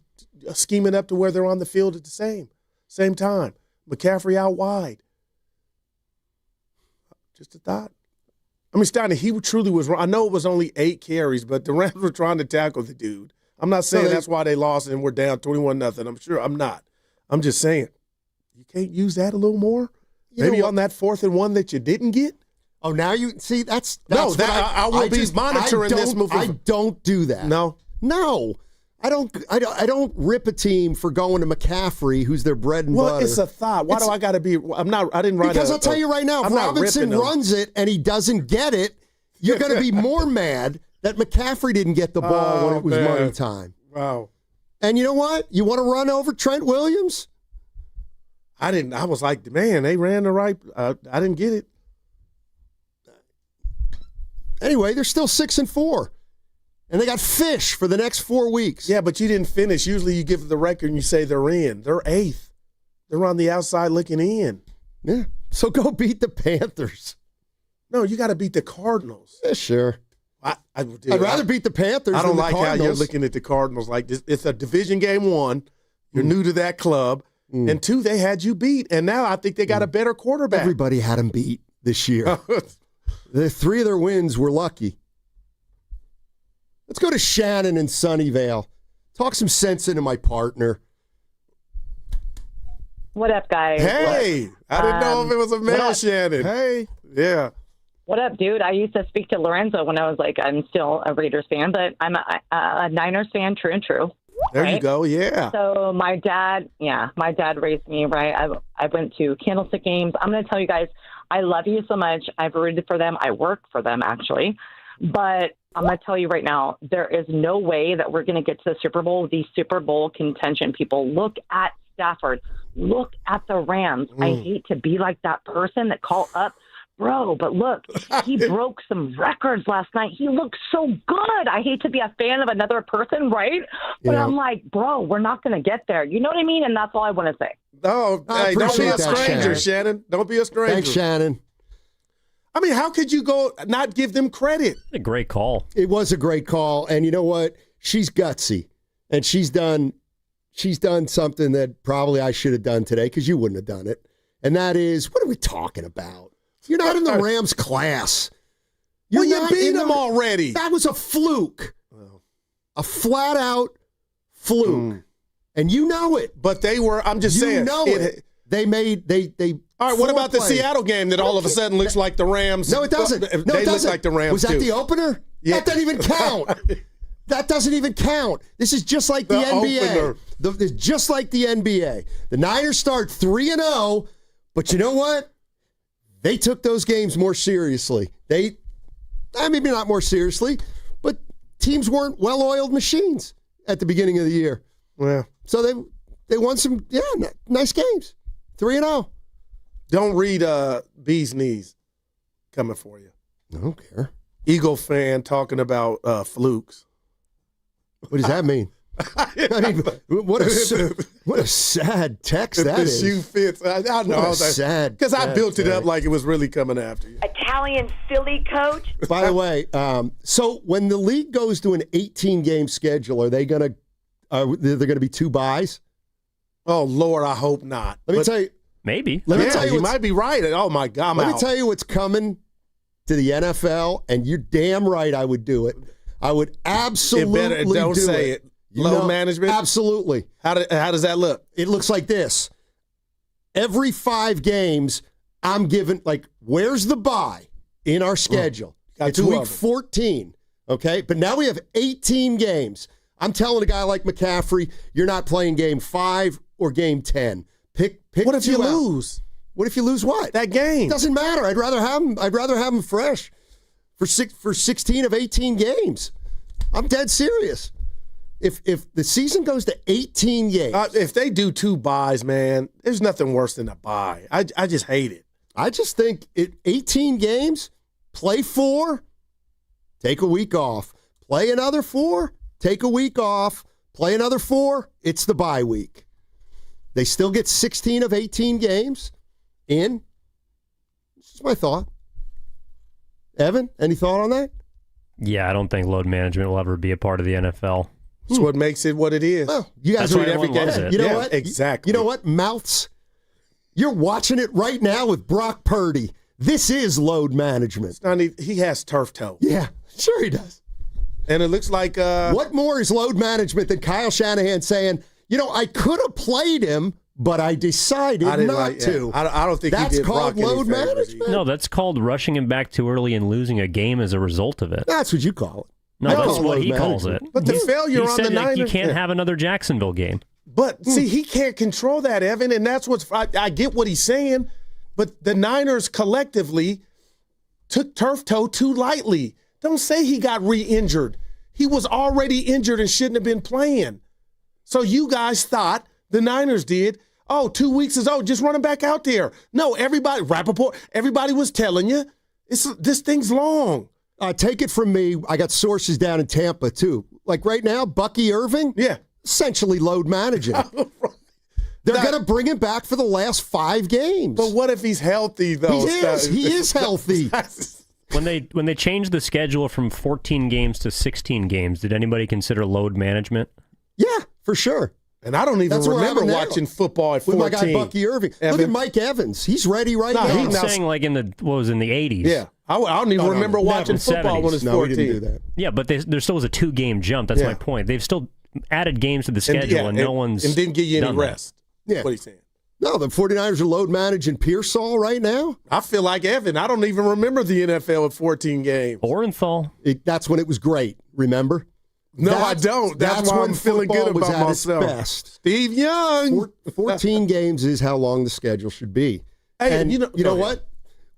scheme it up to where they're on the field at the same time. McCaffrey out wide. Just a thought. I mean, Steiny, he truly was wrong. I know it was only 8 carries, but the Rams were trying to tackle the dude. I'm not saying that's why they lost and we're down 21-0. I'm sure I'm not. I'm just saying, you can't use that a little more? Maybe on that 4th and 1 that you didn't get? Oh, now you see that's no. I will be monitoring this movie. I don't do that. No. I don't rip a team for going to McCaffrey, who's their bread and butter. Well, it's a thought. Why do I got to be? I didn't write. Because I'll tell you right now, if Robinson runs it and he doesn't get it, you're going to be more mad that McCaffrey didn't get the ball when it was money time. Wow. And you know what? You want to run over Trent Williams? I didn't. I was like, man, they ran the right. I didn't get it. Anyway, they're still 6-4. And they got fish for the next 4 weeks. Yeah, but you didn't finish. Usually you give the record and you say they're in. They're 8th. They're on the outside looking in. Yeah. So go beat the Panthers. No, you got to beat the Cardinals. Yeah, sure. I'd rather beat the Panthers I don't than the like Cardinals. how you're looking at the Cardinals like this. It's a division game 1. You're new to that club. And 2, they had you beat. And now I think they got a better quarterback. Everybody had them beat this year. The 3 of their wins were lucky. Let's go to Shannon in Sunnyvale. Talk some sense into my partner. What up, guys? Hey, I didn't know if it was a male Shannon. Hey. Yeah. What up, dude? I used to speak to Lorenzo when I was I'm still a Raiders fan, but I'm a Niners fan, true and true. There you go, yeah. So my dad raised me, right? I went to Candlestick games. I'm going to tell you guys, I love you so much. I've rooted for them. I work for them, actually. But I'm going to tell you right now, there is no way that we're going to get to the Super Bowl with these Super Bowl contention people. Look at Stafford. Look at the Rams. I hate to be like that person that call up, bro, but look, he broke some records last night. He looked so good. I hate to be a fan of another person, right? But I'm like, bro, we're not going to get there. You know what I mean? And that's all I want to say. No, hey, don't be a stranger, Shannon. Don't be a stranger. Thanks, Shannon. I mean, how could you not give them credit? A great call. It was a great call. And you know what? She's gutsy. And she's done something that probably I should have done today because you wouldn't have done it. And that is, what are we talking about? You're not in the Rams class. You beat them already. That was a fluke. A flat-out fluke. And you know it. But they were, I'm just saying. You know it. They all right, what about the Seattle game that all of a sudden looks like the Rams? No, it doesn't. They look like the Rams, Was that too. the opener? Yeah. That doesn't even count. That doesn't even count. This is just like the NBA. It's just like the NBA. The Niners start 3-0, but you know what? They took those games more seriously. Maybe not more seriously, but teams weren't well-oiled machines at the beginning of the year. Yeah. So they won some nice games. 3-0. Don't read Bee's Knees coming for you. I don't care. Eagle fan talking about flukes. What does that mean? I mean, what a sad text that is. The shoe fits. I know. What a sad. Because I built it up like it was really coming after you. Italian Philly coach. By the way, so when the league goes to an 18-game schedule, are they going to? They're going to be 2 byes? Oh Lord, I hope not. Let me tell you. Maybe. Let me tell you, you might be right. Oh my God, let me tell you what's coming to the NFL, and you're damn right. I would do it. I would absolutely don't say it. Load management? Absolutely. How does that look? It looks like this. Every 5 games, I'm giving, where's the bye in our schedule? It's week 14, okay? But now we have 18 games. I'm telling a guy like McCaffrey, you're not playing game 5 or game 10. Pick what if you out. lose? What if you lose what? That game. It doesn't matter. I'd rather have him fresh for 16 of 18 games. I'm dead serious. If the season goes to 18 games. If they do 2 buys, man, there's nothing worse than a buy. I just hate it. I just think 18 games, play 4, take a week off. Play another 4, take a week off. Play another 4, it's the bye week. They still get 16 of 18 games in. This is my thought. Evan, any thought on that? Yeah, I don't think load management will ever be a part of the NFL. That's what makes it what it is. Well, you guys read every game. You know what? Exactly. You know what? Mouths, you're watching it right now with Brock Purdy. This is load management. He has turf toe. Yeah, sure he does. And it looks like... what more is load management than Kyle Shanahan saying, I could have played him, but I decided not to. I don't think that's he did called Brock load management. No, that's called rushing him back too early and losing a game as a result of it. That's what you call it. No, that's what he calls it. But the failure he on said the Niners... you can't have another Jacksonville game. But, see, he can't control that, Evan, and that's what's... I get what he's saying, but the Niners collectively took turf toe too lightly. Don't say he got re-injured. He was already injured and shouldn't have been playing. So you guys thought, the Niners did, 2 weeks is just run him back out there. No, everybody, Rappaport, everybody was telling you, this thing's long. Take it from me, I got sources down in Tampa, too. Like right now, Bucky Irving, essentially load managing. They're going to bring him back for the last 5 games. But what if he's healthy, though? He is healthy. When they changed the schedule from 14 games to 16 games, did anybody consider load management? Yeah, for sure. And I don't even remember watching football at 14. With my guy Bucky Irving. Look at Mike Evans. He's ready right now. I'm saying like in the 80s. Yeah. I don't even remember watching football when it was 14. No, we didn't do that. Yeah, but there still was a 2-game jump. That's my point. They've still added games to the schedule, and no one's and didn't give you any rest. Yeah. That's what he's saying. No, the 49ers are load managing Pearsall right now. I feel like Evan. I don't even remember the NFL at 14 games. Orenthal. That's when it was great, remember? No, I don't. That's why I'm feeling good about myself. Best. Steve Young. 14 games is how long the schedule should be. Hey, and you know what?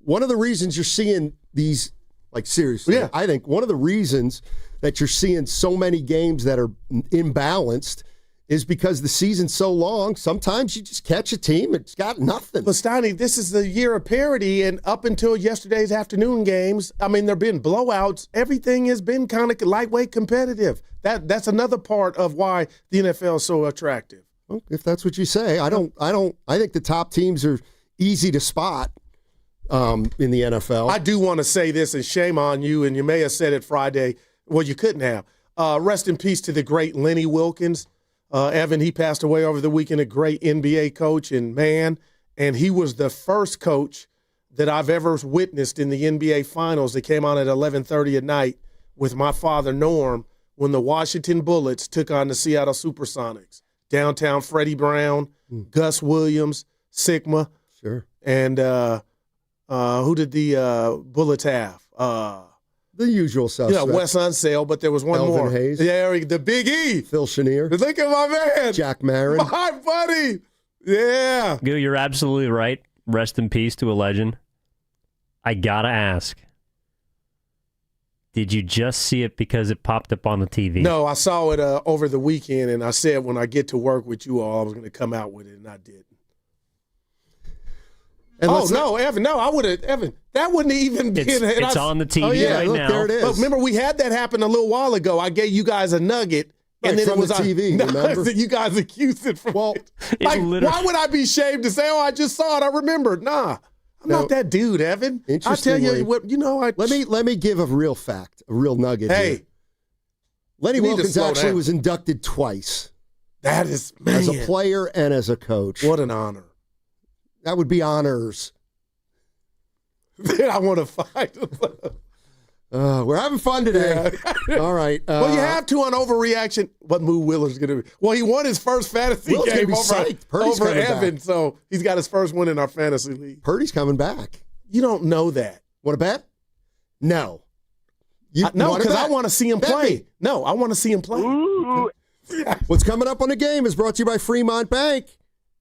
One of the reasons you're seeing these, like seriously, I think one of the reasons that you're seeing so many games that are imbalanced is because the season's so long, sometimes you just catch a team, it's got nothing. But Steiny, this is the year of parity, and up until yesterday's afternoon games, I mean, there have been blowouts. Everything has been kind of lightweight competitive. That's another part of why the NFL is so attractive. Well, if that's what you say, I think the top teams are easy to spot in the NFL. I do want to say this, and shame on you, and you may have said it Friday. Well, you couldn't have. Rest in peace to the great Lenny Wilkens. Evan, he passed away over the weekend, a great NBA coach and he was the first coach that I've ever witnessed in the NBA Finals that came on at 11:30 at night with my father, Norm, when the Washington Bullets took on the Seattle Supersonics. Downtown Freddie Brown, Gus Williams, Sigma. Sure. And who did the Bullets have? The usual suspects. Yeah, Wes Unseld, but there was one Elvin more. Hayes. Yeah, the Big E. Phil Chenier. Look at my man. Jack Marin. My buddy. Yeah. Gil, you're absolutely right. Rest in peace to a legend. I gotta ask, did you just see it because it popped up on the TV? No, I saw it over the weekend, and I said when I get to work with you all, I was going to come out with it, and I didn't. And Evan, no, I would have, Evan, that wouldn't even be. It's on the TV right now. There it is. But remember, we had that happen a little while ago. I gave you guys a nugget, and then from it was the TV, remember? You guys accused it from it. Like, why would I be ashamed to say, I just saw it, I remembered? Nah, I'm not that dude, Evan. I tell you what, let me give a real fact, a real nugget here. Lenny Wilkens actually was inducted twice. That is, man. As a player and as a coach. What an honor. That would be honors. Then I want to fight. We're having fun today. Yeah. All right. Well, you have to on overreaction. What Moo Willer's going to be? Well, he won his first fantasy game over Evan, so he's got his first win in our fantasy league. Purdy's coming back. You don't know that. Want to bet? No. No, because I want to see him play. No, I want to see him play. What's coming up on the game is brought to you by Fremont Bank.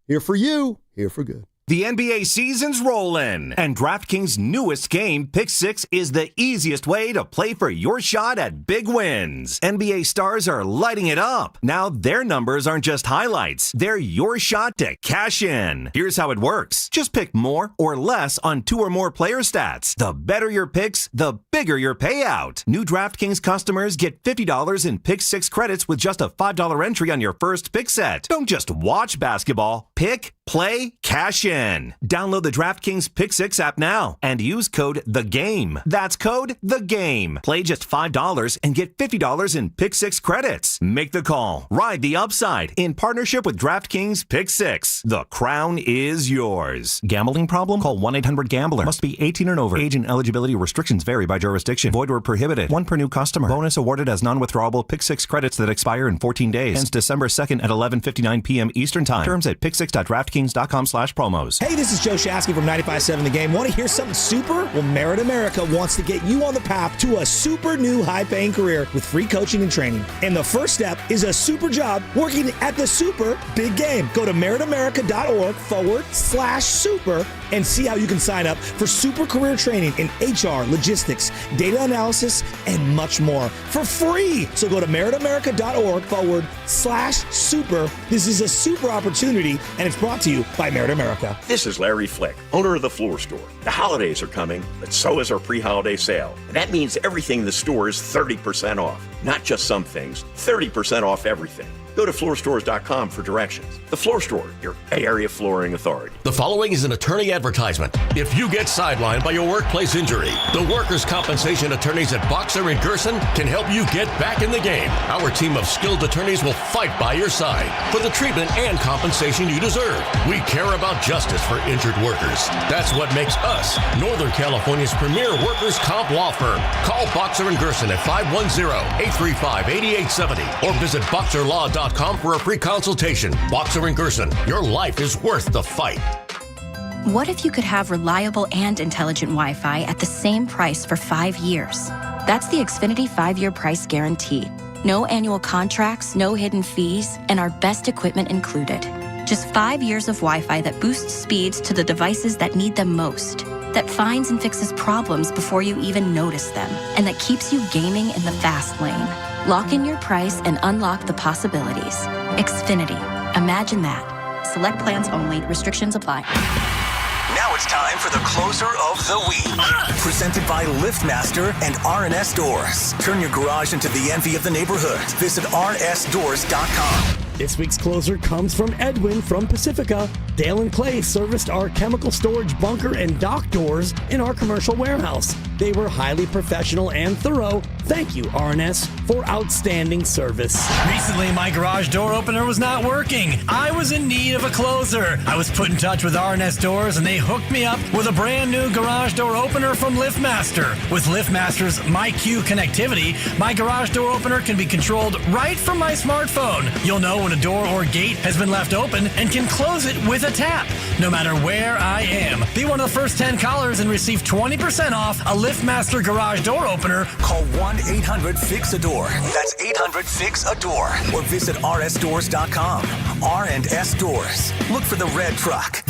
Here for you, here for good. The NBA season's rolling, and DraftKings' newest game, Pick 6, is the easiest way to play for your shot at big wins. NBA stars are lighting it up. Now their numbers aren't just highlights, they're your shot to cash in. Here's how it works. Just pick more or less on 2 or more player stats. The better your picks, the bigger your payout. New DraftKings customers get $50 in Pick 6 credits with just a $5 entry on your first pick set. Don't just watch basketball. Pick, play, cash in. Download the DraftKings Pick 6 app now and use code THEGAME. That's code THEGAME. Play just $5 and get $50 in Pick 6 credits. Make the call. Ride the upside in partnership with DraftKings Pick 6. The crown is yours. Gambling problem? Call 1-800-GAMBLER. Must be 18 and over. Age and eligibility restrictions vary by jurisdiction. Void where prohibited. 1 per new customer. Bonus awarded as non-withdrawable Pick 6 credits that expire in 14 days. Ends December 2nd at 11:59 p.m. Eastern Time. Terms at pick6.draftkings.com/promos. Hey, this is Joe Shasky from 95.7 The Game. Want to hear something super? Well, Merit America wants to get you on the path to a super new high-paying career with free coaching and training. And the first step is a super job working at the super big game. Go to meritamerica.org/super and see how you can sign up for super career training in HR, logistics, data analysis, and much more for free. So go to meritamerica.org/super. This is a super opportunity, and it's brought to you by Merit America. This is Larry Flick, owner of the Floor Store. The holidays are coming, but so is our pre-holiday sale. And that means everything in the store is 30% off. Not just some things, 30% off everything. Go to floorstores.com for directions. The Floor Store, your Bay Area flooring authority. The following is an attorney advertisement. If you get sidelined by your workplace injury, the workers' compensation attorneys at Boxer and Gerson can help you get back in the game. Our team of skilled attorneys will fight by your side for the treatment and compensation you deserve. We care about justice for injured workers. That's what makes us Northern California's premier workers' comp law firm. Call Boxer and Gerson at 510-835-8870 or visit boxerlaw.com for a free consultation. Boxer and Gerson, your life is worth the fight. What if you could have reliable and intelligent Wi-Fi at the same price for 5 years? That's the Xfinity 5-year price guarantee. No annual contracts, no hidden fees, and our best equipment included. Just 5 years of Wi-Fi that boosts speeds to the devices that need them most, that finds and fixes problems before you even notice them, and that keeps you gaming in the fast lane. Lock in your price and unlock the possibilities. Xfinity. Imagine that. Select plans only. Restrictions apply. Now it's time for the closer of the week. Presented by LiftMaster and R&S Doors. Turn your garage into the envy of the neighborhood. Visit rnsdoors.com. This week's closer comes from Edwin from Pacifica. Dale and Clay serviced our chemical storage bunker and dock doors in our commercial warehouse. They were highly professional and thorough. Thank you, R&S, for outstanding service. Recently, my garage door opener was not working. I was in need of a closer. I was put in touch with R&S Doors, and they hooked me up with a brand new garage door opener from LiftMaster. With LiftMaster's MyQ connectivity, my garage door opener can be controlled right from my smartphone. You'll know when a door or gate has been left open and can close it with a tap, no matter where I am. Be one of the first 10 callers and receive 20% off a LiftMaster garage door opener. Call 1-800-FIX-A-DOOR. That's 800-FIX-A-DOOR. Or visit rsdoors.com. R&S Doors. Look for the red truck.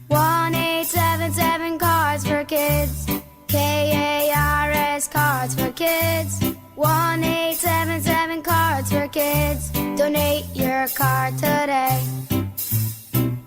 1-877 Cards for Kids. KARS Cards for Kids. 1-877 Cards for Kids. Donate your card today.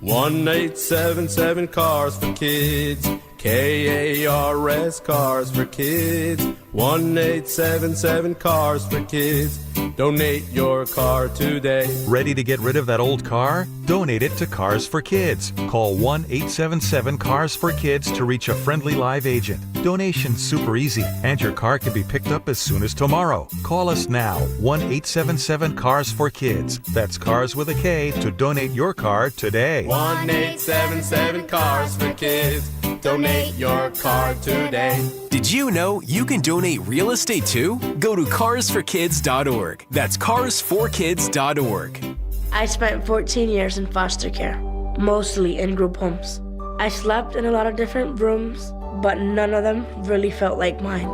1-877 Cars for Kids. KARS Cars for Kids. 1-877 Cars for Kids. Donate your car today. Ready to get rid of that old car? Donate it to Cars for Kids. Call 1-877-CARS-FOR-KIDS to reach a friendly live agent. Donation's super easy, and your car can be picked up as soon as tomorrow. Call us now, 1-877-CARS-FOR-KIDS. That's Cars with a K to donate your car today. 1-877 Cars for Kids. Donate your car today. Did you know you can donate real estate too? Go to carsforkids.org. That's carsforkids.org. I spent 14 years in foster care, mostly in group homes. I slept in a lot of different rooms, but none of them really felt like mine.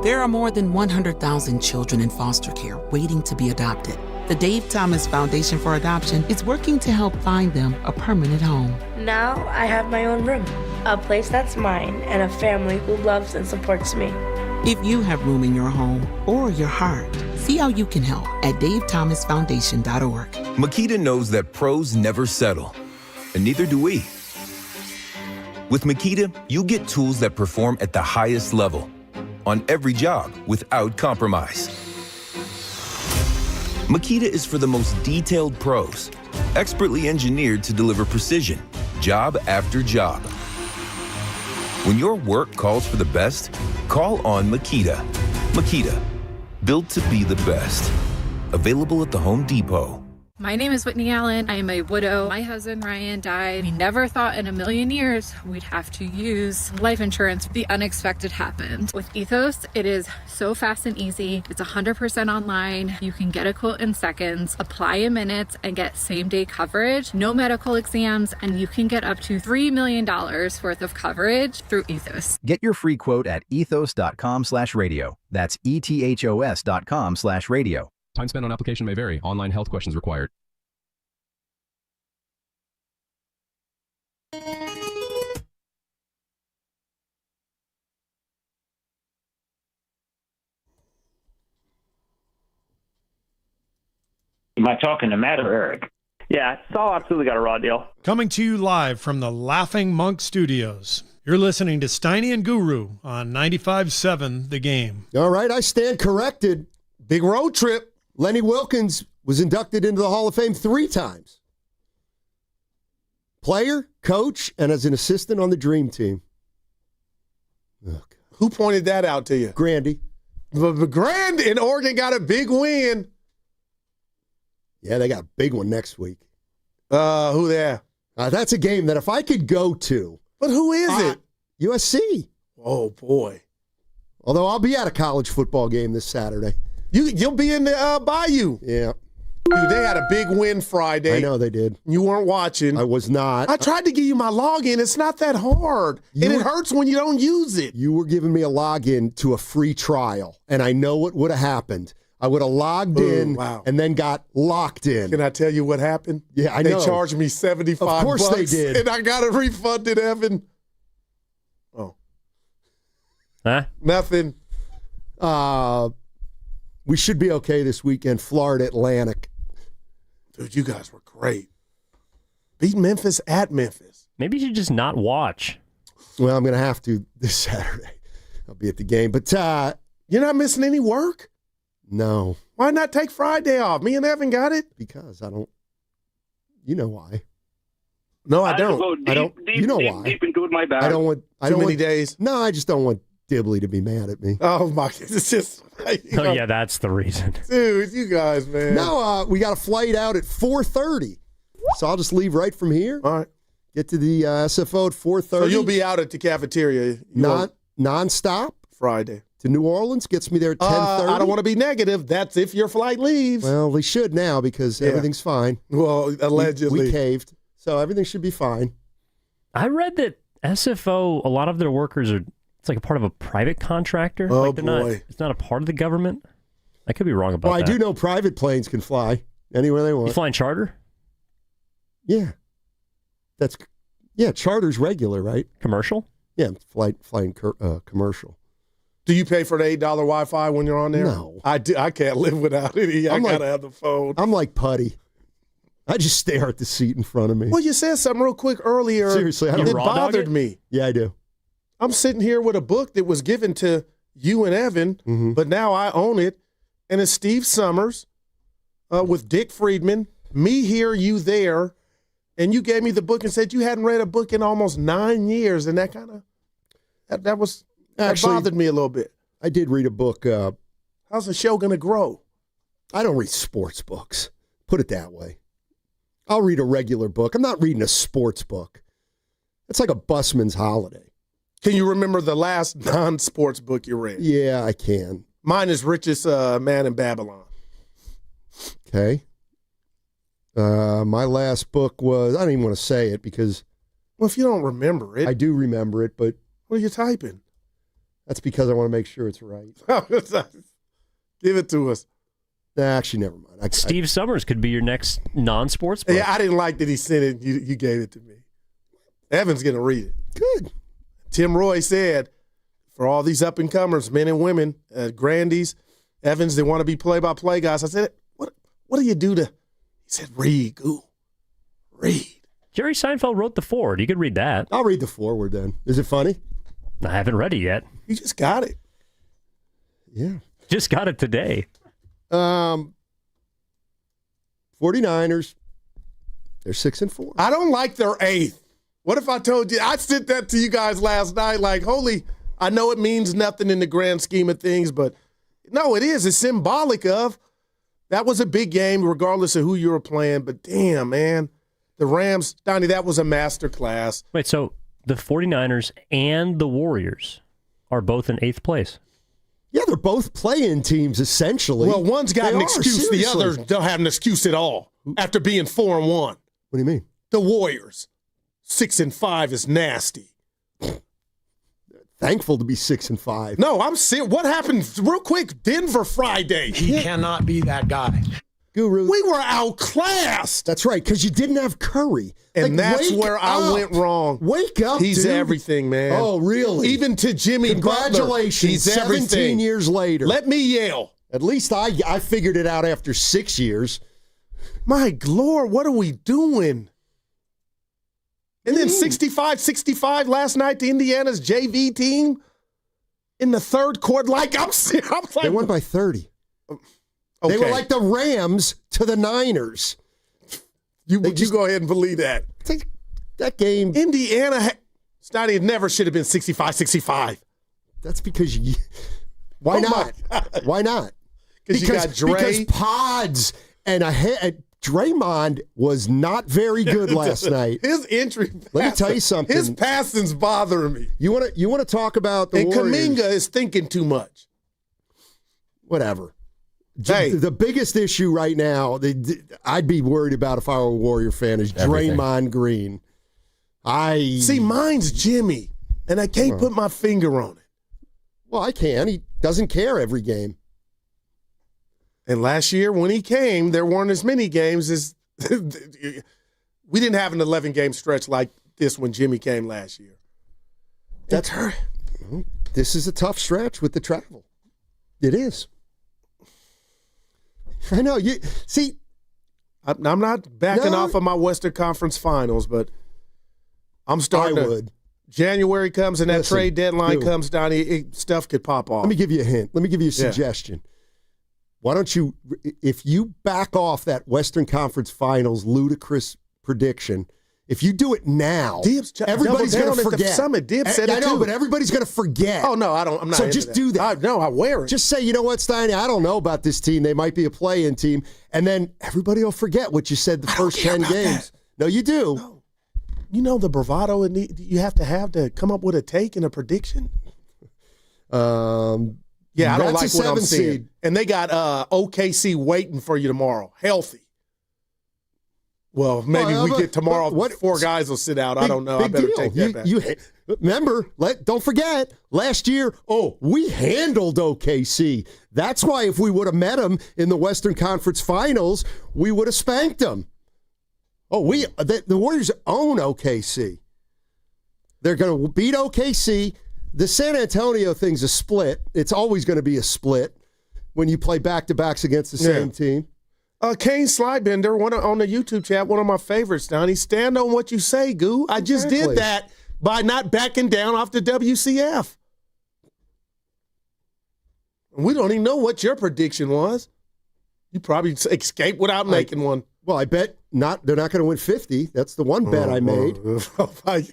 There are more than 100,000 children in foster care waiting to be adopted. The Dave Thomas Foundation for Adoption is working to help find them a permanent home. Now I have my own room, a place that's mine, and a family who loves and supports me. If you have room in your home or your heart, see how you can help at davethomasfoundation.org. Makita knows that pros never settle, and neither do we. With Makita, you get tools that perform at the highest level on every job without compromise. Makita is for the most detailed pros, expertly engineered to deliver precision, job after job. When your work calls for the best, call on Makita. Makita, built to be the best. Available at the Home Depot. My name is Whitney Allen. I am a widow. My husband Ryan died. We never thought in a million years we'd have to use life insurance. The unexpected happened. With Ethos, it is so fast and easy. It's 100% online. You can get a quote in seconds, apply in minutes, and get same-day coverage. No medical exams, and you can get up to $3 million worth of coverage through Ethos. Get your free quote at ethos.com/radio. That's ethos.com/radio. Time spent on application may vary. Online health questions required. Am I talking to Matt or Eric? Yeah, Saul absolutely got a raw deal. Coming to you live from the Laughing Monk Studios. You're listening to Steiny and Guru on 95.7 The Game. All right, I stand corrected. Big road trip. Lenny Wilkens was inducted into the Hall of Fame 3 times. Player, coach, and as an assistant on the Dream Team. Oh, who pointed that out to you? Grandy. But Grandy in Oregon got a big win. Yeah, they got a big one next week. Who there? That's a game that if I could go to. But who is it? USC. Oh, boy. Although I'll be at a college football game this Saturday. You'll be in the Bayou. Yeah. Dude, they had a big win Friday. I know they did. You weren't watching. I was not. I tried to give you my login. It's not that hard. It hurts when you don't use it. You were giving me a login to a free trial, and I know what would have happened. I would have logged in and then got locked in. Can I tell you what happened? Yeah, I know. They charged me $75. Of course they did. And I got it refunded, Evan. Oh. Huh? Nothing. We should be okay this weekend. Florida Atlantic. Dude, you guys were great. Beat Memphis at Memphis. Maybe you should just not watch. Well, I'm going to have to this Saturday. I'll be at the game. But you're not missing any work? No. Why not take Friday off? Me and Evan got it. Because I don't. You know why? No, I don't. I don't. You know why? Deep into my back. I don't want. Too many days. No, I just don't want Dibley to be mad at me. Oh my! It's just. Oh yeah, that's the reason. Dude, you guys, man. No, we got a flight out at 4:30, so I'll just leave right from here. All right. Get to the SFO at 4:30. So you'll be out at the cafeteria. Non-stop Friday to New Orleans. Gets me there at 10:30. I don't want to be negative. That's if your flight leaves. Well, they should now because everything's fine. Well, allegedly we caved, so everything should be fine. I read that SFO, a lot of their workers are. It's like a part of a private contractor. Oh, like boy. It's not a part of the government. I could be wrong about that. Well, I do know private planes can fly anywhere they want. You flying charter? Yeah. Charter's regular, right? Commercial? Yeah, flying commercial. Do you pay for the $8 Wi-Fi when you're on there? No. I do. I can't live without it. I got to have the phone. I'm like Putty. I just stare at the seat in front of me. Well, you said something real quick earlier. Seriously, I don't it bothered me. Yeah, I do. I'm sitting here with a book that was given to you and Evan, but now I own it, and it's Steve Summers with Dick Friedman, Me Here, You There, and you gave me the book and said you hadn't read a book in almost 9 years, and that kind of that bothered me a little bit. I did read a book. How's the show going to grow? I don't read sports books. Put it that way. I'll read a regular book. I'm not reading a sports book. It's like a busman's holiday. Can you remember the last non-sports book you read? Yeah, I can. Mine is Richest Man in Babylon. Okay. My last book was, I don't even want to say it because... Well, if you don't remember it... I do remember it, but... What are you typing? That's because I want to make sure it's right. Give it to us. Actually, never mind. Steve Summers could be your next non-sports book. Yeah, I didn't like that he sent it. You gave it to me. Evan's going to read it. Good. Tim Roy said, for all these up-and-comers, men and women, Grandies, Evans, they want to be play-by-play guys. I said, what do you do to – he said, read, Goo. Read. Jerry Seinfeld wrote the foreword. You could read that. I'll read the foreword then. Is it funny? I haven't read it yet. You just got it. Yeah. Just got it today. 49ers, they're 6-4. I don't like their 8th. What if I told you? I sent that to you guys last night like, I know it means nothing in the grand scheme of things, but no, it is. It's symbolic of. That was a big game regardless of who you were playing, but damn, man. The Rams, Donnie, that was a master class. Wait, so the 49ers and the Warriors are both in 8th place? Yeah, they're both play-in teams, essentially. Well, one's got an excuse. Seriously. The others don't have an excuse at all after being 4-1. What do you mean? The Warriors. 6-5 is nasty. Thankful to be 6-5. No, I'm serious. What happened real quick? Denver Friday. He cannot be that guy. Guru. We were outclassed. That's right, because you didn't have Curry. And that's where I went wrong. Wake up, He's dude. everything, man. Oh, really? Even to Jimmy Congratulations. Butler. He's 17 everything. years later. Let me yell. At least I figured it out after 6 years. My Lord, what are we doing? And then 65-65 last night to Indiana's JV team in the third quarter. Like, I'm like, they won by 30. Okay. They were like the Rams to the Niners. You go ahead and believe that. That game. Indiana, Stoney, it never should have been 65-65. That's because you. Why not? Why not? Because you got Dre. Because Pods and Draymond was not very good last night. His entry. Let me tell you something. His passing's bothering me. You want to talk about the Warriors? And Kuminga is thinking too much. Whatever. Hey. The biggest issue right now, I'd be worried about if I were a Warrior fan, is Draymond Green. See, mine's Jimmy, and I can't put my finger on it. Well, I can. He doesn't care every game. And last year when he came, there weren't as many games as we didn't have an 11-game stretch like this when Jimmy came last year. That's her. This is a tough stretch with the travel. It is. I know. You see, I'm not backing off of my Western Conference Finals, but I'm starting. I would. January comes and that trade deadline comes, Donnie, stuff could pop off. Let me give you a hint. Let me give you a suggestion. Why don't you, if you back off that Western Conference Finals ludicrous prediction, if you do it now, everybody's going to forget. Summit. Dibs said it too. But everybody's going to forget. Oh, no, I'm not. So just do that. No, I wear it. Just say, you know what, Steiny, I don't know about this team. They might be a play-in team. And then everybody will forget what you said the first 10 games. No, you do. No. You know the bravado you have to come up with a take and a prediction? Yeah, I don't like what I'm seeing. And they got OKC waiting for you tomorrow, healthy. Well, maybe we get tomorrow. Four guys will sit out. I don't know. I better take that back. Remember, don't forget, last year, we handled OKC. That's why if we would have met them in the Western Conference Finals, we would have spanked them. The Warriors own OKC. They're going to beat OKC. The San Antonio thing's a split. It's always going to be a split when you play back-to-backs against the same team. Kane Slidebender, on the YouTube chat, one of my favorites, Donnie. Stand on what you say, Goo. I just did that by not backing down off the WCF. We don't even know what your prediction was. You probably escaped without making one. Well, I bet they're not going to win 50. That's the one bet I made.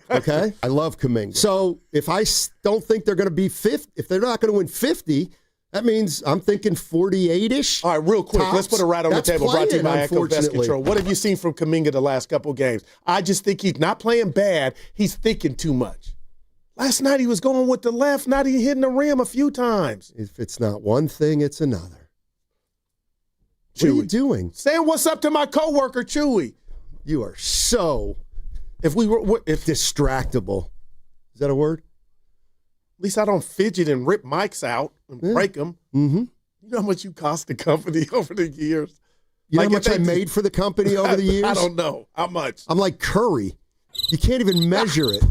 Okay? I love Kuminga. So if I don't think they're going to be 50, if they're not going to win 50, that means I'm thinking 48-ish. All right, real quick, let's put it right on the table. Brought to you by Echo Best Control. What have you seen from Kuminga the last couple games? I just think he's not playing bad. He's thinking too much. Last night he was going with the left, not even hitting the rim a few times. If it's not one thing, it's another. Chewy. What are you doing? Saying what's up to my coworker, Chewy. You are so distractible. Is that a word? At least I don't fidget and rip mics out and break them. Mm-hmm. You know how much you cost the company over the years? You know how much I made for the company over the years? I don't know. How much? I'm like Curry. You can't even measure it.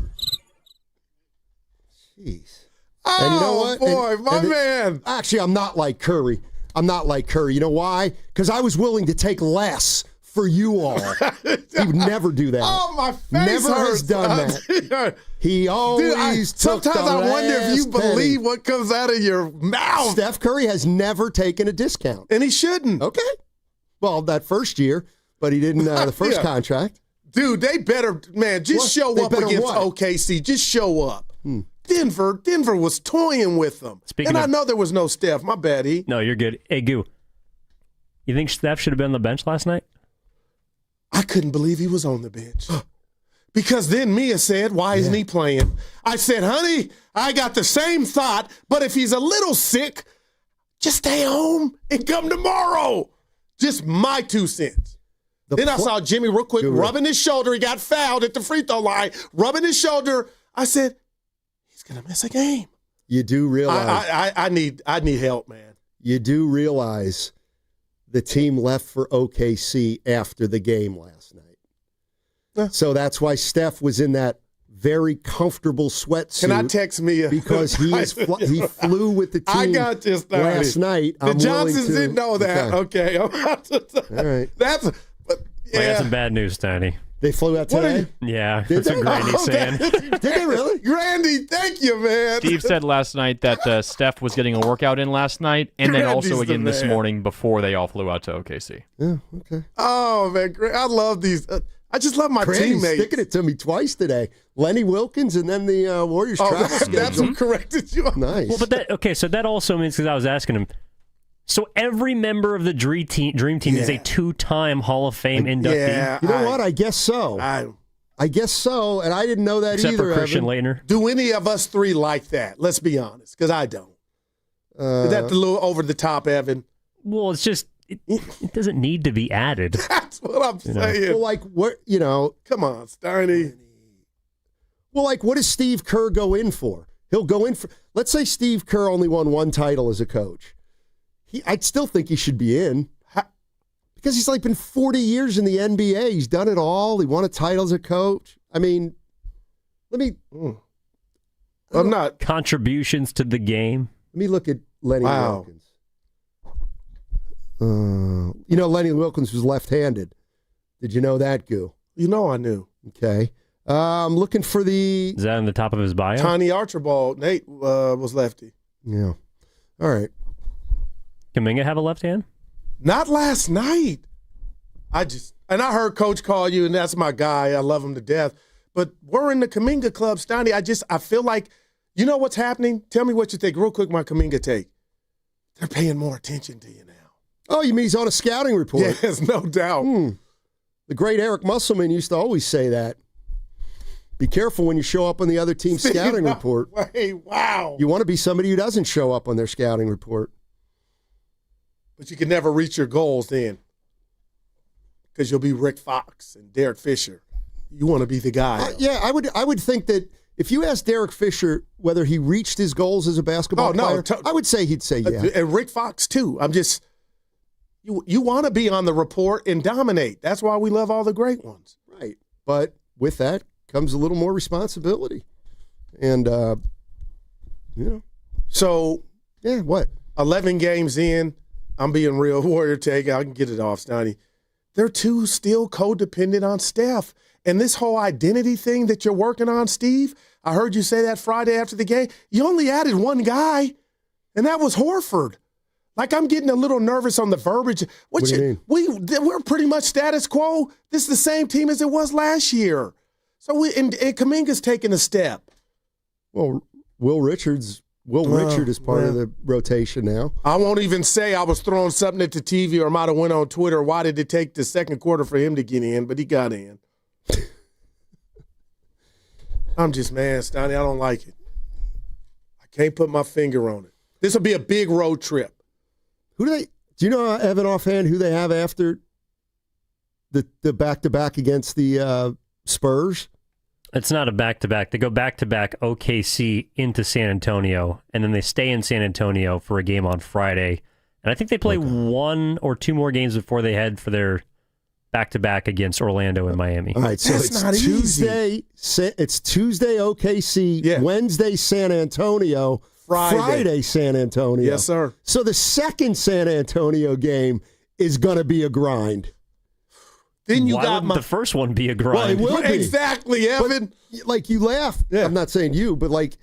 Jeez. Oh, and you know what? Boy, my man. Actually, I'm not like Curry. You know why? Because I was willing to take less for you all. He would never do that. Oh, my face Never hurts. has done that. He always took sometimes the I wonder if you last penny. believe what comes out of your mouth. Steph Curry has never taken a discount. And he shouldn't. Okay. Well, that first year, but he didn't the first contract. Dude, they better, man, just show up against OKC. Just show up. Denver was toying with them. I know there was no Steph. My bad, E. No, you're good. Hey, Goo, you think Steph should have been on the bench last night? I couldn't believe he was on the bench. Because then Mia said, why isn't he playing? I said, honey, I got the same thought, but if he's a little sick, just stay home and come tomorrow. Just my 2 cents. Then I saw Jimmy real quick rubbing his shoulder. He got fouled at the free throw line, rubbing his shoulder. I said, he's going to miss a game. You do realize. I need help, man. You do realize the team left for OKC after the game last night. So that's why Steph was in that very comfortable sweatsuit. Can I text Mia? Because he flew with the team I got this last night. The Johnsons didn't know that. Okay. All right. I got some bad news, Tiny. They flew out today? Yeah, that's what Grandy's saying. Did they really? Grandy, thank you, man. Steve said last night that Steph was getting a workout in last night, and then also again this morning before they all flew out to OKC. Yeah, okay. Oh, man, I love these. I just love my teammates. Sticking it to me twice today. Lenny Wilkens and then the Warriors travel schedule. That's what corrected you. Nice. Well, but so that also means, because I was asking him, so every member of the Dream Team is a 2-time Hall of Fame inductee? Yeah, you know what? I guess so. I guess so, and I didn't know that Except either. For Christian Laettner. Do any of us 3 like that? Let's be honest, because I don't. Is that a little over the top, Evan? Well, it's just, it doesn't need to be added. That's what I'm saying. Well, like, what, come on, Steiny. Well, like, what does Steve Kerr go in for? He'll go in for, let's say Steve Kerr only won 1 title as a coach. I'd still think he should be in. Because he's like been 40 years in the NBA. He's done it all. He won a title as a coach. I mean, I'm not. Contributions to the game. Let me look at Lenny Wilkens. Lenny Wilkens was left-handed. Did you know that, Goo? You know I knew. Okay. I'm looking for the... Is that on the top of his bio? Tiny Archibald. Nate was lefty. Yeah. All right. Kuminga have a left hand? Not last night. I heard Coach call you, and that's my guy. I love him to death. But we're in the Kuminga club, Steiny. I feel like, you know what's happening? Tell me what you think. Real quick, my Kuminga take. They're paying more attention to you now. Oh, you mean he's on a scouting report? Yes, no doubt. The great Eric Musselman used to always say that. Be careful when you show up on the other team's scouting report. Hey, wow. You want to be somebody who doesn't show up on their scouting report. But you can never reach your goals then, because you'll be Rick Fox and Derek Fisher. You want to be the guy. I would think that if you asked Derek Fisher whether he reached his goals as a basketball player, I would say he'd say yeah. And Rick Fox too. You want to be on the report and dominate. That's why we love all the great ones. Right. But with that comes a little more responsibility. And, So, yeah, what? 11 games in, I'm being real. Warrior take, I can get it off, Steiny. They're two still codependent on Steph. And this whole identity thing that you're working on, Steve, I heard you say that Friday after the game. You only added 1 guy, and that was Horford. Like, I'm getting a little nervous on the verbiage. What do you mean? We're pretty much status quo. This is the same team as it was last year. So and Kuminga's taking a step. Well, Will Richard is part of the rotation now. I won't even say I was throwing something at the TV or might have went on Twitter. Why did it take the second quarter for him to get in? But he got in. I'm just, man, Steiny, I don't like it. I can't put my finger on it. This will be a big road trip. Do you know, Evan, offhand, who they have after the back-to-back against the Spurs? It's not a back-to-back. They go back-to-back OKC into San Antonio, and then they stay in San Antonio for a game on Friday. And I think they play one or two more games before they head for their back-to-back against Orlando and Miami. All right, so it's Tuesday. It's Tuesday OKC, Wednesday San Antonio, Friday San Antonio. Yes, sir. So the second San Antonio game is going to be a grind. Then you Why got wouldn't the first one be a grind? Well, it will be. Exactly, Evan. But, like, you laugh. Yeah. I'm not saying you, but like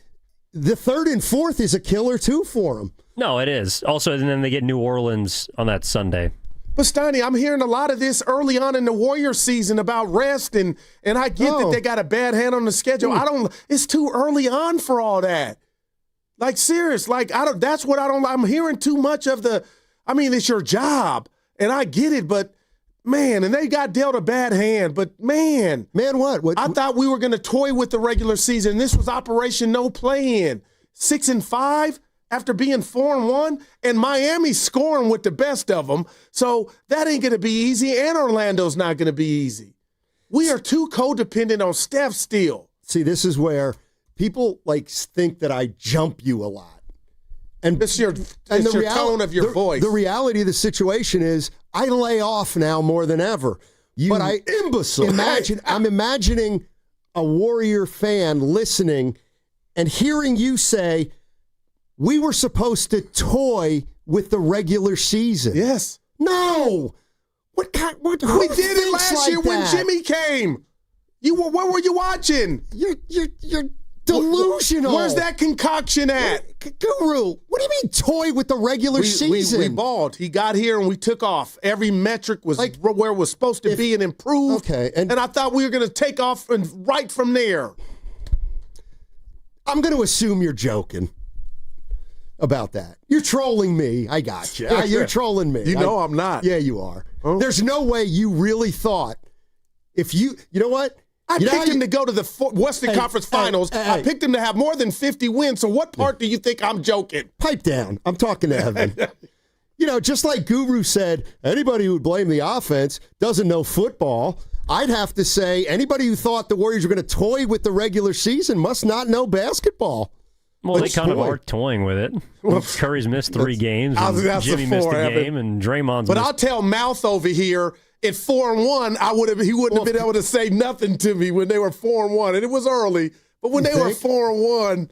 the third and fourth is a killer too for them. No, it is. Also, and then they get New Orleans on that Sunday. But Steiny, I'm hearing a lot of this early on in the Warriors season about rest, and I get that they got a bad hand on the schedule. It's too early on for all that. Like, serious. Like, that's what I'm hearing too much of it's your job, and I get it, but man, and they got dealt a bad hand, but man, what? I thought we were going to toy with the regular season. This was Operation No Play-In. 6-5 after being 4-1, and Miami's scoring with the best of them. So that ain't going to be easy, and Orlando's not going to be easy. We are too codependent on Steph still. See, this is where people think that I jump you a lot. And it's your tone of your voice. The reality of the situation is I lay off now more than ever. But I imbecile. I'm imagining a Warrior fan listening and hearing you say, we were supposed to toy with the regular season. Yes. No. We did it last year when Jimmy came. What were you watching? You're delusional. Where's that concoction at? Guru, what do you mean toy with the regular season? We balled. He got here and we took off. Every metric was where it was supposed to be and improved. Okay. And I thought we were going to take off and right from there. I'm going to assume you're joking about that. You're trolling me. I got you. You're trolling me. You know I'm not. Yeah, you are. Huh? There's no way you really thought if you know what? I picked him to go to the Western Conference Finals. I picked him to have more than 50 wins. So what part do you think I'm joking? Pipe down. I'm talking to Evan. Just like Guru said, anybody who would blame the offense doesn't know football. I'd have to say anybody who thought the Warriors were going to toy with the regular season must not know basketball. Well, they kind of are toying with it. Curry's missed 3 games, and Jimmy missed a game, and Draymond's But I'll tell Mouth over here, at 4-1, he wouldn't have been able to say nothing to me when they were 4-1, and it was early. But when they were 4-1,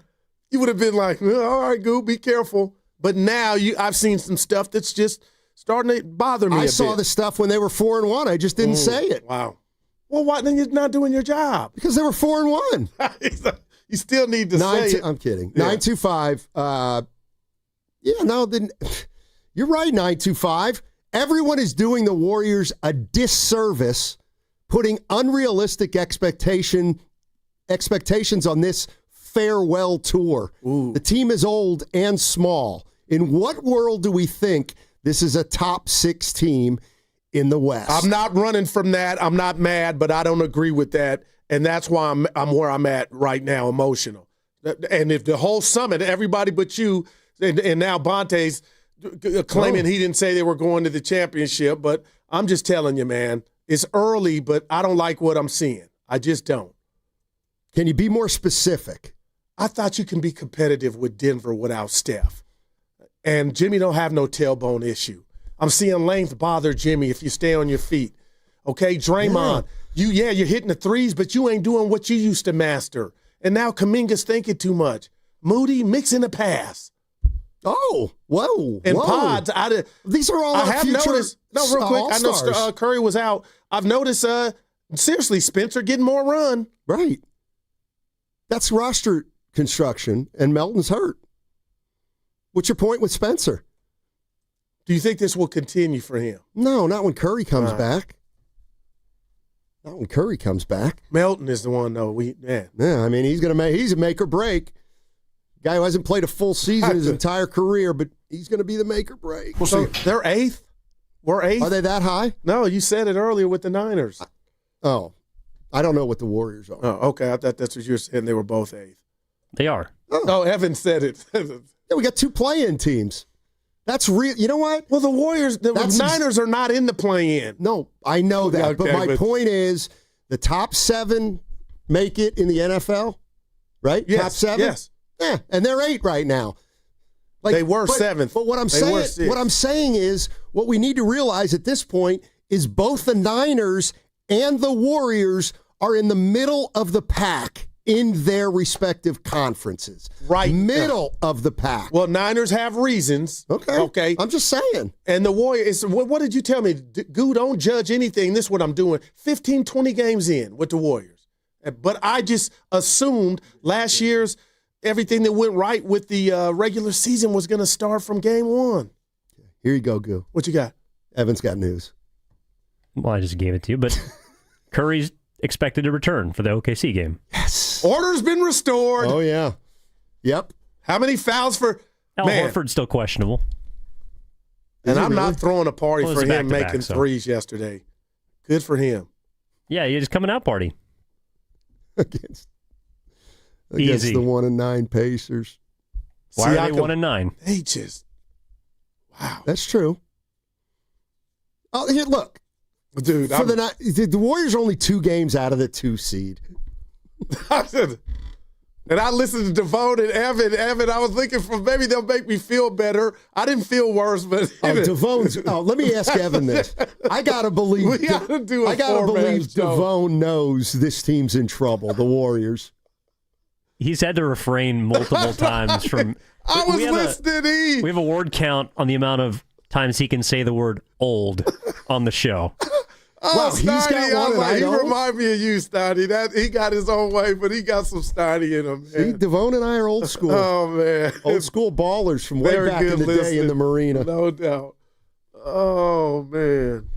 you would have been like, all right, Goop, be careful. But now I've seen some stuff that's just starting to bother me a bit. I saw the stuff when they were 4-1. I just didn't say it. Wow. Well, why then you're not doing your job? Because they were 4-1. You still need to say it. I'm kidding. Yeah. 925. You're right, 925. Everyone is doing the Warriors a disservice, putting unrealistic expectations on this farewell tour. Ooh. The team is old and small. In what world do we think this is a top 6 team in the West? I'm not running from that. I'm not mad, but I don't agree with that. And that's why I'm where I'm at right now, emotional. And if the whole summit, everybody but you, and now Bonte's claiming he didn't say they were going to the championship, but I'm just telling you, man, it's early, but I don't like what I'm seeing. I just don't. Can you be more specific? I thought you can be competitive with Denver without Steph. And Jimmy don't have no tailbone issue. I'm seeing length bother Jimmy if you stay on your feet. Okay, Draymond, you're hitting the threes, but you ain't doing what you used to master. And now Kuminga's thinking too much. Moody mixing the pass. Oh, whoa. And Pods, these are all I have future noticed. No, real quick. I know Curry was out. I've noticed, seriously, Spencer getting more run. Right. That's roster construction, and Melton's hurt. What's your point with Spencer? Do you think this will continue for him? No, not when Curry comes back. Not when Curry comes back. Melton is the one, though. Yeah, I mean, he's a make or break. Guy who hasn't played a full season his entire career, but he's going to be the make or break. Well, so they're 8th? We're 8th? Are they that high? No, you said it earlier with the Niners. Oh, I don't know what the Warriors are. Oh, okay. I thought that's what you were saying. They were both 8th. They are. Oh, Evan said it. Yeah, we got 2 play-in teams. That's real. You know what? Well, the Warriors, the Niners are not in the play-in. No, I know that. Okay, but my point is the top 7 make it in the NFL, right? Yes, top 7? Yes. Yeah, and they're 8 right now. They were seventh. But what I'm saying is, what we need to realize at this point is both the Niners and the Warriors are in the middle of the pack in their respective conferences. Right. Middle of the pack. Well, Niners have reasons. Okay. I'm just saying. And the Warriors, what did you tell me? Goo, don't judge anything. This is what I'm doing. 15, 20 games in with the Warriors. But I just assumed last year's everything that went right with the regular season was going to start from game one. Here you go, Goo. What you got? Evan's got news. Well, I just gave it to you, but Curry's expected to return for the OKC game. Yes. Order's been restored. Oh, yeah. Yep. How many fouls for Al Horford's still questionable. And I'm not throwing a party for him back-to-back, making threes yesterday. Good for him. Yeah, he had his coming out party. Against Easy. the 1-9 Pacers. Why are they 1-9? They just, wow. That's true. Oh, here, look. Dude, the Warriors are only 2 games out of the 2 seed. And I listened to Devone and Evan, I was looking for maybe they'll make me feel better. I didn't feel worse, but Devone's. Let me ask Evan this. I gotta believe. Devone knows this team's in trouble. The Warriors. He's had to refrain multiple times from. I was listening. We have a word count on the amount of times he can say the word "old" on the show. Oh, he's got one. He reminds me of you, Steiny. He got his own way, but he got some Steiny in him. Man. See, Devone and I are old school. Oh, man. Old school ballers from way back in the day in the marina. No doubt. Oh, man.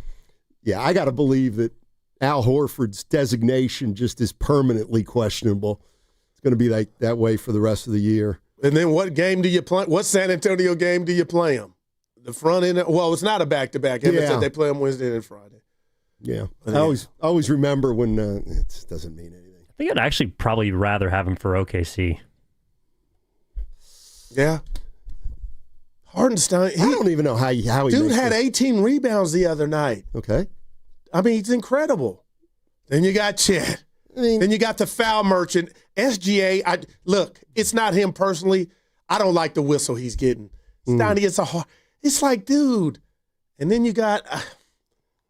Yeah, I got to believe that Al Horford's designation just is permanently questionable. It's going to be like that way for the rest of the year. And then what game do you play? What San Antonio game do you play him? The front end? Well, it's not a back-to-back. Evan said they play them Wednesday and Friday. Yeah. I always remember when it doesn't mean anything. I think I'd actually probably rather have him for OKC. Yeah. Hardenstein. I don't even know how he dude had 18 rebounds the other night. Okay. I mean, he's incredible. Then you got Chet. Then you got the foul merchant. SGA, look, it's not him personally. I don't like the whistle he's getting. Steiny, it's like, dude. And then you got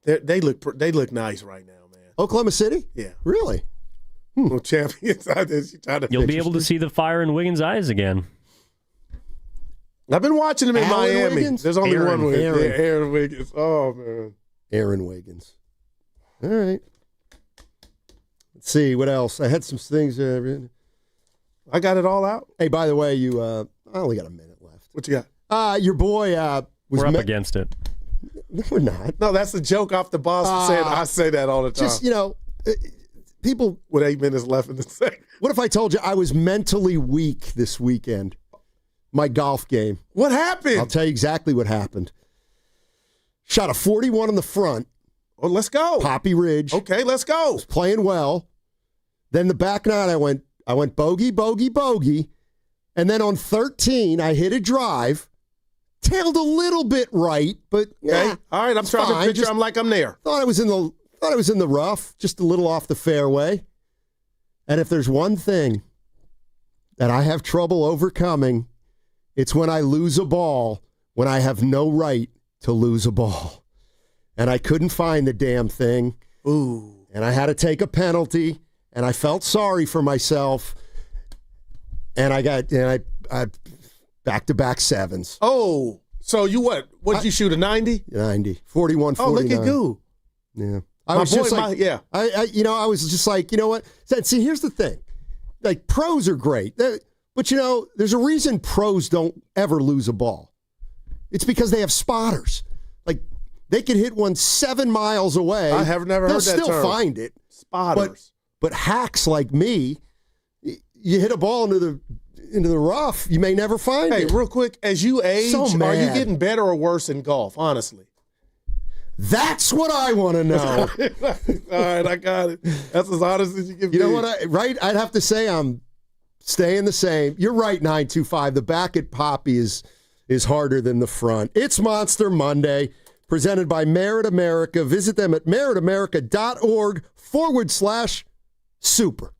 they look nice right now, man. Oklahoma City? Yeah. Really? Well, champions. You'll be able to see the fire in Wiggins' eyes again. I've been watching him in Miami. Wiggins? There's only one Wiggins. Aaron Wiggins. Oh, man. Aaron Wiggins. All right. Let's see. What else? I had some things. I got it all out. Hey, by the way, I only got a minute left. What you got? Your boy was We're up against it. No, we're not. No, that's the joke off the boss saying I say that all the time. Just, people. With 8 minutes left in the second. What if I told you I was mentally weak this weekend? My golf game. What happened? I'll tell you exactly what happened. Shot a 41 on the front. Oh, let's go. Poppy Ridge. Okay, let's go. Was playing well. Then the back nine, I went bogey, bogey, bogey. And then on 13, I hit a drive. Tailed a little bit right, but okay. All right, I'm trying to picture. I'm like I'm there. Thought I was in the rough, just a little off the fairway. And if there's one thing that I have trouble overcoming, it's when I lose a ball when I have no right to lose a ball. And I couldn't find the damn thing. Ooh. And I had to take a penalty, and I felt sorry for myself. And I back-to-back sevens. Oh, so you what? What did you shoot, a 90? 90. 41, 49. Oh, look at Goo. Yeah. I was just like, I was just like, you know what? See, here's the thing. Like, pros are great. But, there's a reason pros don't ever lose a ball. It's because they have spotters. Like, they can hit one 7 miles away. I have never heard that term. They'll still find it. Spotters. But hacks like me, you hit a ball into the rough, you may never find it. Hey, real quick, as you age, are you getting better or worse in golf, honestly? That's what I want to know. All right, I got it. That's as honest as you can be. You know what? I'd have to say I'm staying the same. You're right, 925. The back at Poppy is harder than the front. It's Monster Monday, presented by Merit America. Visit them at meritamerica.org/super.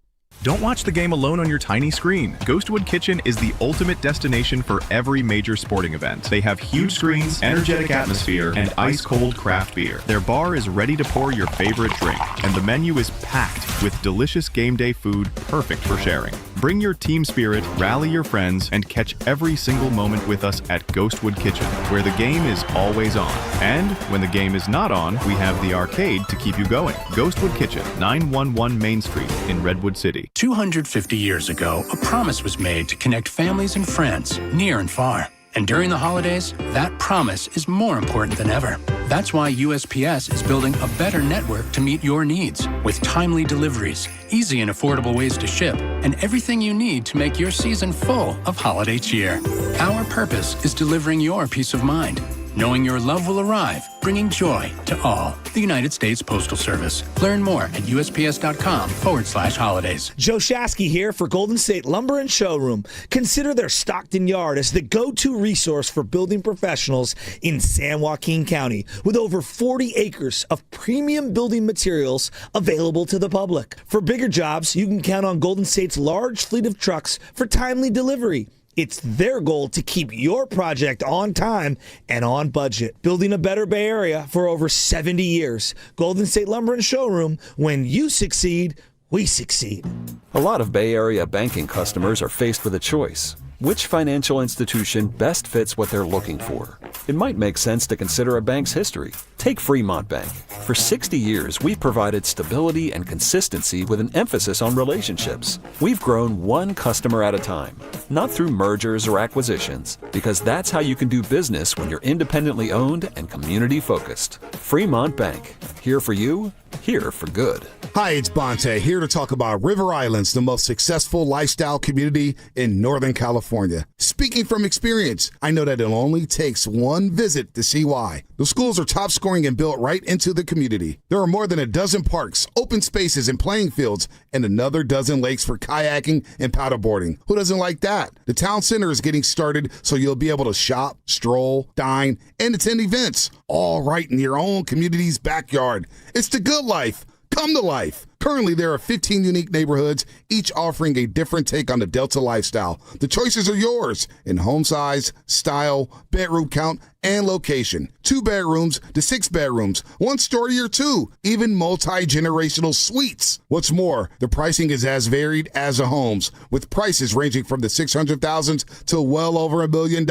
Don't watch the game alone on your tiny screen. Ghostwood Kitchen is the ultimate destination for every major sporting event. They have huge screens, energetic atmosphere, and ice-cold craft beer. Their bar is ready to pour your favorite drink, and the menu is packed with delicious game day food perfect for sharing. Bring your team spirit, rally your friends, and catch every single moment with us at Ghostwood Kitchen, where the game is always on. And when the game is not on, we have the arcade to keep you going. Ghostwood Kitchen, 911 Main Street in Redwood City. 250 years ago, a promise was made to connect families and friends near and far. And during the holidays, that promise is more important than ever. That's why USPS is building a better network to meet your needs with timely deliveries, easy and affordable ways to ship, and everything you need to make your season full of holiday cheer. Our purpose is delivering your peace of mind, knowing your love will arrive, bringing joy to all. The United States Postal Service. Learn more at USPS.com/holidays. Joe Shasky here for Golden State Lumber and Showroom. Consider their Stockton Yard as the go-to resource for building professionals in San Joaquin County, with over 40 acres of premium building materials available to the public. For bigger jobs, you can count on Golden State's large fleet of trucks for timely delivery. It's their goal to keep your project on time and on budget. Building a better Bay Area for over 70 years. Golden State Lumber and Showroom. When you succeed, we succeed. A lot of Bay Area banking customers are faced with a choice. Which financial institution best fits what they're looking for? It might make sense to consider a bank's history. Take Fremont Bank. For 60 years, we've provided stability and consistency with an emphasis on relationships. We've grown one customer at a time, not through mergers or acquisitions, because that's how you can do business when you're independently owned and community focused. Fremont Bank. Here for you, here for good. Hi, it's Bonte, here to talk about River Islands, the most successful lifestyle community in Northern California. Speaking from experience, I know that it only takes one visit to see why. The schools are top scoring and built right into the community. There are more than a dozen parks, open spaces, and playing fields, and another dozen lakes for kayaking and paddleboarding. Who doesn't like that? The town center is getting started, so you'll be able to shop, stroll, dine, and attend events, all right in your own community's backyard. It's the good life. Come to life. Currently, there are 15 unique neighborhoods, each offering a different take on the Delta lifestyle. The choices are yours in home size, style, bedroom count, and location. 2 bedrooms to 6 bedrooms, 1 story or 2, even multi-generational suites. What's more, the pricing is as varied as the homes, with prices ranging from the $600,000s to well over $1 million.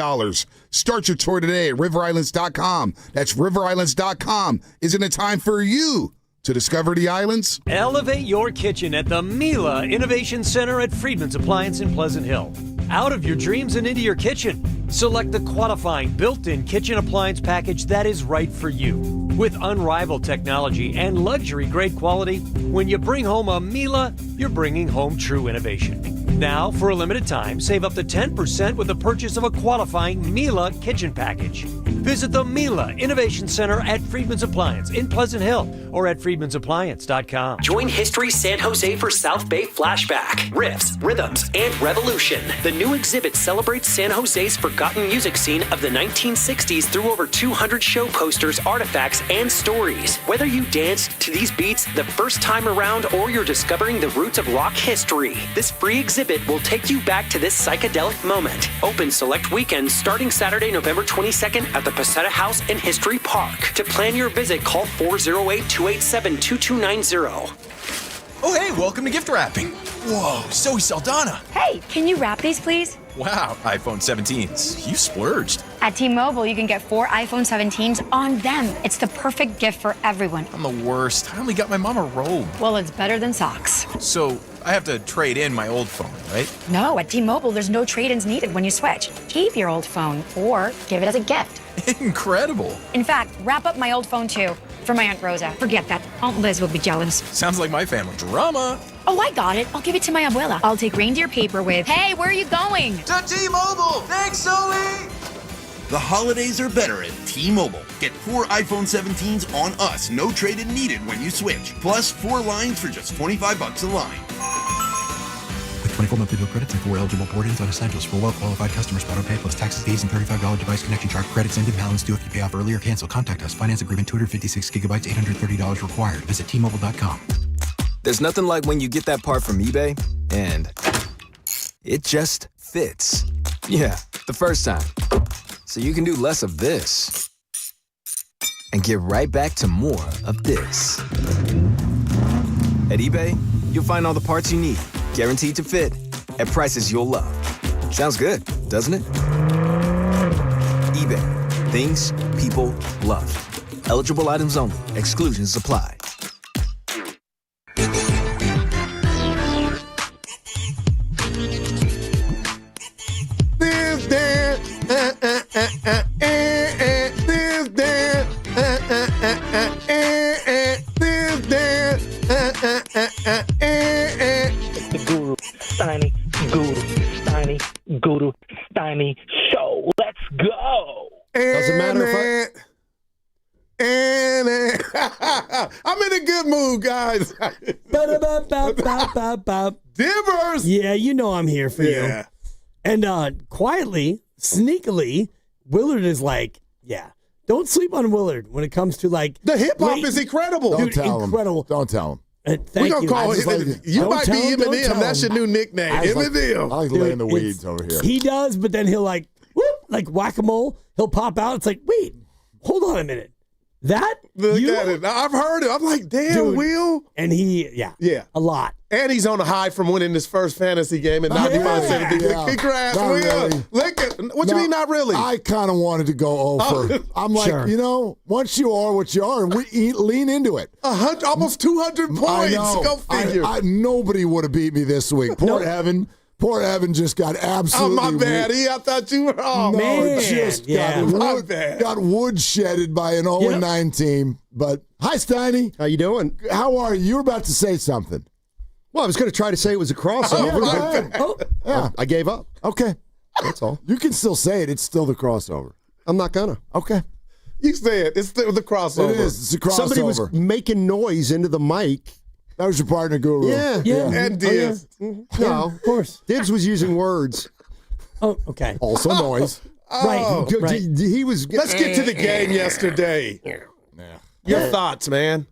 Start your tour today at riverislands.com. That's riverislands.com. Isn't it time for you to discover the islands? Elevate your kitchen at the Mila Innovation Center at Friedman's Appliance in Pleasant Hill. Out of your dreams and into your kitchen. Select the qualifying built-in kitchen appliance package that is right for you. With unrivaled technology and luxury-grade quality, when you bring home a Mila, you're bringing home true innovation. Now, for a limited time, save up to 10% with the purchase of a qualifying Mila kitchen package. Visit the Mila Innovation Center at Friedman's Appliance in Pleasant Hill or at friedmansappliance.com. Join History San Jose for South Bay Flashback, Riffs, Rhythms, and Revolution. The new exhibit celebrates San Jose's forgotten music scene of the 1960s through over 200 show posters, artifacts, and stories. Whether you danced to these beats the first time around or you're discovering the roots of rock history, this free exhibit will take you back to this psychedelic moment. Open select weekends starting Saturday, November 22nd at the Pasetta House in History Park. To plan your visit, call 408-287-2290. Oh, hey, welcome to gift wrapping. Whoa, Zoe Saldana. Hey, can you wrap these, please? Wow, iPhone 17s. You splurged. At T-Mobile, you can get 4 iPhone 17s on them. It's the perfect gift for everyone. I'm the worst. I only got my mom a robe. Well, it's better than socks. So I have to trade in my old phone, right? No, at T-Mobile, there's no trade-ins needed when you switch. Keep your old phone or give it as a gift. Incredible. In fact, wrap up my old phone, too, for my Aunt Rosa. Forget that. Aunt Liz will be jealous. Sounds like my family drama. Oh, I got it. I'll give it to my abuela. I'll take reindeer paper with, hey, where are you going? To T-Mobile. Thanks, Zoe. The holidays are better at T-Mobile. Get 4 iPhone 17s on us, no trade-in needed when you switch. Plus 4 lines for just $25 a line. With 24 monthly bill credits and 4 eligible port-ins on Essentials for well-qualified customers, auto-pay plus taxes, fees, and $35 device connection charge. Credits ended, balance due if you pay off early or cancel. Contact us. Finance agreement, 256 gigabytes, $830 required. Visit T-Mobile.com. There's nothing like when you get that part from eBay and it just fits. Yeah, the first time. So you can do less of this and get right back to more of this. At eBay, you'll find all the parts you need, guaranteed to fit, at prices you'll love. Sounds good, doesn't it? eBay, things people love. Eligible items only. Exclusions apply. This there, this there, this there, The Guru, Steiny, Guru, Steiny, Guru, Steiny show. Let's go. Doesn't matter if I'm in a good mood, guys. Divers. Yeah, you know I'm here for you. And quietly, sneakily, Willard is like, yeah, don't sleep on Willard when it comes to like the hip hop is incredible. Don't Dude, tell incredible. him. Don't tell him. We're going to call him. You might be Eminem. That's your new nickname. Eminem. I like to lay in the weeds over here. He does, but then he'll like, whoop, like whack-a-mole. He'll pop out. It's like, wait, hold on a minute. That? Look at it. I've heard it. I'm like, damn, Dude. Will. And yeah, a lot. And he's on a high from winning his first fantasy game in 95-17. Yeah. Congrats, Not Will. really. Look at, what you mean, not really? I kind of wanted to go over. I'm like, once you are what you are, lean into it. 100, almost 200 points. I know. Go figure. Nobody would have beat me this week. Poor Evan. Poor Evan just got absolutely. Oh, my bad. I thought you were. Oh, man. Just got wood shedded by an 0-9 team. But hi, Steiny. How you doing? How are you? You were about to say something. Well, I was going to try to say it was a crossover. Yeah, I gave up. Okay. That's all. You can still say it. It's still the crossover. I'm not going to. Okay. You said it's still the crossover. It is. It's a crossover. Somebody was making noise into the mic. That was your partner, Guru. Yeah. And Diz. No, of course. Diggs was using words. Oh, okay. Also noise. Oh, Right. He was. Let's get to the game yesterday. Your thoughts, man.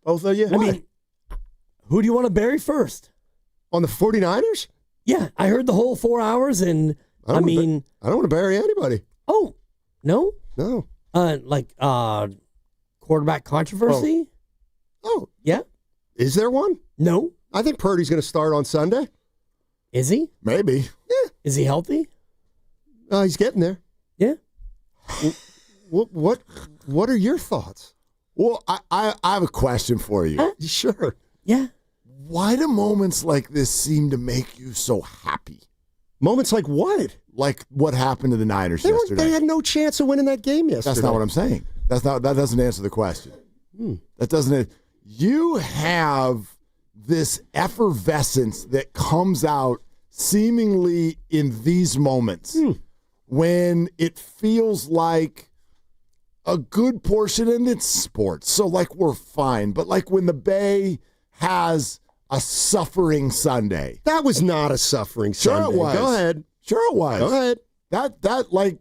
Both of you? I mean, who do you want to bury first? On the 49ers? Yeah, I heard the whole 4 hours, and I don't want to bury anybody. Oh, no? No. Quarterback controversy? Oh. Yeah? Is there one? No. I think Purdy's going to start on Sunday. Is he? Maybe. Yeah. Is he healthy? He's getting there. Yeah. What are your thoughts? Well, I have a question for you. Huh? Sure. Yeah. Why do moments like this seem to make you so happy? Moments like what? Like what happened to the Niners yesterday? They had no chance of winning that game yesterday. That's not what I'm saying. That doesn't answer the question. That doesn't. You have this effervescence that comes out seemingly in these moments when it feels like a good portion, and it's sports, so like we're fine. But like when the Bay has a suffering Sunday, that was not a suffering Sunday. Sure it was. Go ahead. Sure it was. Go ahead. That like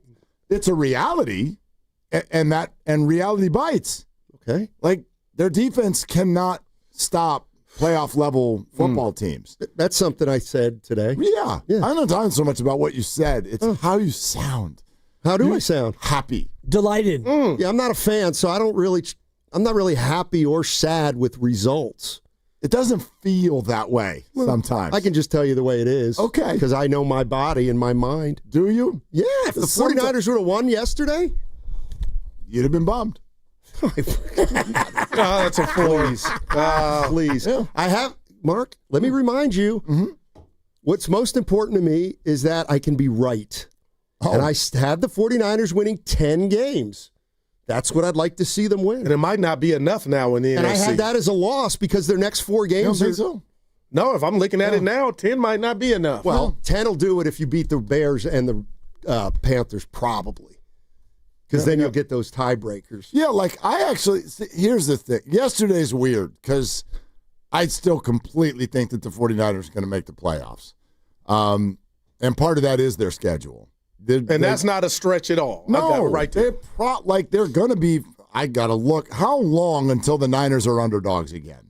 it's a reality, and reality bites. Okay. Like their defense cannot stop playoff level football teams. That's something I said today. Yeah. I'm not talking so much about what you said. It's how you sound. How do I sound? Happy. Delighted. Yeah, I'm not a fan, so I'm not really happy or sad with results. It doesn't feel that way sometimes. I can just tell you the way it is. Okay. Because I know my body and my mind. Do you? Yeah. If the 49ers would have won yesterday, you'd have been bummed. That's a please. Please. Yeah. I have, Mark, let me remind you, what's most important to me is that I can be right. And I had the 49ers winning 10 games. That's what I'd like to see them win. And it might not be enough now in the NFC. And I had that as a loss because their next 4 games are so. No, if I'm looking at it now, 10 might not be enough. Well, 10 will do it if you beat the Bears and the Panthers, probably. Because then you'll get those tiebreakers. Yeah, like here's the thing. Yesterday's weird because I still completely think that the 49ers are going to make the playoffs. And part of that is their schedule. That's not a stretch at all. No, right there. They're going to be, I got to look, how long until the Niners are underdogs again?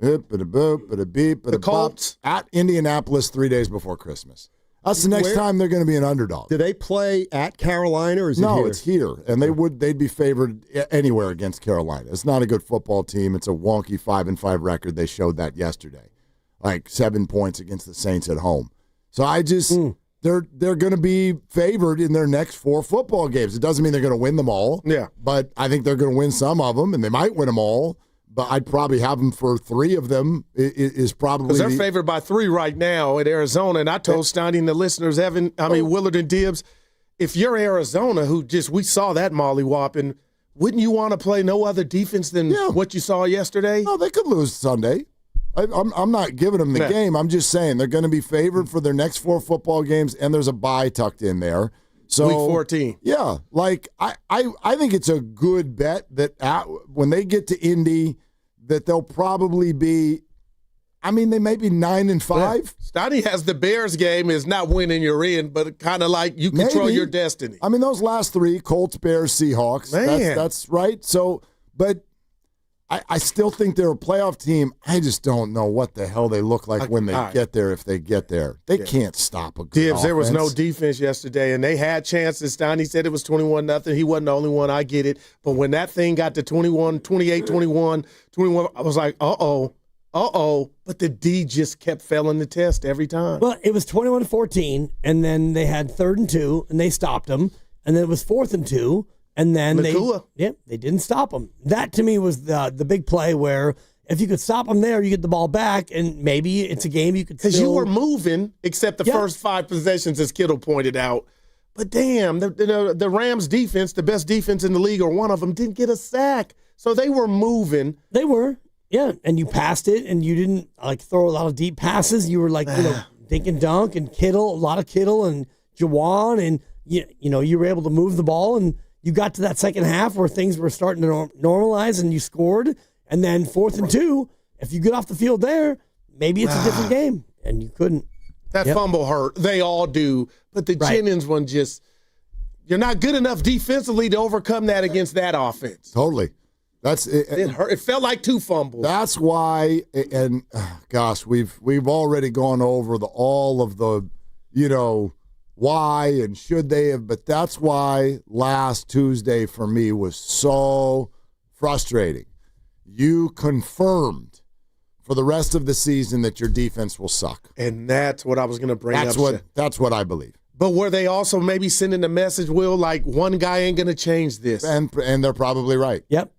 The Colts at Indianapolis 3 days before Christmas. That's the next time they're going to be an underdog. Do they play at Carolina or is it here? No, it's here, and they'd be favored anywhere against Carolina. It's not a good football team. It's a wonky 5-5 record. They showed that yesterday, like 7 points against the Saints at home. So I just they're going to be favored in their next 4 football games. It doesn't mean they're going to win them all. Yeah, but I think they're going to win some of them, and they might win them all. But I'd probably have them for 3 of them. Is probably because they're favored by 3 right now at Arizona. And I told Steiny and the listeners, Willard and Dibbs, if you're Arizona, we saw that mollywhopping, wouldn't you want to play no other defense than what you saw yesterday? No, they could lose Sunday. I'm not giving them the game. I'm just saying they're going to be favored for their next 4 football games, and there's a bye tucked in there. So Week 14. Yeah, like I think it's a good bet that when they get to Indy, that they'll probably be. I mean, they may be 9-5. Steiny has the Bears game is not winning you're in, but kind of like you control your destiny. I mean, those last 3, Colts, Bears, Seahawks. Man. That's right. So, but I still think they're a playoff team. I just don't know what the hell they look like when they get there, if they get there. They can't stop a good offense. There was no defense yesterday, and they had chances. Steiny said it was 21-0. He wasn't the only one. I get it. But when that thing got to 28, 21, I was like, uh-oh. But the D just kept failing the test every time. Well, it was 21-14, and then they had 3rd and 2, and they stopped them. And then it was 4th and 2. And then they didn't stop them. That to me was the big play where if you could stop them there, you get the ball back, and maybe it's a game you could still. Because you were moving, except the first 5 possessions, as Kittle pointed out. But damn, the Rams defense, the best defense in the league, or one of them, didn't get a sack. So they were moving. They were, and you passed it, and you didn't throw a lot of deep passes. You were dink and dunk, and Kittle, a lot of Kittle and Juwan, and you were able to move the ball, and you got to that second half where things were starting to normalize and you scored. And then 4th and 2, if you get off the field there, maybe it's a different game. And you couldn't. That fumble hurt. They all do. But the Jennings one you're not good enough defensively to overcome that against that offense. Totally. It hurt. It felt like 2 fumbles. That's why, and gosh, we've already gone over all of the, why and should they have, but that's why last Tuesday for me was so frustrating. You confirmed for the rest of the season that your defense will suck. And that's what I was going to bring up. That's what I believe. But were they also maybe sending a message, Will, like one guy ain't going to change this? And they're probably right. Yep.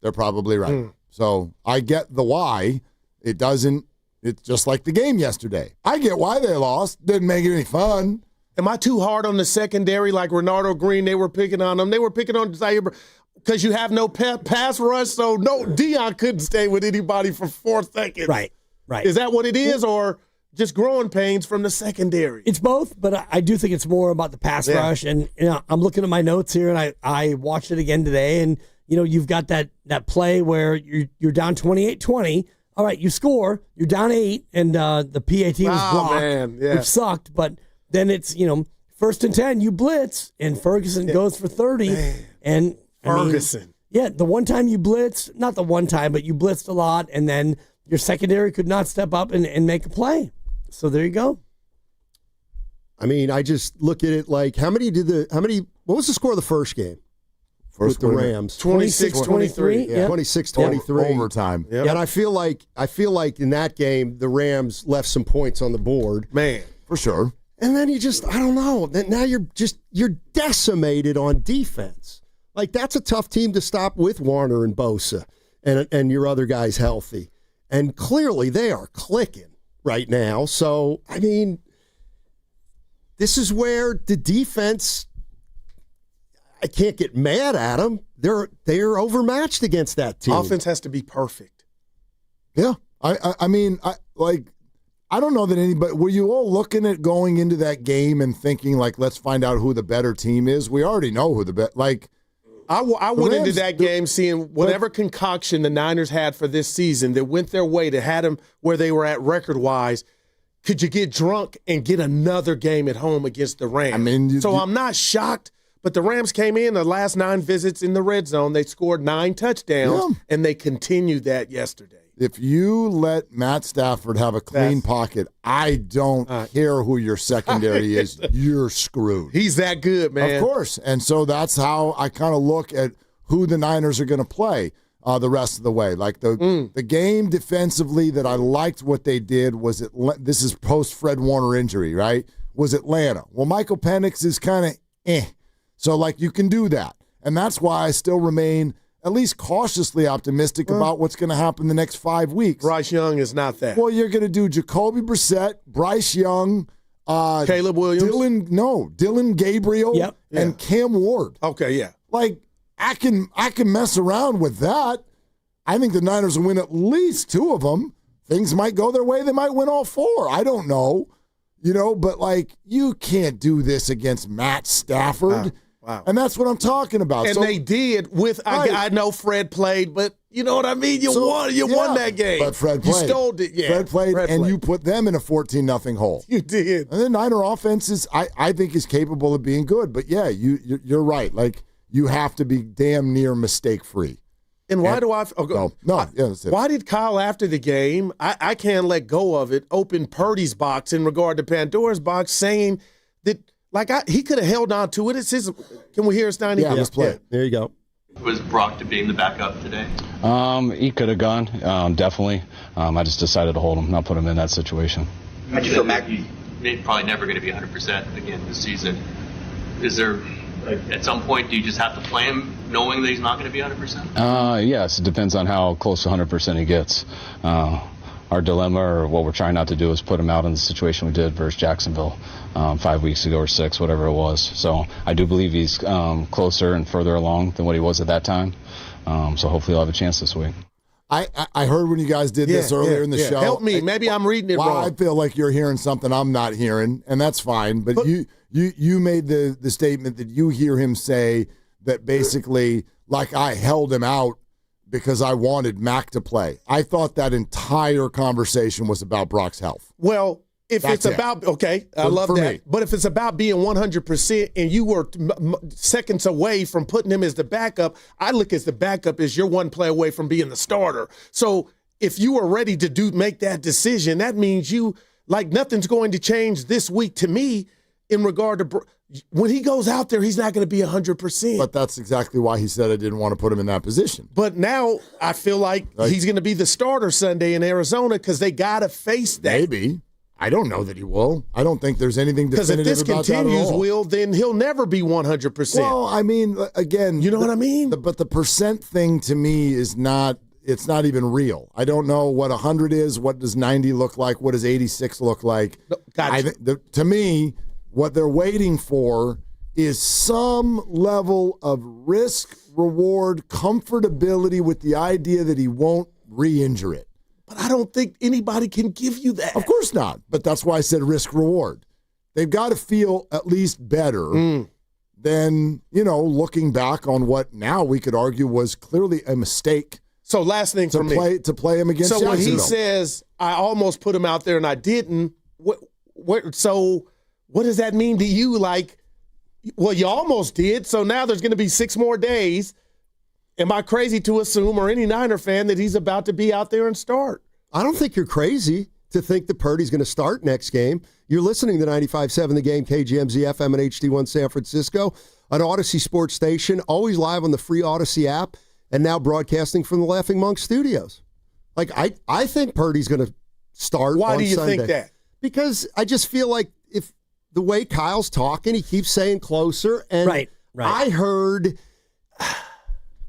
They're probably right. So I get the why. It's just like the game yesterday. I get why they lost. Didn't make it any fun. Am I too hard on the secondary like Renardo Green? They were picking on them. They were picking on Zaire because you have no pass rush, so Deion couldn't stay with anybody for 4 seconds. Right. Is that what it is, or just growing pains from the secondary? It's both, but I do think it's more about the pass rush. And I'm looking at my notes here, and I watched it again today, and you've got that play where you're down 28-20. All right, you score, you're down 8, and the PAT was blocked, which sucked, but then it's, 1st and 10, you blitz, and Ferguson goes for 30. Man. And Ferguson. The one time you blitz, not the one time, but you blitzed a lot, and then your secondary could not step up and make a play. So there you go. I mean, I just look at it like, what was the score of the first game? With the Rams? 26-23. Yeah. 26-23. Overtime. Yep. And I feel like in that game, the Rams left some points on the board. Man. For sure. And then I don't know. Now you're decimated on defense. Like, that's a tough team to stop with Warner and Bosa and your other guys healthy. And clearly they are clicking right now. So, I mean, this is where the defense, I can't get mad at them. They're overmatched against that team. Offense has to be perfect. Yeah. I don't know that anybody, were you all looking at going into that game and thinking, let's find out who the better team is? We already know who the better, I went into that game seeing whatever concoction the Niners had for this season that went their way, that had them where they were at record-wise. Could you get drunk and get another game at home against the Rams? I'm not shocked, but the Rams came in the last 9 visits in the red zone. They scored 9 touchdowns, and they continued that yesterday. If you let Matt Stafford have a clean pocket, I don't care who your secondary is. You're screwed. He's that good, man. Of course. And so that's how I kind of look at who the Niners are going to play the rest of the way. Like the game defensively that I liked what they did was this is post Fred Warner injury, right? Was Atlanta. Well, Michael Penix is kind of So, like, you can do that. And that's why I still remain at least cautiously optimistic about what's going to happen the next 5 weeks. Bryce Young is not that. Well, you're going to do Jacoby Brissett, Bryce Young, Caleb Williams, Dylan Gabriel, and Cam Ward. Okay, yeah. Like, I can mess around with that. I think the Niners will win at least 2 of them. Things might go their way. They might win all 4. I don't know. But, like, you can't do this against Matt Stafford. Wow. And that's what I'm talking about. And they did with, I know Fred played, but you know what I mean? You won that game. But Fred played. You stole it. Yeah. Fred played, you put them in a 14-0 hole. You did. And the Niner offense I think is capable of being good. But, yeah, you're right. Like, you have to be damn near mistake-free. And why do I – that's it. Why did Kyle, after the game, I can't let go of it, open Purdy's box in regard to Pandora's box, saying that, like, he could have held on to it. It's his – can we hear it, Steiny? Yeah, let's play it. There you go. Was Brock to being the backup today? He could have gone, definitely. I just decided to hold him, not put him in that situation. How'd you feel, Mac? He's probably never going to be 100% again this season. Is there – at some point, do you just have to play him knowing that he's not going to be 100%? Yes, it depends on how close to 100% he gets. Our dilemma, or what we're trying not to do, is put him out in the situation we did versus Jacksonville 5 weeks ago or 6, whatever it was. So I do believe he's closer and further along than what he was at that time. So hopefully he'll have a chance this week. I heard when you guys did this earlier in the show. Help me. Maybe I'm reading it wrong. I feel like you're hearing something I'm not hearing, and that's fine. But you made the statement that you hear him say that basically, like, I held him out because I wanted Mac to play. I thought that entire conversation was about Brock's health. Well, if it's about, I love that. Me. But if it's about being 100% and you were seconds away from putting him as the backup, I look as the backup as you're one play away from being the starter. So if you are ready to make that decision, that means nothing's going to change this week to me in regard to when he goes out there, he's not going to be 100%. But that's exactly why he said I didn't want to put him in that position. But now I feel like he's going to be the starter Sunday in Arizona because they got to face that. Maybe. I don't know that he will. I don't think there's anything definitive about that at all. Because if this continues, Will, then he'll never be 100%. Well, I mean, again. You know what I mean? But the percent thing to me is not – it's not even real. I don't know what 100 is. What does 90 look like? What does 86 look like? Gotcha. To me, what they're waiting for is some level of risk-reward comfortability with the idea that he won't re-injure it. But I don't think anybody can give you that. Of course not. But that's why I said risk-reward. They've got to feel at least better than, looking back on what now we could argue was clearly a mistake. So last thing for me. To play him against Jacksonville. So when he says, I almost put him out there and I didn't, so what does that mean to you? Like, well, you almost did, so now there's going to be 6 more days. Am I crazy to assume, or any Niner fan, that he's about to be out there and start? I don't think you're crazy to think that Purdy's going to start next game. You're listening to 95.7 The Game, KGMZ FM and HD1 San Francisco, an Odyssey sports station, always live on the free Odyssey app, and now broadcasting from the Laughing Monk studios. Like, I think Purdy's going to start on Sunday. Why do you think that? Because I just feel like if the way Kyle's talking, he keeps saying closer, and right. I heard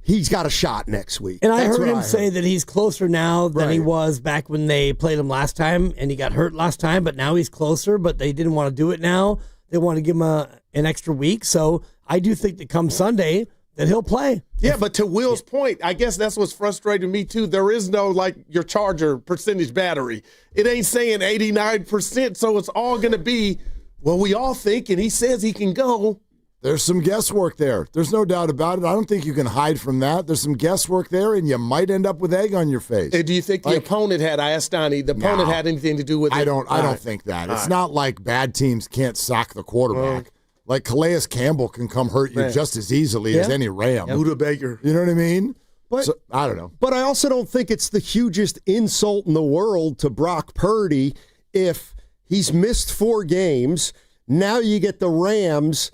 he's got a shot next week. And I heard him say that he's closer now than he was back when they played him last time, and he got hurt last time, but now he's closer, but they didn't want to do it now. They want to give him an extra week. So I do think that come Sunday that he'll play. Yeah, but to Will's point, I guess that's what's frustrating me too. There is no, like, your charger percentage battery. It ain't saying 89%, so it's all going to be, well, we all think, and he says he can go. There's some guesswork there. There's no doubt about it. I don't think you can hide from that. There's some guesswork there, and you might end up with egg on your face. And do you think the opponent had, I asked Donnie, the opponent had anything to do with it? I don't think that. It's not like bad teams can't sack the quarterback. Like Calais Campbell can come hurt you just as easily as any Ram. Buda Baker. You know what I mean? But so, I don't know. But I also don't think it's the hugest insult in the world to Brock Purdy if he's missed 4 games. Now you get the Rams,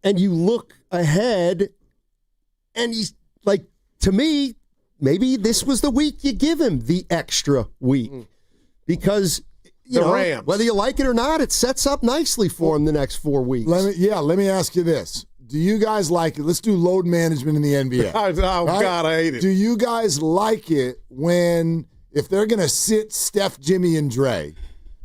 and you look ahead, and he's like, to me, maybe this was the week you give him the extra week. Because, you know, Rams, whether you like it or not, it sets up nicely for him the next 4 weeks. Let me ask you this. Do you guys like it? Let's do load management in the NBA. God, I hate it. Do you guys like it if they're going to sit Steph, Jimmy, and Dre,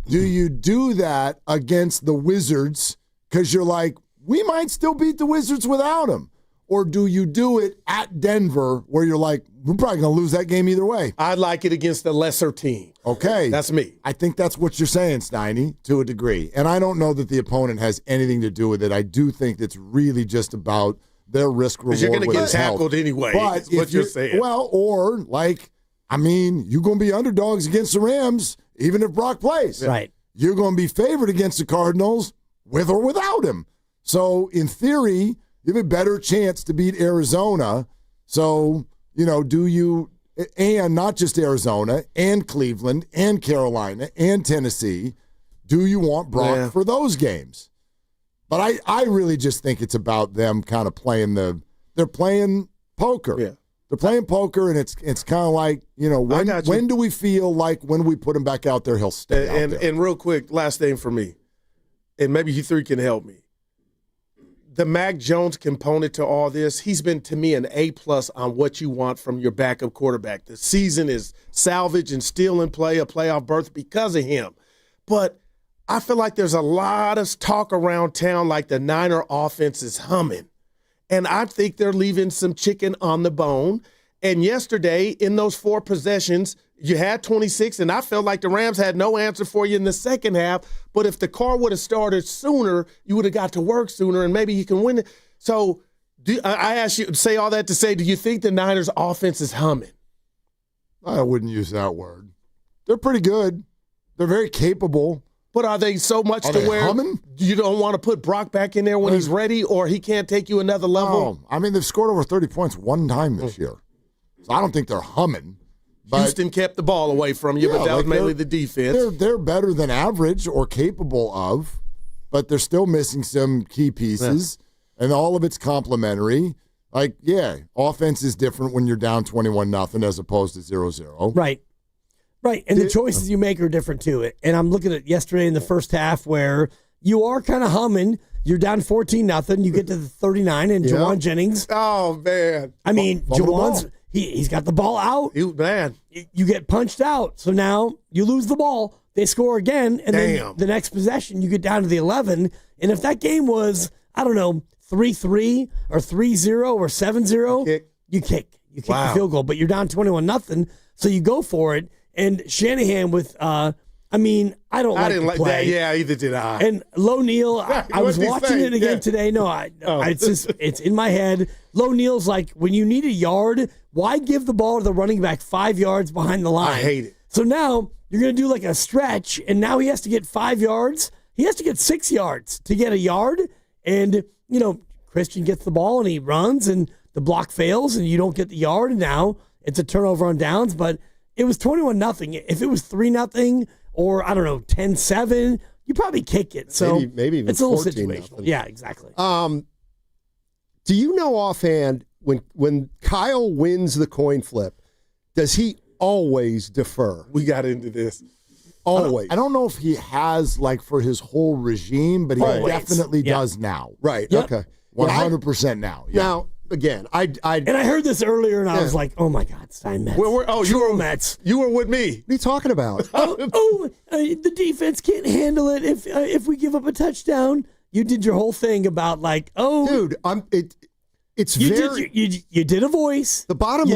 do you do that against the Wizards because you're like, we might still beat the Wizards without them? Or do you do it at Denver where you're like, we're probably going to lose that game either way? I'd like it against the lesser team. Okay. That's me. I think that's what you're saying, Steiny, to a degree. And I don't know that the opponent has anything to do with it. I do think it's really just about their risk reward. Because you're going to get his tackled health. anyway. But is what you're saying. Well, or like, I mean, you're going to be underdogs against the Rams, even if Brock plays. Right. You're going to be favored against the Cardinals with or without him. So in theory, you have a better chance to beat Arizona. So, you know, do you, and not just Arizona, and Cleveland, and Carolina, and Tennessee, do you want Brock for those games? But I really just think it's about them kind of playing they're playing poker. Yeah. They're playing poker, and it's kind of like, you know, when do we feel like when we put him back out there, he'll stay out there? And real quick, last thing for me, and maybe you three can help me. The Mac Jones component to all this, he's been, to me, an A+ on what you want from your backup quarterback. The season is salvage and still in play, a playoff berth because of him. But I feel like there's a lot of talk around town like the Niner offense is humming. And I think they're leaving some chicken on the bone. And yesterday, in those 4 possessions, you had 26, and I felt like the Rams had no answer for you in the second half. But if the car would have started sooner, you would have got to work sooner, and maybe you can win it. So I ask you, say all that to say, do you think the Niners' offense is humming? I wouldn't use that word. They're pretty good. They're very capable. But are they so much Are to they where humming? you don't want to put Brock back in there when he's ready, or he can't take you another level? No. I mean, they've scored over 30 points one time this year. So I don't think they're humming. Houston kept the ball away from you, but that was mainly the defense. They're better than average or capable of, but they're still missing some key pieces, and all of it's complementary. Like, offense is different when you're down 21-0 as opposed to 0-0. Right. Right, and the choices you make are different too. And I'm looking at yesterday in the first half where you are kind of humming. You're down 14-0. You get to the 39, and Jawan Jennings. Oh, man. I mean, Jawan's he's got the ball out. Man. You get punched out. So now you lose the ball. They score again, and then the next possession you get down to the 11. And if that game was, I don't know, 3-3 or 3-0 or 7-0, you kick the field goal. But you're down 21-0, so you go for it. And Shanahan with, I mean, I didn't like play. That. Yeah, either did I. And Low Neal, I was watching it again today. No, it's in my head. Low Neal's like, when you need a yard, why give the ball to the running back 5 yards behind the line? I hate it. So now you're going to do like a stretch, and now he has to get 5 yards. He has to get 6 yards to get a yard. And, you know, Christian gets the ball, and he runs, and the block fails, and you don't get the yard. And now it's a turnover on downs, but it was 21-0. If it was 3-0 or, I don't know, 10-7, you probably kick it. So maybe even it's a little 14-0. situational. Yeah, exactly. Do you know offhand when Kyle wins the coin flip, does he always defer? We got into this. Always. I don't know if he has, like, for his whole regime, but he definitely does now. Right. Yep. Okay. 100% now. Yeah. Now, again, and I heard this earlier, and I was like, "Oh my God, Steinmetz!" You were Mets. You were with me. What are you talking about? The defense can't handle it if we give up a touchdown. You did your whole thing about like, dude, it's you did a voice. The bottom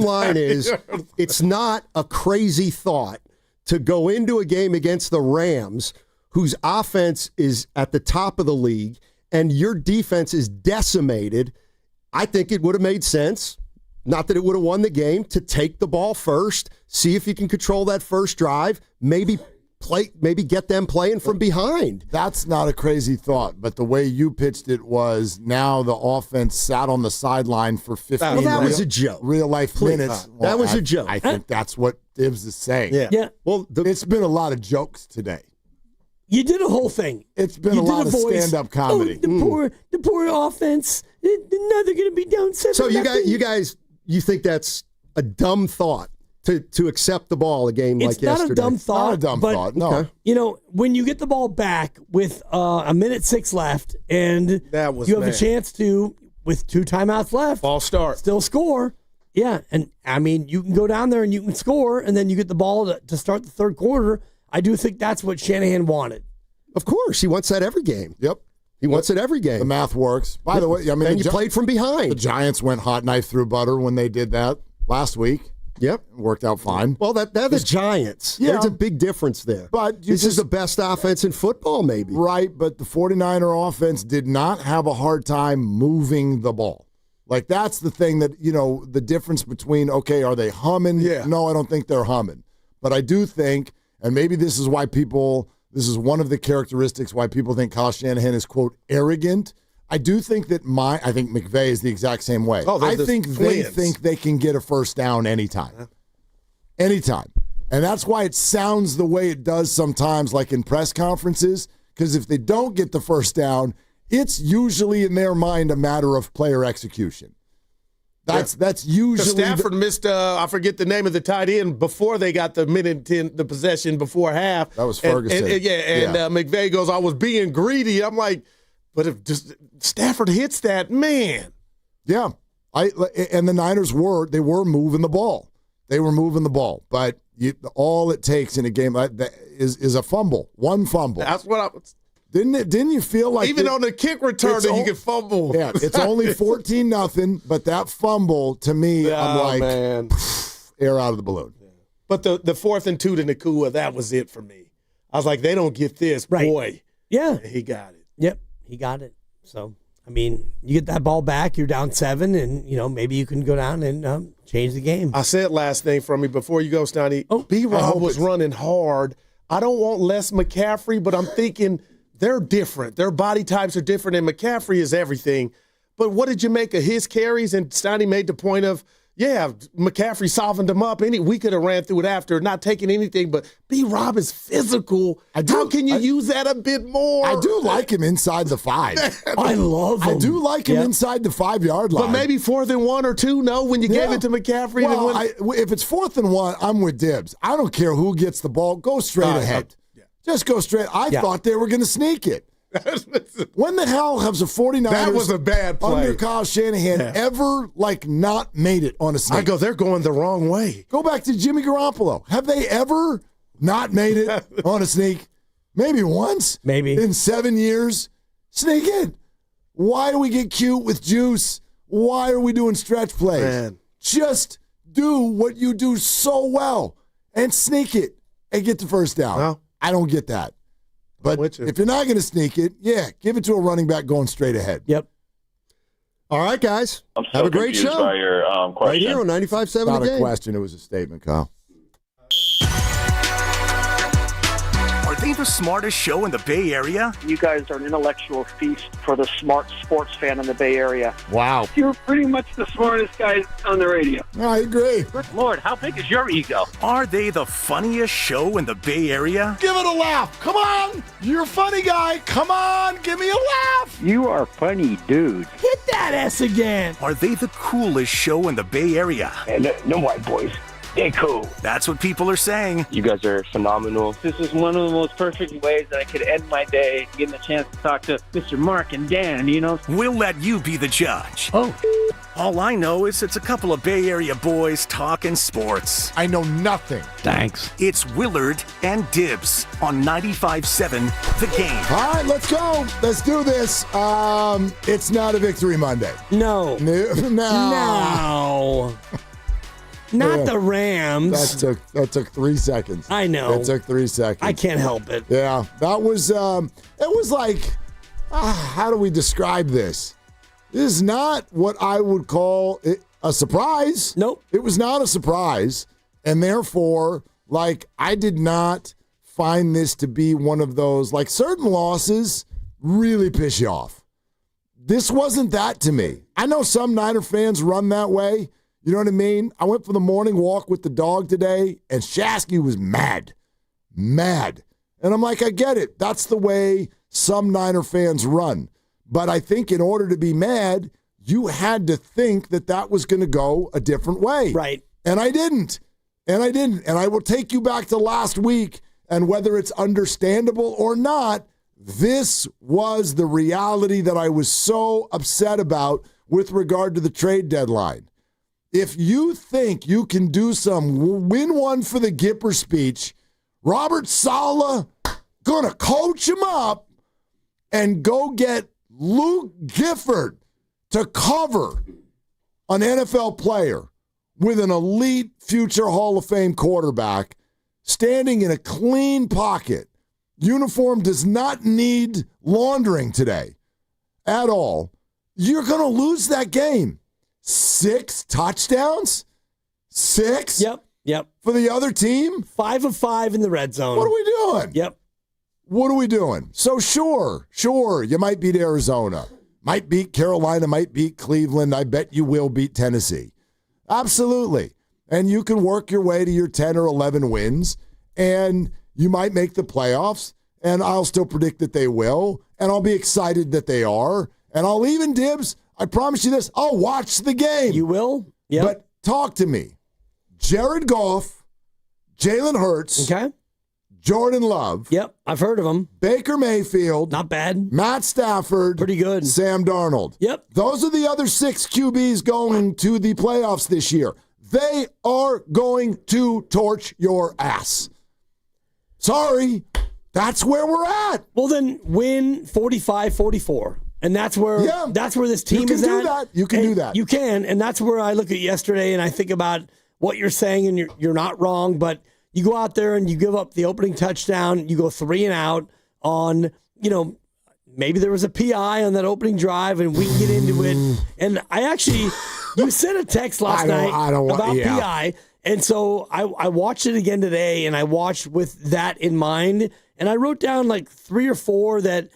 line is it's not a crazy thought to go into a game against the Rams, whose offense is at the top of the league, and your defense is decimated. I think it would have made sense, not that it would have won the game, to take the ball first, see if you can control that first drive, maybe maybe get them playing from behind. That's not a crazy thought, but the way you pitched it was now the offense sat on the sideline for 15 Well, that was a joke. Real life minutes. That was a joke. I think that's what Dibs is saying. Yeah. Well, it's been a lot of jokes today. You did a whole thing. It's been a lot of stand-up comedy. Oh, the poor offense. Now they're going to be down 7. So you guys, you think that's a dumb thought to accept the ball a game like yesterday? It's not a dumb thought. Not a dumb but, thought. No. Okay. You know, when you get the ball back with a minute 6 left, and you have a chance to, with 2 timeouts left, still score. Yeah, and I mean, you can go down there and you can score, and then you get the ball to start the third quarter. I do think that's what Shanahan wanted. Of course, he wants that every game. Yep. He wants it every game. The math works. By the way, I mean, and you played from behind. The Giants went hot knife through butter when they did that last week. Yep. It worked out fine. Well, they're the Giants. Yeah. There's a big difference there. But this is the best offense in football, maybe. Right, but the 49er offense did not have a hard time moving the ball. Like, that's the thing that, the difference between, okay, are they humming? Yeah. No, I don't think they're humming. But I do think, and maybe this is why this is one of the characteristics why people think Kyle Shanahan is, quote, arrogant. I do think that I think McVay is the exact same way. Oh, I think they think they can get a first down anytime. Anytime. And that's why it sounds the way it does sometimes, like in press conferences, because if they don't get the first down, it's usually in their mind a matter of player execution. That's usually Stafford missed. I forget the name of the tight end before they got the minute 10, the possession before half. That was Ferguson. McVay goes, "I was being greedy." I'm like, but if just Stafford hits that, man. Yeah, and the Niners were moving the ball. They were moving the ball, but all it takes in a game like that is a fumble, one fumble. That's what I was. Didn't you feel like even on the kick return that you can fumble? Yeah, it's only 14-0, but that fumble to me, I'm like, man. Air out of the balloon. But the 4th and 2 to Nacua, that was it for me. I was like, they don't get this, right. Boy. Yeah, and he got it. Yep, he got it. So I mean, you get that ball back, you're down 7, and maybe you can go down and change the game. I said last thing from me before you go, Steiny. B-Rob was running hard. I don't want Les McCaffrey, but I'm thinking. They're different. Their body types are different, and McCaffrey is everything. But what did you make of his carries? And Steiny made the point of, McCaffrey softened him up. We could have ran through it after, not taking anything. But B-Rob is physical. How can you use that a bit more? I do like him inside the 5. I love him. I do like him inside the 5-yard line. But maybe 4th and 1 or 2, no, when you gave it to McCaffrey. Well, if it's 4th and 1, I'm with Dibs. I don't care who gets the ball. Go straight ahead. Just go straight. I thought they were going to sneak it. When the hell has a 49ers that was a bad play. Under Kyle Shanahan ever not made it on a sneak? I go, they're going the wrong way. Go back to Jimmy Garoppolo. Have they ever not made it on a sneak? Maybe once. Maybe. In 7 years. Sneak it. Why do we get cute with juice? Why are we doing stretch plays? Man. Just do what you do so well and sneak it and get the first down. Well, I don't get that. But if you're not going to sneak it, give it to a running back going straight ahead. Yep. All right, guys. I'm so have a great confused show. By your question. Right here on 95.7 Not The Game. a question. It was a statement, Kyle. Are they the smartest show in the Bay Area? You guys are an intellectual feast for the smart sports fan in the Bay Area. Wow. You're pretty much the smartest guys on the radio. I agree. Good Lord, how big is your ego? Are they the funniest show in the Bay Area? Give it a laugh. Come on. You're a funny guy. Come on. Give me a laugh. You are funny, dude. Hit that S again. Are they the coolest show in the Bay Area? And no white boys. They cool. That's what people are saying. You guys are phenomenal. This is one of the most perfect ways that I could end my day, getting a chance to talk to Mr. Mark and Dan, We'll let you be the judge. Oh. All I know is it's a couple of Bay Area boys talking sports. I know nothing. Thanks. It's Willard and Dibs on 95.7 The Game. All right, let's go. Let's do this. It's not a Victory Monday. No. No. Not the Rams. That took 3 seconds. I know. It took 3 seconds. I can't help it. Yeah, that was. It was like, how do we describe this? This is not what I would call a surprise. Nope. It was not a surprise, and therefore, I did not find this to be one of those, like certain losses really piss you off. This wasn't that to me. I know some Niner fans run that way. You know what I mean? I went for the morning walk with the dog today, and Shasky was mad. And I'm like, I get it. That's the way some Niner fans run. But I think in order to be mad, you had to think that that was going to go a different way. Right. And I didn't. And I will take you back to last week, and whether it's understandable or not, this was the reality that I was so upset about with regard to the trade deadline. If you think you can do some win one for the Gipper speech, Robert Saleh going to coach him up and go get Luke Gifford to cover an NFL player with an elite future Hall of Fame quarterback standing in a clean pocket. Uniform does not need laundering today at all. You're going to lose that game. 6 touchdowns? 6? Yep. For the other team? 5 of 5 in the red zone. What are we doing? Yep. What are we doing? So sure, you might beat Arizona, might beat Carolina, might beat Cleveland. I bet you will beat Tennessee. Absolutely. And you can work your way to your 10 or 11 wins, and you might make the playoffs, and I'll still predict that they will, and I'll be excited that they are, and I'll even, Dibs, I promise you this, I'll watch the game. You will? Yeah. But talk to me. Jared Goff, Jalen Hurts, Jordan Love. Yep, I've heard of him. Baker Mayfield. Not bad. Matt Stafford. Pretty good. Sam Darnold. Yep. Those are the other 6 QBs going to the playoffs this year. They are going to torch your ass. Sorry. That's where we're at. Well, then win 45-44. And that's where this team is at. You can do that. You can. And that's where I look at yesterday and I think about what you're saying, and you're not wrong, but you go out there and you give up the opening touchdown, you go 3 and out on, maybe there was a PI on that opening drive, and we can get into it. And I actually, you sent a text last night about PI, and so I watched it again today, and I watched with that in mind, and I wrote down like 3 or 4 that,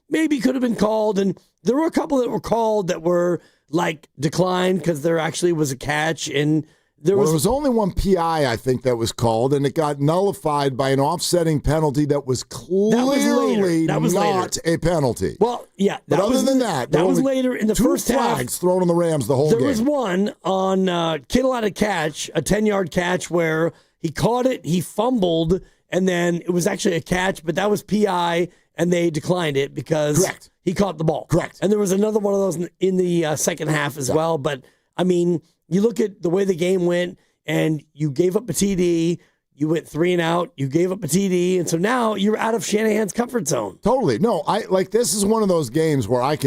maybe could have been called, and there were a couple that were called that were like declined because there actually was a catch, and there was only one PI, I think, that was called, and it got nullified by an offsetting penalty that was clearly not a penalty. Well, yeah. But other than that was later in the first half. 2 flags thrown on the Rams the whole game. There was one on Kittle had a catch, a 10-yard catch where he caught it, he fumbled, and then it was actually a catch, but that was PI, and they declined it because he caught the ball. Correct. And there was another one of those in the second half as well. But, I mean, you look at the way the game went, and you gave up a TD, you went 3 and out, you gave up a TD, and so now you're out of Shanahan's comfort zone. Totally. No, this is one of those games where I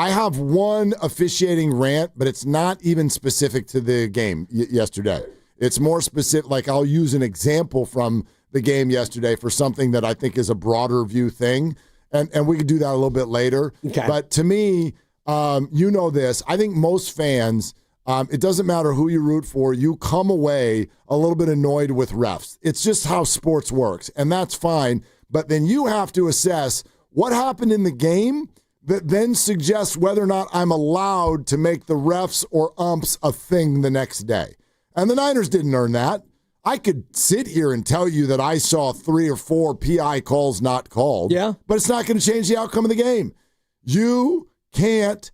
have one officiating rant, but it's not even specific to the game yesterday. It's more specific. Like, I'll use an example from the game yesterday for something that I think is a broader view thing, and we could do that a little bit later. Okay. But to me, this, I think most fans, it doesn't matter who you root for, you come away a little bit annoyed with refs. It's just how sports works, and that's fine. But then you have to assess what happened in the game that then suggests whether or not I'm allowed to make the refs or umps a thing the next day. And the Niners didn't earn that. I could sit here and tell you that I saw 3 or 4 PI calls not called. Yeah. But it's not going to change the outcome of the game. You can't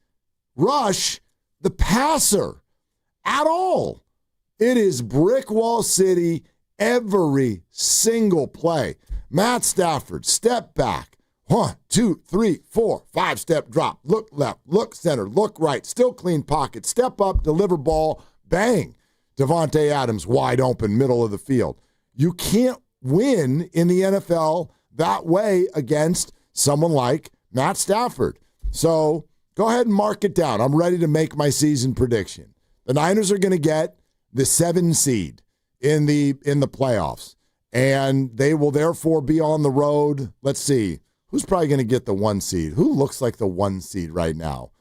rush the passer at all. It is brick wall city every single play. Matt Stafford, step back. 1, 2, 3, 4, 5-step drop. Look left, look center, look right. Still clean pocket. Step up, deliver ball, bang. Devontae Adams wide open, middle of the field. You can't win in the NFL that way against someone like Matt Stafford. So go ahead and mark it down. I'm ready to make my season prediction. The Niners are going to get the 7 seed in the playoffs, and they will therefore be on the road. Let's see. Who's probably going to get the 1 seed? Who looks like the 1 seed right now?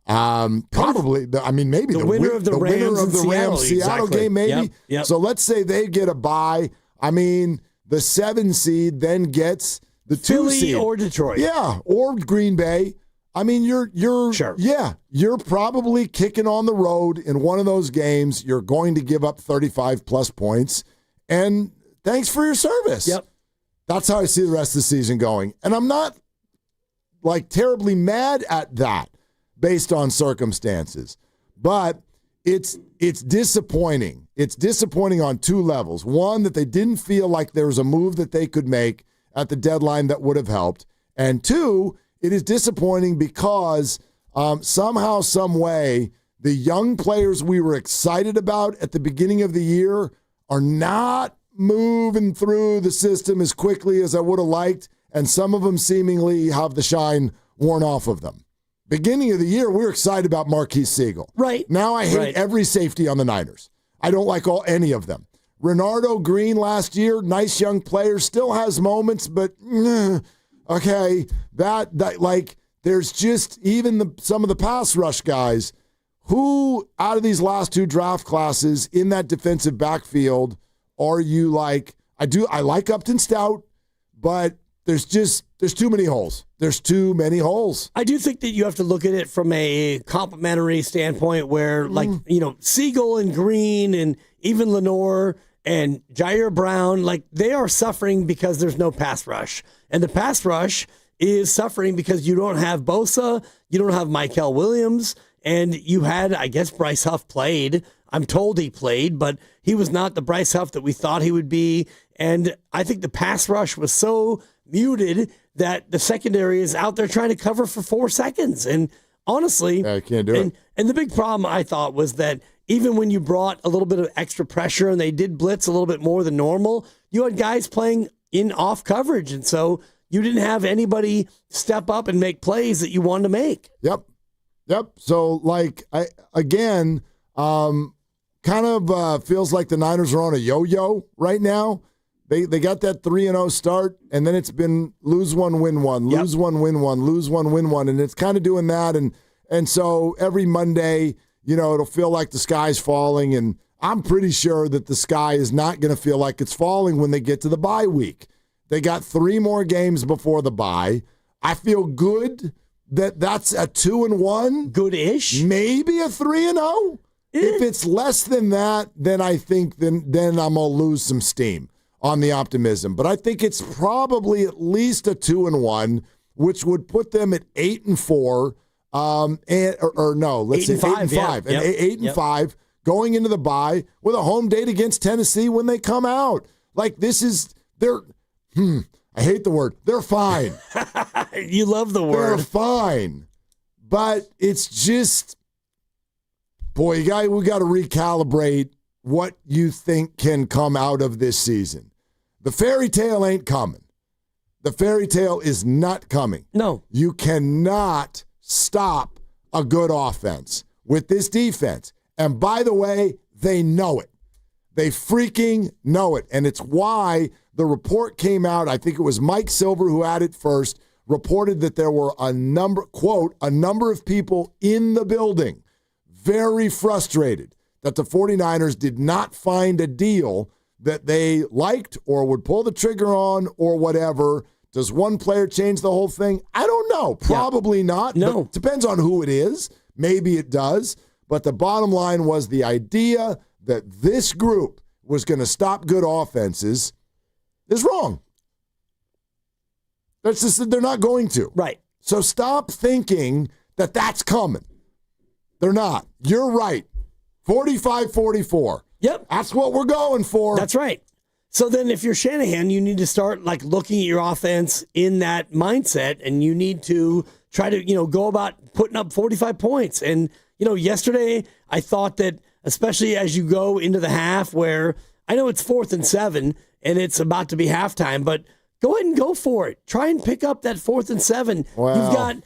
Probably. Maybe the winner of the Rams Seattle exactly. game, maybe. Yep. So let's say they get a bye. I mean, the 7 seed then gets the 2 Philly seed. or Detroit. Yeah, or Green Bay. I mean, you're sure. Yeah, you're probably kicking on the road in one of those games. You're going to give up 35-plus points, and thanks for your service. Yep. That's how I see the rest of the season going. And I'm not, terribly mad at that based on circumstances. But it's disappointing. It's disappointing on 2 levels. One, that they didn't feel like there was a move that they could make at the deadline that would have helped. And 2, it is disappointing because somehow, some way, the young players we were excited about at the beginning of the year are not moving through the system as quickly as I would have liked, and some of them seemingly have the shine worn off of them. Beginning of the year, we were excited about Marquise Siegel. Right. Now I hate every safety on the Niners. I don't like any of them. Renardo Green last year, nice young player, still has moments, but okay, that there's just even some of the pass rush guys who out of these last 2 draft classes in that defensive backfield are you like? I like Upton Stout, but there's too many holes. There's too many holes. I do think that you have to look at it from a complimentary standpoint where, Siegel and Green and even Lenore and Jair Brown, they are suffering because there's no pass rush. And the pass rush is suffering because you don't have Bosa, you don't have Michael Williams, and you had, I guess, Bryce Huff played. I'm told he played, but he was not the Bryce Huff that we thought he would be. And I think the pass rush was so muted that the secondary is out there trying to cover for 4 seconds. And honestly, I can't do it. And the big problem I thought was that even when you brought a little bit of extra pressure and they did blitz a little bit more than normal, you had guys playing in off coverage. And so you didn't have anybody step up and make plays that you wanted to make. Yep. So, kind of feels like the Niners are on a yo-yo right now. They got that 3-0 start, and then it's been lose one, win one, lose one, win one, lose one, win one, and it's kind of doing that. And so every Monday, it'll feel like the sky's falling, and I'm pretty sure that the sky is not going to feel like it's falling when they get to the bye week. They got 3 more games before the bye. I feel good that that's a 2-1. Good-ish. Maybe a 3-0. If it's less than that, then I think then I'm going to lose some steam on the optimism. But I think it's probably at least a 2-1, which would put them at 8-4. Let's say 8-5. And 8-5 going into the bye with a home date against Tennessee when they come out. I hate the word. They're fine. You love the word. They're fine. But it's just, boy, we got to recalibrate what you think can come out of this season. The fairy tale ain't coming. The fairy tale is not coming. No. You cannot stop a good offense with this defense. And by the way, they know it. They freaking know it. And it's why the report came out, I think it was Mike Silver who had it first, reported that there were a number of people in the building very frustrated that the 49ers did not find a deal that they liked or would pull the trigger on or whatever. Does one player change the whole thing? I don't know. Probably not. No. But it depends on who it is. Maybe it does. But the bottom line was the idea that this group was going to stop good offenses is wrong. That's just, they're not going to. Right. So stop thinking that that's coming. They're not. You're right. 45-44. Yep. That's what we're going for. That's right. So then if you're Shanahan, you need to start looking at your offense in that mindset, and you need to try to, go about putting up 45 points. And, yesterday I thought that, especially as you go into the half where I know it's 4th and 7 and it's about to be halftime, but go ahead and go for it. Try and pick up that 4th and 7. Wow. You've got,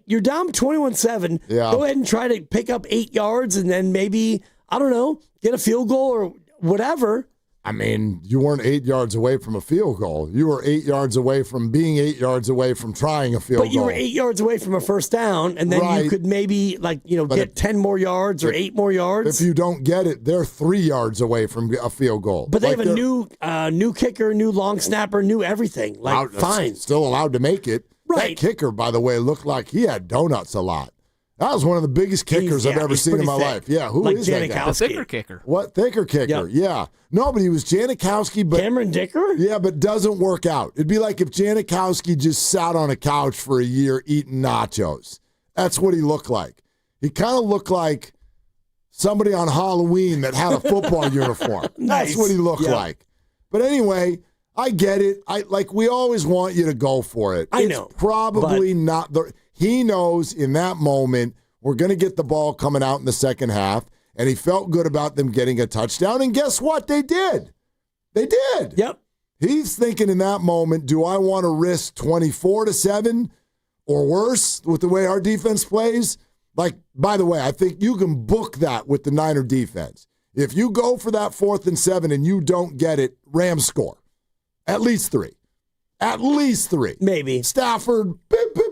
you're down 21-7. Yeah. Go ahead and try to pick up 8 yards and then maybe, I don't know, get a field goal or whatever. I mean, you weren't 8 yards away from a field goal. You were 8 yards away from being 8 yards away from trying a field goal. But you were 8 yards away from a first down, and then you could maybe get 10 more yards or 8 more yards. If you don't get it, they're 3 yards away from a field goal. But they have a new kicker, new long snapper, new everything. Fine. Still allowed to make it. Right. That kicker, by the way, looked like he had donuts a lot. That was one of the biggest kickers I've ever seen in my life. Yeah, who is that guy? The thicker kicker. What? Thicker kicker, yeah. No, but he was Janikowski. But Cameron Dicker? Yeah, but doesn't work out. It'd be like if Janikowski just sat on a couch for a year eating nachos. That's what he looked like. He kind of looked like somebody on Halloween that had a football uniform. Nice. That's what he looked like. But anyway, I get it. We always want you to go for it. I know. It's probably not the... He knows in that moment we're going to get the ball coming out in the second half, and he felt good about them getting a touchdown. And guess what? They did. They did. Yep. He's thinking in that moment, do I want to risk 24-7 or worse with the way our defense plays? By the way, I think you can book that with the Niner defense. If you go for that 4th and 7 and you don't get it, Rams score. At least 3. At least 3. Maybe. Stafford,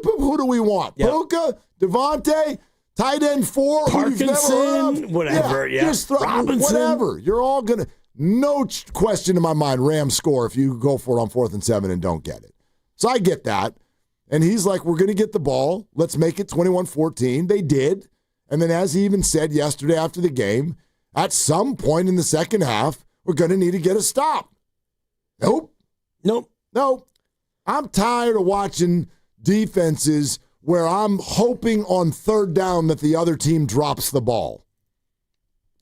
who do we want? Yep. Puka, Devontae, tight end 4, who you've never heard of? Whatever, Just throw, Robinson. whatever. You're all going to, no question in my mind, Rams score if you go for it on 4th and 7 and don't get it. So I get that. And he's like, we're going to get the ball. Let's make it 21-14. They did. And then as he even said yesterday after the game, at some point in the second half, we're going to need to get a stop. Nope. I'm tired of watching defenses where I'm hoping on 3rd down that the other team drops the ball.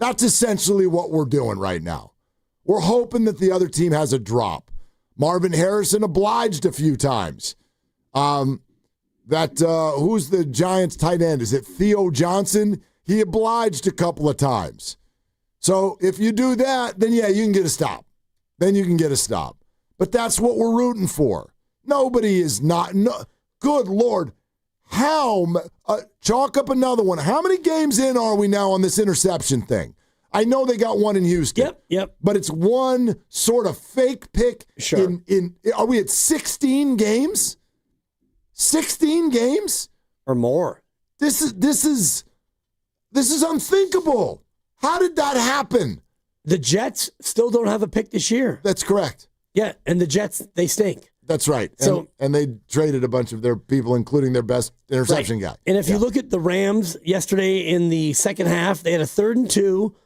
That's essentially what we're doing right now. We're hoping that the other team has a drop. Marvin Harrison obliged a few times. Who's the Giants tight end? Is it Theo Johnson? He obliged a couple of times. So if you do that, then yeah, you can get a stop. But that's what we're rooting for. Nobody is not. No, good Lord. Chalk up another one. How many games in are we now on this interception thing? I know they got one in Houston. Yep. But it's one sort of fake pick. Sure. Are we at 16 games? 16 games? Or more. This is unthinkable. How did that happen? The Jets still don't have a pick this year. That's correct. Yeah, and the Jets, they stink. That's right. So, and they traded a bunch of their people, including their best interception guy. And if you look at the Rams yesterday in the second half, they had a 3rd and 2,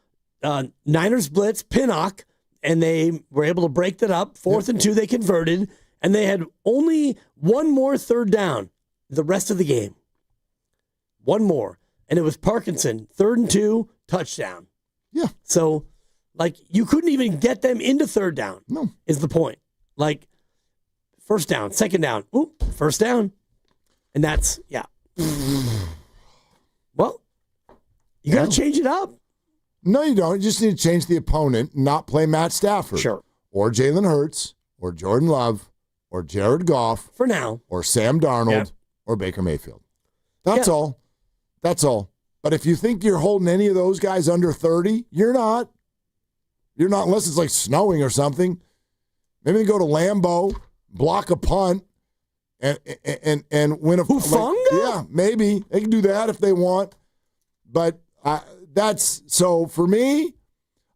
Niners blitz, Pinnock, and they were able to break that up. 4th and 2, they converted, and they had only one more 3rd down the rest of the game. One more. And it was Parkinson, 3rd and 2, touchdown. Yeah. So, you couldn't even get them into 3rd down. No. Is the point. First down, second down, first down. And that's, well, you got to change it up. No, you don't. You just need to change the opponent, not play Matt Stafford. Sure. Or Jalen Hurts, or Jordan Love, or Jared Goff. For now. Or Sam Darnold, or Baker Mayfield. That's all. That's all. But if you think you're holding any of those guys under 30, you're not. You're not, unless it's like snowing or something. Maybe they go to Lambeau, block a punt, and win a Hufanga? Yeah, maybe. They can do that if they want. But that's, so for me,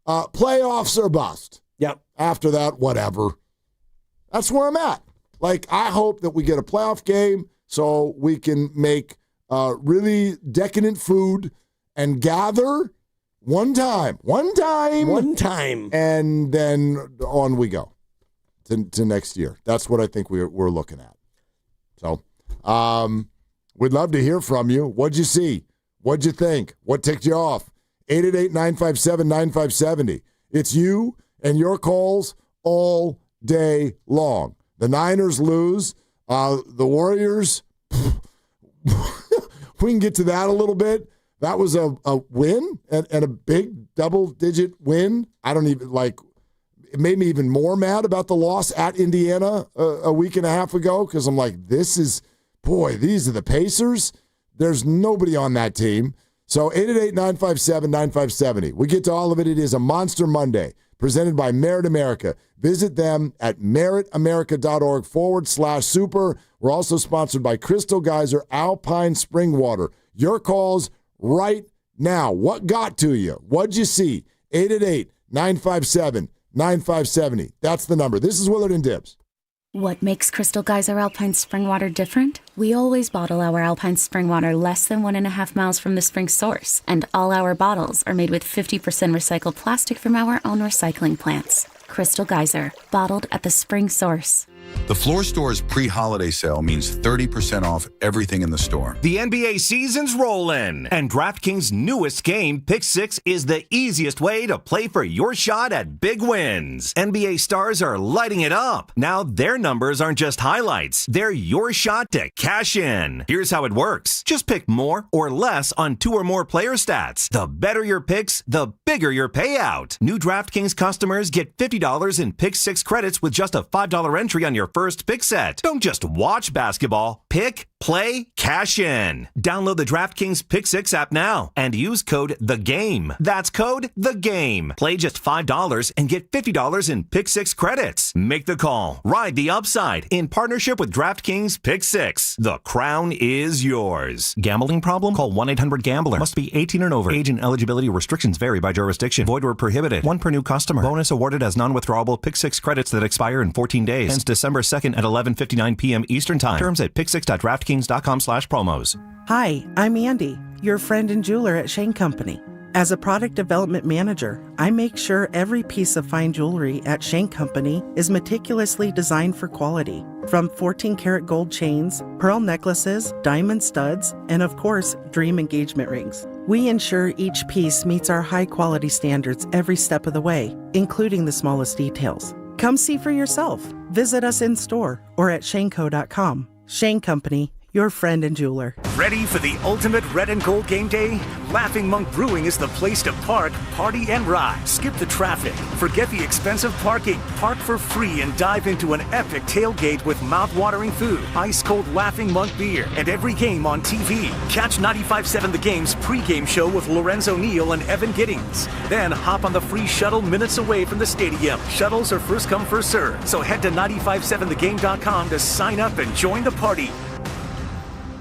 playoffs are bust. Yep. After that, whatever. That's where I'm at. I hope that we get a playoff game so we can make really decadent food and gather one time. And then on we go to next year. That's what I think we're looking at. So we'd love to hear from you. What'd you see? What'd you think? What ticked you off? 888-957-9570. It's you and your calls all day long. The Niners lose. The Warriors, we can get to that a little bit. That was a win and a big double-digit win. I don't even it made me even more mad about the loss at Indiana a week and a half ago because I'm like, these are the Pacers. There's nobody on that team. So 888-957-9570. We get to all of it. It is a Monster Monday. presented by Merit America. Visit them at meritamerica.org/super. We're also sponsored by Crystal Geyser Alpine Spring Water. Your calls right now. What got to you? What'd you see? 888-957-9570. That's the number. This is Willard and Dibs. What makes Crystal Geyser Alpine Spring Water different? We always bottle our Alpine Spring Water less than 1.5 miles from the spring source, and all our bottles are made with 50% recycled plastic from our own recycling plants. Crystal Geyser, bottled at the spring source. The Floor Store's pre-holiday sale means 30% off everything in the store. The NBA season's rolling, and DraftKings' newest game, Pick 6, is the easiest way to play for your shot at big wins. NBA stars are lighting it up. Now their numbers aren't just highlights. They're your shot to cash in. Here's how it works. Just pick more or less on 2 or more player stats. The better your picks, the bigger your payout. New DraftKings customers get $50 in Pick 6 credits with just a $5 entry on your first pick set. Don't just watch basketball. Pick, play, cash in. Download the DraftKings Pick 6 app now and use code THEGAME. That's code THEGAME. Play just $5 and get $50 in Pick 6 credits. Make the call. Ride the upside in partnership with DraftKings Pick 6. The crown is yours. Gambling problem? Call 1-800-GAMBLER. Must be 18 and over. Age and eligibility restrictions vary by jurisdiction. Void where prohibited. 1 per new customer. Bonus awarded as non-withdrawable Pick 6 credits that expire in 14 days. Ends December 2nd at 11:59 p.m. Eastern Time. Terms at pick6.draftkings.com/promos. Hi, I'm Andy, your friend and jeweler at Shane Company. As a product development manager, I make sure every piece of fine jewelry at Shane Company is meticulously designed for quality. From 14-karat gold chains, pearl necklaces, diamond studs, and of course, dream engagement rings. We ensure each piece meets our high-quality standards every step of the way, including the smallest details. Come see for yourself. Visit us in store or at shaneco.com. Shane Company, your friend and jeweler. Ready for the ultimate red and gold game day? Laughing Monk Brewing is the place to park, party, and ride. Skip the traffic. Forget the expensive parking. Park for free and dive into an epic tailgate with mouth-watering food, ice-cold Laughing Monk beer, and every game on TV. Catch 95.7 The Game's pregame show with Lorenzo Neal and Evan Giddings. Then hop on the free shuttle minutes away from the stadium. Shuttles are first come, first served. So head to 957thegame.com to sign up and join the party.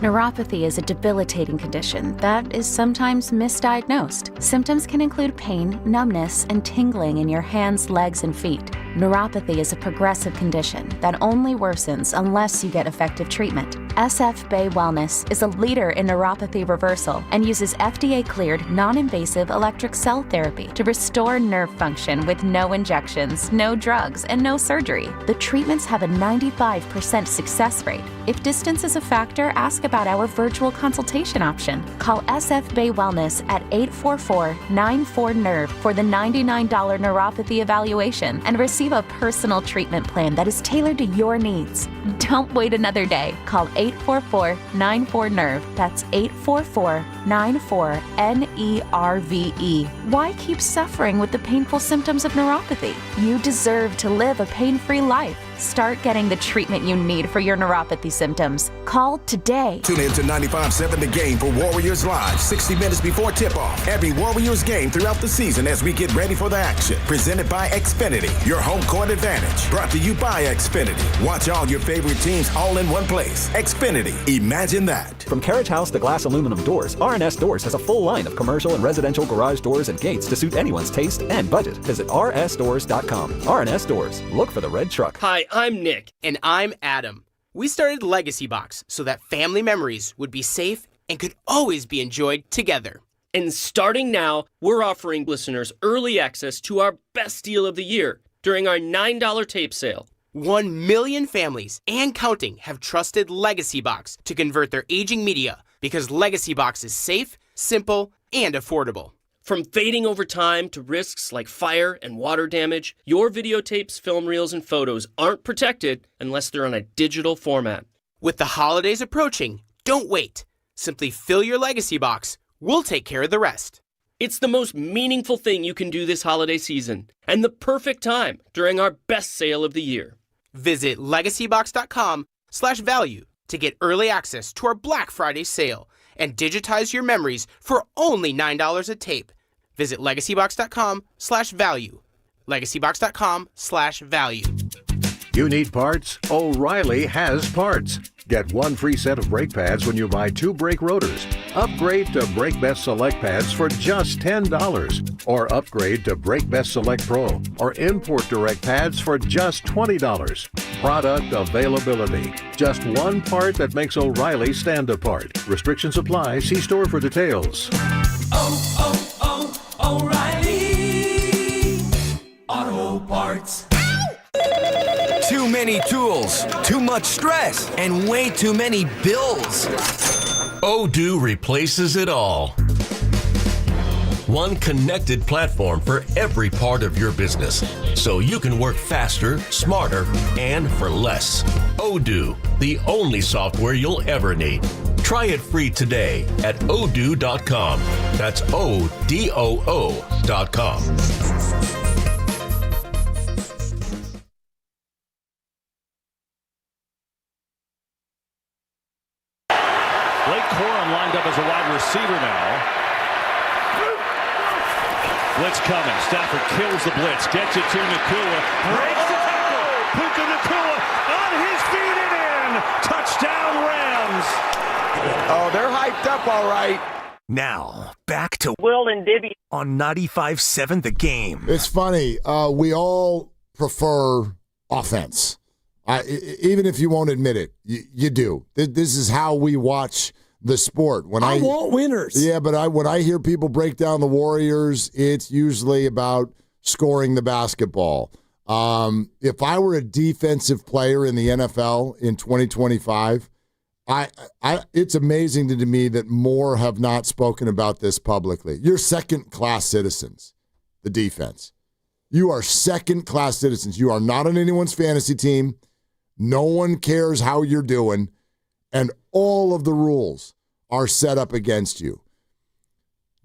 Neuropathy is a debilitating condition that is sometimes misdiagnosed. Symptoms can include pain, numbness, and tingling in your hands, legs, and feet. Neuropathy is a progressive condition that only worsens unless you get effective treatment. SF Bay Wellness is a leader in neuropathy reversal and uses FDA-cleared, non-invasive electric cell therapy to restore nerve function with no injections, no drugs, and no surgery. The treatments have a 95% success rate. If distance is a factor, ask about our virtual consultation option. Call SF Bay Wellness at 844-94-NERVE for the $99 neuropathy evaluation and receive a personal treatment plan that is tailored to your needs. Don't wait another day. Call 844-94-NERVE. That's 844-94-NERVE. Why keep suffering with the painful symptoms of neuropathy? You deserve to live a pain-free life. Start getting the treatment you need for your neuropathy symptoms. Call today. Tune in to 95.7 The Game for Warriors Live, 60 minutes before tip-off. Every Warriors game throughout the season as we get ready for the action. Presented by Xfinity, your home court advantage. Brought to you by Xfinity. Watch all your favorite teams all in one place. Xfinity, imagine that. From carriage house to glass aluminum doors, R&S Doors has a full line of commercial and residential garage doors and gates to suit anyone's taste and budget. Visit rsdoors.com. R&S Doors. Look for the red truck. Hi, I'm Nick. And I'm Adam. We started Legacy Box so that family memories would be safe and could always be enjoyed together. And starting now, we're offering listeners early access to our best deal of the year during our $9 tape sale. 1 million families and counting have trusted Legacy Box to convert their aging media because Legacy Box is safe, simple, and affordable. From fading over time to risks like fire and water damage, your videotapes, film reels, and photos aren't protected unless they're on a digital format. With the holidays approaching, don't wait. Simply fill your Legacy Box. We'll take care of the rest. It's the most meaningful thing you can do this holiday season, and the perfect time during our best sale of the year. Visit legacybox.com/value to get early access to our Black Friday sale and digitize your memories for only $9 a tape. Visit legacybox.com/value. LegacyBox.com/value. You need parts? O'Reilly has parts. Get one free set of brake pads when you buy 2 brake rotors. Upgrade to Brake Best Select pads for just $10. Or upgrade to Brake Best Select Pro or Import Direct pads for just $20. Product availability. Just one part that makes O'Reilly stand apart. Restrictions apply. See store for details. O'Reilly Auto Parts. Too many tools, too much stress, and way too many bills. Odoo replaces it all. One connected platform for every part of your business, so you can work faster, smarter, and for less. Odoo, the only software you'll ever need. Try it free today at odoo.com. That's ODOO.com. Blake Corum lined up as a wide receiver now. Blitz coming. Stafford kills the blitz. Gets it to Nacua. Breaks the tackle. Puka Nacua on his feet and in. Touchdown Rams. Oh, they're hyped up all right. Now, back to Will and Dibby on 95.7 The Game. It's funny. We all prefer offense. Even if you won't admit it, you do. This is how we watch the sport. When I want winners. Yeah, but when I hear people break down the Warriors, it's usually about scoring the basketball. If I were a defensive player in the NFL in 2025, it's amazing to me that more have not spoken about this publicly. You're second-class citizens, the defense. You are second-class citizens. You are not on anyone's fantasy team. No one cares how you're doing, and all of the rules are set up against you.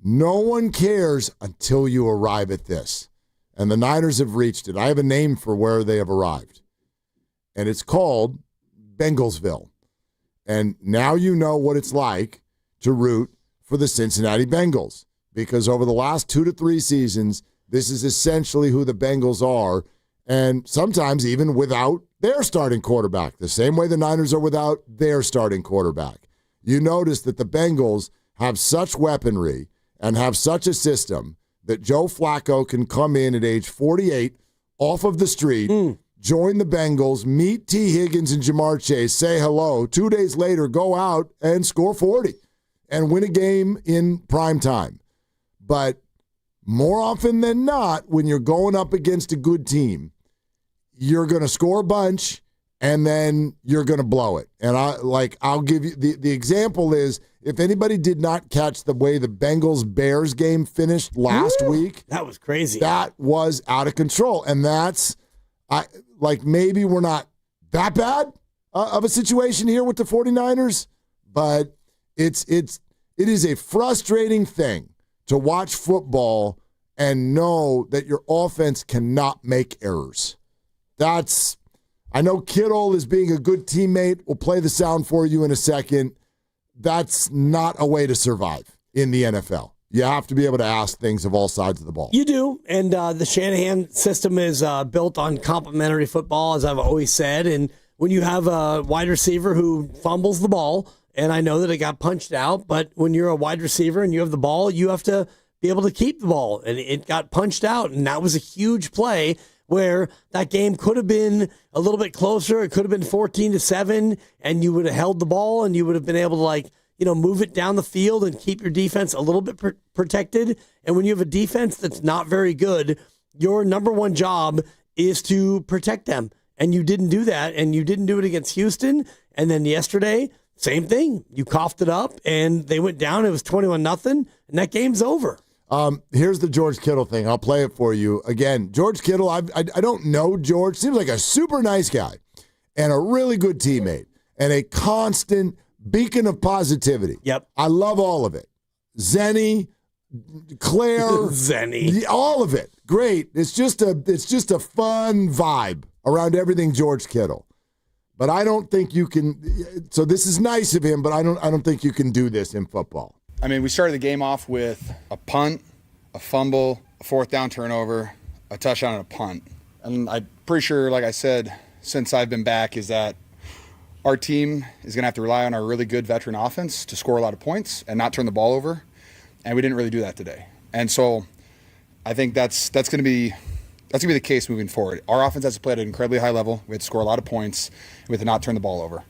No one cares until you arrive at this. And the Niners have reached it. I have a name for where they have arrived, and it's called Bengalsville. And now you know what it's like to root for the Cincinnati Bengals, because over the last 2 to 3 seasons, this is essentially who the Bengals are, and sometimes even without their starting quarterback, the same way the Niners are without their starting quarterback. You notice that the Bengals have such weaponry and have such a system that Joe Flacco can come in at age 48 off of the street, join the Bengals, meet T. Higgins and Jamar Chase, say hello, 2 days later go out and score 40 and win a game in prime time. But more often than not, when you're going up against a good team, you're going to score a bunch, and then you're going to blow it. And I'll give you the example is, if anybody did not catch the way the Bengals-Bears game finished last week. That was crazy. That was out of control. And that's, maybe we're not that bad of a situation here with the 49ers, but it is a frustrating thing to watch football and know that your offense cannot make errors. I know Kittle is being a good teammate. We'll play the sound for you in a second. That's not a way to survive in the NFL. You have to be able to ask things of all sides of the ball. You do, and the Shanahan system is built on complementary football, as I've always said, and when you have a wide receiver who fumbles the ball, and I know that it got punched out, but when you're a wide receiver and you have the ball, you have to be able to keep the ball, and it got punched out, and that was a huge play where that game could have been a little bit closer. It could have been 14-7, and you would have held the ball, and you would have been able to move it down the field and keep your defense a little bit protected. And when you have a defense that's not very good, your number one job is to protect them. And you didn't do that, and you didn't do it against Houston. And then yesterday, same thing. You coughed it up, and they went down. It was 21-0, and that game's over. Here's the George Kittle thing. I'll play it for you. Again, George Kittle, I don't know George. Seems like a super nice guy and a really good teammate and a constant beacon of positivity. Yep. I love all of it. Zenny, Claire. Zenny. All of it. Great. It's just a fun vibe around everything George Kittle. But I don't think you can, so this is nice of him, but I don't think you can do this in football. I mean, we started the game off with a punt, a fumble, a fourth down turnover, a touchdown and a punt. And I'm pretty sure, like I said, since I've been back, is that our team is going to have to rely on our really good veteran offense to score a lot of points and not turn the ball over. And we didn't really do that today. And so I think that's going to be the case moving forward. Our offense has to play at an incredibly high level. We have to score a lot of points. We have to not turn the ball over.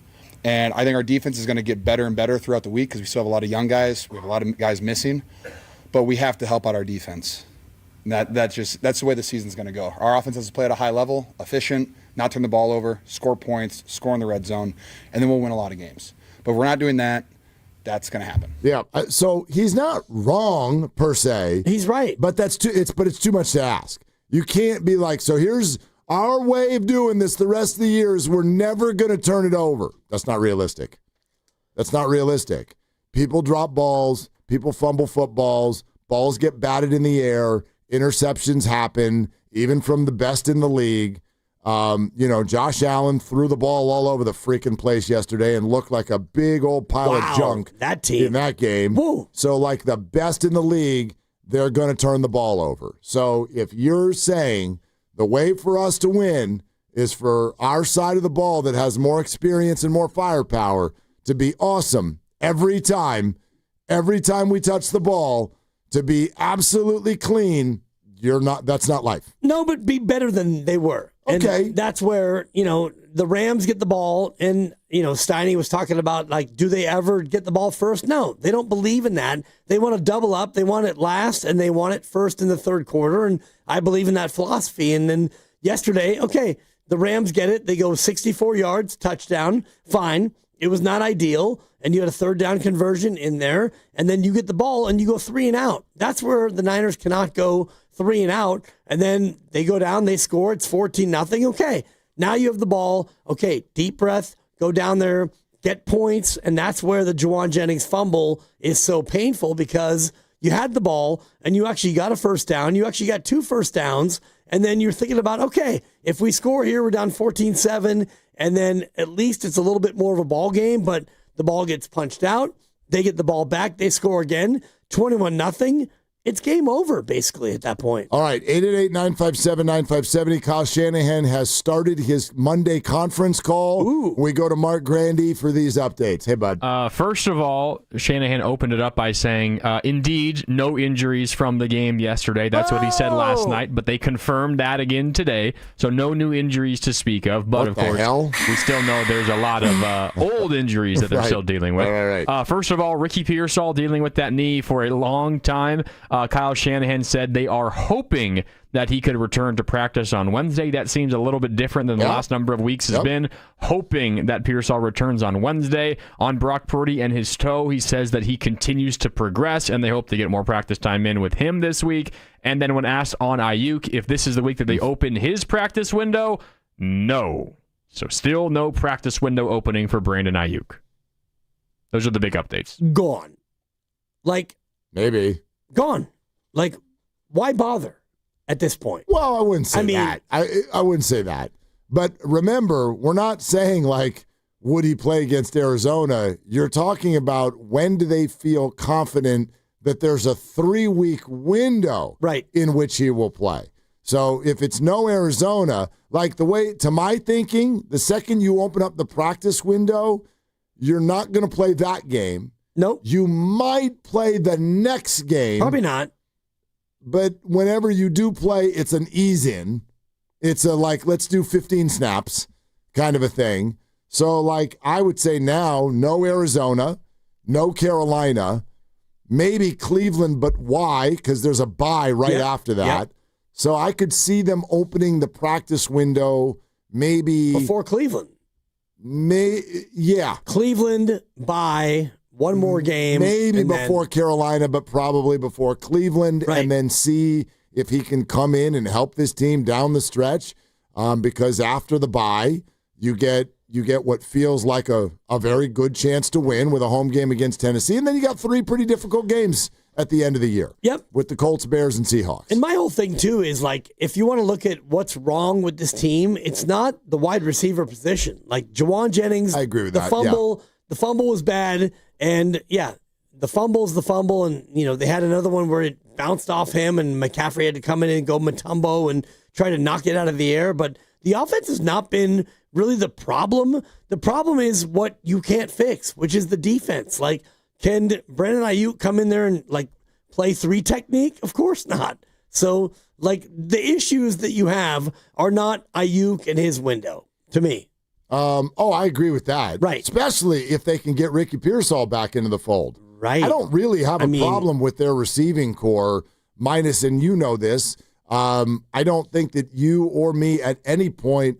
And I think our defense is going to get better and better throughout the week because we still have a lot of young guys. We have a lot of guys missing. But we have to help out our defense. And that's the way the season's going to go. Our offense has to play at a high level, efficient, not turn the ball over, score points, score in the red zone, and then we'll win a lot of games. But if we're not doing that, that's going to happen. Yeah. So he's not wrong per se. He's right. But it's too much to ask. You can't be like, so here's our way of doing this the rest of the year is we're never going to turn it over. That's not realistic. That's not realistic. People drop balls. People fumble footballs. Balls get batted in the air. Interceptions happen, even from the best in the league. Josh Allen threw the ball all over the freaking place yesterday and looked like a big old pile of junk that team. in that game. Woo. So, like the best in the league, they're going to turn the ball over. So if you're saying the way for us to win is for our side of the ball that has more experience and more firepower to be awesome every time we touch the ball, to be absolutely clean, that's not life. No, but be better than they were. Okay. And that's where, the Rams get the ball, and, Steiny was talking about, like, do they ever get the ball first? No, they don't believe in that. They want to double up. They want it last, and they want it first in the third quarter, and I believe in that philosophy. And then yesterday, okay, the Rams get it. They go 64 yards, touchdown, fine. It was not ideal, and you had a third down conversion in there, and then you get the ball, and you go 3 and out. That's where the Niners cannot go 3 and out, and then they go down, they score, it's 14-0. Okay, now you have the ball. Okay, deep breath, go down there, get points, and that's where the Juwan Jennings fumble is so painful because you had the ball, and you actually got a first down. You actually got 2 first downs, and then you're thinking about, okay, if we score here, we're down 14-7, and then at least it's a little bit more of a ball game, but the ball gets punched out. They get the ball back. They score again, 21-0. It's game over, basically, at that point. All right, 888-957-9570. Kyle Shanahan has started his Monday conference call. Ooh. We go to Mark Grandy for these updates. Hey, bud. First of all, Shanahan opened it up by saying, indeed, no injuries from the game yesterday. That's what he said last night, but they confirmed that again today. So no new injuries to speak of. But, of course, we still know there's a lot of old injuries that they're still dealing with. Right. First of all, Ricky Pearsall dealing with that knee for a long time. Kyle Shanahan said they are hoping that he could return to practice on Wednesday. That seems a little bit different than the last number of weeks has been. Hoping that Pearsall returns on Wednesday. On Brock Purdy and his toe, he says that he continues to progress, and they hope to get more practice time in with him this week. And then when asked on Ayuk if this is the week that they open his practice window, no. So still no practice window opening for Brandon Ayuk. Those are the big updates. Gone. Maybe. Gone. Why bother at this point? Well, I wouldn't say that. I wouldn't say that. But remember, we're not saying, would he play against Arizona? You're talking about when do they feel confident that there's a 3-week window in which he will play. So if it's no Arizona, to my thinking, the second you open up the practice window, you're not going to play that game. Nope. You might play the next game. Probably not. But whenever you do play, it's an ease-in. It's a, let's do 15 snaps kind of a thing. So, I would say now, no Arizona, no Carolina, maybe Cleveland, but why? Because there's a bye after that. Yep. So I could see them opening the practice window maybe before Cleveland. Cleveland bye. One more game. Maybe before Carolina, but probably before Cleveland, and then see if he can come in and help this team down the stretch. Because after the bye, you get what feels like a very good chance to win with a home game against Tennessee. And then you got 3 pretty difficult games at the end of the year. Yep. With the Colts, Bears, and Seahawks. And my whole thing, too, is if you want to look at what's wrong with this team, it's not the wide receiver position. Juwan Jennings. I agree with the fumble was bad. And, the fumble's the fumble, and they had another one where it bounced off him, and McCaffrey had to come in and go Mutombo and try to knock it out of the air. But the offense has not been really the problem. The problem is what you can't fix, which is the defense. Like, can Brandon Ayuk come in there and play 3 technique? Of course not. So the issues that you have are not Ayuk and his window to me. I agree with that. Right. Especially if they can get Ricky Pearsall back into the fold. Right. I don't really have a problem with their receiving core, minus, and this, I don't think that you or me at any point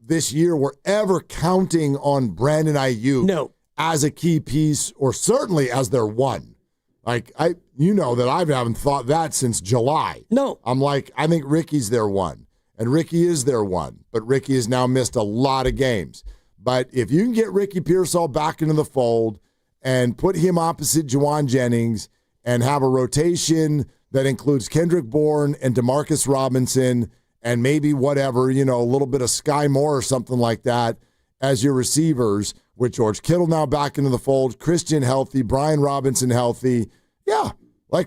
this year were ever counting on Brandon Ayuk as a key piece, or certainly as their one. That I haven't thought that since July. No. I'm I think Ricky's their one. And Ricky is their one, but Ricky has now missed a lot of games. But if you can get Ricky Pearsall back into the fold and put him opposite Juwan Jennings and have a rotation that includes Kendrick Bourne and Demarcus Robinson and maybe whatever, a little bit of Sky Moore or something like that as your receivers, with George Kittle now back into the fold, Christian healthy, Brian Robinson healthy,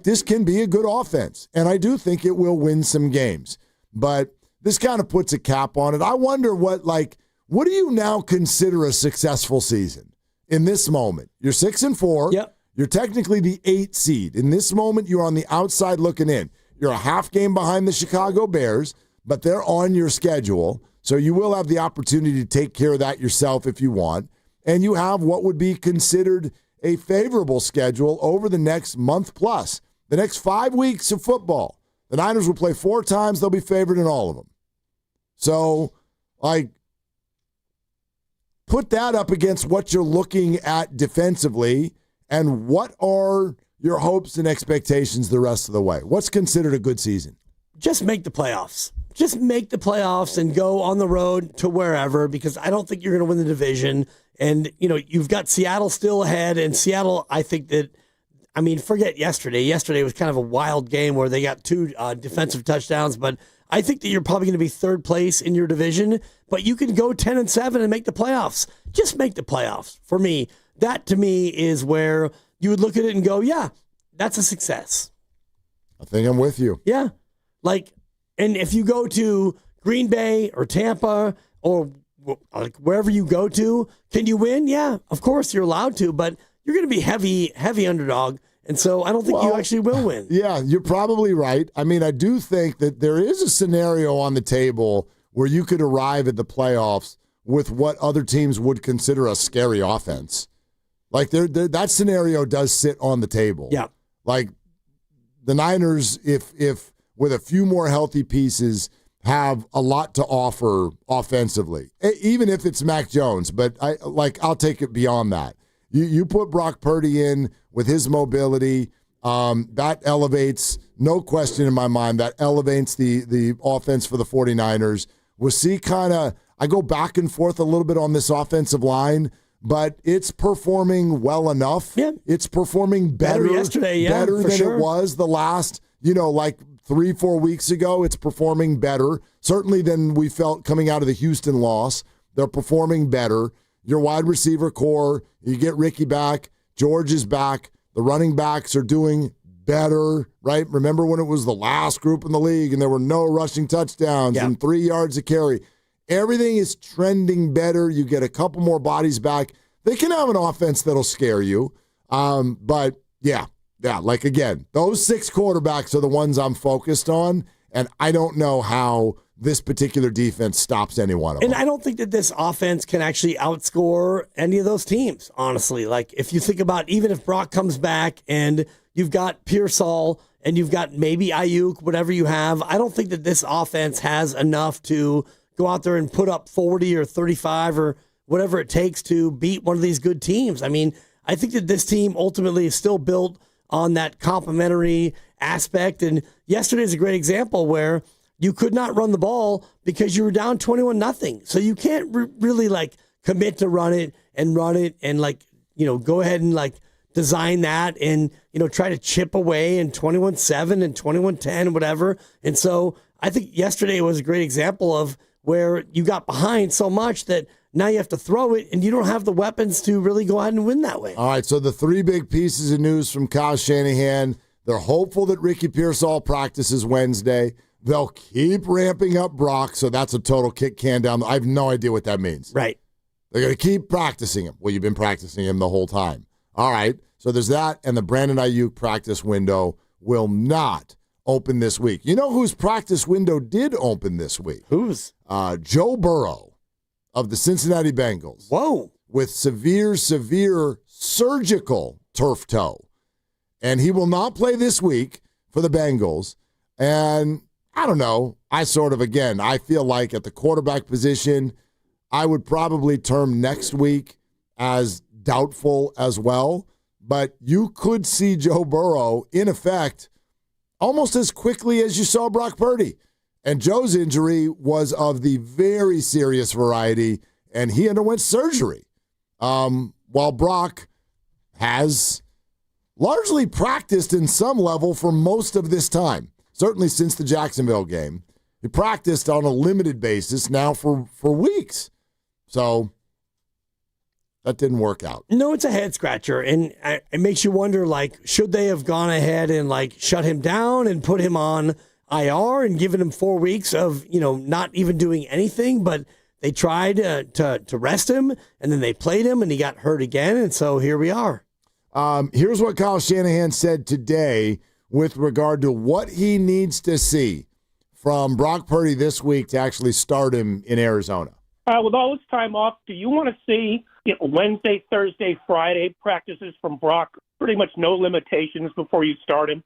this can be a good offense. And I do think it will win some games. But this kind of puts a cap on it. I wonder what do you now consider a successful season in this moment? You're 6-4. Yep. You're technically the 8th seed. In this moment, you're on the outside looking in. You're a half game behind the Chicago Bears, but they're on your schedule. So you will have the opportunity to take care of that yourself if you want. And you have what would be considered a favorable schedule over the next month plus. The next 5 weeks of football. The Niners will play 4 times. They'll be favored in all of them. So, put that up against what you're looking at defensively, and what are your hopes and expectations the rest of the way? What's considered a good season? Just make the playoffs. Just make the playoffs and go on the road to wherever, because I don't think you're going to win the division. And, you've got Seattle still ahead, and Seattle, I think that, forget yesterday. Yesterday was kind of a wild game where they got 2 defensive touchdowns, but I think that you're probably going to be 3rd place in your division, but you can go 10-7 and make the playoffs. Just make the playoffs. For me, that to me is where you would look at it and go, yeah, that's a success. I think I'm with you. Yeah. And if you go to Green Bay or Tampa or wherever you go to, can you win? Yeah, of course you're allowed to, but you're going to be heavy underdog. And so I don't think you actually will win. Yeah, you're probably right. I do think that there is a scenario on the table where you could arrive at the playoffs with what other teams would consider a scary offense. That scenario does sit on the table. Yeah. The Niners, if with a few more healthy pieces, have a lot to offer offensively, even if it's Mac Jones. But I'll take it beyond that. You put Brock Purdy in with his mobility, that elevates, no question in my mind, that elevates the offense for the 49ers. We'll see I go back and forth a little bit on this offensive line, but it's performing well enough. Yeah. It's performing better yesterday, better than sure. It was the last, 3-4 weeks ago. It's performing better, certainly than we felt coming out of the Houston loss. They're performing better. Your wide receiver core, you get Ricky back, George is back, the running backs are doing better, right? Remember when it was the last group in the league and there were no rushing touchdowns and 3 yards a carry? Everything is trending better. You get a couple more bodies back. They can have an offense that'll scare you. But again, those 6 quarterbacks are the ones I'm focused on, and I don't know how this particular defense stops any one of them. And I don't think that this offense can actually outscore any of those teams, honestly. If you think about, even if Brock comes back and you've got Pearsall and you've got maybe Ayuk, whatever you have, I don't think that this offense has enough to go out there and put up 40 or 35 or whatever it takes to beat one of these good teams. I think that this team ultimately is still built on that complementary aspect. And yesterday is a great example where you could not run the ball because you were down 21-0. So you can't really commit to run it and go ahead and design that and, try to chip away in 21-7 and 21-10 and whatever. And so I think yesterday was a great example of where you got behind so much that now you have to throw it, and you don't have the weapons to really go out and win that way. All right, so the three big pieces of news from Kyle Shanahan. They're hopeful that Ricky Pearsall practices Wednesday. They'll keep ramping up Brock, so that's a total kick can down. I have no idea what that means. Right. They're going to keep practicing him. Well, you've been practicing him the whole time. All right, so there's that, and the Brandon Ayuk practice window will not open this week. You know whose practice window did open this week? Whose? Joe Burrow of the Cincinnati Bengals. Whoa. With severe surgical turf toe. And he will not play this week for the Bengals. And I don't know. I feel like at the quarterback position, I would probably term next week as doubtful as well. But you could see Joe Burrow in effect almost as quickly as you saw Brock Purdy. And Joe's injury was of the very serious variety, and he underwent surgery. While Brock has largely practiced in some level for most of this time, certainly since the Jacksonville game. He practiced on a limited basis now for weeks. So that didn't work out. No, it's a head scratcher, and it makes you wonder, like, should they have gone ahead and, like, shut him down and put him on IR and given him 4 weeks of, not even doing anything, but they tried to rest him, and then they played him, and he got hurt again, and so here we are. Here's what Kyle Shanahan said today with regard to what he needs to see from Brock Purdy this week to actually start him in Arizona. With all his time off, do you want to see Wednesday, Thursday, Friday practices from Brock? Pretty much no limitations before you start him?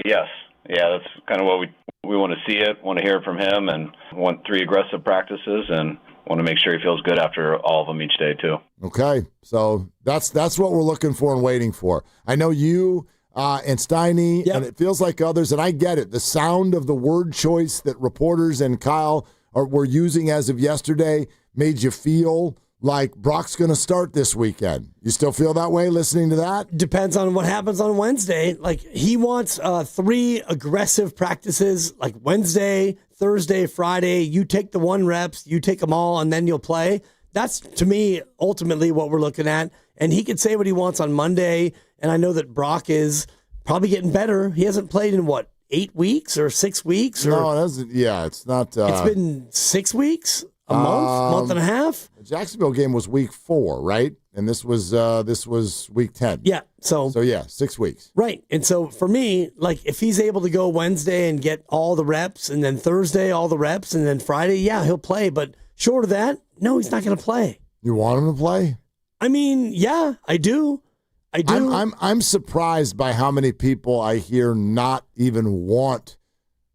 Yes. Yeah, that's kind of what we want to see it, want to hear it from him, and want 3 aggressive practices, and want to make sure he feels good after all of them each day too. Okay, so that's what we're looking for and waiting for. I know you and Steiny, and it feels like others, and I get it. The sound of the word choice that reporters and Kyle were using as of yesterday made you feel like Brock's going to start this weekend. You still feel that way listening to that? Depends on what happens on Wednesday. Like, he wants 3 aggressive practices, like Wednesday, Thursday, Friday. You take the 1 reps, you take them all, and then you'll play. That's, to me, ultimately what we're looking at. And he could say what he wants on Monday, and I know that Brock is probably getting better. He hasn't played in, 8 weeks or 6 weeks? No, it hasn't. Yeah, it's not. It's been 6 weeks? A month and a half? The Jacksonville game was week 4, right? And this was week 10. Yeah. So yeah, 6 weeks. Right. And so for me, like, if he's able to go Wednesday and get all the reps, and then Thursday all the reps, and then Friday, yeah, he'll play. But short of that, no, he's not going to play. You want him to play? I mean, yeah, I do. I'm surprised by how many people I hear not even want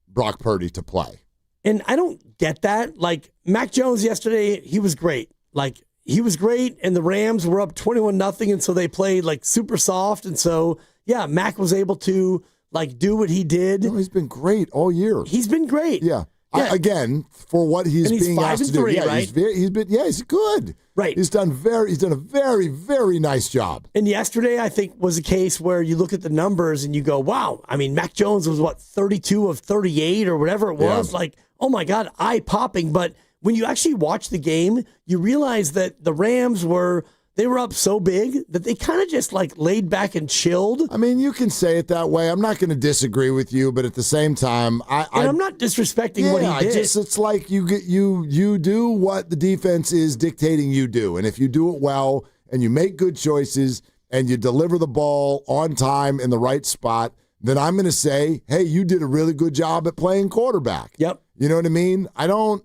Brock Purdy to play. And I don't get that. Like, Mac Jones yesterday, he was great. Like, he was great, and the Rams were up 21-0, and so they played, like, super soft. And so, yeah, Mac was able to, like, do what he did. No, he's been great all year. He's been great. Yeah. Again, for what he's being asked to do. Yeah, right? he's good. Right. He's done a very, very nice job. And yesterday, I think, was a case where you look at the numbers and you go, wow, I mean, Mac Jones was 32 of 38 or whatever it was. Yeah. Like, oh my God, eye-popping. But when you actually watch the game, you realize that the Rams were up so big that they kind of just, like, laid back and chilled. I mean, you can say it that way. I'm not going to disagree with you, but at the same time, I'm not disrespecting what he did. It's like you do what the defense is dictating you do, and if you do it well and you make good choices and you deliver the ball on time in the right spot, then I'm going to say, hey, you did a really good job at playing quarterback. Yep. You know what I mean? I don't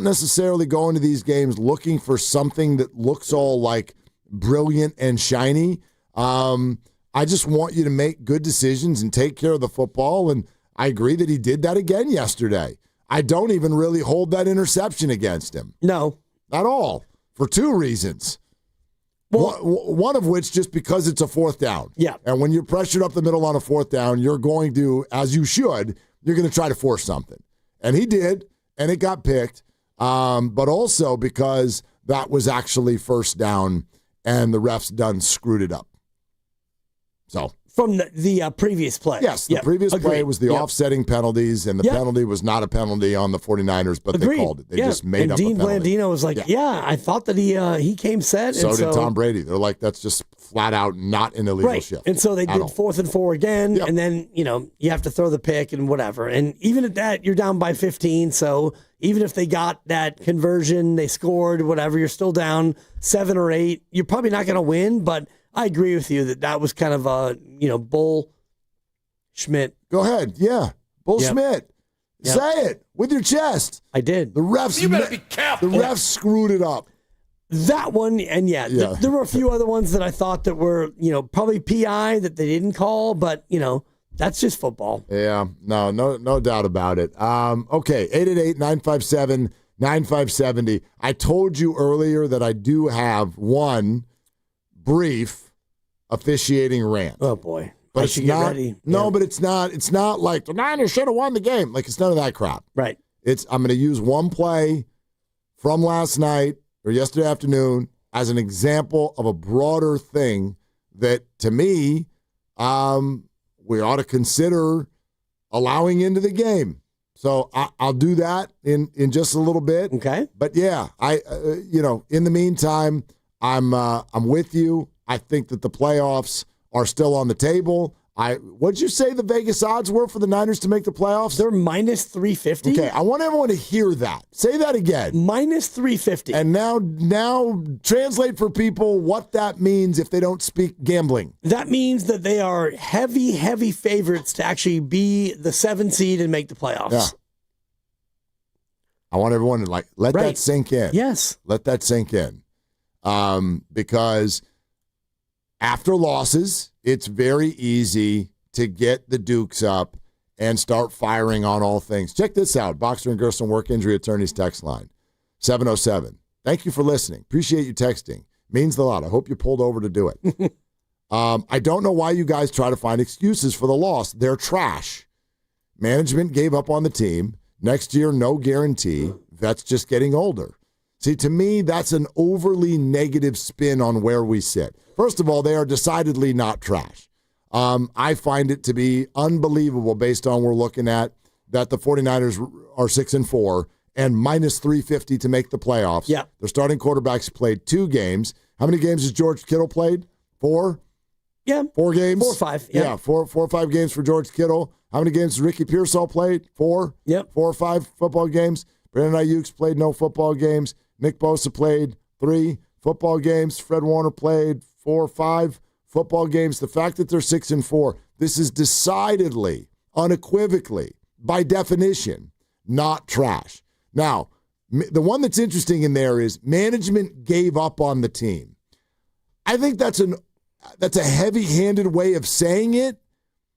necessarily go into these games looking for something that looks all like brilliant and shiny. I just want you to make good decisions and take care of the football, and I agree that he did that again yesterday. I don't even really hold that interception against him. No. At all, for 2 reasons. Well, one of which just because it's a 4th down. Yeah. And when you're pressured up the middle on a 4th down, you're going to, as you should, you're going to try to force something. And he did, and it got picked. But also because that was actually 1st down, and the refs done screwed it up. So From the previous play. Yes, the previous play was the Yep. offsetting penalties, and the Yep. penalty was not a penalty on the 49ers, but Agreed. they called it. They Yeah. just made and up Dean a penalty. Blandino was like, I thought that he came set. So and did Tom Brady. They're like, that's just flat out not an illegal right. shift. And so they at did all. 4th and 4 again, and then, you have to throw the pick and whatever. And even at that, you're down by 15, so even if they got that conversion, they scored, whatever, you're still down 7 or 8. You're probably not going to win, but I agree with you that was kind of a, Bull Schmidt. Go ahead. Yeah. Bull Schmidt. Yep. Say it with your chest. I did. The refs. You better be careful. The refs screwed it up. That one, and there were a few other ones that I thought that were, probably PI that they didn't call, but, that's just football. Yeah, no doubt about it. Okay, 888-957-9570. I told you earlier that I do have one brief officiating rant. Oh, boy. But I it's should not, get ready. No, Yeah. but it's not like the Niners should have won the game. Like, it's none of that crap. Right. I'm going to use one play from last night or yesterday afternoon as an example of a broader thing that, to me, we ought to consider allowing into the game. So I'll do that in just a little bit. Okay. But yeah, in the meantime, I'm with you. I think that the playoffs are still on the table. What'd you say the Vegas odds were for the Niners to make the playoffs? They're minus 350. Okay, I want everyone to hear that. Say that again. Minus 350. And now translate for people what that means if they don't speak gambling. That means that they are heavy, heavy favorites to actually be the 7 seed and make the playoffs. Yeah. I want everyone to let Right. that sink in. Yes. Let that sink in. Because after losses, it's very easy to get the Dukes up and start firing on all things. Check this out. Boxer and Gerson Work Injury Attorneys text line, 707. Thank you for listening. Appreciate you texting. Means a lot. I hope you pulled over to do it. I don't know why you guys try to find excuses for the loss. They're trash. Management gave up on the team. Next year, no guarantee. Vets just getting older. See, to me, that's an overly negative spin on where we sit. First of all, they are decidedly not trash. I find it to be unbelievable based on we're looking at that the 49ers are 6-4 and minus 350 to make the playoffs. Yeah. Their starting quarterbacks played 2 games. How many games has George Kittle played? 4? Yeah. 4 games? 4 or 5. Yeah, 4 or 5 games for George Kittle. How many games has Ricky Pearsall played? 4? Yep. 4 or 5 football games. Brandon Ayuk's played no football games. Nick Bosa played 3 football games. Fred Warner played 4 or 5 football games. The fact that they're 6-4, this is decidedly, unequivocally, by definition, not trash. Now, the one that's interesting in there is management gave up on the team. I think that's a heavy-handed way of saying it,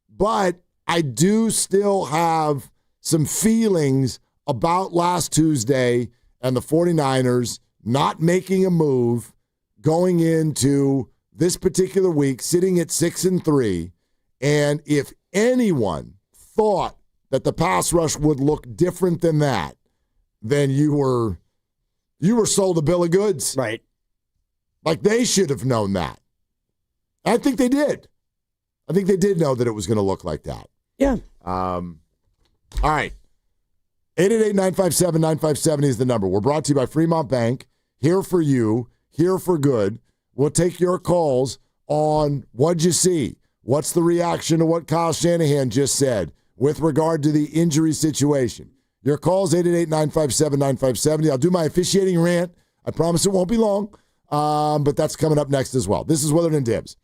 but I do still have some feelings about last Tuesday and the 49ers not making a move going into this particular week, sitting at 6-3. And if anyone thought that the pass rush would look different than that, then you were sold a bill of goods. Right. Like they should have known that. I think they did. I think they did know that it was going to look like that. Yeah. All right. 888-957-9570 is the number. We're brought to you by Fremont Bank. Here for you, here for good. We'll take your calls on what'd you see? What's the reaction to what Kyle Shanahan just said with regard to the injury situation? Your calls, 888-957-9570. I'll do my officiating rant. I promise it won't be long, but that's coming up next as well. This is Willard and Dibs.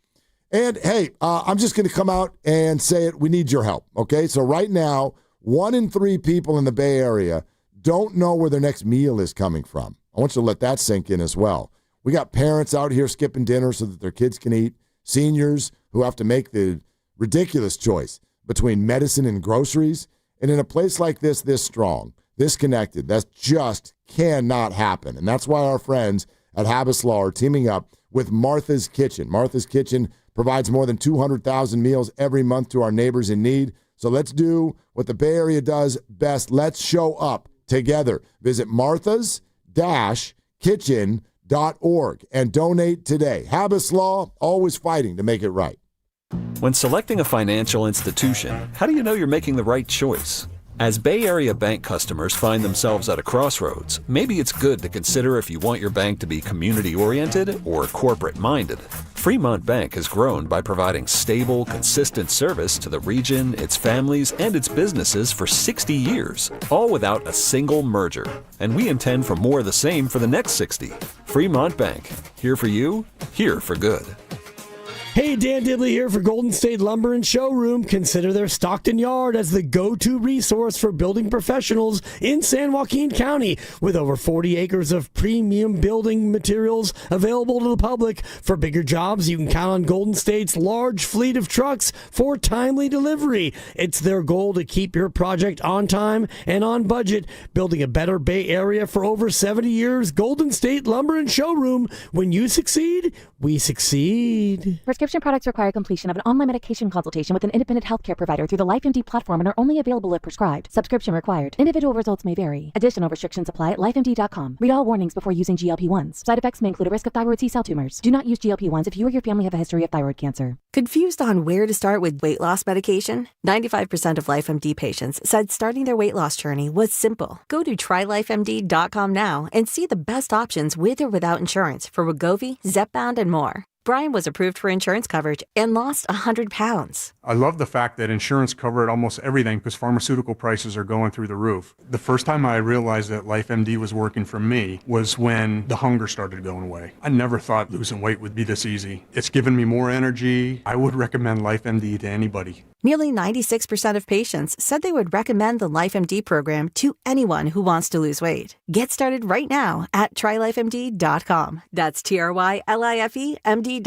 And, hey, I'm just going to come out and say it. We need your help, okay? So right now, 1 in 3 people in the Bay Area don't know where their next meal is coming from. I want you to let that sink in as well. We got parents out here skipping dinner so that their kids can eat, seniors who have to make the ridiculous choice between medicine and groceries. And in a place like this strong, this connected, that just cannot happen. And that's why our friends at Habas Law are teaming up with Martha's Kitchen. Martha's Kitchen provides more than 200,000 meals every month to our neighbors in need. So let's do what the Bay Area does best. Let's show up together. Visit marthas-kitchen.org and donate today. Habas Law, always fighting to make it right. When selecting a financial institution, how do you know you're making the right choice? As Bay Area Bank customers find themselves at a crossroads, maybe it's good to consider if you want your bank to be community-oriented or corporate-minded. Fremont Bank has grown by providing stable, consistent service to the region, its families, and its businesses for 60 years, all without a single merger. And we intend for more of the same for the next 60. Fremont Bank. Here for you, here for good. Hey, Dan Dibley here for Golden State Lumber and Showroom. Consider their Stockton Yard as the go-to resource for building professionals in San Joaquin County. With over 40 acres of premium building materials available to the public. For bigger jobs, you can count on Golden State's large fleet of trucks for timely delivery. It's their goal to keep your project on time and on budget. Building a better Bay Area for over 70 years. Golden State Lumber and Showroom. When you succeed, we succeed. Prescription products require completion of an online medication consultation with an independent healthcare provider through the LifeMD platform and are only available if prescribed. Subscription required. Individual results may vary. Additional restrictions apply at lifemd.com. Read all warnings before using GLP-1s. Side effects may include a risk of thyroid C-cell tumors. Do not use GLP-1s if you or your family have a history of thyroid cancer. Confused on where to start with weight loss medication? 95% of LifeMD patients said starting their weight loss journey was simple. Go to trylifemd.com now and see the best options with or without insurance for Wegovy, Zepbound, and more. Brian was approved for insurance coverage and lost 100 pounds. I love the fact that insurance covered almost everything because pharmaceutical prices are going through the roof. The first time I realized that LifeMD was working for me was when the hunger started going away. I never thought losing weight would be this easy. It's given me more energy. I would recommend LifeMD to anybody. Nearly 96% of patients said they would recommend the LifeMD program to anyone who wants to lose weight. Get started right now at trylifemd.com. That's TRYLIFEMD.com.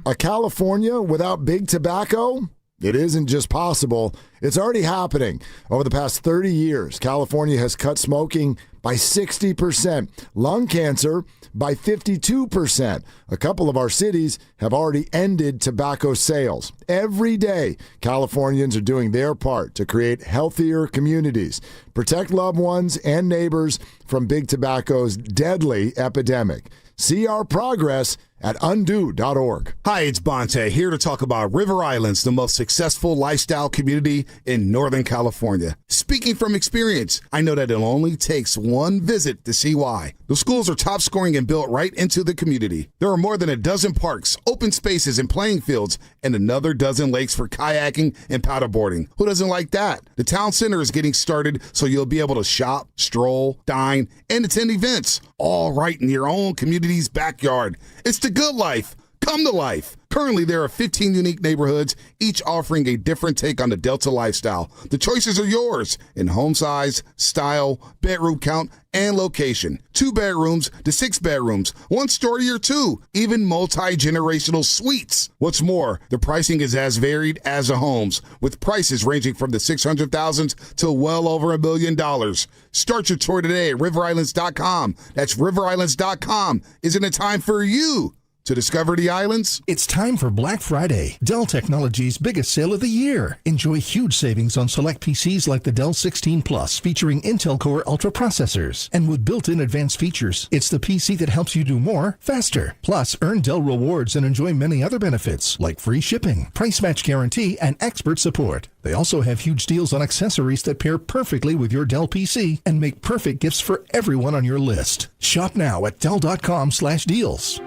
A California without big tobacco? It isn't just possible. It's already happening. Over the past 30 years, California has cut smoking by 60%, lung cancer by 52%. A couple of our cities have already ended tobacco sales. Every day, Californians are doing their part to create healthier communities, protect loved ones and neighbors from big tobacco's deadly epidemic. See our progress at undo.org. Hi, it's Bonte, here to talk about River Islands, the most successful lifestyle community in Northern California. Speaking from experience, I know that it only takes one visit to see why. The schools are top scoring and built right into the community. There are more than a dozen parks, open spaces, and playing fields, and another dozen lakes for kayaking and paddleboarding. Who doesn't like that? The town center is getting started, so you'll be able to shop, stroll, dine, and attend events, all right in your own community's backyard. It's the good life. Come to life. Currently, there are 15 unique neighborhoods, each offering a different take on the Delta lifestyle. The choices are yours in home size, style, bedroom count, and location. 2 bedrooms to 6 bedrooms, 1 story or 2, even multi-generational suites. What's more, the pricing is as varied as the homes, with prices ranging from the $600,000 to well over $1 million. Start your tour today at riverislands.com. That's riverislands.com. Isn't it time for you to discover the islands? It's time for Black Friday, Dell Technologies' biggest sale of the year. Enjoy huge savings on select PCs like the Dell 16 Plus, featuring Intel Core Ultra processors. And with built-in advanced features, it's the PC that helps you do more, faster. Plus, earn Dell rewards and enjoy many other benefits, like free shipping, price match guarantee, and expert support. They also have huge deals on accessories that pair perfectly with your Dell PC and make perfect gifts for everyone on your list. Shop now at Dell.com/deals.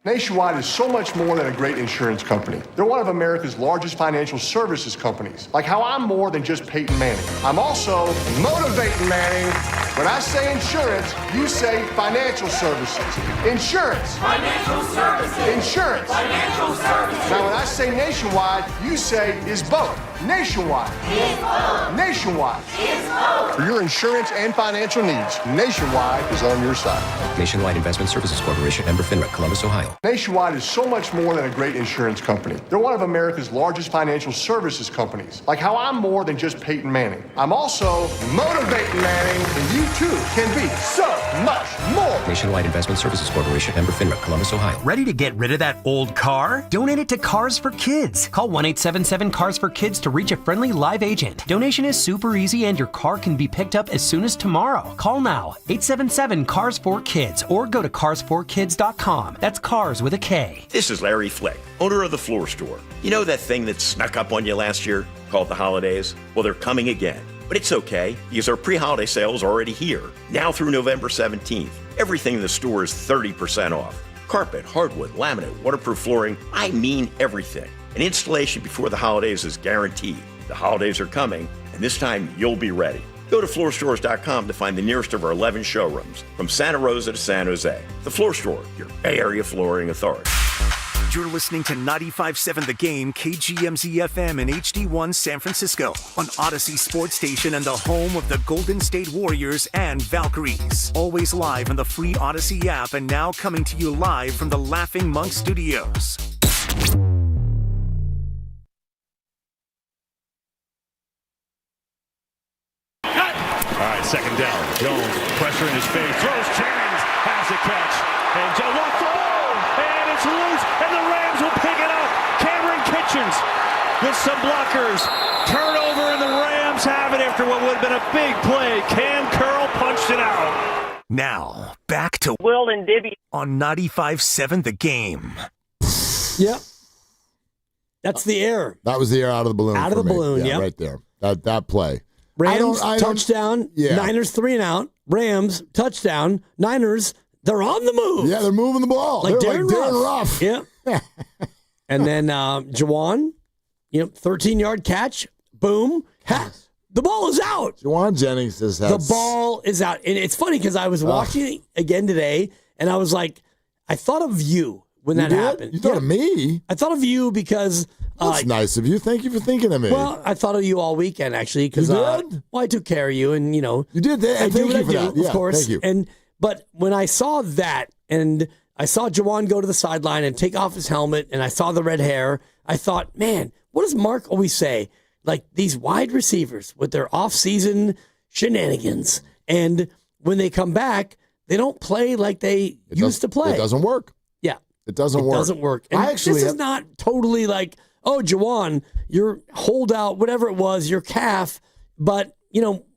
Nationwide is so much more than a great insurance company. They're one of America's largest financial services companies. Like how I'm more than just Peyton Manning. I'm also motivating Manning. When I say insurance, you say financial services. Insurance. Financial services. Insurance. Financial services. Now when I say nationwide, you say is both. Nationwide. Is both. Nationwide. Is both. For your insurance and financial needs, Nationwide is on your side. Nationwide Investment Services Corporation, member FINRA, Columbus, Ohio. Nationwide is so much more than a great insurance company. They're one of America's largest financial services companies. Like how I'm more than just Peyton Manning. I'm also motivating Manning, and you you too can be so much more. Nationwide Investment Services Corporation, member FINRA, Columbus, Ohio. Ready to get rid of that old car? Donate it to Cars for Kids. Call 1-877-CARS-FOR-KIDS to reach a friendly live agent. Donation is super easy and your car can be picked up as soon as tomorrow. Call now, 877-CARS-FOR-KIDS, or go to carsforkids.com. That's cars with a K. This is Larry Flick, owner of The Floor Store. You know that thing that snuck up on you last year called the holidays? Well, they're coming again. But it's okay, because our pre-holiday sale is already here. Now through November 17th. Everything in the store is 30% off. Carpet, hardwood, laminate, waterproof flooring, I mean everything. And installation before the holidays is guaranteed. The holidays are coming, and this time you'll be ready. Go to floorstores.com to find the nearest of our 11 showrooms, from Santa Rosa to San Jose. The Floor Store, your Bay Area flooring authority. You're listening to 95.7 The Game, KGMZ-FM in HD1 San Francisco, on Odyssey Sports Station and the home of the Golden State Warriors and Valkyries. Always live on the free Odyssey app and now coming to you live from the Laughing Monk Studios. All right, second down. Jones, pressure in his face, throws, Jennings has a catch, and Joe wants the ball, and it's loose, and the Rams will pick it up. Cameron Kitchens with some blockers. Turnover, and the Rams have it after what would have been a big play. Cam Curl punched it out. Now, back to Will and Dibby on 95.7 The Game. Yep. That's the air. That was the air out of the balloon. Out of the balloon, yeah, yep. right there. That play. Rams, I don't- touchdown. Yeah. Niners, 3 and out. Rams, touchdown. Niners, they're on the move. Yeah, they're moving the ball. Like They're Darren like Darren Ruff. Ruff. Yeah. And then Juwan, 13-yard catch. Boom. The ball is out. Juwan Jennings has had The ball is out. And it's funny because I was watching it again today, and I was like, I thought of you when that did? happened. You thought of me? I thought of you because That's nice of you. Thank you for thinking of me. well, I thought of you all weekend actually because You did? I took care of you, and you did. I Thank do you what I for do, that. Yeah, of course. thank you. But when I saw that, and I saw Juwan go to the sideline and take off his helmet, and I saw the red hair, I thought, man, what does Mark always say? Like these wide receivers with their off-season shenanigans, and when they come back, they don't play like they used to play. It doesn't work. Yeah. It doesn't It work. doesn't work. And I actually this is have- not totally like, oh, Juwan, your holdout, whatever it was, your calf. But,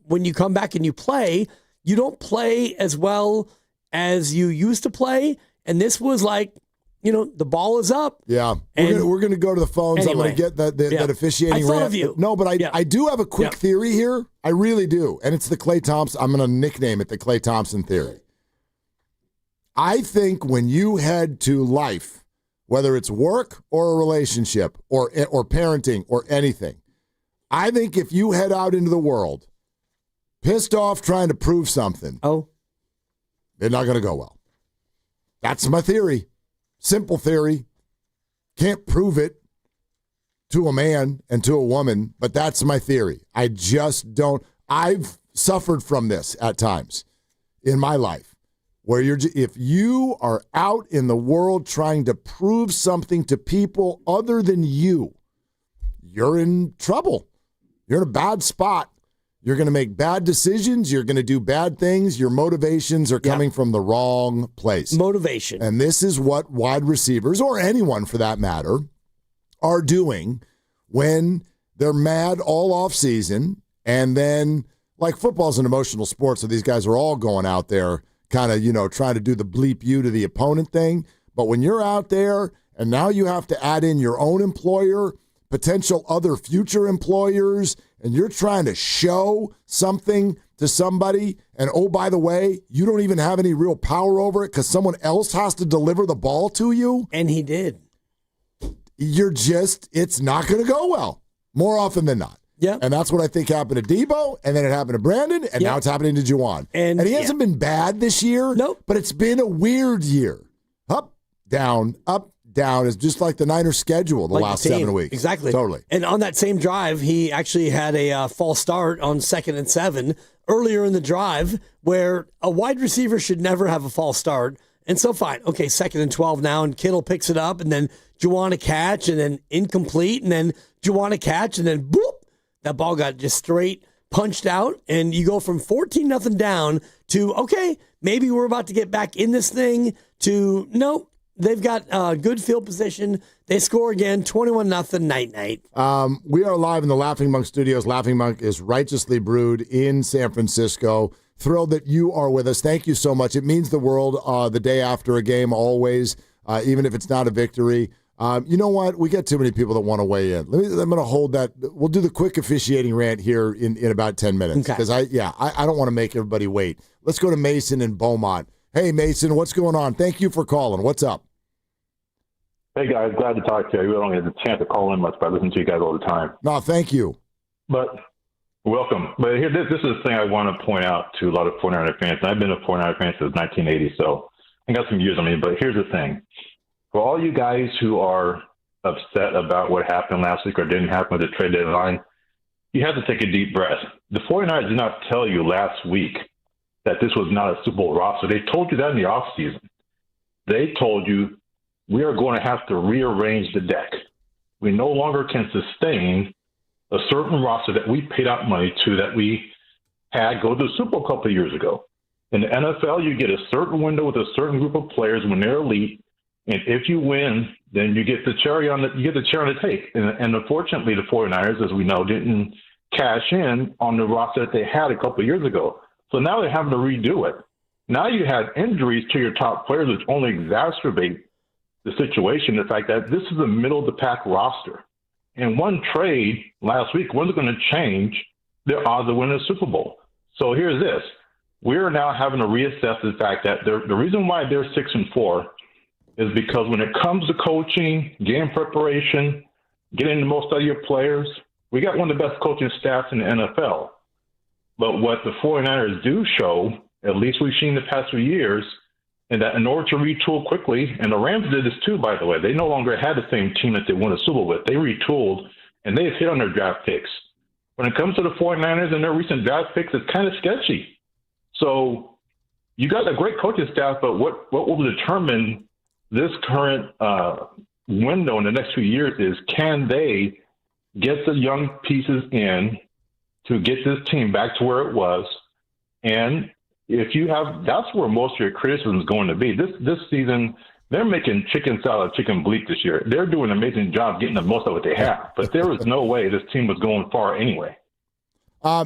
when you come back and you play, you don't play as well as you used to play. And this was like, the ball is up. Yeah. And- We're gonna go to the phones. I'm Anyway. going to get that officiating I thought rant. of you. No, but I do have a quick Yeah. theory here. I really do. And it's the Klay Thompson. I'm going to nickname it the Klay Thompson theory. I think when you head to life, whether it's work or a relationship or parenting or anything, I think if you head out into the world pissed off trying to prove something, they're not going to go well. That's my theory. Simple theory. Can't prove it to a man and to a woman, but that's my theory. I just don't. I've suffered from this at times in my life where if you are out in the world trying to prove something to people other than you, you're in trouble. You're in a bad spot. You're going to make bad decisions. You're going to do bad things. Your motivations are coming from the wrong place. Motivation. And this is what wide receivers, or anyone for that matter, are doing when they're mad all off season. And then, like, football's an emotional sport, so these guys are all going out there kind of, trying to do the bleep you to the opponent thing. But when you're out there and now you have to add in your own employer, potential other future employers, and you're trying to show something to somebody, and oh, by the way, you don't even have any real power over it because someone else has to deliver the ball to you. And he did. It's not going to go well more often than not. Yeah. And that's what I think happened to Debo, and then it happened to Brandon, and now it's happening to Juwan. And he hasn't been bad this year. Nope. But it's been a weird year. Up, down, it's just like the Niners' schedule the Like last the team. 7 weeks. Exactly. Totally. And on that same drive, he actually had a false start on 2nd and 7 earlier in the drive where a wide receiver should never have a false start. And so fine. Okay, 2nd and 12 now, and Kittle picks it up, and then Juwan a catch, and then incomplete, and then Juwan a catch, and then boop, that ball got just straight punched out, and you go from 14-0 down to, okay, maybe we're about to get back in this thing, to, nope, they've got good field position. They score again, 21-0, night-night. We are live in the Laughing Monk studios. Laughing Monk is Righteously Brewed in San Francisco. Thrilled that you are with us. Thank you so much. It means the world the day after a game, always, even if it's not a victory. You know what? We get too many people that want to weigh in. I'm going to hold that. We'll do the quick officiating rant here in about 10 minutes. Because I don't want to make everybody wait. Let's go to Mason in Beaumont. Hey, Mason, what's going on? Thank you for calling. What's up? Hey, guys. Glad to talk to you. We don't get the chance to call in much, but I listen to you guys all the time. No, thank you. But welcome. But here, this is the thing I want to point out to a lot of 49er fans. And I've been a 49er fan since 1980, so I got some years on me. But here's the thing. For all you guys who are upset about what happened last week or didn't happen with the trade deadline, you have to take a deep breath. The 49ers did not tell you last week that this was not a Super Bowl roster. They told you that in the offseason. They told you we are going to have to rearrange the deck. We no longer can sustain a certain roster that we paid out money to that we had go to the Super Bowl a couple of years ago. In the NFL, you get a certain window with a certain group of players when they're elite. And if you win, then you get the cherry on the cake. And unfortunately, the 49ers, as we know, didn't cash in on the roster that they had a couple of years ago. So now they're having to redo it. Now you have injuries to your top players, which only exacerbate the situation. The fact that this is a middle of the pack roster. And one trade last week wasn't going to change their odds of winning the Super Bowl. So here's this. We're now having to reassess the fact that the reason why they're 6-4 is because when it comes to coaching, game preparation, getting the most out of your players, we got one of the best coaching staffs in the NFL. But what the 49ers do show, at least we've seen the past few years, and that in order to retool quickly, and the Rams did this too, by the way, they no longer had the same team that they won a Super Bowl with. They retooled, and they've hit on their draft picks. When it comes to the 49ers and their recent draft picks, it's kind of sketchy. So you got a great coaching staff, but what will determine this current window in the next few years is, can they get the young pieces in to get this team back to where it was? And if you have, that's where most of your criticism is going to be. This season, they're making chicken salad, chicken bleak this year. They're doing an amazing job getting the most of what they have. But there was no way this team was going far anyway.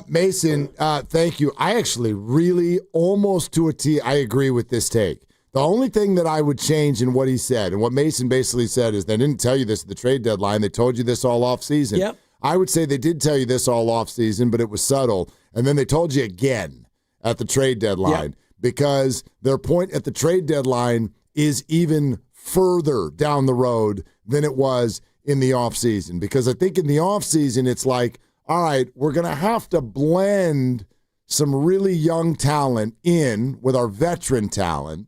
Mason, thank you. I actually really, almost to a T, I agree with this take. The only thing that I would change in what he said, and what Mason basically said, is they didn't tell you this at the trade deadline. They told you this all off season. Yep. I would say they did tell you this all off season, but it was subtle. And then they told you again at the trade deadline, because their point at the trade deadline is even further down the road than it was in the offseason. Because I think in the offseason, it's like, all right, we're going to have to blend some really young talent in with our veteran talent.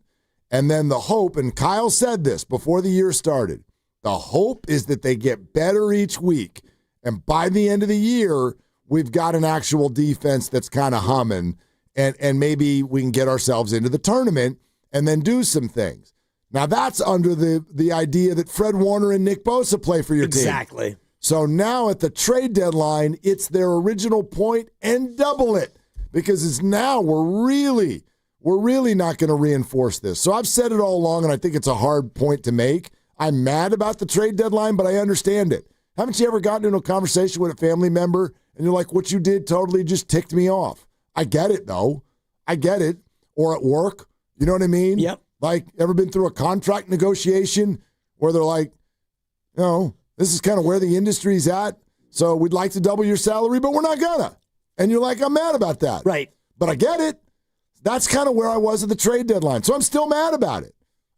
And then the hope, and Kyle said this before the year started, the hope is that they get better each week. And by the end of the year, we've got an actual defense that's kind of humming. And maybe we can get ourselves into the tournament and then do some things. Now, that's under the idea that Fred Warner and Nick Bosa play for your team. Exactly. So now at the trade deadline, it's their original point and double it. Because it's now we're really not going to reinforce this. So I've said it all along, and I think it's a hard point to make. I'm mad about the trade deadline, but I understand it. Haven't you ever gotten into a conversation with a family member, and you're like, what you did totally just ticked me off? I get it, though. I get it. Or at work, you know what I mean? Yep. Like, ever been through a contract negotiation where they're like, you know, this is kind of where the industry's at, so we'd like to double your salary, but we're not gonna. And you're like, I'm mad about that. Right. But I get it. That's kind of where I was at the trade deadline. So I'm still mad about it.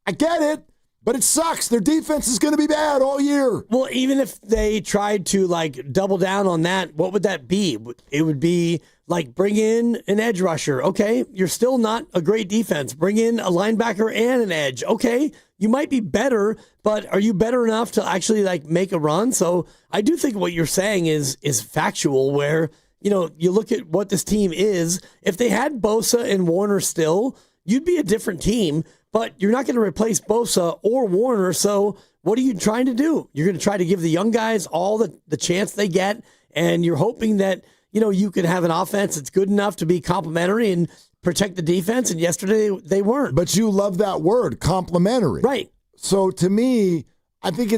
I get it, but it sucks. Their defense is going to be bad all year. Well, even if they tried to, like, double down on that, what would that be? It would be, like, bring in an edge rusher. Okay, you're still not a great defense. Bring in a linebacker and an edge. Okay, you might be better, but are you better enough to actually, like, make a run? So I do think what you're saying is factual, where, you know, you look at what this team is. If they had Bosa and Warner still, you'd be a different team, but you're not going to replace Bosa or Warner. So what are you trying to do? You're going to try to give the young guys all the chance they get, and you're hoping that, you could have an offense that's good enough to be complementary and protect the defense, and yesterday they weren't. But you love that word, complementary. Right. So to me, I think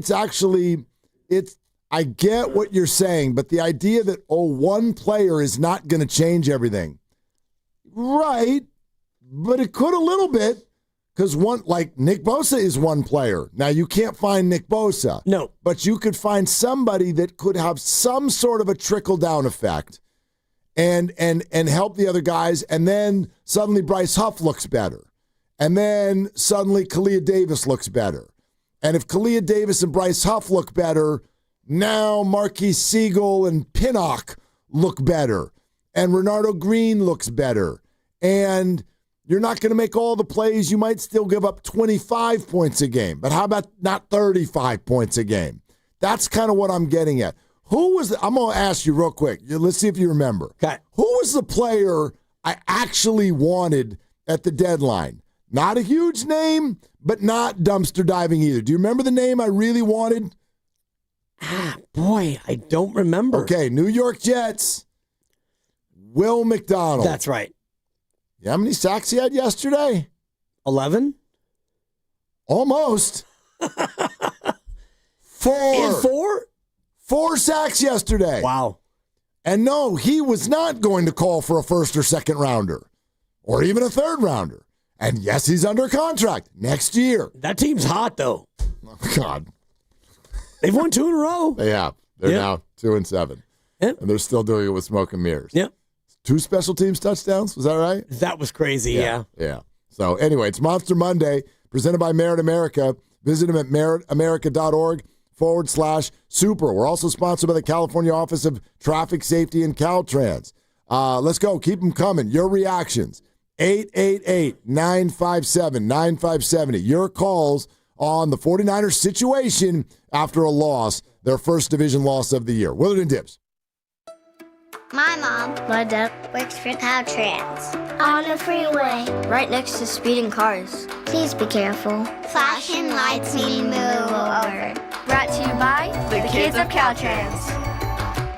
I get what you're saying, but the idea that, one player is not going to change everything. Right, but it could a little bit. Because Nick Bosa is one player. Now, you can't find Nick Bosa. No. But you could find somebody that could have some sort of a trickle-down effect and help the other guys, and then suddenly Bryce Huff looks better. And then suddenly Kalia Davis looks better. And if Kalia Davis and Bryce Huff look better, now Marquise Siegel and Pinnock look better. And Renardo Green looks better. And you're not going to make all the plays. You might still give up 25 points a game. But how about not 35 points a game? That's kind of what I'm getting at. I'm going to ask you real quick. Let's see if you remember. Okay. Who was the player I actually wanted at the deadline? Not a huge name, but not dumpster diving either. Do you remember the name I really wanted? Boy, I don't remember. Okay, New York Jets, Will McDonald. That's right. You know how many sacks he had yesterday? 11? Almost. 4. 4? 4 sacks yesterday. Wow. And no, he was not going to call for a first or second rounder or even a third rounder. And yes, he's under contract next year. That team's hot, though. Oh, God. They've won 2 in a row. They have. They're now 2-7. Yep. And they're still doing it with smoke and mirrors. Yep. 2 special teams touchdowns. Was that right? That was crazy, yeah. Yeah. So anyway, it's Monster Monday, presented by Merit America. Visit them at meritamerica.org/super. We're also sponsored by the California Office of Traffic Safety and Caltrans. Let's go. Keep them coming. Your reactions. 888-957-9570. Your calls on the 49ers situation after a loss, their first division loss of the year. Willard and Dibbs. My mom, my dad, works for Caltrans. On the freeway. Right next to speeding cars. Please be careful. Flashing lights mean move over. Brought to you by the kids of Caltrans.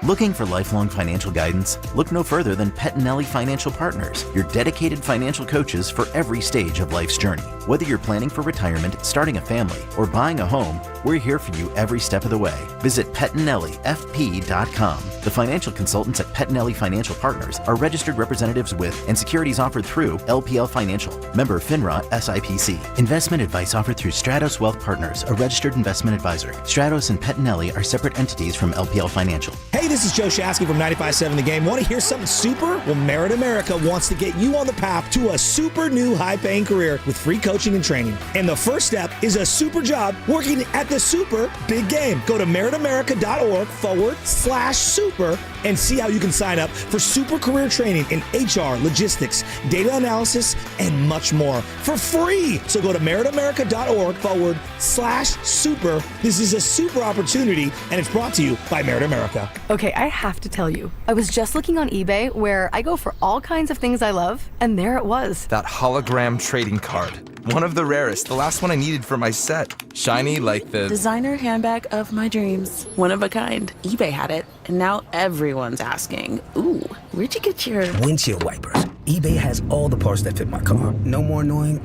Looking for lifelong financial guidance? Look no further than Pettinelli Financial Partners, your dedicated financial coaches for every stage of life's journey. Whether you're planning for retirement, starting a family, or buying a home, we're here for you every step of the way. Visit PettinelliFP.com. The financial consultants at Pettinelli Financial Partners are registered representatives with and securities offered through LPL Financial, member FINRA SIPC. Investment advice offered through Stratos Wealth Partners, a registered investment advisor. Stratos and Pettinelli are separate entities from LPL Financial. Hey, this is Joe Shasky from 95.7 The Game. Want to hear something super? Well, Merit America wants to get you on the path to a super new high-paying career with free coaching and training. And the first step is a super job working at the super big game. Go to meritamerica.org/super and see how you can sign up for super career training in HR, logistics, data analysis, and much more for free. So go to meritamerica.org/super. This is a super opportunity, and it's brought to you by Merit America. Okay, I have to tell you, I was just looking on eBay where I go for all kinds of things I love, and there it was. That hologram trading card. One of the rarest, the last one I needed for my set. Shiny like the designer handbag of my dreams. One of a kind. eBay had it, and now everyone's asking, ooh, where'd you get your windshield wipers? eBay has all the parts that fit my car. No more annoying,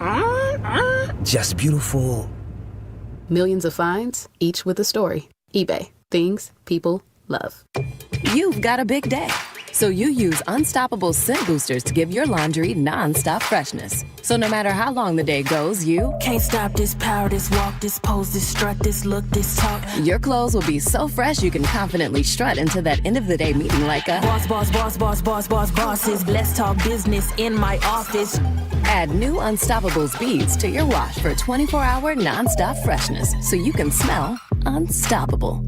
just beautiful. Millions of finds, each with a story. eBay. Things people love. You've got a big day, so you use Unstoppable Scent Boosters to give your laundry non-stop freshness. So no matter how long the day goes, you can't stop this power, this walk, this pose, this strut, this look, this talk. Your clothes will be so fresh you can confidently strut into that end of the day meeting like a bosses. Let's talk business in my office. Add new Unstoppables beads to your wash for 24-hour non-stop freshness, so you can smell unstoppable.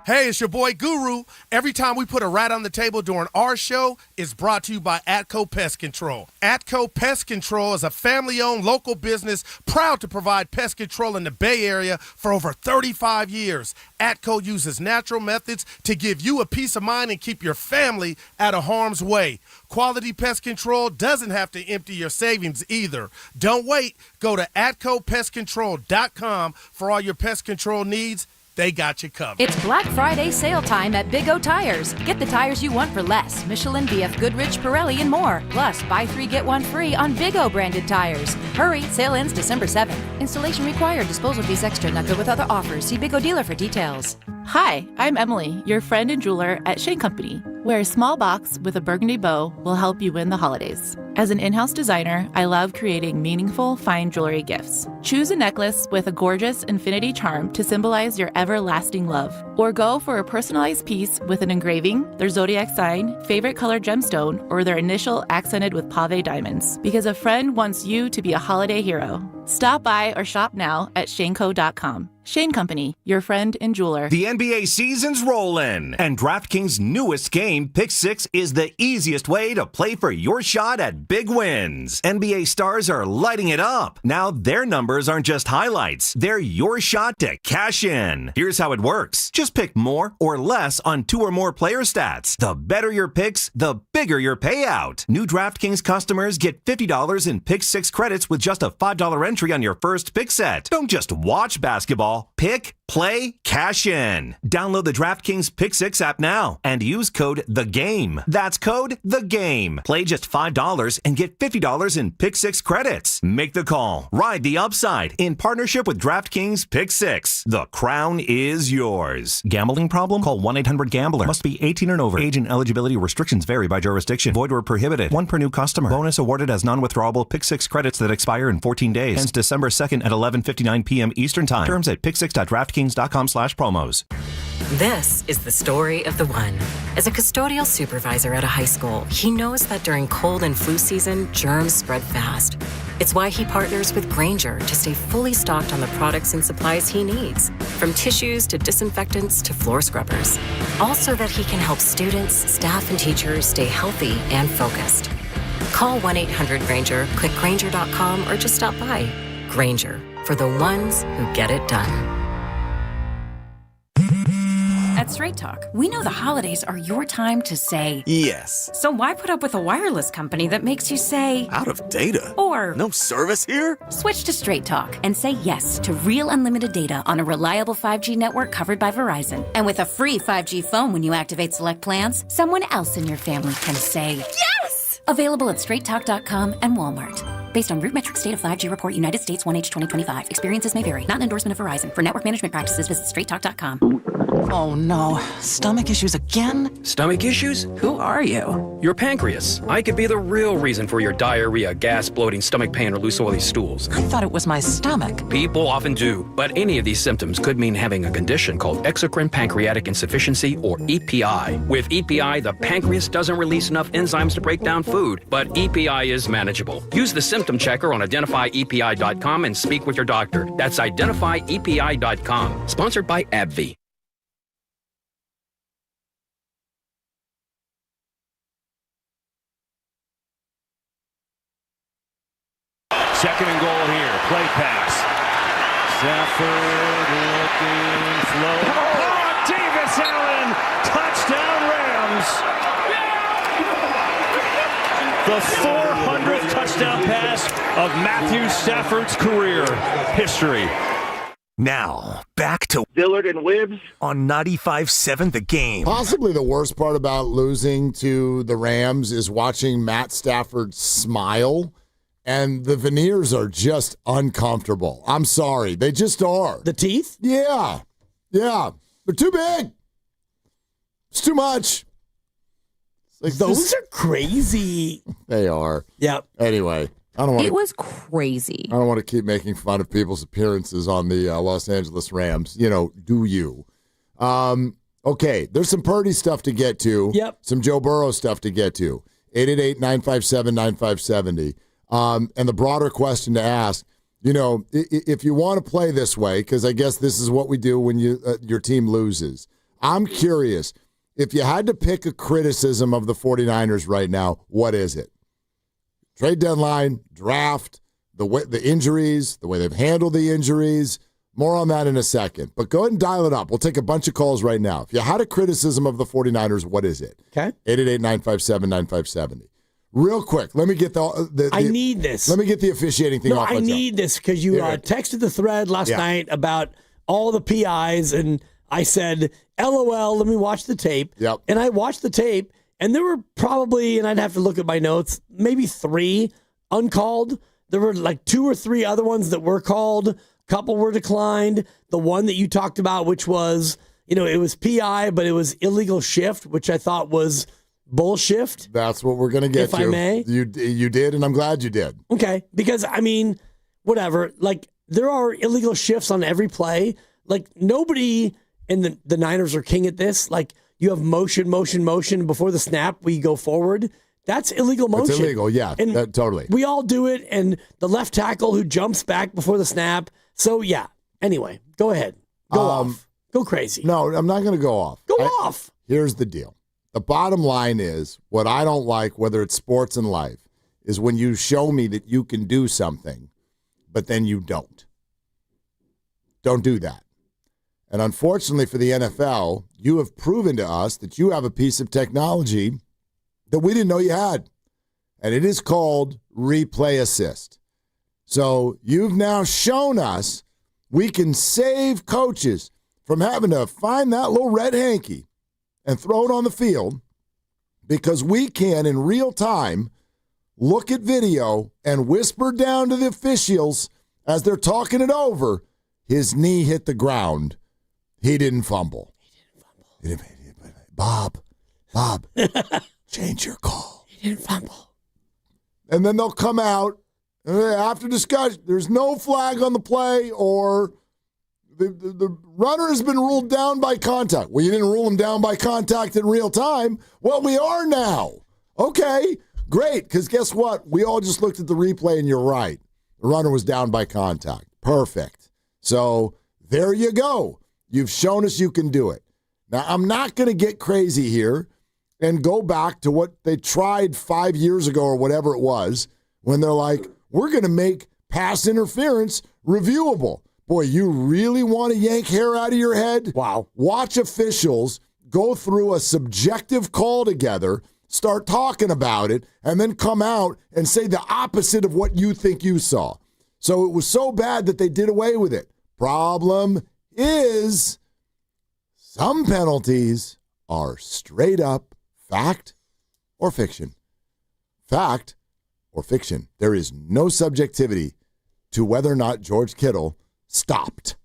Hey, it's your boy Guru. Every time we put a rat on the table during our show, it's brought to you by Atco Pest Control. Atco Pest Control is a family-owned local business proud to provide pest control in the Bay Area for over 35 years. Atco uses natural methods to give you a peace of mind and keep your family out of harm's way. Quality pest control doesn't have to empty your savings either. Don't wait. Go to AtcoPestControl.com for all your pest control needs they got you covered. It's Black Friday sale time at Big O Tires. Get the tires you want for less. Michelin, BF Goodrich, Pirelli, and more. Plus, buy 3, get 1 free on Big O branded tires. Hurry, sale ends December 7th. Installation required. Disposal fees extra. Not good with other offers. See Big O dealer for details. Hi, I'm Emily, your friend and jeweler at Shane Company, where a small box with a burgundy bow will help you win the holidays. As an in-house designer, I love creating meaningful, fine jewelry gifts. Choose a necklace with a gorgeous infinity charm to symbolize your everlasting love, or go for a personalized piece with an engraving, their zodiac sign, favorite color gemstone, or their initial accented with pave diamonds, because a friend wants you to be a holiday hero. Stop by or shop now at shaneco.com. Shane Company, your friend and jeweler. The NBA season's rollin', and DraftKings' newest game, Pick 6, is the easiest way to play for your shot at big wins. NBA stars are lighting it up. Now their numbers aren't just highlights, they're your shot to cash in. Here's how it works. Just pick more or less on 2 or more player stats. The better your picks, the bigger your payout. New DraftKings customers get $50 in Pick 6 credits with just a $5 entry on your first pick set. Don't just watch basketball. Pick, play, cash in. Download the DraftKings Pick 6 app now and use code THEGAME. That's code THEGAME. Play just $5 and get $50 in Pick 6 credits. Make the call. Ride the upside in partnership with DraftKings Pick 6. The crown is yours. Gambling problem? Call 1-800-GAMBLER. Must be 18 and over. Age and eligibility restrictions vary by jurisdiction. Void where prohibited. 1 per new customer. Bonus awarded as non-withdrawable Pick 6 credits that expire in 14 days. Ends December 2nd at 11:59 p.m. Eastern Time. Terms at pick6.draftkings.com/promos. This is the story of the one. As a custodial supervisor at a high school, he knows that during cold and flu season, germs spread fast. It's why he partners with Grainger to stay fully stocked on the products and supplies he needs, from tissues to disinfectants to floor scrubbers. All so that he can help students, staff, and teachers stay healthy and focused. Call 1-800-GRAINGER, click Grainger.com, or just stop by. Grainger, for the ones who get it done. At Straight Talk, we know the holidays are your time to say yes. So why put up with a wireless company that makes you say out of data? Or no service here? Switch to Straight Talk and say yes to real unlimited data on a reliable 5G network covered by Verizon. And with a free 5G phone when you activate select plans, someone else in your family can say yes! Available at straighttalk.com and Walmart. Based on RootMetrics State of 5G Report, United States 1H 2025. Experiences may vary. Not an endorsement of Verizon. For network management practices, visit straighttalk.com. Oh no, stomach issues again? Stomach issues? Who are you? Your pancreas. I could be the real reason for your diarrhea, gas, bloating, stomach pain, or loose oily stools. I thought it was my stomach. People often do, but any of these symptoms could mean having a condition called exocrine pancreatic insufficiency, or EPI. With EPI, the pancreas doesn't release enough enzymes to break down food, but EPI is manageable. Use the symptom checker on identifyepi.com and speak with your doctor. That's identifyepi.com. Sponsored by AbbVie. Second and goal here. Play pass. Stafford looking slow. Oh, Davis Allen. Touchdown Rams. The 400th touchdown pass of Matthew Stafford's career history. Now, back to Dillard and Wibbs on 95.7 The Game. Possibly the worst part about losing to the Rams is watching Matt Stafford smile. And the veneers are just uncomfortable. I'm sorry. They just are. The teeth? Yeah. Yeah. They're too big. It's too much. Like those are crazy. They are. Yep. Anyway, I don't want It was crazy. I don't want to keep making fun of people's appearances on the Los Angeles Rams. You know, do you? Okay, there's some Purdy stuff to get to. Yep. Some Joe Burrow stuff to get to. 888-957-9570. And the broader question to ask, you know, if you want to play this way, because I guess this is what we do when your team loses. I'm curious, if you had to pick a criticism of the 49ers right now, what is it? Trade deadline, draft, the injuries, the way they've handled the injuries. More on that in a second. But go ahead and dial it up. We'll take a bunch of calls right now. If you had a criticism of the 49ers, what is it? Okay. 888-957-9570. Real quick, let me get the I need this. Let me get the officiating thing off. I need this because you texted the thread last night about all the PIs, and I said, LOL, let me watch the tape. Yep. And I watched the tape, and there were probably, and I'd have to look at my notes, maybe 3 uncalled. There were like 2 or 3 other ones that were called. A couple were declined. The one that you talked about, which was, it was PI, but it was illegal shift, which I thought was bullshift. That's what we're going to get if to. I may. You did, and I'm glad you did. Okay, because, whatever. Like, there are illegal shifts on every play. Like, nobody in the Niners are king at this. Like, you have motion before the snap where you go forward. That's illegal motion. It's illegal, yeah, and totally. We all do it, and the left tackle who jumps back before the snap. So, yeah. Anyway, go ahead. Go off. Go crazy. No, I'm not going to go off. Go off. Here's the deal. The bottom line is, what I don't like, whether it's sports and life, is when you show me that you can do something, but then you don't. Don't do that. And unfortunately for the NFL, you have proven to us that you have a piece of technology that we didn't know you had. And it is called Replay Assist. So you've now shown us we can save coaches from having to find that little red hanky and throw it on the field, because we can, in real time, look at video and whisper down to the officials as they're talking it over, his knee hit the ground. He didn't fumble. Bob, change your call. He didn't fumble. And then they'll come out after discussion. There's no flag on the play, or the runner has been ruled down by contact. Well, you didn't rule him down by contact in real time. Well, we are now. Okay, great, because guess what? We all just looked at the replay, and you're right. The runner was down by contact. Perfect. So there you go. You've shown us you can do it. Now, I'm not going to get crazy here and go back to what they tried 5 years ago or whatever it was, when they're like, we're going to make pass interference reviewable. Boy, you really want to yank hair out of your head? Wow. Watch officials go through a subjective call together, start talking about it, and then come out and say the opposite of what you think you saw. So it was so bad that they did away with it. Problem is, some penalties are straight up fact or fiction. Fact or fiction. There is no subjectivity to whether or not George Kittle stopped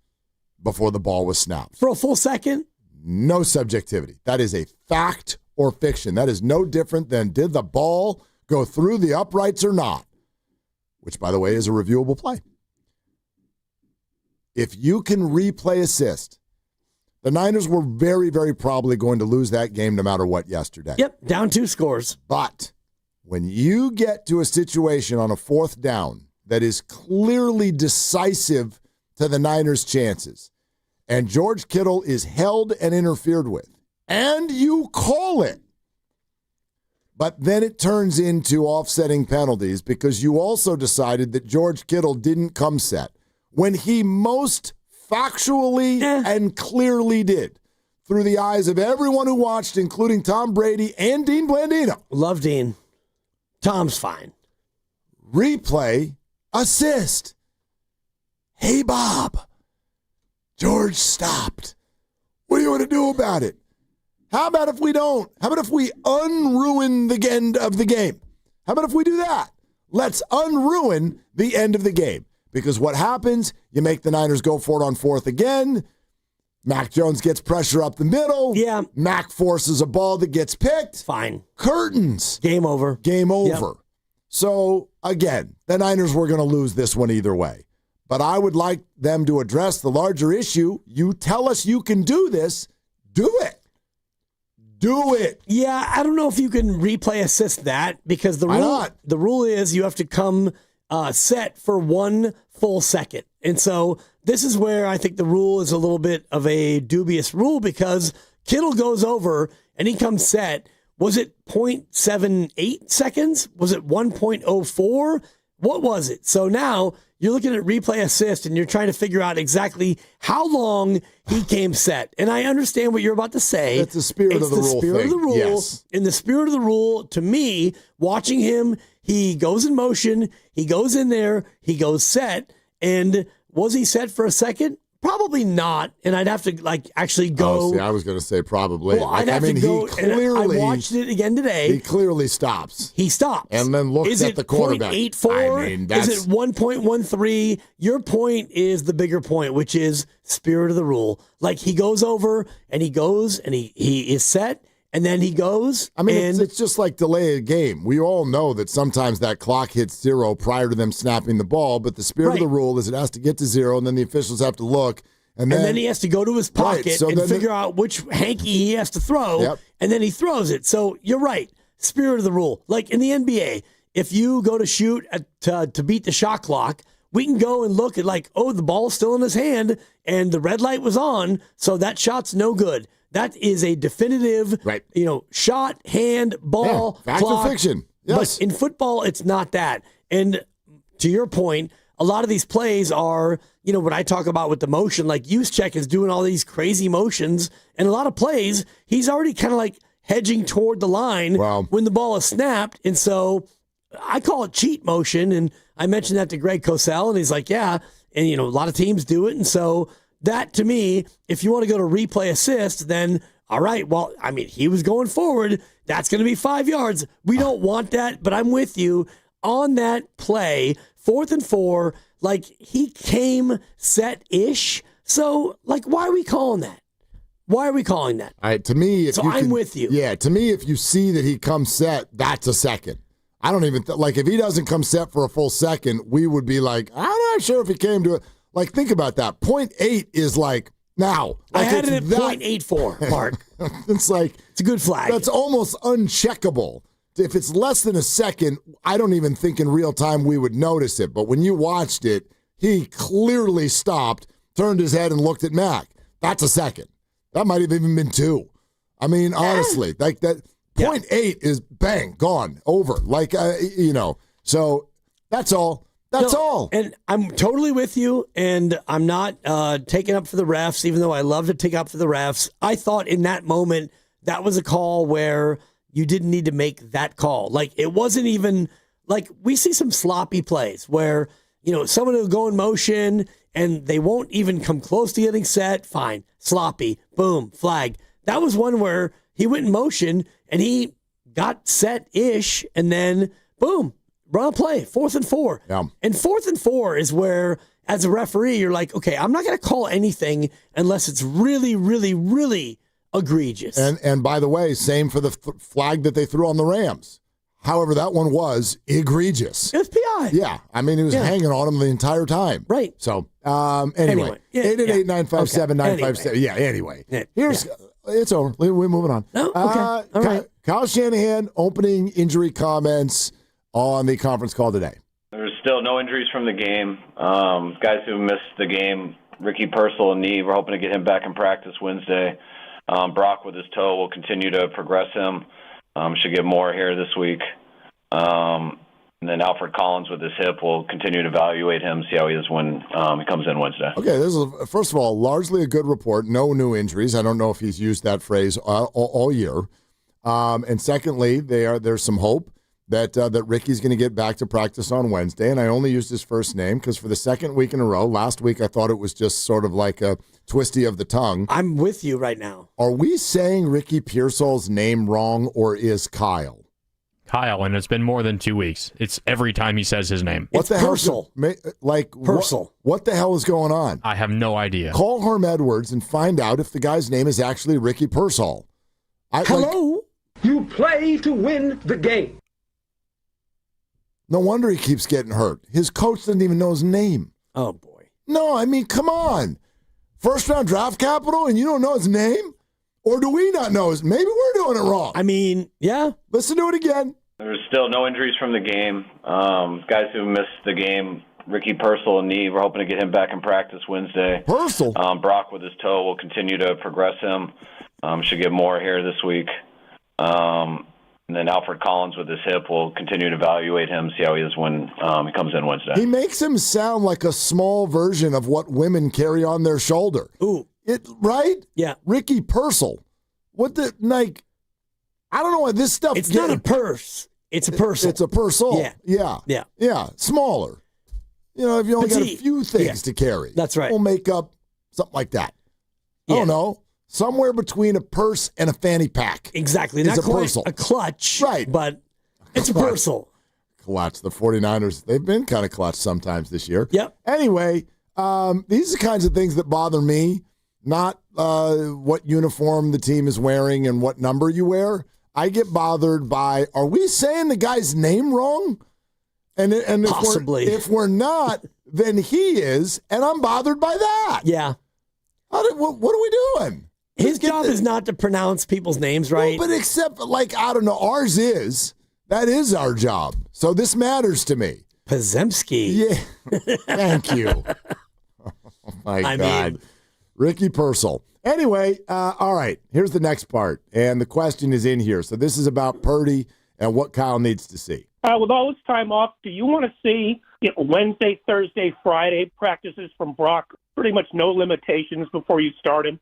before the ball was snapped. For a full second? No subjectivity. That is a fact or fiction. That is no different than, did the ball go through the uprights or not? Which, by the way, is a reviewable play. If you can replay assist, the Niners were very, very probably going to lose that game no matter what yesterday. Yep, down 2 scores. But when you get to a situation on a 4th down that is clearly decisive to the Niners' chances, and George Kittle is held and interfered with, and you call it, but then it turns into offsetting penalties because you also decided that George Kittle didn't come set when he most factually and clearly did, through the eyes of everyone who watched, including Tom Brady and Dean Blandino. Love Dean. Tom's fine. Replay assist. Hey, Bob. George stopped. What do you want to do about it? How about if we don't? How about if we unruin the end of the game? How about if we do that? Let's unruin the end of the game. Because what happens, you make the Niners go for it on 4th again. Mac Jones gets pressure up the middle. Yeah. Mac forces a ball that gets picked. Fine. Curtains. Game over. Game over. Yep. So, again, the Niners were going to lose this one either way. But I would like them to address the larger issue. You tell us you can do this. Do it. Do it. Yeah, I don't know if you can replay assist that, because the rule is you have to come set for 1 full second. And so this is where I think the rule is a little bit of a dubious rule, because Kittle goes over and he comes set. Was it 0.78 seconds? Was it 1.04? What was it? So now you're looking at replay assist and you're trying to figure out exactly how long he came set. And I understand what you're about to say. That's the spirit of the rule. It's the spirit of the rule. Yes. In the spirit of the rule, to me, watching him, he goes in motion, he goes in there, he goes set. And was he set for a second? Probably not, and I'd have to actually go. Oh, see, I was going to say probably. Well, I'd have to go. He clearly, I watched it again today. He clearly stops. He stops and then looks at the quarterback. Is it 0.84? Is it 1.13? Your point is the bigger point, which is spirit of the rule. Like he goes over and he goes and he is set. And then he goes. I mean, it's just like delay a game. We all know that sometimes that clock hits 0 prior to them snapping the ball, but the spirit of the rule is it has to get to 0, and then the officials have to look. And then he has to go to his pocket and figure out which hanky he has to throw, and then he throws it. So you're right. Spirit of the rule. Like in the NBA, if you go to shoot to beat the shot clock, we can go and look at the ball's still in his hand, and the red light was on, so that shot's no good. That is a definitive, shot, hand, ball, fact clock. or fiction. Yes. But in football, it's not that. And to your point, a lot of these plays are, what I talk about with the motion, like Juszczyk is doing all these crazy motions, and a lot of plays, he's already kind of hedging toward the line when the ball is snapped. And so I call it cheat motion, and I mentioned that to Greg Cosell, and he's like, yeah. And, a lot of teams do it, and so that, to me, if you want to go to replay assist, then, all right, well, I mean, he was going forward. That's going to be 5 yards. We don't want that, but I'm with you on that play, 4th and 4, he came set-ish. So, why are we calling that? Why are we calling that? All right, to me, I'm with you. Yeah, to me, if you see that he comes set, that's a second. I don't even, if he doesn't come set for a full second, we would be like, I'm not sure if he came to it. Think about that. 0.8 is now. I had it at 0.84, Mark. It's it's a good flag. That's almost uncheckable. If it's less than a second, I don't even think in real time we would notice it. But when you watched it, he clearly stopped, turned his head, and looked at Mac. That's a second. That might have even been 2. I mean, honestly, that 0.8 is bang, gone, over. So that's all. That's all. And I'm totally with you, and I'm not taking up for the refs, even though I love to take up for the refs. I thought in that moment that was a call where you didn't need to make that call. It wasn't even, we see some sloppy plays where, someone will go in motion and they won't even come close to getting set. Fine. Sloppy. Boom. Flag. That was one where he went in motion and he got set-ish, and then boom. Run a play, 4th and 4. Yeah. And 4th and 4 is where, as a referee, you're like, okay, I'm not going to call anything unless it's really, really, really egregious. And by the way, same for the flag that they threw on the Rams. However, that one was egregious. It was PI. Yeah. I mean, he was hanging on him the entire time. Right. So, anyway. 888-957-957. Yeah, anyway. Here's, it's over. We're moving on. Oh, okay. All right. Kyle Shanahan, opening injury comments on the conference call today. There's still no injuries from the game. Guys who missed the game, Ricky Purcell and knee, we're hoping to get him back in practice Wednesday. Brock with his toe, will continue to progress him. Should get more here this week. And then Alfred Collins with his hip, will continue to evaluate him, see how he is when he comes in Wednesday. Okay, this is, first of all, largely a good report. No new injuries. I don't know if he's used that phrase all year. And secondly, there's some hope that Ricky's going to get back to practice on Wednesday, and I only used his first name because for the second week in a row, last week I thought it was just sort of like a twisty of the tongue. I'm with you right now. Are we saying Ricky Pearsall's name wrong, or is Kyle? Kyle, and it's been more than 2 weeks. It's every time he says his name. What the hell? Purcell. What the hell is going on? I have no idea. Call Herm Edwards and find out if the guy's name is actually Ricky Pearsall. Hello? You play to win the game. No wonder he keeps getting hurt. His coach doesn't even know his name. Oh, boy. No, I mean, come on. First-round draft capital, and you don't know his name? Or do we not know his name? Maybe we're doing it wrong. I mean, yeah. Listen to it again. There's still no injuries from the game. Guys who missed the game, Ricky Purcell and knee, we're hoping to get him back in practice Wednesday. Purcell? Brock with his toe, will continue to progress him. Should get more here this week. And then Alfred Collins with his hip, will continue to evaluate him, see how he is when he comes in Wednesday. He makes him sound like a small version of what women carry on their shoulder. Ooh. Right? Yeah. Ricky Purcell. What the, I don't know why this stuff. It's not a purse. It's a Purcell. It's a Purcell. Yeah. Smaller. If you only got a few things to carry. That's right. We'll make up something like that. I don't know. Somewhere between a purse and a fanny pack. Exactly. It's Not a quite Purcell. a clutch, Right. but it's a Purcell. Clutch. The 49ers, they've been kind of clutch sometimes this year. Yep. Anyway, these are the kinds of things that bother me, not what uniform the team is wearing and what number you wear. I get bothered by, are we saying the guy's name wrong? And Possibly. If we're not, then he is, and I'm bothered by that. Yeah. What are we doing? His job is not to pronounce people's names right. Well, but except, like, I don't know, ours is. That is our job. So this matters to me. Pazemski. Yeah. Thank you. Oh, my God. Ricky Purcell. Anyway, all right, here's the next part. And the question is in here. So this is about Purdy and what Kyle needs to see. With all this time off, do you want to see Wednesday, Thursday, Friday practices from Brock? Pretty much no limitations before you start him?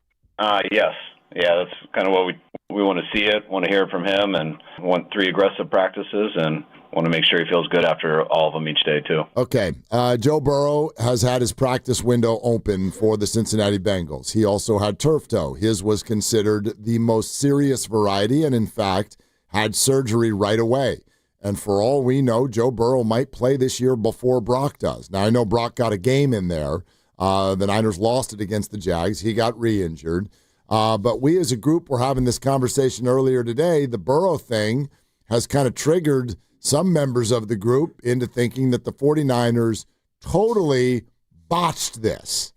Yes. Yeah, that's kind of what we want to see it, want to hear it from him, and want 3 aggressive practices, and want to make sure he feels good after all of them each day, too. Okay. Joe Burrow has had his practice window open for the Cincinnati Bengals. He also had turf toe. His was considered the most serious variety and, in fact, had surgery right away. And for all we know, Joe Burrow might play this year before Brock does. Now, I know Brock got a game in there. The Niners lost it against the Jags. He got re-injured. But we as a group were having this conversation earlier today. The Burrow thing has kind of triggered some members of the group into thinking that the 49ers totally botched this.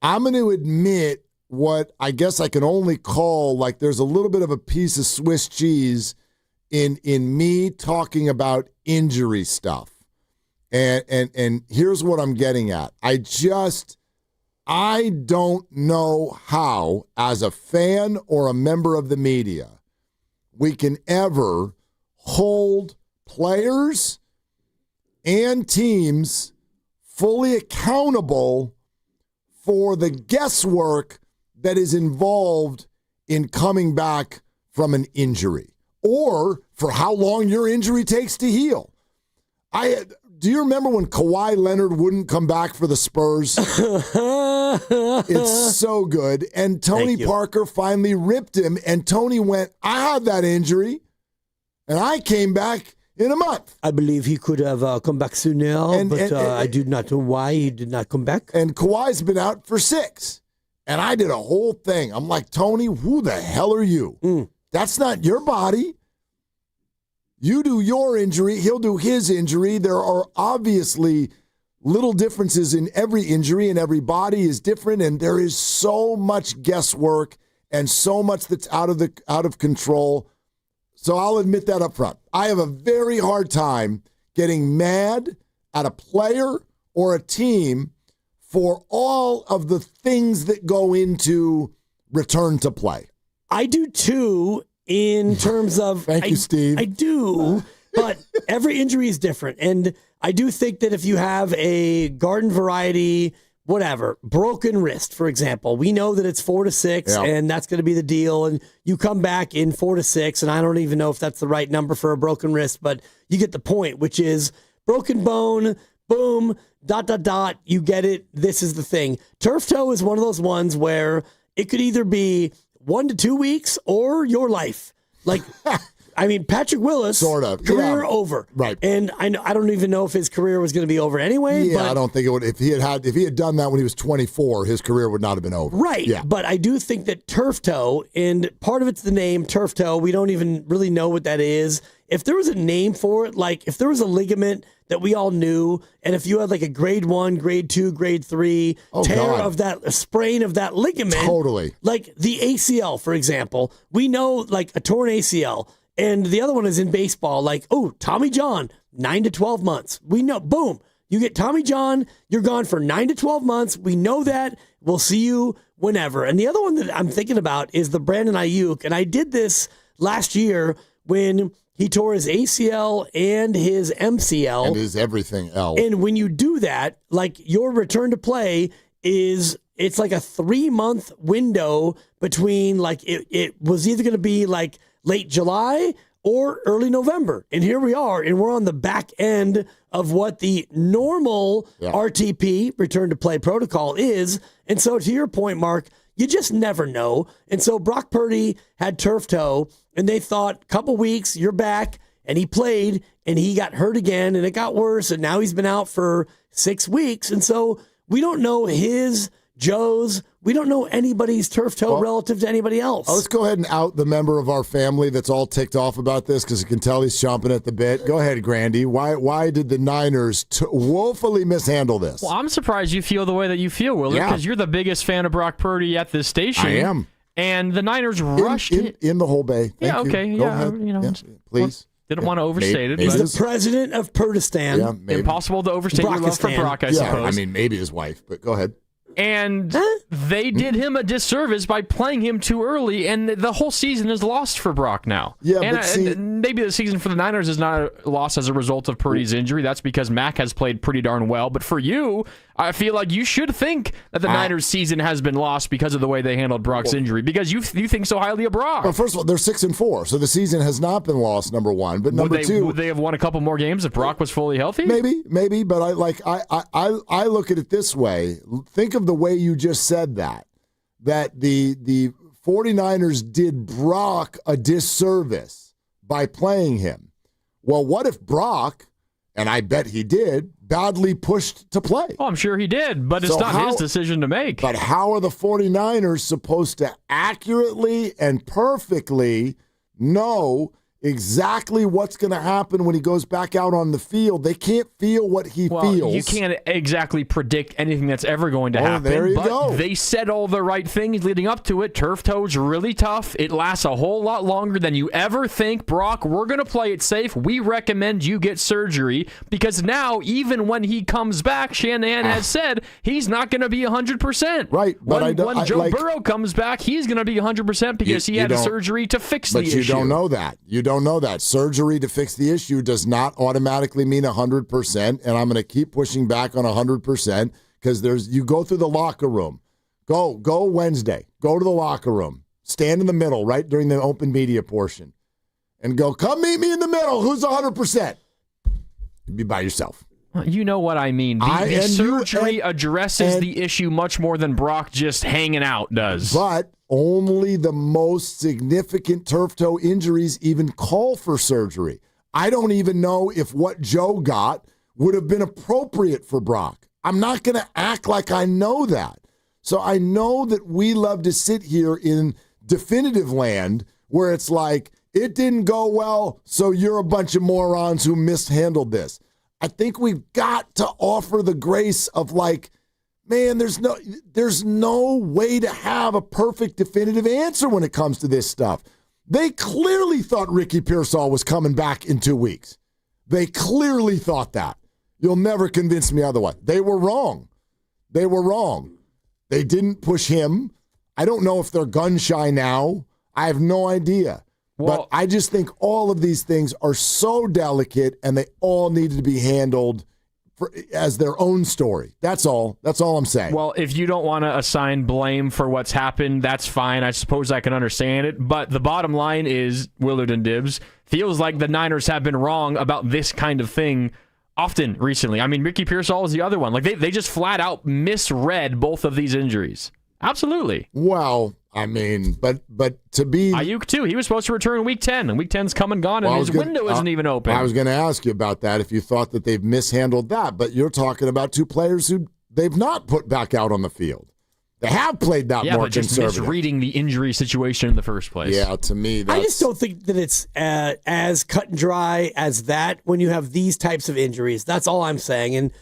I'm going to admit what I guess I can only call, like, there's a little bit of a piece of Swiss cheese in me talking about injury stuff. And here's what I'm getting at. I don't know how, as a fan or a member of the media, we can ever hold players and teams fully accountable for the guesswork that is involved in coming back from an injury or for how long your injury takes to heal. Do you remember when Kawhi Leonard wouldn't come back for the Spurs? It's so good. And Tony Parker finally ripped him, and Tony went, I had that injury, and I came back in a month. I believe he could have come back sooner, but I do not know why he did not come back. And Kawhi's been out for 6. And I did a whole thing. I'm like, Tony, who the hell are you? That's not your body. You do your injury, he'll do his injury. There are obviously little differences in every injury, and every body is different, and there is so much guesswork and so much that's out of control. So I'll admit that up front. I have a very hard time getting mad at a player or a team for all of the things that go into return to play. I do too. In terms of, Thank you, Steve. I do, but every injury is different. And I do think that if you have a garden variety, whatever, broken wrist, for example, we know that it's 4 to 6 and that's going to be the deal. And you come back in 4 to 6, and I don't even know if that's the right number for a broken wrist, but you get the point, which is broken bone, boom, ... You get it. This is the thing. Turf toe is one of those ones where it could either be 1 to 2 weeks or your life. Like, I mean, Patrick Willis, sort of career over, right? And I don't even know if his career was going to be over anyway. Yeah, but, I don't think it would. If he had done that when he was 24, his career would not have been over. Right. Yeah. But I do think that turf toe, and part of it's the name turf toe. We don't even really know what that is. If there was a name for it, like if there was a ligament that we all knew, and if you had like a grade 1, grade 2, grade 3 tear of that, a sprain of that ligament, totally, like the ACL, for example, we know like a torn ACL, and the other one is in baseball, like, oh, Tommy John, 9 to 12 months. We know, boom, you get Tommy John, you're gone for 9 to 12 months. We know that. We'll see you whenever. And the other one that I'm thinking about is the Brandon Ayuk, and I did this last year when he tore his ACL and his MCL. And his everything else. And when you do that, like your return to play it's like a 3-month window between, like, it was either going to be like late July or early November. And here we are, and we're on the back end of what the normal RTP, return to play protocol, is. And so to your point, Mark, you just never know. And so Brock Purdy had turf toe, and they thought, couple weeks, you're back. And he played, and he got hurt again, and it got worse, and now he's been out for 6 weeks. And so we don't know Joe's, we don't know anybody's turf toe relative to anybody else. Let's go ahead and out the member of our family that's all ticked off about this because you can tell he's chomping at the bit. Go ahead, Grandy. Why did the Niners woefully mishandle this? Well, I'm surprised you feel the way that you feel, Willard, because you're the biggest fan of Brock Purdy at this station. I am. And the Niners rushed in the whole bay. Thank you. Go ahead. You know, please. Didn't want to overstate it. He's the president of Purdistan. Yeah, maybe. Impossible to overstate your love for Brock, I suppose. I mean, maybe his wife, but go ahead. And they did him a disservice by playing him too early, and the whole season is lost for Brock now. Yeah, and maybe the season for the Niners is not lost as a result of Purdy's injury. That's because Mac has played pretty darn well. But for you, I feel like you should think that the Niners' season has been lost because of the way they handled Brock's injury, because you think so highly of Brock. Well, first of all, they're 6-4, so the season has not been lost, number one. But number two, would they have won a couple more games if Brock was fully healthy? Maybe. But I look at it this way. Think of the way you just said that the 49ers did Brock a disservice by playing him. Well, what if Brock, and I bet he did, badly pushed to play? Oh, I'm sure he did, but it's not his decision to make. But how are the 49ers supposed to accurately and perfectly know exactly what's going to happen when he goes back out on the field? They can't feel what he feels. You can't exactly predict anything that's ever going to happen. There you go. They said all the right things leading up to it. Turf toe's really tough. It lasts a whole lot longer than you ever think. Brock, we're going to play it safe. We recommend you get surgery, because now, even when he comes back, Shanahan has said he's not going to be 100%. Right. But when Joe Burrow comes back, he's going to be 100% because he had a surgery to fix the issue. But you don't know that. You don't know that. Surgery to fix the issue does not automatically mean 100%, and I'm going to keep pushing back on 100% because you go through the locker room. Go Wednesday. Go to the locker room. Stand in the middle right during the open media portion and go, come meet me in the middle. Who's 100%? You'd be by yourself. You know what I mean. The surgery addresses the issue much more than Brock just hanging out does. But only the most significant turf toe injuries even call for surgery. I don't even know if what Joe got would have been appropriate for Brock. I'm not going to act like I know that. So I know that we love to sit here in definitive land where it's like, it didn't go well, so you're a bunch of morons who mishandled this. I think we've got to offer the grace of like, man, there's no way to have a perfect definitive answer when it comes to this stuff. They clearly thought Ricky Pearsall was coming back in 2 weeks. They clearly thought that. You'll never convince me otherwise. They were wrong. They didn't push him. I don't know if they're gun shy now. I have no idea. But I just think all of these things are so delicate and they all needed to be handled as their own story. That's all. That's all I'm saying. Well, if you don't want to assign blame for what's happened, that's fine. I suppose I can understand it. But the bottom line is, Willard and Dibbs, feels like the Niners have been wrong about this kind of thing often recently. I mean, Ricky Pearsall is the other one. Like they just flat out misread both of these injuries. Absolutely. Well, I mean, but to be Ayuk too. He was supposed to return in Week 10, and Week 10's come and gone, and his window isn't even open. I was going to ask you about that if you thought that they've mishandled that, but you're talking about two players who they've not put back out on the field. They have played that more but just conservative. misreading the injury situation in the first place. Yeah, to me, I just don't think that it's as cut and dry as that when you have these types of injuries. That's all I'm saying. And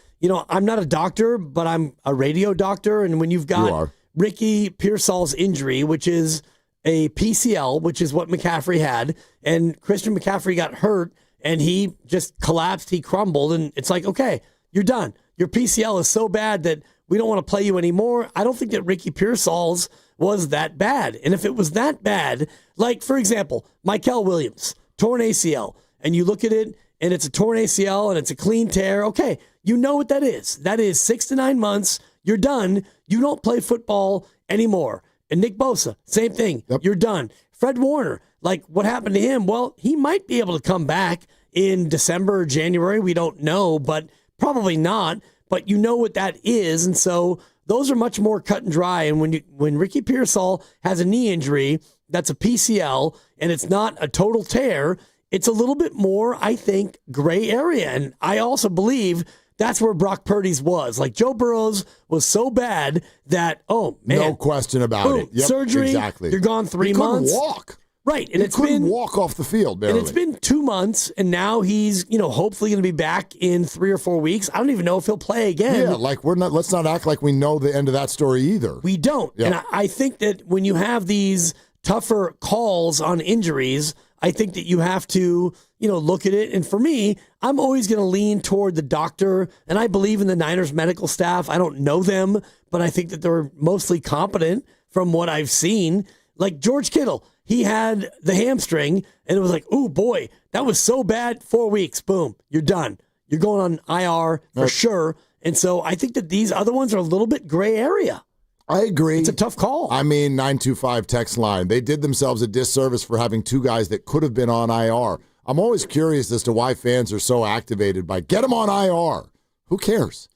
I'm not a doctor, but I'm a radio doctor, and when you've got Ricky Pearsall's injury, which is a PCL, which is what McCaffrey had, and Christian McCaffrey got hurt, and he just collapsed, he crumbled, and it's like, okay, you're done. Your PCL is so bad that we don't want to play you anymore. I don't think that Ricky Pearsall's was that bad. And if it was that bad, like, for example, Michael Williams, torn ACL, and you look at it, and it's a torn ACL, and it's a clean tear, okay, you know what that is. That is 6 to 9 months. You're done. You don't play football anymore. And Nick Bosa, same thing. Yep. You're done. Fred Warner, like what happened to him, well, he might be able to come back in December or January. We don't know, but probably not. But you know what that is. And so those are much more cut and dry. And when Ricky Pearsall has a knee injury, that's a PCL, and it's not a total tear, it's a little bit more, I think, gray area. And I also believe that's where Brock Purdy's was. Like Joe Burrow's was so bad that, oh, man. No question about it. Yep, surgery, exactly. You're gone 3 months. He couldn't walk. Right. And he couldn't walk off the field, barely. And it's been 2 months, and now he's, hopefully going to be back in 3 or 4 weeks. I don't even know if he'll play again. Yeah, like let's not act like we know the end of that story either. We don't. Yep. And I think that when you have these tougher calls on injuries, I think that you have to, look at it. And for me, I'm always going to lean toward the doctor, and I believe in the Niners medical staff. I don't know them, but I think that they're mostly competent from what I've seen. Like George Kittle, he had the hamstring, and it was like, oh boy, that was so bad. 4 weeks, boom, you're done. You're going on IR for sure. And so I think that these other ones are a little bit gray area. I agree. It's a tough call. 925 text line. They did themselves a disservice for having two guys that could have been on IR. I'm always curious as to why fans are so activated by get them on IR. Who cares?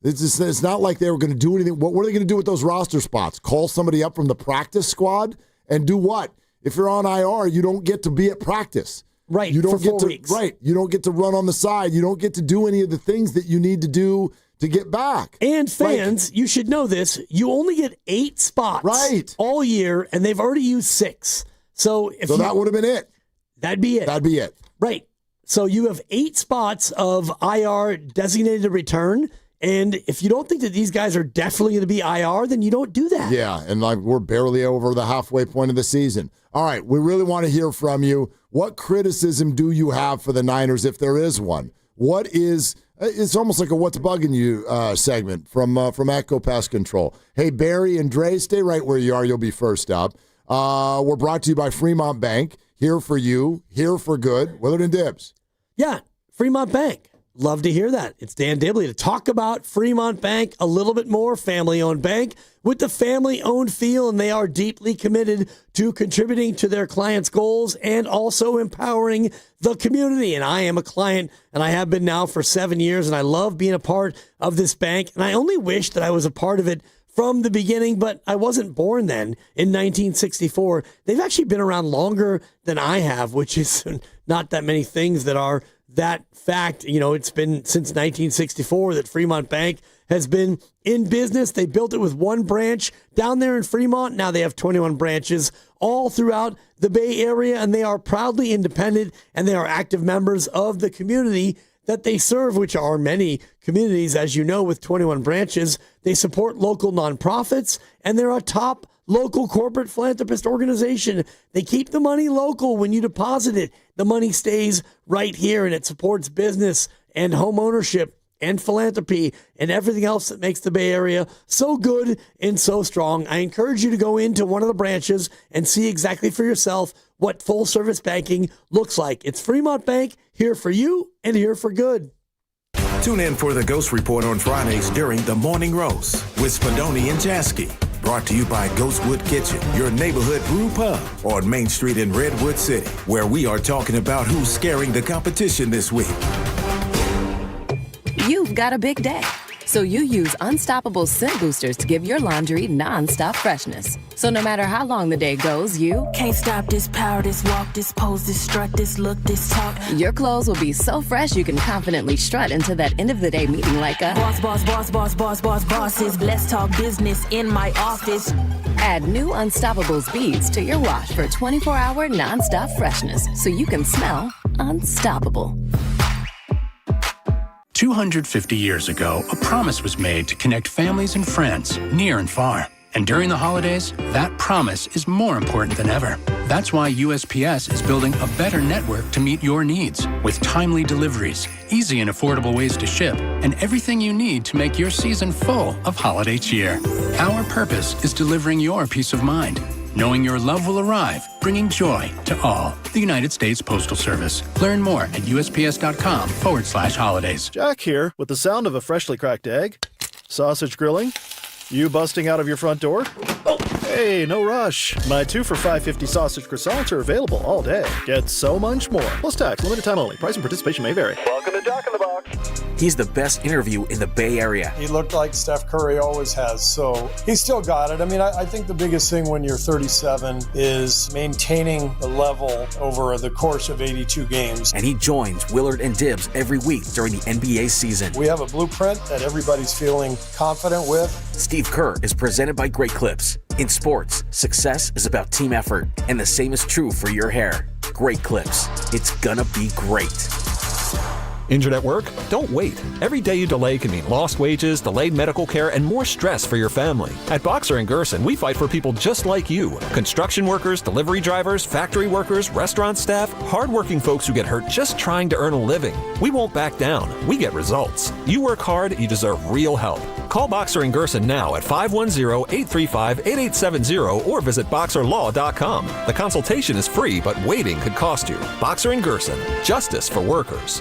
It's not like they were going to do anything. What are they going to do with those roster spots? Call somebody up from the practice squad and do what? If you're on IR, you don't get to be at practice. Right, you don't for get 4 to, weeks. Right, you don't get to run on the side. You don't get to do any of the things that you need to do to get back. And fans, you should know this. You only get 8 spots all year, and they've already used 6. So that would have been it. That'd be it. That'd be it. Right. So you have 8 spots of IR designated to return. And if you don't think that these guys are definitely going to be IR, then you don't do that. Yeah, and we're barely over the halfway point of the season. All right, we really want to hear from you. What criticism do you have for the Niners, if there is one? It's almost like a what's bugging you segment from Atco Pest Control. Hey, Barry and Dre, stay right where you are. You'll be first up. We're brought to you by Fremont Bank. Here for you, here for good. Willard and Dibs. Yeah, Fremont Bank. Love to hear that. It's Dan Dibley to talk about Fremont Bank a little bit more. Family-owned bank with the family-owned feel, and they are deeply committed to contributing to their clients' goals and also empowering the community. And I am a client, and I have been now for 7 years, and I love being a part of this bank. And I only wish that I was a part of it from the beginning, but I wasn't born then in 1964. They've actually been around longer than I have, which is not that many things that are that fact. It's been since 1964 that Fremont Bank has been in business. They built it with 1 branch down there in Fremont. Now they have 21 branches all throughout the Bay Area, and they are proudly independent, and they are active members of the community that they serve, which are many communities, as you know, with 21 branches. They support local nonprofits, and they're a top local corporate philanthropist organization. They keep the money local. When you deposit it, the money stays right here, and it supports business and home ownership and philanthropy and everything else that makes the Bay Area so good and so strong. I encourage you to go into one of the branches and see exactly for yourself what full-service banking looks like. It's Fremont Bank, here for you and here for good. Tune in for the Ghost Report on Fridays during the Morning Roast with Spadoni and Jasky. Brought to you by Ghostwood Kitchen, your neighborhood brew pub on Main Street in Redwood City, where we are talking about who's scaring the competition this week. You've got a big day, so you use Unstoppable Scent Boosters to give your laundry non-stop freshness. So no matter how long the day goes, you can't stop this power, this walk, this pose, this strut, this look, this talk. Your clothes will be so fresh you can confidently strut into that end of the day meeting like a bosses. Let's talk business in my office. Add new Unstoppables beads to your wash for 24-hour non-stop freshness so you can smell unstoppable. 250 years ago, a promise was made to connect families and friends near and far. And during the holidays, that promise is more important than ever. That's why USPS is building a better network to meet your needs, with timely deliveries, easy and affordable ways to ship, and everything you need to make your season full of holiday cheer. Our purpose is delivering your peace of mind, knowing your love will arrive, bringing joy to all. The United States Postal Service. Learn more at USPS.com/holidays. Jack here with the sound of a freshly cracked egg, sausage grilling, you busting out of your front door, Hey, no rush. My 2 for $5.50 sausage croissants are available all day. Get so much more. Plus tax, limited time only. Price and participation may vary. Welcome to Jack in the Box. He's the best interview in the Bay Area. He looked like Steph Curry always has, so he's still got it. I mean, I think the biggest thing when you're 37 is maintaining the level over the course of 82 games. And he joins Willard and Dibbs every week during the NBA season. We have a blueprint that everybody's feeling confident with. Steve Kerr is presented by Great Clips. In sports, success is about team effort, and the same is true for your hair. Great Clips. It's gonna be great. Injured at work? Don't wait. Every day you delay can mean lost wages, delayed medical care, and more stress for your family. At Boxer & Gerson, we fight for people just like you. Construction workers, delivery drivers, factory workers, restaurant staff, hardworking folks who get hurt just trying to earn a living. We won't back down. We get results. You work hard, you deserve real help. Call Boxer & Gerson now at 510-835-8870 or visit boxerlaw.com. The consultation is free, but waiting could cost you. Boxer & Gerson. Justice for workers.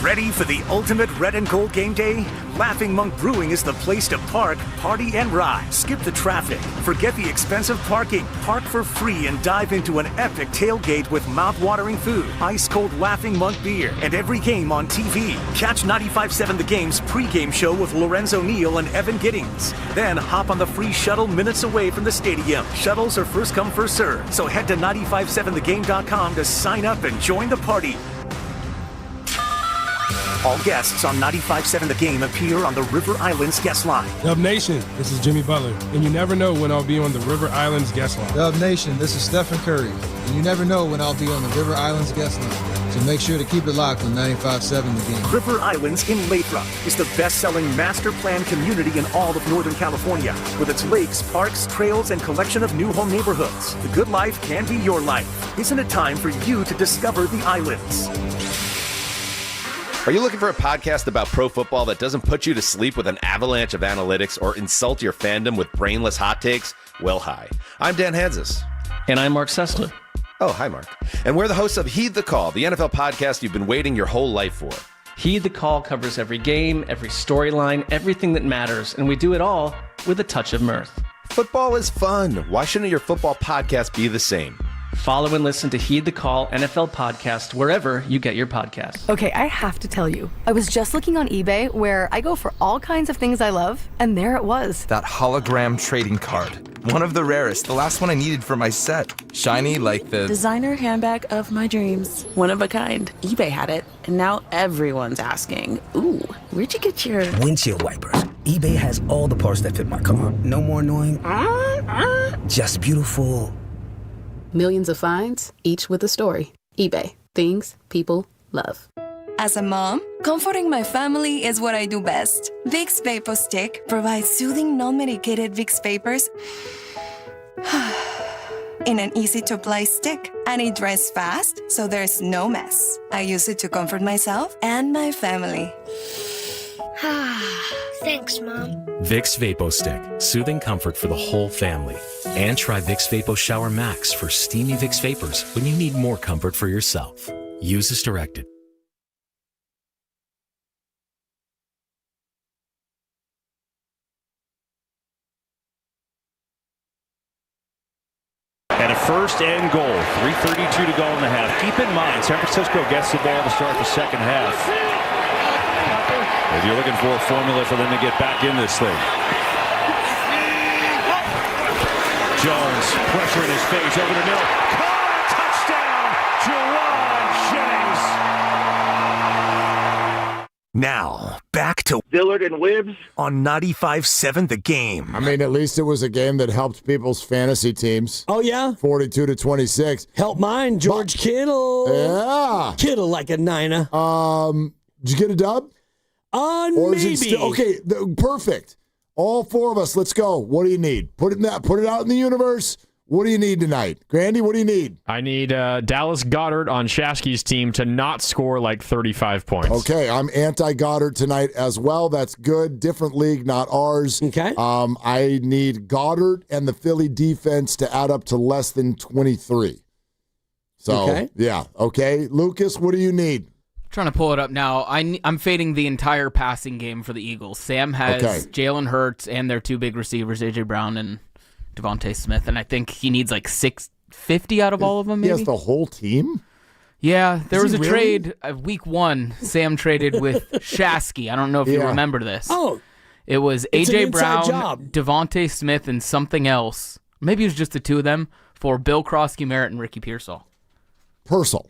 Ready for the ultimate red and gold game day? Laughing Monk Brewing is the place to park, party, and ride. Skip the traffic. Forget the expensive parking. Park for free and dive into an epic tailgate with mouth-watering food, ice-cold Laughing Monk beer, and every game on TV. Catch 95.7 The Game's pregame show with Lorenzo Neal and Evan Giddings. Then hop on the free shuttle minutes away from the stadium. Shuttles are first come, first served. So head to 957thegame.com to sign up and join the party. All guests on 95.7 The Game appear on the River Islands guest line. Dub Nation, this is Jimmy Butler, and you never know when I'll be on the River Islands guest line. Dub Nation, this is Stephen Curry, and you never know when I'll be on the River Islands guest line. So make sure to keep it locked on 95.7 The Game. River Islands in Lathrop is the best-selling master plan community in all of Northern California, with its lakes, parks, trails, and collection of new home neighborhoods. The good life can be your life. Isn't it time for you to discover the islands? Are you looking for a podcast about pro football that doesn't put you to sleep with an avalanche of analytics or insult your fandom with brainless hot takes? Well, hi. I'm Dan Hansis. And I'm Mark Sessler. Oh, hi, Mark. And we're the hosts of Heed the Call, the NFL podcast you've been waiting your whole life for. Heed the Call covers every game, every storyline, everything that matters, and we do it all with a touch of mirth. Football is fun. Why shouldn't your football podcast be the same? Follow and listen to Heed the Call NFL podcast wherever you get your podcasts. Okay, I have to tell you, I was just looking on eBay where I go for all kinds of things I love, and there it was. That hologram trading card. One of the rarest, the last one I needed for my set. Shiny like the designer handbag of my dreams. One of a kind. eBay had it, and now everyone's asking, ooh, where'd you get your windshield wipers? eBay has all the parts that fit my car. No more annoying, just beautiful. Millions of finds, each with a story. eBay. Things people love. As a mom, comforting my family is what I do best. Vicks VapoStick provides soothing, non-medicated Vicks vapors in an easy-to-apply stick. And it dries fast, so there's no mess. I use it to comfort myself and my family. Thanks, Mom. Vicks VapoStick, soothing comfort for the whole family. And try Vicks Vapo Shower Max for steamy Vicks Vapors when you need more comfort for yourself. Use as directed. And a first and goal. 3:32 to go in the half. Keep in mind, San Francisco gets the ball to start the second half. If you're looking for a formula for them to get back in this thing. Jones, pressure in his face, over to Miller. Caught! Touchdown, Juwan Jennings. Now, back to Willard and Wibbs on 95.7 The Game. I mean, at least it was a game that helped people's fantasy teams. Oh, yeah? 42-26. Help mine, George Kittle. Yeah. Kittle like a niner. Did you get a dub? Or is Maybe. it okay, perfect. All four of us, let's go. What do you need? Put it out in the universe. What do you need tonight? Grandy, what do you need? I need Dallas Goedert on Shasky's team to not score like 35 points. Okay, I'm anti-Goddard tonight as well. That's good. Different league, not ours. Okay. I need Goddard and the Philly defense to add up to less than 23. So, okay. Yeah. Okay. Lucas, what do you need? Trying to pull it up now. I'm fading the entire passing game for the Eagles. Sam has Jalen Hurts and their two big receivers, A.J. Brown and Devontae Smith, and I think he needs like 650 out of all of them. Maybe He has the whole team? Yeah, there was a really? trade week 1. Sam traded with Shasky. I don't know if you remember this. Oh, it was it's an AJ inside Brown, job. Devontae Smith, and something else. Maybe it was just the two of them for Bill Krosky Merritt and Ricky Pearsall. Purcell.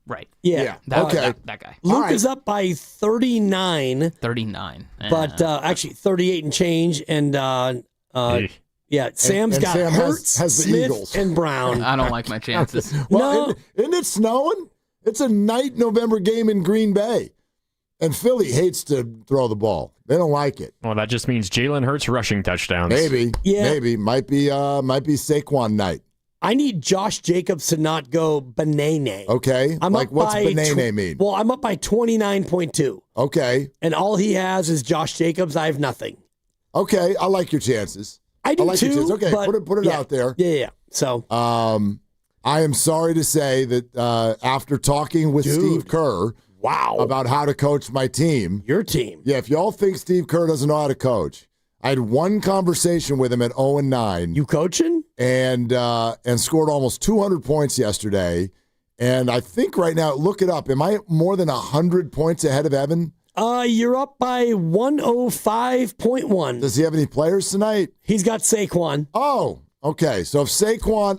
Right. Yeah. That guy. Luke is up by 39. 39. But actually 38 and change. And Sam's and got Sam Hurts, has the Smith, Eagles. and Brown. I don't like my chances. Well, isn't it snowing? It's a night November game in Green Bay. And Philly hates to throw the ball. They don't like it. Well, that just means Jalen Hurts rushing touchdowns. Maybe. Yeah. Maybe. Might be Saquon night. I need Josh Jacobs to not go banana. Okay. I'm like, up what's by banana mean? Well, I'm up by 29.2. Okay. And all he has is Josh Jacobs. I have nothing. Okay. I like your chances. I do like too. your chances. Okay. But Put it out there. Yeah. So. I am sorry to say that after talking with Steve Kerr about how to coach my team. Your team. Yeah, if y'all think Steve Kerr doesn't know how to coach, I had one conversation with him at 0-9. You coaching? And scored almost 200 points yesterday. And I think right now, look it up. Am I more than 100 points ahead of Evan? You're up by 105.1. Does he have any players tonight? He's got Saquon. Oh, okay. So if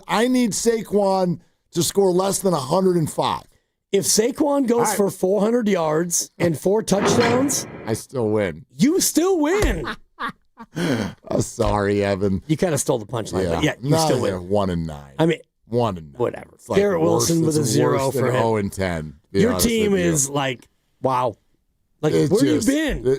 I need Saquon to score less than 105. If Saquon goes for 400 yards and 4 touchdowns, I still win. You still win. Oh, sorry, Evan. You kind of stole the punchline, but you still win. 1-9. I mean, 1-9. Whatever. It's like Garrett Wilson with a 0 for him. 0-10. Your team is like, wow. Like, where have you been?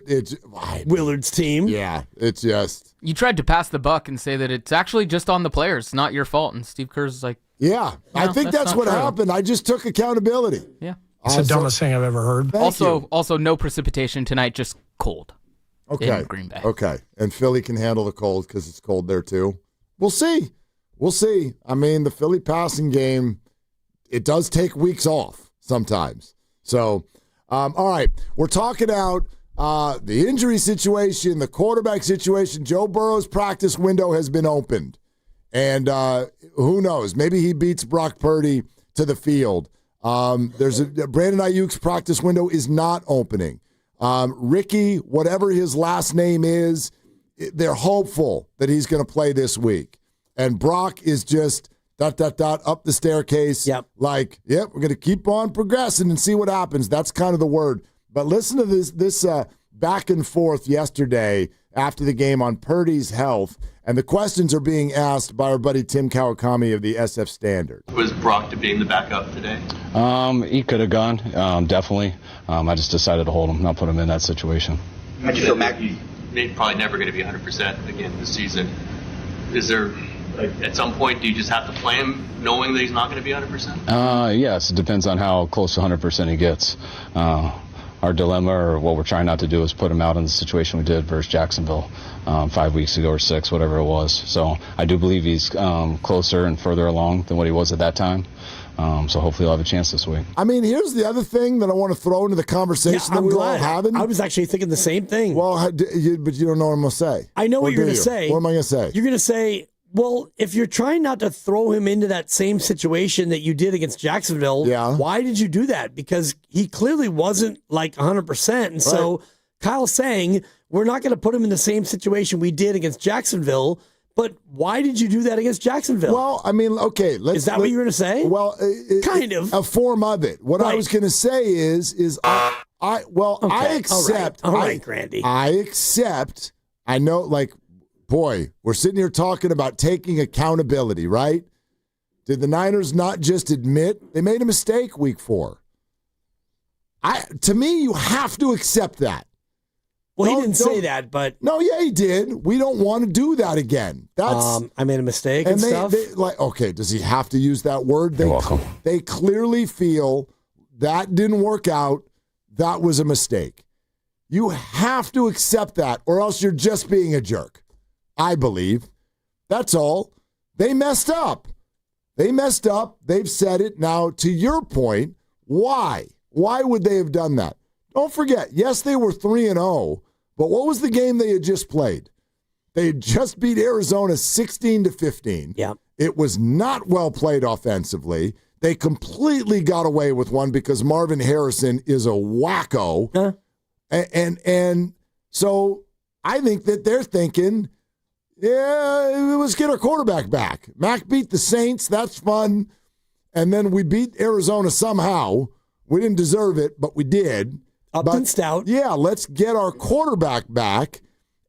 Willard's team. Yeah, it's just. You tried to pass the buck and say that it's actually just on the players, not your fault. And Steve Kerr's like, yeah, I think that's what happened. I just took accountability. Yeah. It's the dumbest thing I've ever heard. Also, no precipitation tonight, just cold. Okay. In Green Bay. Okay. And Philly can handle the cold because it's cold there too. We'll see. I mean, the Philly passing game, it does take weeks off sometimes. So, all right. We're talking out the injury situation, the quarterback situation. Joe Burrow's practice window has been opened. And who knows? Maybe he beats Brock Purdy to the field. Brandon Ayuk's practice window is not opening. Ricky, whatever his last name is, they're hopeful that he's going to play this week. And Brock is just up the staircase. Yep. Like, we're going to keep on progressing and see what happens. That's kind of the word. But listen to this back and forth yesterday after the game on Purdy's health. And the questions are being asked by our buddy Tim Kawakami of the SF Standard. Was Brock to be the backup today? He could have gone, definitely. I just decided to hold him, not put him in that situation. How'd you feel, Mac? He's probably never going to be 100% again this season. Is there, at some point, do you just have to play him knowing that he's not going to be 100%? Yes, it depends on how close to 100% he gets. Our dilemma, or what we're trying not to do, is put him out in the situation we did versus Jacksonville 5 weeks ago or 6, whatever it was. So I do believe he's closer and further along than what he was at that time. So hopefully he'll have a chance this week. I mean, here's the other thing that I want to throw into the conversation that we're all having. I was actually thinking the same thing. Well, but you don't know what I'm going to say. I know what you're going to say. What am I going to say? You're going to say, well, if you're trying not to throw him into that same situation that you did against Jacksonville, why did you do that? Because he clearly wasn't like 100%. And so Kyle's saying, we're not going to put him in the same situation we did against Jacksonville. But why did you do that against Jacksonville? Well, I mean, okay. Is that what you're going to say? Well, kind of. A form of it. What I was going to say is I accept. All right, Grandy. I accept. I know, like, boy, we're sitting here talking about taking accountability, right? Did the Niners not just admit they made a mistake week 4? To me, you have to accept that. Well, he didn't say that, but no, yeah, he did. We don't want to do that again. That's I made a mistake and stuff. Okay, does he have to use that word? You're welcome. They clearly feel that didn't work out. That was a mistake. You have to accept that, or else you're just being a jerk. I believe. That's all. They messed up. They've said it. Now, to your point, why? Why would they have done that? Don't forget, yes, they were 3-0, but what was the game they had just played? They had just beat Arizona 16-15. Yeah. It was not well played offensively. They completely got away with one because Marvin Harrison is a wacko. Huh? And so I think that they're thinking, yeah, let's get our quarterback back. Mac beat the Saints. That's fun. And then we beat Arizona somehow. We didn't deserve it, but we did. And stout. Yeah, let's get our quarterback back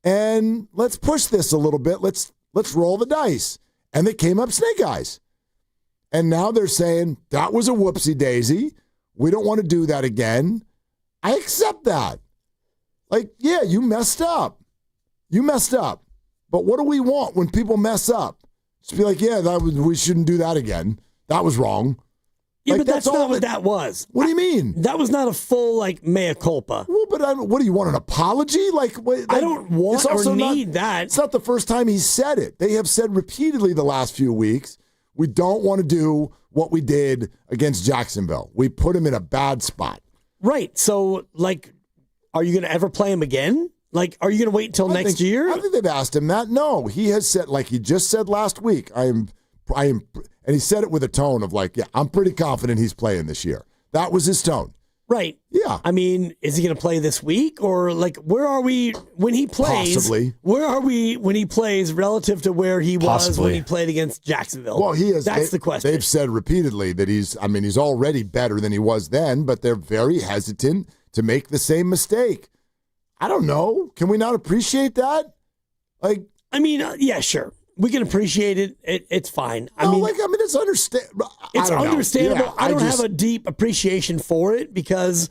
and let's push this a little bit. Let's roll the dice. And they came up snake eyes. And now they're saying, that was a whoopsie daisy. We don't want to do that again. I accept that. Like, yeah, you messed up. You messed up. But what do we want when people mess up? Just be like, yeah, we shouldn't do that again. That was wrong. Yeah, like, but that's not what that was. What do you mean? That was not a full, mea culpa. Well, but what do you want, an apology? I don't want or need that. It's not the first time he said it. They have said repeatedly the last few weeks, we don't want to do what we did against Jacksonville. We put him in a bad spot. Right. So, are you going to ever play him again? Are you going to wait until next year? I think they've asked him that. No, he has said, like he just said last week, I am, and he said it with a tone of yeah, I'm pretty confident he's playing this year. That was his tone. Right. Yeah. I mean, is he going to play this week or where are we when he plays? Possibly. Where are we when he plays relative to where he was when he played against Jacksonville? Well, he is. That's the question. They've said repeatedly that he's already better than he was then, but they're very hesitant to make the same mistake. I don't know. Can we not appreciate that? Yeah, sure. We can appreciate it. It's fine. It's understandable. It's understandable. Yeah, I don't have a deep appreciation for it because,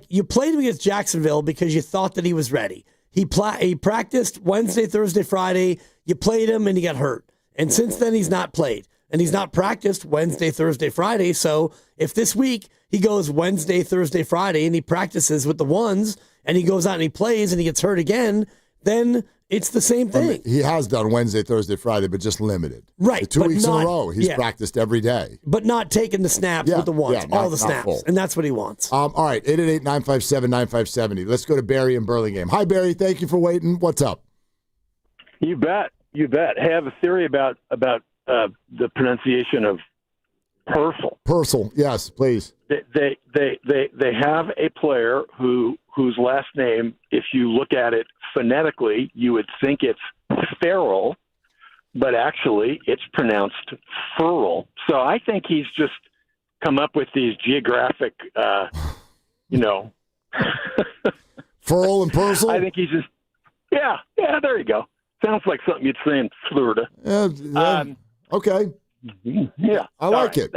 you played him against Jacksonville because you thought that he was ready. He practiced Wednesday, Thursday, Friday. You played him and he got hurt. And since then, he's not played. And he's not practiced Wednesday, Thursday, Friday. So if this week he goes Wednesday, Thursday, Friday, and he practices with the ones, and he goes out and he plays and he gets hurt again, then it's the same thing. He has done Wednesday, Thursday, Friday, but just limited. Right. The 2 weeks in a row, he's practiced every day. But not taking the snaps with the ones, all the snaps. And that's what he wants. All right, 888-957-9570. Let's go to Barry in Burlingame. Hi, Barry. Thank you for waiting. What's up? You bet. You bet. Hey, I have a theory about the pronunciation of Purcell. Purcell, yes, please. They have a player whose last name, if you look at it phonetically, you would think it's Farrell, but actually it's pronounced Furl. So I think he's just come up with these geographic, Furl and Purcell? I think he's just, yeah, there you go. Sounds like something you'd say in Florida. Okay. Yeah. I like it.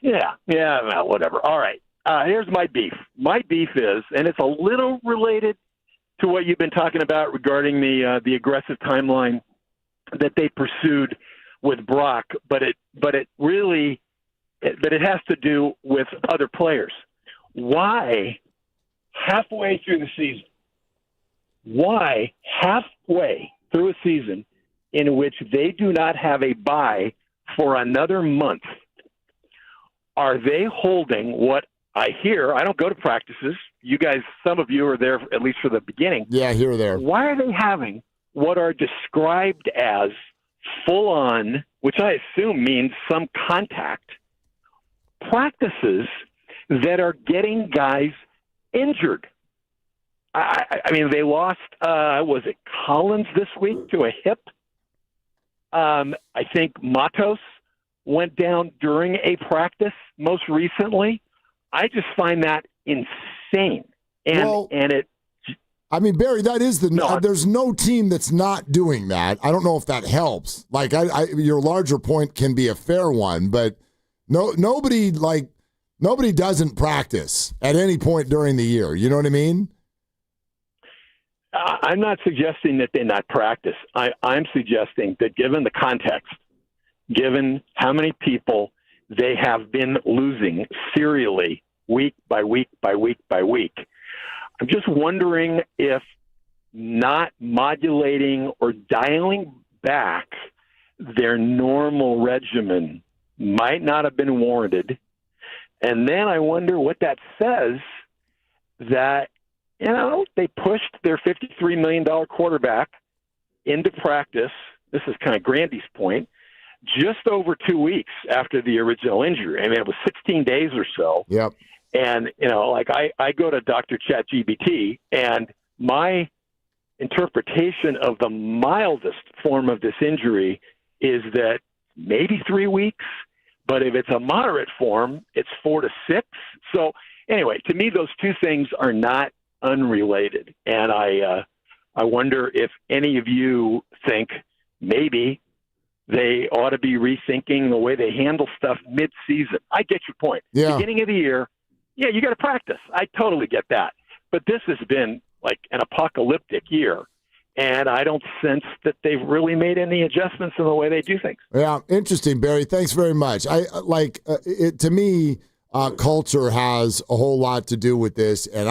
Yeah, well, whatever. All right. Here's my beef. My beef is, and it's a little related to what you've been talking about regarding the aggressive timeline that they pursued with Brock, but it has to do with other players. Why halfway through the season? Why halfway through a season in which they do not have a bye for another month, are they holding what I hear? I don't go to practices. You guys, some of you are there at least for the beginning. Yeah, here or there. Why are they having what are described as full-on, which I assume means some contact, practices that are getting guys injured? I mean, they lost, was it Collins this week to a hip? I think Matos went down during a practice most recently. I just find that insane. Barry, that is there's no team that's not doing that. I don't know if that helps. Your larger point can be a fair one, but nobody doesn't practice at any point during the year. You know what I mean? I'm not suggesting that they not practice. I'm suggesting that given the context, given how many people they have been losing serially week by week by week by week, I'm just wondering if not modulating or dialing back their normal regimen might not have been warranted. And then I wonder what that says that, they pushed their $53 million quarterback into practice. This is kind of Grandy's point. Just over 2 weeks after the original injury. I mean, it was 16 days or so. Yep. And, like I go to Dr. ChatGPT, and my interpretation of the mildest form of this injury is that maybe 3 weeks, but if it's a moderate form, it's 4 to 6. So anyway, to me, those two things are not unrelated. And I wonder if any of you think maybe they ought to be rethinking the way they handle stuff mid-season. I get your point. Yeah. Beginning of the year, yeah, you got to practice. I totally get that. But this has been like an apocalyptic year, and I don't sense that they've really made any adjustments in the way they do things. Yeah, interesting, Barry. Thanks very much. To me, culture has a whole lot to do with this, and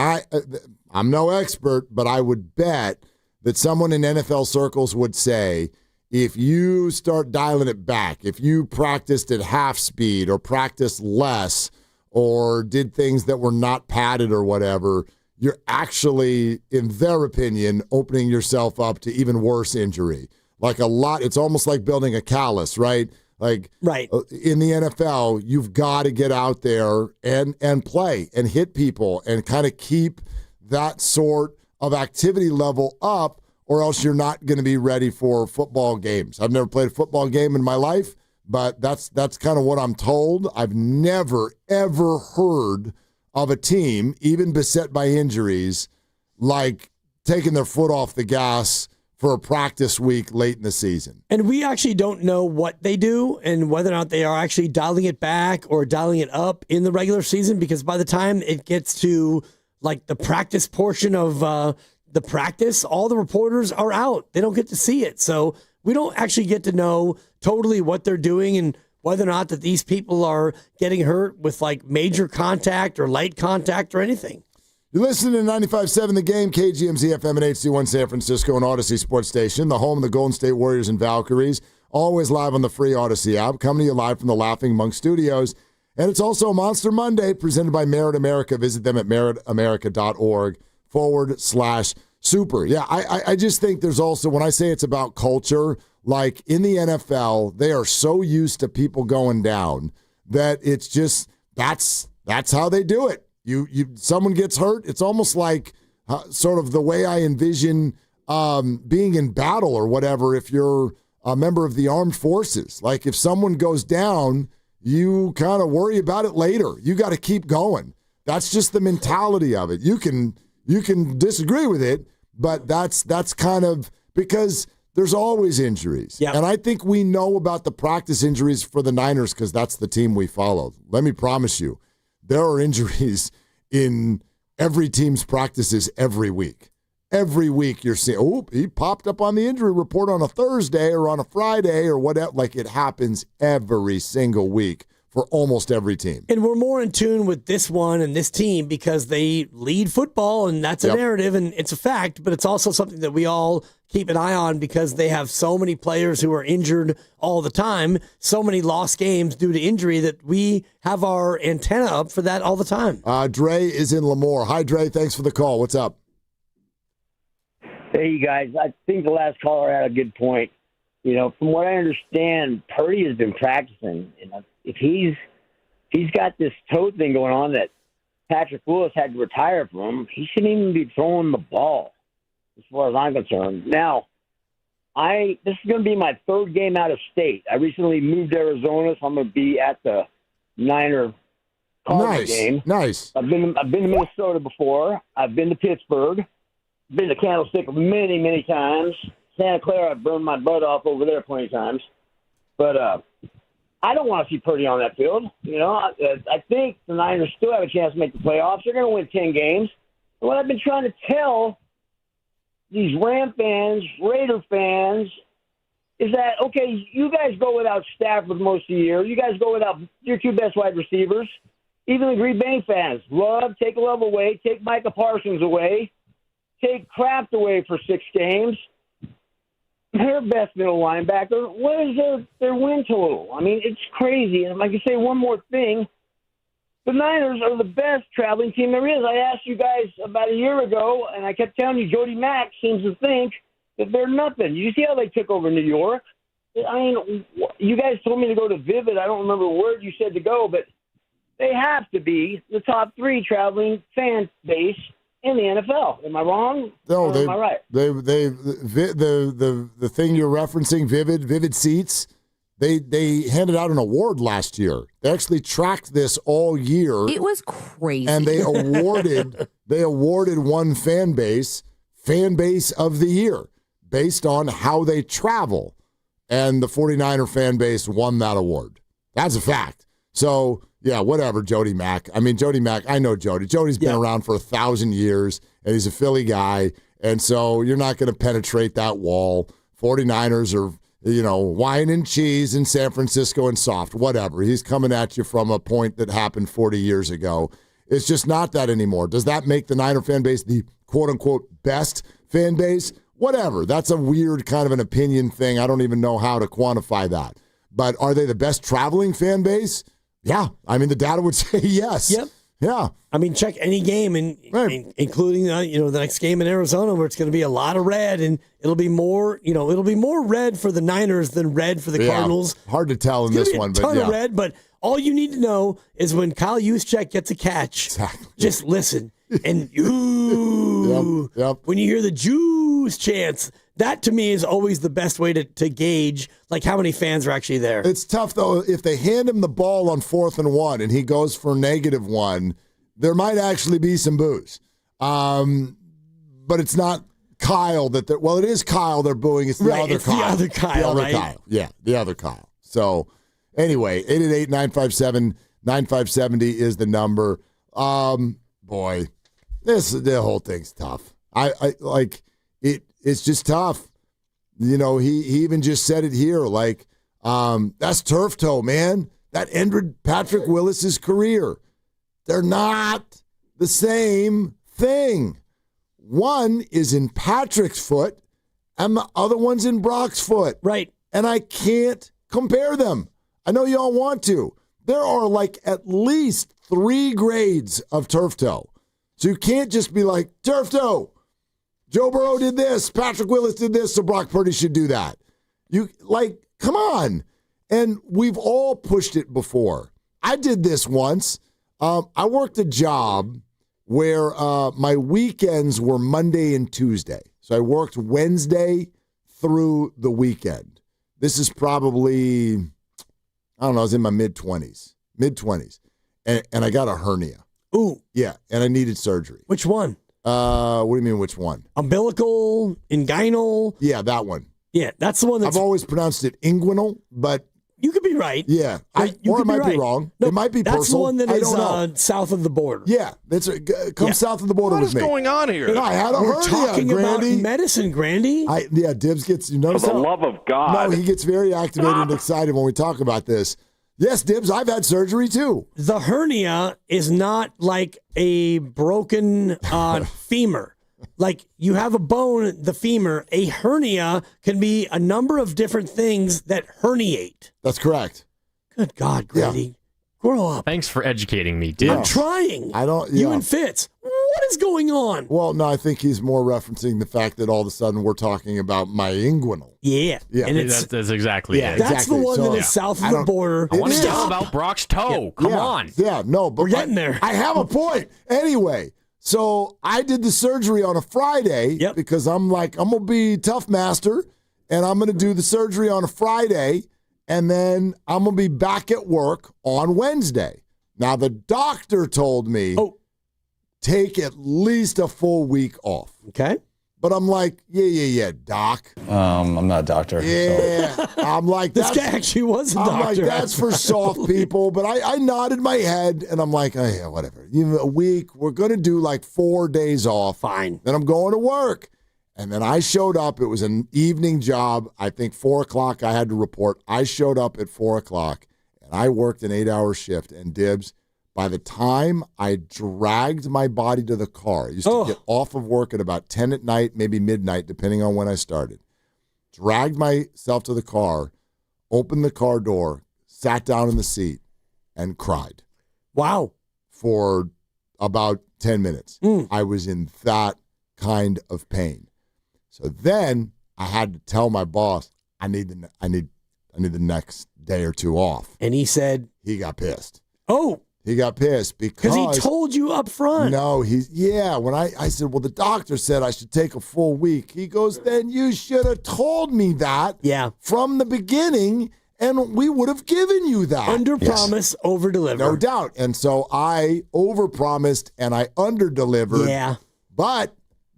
I'm no expert, but I would bet that someone in NFL circles would say, if you start dialing it back, if you practiced at half speed or practiced less or did things that were not padded or whatever, you're actually, in their opinion, opening yourself up to even worse injury. It's almost like building a callus, right? Like right. In the NFL, you've got to get out there and play and hit people and kind of keep that sort of activity level up, or else you're not going to be ready for football games. I've never played a football game in my life, but that's kind of what I'm told. I've never, ever heard of a team, even beset by injuries, like taking their foot off the gas for a practice week late in the season. And we actually don't know what they do and whether or not they are actually dialing it back or dialing it up in the regular season, because by the time it gets to like the practice portion of the practice, all the reporters are out. They don't get to see it. So we don't actually get to know totally what they're doing and whether or not that these people are getting hurt with like major contact or light contact or anything. You're listening to 95.7 The Game, KGMZ FM and HD1 San Francisco and Odyssey Sports Station, the home of the Golden State Warriors and Valkyries, always live on the free Odyssey app, coming to you live from the Laughing Monk Studios. And it's also Monster Monday, presented by Merit America. Visit them at meritamerica.org/super. Yeah, I just think there's also, when I say it's about culture, like in the NFL, they are so used to people going down that it's just, that's how they do it. Someone gets hurt, it's almost like sort of the way I envision being in battle or whatever if you're a member of the armed forces. Like if someone goes down, you kind of worry about it later. You got to keep going. That's just the mentality of it. You can disagree with it, but that's kind of because there's always injuries. Yep. And I think we know about the practice injuries for the Niners because that's the team we follow. Let me promise you, there are injuries in every team's practices every week. Every week you're seeing, he popped up on the injury report on a Thursday or on a Friday or whatever. Like it happens every single week for almost every team. And we're more in tune with this one and this team because they lead football, and that's a narrative, and it's a fact, but it's also something that we all keep an eye on because they have so many players who are injured all the time, so many lost games due to injury that we have our antenna up for that all the time. Dre is in Lemoore. Hi, Dre. Thanks for the call. What's up? Hey, you guys. I think the last caller had a good point. You know, from what I understand, Purdy has been practicing. You know, if he's got this toe thing going on that Patrick Willis had to retire from, he shouldn't even be throwing the ball, as far as I'm concerned. Now, this is going to be my third game out of state. I recently moved to Arizona, so I'm going to be at the Niner Cardinals game. Nice. I've been to Minnesota before. I've been to Pittsburgh. Been to Candlestick many, many times. Santa Clara, I've burned my butt off over there plenty of times. But I don't want to see Purdy on that field. You know, I think the Niners still have a chance to make the playoffs. They're going to win 10 games. And what I've been trying to tell these Ram fans, Raider fans, is that, okay, you guys go without Stafford most of the year. You guys go without your two best wide receivers. Even the Green Bay fans, take Love away, take Micah Parsons away, take Kraft away for 6 games. Their best middle linebacker, what is their win total? I mean, it's crazy. And if I can say one more thing, the Niners are the best traveling team there is. I asked you guys about a year ago, and I kept telling you Jody Mack seems to think They're nothing. You see how they took over New York? I mean, you guys told me to go to Vivid. I don't remember the word you said to go, but they have to be the top 3 traveling fan base in the NFL. Am I wrong? No, or am I right? The thing you're referencing, Vivid Seats, they handed out an award last year. They actually tracked this all year. It was crazy. And they awarded one fan base of the year based on how they travel. And the 49er fan base won that award. That's a fact. So, yeah, whatever, Jody Mack. I mean, Jody Mack, I know Jody. Jody's been around for 1,000 years, and he's a Philly guy. And so you're not going to penetrate that wall. 49ers are, wine and cheese in San Francisco and soft, whatever. He's coming at you from a point that happened 40 years ago. It's just not that anymore. Does that make the Niner fan base the quote-unquote best fan base? Whatever. That's a weird kind of an opinion thing. I don't even know how to quantify that. But are they the best traveling fan base? Yeah. I mean, the data would say yes. Yep. Yeah. I mean, check any game, including the next game in Arizona, where it's going to be a lot of red, and it'll be more red for the Niners than red for the Cardinals. Hard to tell in this one, but ton of red. But all you need to know is when Kyle Juszczyk gets a catch, just listen, and when you hear the Juice chants. That, to me, is always the best way to gauge how many fans are actually there. It's tough, though. If they hand him the ball on 4th and 1 and he goes for -1, there might actually be some boos. But it's not Kyle that they're – well, it is Kyle they're booing. It's the other Kyle. The other Kyle, the other right? Kyle. Yeah, the other Kyle. So, anyway, 888-957-9570 is the number. Boy, the whole thing's tough. It's just tough. He even just said it here. That's turf toe, man. That ended Patrick Willis's career. They're not the same thing. One is in Patrick's foot, and the other one's in Brock's foot. Right. And I can't compare them. I know y'all want to. There are at least 3 grades of turf toe. So you can't just be like, turf toe. Joe Burrow did this. Patrick Willis did this, so Brock Purdy should do that. Come on. And we've all pushed it before. I did this once. I worked a job where my weekends were Monday and Tuesday. So I worked Wednesday through the weekend. This is probably, I was in my mid-20s. And I got a hernia. Ooh. Yeah, and I needed surgery. Which one? What do you mean, which one? Umbilical, inguinal. Yeah, that one. Yeah, that's the one that's... I've always pronounced it inguinal, but... You could be right. Yeah. I might be wrong. No, it might be that's personal. The one that is south of the border. Yeah. Come south of the border with me. What is going on here? I had a hernia, talking Grandy. about medicine, Grandy. Dibs gets... You notice For the love of God. No, he gets very activated and excited when we talk about this. Yes, Dibs, I've had surgery too. The hernia is not like a broken femur. You have a bone, the femur. A hernia can be a number of different things that herniate. That's correct. Good God, Grady. Grow up. Thanks for educating me, dude. I'm trying. Yeah. You and Fitz. What is going on? Well, no, I think he's more referencing the fact that all of a sudden we're talking about my inguinal. Yeah. And that's exactly it. That's the one that is south of the border. I want to yell about Brock's toe. Come on. Yeah, no, but we're getting there. I have a point. Anyway, so I did the surgery on a Friday because I'm going to be tough master, and I'm going to do the surgery on a Friday, and then I'm going to be back at work on Wednesday. Now, the doctor told me, take at least a full week off. Okay. But I'm like, yeah, doc. I'm not a doctor. Yeah. So. I'm like, this guy actually was a doctor. I'm like, that's for soft people. But I nodded my head, and I'm like, oh, yeah, whatever. A week, we're going to do 4 days off. Fine. Then I'm going to work. And then I showed up. It was an evening job. I think 4 o'clock I had to report. I showed up at 4 o'clock, and I worked an 8-hour shift. And Dibs, by the time I dragged my body to the car, I used to get off of work at about 10 at night, maybe midnight, depending on when I started. Dragged myself to the car, opened the car door, sat down in the seat, and cried. Wow. For about 10 minutes. I was in that kind of pain. So then I had to tell my boss I need the next day or two off. And he said he got pissed. Oh, he got pissed because he told you up front. No, when I said, well, the doctor said I should take a full week. He goes, then you should have told me that from the beginning, and we would have given you that. Under promise, over deliver. No doubt. And so I over promised and I under delivered. Yeah. But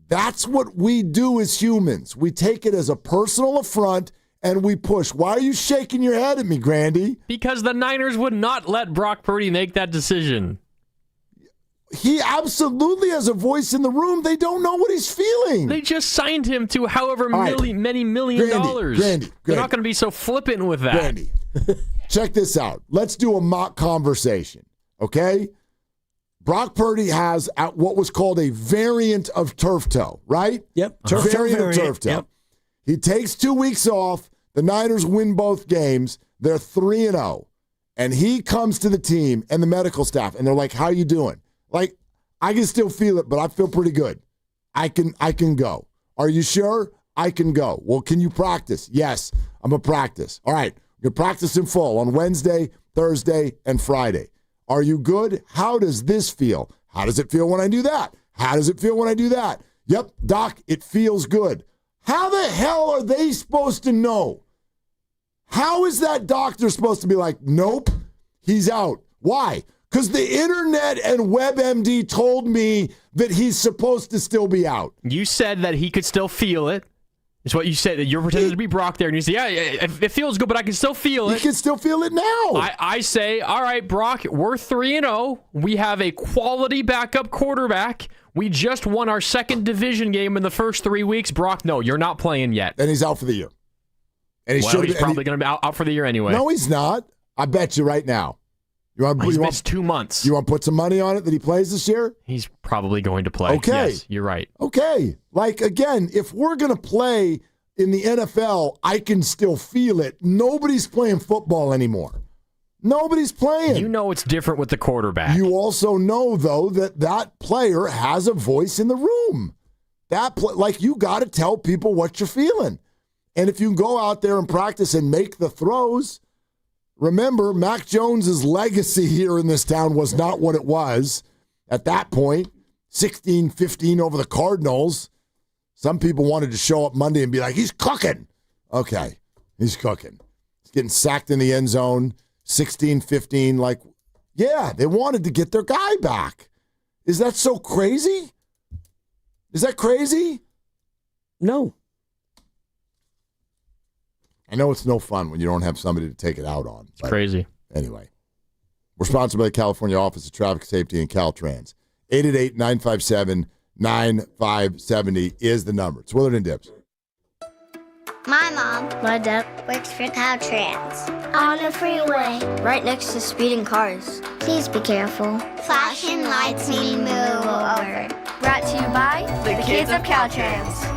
that's what we do as humans. We take it as a personal affront and we push. Why are you shaking your head at me, Grandy? Because the Niners would not let Brock Purdy make that decision. He absolutely has a voice in the room. They don't know what he's feeling. They just signed him to however many million dollars. Grandy. They're not going to be so flippant with that. Grandy, check this out. Let's do a mock conversation, okay? Brock Purdy has what was called a variant of turf toe, right? Yep. Variant of turf toe. Yep. He takes 2 weeks off. The Niners win both games. They're 3-0. And he comes to the team and the medical staff, and they're like, how you doing? Like, I can still feel it, but I feel pretty good. I can go. Are you sure? I can go. Well, can you practice? Yes, I'm going to practice. All right, you're practicing full on Wednesday, Thursday, and Friday. Are you good? How does this feel? How does it feel when I do that? How does it feel when I do that? Yep, doc, it feels good. How the hell are they supposed to know? How is that doctor supposed to be like, nope, he's out? Why? Because the internet and WebMD told me that he's supposed to still be out. You said that he could still feel it. It's what you said, that you're pretending to be Brock there, and you say, yeah, it feels good, but I can still feel it. You can still feel it now. I say, all right, Brock, we're 3-0. We have a quality backup quarterback. We just won our second division game in the first 3 weeks. Brock, no, you're not playing yet. And he's out for the year. And he's probably going to be out for the year anyway. No, he's not. I bet you right now. He's missed 2 months. You want to put some money on it that he plays this year? He's probably going to play. Okay. Yes, you're right. Okay. Like, again, if we're going to play in the NFL, I can still feel it. Nobody's playing football anymore. Nobody's playing. You know it's different with the quarterback. You also know, though, that player has a voice in the room. You got to tell people what you're feeling. And if you go out there and practice and make the throws, remember, Mac Jones's legacy here in this town was not what it was at that point. 16-15 over the Cardinals. Some people wanted to show up Monday and be like, he's cooking. Okay, he's cooking. He's getting sacked in the end zone, 16-15. Like, yeah, they wanted to get their guy back. Is that so crazy? Is that crazy? No. I know it's no fun when you don't have somebody to take it out on. It's crazy. Anyway, we're sponsored by the California Office of Traffic Safety and Caltrans. 888-957-9570 is the number. It's Willard and Dibbs. My mom, my dad, works for Caltrans. On the freeway, right next to speeding cars. Please be careful. Flashing lights mean move over. Brought to you by the kids of Caltrans.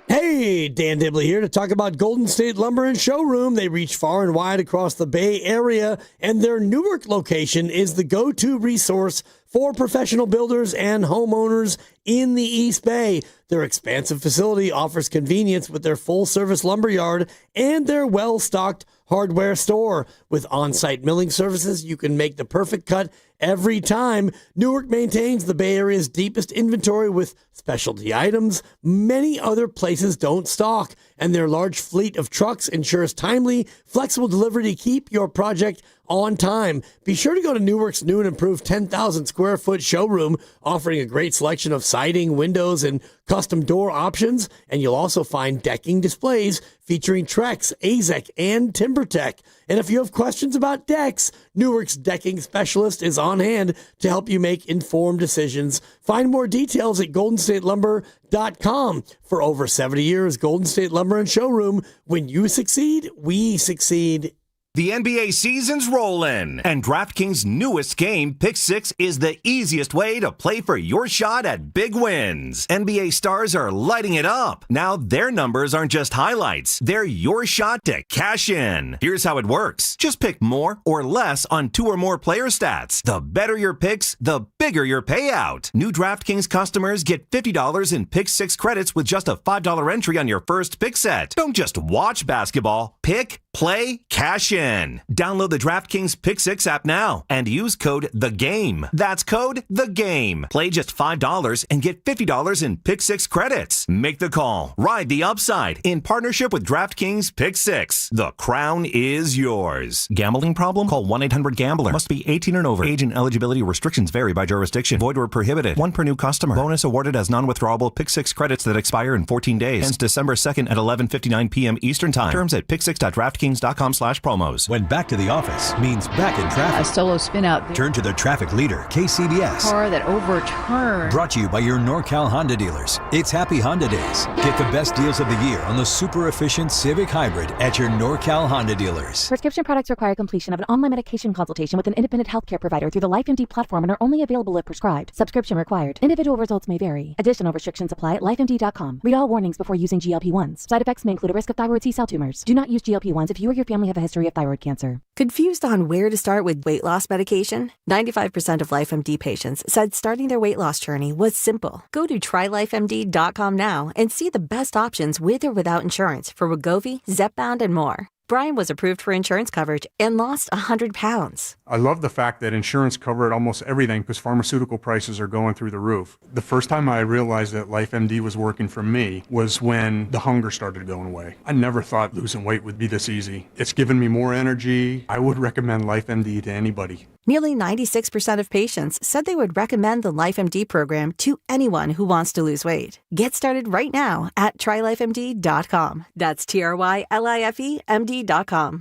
Hey, Dan Dibley here to talk about Golden State Lumber and Showroom. They reach far and wide across the Bay Area, and their Newark location is the go-to resource for professional builders and homeowners in the East Bay. Their expansive facility offers convenience with their full-service lumberyard and their well-stocked hardware store. With on-site milling services, you can make the perfect cut every time. Newark maintains the Bay Area's deepest inventory with specialty items many other places don't stock, and their large fleet of trucks ensures timely, flexible delivery to keep your project on time. Be sure to go to Newark's new and improved 10,000 square foot showroom, offering a great selection of siding, windows, and custom door options. And you'll also find decking displays featuring Trex, AZEK, and TimberTech. And if you have questions about decks, Newark's decking specialist is on hand to help you make informed decisions. Find more details at goldenstatelumber.com. For over 70 years, Golden State Lumber and Showroom, when you succeed, we succeed. The NBA season's rolling, and DraftKings' newest game, Pick 6, is the easiest way to play for your shot at big wins. NBA stars are lighting it up. Now their numbers aren't just highlights, they're your shot to cash in. Here's how it works. Just pick more or less on 2 or more player stats. The better your picks, the bigger your payout. New DraftKings customers get $50 in Pick 6 credits with just a $5 entry on your first pick set. Don't just watch basketball. Pick, play, cash in. Download the DraftKings Pick 6 app now and use code THEGAME. That's code THEGAME. Play just $5 and get $50 in Pick 6 credits. Make the call. Ride the upside in partnership with DraftKings Pick 6. The crown is yours. Gambling problem? Call 1-800-GAMBLER. Must be 18 and over. Age and eligibility restrictions vary by jurisdiction. Void where prohibited. 1 per new customer. Bonus awarded as non-withdrawable Pick 6 credits that expire in 14 days. Ends December 2nd at 11:59 p.m. Eastern Time. Terms at pick6.draftkings.com/promos. When back to the office means back in traffic. A solo spin out. Turn to the traffic leader, KCBS. Car that overturned. Brought to you by your NorCal Honda dealers. It's Happy Honda Days. Get the best deals of the year on the super efficient Civic Hybrid at your NorCal Honda dealers. Prescription products require completion of an online medication consultation with an independent healthcare provider through the LifeMD platform and are only available if prescribed. Subscription required. Individual results may vary. Additional restrictions apply at lifemd.com. Read all warnings before using GLP-1s. Side effects may include a risk of thyroid C-cell tumors. Do not use GLP-1s if you or your family have a history of thyroid cancer. Confused on where to start with weight loss medication? 95% of LifeMD patients said starting their weight loss journey was simple. Go to trylifemd.com now and see the best options with or without insurance for Wegovy, Zepbound, and more. Brian was approved for insurance coverage and lost 100 pounds. I love the fact that insurance covered almost everything because pharmaceutical prices are going through the roof. The first time I realized that LifeMD was working for me was when the hunger started going away. I never thought losing weight would be this easy. It's given me more energy. I would recommend LifeMD to anybody. Nearly 96% of patients said they would recommend the LifeMD program to anyone who wants to lose weight. Get started right now at trylifemd.com. That's TRYLIFEMD.com.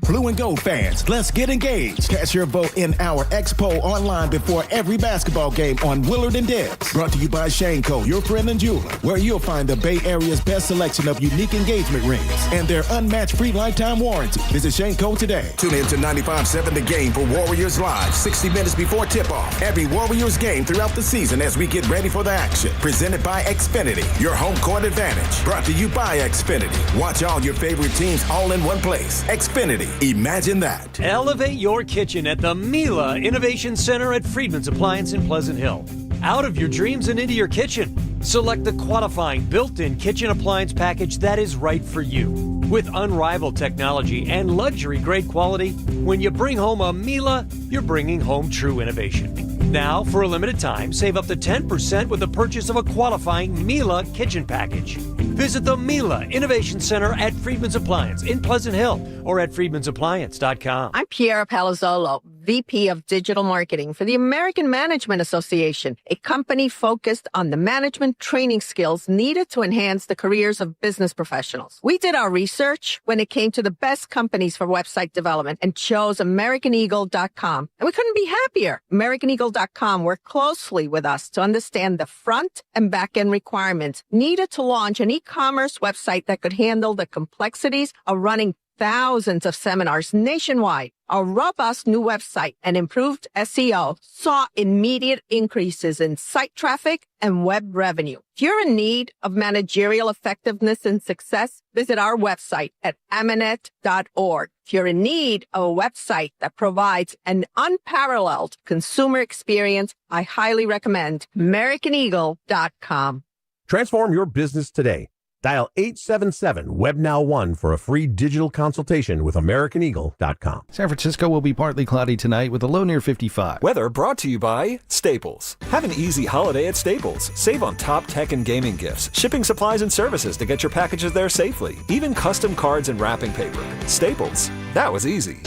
Blue and Gold fans, let's get engaged. Cast your vote in our Expo online before every basketball game on Willard and Dibs. Brought to you by Shaneco, your friend and jeweler, where you'll find the Bay Area's best selection of unique engagement rings and their unmatched free lifetime warranty. Visit Shaneco today. Tune in to 95.7 The Game for Warriors Live, 60 minutes before tip-off. Every Warriors game throughout the season as we get ready for the action. Presented by Xfinity, your home court advantage. Brought to you by Xfinity. Watch all your favorite teams all in one place. Xfinity, imagine that. Elevate your kitchen at the Miele Innovation Center at Friedman's Appliance in Pleasant Hill. Out of your dreams and into your kitchen. Select the qualifying built-in kitchen appliance package that is right for you. With unrivaled technology and luxury-grade quality, when you bring home a Miele, you're bringing home true innovation. Now, for a limited time, save up to 10% with the purchase of a qualifying Miele kitchen package. Visit the Miele Innovation Center at Friedman's Appliance in Pleasant Hill or at friedmansappliance.com. I'm Piera Palazzolo, VP of Digital Marketing for the American Management Association, a company focused on the management training skills needed to enhance the careers of business professionals. We did our research when it came to the best companies for website development and chose AmericanEagle.com. And we couldn't be happier. AmericanEagle.com worked closely with us to understand the front and back end requirements needed to launch an e-commerce website that could handle the complexities of running thousands of seminars nationwide. Our robust new website and improved SEO saw immediate increases in site traffic and web revenue. If you're in need of managerial effectiveness and success, visit our website at Amanet.org. If you're in need of a website that provides an unparalleled consumer experience, I highly recommend AmericanEagle.com. Transform your business today. Dial 877-WebNow1 for a free digital consultation with AmericanEagle.com. San Francisco will be partly cloudy tonight with a low near 55. Weather brought to you by Staples. Have an easy holiday at Staples. Save on top tech and gaming gifts, shipping supplies and services to get your packages there safely, even custom cards and wrapping paper. Staples. That was easy.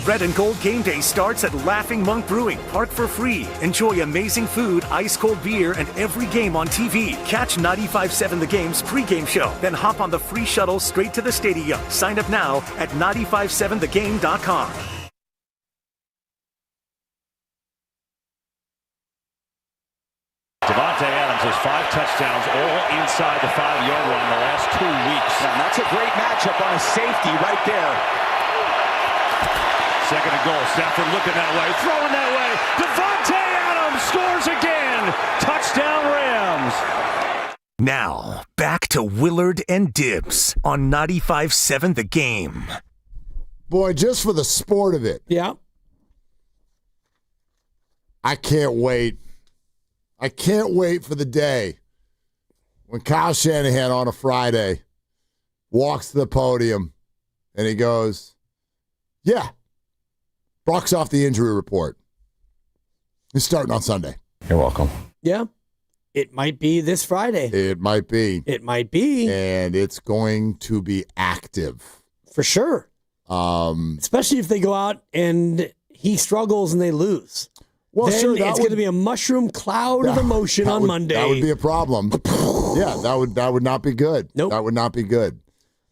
Red and Gold Game Day starts at Laughing Monk Brewing. Park for free. Enjoy amazing food, ice-cold beer, and every game on TV. Catch 95.7 The Game's pregame show. Then hop on the free shuttle straight to the stadium. Sign up now at 957thegame.com. Devontae Adams has 5 touchdowns, all inside the 5-yard line the last 2 weeks. And that's a great matchup on a safety right there. Second and goal. Stafford looking that way, throwing that way. Devontae Adams scores again. Touchdown Rams. Now, back to Willard and Dibs on 95.7 The Game. Boy, just for the sport of it. Yeah. I can't wait. I can't wait for the day when Kyle Shanahan on a Friday walks to the podium and he goes, yeah, Brock's off the injury report. He's starting on Sunday. You're welcome. Yeah. It might be this Friday. It might be. It might be. And it's going to be active. For sure. Especially if they go out and he struggles and they lose. Well, then sure, it's going to be a mushroom cloud of emotion on Monday. That would be a problem. Yeah, that would not be good. Nope. That would not be good.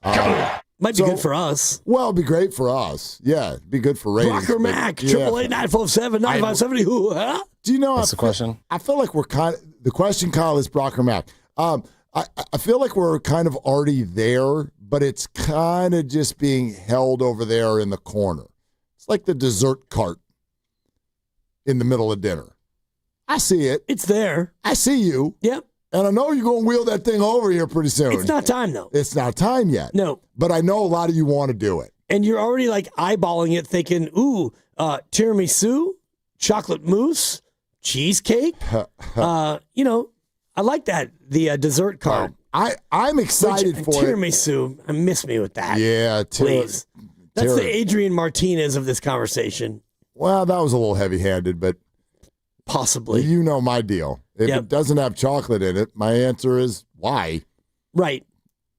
Might be good for us. Well, it'd be great for us. Yeah, it'd be good for ratings. Brock or Mac, 888-947-9570. Huh? Do you know? What's the question? I feel like we're kind of, the question, Kyle, is Brock or Mac. I feel like we're kind of already there, but it's kind of just being held over there in the corner. It's like the dessert cart in the middle of dinner. I see it. It's there. I see you. Yep. And I know you're going to wheel that thing over here pretty soon. It's not time, though. It's not time yet. No. But I know a lot of you want to do it. And you're already like eyeballing it thinking, ooh, tiramisu, chocolate mousse, cheesecake. I like that, the dessert card. I'm excited for tiramisu. Miss me with that. Yeah, please. That's the Adrian Martinez of this conversation. Well, that was a little heavy-handed, but possibly. You know my deal. If it doesn't have chocolate in it, my answer is why? Right.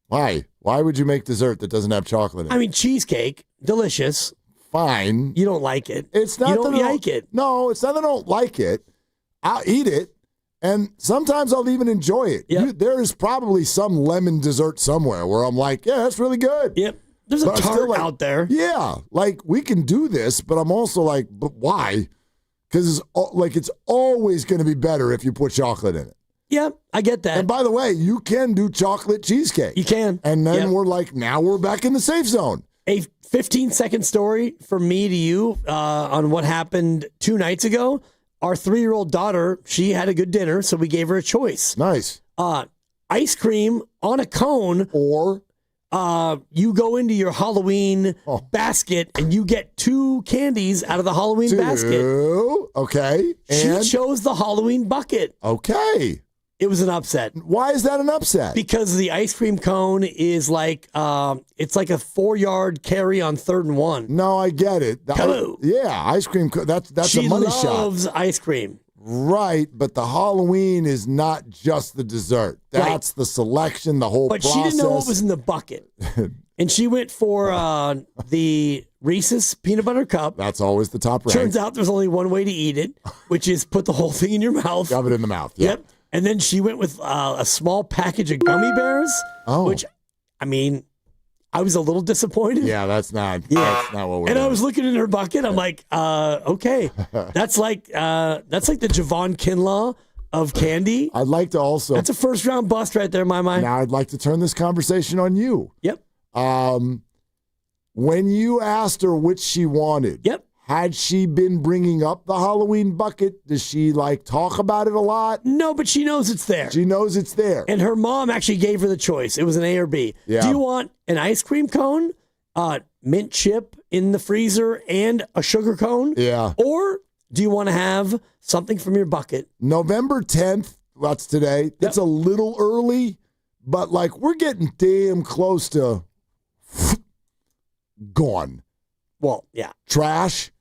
Why? Why would you make dessert that doesn't have chocolate in it? I mean, cheesecake, delicious. Fine. You don't like it. It's not you don't that like it. No, it's not that I don't like it. I'll eat it, and sometimes I'll even enjoy it. Yep. There is probably some lemon dessert somewhere where I'm like, yeah, that's really good. Yep. There's a tart out there. Yeah, like we can do this, but I'm also like, but why? Because it's always going to be better if you put chocolate in it. Yeah, I get that. And by the way, you can do chocolate cheesecake. You can. And then we're like, now we're back in the safe zone. A 15-second story from me to you on what happened 2 nights ago. Our 3-year-old daughter, she had a good dinner, so we gave her a choice. Nice. Ice cream on a cone, or you go into your Halloween basket and you get 2 candies out of the Halloween basket. Okay. And? She chose the Halloween bucket. Okay. It was an upset. Why is that an upset? Because the ice cream cone is like, it's like a 4-yard carry on 3rd and 1. No, I get it. Ice cream. That's a money shot. She loves ice cream. Right, but the Halloween is not just the dessert. That's the selection, the whole process. But she didn't know what was in the bucket. And she went for the Reese's Peanut Butter Cup. That's always the top rank. Turns out there's only one way to eat it, which is put the whole thing in your mouth. Shove it in the mouth. Yep. And then she went with a small package of gummy bears, which, I mean, I was a little disappointed. Yeah, that's not what we're doing. I was looking in her bucket. I'm like, okay, that's like the Javon Kinlaw of candy. I'd like to also. That's a 1st-round bust right there, my mind. Now I'd like to turn this conversation on you. Yep. When you asked her which she wanted. Yep. Had she been bringing up the Halloween bucket? Does she talk about it a lot? No, but she knows it's there. She knows it's there. And her mom actually gave her the choice. It was an A or B. Yeah. Do you want an ice cream cone, mint chip in the freezer, and a sugar cone? Yeah. Or do you want to have something from your bucket? November 10th, that's today. Yep. It's a little early, but we're getting damn close to gone. Well, yeah. Trash.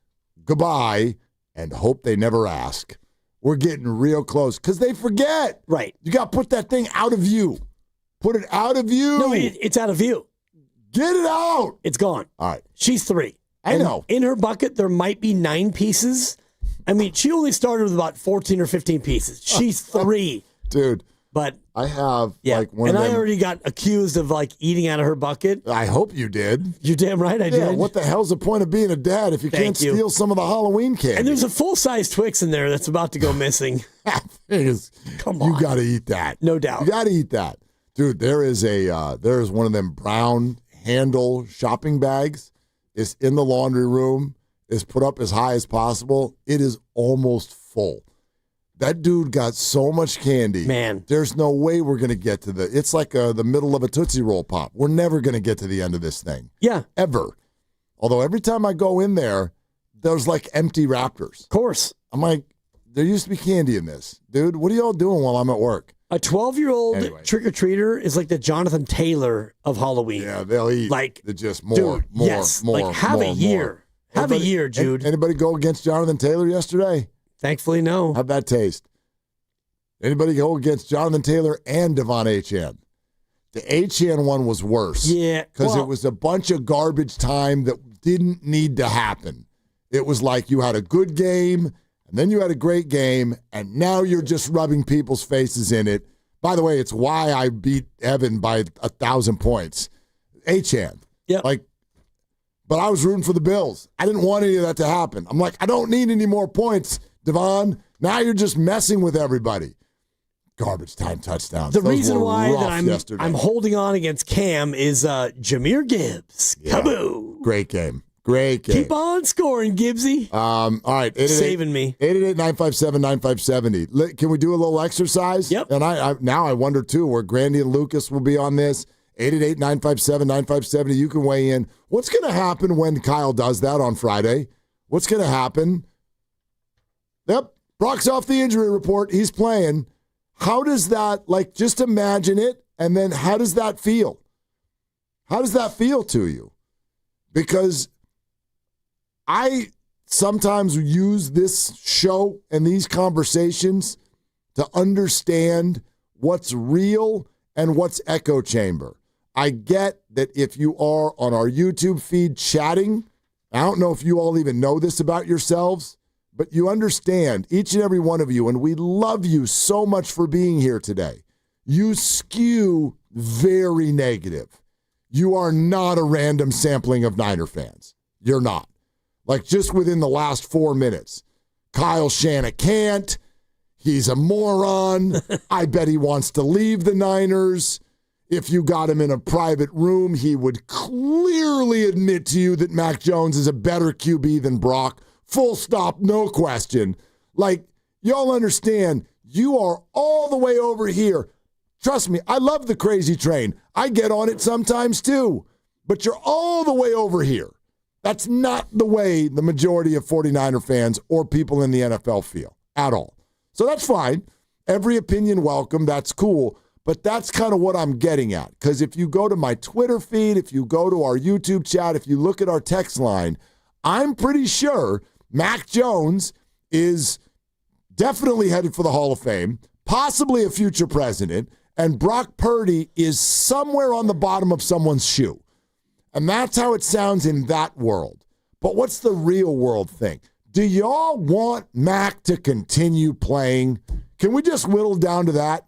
Goodbye, and hope they never ask. We're getting real close because they forget. Right. You got to put that thing out of view. Put it out of view. No, it's out of view. Get it out. It's gone. All right. She's 3. I know. In her bucket, there might be 9 pieces. I mean, she only started with about 14 or 15 pieces. She's 3. Dude. But I have one and of them. I already got accused of eating out of her bucket. I hope you did. You're damn right I did. What the hell's the point of being a dad if you can't steal some of the Halloween candy? And there's a full-size Twix in there that's about to go missing. Come on. You got to eat that. No doubt. You got to eat that. Dude, there is one of them brown handle shopping bags. is in the laundry room, is put up as high as possible. It is almost full. That dude got so much candy. Man. There's no way we're going to get to it's like the middle of a Tootsie Roll pop. We're never going to get to the end of this thing. Yeah. Ever. Although every time I go in there, there's like empty Raptors. Of course. I'm like, there used to be candy in this. Dude, what are y'all doing while I'm at work? A 12-year-old trick-or-treater is like the Jonathan Taylor of Halloween. Yeah, they'll eat. Like, they're just more. Yes. Like, have a year. Have a year, Jude. Anybody go against Jonathan Taylor yesterday? Thankfully, no. How'd that taste? Anybody go against Jonathan Taylor and Devon Achane? The Achane one was worse. Yeah. Because it was a bunch of garbage time that didn't need to happen. It was like you had a good game, and then you had a great game, and now you're just rubbing people's faces in it. By the way, it's why I beat Evan by 1,000 points. Achane. Yeah. But I was rooting for the Bills. I didn't want any of that to happen. I'm like, I don't need any more points, Devon. Now you're just messing with everybody. Garbage time touchdowns. The reason why that I'm holding on against Cam is Jahmyr Gibbs. Yeah. Kaboo. Great game. Great game. Keep on scoring, Gibbsy. All right. Saving me. 888-957-9570. Can we do a little exercise? Yep. And I now I wonder, too, where Grandy and Lucas will be on this. 888-957-9570. You can weigh in. What's going to happen when Kyle does that on Friday? What's going to happen? Yep. Brock's off the injury report. He's playing. How does that, just imagine it, and then how does that feel? How does that feel to you? Because I sometimes use this show and these conversations to understand what's real and what's echo chamber. I get that if you are on our YouTube feed chatting, I don't know if you all even know this about yourselves, but you understand, each and every one of you, and we love you so much for being here today. You skew very negative. You are not a random sampling of Niner fans. You're not. Just within the last 4 minutes. Kyle Shanahan can't. He's a moron. I bet he wants to leave the Niners. If you got him in a private room, he would clearly admit to you that Mac Jones is a better QB than Brock. Full stop, no question. Y'all understand, you are all the way over here. Trust me, I love the crazy train. I get on it sometimes too. But you're all the way over here. That's not the way the majority of 49er fans or people in the NFL feel at all. So that's fine. Every opinion welcome. That's cool. But that's kind of what I'm getting at. Because if you go to my Twitter feed, if you go to our YouTube chat, if you look at our text line, I'm pretty sure Mac Jones is definitely headed for the Hall of Fame, possibly a future president, and Brock Purdy is somewhere on the bottom of someone's shoe. And that's how it sounds in that world. But what's the real world thing? Do y'all want Mac to continue playing? Can we just whittle down to that?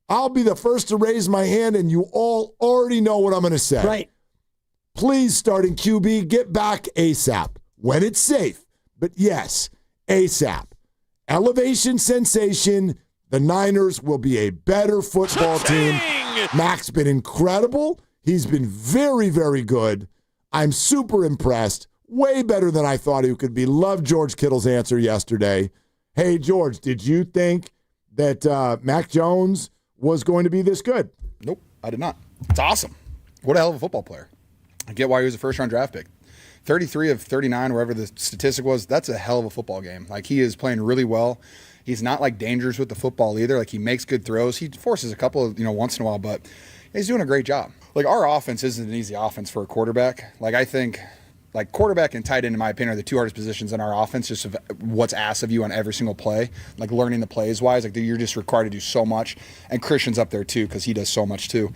I'll be the first to raise my hand, and you all already know what I'm going to say. Right. Please, starting QB, get back ASAP when it's safe. But yes, ASAP. Elevation sensation. The Niners will be a better football team. Mac's been incredible. He's been very, very good. I'm super impressed. Way better than I thought he could be. Love George Kittle's answer yesterday. Hey, George, did you think that Mac Jones was going to be this good? Nope, I did not. It's awesome. What a hell of a football player. I get why he was a first-round draft pick. 33 of 39, wherever the statistic was, that's a hell of a football game. He is playing really well. He's not dangerous with the football either. He makes good throws. He forces a couple of, once in a while, but he's doing a great job. Our offense isn't an easy offense for a quarterback. I think quarterback and tight end, in my opinion, are the two hardest positions in our offense, just of what's asked of you on every single play. Learning the plays wise, you're just required to do so much. And Christian's up there too, because he does so much too.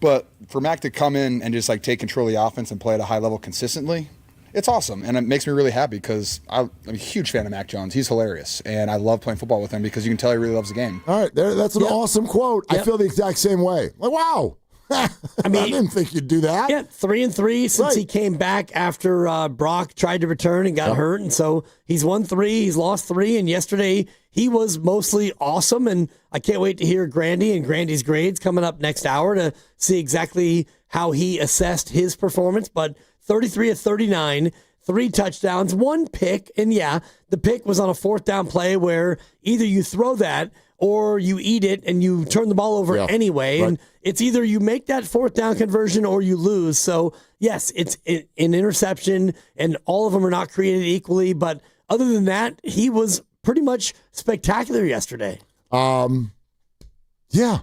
But for Mac to come in and just take control of the offense and play at a high level consistently, it's awesome. And it makes me really happy because I'm a huge fan of Mac Jones. He's hilarious. And I love playing football with him because you can tell he really loves the game. All right, that's an awesome quote. Yep. I feel the exact same way. Wow. I didn't think you'd do that. Yeah, 3-3 since he came back after Brock tried to return and got hurt. And so he's won 3, he's lost 3, and yesterday he was mostly awesome. And I can't wait to hear Grandy and Grandy's grades coming up next hour to see exactly how he assessed his performance. But 33 of 39, 3 touchdowns, 1 pick. And yeah, the pick was on a 4th down play where either you throw that or you eat it and you turn the ball over anyway. Right. And it's either you make that 4th down conversion or you lose. So, yes, it's an interception, and all of them are not created equally. But other than that, he was pretty much spectacular yesterday. Yeah.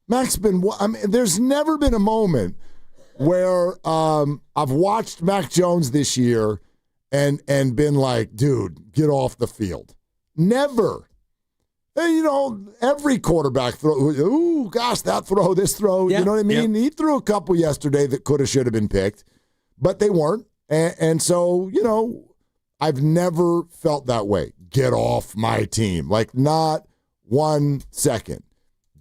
Mac's been, there's never been a moment where I've watched Mac Jones this year and been like, dude, get off the field. Never. And, every quarterback throw, ooh, gosh, that throw, this throw, you know what I mean? He threw a couple yesterday that could have, should have been picked, but they weren't. And so, I've never felt that way. Get off my team. Like, not 1 second.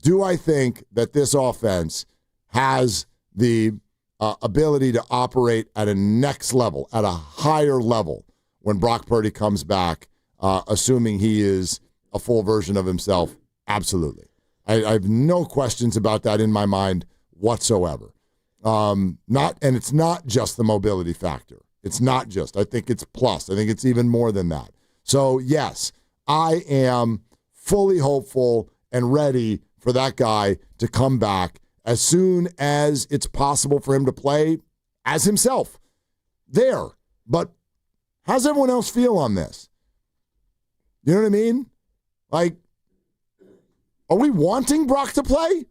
Do I think that this offense has the ability to operate at a next level, at a higher level when Brock Purdy comes back, assuming he is a full version of himself? Absolutely. I have no questions about that in my mind whatsoever. And it's not just the mobility factor. It's not just. I think it's plus. I think it's even more than that. So, yes, I am fully hopeful and ready for that guy to come back as soon as it's possible for him to play as himself there. But how's everyone else feel on this? You know what I mean? Like, are we wanting Brock to play?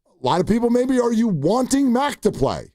A lot of people maybe, are you wanting Mac to play?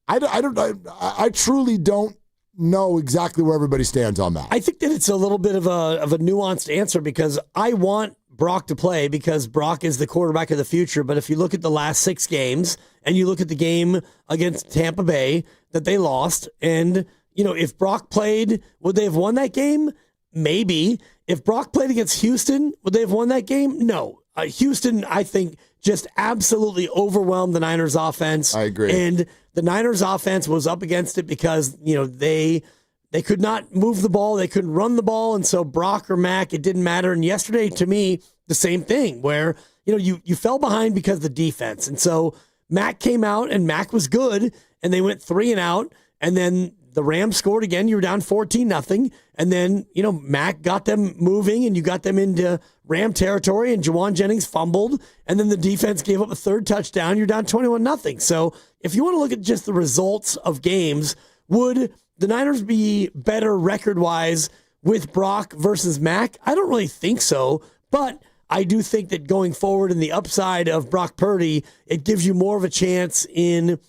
I truly don't know exactly where everybody stands on that. I think that it's a little bit of a nuanced answer, because I want Brock to play because Brock is the quarterback of the future. But if you look at the last 6 games and you look at the game against Tampa Bay that they lost, and, if Brock played, would they have won that game? Maybe. If Brock played against Houston, would they have won that game? No. Houston, I think, just absolutely overwhelmed the Niners offense. I agree. And the Niners offense was up against it because, they could not move the ball. They couldn't run the ball. And so Brock or Mac, it didn't matter. And yesterday, to me, the same thing where, you fell behind because of the defense. And so Mac came out and Mac was good, and they went 3 and out. And then the Rams scored again. You were down 14-0. And then, Mac got them moving, and you got them into Ram territory, and Jawan Jennings fumbled. And then the defense gave up a 3rd touchdown. You're down 21-0. So if you want to look at just the results of games, would the Niners be better record-wise with Brock versus Mac? I don't really think so, but I do think that going forward in the upside of Brock Purdy, it gives you more of a chance in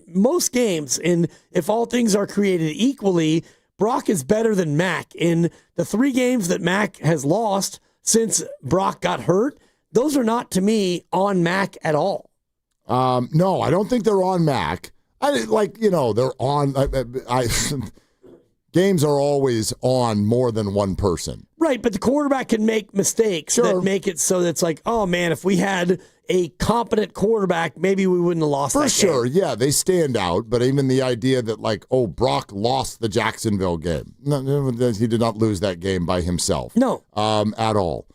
most games. And if all things are created equally, Brock is better than Mac. In the 3 games that Mac has lost since Brock got hurt, those are not, to me, on Mac at all. No, I don't think they're on Mac. They're on. Games are always on more than one person. Right, but the quarterback can make mistakes that make it so that it's like, oh, man, if we had a competent quarterback, maybe we wouldn't have lost that game. For sure, yeah, they stand out. But even the idea that, Brock lost the Jacksonville game. No, he did not lose that game by himself. No. At all.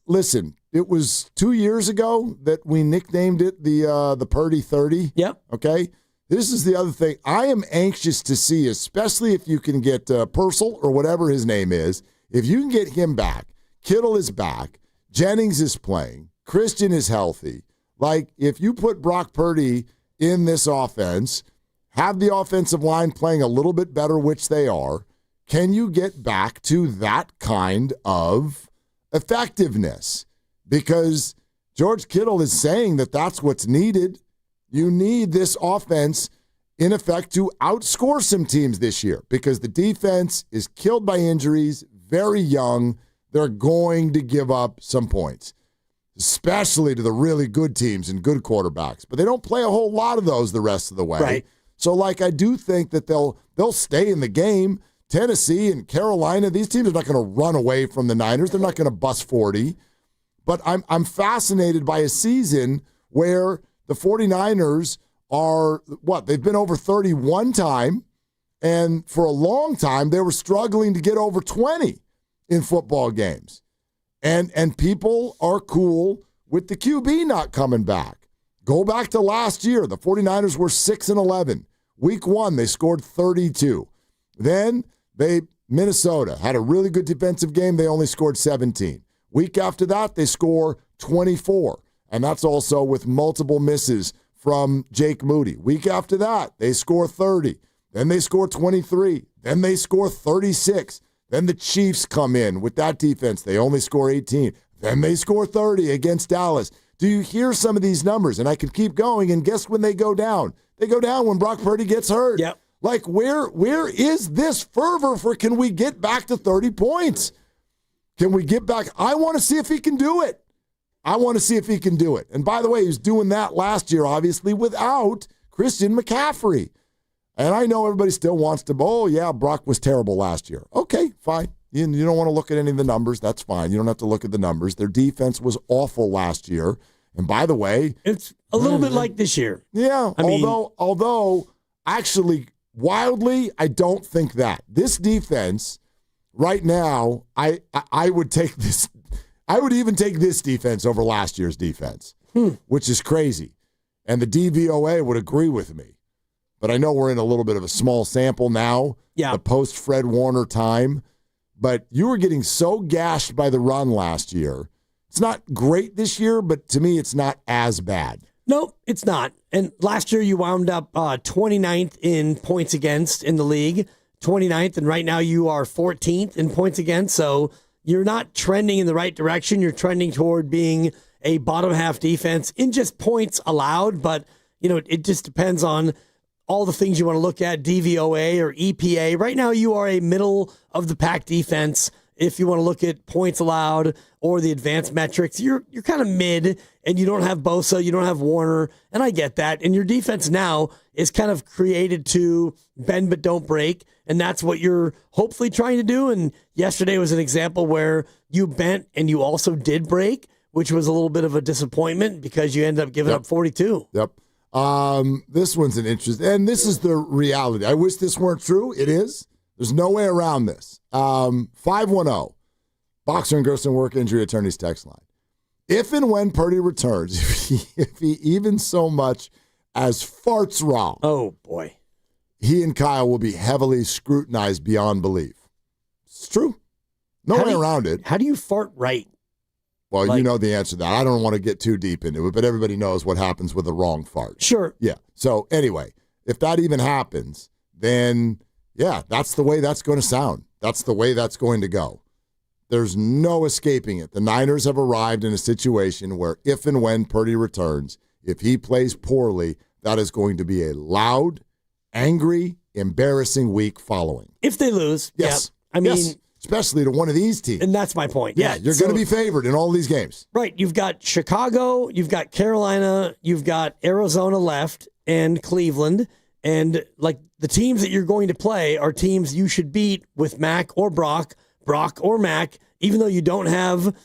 Listen, it was 2 years ago that we nicknamed it the Purdy 30. Yep. Okay? This is the other thing. I am anxious to see, especially if you can get Purcell or whatever his name is, if you can get him back. Kittle is back. Jennings is playing. Christian is healthy. If you put Brock Purdy in this offense, have the offensive line playing a little bit better, which they are, can you get back to that kind of effectiveness? Because George Kittle is saying that that's what's needed. You need this offense, in effect, to outscore some teams this year because the defense is killed by injuries, very young. They're going to give up some points, especially to the really good teams and good quarterbacks. But they don't play a whole lot of those the rest of the way. Right. So, I do think that they'll stay in the game. Tennessee and Carolina, these teams are not going to run away from the Niners. They're not going to bust 40. But I'm fascinated by a season where the 49ers are, they've been over 30 one time, and for a long time they were struggling to get over 20 in football games. And people are cool with the QB not coming back. Go back to last year. The 49ers were 6-11. Week 1, they scored 32. Then Minnesota had a really good defensive game. They only scored 17. Week after that, they score 24. And that's also with multiple misses from Jake Moody. Week after that, they score 30. Then they score 23. Then they score 36. Then the Chiefs come in with that defense. They only score 18. Then they score 30 against Dallas. Do you hear some of these numbers? And I can keep going, and guess when they go down? They go down when Brock Purdy gets hurt. Yep. Like, where is this fervor for can we get back to 30 points? Can we get back? I want to see if he can do it. And by the way, he was doing that last year, obviously, without Christian McCaffrey. And I know everybody still wants to, Brock was terrible last year. Okay, fine. You don't want to look at any of the numbers. That's fine. You don't have to look at the numbers. Their defense was awful last year. And by the way, it's a little bit like this year. Yeah, although actually, wildly, I don't think that. This defense right now, I would take this. I would even take this defense over last year's defense, which is crazy. And the DVOA would agree with me. But I know we're in a little bit of a small sample now, the post-Fred Warner time. But you were getting so gashed by the run last year. It's not great this year, but to me, it's not as bad. No, it's not. And last year you wound up 29th in points against in the league, 29th, and right now you are 14th in points against. So you're not trending in the right direction. You're trending toward being a bottom half defense in just points allowed, but it just depends on all the things you want to look at, DVOA or EPA. Right now you are a middle of the pack defense. If you want to look at points allowed or the advanced metrics, you're kind of mid, and you don't have Bosa, you don't have Warner, and I get that. And your defense now is kind of created to bend but don't break, and that's what you're hopefully trying to do. And yesterday was an example where you bent and you also did break, which was a little bit of a disappointment because you ended up giving up 42. Yep. This one's an interest, and this is the reality. I wish this weren't true. It is. There's no way around this. 510, Boxer and Gerson Work Injury Attorneys text line. If and when Purdy returns, if he even so much as farts wrong, oh boy, he and Kyle will be heavily scrutinized beyond belief. It's true. No way around it. How do you fart right? Well, you know the answer to that. I don't want to get too deep into it, but everybody knows what happens with a wrong fart. Sure. Yeah. So anyway, if that even happens, then yeah, that's the way that's going to sound. That's the way that's going to go. There's no escaping it. The Niners have arrived in a situation where if and when Purdy returns, if he plays poorly, that is going to be a loud, angry, embarrassing week following. If they lose, yes. Yeah. I mean, yes. Especially to one of these teams. And that's my point. Yeah, you're going to be favored in all these games. Right. You've got Chicago, you've got Carolina, you've got Arizona left, and Cleveland. And like the teams that you're going to play are teams you should beat with Mac or Brock or Mac, even though you don't have,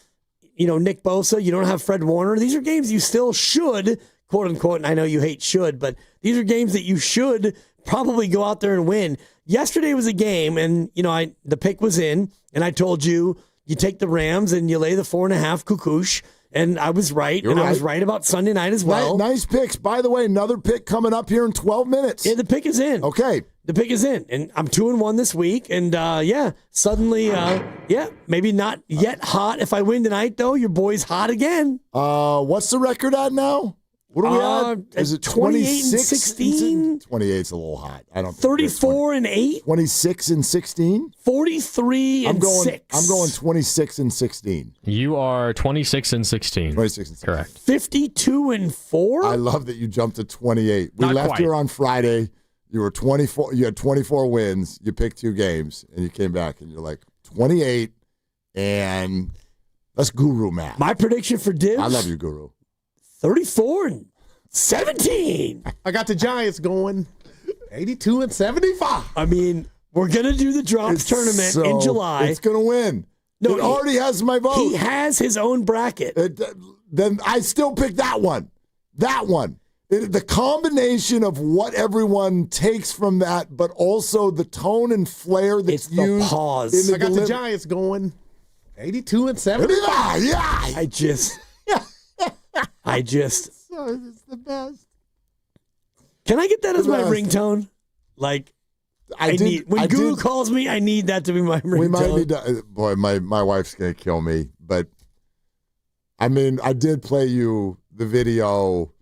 Nick Bosa, you don't have Fred Warner. These are games you still should, quote unquote, and I know you hate should, but these are games that you should probably go out there and win. Yesterday was a game, and the pick was in, and I told you take the Rams and you lay the 4.5 Kukush, and I was right. You're right. I was right about Sunday night as well. Nice picks. By the way, another pick coming up here in 12 minutes. Yeah, the pick is in. Okay. The pick is in, and I'm 2-1 this week, and suddenly, maybe not yet hot. If I win tonight, though, your boy's hot again. What's the record at now? What are we at? Is it 28-16? 28's a little hot. I don't. 34-8. 26-16. 43-6. I'm going 26-16. You are 26-16. 26-16. Correct. 52-4. I love that you jumped to 28. We Not left quite. here on Friday. You were 24. You had 24 wins. You picked 2 games, and you came back, and you're like 28. And that's guru math. My prediction for Dibs. I love you, Guru. 34-17. I got the Giants going 82-75. I mean, we're going to do the drops tournament in July. It's going to win. No, it already has my vote. He has his own bracket. Then I still pick that one. That one. The combination of what everyone takes from that, but also the tone and flair that's used. The pause. I got the Giants going 82-75. Yeah. I just It's the best. Can I get that as my ringtone? Like, when Guru calls me, I need that to be my ringtone. We might need to. Boy, my wife's gonna kill me. But I mean, I did play you the video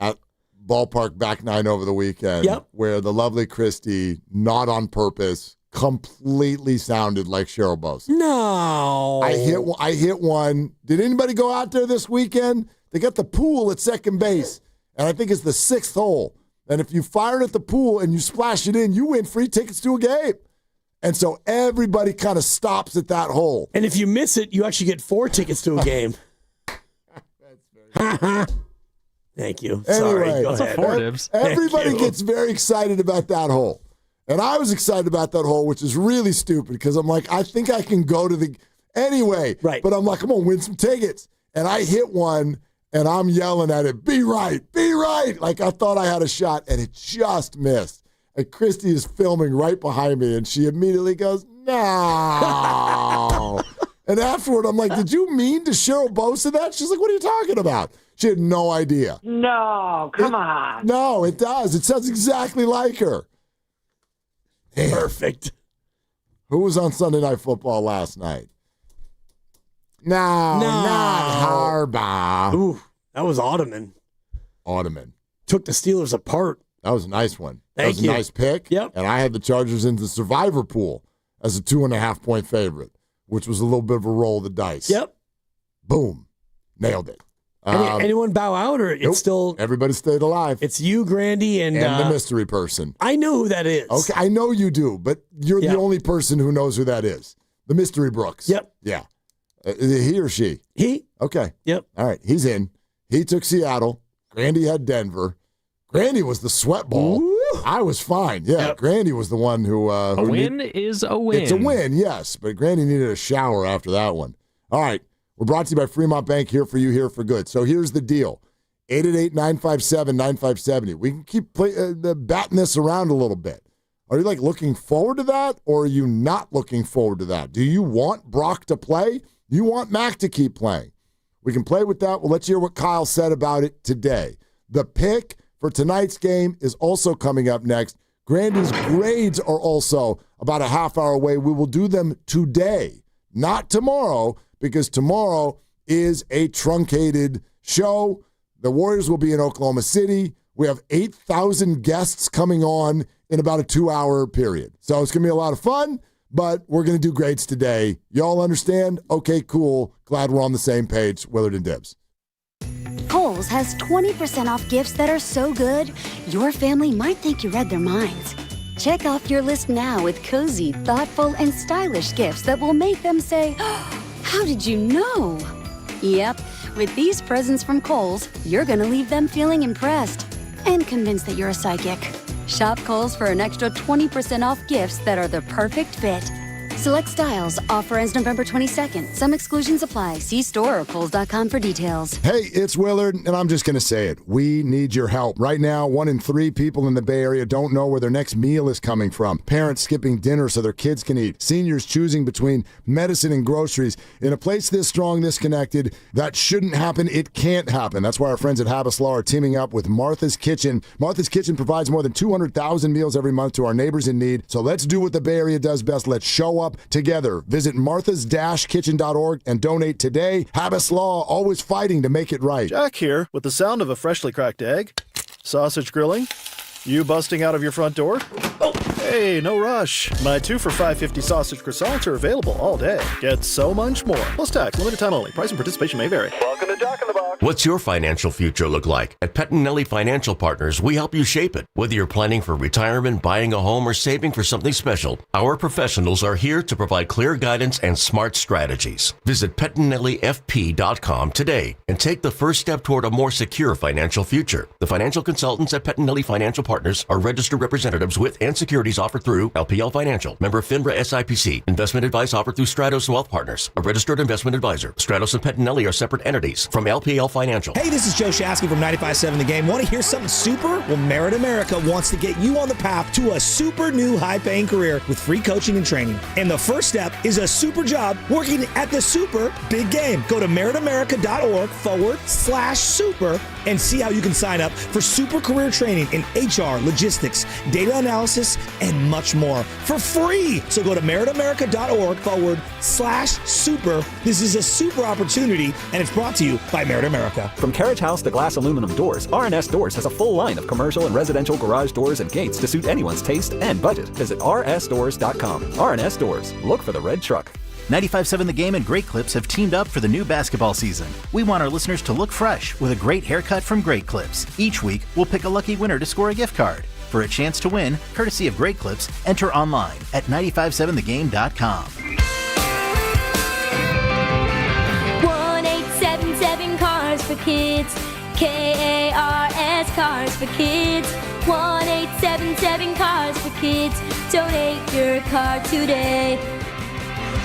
at Ballpark Back Nine over the weekend, where the lovely Christy, not on purpose, completely sounded like Cheryl Bose. No, I hit one. Did anybody go out there this weekend? They got the pool at second base, and I think it's the 6th hole. And if you fire it at the pool and you splash it in, you win free tickets to a game. And so everybody kind of stops at that hole. And if you miss it, you actually get 4 tickets to a game. Thank you. Sorry, anyway, go ahead. Everybody gets very excited about that hole. And I was excited about that hole, which is really stupid because I'm like, I think I can go to the anyway. Right. But I'm like, I'm going to win some tickets. And I hit one, and I'm yelling at it, be right, be right. Like I thought I had a shot, and it just missed. And Christy is filming right behind me, and she immediately goes, no. And afterward, I'm like, did you mean to Cheryl Bose that? She's like, what are you talking about? She had no idea. No, come on. No, it does. It sounds exactly like her. Perfect. Who was on Sunday Night Football last night? No, not Harbaugh. Ooh, that was Ottoman. Took the Steelers apart. That was a nice one. Thank that was you. a nice pick. Yep. And I had the Chargers in the survivor pool as a 2.5-point favorite, which was a little bit of a roll of the dice. Yep. Boom. Nailed it. Anyone bow out, or it's still everybody stayed alive? It's you, Grandy, and the mystery person. I know who that is. Okay, I know you do, but you're the only person who knows who that is. The mystery Brooks. Yep. Yeah. He or she? He. Okay. Yep. All right. He's in. He took Seattle. Grandy had Denver. Grandy was the sweat ball. Ooh. I was fine. Yeah. Yep. Grandy was the one who. A win is a win. It's a win, yes. But Grandy needed a shower after that one. All right. We're brought to you by Fremont Bank, here for you, here for good. So here's the deal. 888-957-9570. We can keep batting this around a little bit. Are you like looking forward to that, or are you not looking forward to that? Do you want Brock to play? You want Mac to keep playing? We can play with that. Well, let's hear what Kyle said about it today. The pick for tonight's game is also coming up next. Grandy's grades are also about a half hour away. We will do them today, not tomorrow, because tomorrow is a truncated show. The Warriors will be in Oklahoma City. We have 8,000 guests coming on in about a 2-hour period. So it's going to be a lot of fun, but we're going to do grades today. Y'all understand? Okay, cool. Glad we're on the same page. Willard and Dibs. Kohl's has 20% off gifts that are so good, your family might think you read their minds. Check off your list now with cozy, thoughtful, and stylish gifts that will make them say, how did you know? Yep, with these presents from Kohl's, you're going to leave them feeling impressed and convinced that you're a psychic. Shop Kohl's for an extra 20% off gifts that are the perfect fit. Select styles. Offer ends November 22nd. Some exclusions apply. See store or Kohl's.com for details. Hey, it's Willard, and I'm just going to say it. We need your help. Right now, 1 in 3 people in the Bay Area don't know where their next meal is coming from. Parents skipping dinner so their kids can eat. Seniors choosing between medicine and groceries. In a place this strong, this connected, that shouldn't happen. It can't happen. That's why our friends at Habas Law are teaming up with Martha's Kitchen. Martha's Kitchen provides more than 200,000 meals every month to our neighbors in need. So let's do what the Bay Area does best. Let's show up together. Visit marthas-kitchen.org and donate today. Habas Law, always fighting to make it right. Jack here with the sound of a freshly cracked egg, sausage grilling, you busting out of your front door. Oh, hey, no rush. My 2 for $5.50 sausage croissants are available all day. Get so much more. Plus tax, limited time only. Price and participation may vary. Welcome to Jack in the Box. What's your financial future look like? At Pettinelli Financial Partners, we help you shape it. Whether you're planning for retirement, buying a home, or saving for something special, our professionals are here to provide clear guidance and smart strategies. Visit PettinelliFP.com today and take the first step toward a more secure financial future. The financial consultants at Pettinelli Financial Partners are registered representatives with and securities offered through LPL Financial, member FINRA SIPC. Investment advice offered through Stratos Wealth Partners, a registered investment advisor. Stratos and Pettinelli are separate entities from LPL Financial. Hey, this is Joe Shasky from 95.7 The Game. Want to hear something super? Well, Merit America wants to get you on the path to a super new high-paying career with free coaching and training. And the first step is a super job working at the super big game. Go to meritamerica.org/super and see how you can sign up for super career training in HR, logistics, data analysis, and much more for free. So go to meritamerica.org/super. This is a super opportunity, and it's brought to you by Merit America. From carriage house to glass aluminum doors, R&S Doors has a full line of commercial and residential garage doors and gates to suit anyone's taste and budget. Visit rsdoors.com. R&S Doors. Look for the red truck. 95.7 The Game and Great Clips have teamed up for the new basketball season. We want our listeners to look fresh with a great haircut from Great Clips. Each week, we'll pick a lucky winner to score a gift card. For a chance to win, courtesy of Great Clips, enter online at 957thegame.com. 1-877 Cars for Kids. KARS Cars for Kids. 1-877 Cars for Kids. Donate your car today.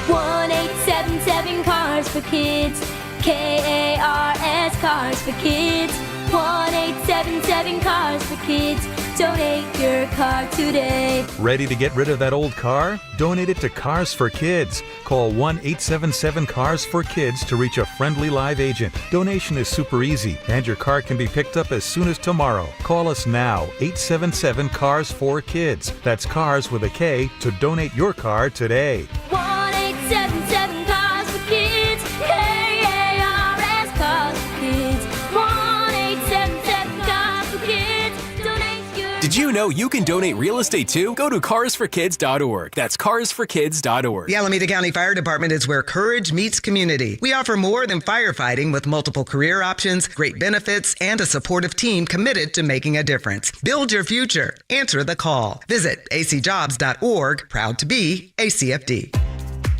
1-877 Cars for Kids. KARS Cars for Kids. 1-877 Cars for Kids. Donate your car today. Ready to get rid of that old car? Donate it to Cars for Kids. Call 1-877-CARS-FOR-KIDS to reach a friendly live agent. Donation is super easy, and your car can be picked up as soon as tomorrow. Call us now, 877-CARS-FOR-KIDS. That's Cars with a K to donate your car today. 1-877 Cars for Kids. KARS Cars for Kids. 1-877 Cars for Kids. Donate your. Did you know you can donate real estate too? Go to carsforkids.org. That's carsforkids.org. The Alameda County Fire Department is where courage meets community. We offer more than firefighting with multiple career options, great benefits, and a supportive team committed to making a difference. Build your future. Answer the call. Visit acjobs.org. Proud to be ACFD.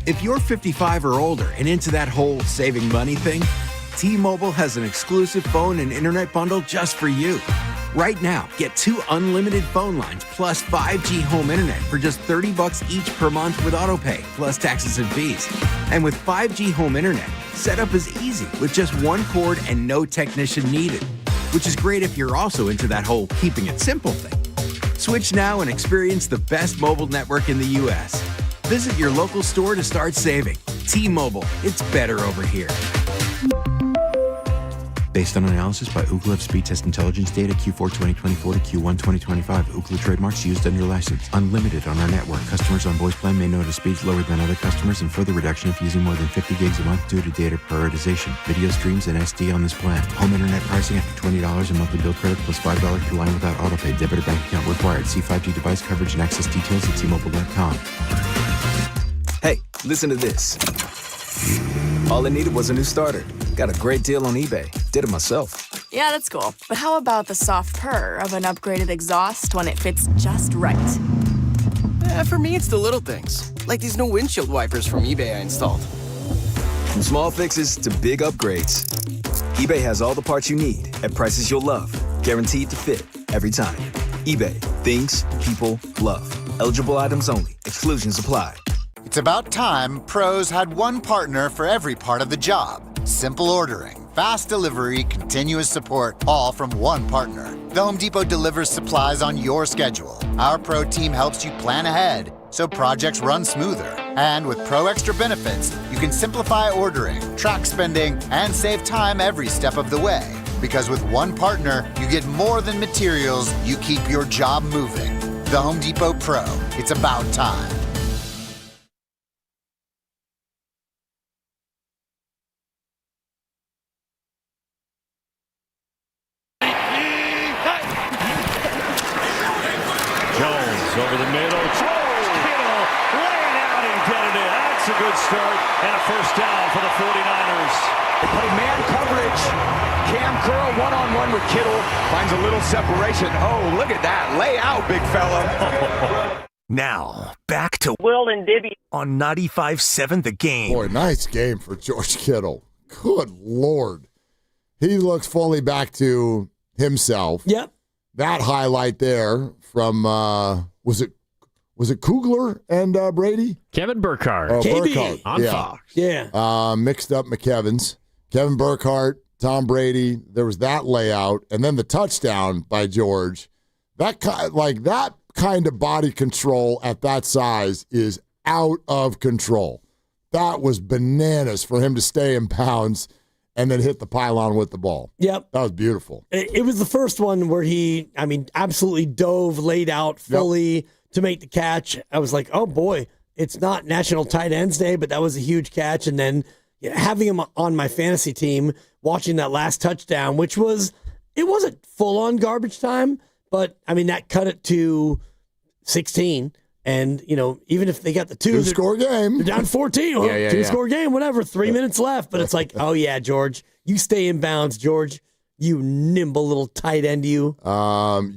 If you're 55 or older and into that whole saving money thing, T-Mobile has an exclusive phone and internet bundle just for you. Right now, get 2 unlimited phone lines plus 5G home internet for just $30 each per month with autopay, plus taxes and fees. And with 5G home internet, setup is easy with just one cord and no technician needed, which is great if you're also into that whole keeping it simple thing. Switch now and experience the best mobile network in the U.S. Visit your local store to start saving. T-Mobile, it's better over here. Based on analysis by Ookla of speed test intelligence data Q4 2024 to Q1 2025. Ookla trademarks used under license. Unlimited on our network. Customers on voice plan may notice speeds lower than other customers and further reduction if using more than 50 gigs a month due to data prioritization. Video streams and SD on this plan. Home internet pricing after $20 a monthly bill credit plus $5 per line without autopay. Debit or bank account required. See 5G device coverage and access details at T-Mobile.com. Hey, listen to this. All I needed was a new starter. Got a great deal on eBay. Did it myself. Yeah, that's cool. But how about the soft purr of an upgraded exhaust when it fits just right? For me, it's the little things. Like these new windshield wipers from eBay I installed. From small fixes to big upgrades, eBay has all the parts you need at prices you'll love. Guaranteed to fit every time. eBay. Things people love. Eligible items only. Exclusions apply. It's about time pros had one partner for every part of the job. Simple ordering, fast delivery, continuous support, all from one partner. The Home Depot delivers supplies on your schedule. Our pro team helps you plan ahead so projects run smoother. And with Pro Extra benefits, you can simplify ordering, track spending, and save time every step of the way. Because with one partner, you get more than materials, you keep your job moving. The Home Depot Pro. It's about time. Over the middle. George Kittle laying out and getting it. That's a good start and a first down for the 49ers. They play man coverage. Cam Curl one-on-one with Kittle. Finds a little separation. Oh, look at that. Lay out, big fella. Now, back to Will and Dibby on 95.7 The Game. Boy, nice game for George Kittle. Good Lord. He looks fully back to himself. Yep. That highlight there from, was it Kugler and Brady? Kevin Burkhardt. Oh, KB Burkhardt. on yeah. Fox. Yeah. Mixed up McKevins. Kevin Burkhardt, Tom Brady. There was that layout. And then the touchdown by George. That kind of body control at that size is out of control. That was bananas for him to stay in bounds and then hit the pylon with the ball. Yep. That was beautiful. It was the first one where he, absolutely dove, laid out fully to make the catch. I was like, oh boy, it's not National Tight Ends Day, but that was a huge catch. And then having him on my fantasy team, watching that last touchdown, which it wasn't full on garbage time, but that cut it to 16. And, even if they got the two-score game, they're down 14. Well, two-score game, whatever, 3 minutes left. But it's like, oh, yeah, George, you stay in bounds, George. You nimble little tight end, you.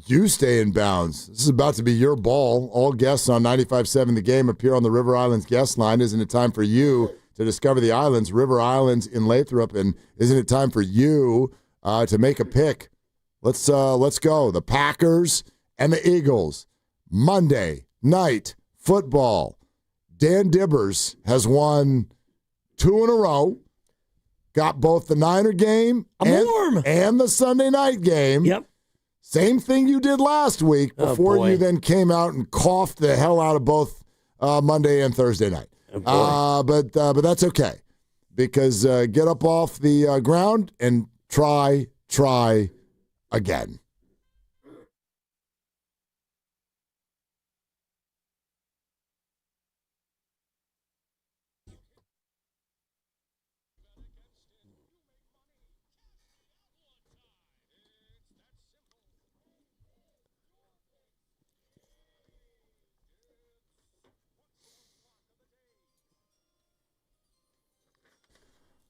You stay in bounds. This is about to be your ball. All guests on 95.7 The Game appear on the River Islands guest line. Isn't it time for you to discover the islands, River Islands in Lathrop? And isn't it time for you to make a pick? Let's go. The Packers and the Eagles. Monday Night Football. Dan Dibbers has won 2 in a row. Got both the Niner game and the Sunday night game. Yep. Same thing you did last week before you then came out and coughed the hell out of both Monday and Thursday night. But that's okay, because get up off the ground and try again.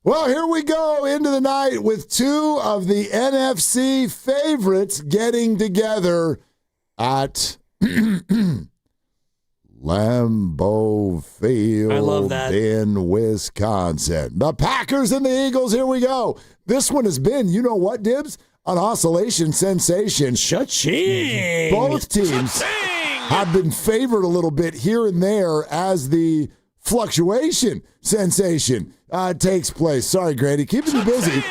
Well, here we go into the night with 2 of the NFC favorites getting together at Lambeau Field I love that. in Wisconsin. The Packers and the Eagles, here we go. This one has been, you know what, Dibs? An oscillation sensation. Cha-ching! Both teams have been favored a little bit here and there as the fluctuation sensation takes place. Sorry, Grady, keeping you busy.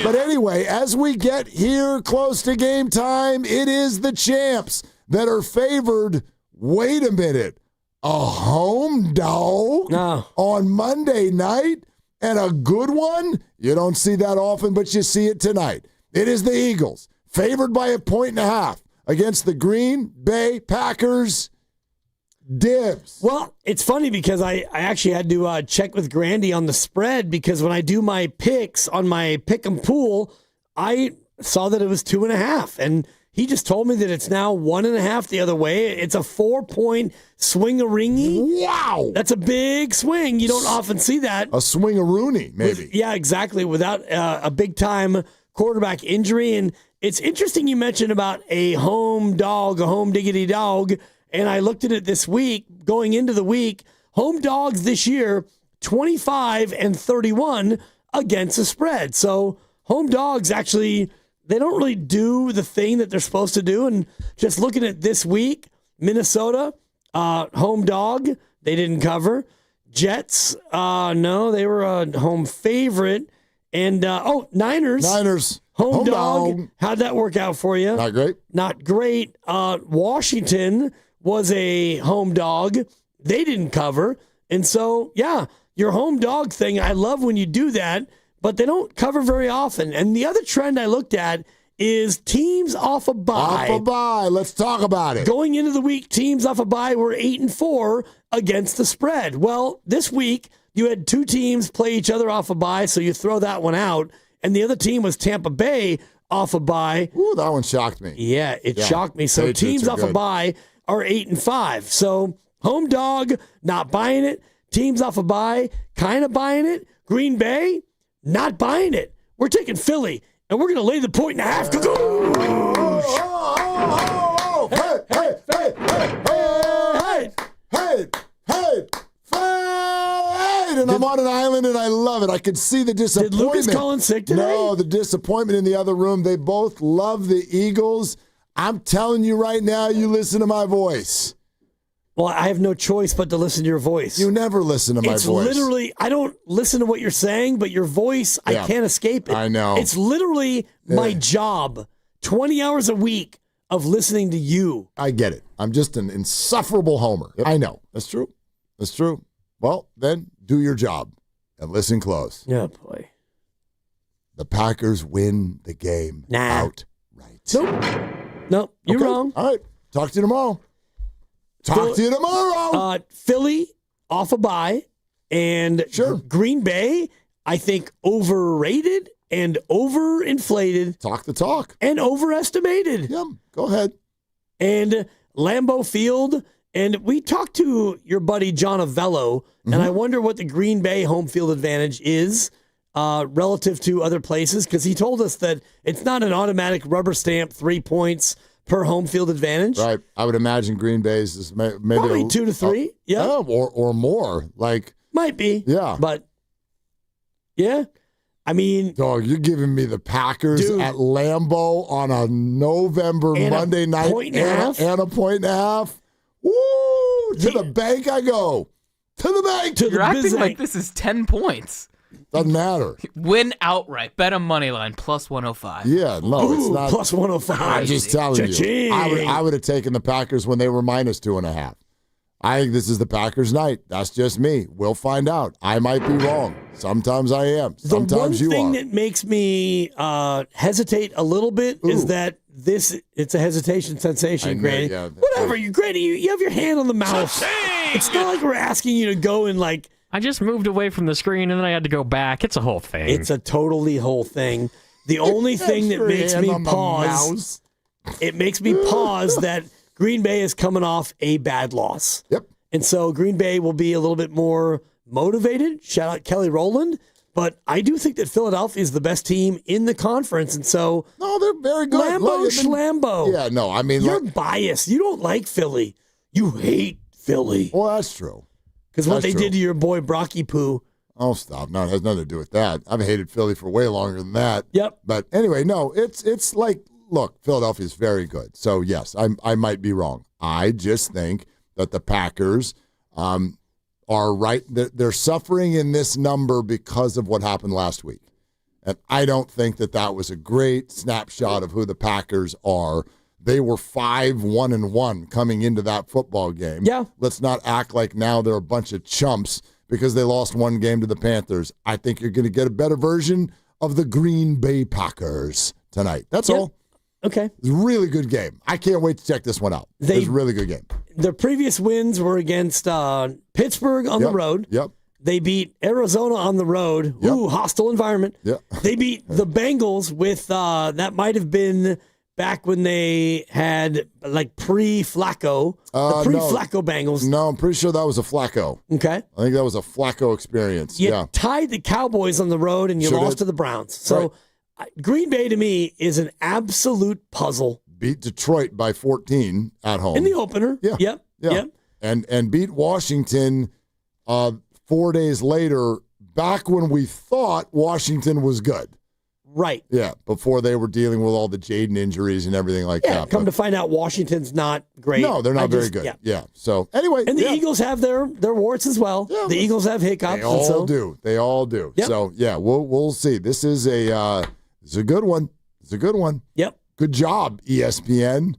But anyway, as we get here close to game time, it is the champs that are favored. Wait a minute. A home dog on Monday night, and a good one? You don't see that often, but you see it tonight. It is the Eagles, favored by 1.5 against the Green Bay Packers. Dibs. Well, it's funny because I actually had to check with Grandy on the spread, because when I do my picks on my pick'em pool, I saw that it was 2.5, and he just told me that it's now 1.5 the other way. It's a 4-point swing-a-ringy. Wow. That's a big swing. You don't often see that. A swing-a-rooney, maybe. Yeah, exactly, without a big-time quarterback injury. And it's interesting you mentioned about a home dog, a home diggity dog. And I looked at it this week, going into the week, home dogs this year, 25-31 against the spread. So home dogs actually, they don't really do the thing that they're supposed to do. And just looking at this week, Minnesota, home dog, they didn't cover. Jets, no, they were a home favorite. And, Niners. Home dog. How'd that work out for you? Not great. Not great. Washington was a home dog. They didn't cover. And so, yeah, your home dog thing, I love when you do that, but they don't cover very often. And the other trend I looked at is teams off a bye. Off a bye. Let's talk about it. Going into the week, teams off a bye were 8-4 against the spread. Well, this week, you had 2 teams play each other off a bye, so you throw that one out. And the other team was Tampa Bay off a bye. Ooh, that one shocked me. Yeah, it shocked me. So teams off a bye are 8-5. So home dog, not buying it. Teams off a bye, kind of buying it. Green Bay, not buying it. We're taking Philly, and we're going to lay the 1.5. Hey! And I'm on an island, and I love it. I could see the disappointment. Did Lucas call in sick today? No, the disappointment in the other room. They both love the Eagles. I'm telling you right now, you listen to my voice. Well, I have no choice but to listen to your voice. You never listen to my voice. It's literally, I don't listen to what you're saying, but your voice, I can't escape it. I know. It's literally my job, 20 hours a week of listening to you. I get it. I'm just an insufferable homer. I know. That's true. That's true. Well, then do your job and listen close. Yeah, boy. The Packers win the game outright. Nope, you're wrong. All right. Talk to you tomorrow. Philly off a bye, and Green Bay, I think, overrated and overinflated. Talk the talk. And overestimated. Yeah, go ahead. And Lambeau Field, and we talked to your buddy John Avello, and I wonder what the Green Bay home field advantage is relative to other places, because he told us that it's not an automatic rubber stamp 3 points per home field advantage. Right. I would imagine Green Bay's is maybe probably 2 to 3. or more. Like might be. Yeah. But yeah. I mean, dog, you're giving me the Packers at Lambeau on a November Monday night and a point and a half. Woo! To the bank I go. To the bank. You're acting like this is 10 points. Doesn't matter. Win outright. Bet a money line plus 105. Yeah, no, it's not. Plus 105. I'm just telling you. I would have taken the Packers when they were minus 2.5. I think this is the Packers' night. That's just me. We'll find out. I might be wrong. Sometimes I am. Sometimes you are. The one thing that makes me hesitate a little bit is that it's a hesitation sensation, Granny. Yeah, whatever, Granny, you have your hand on the mouse. It's not like we're asking you to go and like. I just moved away from the screen and then I had to go back. It's a whole thing. It's a totally whole thing. The only thing that makes me pause, it makes me pause that Green Bay is coming off a bad loss. Yep. And so Green Bay will be a little bit more motivated. Shout out Kelly Rowland. But I do think that Philadelphia is the best team in the conference, and so they're very good. Lambeau. Yeah, no, I mean you're biased. You don't like Philly. You hate Philly. Well, that's true. Because what they did to your boy Brocky Poo. Oh, stop! No, it has nothing to do with that. I've hated Philly for way longer than that. Yep. But anyway, no, it's like, look, Philadelphia is very good. So yes, I might be wrong. I just think that the Packers are right. They're suffering in this number because of what happened last week. And I don't think that was a great snapshot of who the Packers are. They were 5-1-1 coming into that football game. Yeah. Let's not act like now they're a bunch of chumps because they lost one game to the Panthers. I think you're going to get a better version of the Green Bay Packers tonight. That's all. Okay. It's a really good game. I can't wait to check this one out. It's a really good game. Their previous wins were against Pittsburgh on the road. Yep. They beat Arizona on the road. Yep. Ooh, hostile environment. Yep. They beat the Bengals with, that might have been back when they had like pre-Flacco. The pre-Flacco Bengals. No, I'm pretty sure that was a Flacco. Okay. I think that was a Flacco experience. You tied the Cowboys on the road and you lost to the Browns. So Green Bay to me is an absolute puzzle. Beat Detroit by 14 at home. In the opener. Yeah. Yep. And beat Washington 4 days later, back when we thought Washington was good. Right. Yeah, before they were dealing with all the Jaden injuries and everything like that. Come to find out, Washington's not great. No, they're not very good. Yeah. So anyway. And the Eagles have their warts as well. Yeah, the Eagles have hiccups. They all do. They all do. Yep. So yeah, we'll see. This is a good one. It's a good one. Yep. Good job, ESPN.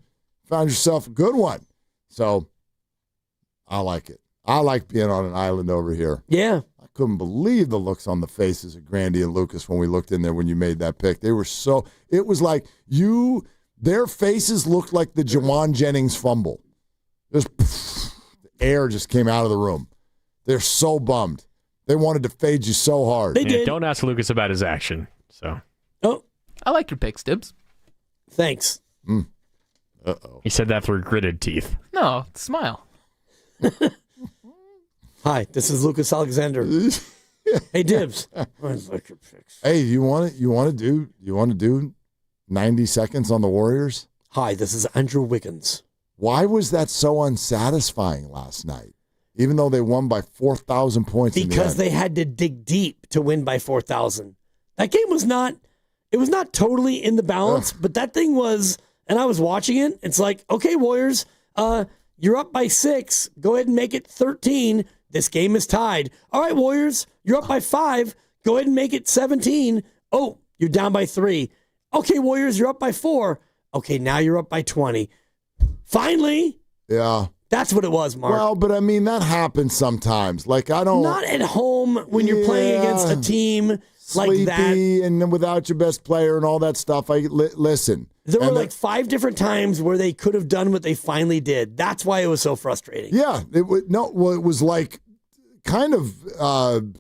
Found yourself a good one. So I like it. I like being on an island over here. Yeah. I couldn't believe the looks on the faces of Grandy and Lucas when we looked in there when you made that pick. They were it was like their faces looked like the Jawan Jennings fumble. The air just came out of the room. They're so bummed. They wanted to fade you so hard. They did. Don't ask Lucas about his action. So. Oh. I like your picks, Dibs. Thanks. Uh-oh. He said that through gritted teeth. No, smile. Hi, this is Lucas Alexander. Hey, Dibs. Hey, you want to do 90 seconds on the Warriors? Hi, this is Andrew Wiggins. Why was that so unsatisfying last night? Even though they won by 4,000 points because they had to dig deep to win by 4,000. That game was not totally in the balance, but that thing was, and I was watching it, it's like, okay, Warriors, you're up by 6. Go ahead and make it 13. This game is tied. All right, Warriors, you're up by 5. Go ahead and make it 17. Oh, you're down by 3. Okay, Warriors, you're up by 4. Okay, now you're up by 20. Finally. Yeah. That's what it was, Mark. Well, but I mean, that happens sometimes. Like, Not at home when you're playing against a team sleepy that. and without your best player and all that stuff. Listen. There were like 5 different times where they could have done what they finally did. That's why it was so frustrating. Yeah, it was like kind of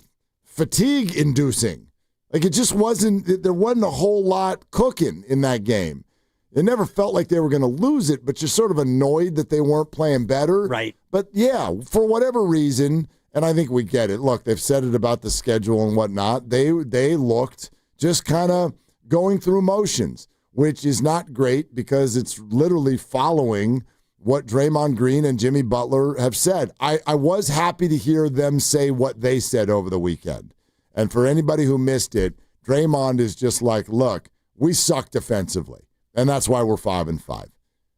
fatigue inducing. Like it just wasn't. There wasn't a whole lot cooking in that game. It never felt like they were going to lose it, but you're sort of annoyed that they weren't playing better. Right. But yeah, for whatever reason, and I think we get it. Look, they've said it about the schedule and whatnot. They looked just kind of going through motions, which is not great because it's literally following what Draymond Green and Jimmy Butler have said. I was happy to hear them say what they said over the weekend. And for anybody who missed it, Draymond is just like, look, we suck defensively. And that's why we're 5-5.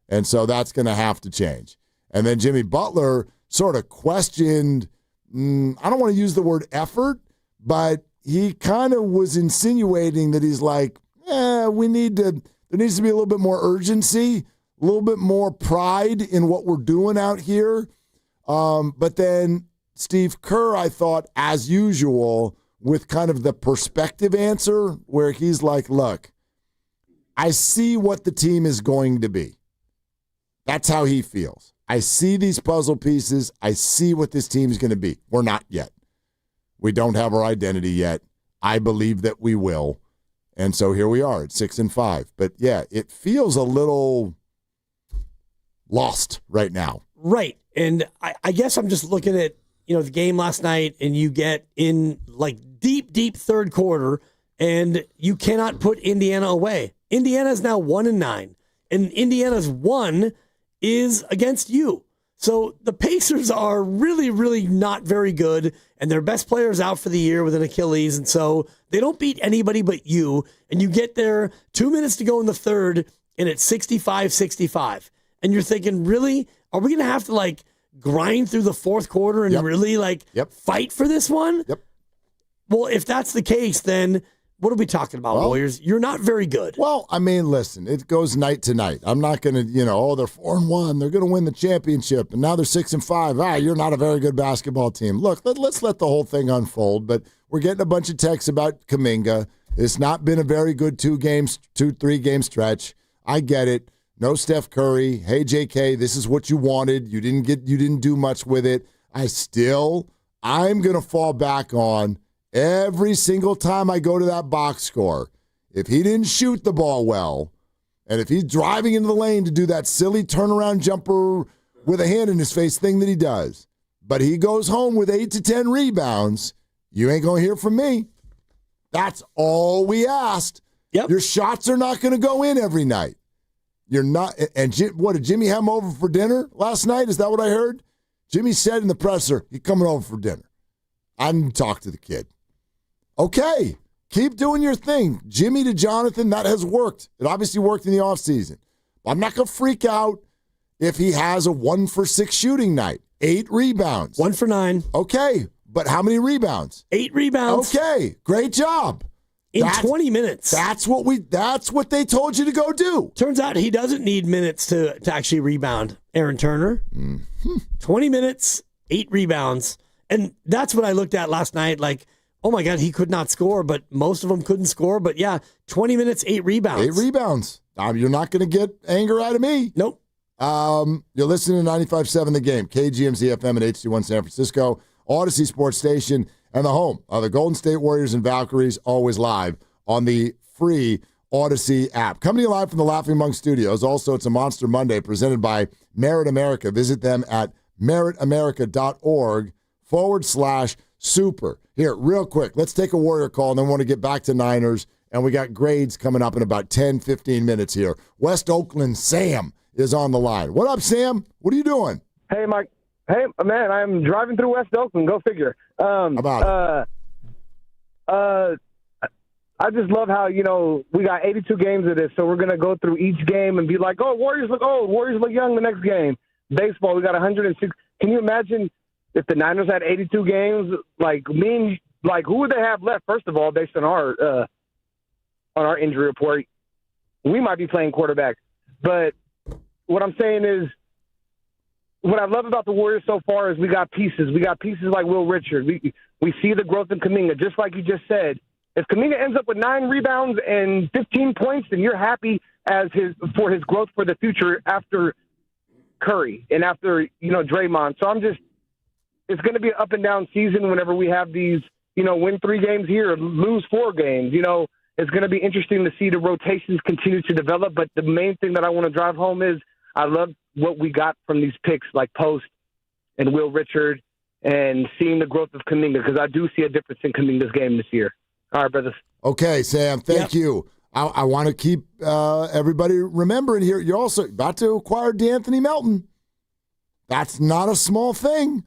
And so that's going to have to change. And then Jimmy Butler sort of questioned, I don't want to use the word effort, but he kind of was insinuating that he's like, there needs to be a little bit more urgency, a little bit more pride in what we're doing out here. But then Steve Kerr, I thought, as usual, with kind of the perspective answer where he's like, look, I see what the team is going to be. That's how he feels. I see these puzzle pieces. I see what this team is going to be. We're not yet. We don't have our identity yet. I believe that we will. And so here we are at 6-5. But yeah, it feels a little lost right now. Right. And I guess I'm just looking at, the game last night, and you get in like deep third quarter, and you cannot put Indiana away. Indiana is now 1-9, and Indiana's 1 is against you. So the Pacers are really, really not very good, and their best player is out for the year with an Achilles, and so they don't beat anybody but you, and you get there 2 minutes to go in the third, and it's 65-65. And you're thinking, really? Are we going to have to, grind through the fourth quarter and really, fight for this one? Yep. Well, if that's the case, then what are we talking about, Warriors? You're not very good. Well, I mean, listen, it goes night to night. I'm not going to, they're 4-1. They're going to win the championship, and now they're 6-5. You're not a very good basketball team. Look, let's let the whole thing unfold, but we're getting a bunch of texts about Kuminga. It's not been a very good 2-3 game stretch. I get it. No Steph Curry. Hey, JK, this is what you wanted. You didn't do much with it. I'm going to fall back on every single time I go to that box score. If he didn't shoot the ball well, and if he's driving into the lane to do that silly turnaround jumper with a hand in his face thing that he does, but he goes home with 8 to 10 rebounds, you ain't going to hear from me. That's all we asked. Yep. Your shots are not going to go in every night. You're not. And what, did Jimmy have him over for dinner last night? Is that what I heard? Jimmy said in the presser, he's coming over for dinner. I didn't talk to the kid. Okay, keep doing your thing. Jimmy to Jonathan, that has worked. It obviously worked in the offseason. I'm not going to freak out if he has a 1-for-6 shooting night. 8 rebounds. 1 for 9. Okay, but how many rebounds? 8 rebounds. Okay, great job. In 20 minutes. That's what they told you to go do. Turns out he doesn't need minutes to actually rebound, Aaron Turner. Mm-hmm. 20 minutes, 8 rebounds. And that's what I looked at last night. Oh my God, he could not score, but most of them couldn't score. But yeah, 20 minutes, 8 rebounds. 8 rebounds. You're not going to get anger out of me. Nope. You're listening to 95.7 The Game, KGMZ FM and HD1 San Francisco, Odyssey Sports Station, and the home of the Golden State Warriors and Valkyries, always live on the free Odyssey app. Coming to you live from the Laughing Monk Studios. Also, it's a Monster Monday presented by Merit America. Visit them at meritamerica.org/super. Here, real quick, let's take a Warrior call, and then we want to get back to Niners, and we got grades coming up in about 10, 15 minutes here. West Oakland Sam is on the line. What up, Sam? What are you doing? Hey, Mike. Hey, man, I'm driving through West Oakland. Go figure. I just love how, we got 82 games of this, so we're going to go through each game and be like, Warriors look old, Warriors look young the next game. Baseball, we got 106. Can you imagine if the Niners had 82 games? Who would they have left, first of all, based on our injury report? We might be playing quarterback. But what I'm saying is, what I love about the Warriors so far is we got pieces. We got pieces like Will Richard. We see the growth in Kuminga, just like you just said. If Kuminga ends up with 9 rebounds and 15 points, then you're happy for his growth for the future after Curry and after, Draymond. So it's going to be an up and down season whenever we have these, win 3 games here, lose 4 games. It's going to be interesting to see the rotations continue to develop. But the main thing that I want to drive home is I love what we got from these picks like Post and Will Richard and seeing the growth of Kuminga, because I do see a difference in Kuminga's game this year. All right, brothers. Okay, Sam, thank you. I want to keep everybody remembering here, you're also about to acquire DeAnthony Melton. That's not a small thing.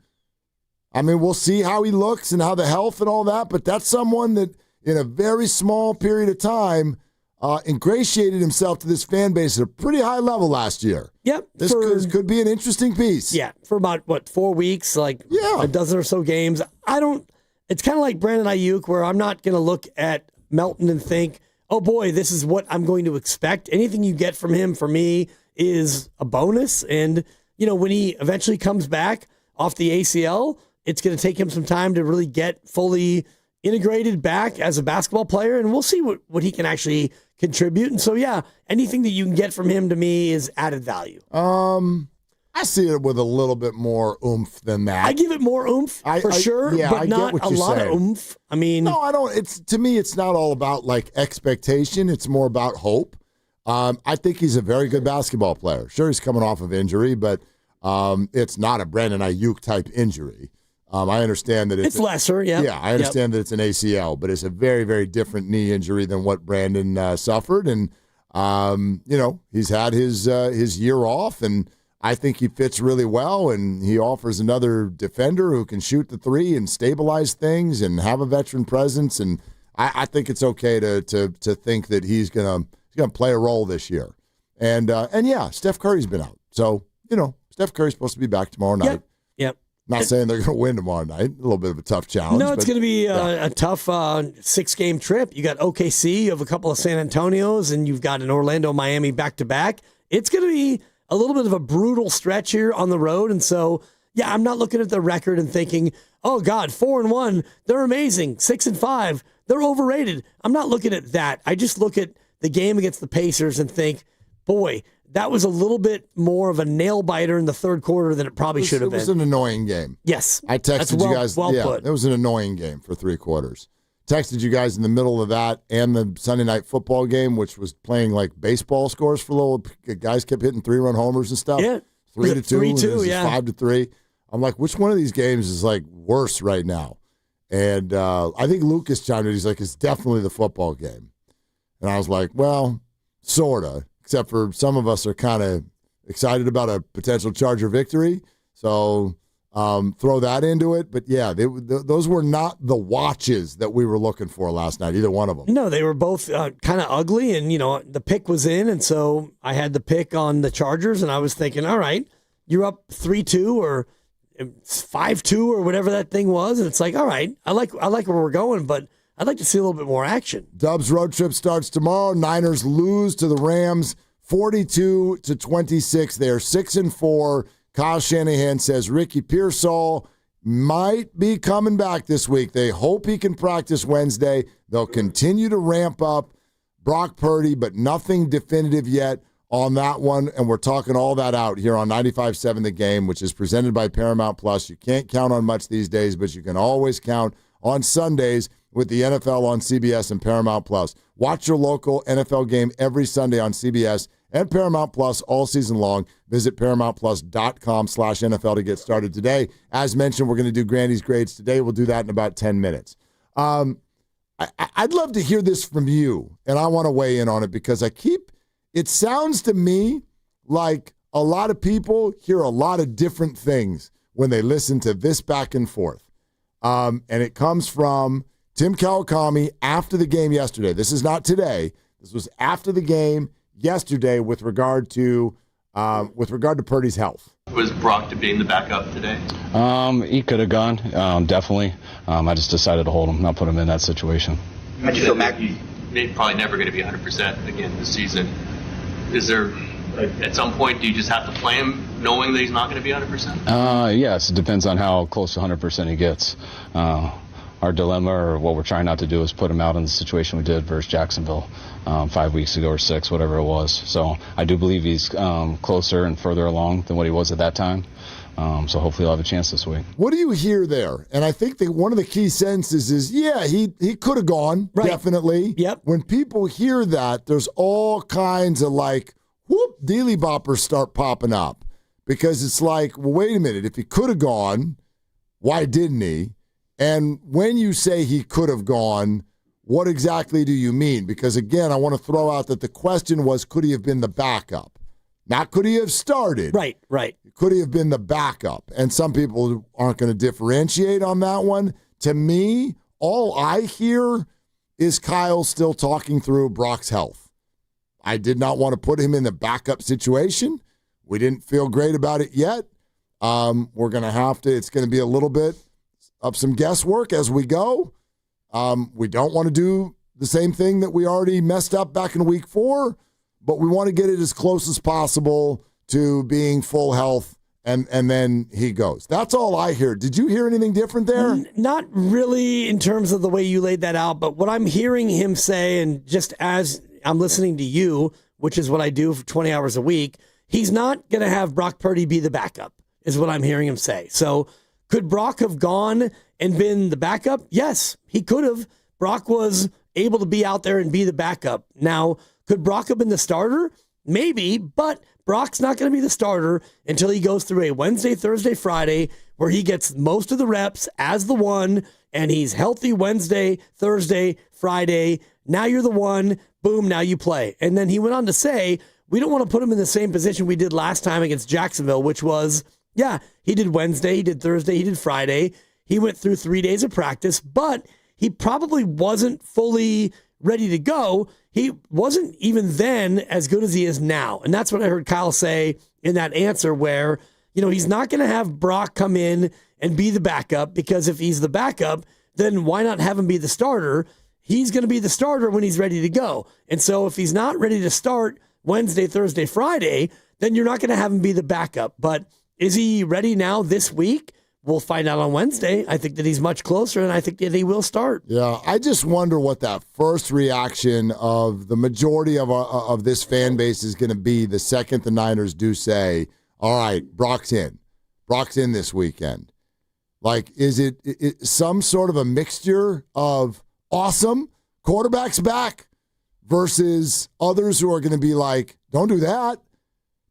I mean, we'll see how he looks and how the health and all that, but that's someone that in a very small period of time ingratiated himself to this fan base at a pretty high level last year. Yep. This could be an interesting piece. Yeah, for about 4 weeks, a dozen or so games. It's kind of like Brandon Ayuk, where I'm not going to look at Melton and think, oh boy, this is what I'm going to expect. Anything you get from him, for me, is a bonus. And, when he eventually comes back off the ACL, it's going to take him some time to really get fully integrated back as a basketball player. And we'll see what he can actually contribute. And so, anything that you can get from him, to me, is added value. I see it with a little bit more oomph than that. I give it more oomph, for sure, but not a lot of oomph. I mean... No, I don't. To me, it's not all about, expectation. It's more about hope. I think he's a very good basketball player. Sure, he's coming off of injury, but it's not a Brandon Ayuk-type injury. I understand that it's lesser, yeah. Yeah, I understand that it's an ACL, but it's a very, very different knee injury than what Brandon suffered. And, he's had his year off, and I think he fits really well, and he offers another defender who can shoot the 3 and stabilize things and have a veteran presence. And I think it's okay to think that he's gonna play a role this year. And Steph Curry's been out, so Steph Curry's supposed to be back tomorrow night. Yep. Not saying they're going to win tomorrow night. A little bit of a tough challenge. No, it's going to be a tough 6-game trip. You got OKC, you have a couple of San Antonios, and you've got an Orlando, Miami back-to-back. It's going to be a little bit of a brutal stretch here on the road. And so, I'm not looking at the record and thinking, oh, God, 4-1, they're amazing. 6-5, they're overrated. I'm not looking at that. I just look at the game against the Pacers and think, boy, that was a little bit more of a nail-biter in the third quarter than it probably should have been. It was an annoying game. Yes. I texted you guys. Well put. It was an annoying game for 3 quarters. Texted you guys in the middle of that and the Sunday night football game, which was playing baseball scores for a little. Guys kept hitting 3-run homers and stuff. Yeah. 3-2, 3-2, 5-3. I'm like, which one of these games is worse right now? And I think Lucas chimed in. He's like, it's definitely the football game. And I was like, well, sort of, except for some of us are kind of excited about a potential Charger victory. So throw that into it. But, those were not the watches that we were looking for last night, either one of them. No, they were both kind of ugly. And, the pick was in. And so I had the pick on the Chargers. And I was thinking, all right, you're up 3-2 or 5-2 or whatever that thing was. And it's like, all right, I like where we're going, but I'd like to see a little bit more action. Dubs road trip starts tomorrow. Niners lose to the Rams 42-26. They are 6-4. Kyle Shanahan says Ricky Pearsall might be coming back this week. They hope he can practice Wednesday. They'll continue to ramp up Brock Purdy, but nothing definitive yet on that one. And we're talking all that out here on 95.7 The Game, which is presented by Paramount Plus. You can't count on much these days, but you can always count on Sundays with the NFL on CBS and Paramount Plus. Watch your local NFL game every Sunday on CBS and Paramount Plus all season long. Visit ParamountPlus.com/NFL to get started today. As mentioned, we're going to do Grandy's grades today. We'll do that in about 10 minutes. I'd love to hear this from you, and I want to weigh in on it because it sounds to me like a lot of people hear a lot of different things when they listen to this back and forth. And it comes from Tim Kawakami after the game yesterday. This is not today. This was after the game yesterday with regard to Purdy's health. Was Brock to being the backup today? He could have gone, definitely. I just decided to hold him, not put him in that situation. I feel like he's probably never going to be 100% again this season. Is there, at some point, do you just have to play him knowing that he's not going to be 100%? Yes, it depends on how close to 100% he gets. our dilemma, or what we're trying not to do, is put him out in the situation we did versus Jacksonville 5 weeks ago or 6, whatever it was. So I do believe he's closer and further along than what he was at that time. So hopefully he'll have a chance this week. What do you hear there? And I think that one of the key sentences is, yeah, he could have gone, definitely. Yep. When people hear that, there's all kinds of like, whoop, dealy boppers start popping up. Because it's like, well, wait a minute, if he could have gone, why didn't he? And when you say he could have gone, what exactly do you mean? Because, again, I want to throw out that the question was, could he have been the backup? Not could he have started. Right. Could he have been the backup? And some people aren't going to differentiate on that one. To me, all I hear is Kyle still talking through Brock's health. I did not want to put him in the backup situation. We didn't feel great about it yet. We're going to have to, it's going to be a little bit of some guesswork as we go. We don't want to do the same thing that we already messed up back in week 4, but we want to get it as close as possible to being full health, and then he goes. That's all I hear. Did you hear anything different there? Not really in terms of the way you laid that out, but what I'm hearing him say, and just as I'm listening to you, which is what I do for 20 hours a week, he's not going to have Brock Purdy be the backup, is what I'm hearing him say. So could Brock have gone and been the backup? Yes, he could have. Brock was able to be out there and be the backup. Now, could Brock have been the starter? Maybe, but Brock's not going to be the starter until he goes through a Wednesday, Thursday, Friday, where he gets most of the reps as the one, and he's healthy Wednesday, Thursday, Friday. Now you're the one. Boom, now you play. And then he went on to say, we don't want to put him in the same position we did last time against Jacksonville, which was, yeah, he did Wednesday, he did Thursday, he did Friday. He went through 3 days of practice, but he probably wasn't fully ready to go. He wasn't even then as good as he is now. And that's what I heard Kyle say in that answer where, he's not going to have Brock come in and be the backup, because if he's the backup, then why not have him be the starter? He's going to be the starter when he's ready to go. And so if he's not ready to start Wednesday, Thursday, Friday, then you're not going to have him be the backup. But is he ready now this week? We'll find out on Wednesday. I think that he's much closer, and I think that he will start. Yeah, I just wonder what that first reaction of the majority of this fan base is going to be the second the Niners do say, all right, Brock's in. Brock's in this weekend. Like, is it some sort of a mixture of awesome, quarterback's back, versus others who are going to be like, don't do that.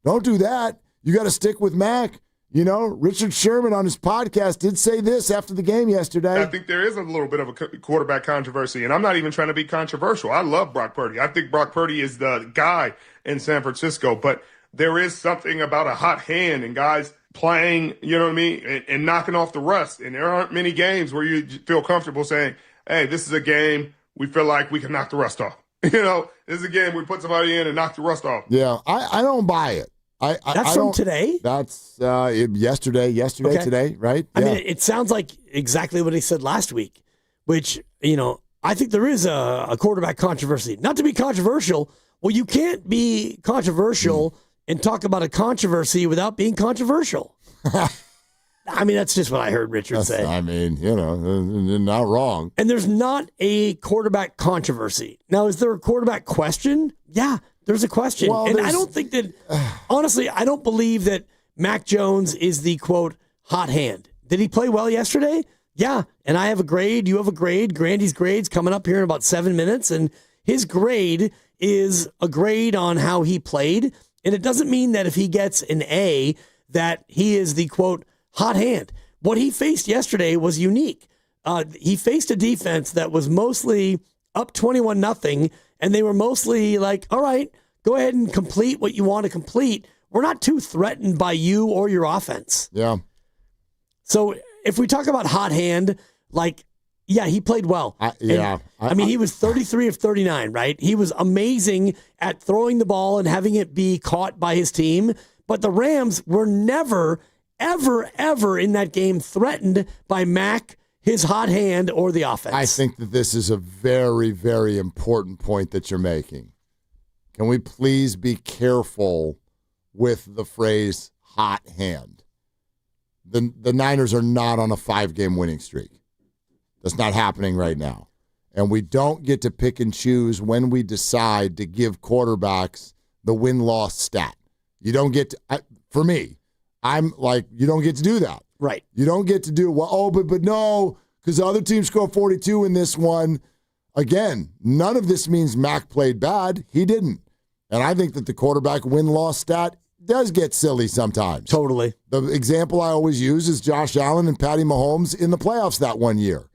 Don't do that. You got to stick with Mac. Richard Sherman on his podcast did say this after the game yesterday. I think there is a little bit of a quarterback controversy, and I'm not even trying to be controversial. I love Brock Purdy. I think Brock Purdy is the guy in San Francisco, but there is something about a hot hand and guys playing, you know what I mean, and knocking off the rust. And there aren't many games where you feel comfortable saying, hey, this is a game we feel like we can knock the rust off. This is a game we put somebody in and knock the rust off. Yeah, I don't buy it. That's from today? That's yesterday, okay. Today, right? I mean, it sounds like exactly what he said last week, which, I think there is a quarterback controversy. Not to be controversial. Well, you can't be controversial and talk about a controversy without being controversial. I mean, that's just what I heard Richard say. I mean, not wrong. And there's not a quarterback controversy. Now, is there a quarterback question? Yeah. There's a question. Well, and I don't think that, honestly, I don't believe that Mac Jones is the, quote, hot hand. Did he play well yesterday? Yeah. And I have a grade. You have a grade. Grandy's grade's coming up here in about 7 minutes. And his grade is a grade on how he played. And it doesn't mean that if he gets an A, that he is the, quote, hot hand. What he faced yesterday was unique. He faced a defense that was mostly up 21-0. And they were mostly like, all right, go ahead and complete what you want to complete. We're not too threatened by you or your offense. Yeah. So if we talk about hot hand, he played well. He was 33 of 39, right? He was amazing at throwing the ball and having it be caught by his team. But the Rams were never, ever, ever in that game threatened by Mac, his hot hand, or the offense. I think that this is a very, very important point that you're making. Can we please be careful with the phrase hot hand? The Niners are not on a 5-game winning streak. That's not happening right now. And we don't get to pick and choose when we decide to give quarterbacks the win-loss stat. You don't get to, for me, I'm like, you don't get to do that. Right. You don't get to do, but no, because the other team scored 42 in this one. Again, none of this means Mac played bad. He didn't. And I think that the quarterback win-loss stat does get silly sometimes. Totally. The example I always use is Josh Allen and Patty Mahomes in the playoffs that one year.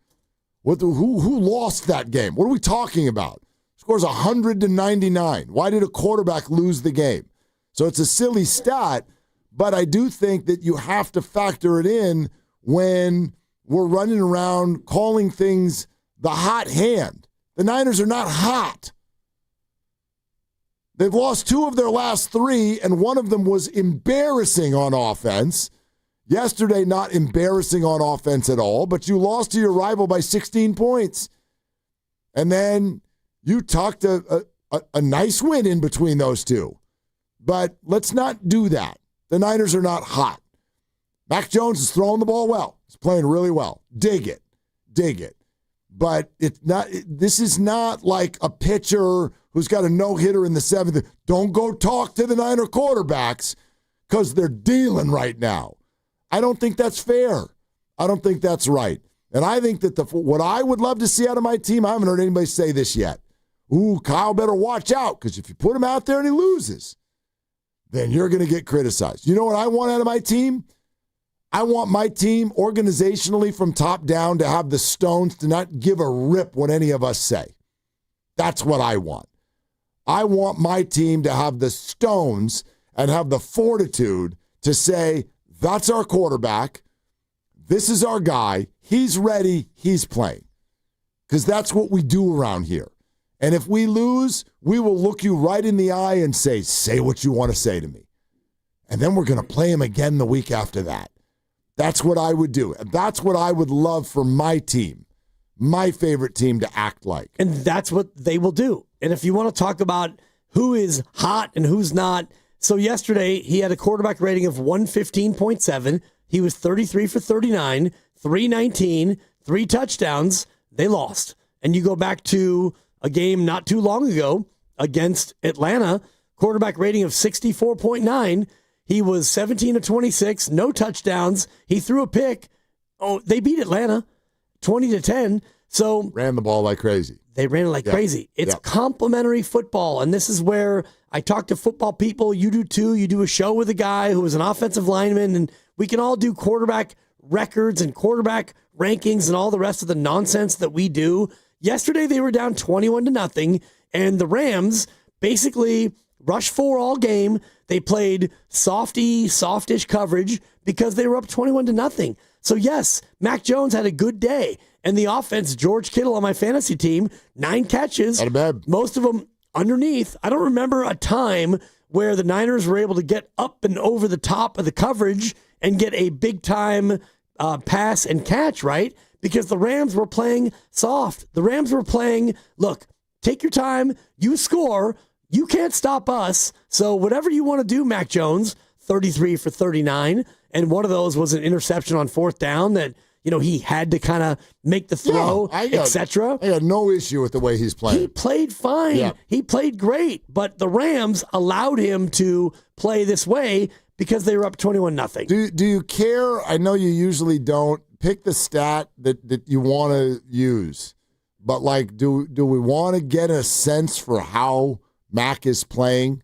Who lost that game? What are we talking about? Scores 100-99. Why did a quarterback lose the game? So it's a silly stat, but I do think that you have to factor it in when we're running around calling things the hot hand. The Niners are not hot. They've lost 2 of their last 3, and one of them was embarrassing on offense. Yesterday, not embarrassing on offense at all, but you lost to your rival by 16 points. And then you tucked a nice win in between those two. But let's not do that. The Niners are not hot. Mac Jones is throwing the ball well. He's playing really well. Dig it. But it's not. This is not like a pitcher who's got a no-hitter in the 7th. Don't go talk to the Niner quarterbacks because they're dealing right now. I don't think that's fair. I don't think that's right. And I think that what I would love to see out of my team, I haven't heard anybody say this yet. Ooh, Kyle better watch out, because if you put him out there and he loses, then you're going to get criticized. You know what I want out of my team? I want my team organizationally from top down to have the stones to not give a rip what any of us say. That's what I want. I want my team to have the stones and have the fortitude to say, that's our quarterback. This is our guy. He's ready. He's playing. Because that's what we do around here. And if we lose, we will look you right in the eye and say what you want to say to me. And then we're going to play him again the week after that. That's what I would do. And that's what I would love for my team, my favorite team, to act like. And that's what they will do. And if you want to talk about who is hot and who's not, so yesterday he had a quarterback rating of 115.7. He was 33 for 39, 319, 3 touchdowns. They lost. And you go back to a game not too long ago against Atlanta, quarterback rating of 64.9. He was 17 of 26, no touchdowns. He threw a pick. Oh, they beat Atlanta 20-10. So ran the ball like crazy. They ran it like crazy. It's complimentary football, and this is where I talk to football people. You do too. You do a show with a guy who was an offensive lineman, and we can all do quarterback records and quarterback rankings and all the rest of the nonsense that we do. Yesterday, they were down 21-0, and the Rams basically rushed 4 all game. They played softish coverage because they were up 21-0. So yes, Mac Jones had a good day. And the offense, George Kittle on my fantasy team, 9 catches, most of them underneath. I don't remember a time where the Niners were able to get up and over the top of the coverage and get a big-time pass and catch, right? Because the Rams were playing soft. The Rams were playing, look, take your time, you score, you can't stop us. So whatever you want to do, Mac Jones, 33 for 39, and one of those was an interception on 4th down that, you know, he had to kind of make the throw, etc. I got no issue with the way he's playing. He played fine. Yeah. He played great, but the Rams allowed him to play this way because they were up 21-0. Do you care? I know you usually don't. Pick the stat that you want to use, but like, do we want to get a sense for how Mac is playing,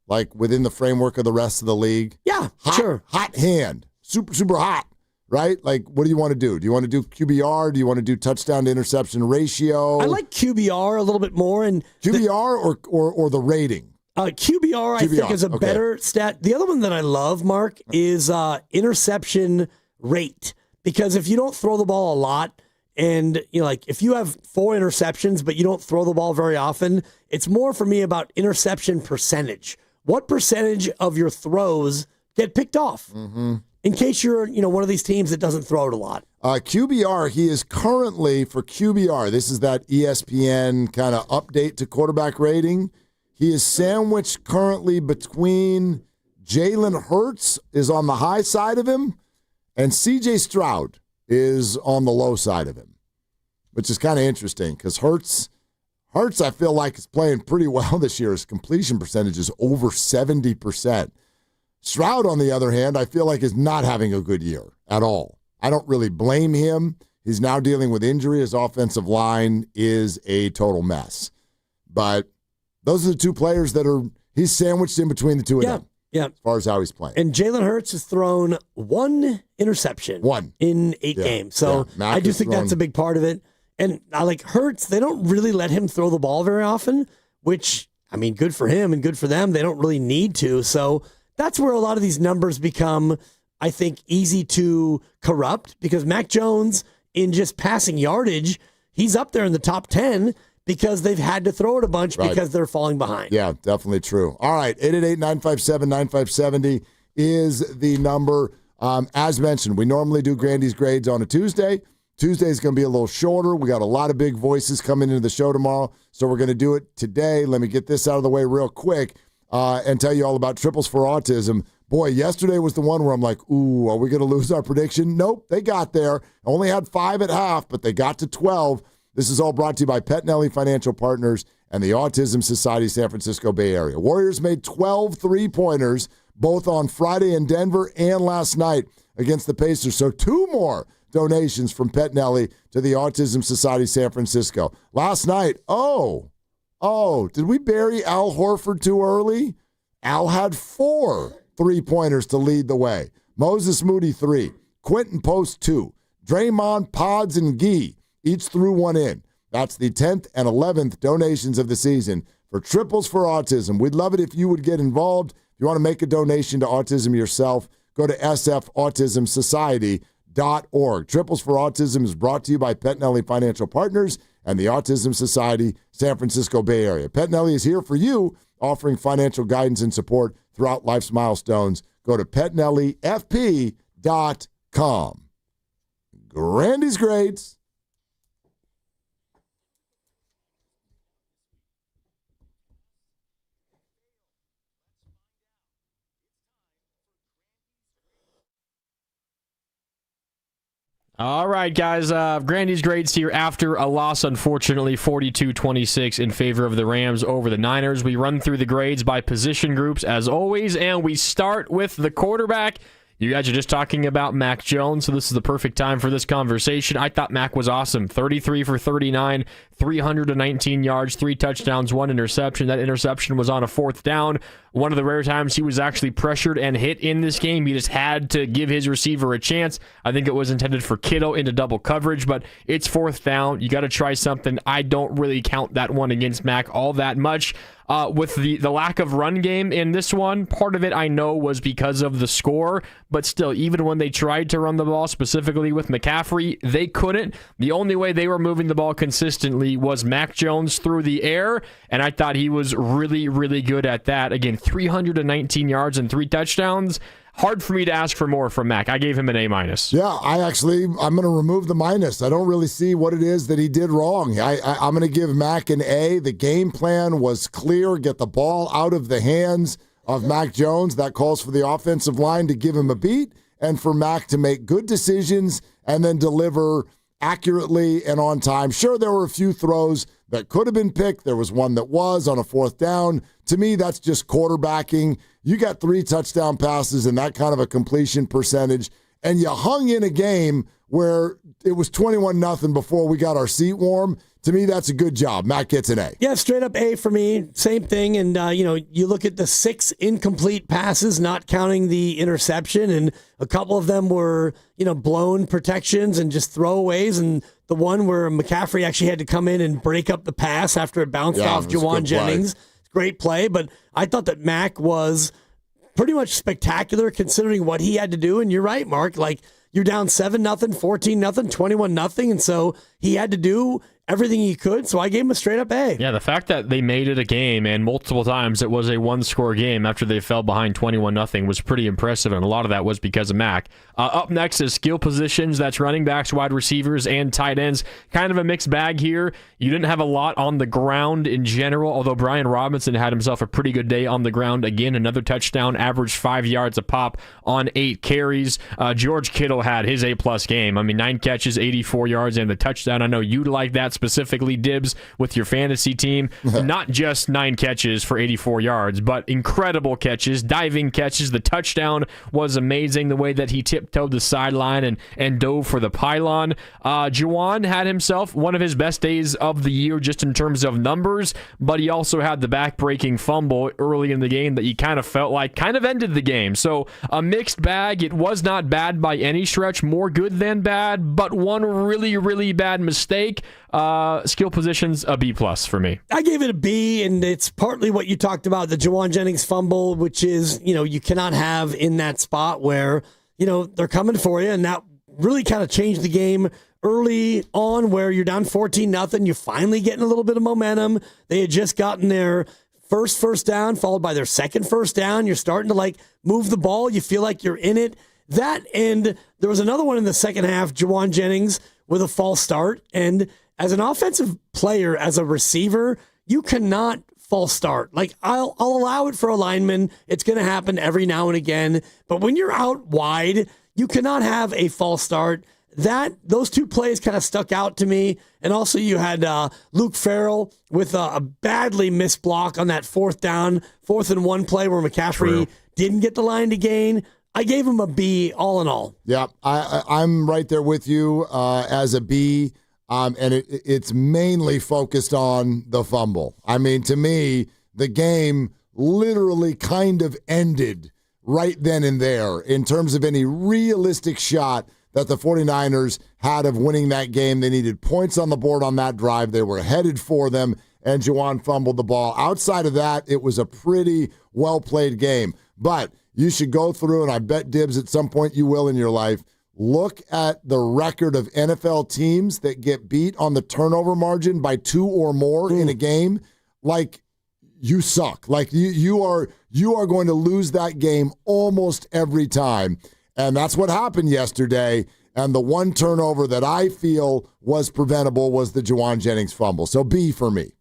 like within the framework of the rest of the league? Yeah, sure. Hot hand, super hot. Right? Like, what do you want to do? Do you want to do QBR? Do you want to do touchdown to interception ratio? I like QBR a little bit more. And QBR or the rating? QBR, I think, is a better stat. The other one that I love, Mark, is interception rate. Because if you don't throw the ball a lot, and you know, like if you have 4 interceptions, but you don't throw the ball very often, it's more for me about interception percentage. What percentage of your throws get picked off? Mm-hmm. In case you're, one of these teams that doesn't throw it a lot. QBR, he is currently, for QBR, this is that ESPN kind of update to quarterback rating. He is sandwiched currently between Jalen Hurts is on the high side of him, and C.J. Stroud is on the low side of him. which is kind of interesting because Hurts, I feel like, is playing pretty well this year. His completion percentage is over 70%. Stroud, on the other hand, I feel like is not having a good year at all. I don't really blame him. He's now dealing with injury. His offensive line is a total mess. But those are the two players that he's sandwiched in between the two of them. Yeah. As far as how he's playing. And Jalen Hurts has thrown one interception. In 8 games. So I do think that's a big part of it. And I like Hurts, they don't really let him throw the ball very often, which, I mean, good for him and good for them. They don't really need to. So that's where a lot of these numbers become, I think, easy to corrupt because Mac Jones, in just passing yardage, he's up there in the top 10 because they've had to throw it a bunch because they're falling behind. Yeah, definitely true. All right, 888-957-9570 is the number. As mentioned, we normally do Grandy's Grades on a Tuesday. Tuesday is going to be a little shorter. We got a lot of big voices coming into the show tomorrow, so we're going to do it today. Let me get this out of the way real quick and tell you all about Triples for Autism. Boy, yesterday was the one where I'm like, ooh, are we going to lose our prediction? Nope, they got there. Only had 5 at half, but they got to 12. This is all brought to you by Petnelli Financial Partners and the Autism Society San Francisco Bay Area. Warriors made 12 three-pointers both on Friday in Denver and last night against the Pacers. So 2 more donations from Petnelli to the Autism Society San Francisco. Last night, did we bury Al Horford too early? Al had 4 three-pointers to lead the way. Moses Moody 3, Quentin Post 2, Draymond, Pods, and Gee each threw 1 in. That's the 10th and 11th donations of the season for Triples for Autism. We'd love it if you would get involved. If you want to make a donation to autism yourself, go to sfautismsociety.org. Triples for Autism is brought to you by Petnelli Financial Partners and the Autism Society San Francisco Bay Area. Petnelli is here for you, offering financial guidance and support throughout life's milestones. Go to PetnelliFP.com. Grandy's Grades. All right, guys. Grandy's Grades here after a loss, unfortunately, 42-26 in favor of the Rams over the Niners. We run through the grades by position groups as always, and we start with the quarterback. You guys are just talking about Mac Jones, so this is the perfect time for this conversation. I thought Mac was awesome. 33 for 39, 319 yards, 3 touchdowns, 1 interception. That interception was on a 4th down. One of the rare times he was actually pressured and hit in this game. He just had to give his receiver a chance. I think it was intended for Kittle into double coverage, but it's 4th down. You got to try something. I don't really count that one against Mac all that much. With the lack of run game in this one, part of it I know was because of the score, but still, even when they tried to run the ball, specifically with McCaffrey, they couldn't. The only way they were moving the ball consistently was Mac Jones through the air, and I thought he was really, really good at that. Again, 319 yards and 3 touchdowns. Hard for me to ask for more from Mac. I gave him an A-. Yeah, I'm going to remove the minus. I don't really see what it is that he did wrong. I'm going to give Mac an A. The game plan was clear. Get the ball out of the hands of Mac Jones. That calls for the offensive line to give him a beat and for Mac to make good decisions and then deliver accurately and on time. Sure, there were a few throws that could have been picked. There was one that was on a 4th down. To me, that's just quarterbacking. You got 3 touchdown passes and that kind of a completion percentage, and you hung in a game where it was 21-0 before we got our seat warm. To me, that's a good job. Matt gets an A. Yeah, straight up A for me. Same thing. And, you look at the 6 incomplete passes, not counting the interception, and a couple of them were, blown protections and just throwaways. And the one where McCaffrey actually had to come in and break up the pass after it bounced off Jawan Jennings. Great play. But I thought that Mac was pretty much spectacular considering what he had to do. And you're right, Mark. Like, you're down 7-0, 14-0, 21-0. And so he had to do everything he could, so I gave him a straight-up A. Yeah, the fact that they made it a game, and multiple times it was a one-score game after they fell behind 21-0 was pretty impressive, and a lot of that was because of Mac. Up next is skill positions. That's running backs, wide receivers, and tight ends. Kind of a mixed bag here. You didn't have a lot on the ground in general, although Brian Robinson had himself a pretty good day on the ground. Again, another touchdown, averaged 5 yards a pop on 8 carries. George Kittle had his A-plus game. 9 catches, 84 yards, and the touchdown touchdown. I know you'd like that specifically, Dibs, with your fantasy team. Not just 9 catches for 84 yards, but incredible catches, diving catches. The touchdown was amazing, the way that he tiptoed the sideline and dove for the pylon. Juwan had himself one of his best days of the year just in terms of numbers, but he also had the back-breaking fumble early in the game that you kind of felt like kind of ended the game. So a mixed bag. It was not bad by any stretch, more good than bad, but one really, really bad mistake. Skill positions, a B+ for me. I gave it a B, and it's partly what you talked about, the Juwan Jennings fumble, which is, you cannot have in that spot where, they're coming for you, and that really kind of changed the game early on where you're down 14-0. You're finally getting a little bit of momentum. They had just gotten their first down, followed by their second first down. You're starting to move the ball. You feel like you're in it. That, and there was another one in the second half, Juwan Jennings with a false start. And as an offensive player, as a receiver, you cannot false start. I'll allow it for a lineman. It's going to happen every now and again. But when you're out wide, you cannot have a false start. Those two plays kind of stuck out to me. And also you had Luke Farrell with a badly missed block on that 4th and 1 play where McCaffrey didn't get the line to gain. I gave him a B all in all. Yeah, I'm right there with you as a B, and it's mainly focused on the fumble. I mean, to me, the game literally kind of ended right then and there in terms of any realistic shot that the 49ers had of winning that game. They needed points on the board on that drive. They were headed for them, and Juwan fumbled the ball. Outside of that, it was a pretty well-played game. But you should go through, and I bet, Dibs, at some point you will in your life, look at the record of NFL teams that get beat on the turnover margin by 2 or more in a game. You suck. You are going to lose that game almost every time. And that's what happened yesterday. And the one turnover that I feel was preventable was the Juwan Jennings fumble. So B for me.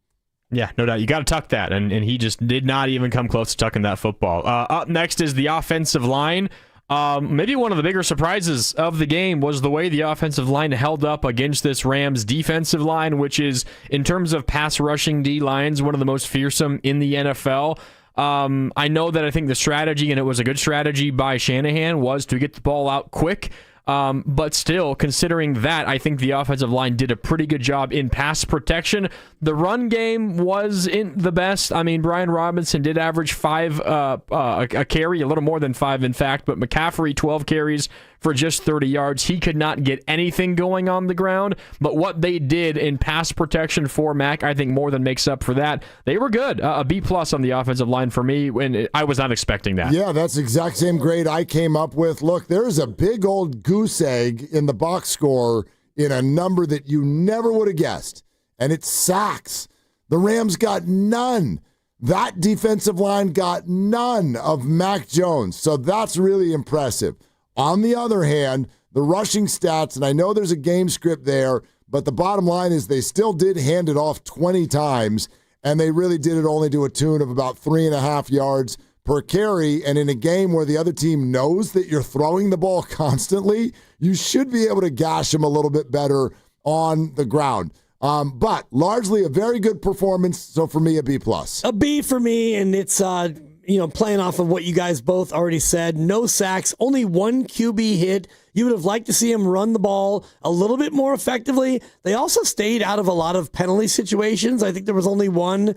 Yeah, no doubt. You got to tuck that. And he just did not even come close to tucking that football. Up next is the offensive line. Maybe one of the bigger surprises of the game was the way the offensive line held up against this Rams defensive line, which is, in terms of pass rushing D lines, one of the most fearsome in the NFL. I know that I think the strategy, and it was a good strategy by Shanahan, was to get the ball out quick. But still, considering that, I think the offensive line did a pretty good job in pass protection. The run game wasn't the best. I mean, Brian Robinson did average 5 a carry, a little more than 5, in fact, but McCaffrey, 12 carries for just 30 yards. He could not get anything going on the ground, but what they did in pass protection for Mac, I think more than makes up for that. They were good. A B+ on the offensive line for me, and I was not expecting that. Yeah, that's the exact same grade I came up with. Look, there's a big old goose egg in the box score in a number that you never would have guessed, and it's sacks. The Rams got none. That defensive line got none of Mac Jones, so that's really impressive. On the other hand, the rushing stats, and I know there's a game script there, but the bottom line is they still did hand it off 20 times, and they really did it only to a tune of about 3.5 yards per carry. And in a game where the other team knows that you're throwing the ball constantly, you should be able to gash them a little bit better on the ground. But largely a very good performance, so for me, a B+. A B for me, and it's playing off of what you guys both already said. No sacks, only 1 QB hit. You would have liked to see him run the ball a little bit more effectively. They also stayed out of a lot of penalty situations. I think there was only 1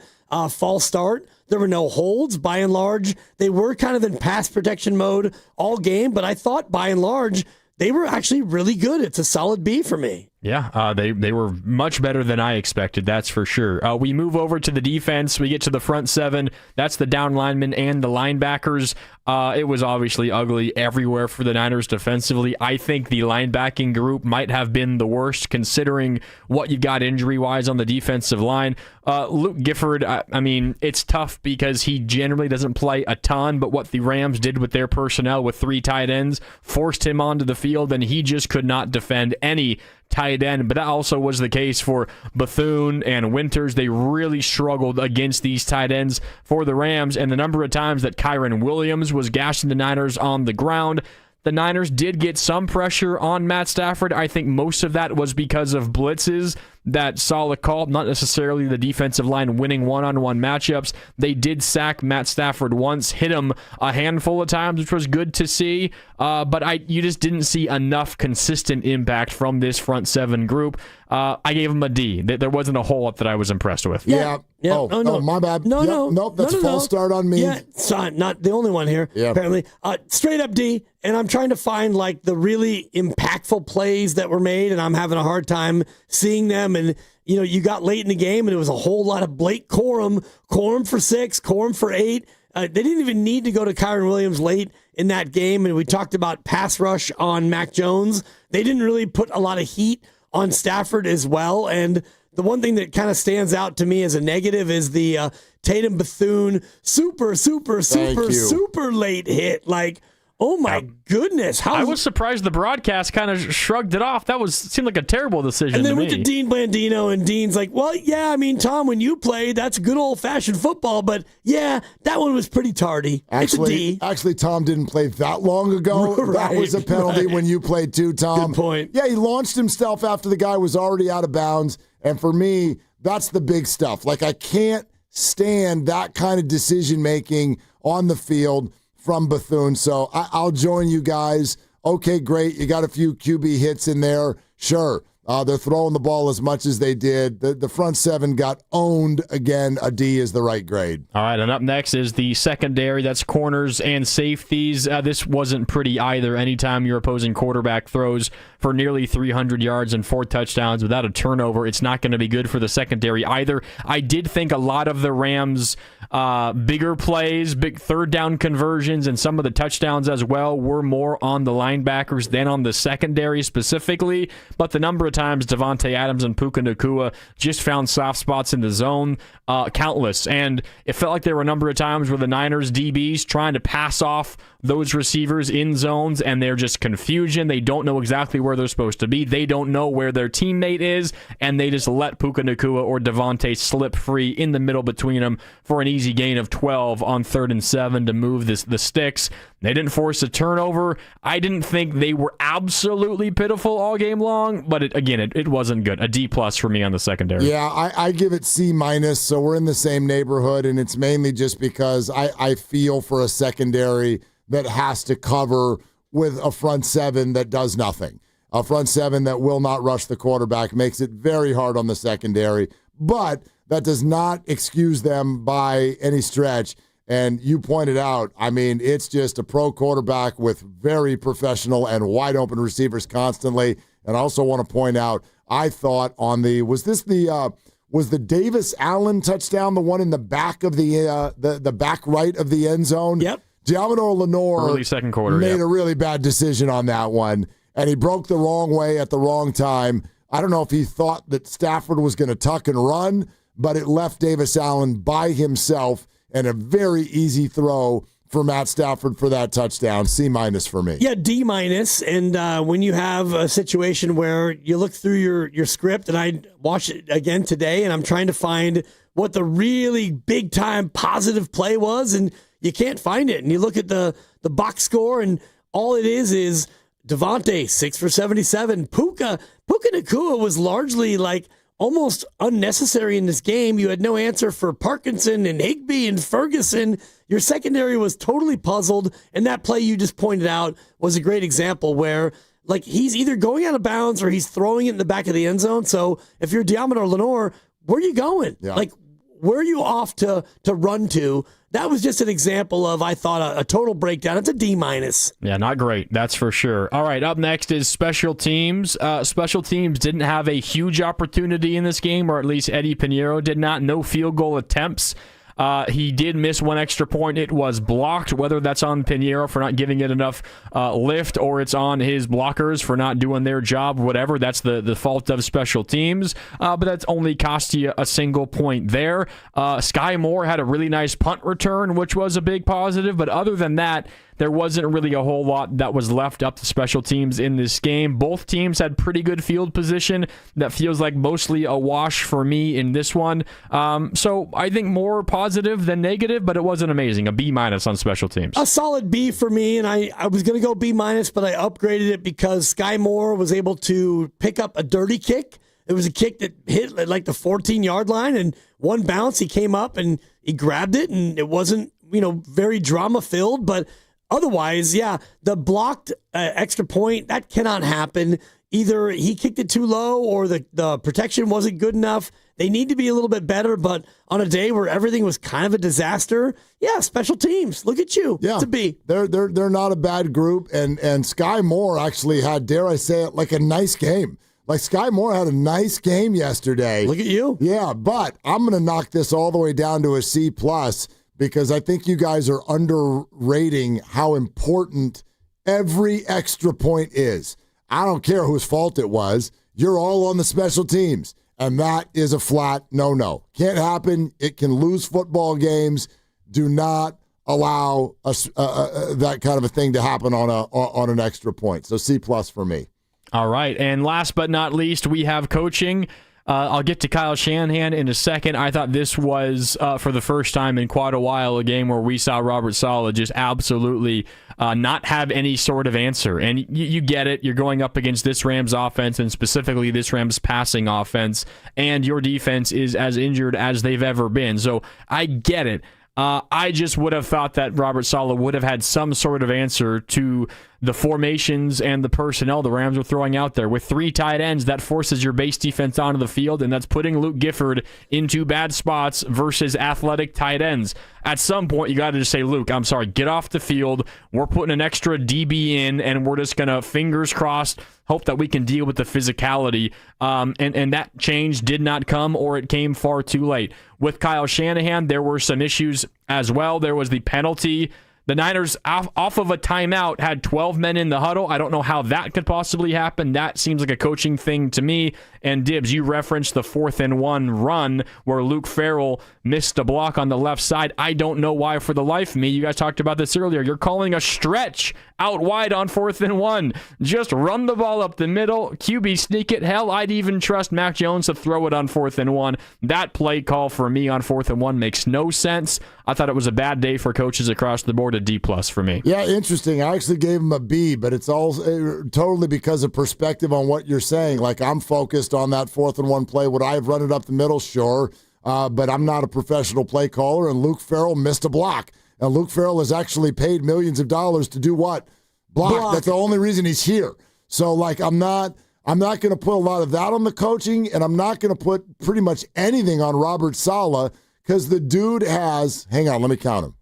false start. There were no holds. By and large, they were kind of in pass protection mode all game, but I thought by and large, they were actually really good. It's a solid B for me. Yeah, they were much better than I expected, that's for sure. We move over to the defense. We get to the front 7. That's the down linemen and the linebackers. It was obviously ugly everywhere for the Niners defensively. I think the linebacking group might have been the worst, considering what you got injury-wise on the defensive line. Luke Gifford, I mean, it's tough because he generally doesn't play a ton, but what the Rams did with their personnel with 3 tight ends forced him onto the field, and he just could not defend any tight end. But that also was the case for Bethune and Winters. They really struggled against these tight ends for the Rams, and the number of times that Kyren Williams was gashing the Niners on the ground, the Niners did get some pressure on Matt Stafford. I think most of that was because of blitzes that Saleh called, not necessarily the defensive line winning one-on-one matchups. They did sack Matt Stafford once, hit him a handful of times, which was good to see, but you just didn't see enough consistent impact from this front seven group. I gave him a D. There wasn't a whole lot that I was impressed with. Yeah. Oh, my bad. Nope, that's a false start on me. Yeah, son, not the only one here, apparently. Straight up D, and I'm trying to find like the really impactful plays that were made, and I'm having a hard time seeing them. And, you got late in the game, and it was a whole lot of Blake Corum for 6, Corum for 8. They didn't even need to go to Kyren Williams late in that game, and we talked about pass rush on Mac Jones. They didn't really put a lot of heat on Stafford as well, and the one thing that kind of stands out to me as a negative is the Tatum Bethune super late hit. Like, oh my goodness! I was surprised the broadcast kind of shrugged it off. Seemed like a terrible decision. And then to went me. to Dean Blandino, and Dean's like, "Well, yeah, I mean, Tom, when you played, that's good old fashioned football, but yeah, that one was pretty tardy." Actually, Tom didn't play that long ago. That was a penalty when you played too, Tom. Good point. Yeah, he launched himself after the guy was already out of bounds, and for me, that's the big stuff. Like, I can't stand that kind of decision making on the field from Bethune. So I'll join you guys. Okay, great. You got a few QB hits in there. Sure. They're throwing the ball as much as they did. The front seven got owned again. A D is the right grade. All right, and up next is the secondary. That's corners and safeties. This wasn't pretty either. Anytime your opposing quarterback throws for nearly 300 yards and 4 touchdowns without a turnover, it's not going to be good for the secondary either. I did think a lot of the Rams' bigger plays, big third down conversions, and some of the touchdowns as well were more on the linebackers than on the secondary specifically, but the number of times Devontae Adams and Puka Nacua just found soft spots in the zone, countless. And it felt like there were a number of times where the Niners DBs trying to pass off those receivers in zones, and they're just confusion. They don't know exactly where they're supposed to be. They don't know where their teammate is, and they just let Puka Nacua or Devontae slip free in the middle between them for an easy gain of 12 on 3rd and 7 to move the sticks. They didn't force a turnover. I didn't think they were absolutely pitiful all game long, but it wasn't good. A D+ for me on the secondary. Yeah, I give it C-, so we're in the same neighborhood, and it's mainly just because I feel for a secondary that has to cover with a front seven that does nothing. A front seven that will not rush the quarterback makes it very hard on the secondary, but that does not excuse them by any stretch. And you pointed out, I mean, it's just a pro quarterback with very professional and wide open receivers constantly. And I also want to point out, I thought on was the Davis Allen touchdown the one in the back of the back right of the end zone? Yep. Diamador Lenore early second quarter made a really bad decision on that one, and he broke the wrong way at the wrong time. I don't know if he thought that Stafford was going to tuck and run, but it left Davis Allen by himself, and a very easy throw for Matt Stafford for that touchdown. C- for me. Yeah, D-. And when you have a situation where you look through your script, and I watched it again today, and I'm trying to find what the really big-time positive play was, and you can't find it. And you look at the box score, and all it is Devontae, 6 for 77. Puka Nacua was largely like almost unnecessary in this game. You had no answer for Parkinson and Higbee and Ferguson. Your secondary was totally puzzled, and that play you just pointed out was a great example where like he's either going out of bounds or he's throwing it in the back of the end zone. So if you're Diamador Lenore, where are you going? Yeah. Like, where are you off to run to? That was just an example of, I thought, a total breakdown. It's a D-. Yeah, not great. That's for sure. All right, up next is special teams. Special teams didn't have a huge opportunity in this game, or at least Eddie Pinheiro did not. No field goal attempts. He did miss one extra point. It was blocked, whether that's on Pinheiro for not giving it enough lift or it's on his blockers for not doing their job, whatever. That's the fault of special teams. But that's only cost you a single point there. Sky Moore had a really nice punt return, which was a big positive. But other than that, there wasn't really a whole lot that was left up to special teams in this game. Both teams had pretty good field position. That feels like mostly a wash for me in this one. So I think more positive than negative, but it wasn't amazing. A B- on special teams. A solid B for me, and I was going to go B-, but I upgraded it because Sky Moore was able to pick up a dirty kick. It was a kick that hit at like the 14-yard line, and one bounce, he came up and he grabbed it, and it wasn't, very drama-filled, but otherwise, yeah, the blocked extra point, that cannot happen. Either he kicked it too low or the protection wasn't good enough. They need to be a little bit better, but on a day where everything was kind of a disaster, yeah, special teams, look at you. Yeah, it's a B. They're not a bad group, and Sky Moore actually had, dare I say it, like a nice game. Like Sky Moore had a nice game yesterday. Look at you. Yeah, but I'm going to knock this all the way down to a C+, because I think you guys are underrating how important every extra point is. I don't care whose fault it was. You're all on the special teams, and that is a flat no-no. Can't happen. It can lose football games. Do not allow that kind of a thing to happen on an extra point. So C+ for me. All right, and last but not least, we have coaching. I'll get to Kyle Shanahan in a second. I thought this was, for the first time in quite a while, a game where we saw Robert Saleh just absolutely not have any sort of answer. And you get it. You're going up against this Rams offense, and specifically this Rams passing offense, and your defense is as injured as they've ever been. So I get it. I just would have thought that Robert Saleh would have had some sort of answer to the formations and the personnel the Rams were throwing out there. With 3 tight ends, that forces your base defense onto the field, and that's putting Luke Gifford into bad spots versus athletic tight ends. At some point, you got to just say, Luke, I'm sorry, get off the field. We're putting an extra DB in, and we're just going to, fingers crossed, hope that we can deal with the physicality. And that change did not come, or it came far too late. With Kyle Shanahan, there were some issues as well. There was the penalty. The Niners, off of a timeout, had 12 men in the huddle. I don't know how that could possibly happen. That seems like a coaching thing to me. And Dibs, you referenced the 4th and 1 run where Luke Farrell missed a block on the left side. I don't know why for the life of me. You guys talked about this earlier. You're calling a stretch out wide on 4th and 1. Just run the ball up the middle. QB sneak it. Hell, I'd even trust Mac Jones to throw it on 4th and 1. That play call for me on 4th and 1 makes no sense. I thought it was a bad day for coaches across the board. A D+ for me. Yeah, interesting. I actually gave him a B, but it's all totally because of perspective on what you're saying. Like, I'm focused on that 4th and 1 play. Would I have run it up the middle? Sure. But I'm not a professional play caller, and Luke Farrell missed a block. And Luke Farrell has actually paid millions of dollars to do what? Block. That's the only reason he's here. So, like, I'm not going to put a lot of that on the coaching, and I'm not going to put pretty much anything on Robert Saleh, because the dude has, hang on, let me count him.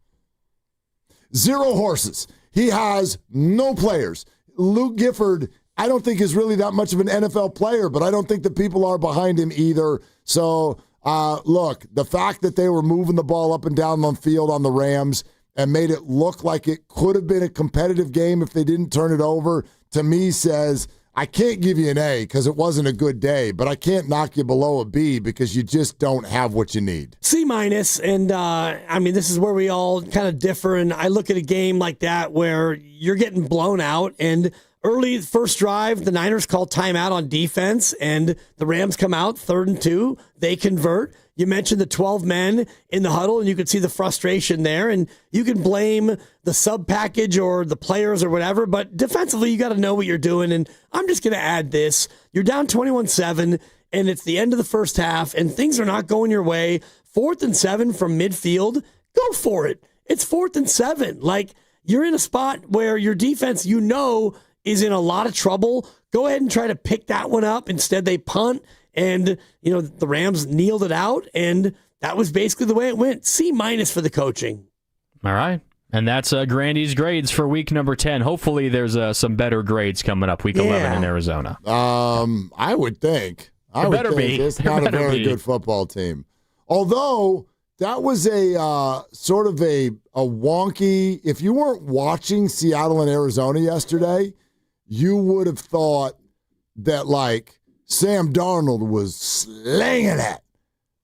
0 horses. He has no players. Luke Gifford, I don't think is really that much of an NFL player, but I don't think the people are behind him either. So, look, the fact that they were moving the ball up and down the field on the Rams and made it look like it could have been a competitive game if they didn't turn it over, to me says, I can't give you an A because it wasn't a good day, but I can't knock you below a B because you just don't have what you need. C-, and I mean, this is where we all kind of differ, and I look at a game like that where you're getting blown out, and early first drive, the Niners call timeout on defense, and the Rams come out 3rd and 2. They convert. You mentioned the 12 men in the huddle, and you could see the frustration there. And you can blame the sub package or the players or whatever, but defensively, you got to know what you're doing. And I'm just going to add this. You're down 21-7, and it's the end of the first half, and things are not going your way. 4th and 7 from midfield. Go for it. It's 4th and 7. Like, you're in a spot where your defense, is in a lot of trouble. Go ahead and try to pick that one up. Instead, they punt. And, the Rams kneeled it out, and that was basically the way it went. C- for the coaching. All right. And that's Grandy's grades for week number 10. Hopefully there's some better grades coming up week 11 in Arizona. I would think. It's not a very good football team. Although, that was a sort of a wonky, if you weren't watching Seattle and Arizona yesterday, you would have thought that, like, Sam Darnold was slanging it.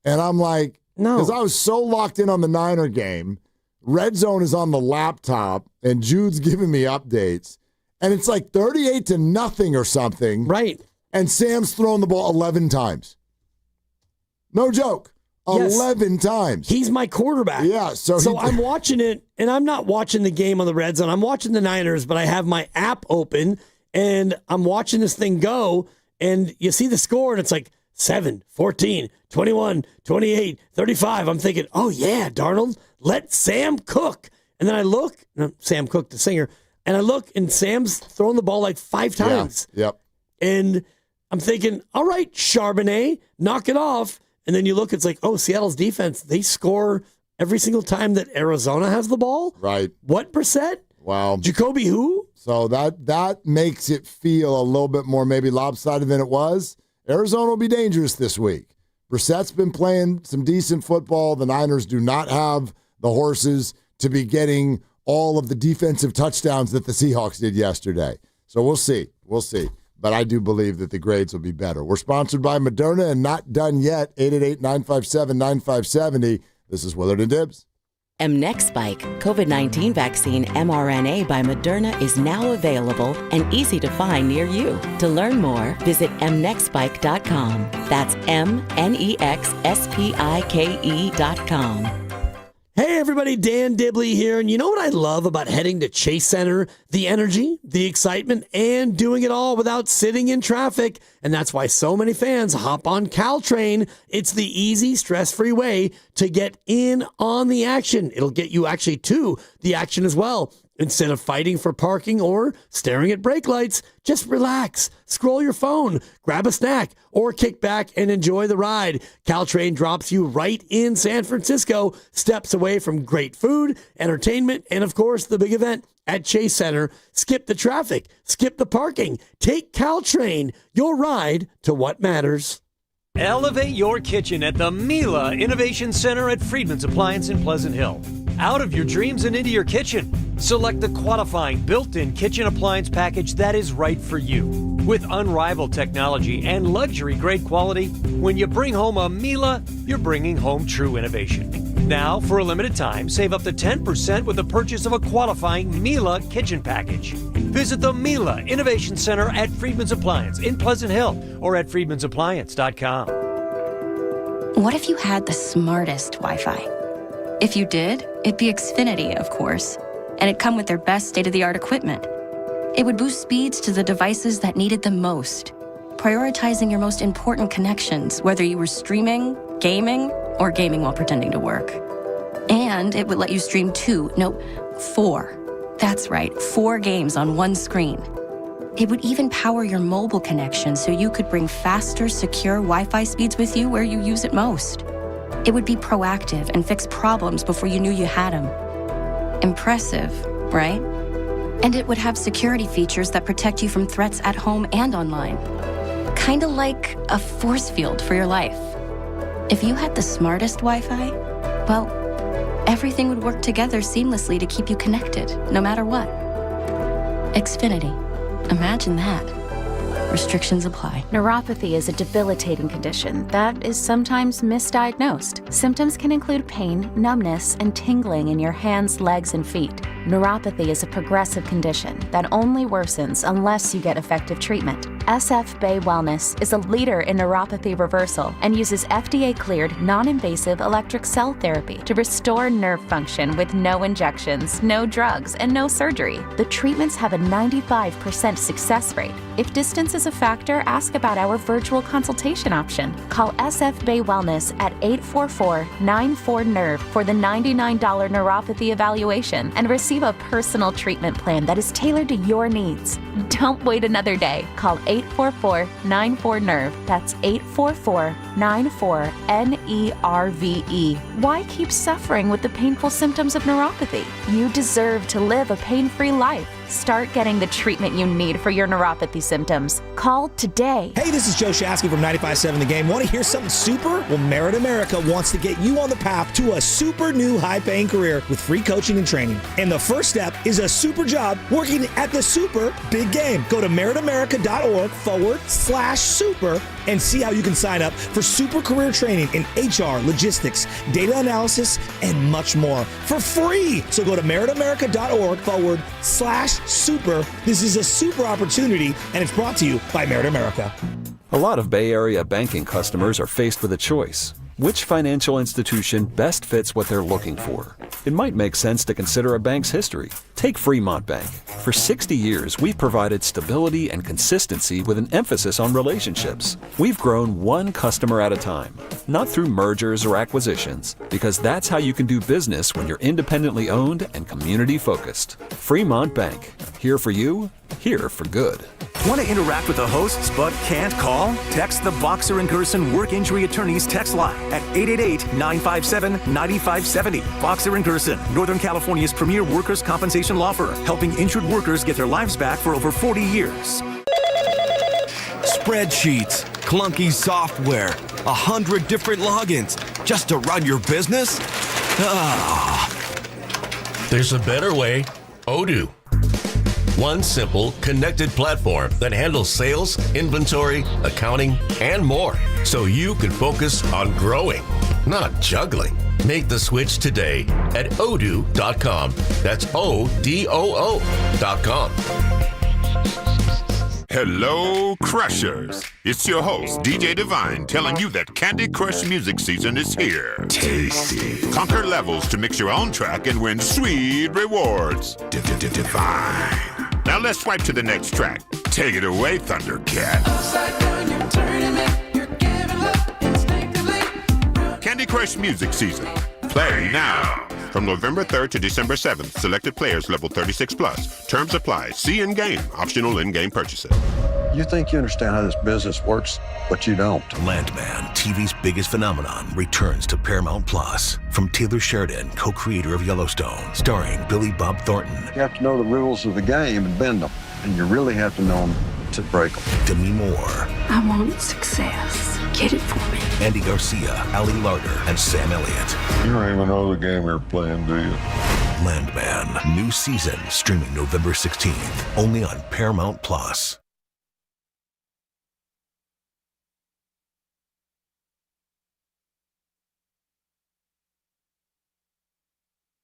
And I'm like, no. Because I was so locked in on the Niner game, Red Zone is on the laptop, and Jude's giving me updates, and it's like 38-0 or something. Right. And Sam's thrown the ball 11 times. No joke. 11 times. He's my quarterback. Yeah. So I'm watching it, and I'm not watching the game on the Red Zone. I'm watching the Niners, but I have my app open, and I'm watching this thing go, and you see the score, and it's like 7, 14, 21, 28, 35. I'm thinking, oh, yeah, Darnold, let Sam cook. And then I look, Sam Cooke, the singer, and I look, and Sam's thrown the ball like 5 times. Yeah. Yep. And I'm thinking, all right, Charbonnet, knock it off. And then you look, it's like, oh, Seattle's defense, they score every single time that Arizona has the ball. Right. What percent? Wow. Jacoby who? So that makes it feel a little bit more maybe lopsided than it was. Arizona will be dangerous this week. Brissett's been playing some decent football. The Niners do not have the horses to be getting all of the defensive touchdowns that the Seahawks did yesterday. So we'll see. We'll see. But I do believe that the grades will be better. We're sponsored by Moderna and not done yet. 888-957-9570. This is Willard and Dibbs. mNEXSpike, COVID-19 vaccine mRNA by Moderna, is now available and easy to find near you. To learn more, visit mnexspike.com. That's mnexspike.com. Hey everybody, Dan Dibley here, and you know what I love about heading to Chase Center? The energy, the excitement, and doing it all without sitting in traffic. And that's why so many fans hop on Caltrain. It's the easy, stress-free way to get in on the action. It'll get you actually to the action as well. Instead of fighting for parking or staring at brake lights, just relax, scroll your phone, grab a snack, or kick back and enjoy the ride. Caltrain drops you right in San Francisco, steps away from great food, entertainment, and of course the big event at Chase Center. Skip the traffic, skip the parking, take Caltrain, your ride to what matters. Elevate your kitchen at the Mila Innovation Center at Friedman's Appliance in Pleasant Hill. Out of your dreams and into your kitchen. Select the qualifying built-in kitchen appliance package that is right for you. With unrivaled technology and luxury-grade quality, when you bring home a Mila, you're bringing home true innovation. Now, for a limited time, save up to 10% with the purchase of a qualifying Mila kitchen package. Visit the Mila Innovation Center at Friedman's Appliance in Pleasant Hill or at friedmansappliance.com. What if you had the smartest Wi-Fi? If you did, it'd be Xfinity, of course, and it'd come with their best state-of-the-art equipment. It would boost speeds to the devices that needed them most, prioritizing your most important connections, whether you were streaming, gaming, or gaming while pretending to work. And it would let you stream 4. That's right, 4 games on one screen. It would even power your mobile connection so you could bring faster, secure Wi-Fi speeds with you where you use it most. It would be proactive and fix problems before you knew you had them. Impressive, right? And it would have security features that protect you from threats at home and online. Kinda like a force field for your life. If you had the smartest Wi-Fi, well, everything would work together seamlessly to keep you connected, no matter what. Xfinity. Imagine that. Restrictions apply. Neuropathy is a debilitating condition that is sometimes misdiagnosed. Symptoms can include pain, numbness, and tingling in your hands, legs, and feet. Neuropathy is a progressive condition that only worsens unless you get effective treatment. SF Bay Wellness is a leader in neuropathy reversal and uses FDA-cleared, non-invasive electric cell therapy to restore nerve function with no injections, no drugs, and no surgery. The treatments have a 95% success rate. If distance is a factor, ask about our virtual consultation option. Call SF Bay Wellness at 844-94-NERVE for the $99 neuropathy evaluation and receive a personal treatment plan that is tailored to your needs. Don't wait another day. Call 844-94-NERVE. That's 844-94-NERVE. Why keep suffering with the painful symptoms of neuropathy? You deserve to live a pain-free life. Start getting the treatment you need for your neuropathy symptoms. Call today. Hey, this is Joe Shasky from 95.7 The Game. Want to hear something super? Well, Merit America wants to get you on the path to a super new high-paying career with free coaching and training. And the first step is a super job working at the super big game. Go to meritamerica.org/super and see how you can sign up for super career training in HR, logistics, data analysis, and much more for free. So go to meritamerica.org/super. This is a super opportunity, and it's brought to you by Merit America. A lot of Bay Area banking customers are faced with a choice. Which financial institution best fits what they're looking for? It might make sense to consider a bank's history. Take Fremont Bank. For 60 years, we've provided stability and consistency with an emphasis on relationships. We've grown one customer at a time, not through mergers or acquisitions, because that's how you can do business when you're independently owned and community focused. Fremont Bank. Here for you, here for good. Want to interact with the hosts but can't call? Text the Boxer and Gerson Work Injury Attorneys text line at 888-957-9570. Boxer and Gerson, Northern California's premier workers' compensation law firm, helping injured workers get their lives back for over 40 years. Spreadsheets, clunky software, 100 different logins just to run your business? There's a better way. Odoo. One simple, connected platform that handles sales, inventory, accounting, and more. So you can focus on growing, not juggling. Make the switch today at odoo.com. That's ODOO.com. Hello, Crushers. It's your host, DJ Divine, telling you that Candy Crush music season is here. Tasty. Conquer levels to mix your own track and win sweet rewards. Divine. Now let's swipe to the next track. Take it away, Thundercat. Candy Crush music season. Play now. From November 3rd to December 7th, selected players level 36+. Terms apply. See in-game. Optional in-game purchases. You think you understand how this business works, but you don't. Landman, TV's biggest phenomenon, returns to Paramount Plus. From Taylor Sheridan, co-creator of Yellowstone, starring Billy Bob Thornton. You have to know the rules of the game and bend them, and you really have to know them to break them. Demi Moore. I want success. Get it for me. Andy Garcia, Ali Larter, and Sam Elliott. You don't even know the game you're playing, do you? Landman, new season, streaming November 16th, only on Paramount Plus.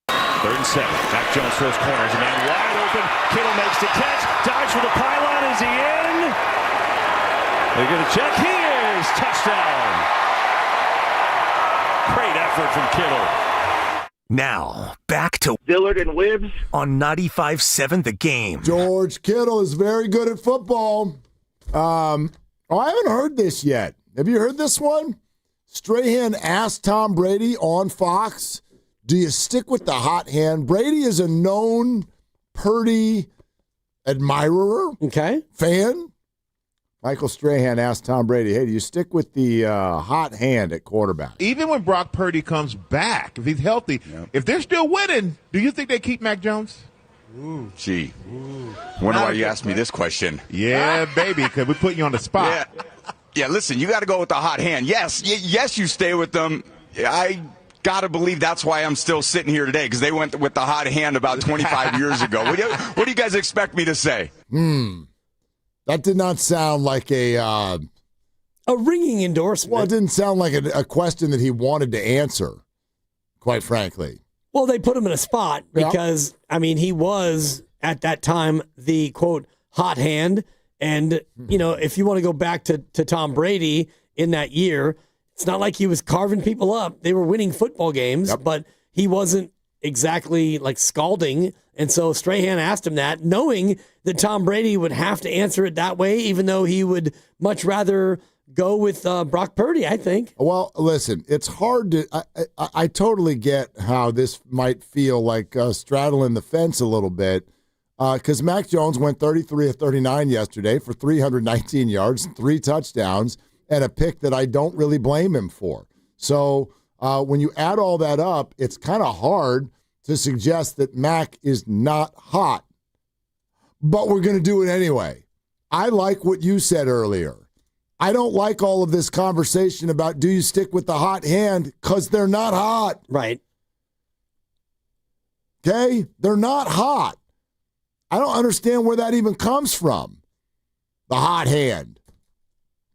Third and 7. Mac Jones throws corners. A man wide open. Kittle makes the catch. Dives for the pylon. Is he in? They're going to check. He is. Touchdown. Great effort from Kittle. Now, back to Dillard and Wibbs on 95.7 The Game. George Kittle is very good at football. I haven't heard this yet. Have you heard this one? Strahan asked Tom Brady on Fox, do you stick with the hot hand? Brady is a known Purdy admirer, fan. Michael Strahan asked Tom Brady, hey, do you stick with the hot hand at quarterback? Even when Brock Purdy comes back, if he's healthy, if they're still winning, do you think they keep Mac Jones? Ooh. Gee. Wonder why you asked me this question. Yeah, baby, because we put you on the spot. Yeah, listen, you got to go with the hot hand. Yes, you stay with them. I got to believe that's why I'm still sitting here today, because they went with the hot hand about 25 years ago. What do you guys expect me to say? That did not sound like a ringing endorsement. Well, it didn't sound like a question that he wanted to answer, quite frankly. Well, they put him in a spot because, I mean, he was, at that time, the, quote, hot hand. And, you know, if you want to go back to Tom Brady in that year, it's not like he was carving people up. They were winning football games, but he wasn't exactly, like, scalding. And so Strahan asked him that, knowing that Tom Brady would have to answer it that way, even though he would much rather go with Brock Purdy, I think. Well, listen, it's hard to I totally get how this might feel like straddling the fence a little bit, because Mac Jones went 33 of 39 yesterday for 319 yards, 3 touchdowns, and a pick that I don't really blame him for. So when you add all that up, it's kind of hard to suggest that Mac is not hot. but we're going to do it anyway. I like what you said earlier. I don't like all of this conversation about do you stick with the hot hand because they're not hot. Right. Okay? They're not hot. I don't understand where that even comes from. The hot hand.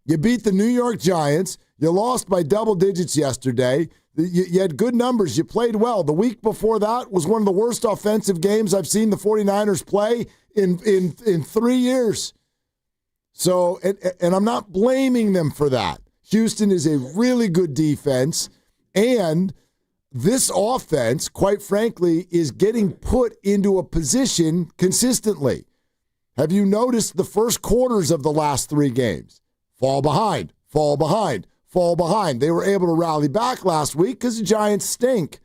You beat the New York Giants. You lost by double digits yesterday. You had good numbers. You played well. The week before that was one of the worst offensive games I've seen the 49ers play in 3 years. So, and I'm not blaming them for that. Houston is a really good defense, and this offense, quite frankly, is getting put into a position consistently. Have you noticed the first quarters of the last 3 games? Fall behind, fall behind, fall behind. They were able to rally back last week because the Giants stink.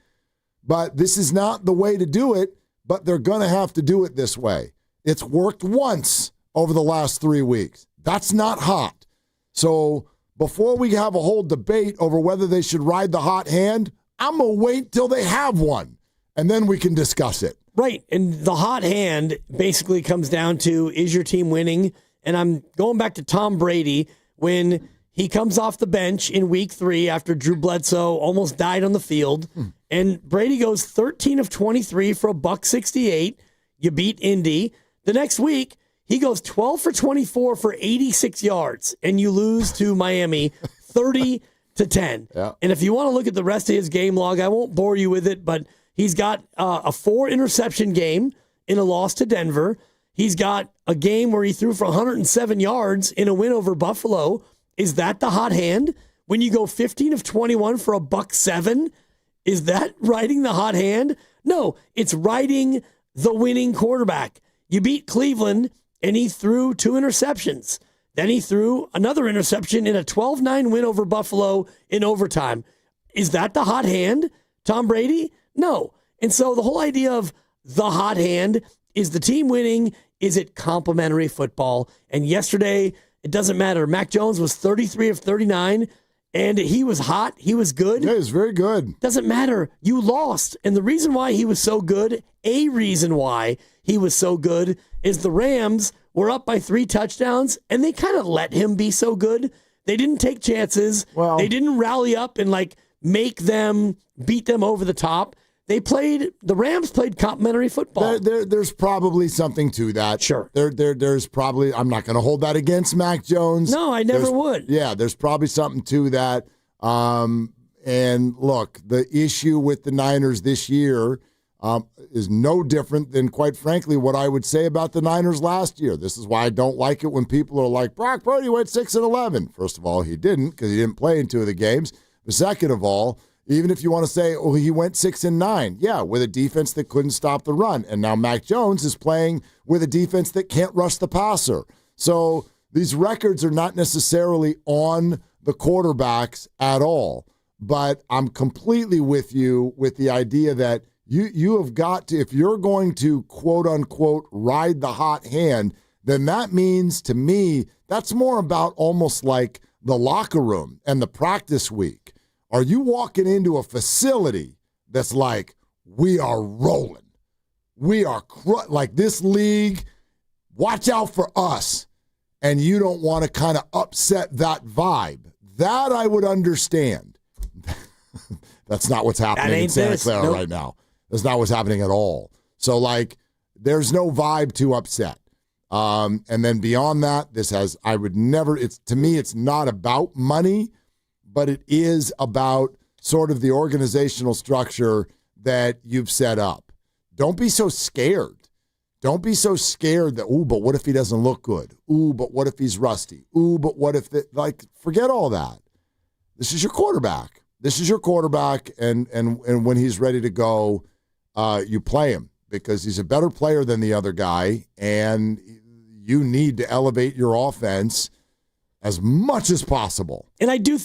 But this is not the way to do it, but they're going to have to do it this way. It's worked once over the last 3 weeks. That's not hot. So before we have a whole debate over whether they should ride the hot hand, I'm going to wait till they have one, and then we can discuss it. Right, and the hot hand basically comes down to, is your team winning? And I'm going back to Tom Brady when he comes off the bench in week 3 after Drew Bledsoe almost died on the field, and Brady goes 13 of 23 for $168. You beat Indy. The next week, he goes 12 for 24 for 86 yards, and you lose to Miami 30-10. Yeah. And if you want to look at the rest of his game log, I won't bore you with it, but he's got a 4-interception game in a loss to Denver. He's got a game where he threw for 107 yards in a win over Buffalo. Is that the hot hand? When you go 15 of 21 for $107, is that riding the hot hand? No, it's riding the winning quarterback. You beat Cleveland, and he threw 2 interceptions. Then he threw another interception in a 12-9 win over Buffalo in overtime. Is that the hot hand, Tom Brady? No. And so the whole idea of the hot hand is the team winning. Is it complimentary football? And yesterday, it doesn't matter. Mac Jones was 33 of 39, and he was hot. He was good. Yeah, he was very good. Doesn't matter. You lost. And the reason why he was so good, a reason why he was so good, is the Rams were up by 3 touchdowns, and they kind of let him be so good. They didn't take chances. Well, they didn't rally up and make them beat them over the top. The Rams played complimentary football. There's probably something to that. Sure. There's probably, I'm not going to hold that against Mac Jones. No, I never would. Yeah, there's probably something to that. And look, the issue with the Niners this year is no different than, quite frankly, what I would say about the Niners last year. This is why I don't like it when people are like, Brock Purdy went 6-11. First of all, he didn't, because he didn't play in 2 of the games. But second of all, even if you want to say, oh, he went 6-9, yeah, with a defense that couldn't stop the run. And now Mac Jones is playing with a defense that can't rush the passer. So these records are not necessarily on the quarterbacks at all. But I'm completely with you with the idea that you have got to, if you're going to, quote unquote, ride the hot hand, then that means, to me, that's more about almost like the locker room and the practice week. Are you walking into a facility that's like, we are rolling? We are like this league, watch out for us. And you don't want to kind of upset that vibe. That I would understand. That's not what's happening in Santa Clara right now. That's not what's happening at all. So, there's no vibe to upset. And then beyond that, to me, it's not about money, but it is about sort of the organizational structure that you've set up. Don't be so scared. Don't be so scared that, but what if he doesn't look good? But what if he's rusty? But what if forget all that. This is your quarterback. And when he's ready to go, you play him because he's a better player than the other guy, and you need to elevate your offense as much as possible. And I do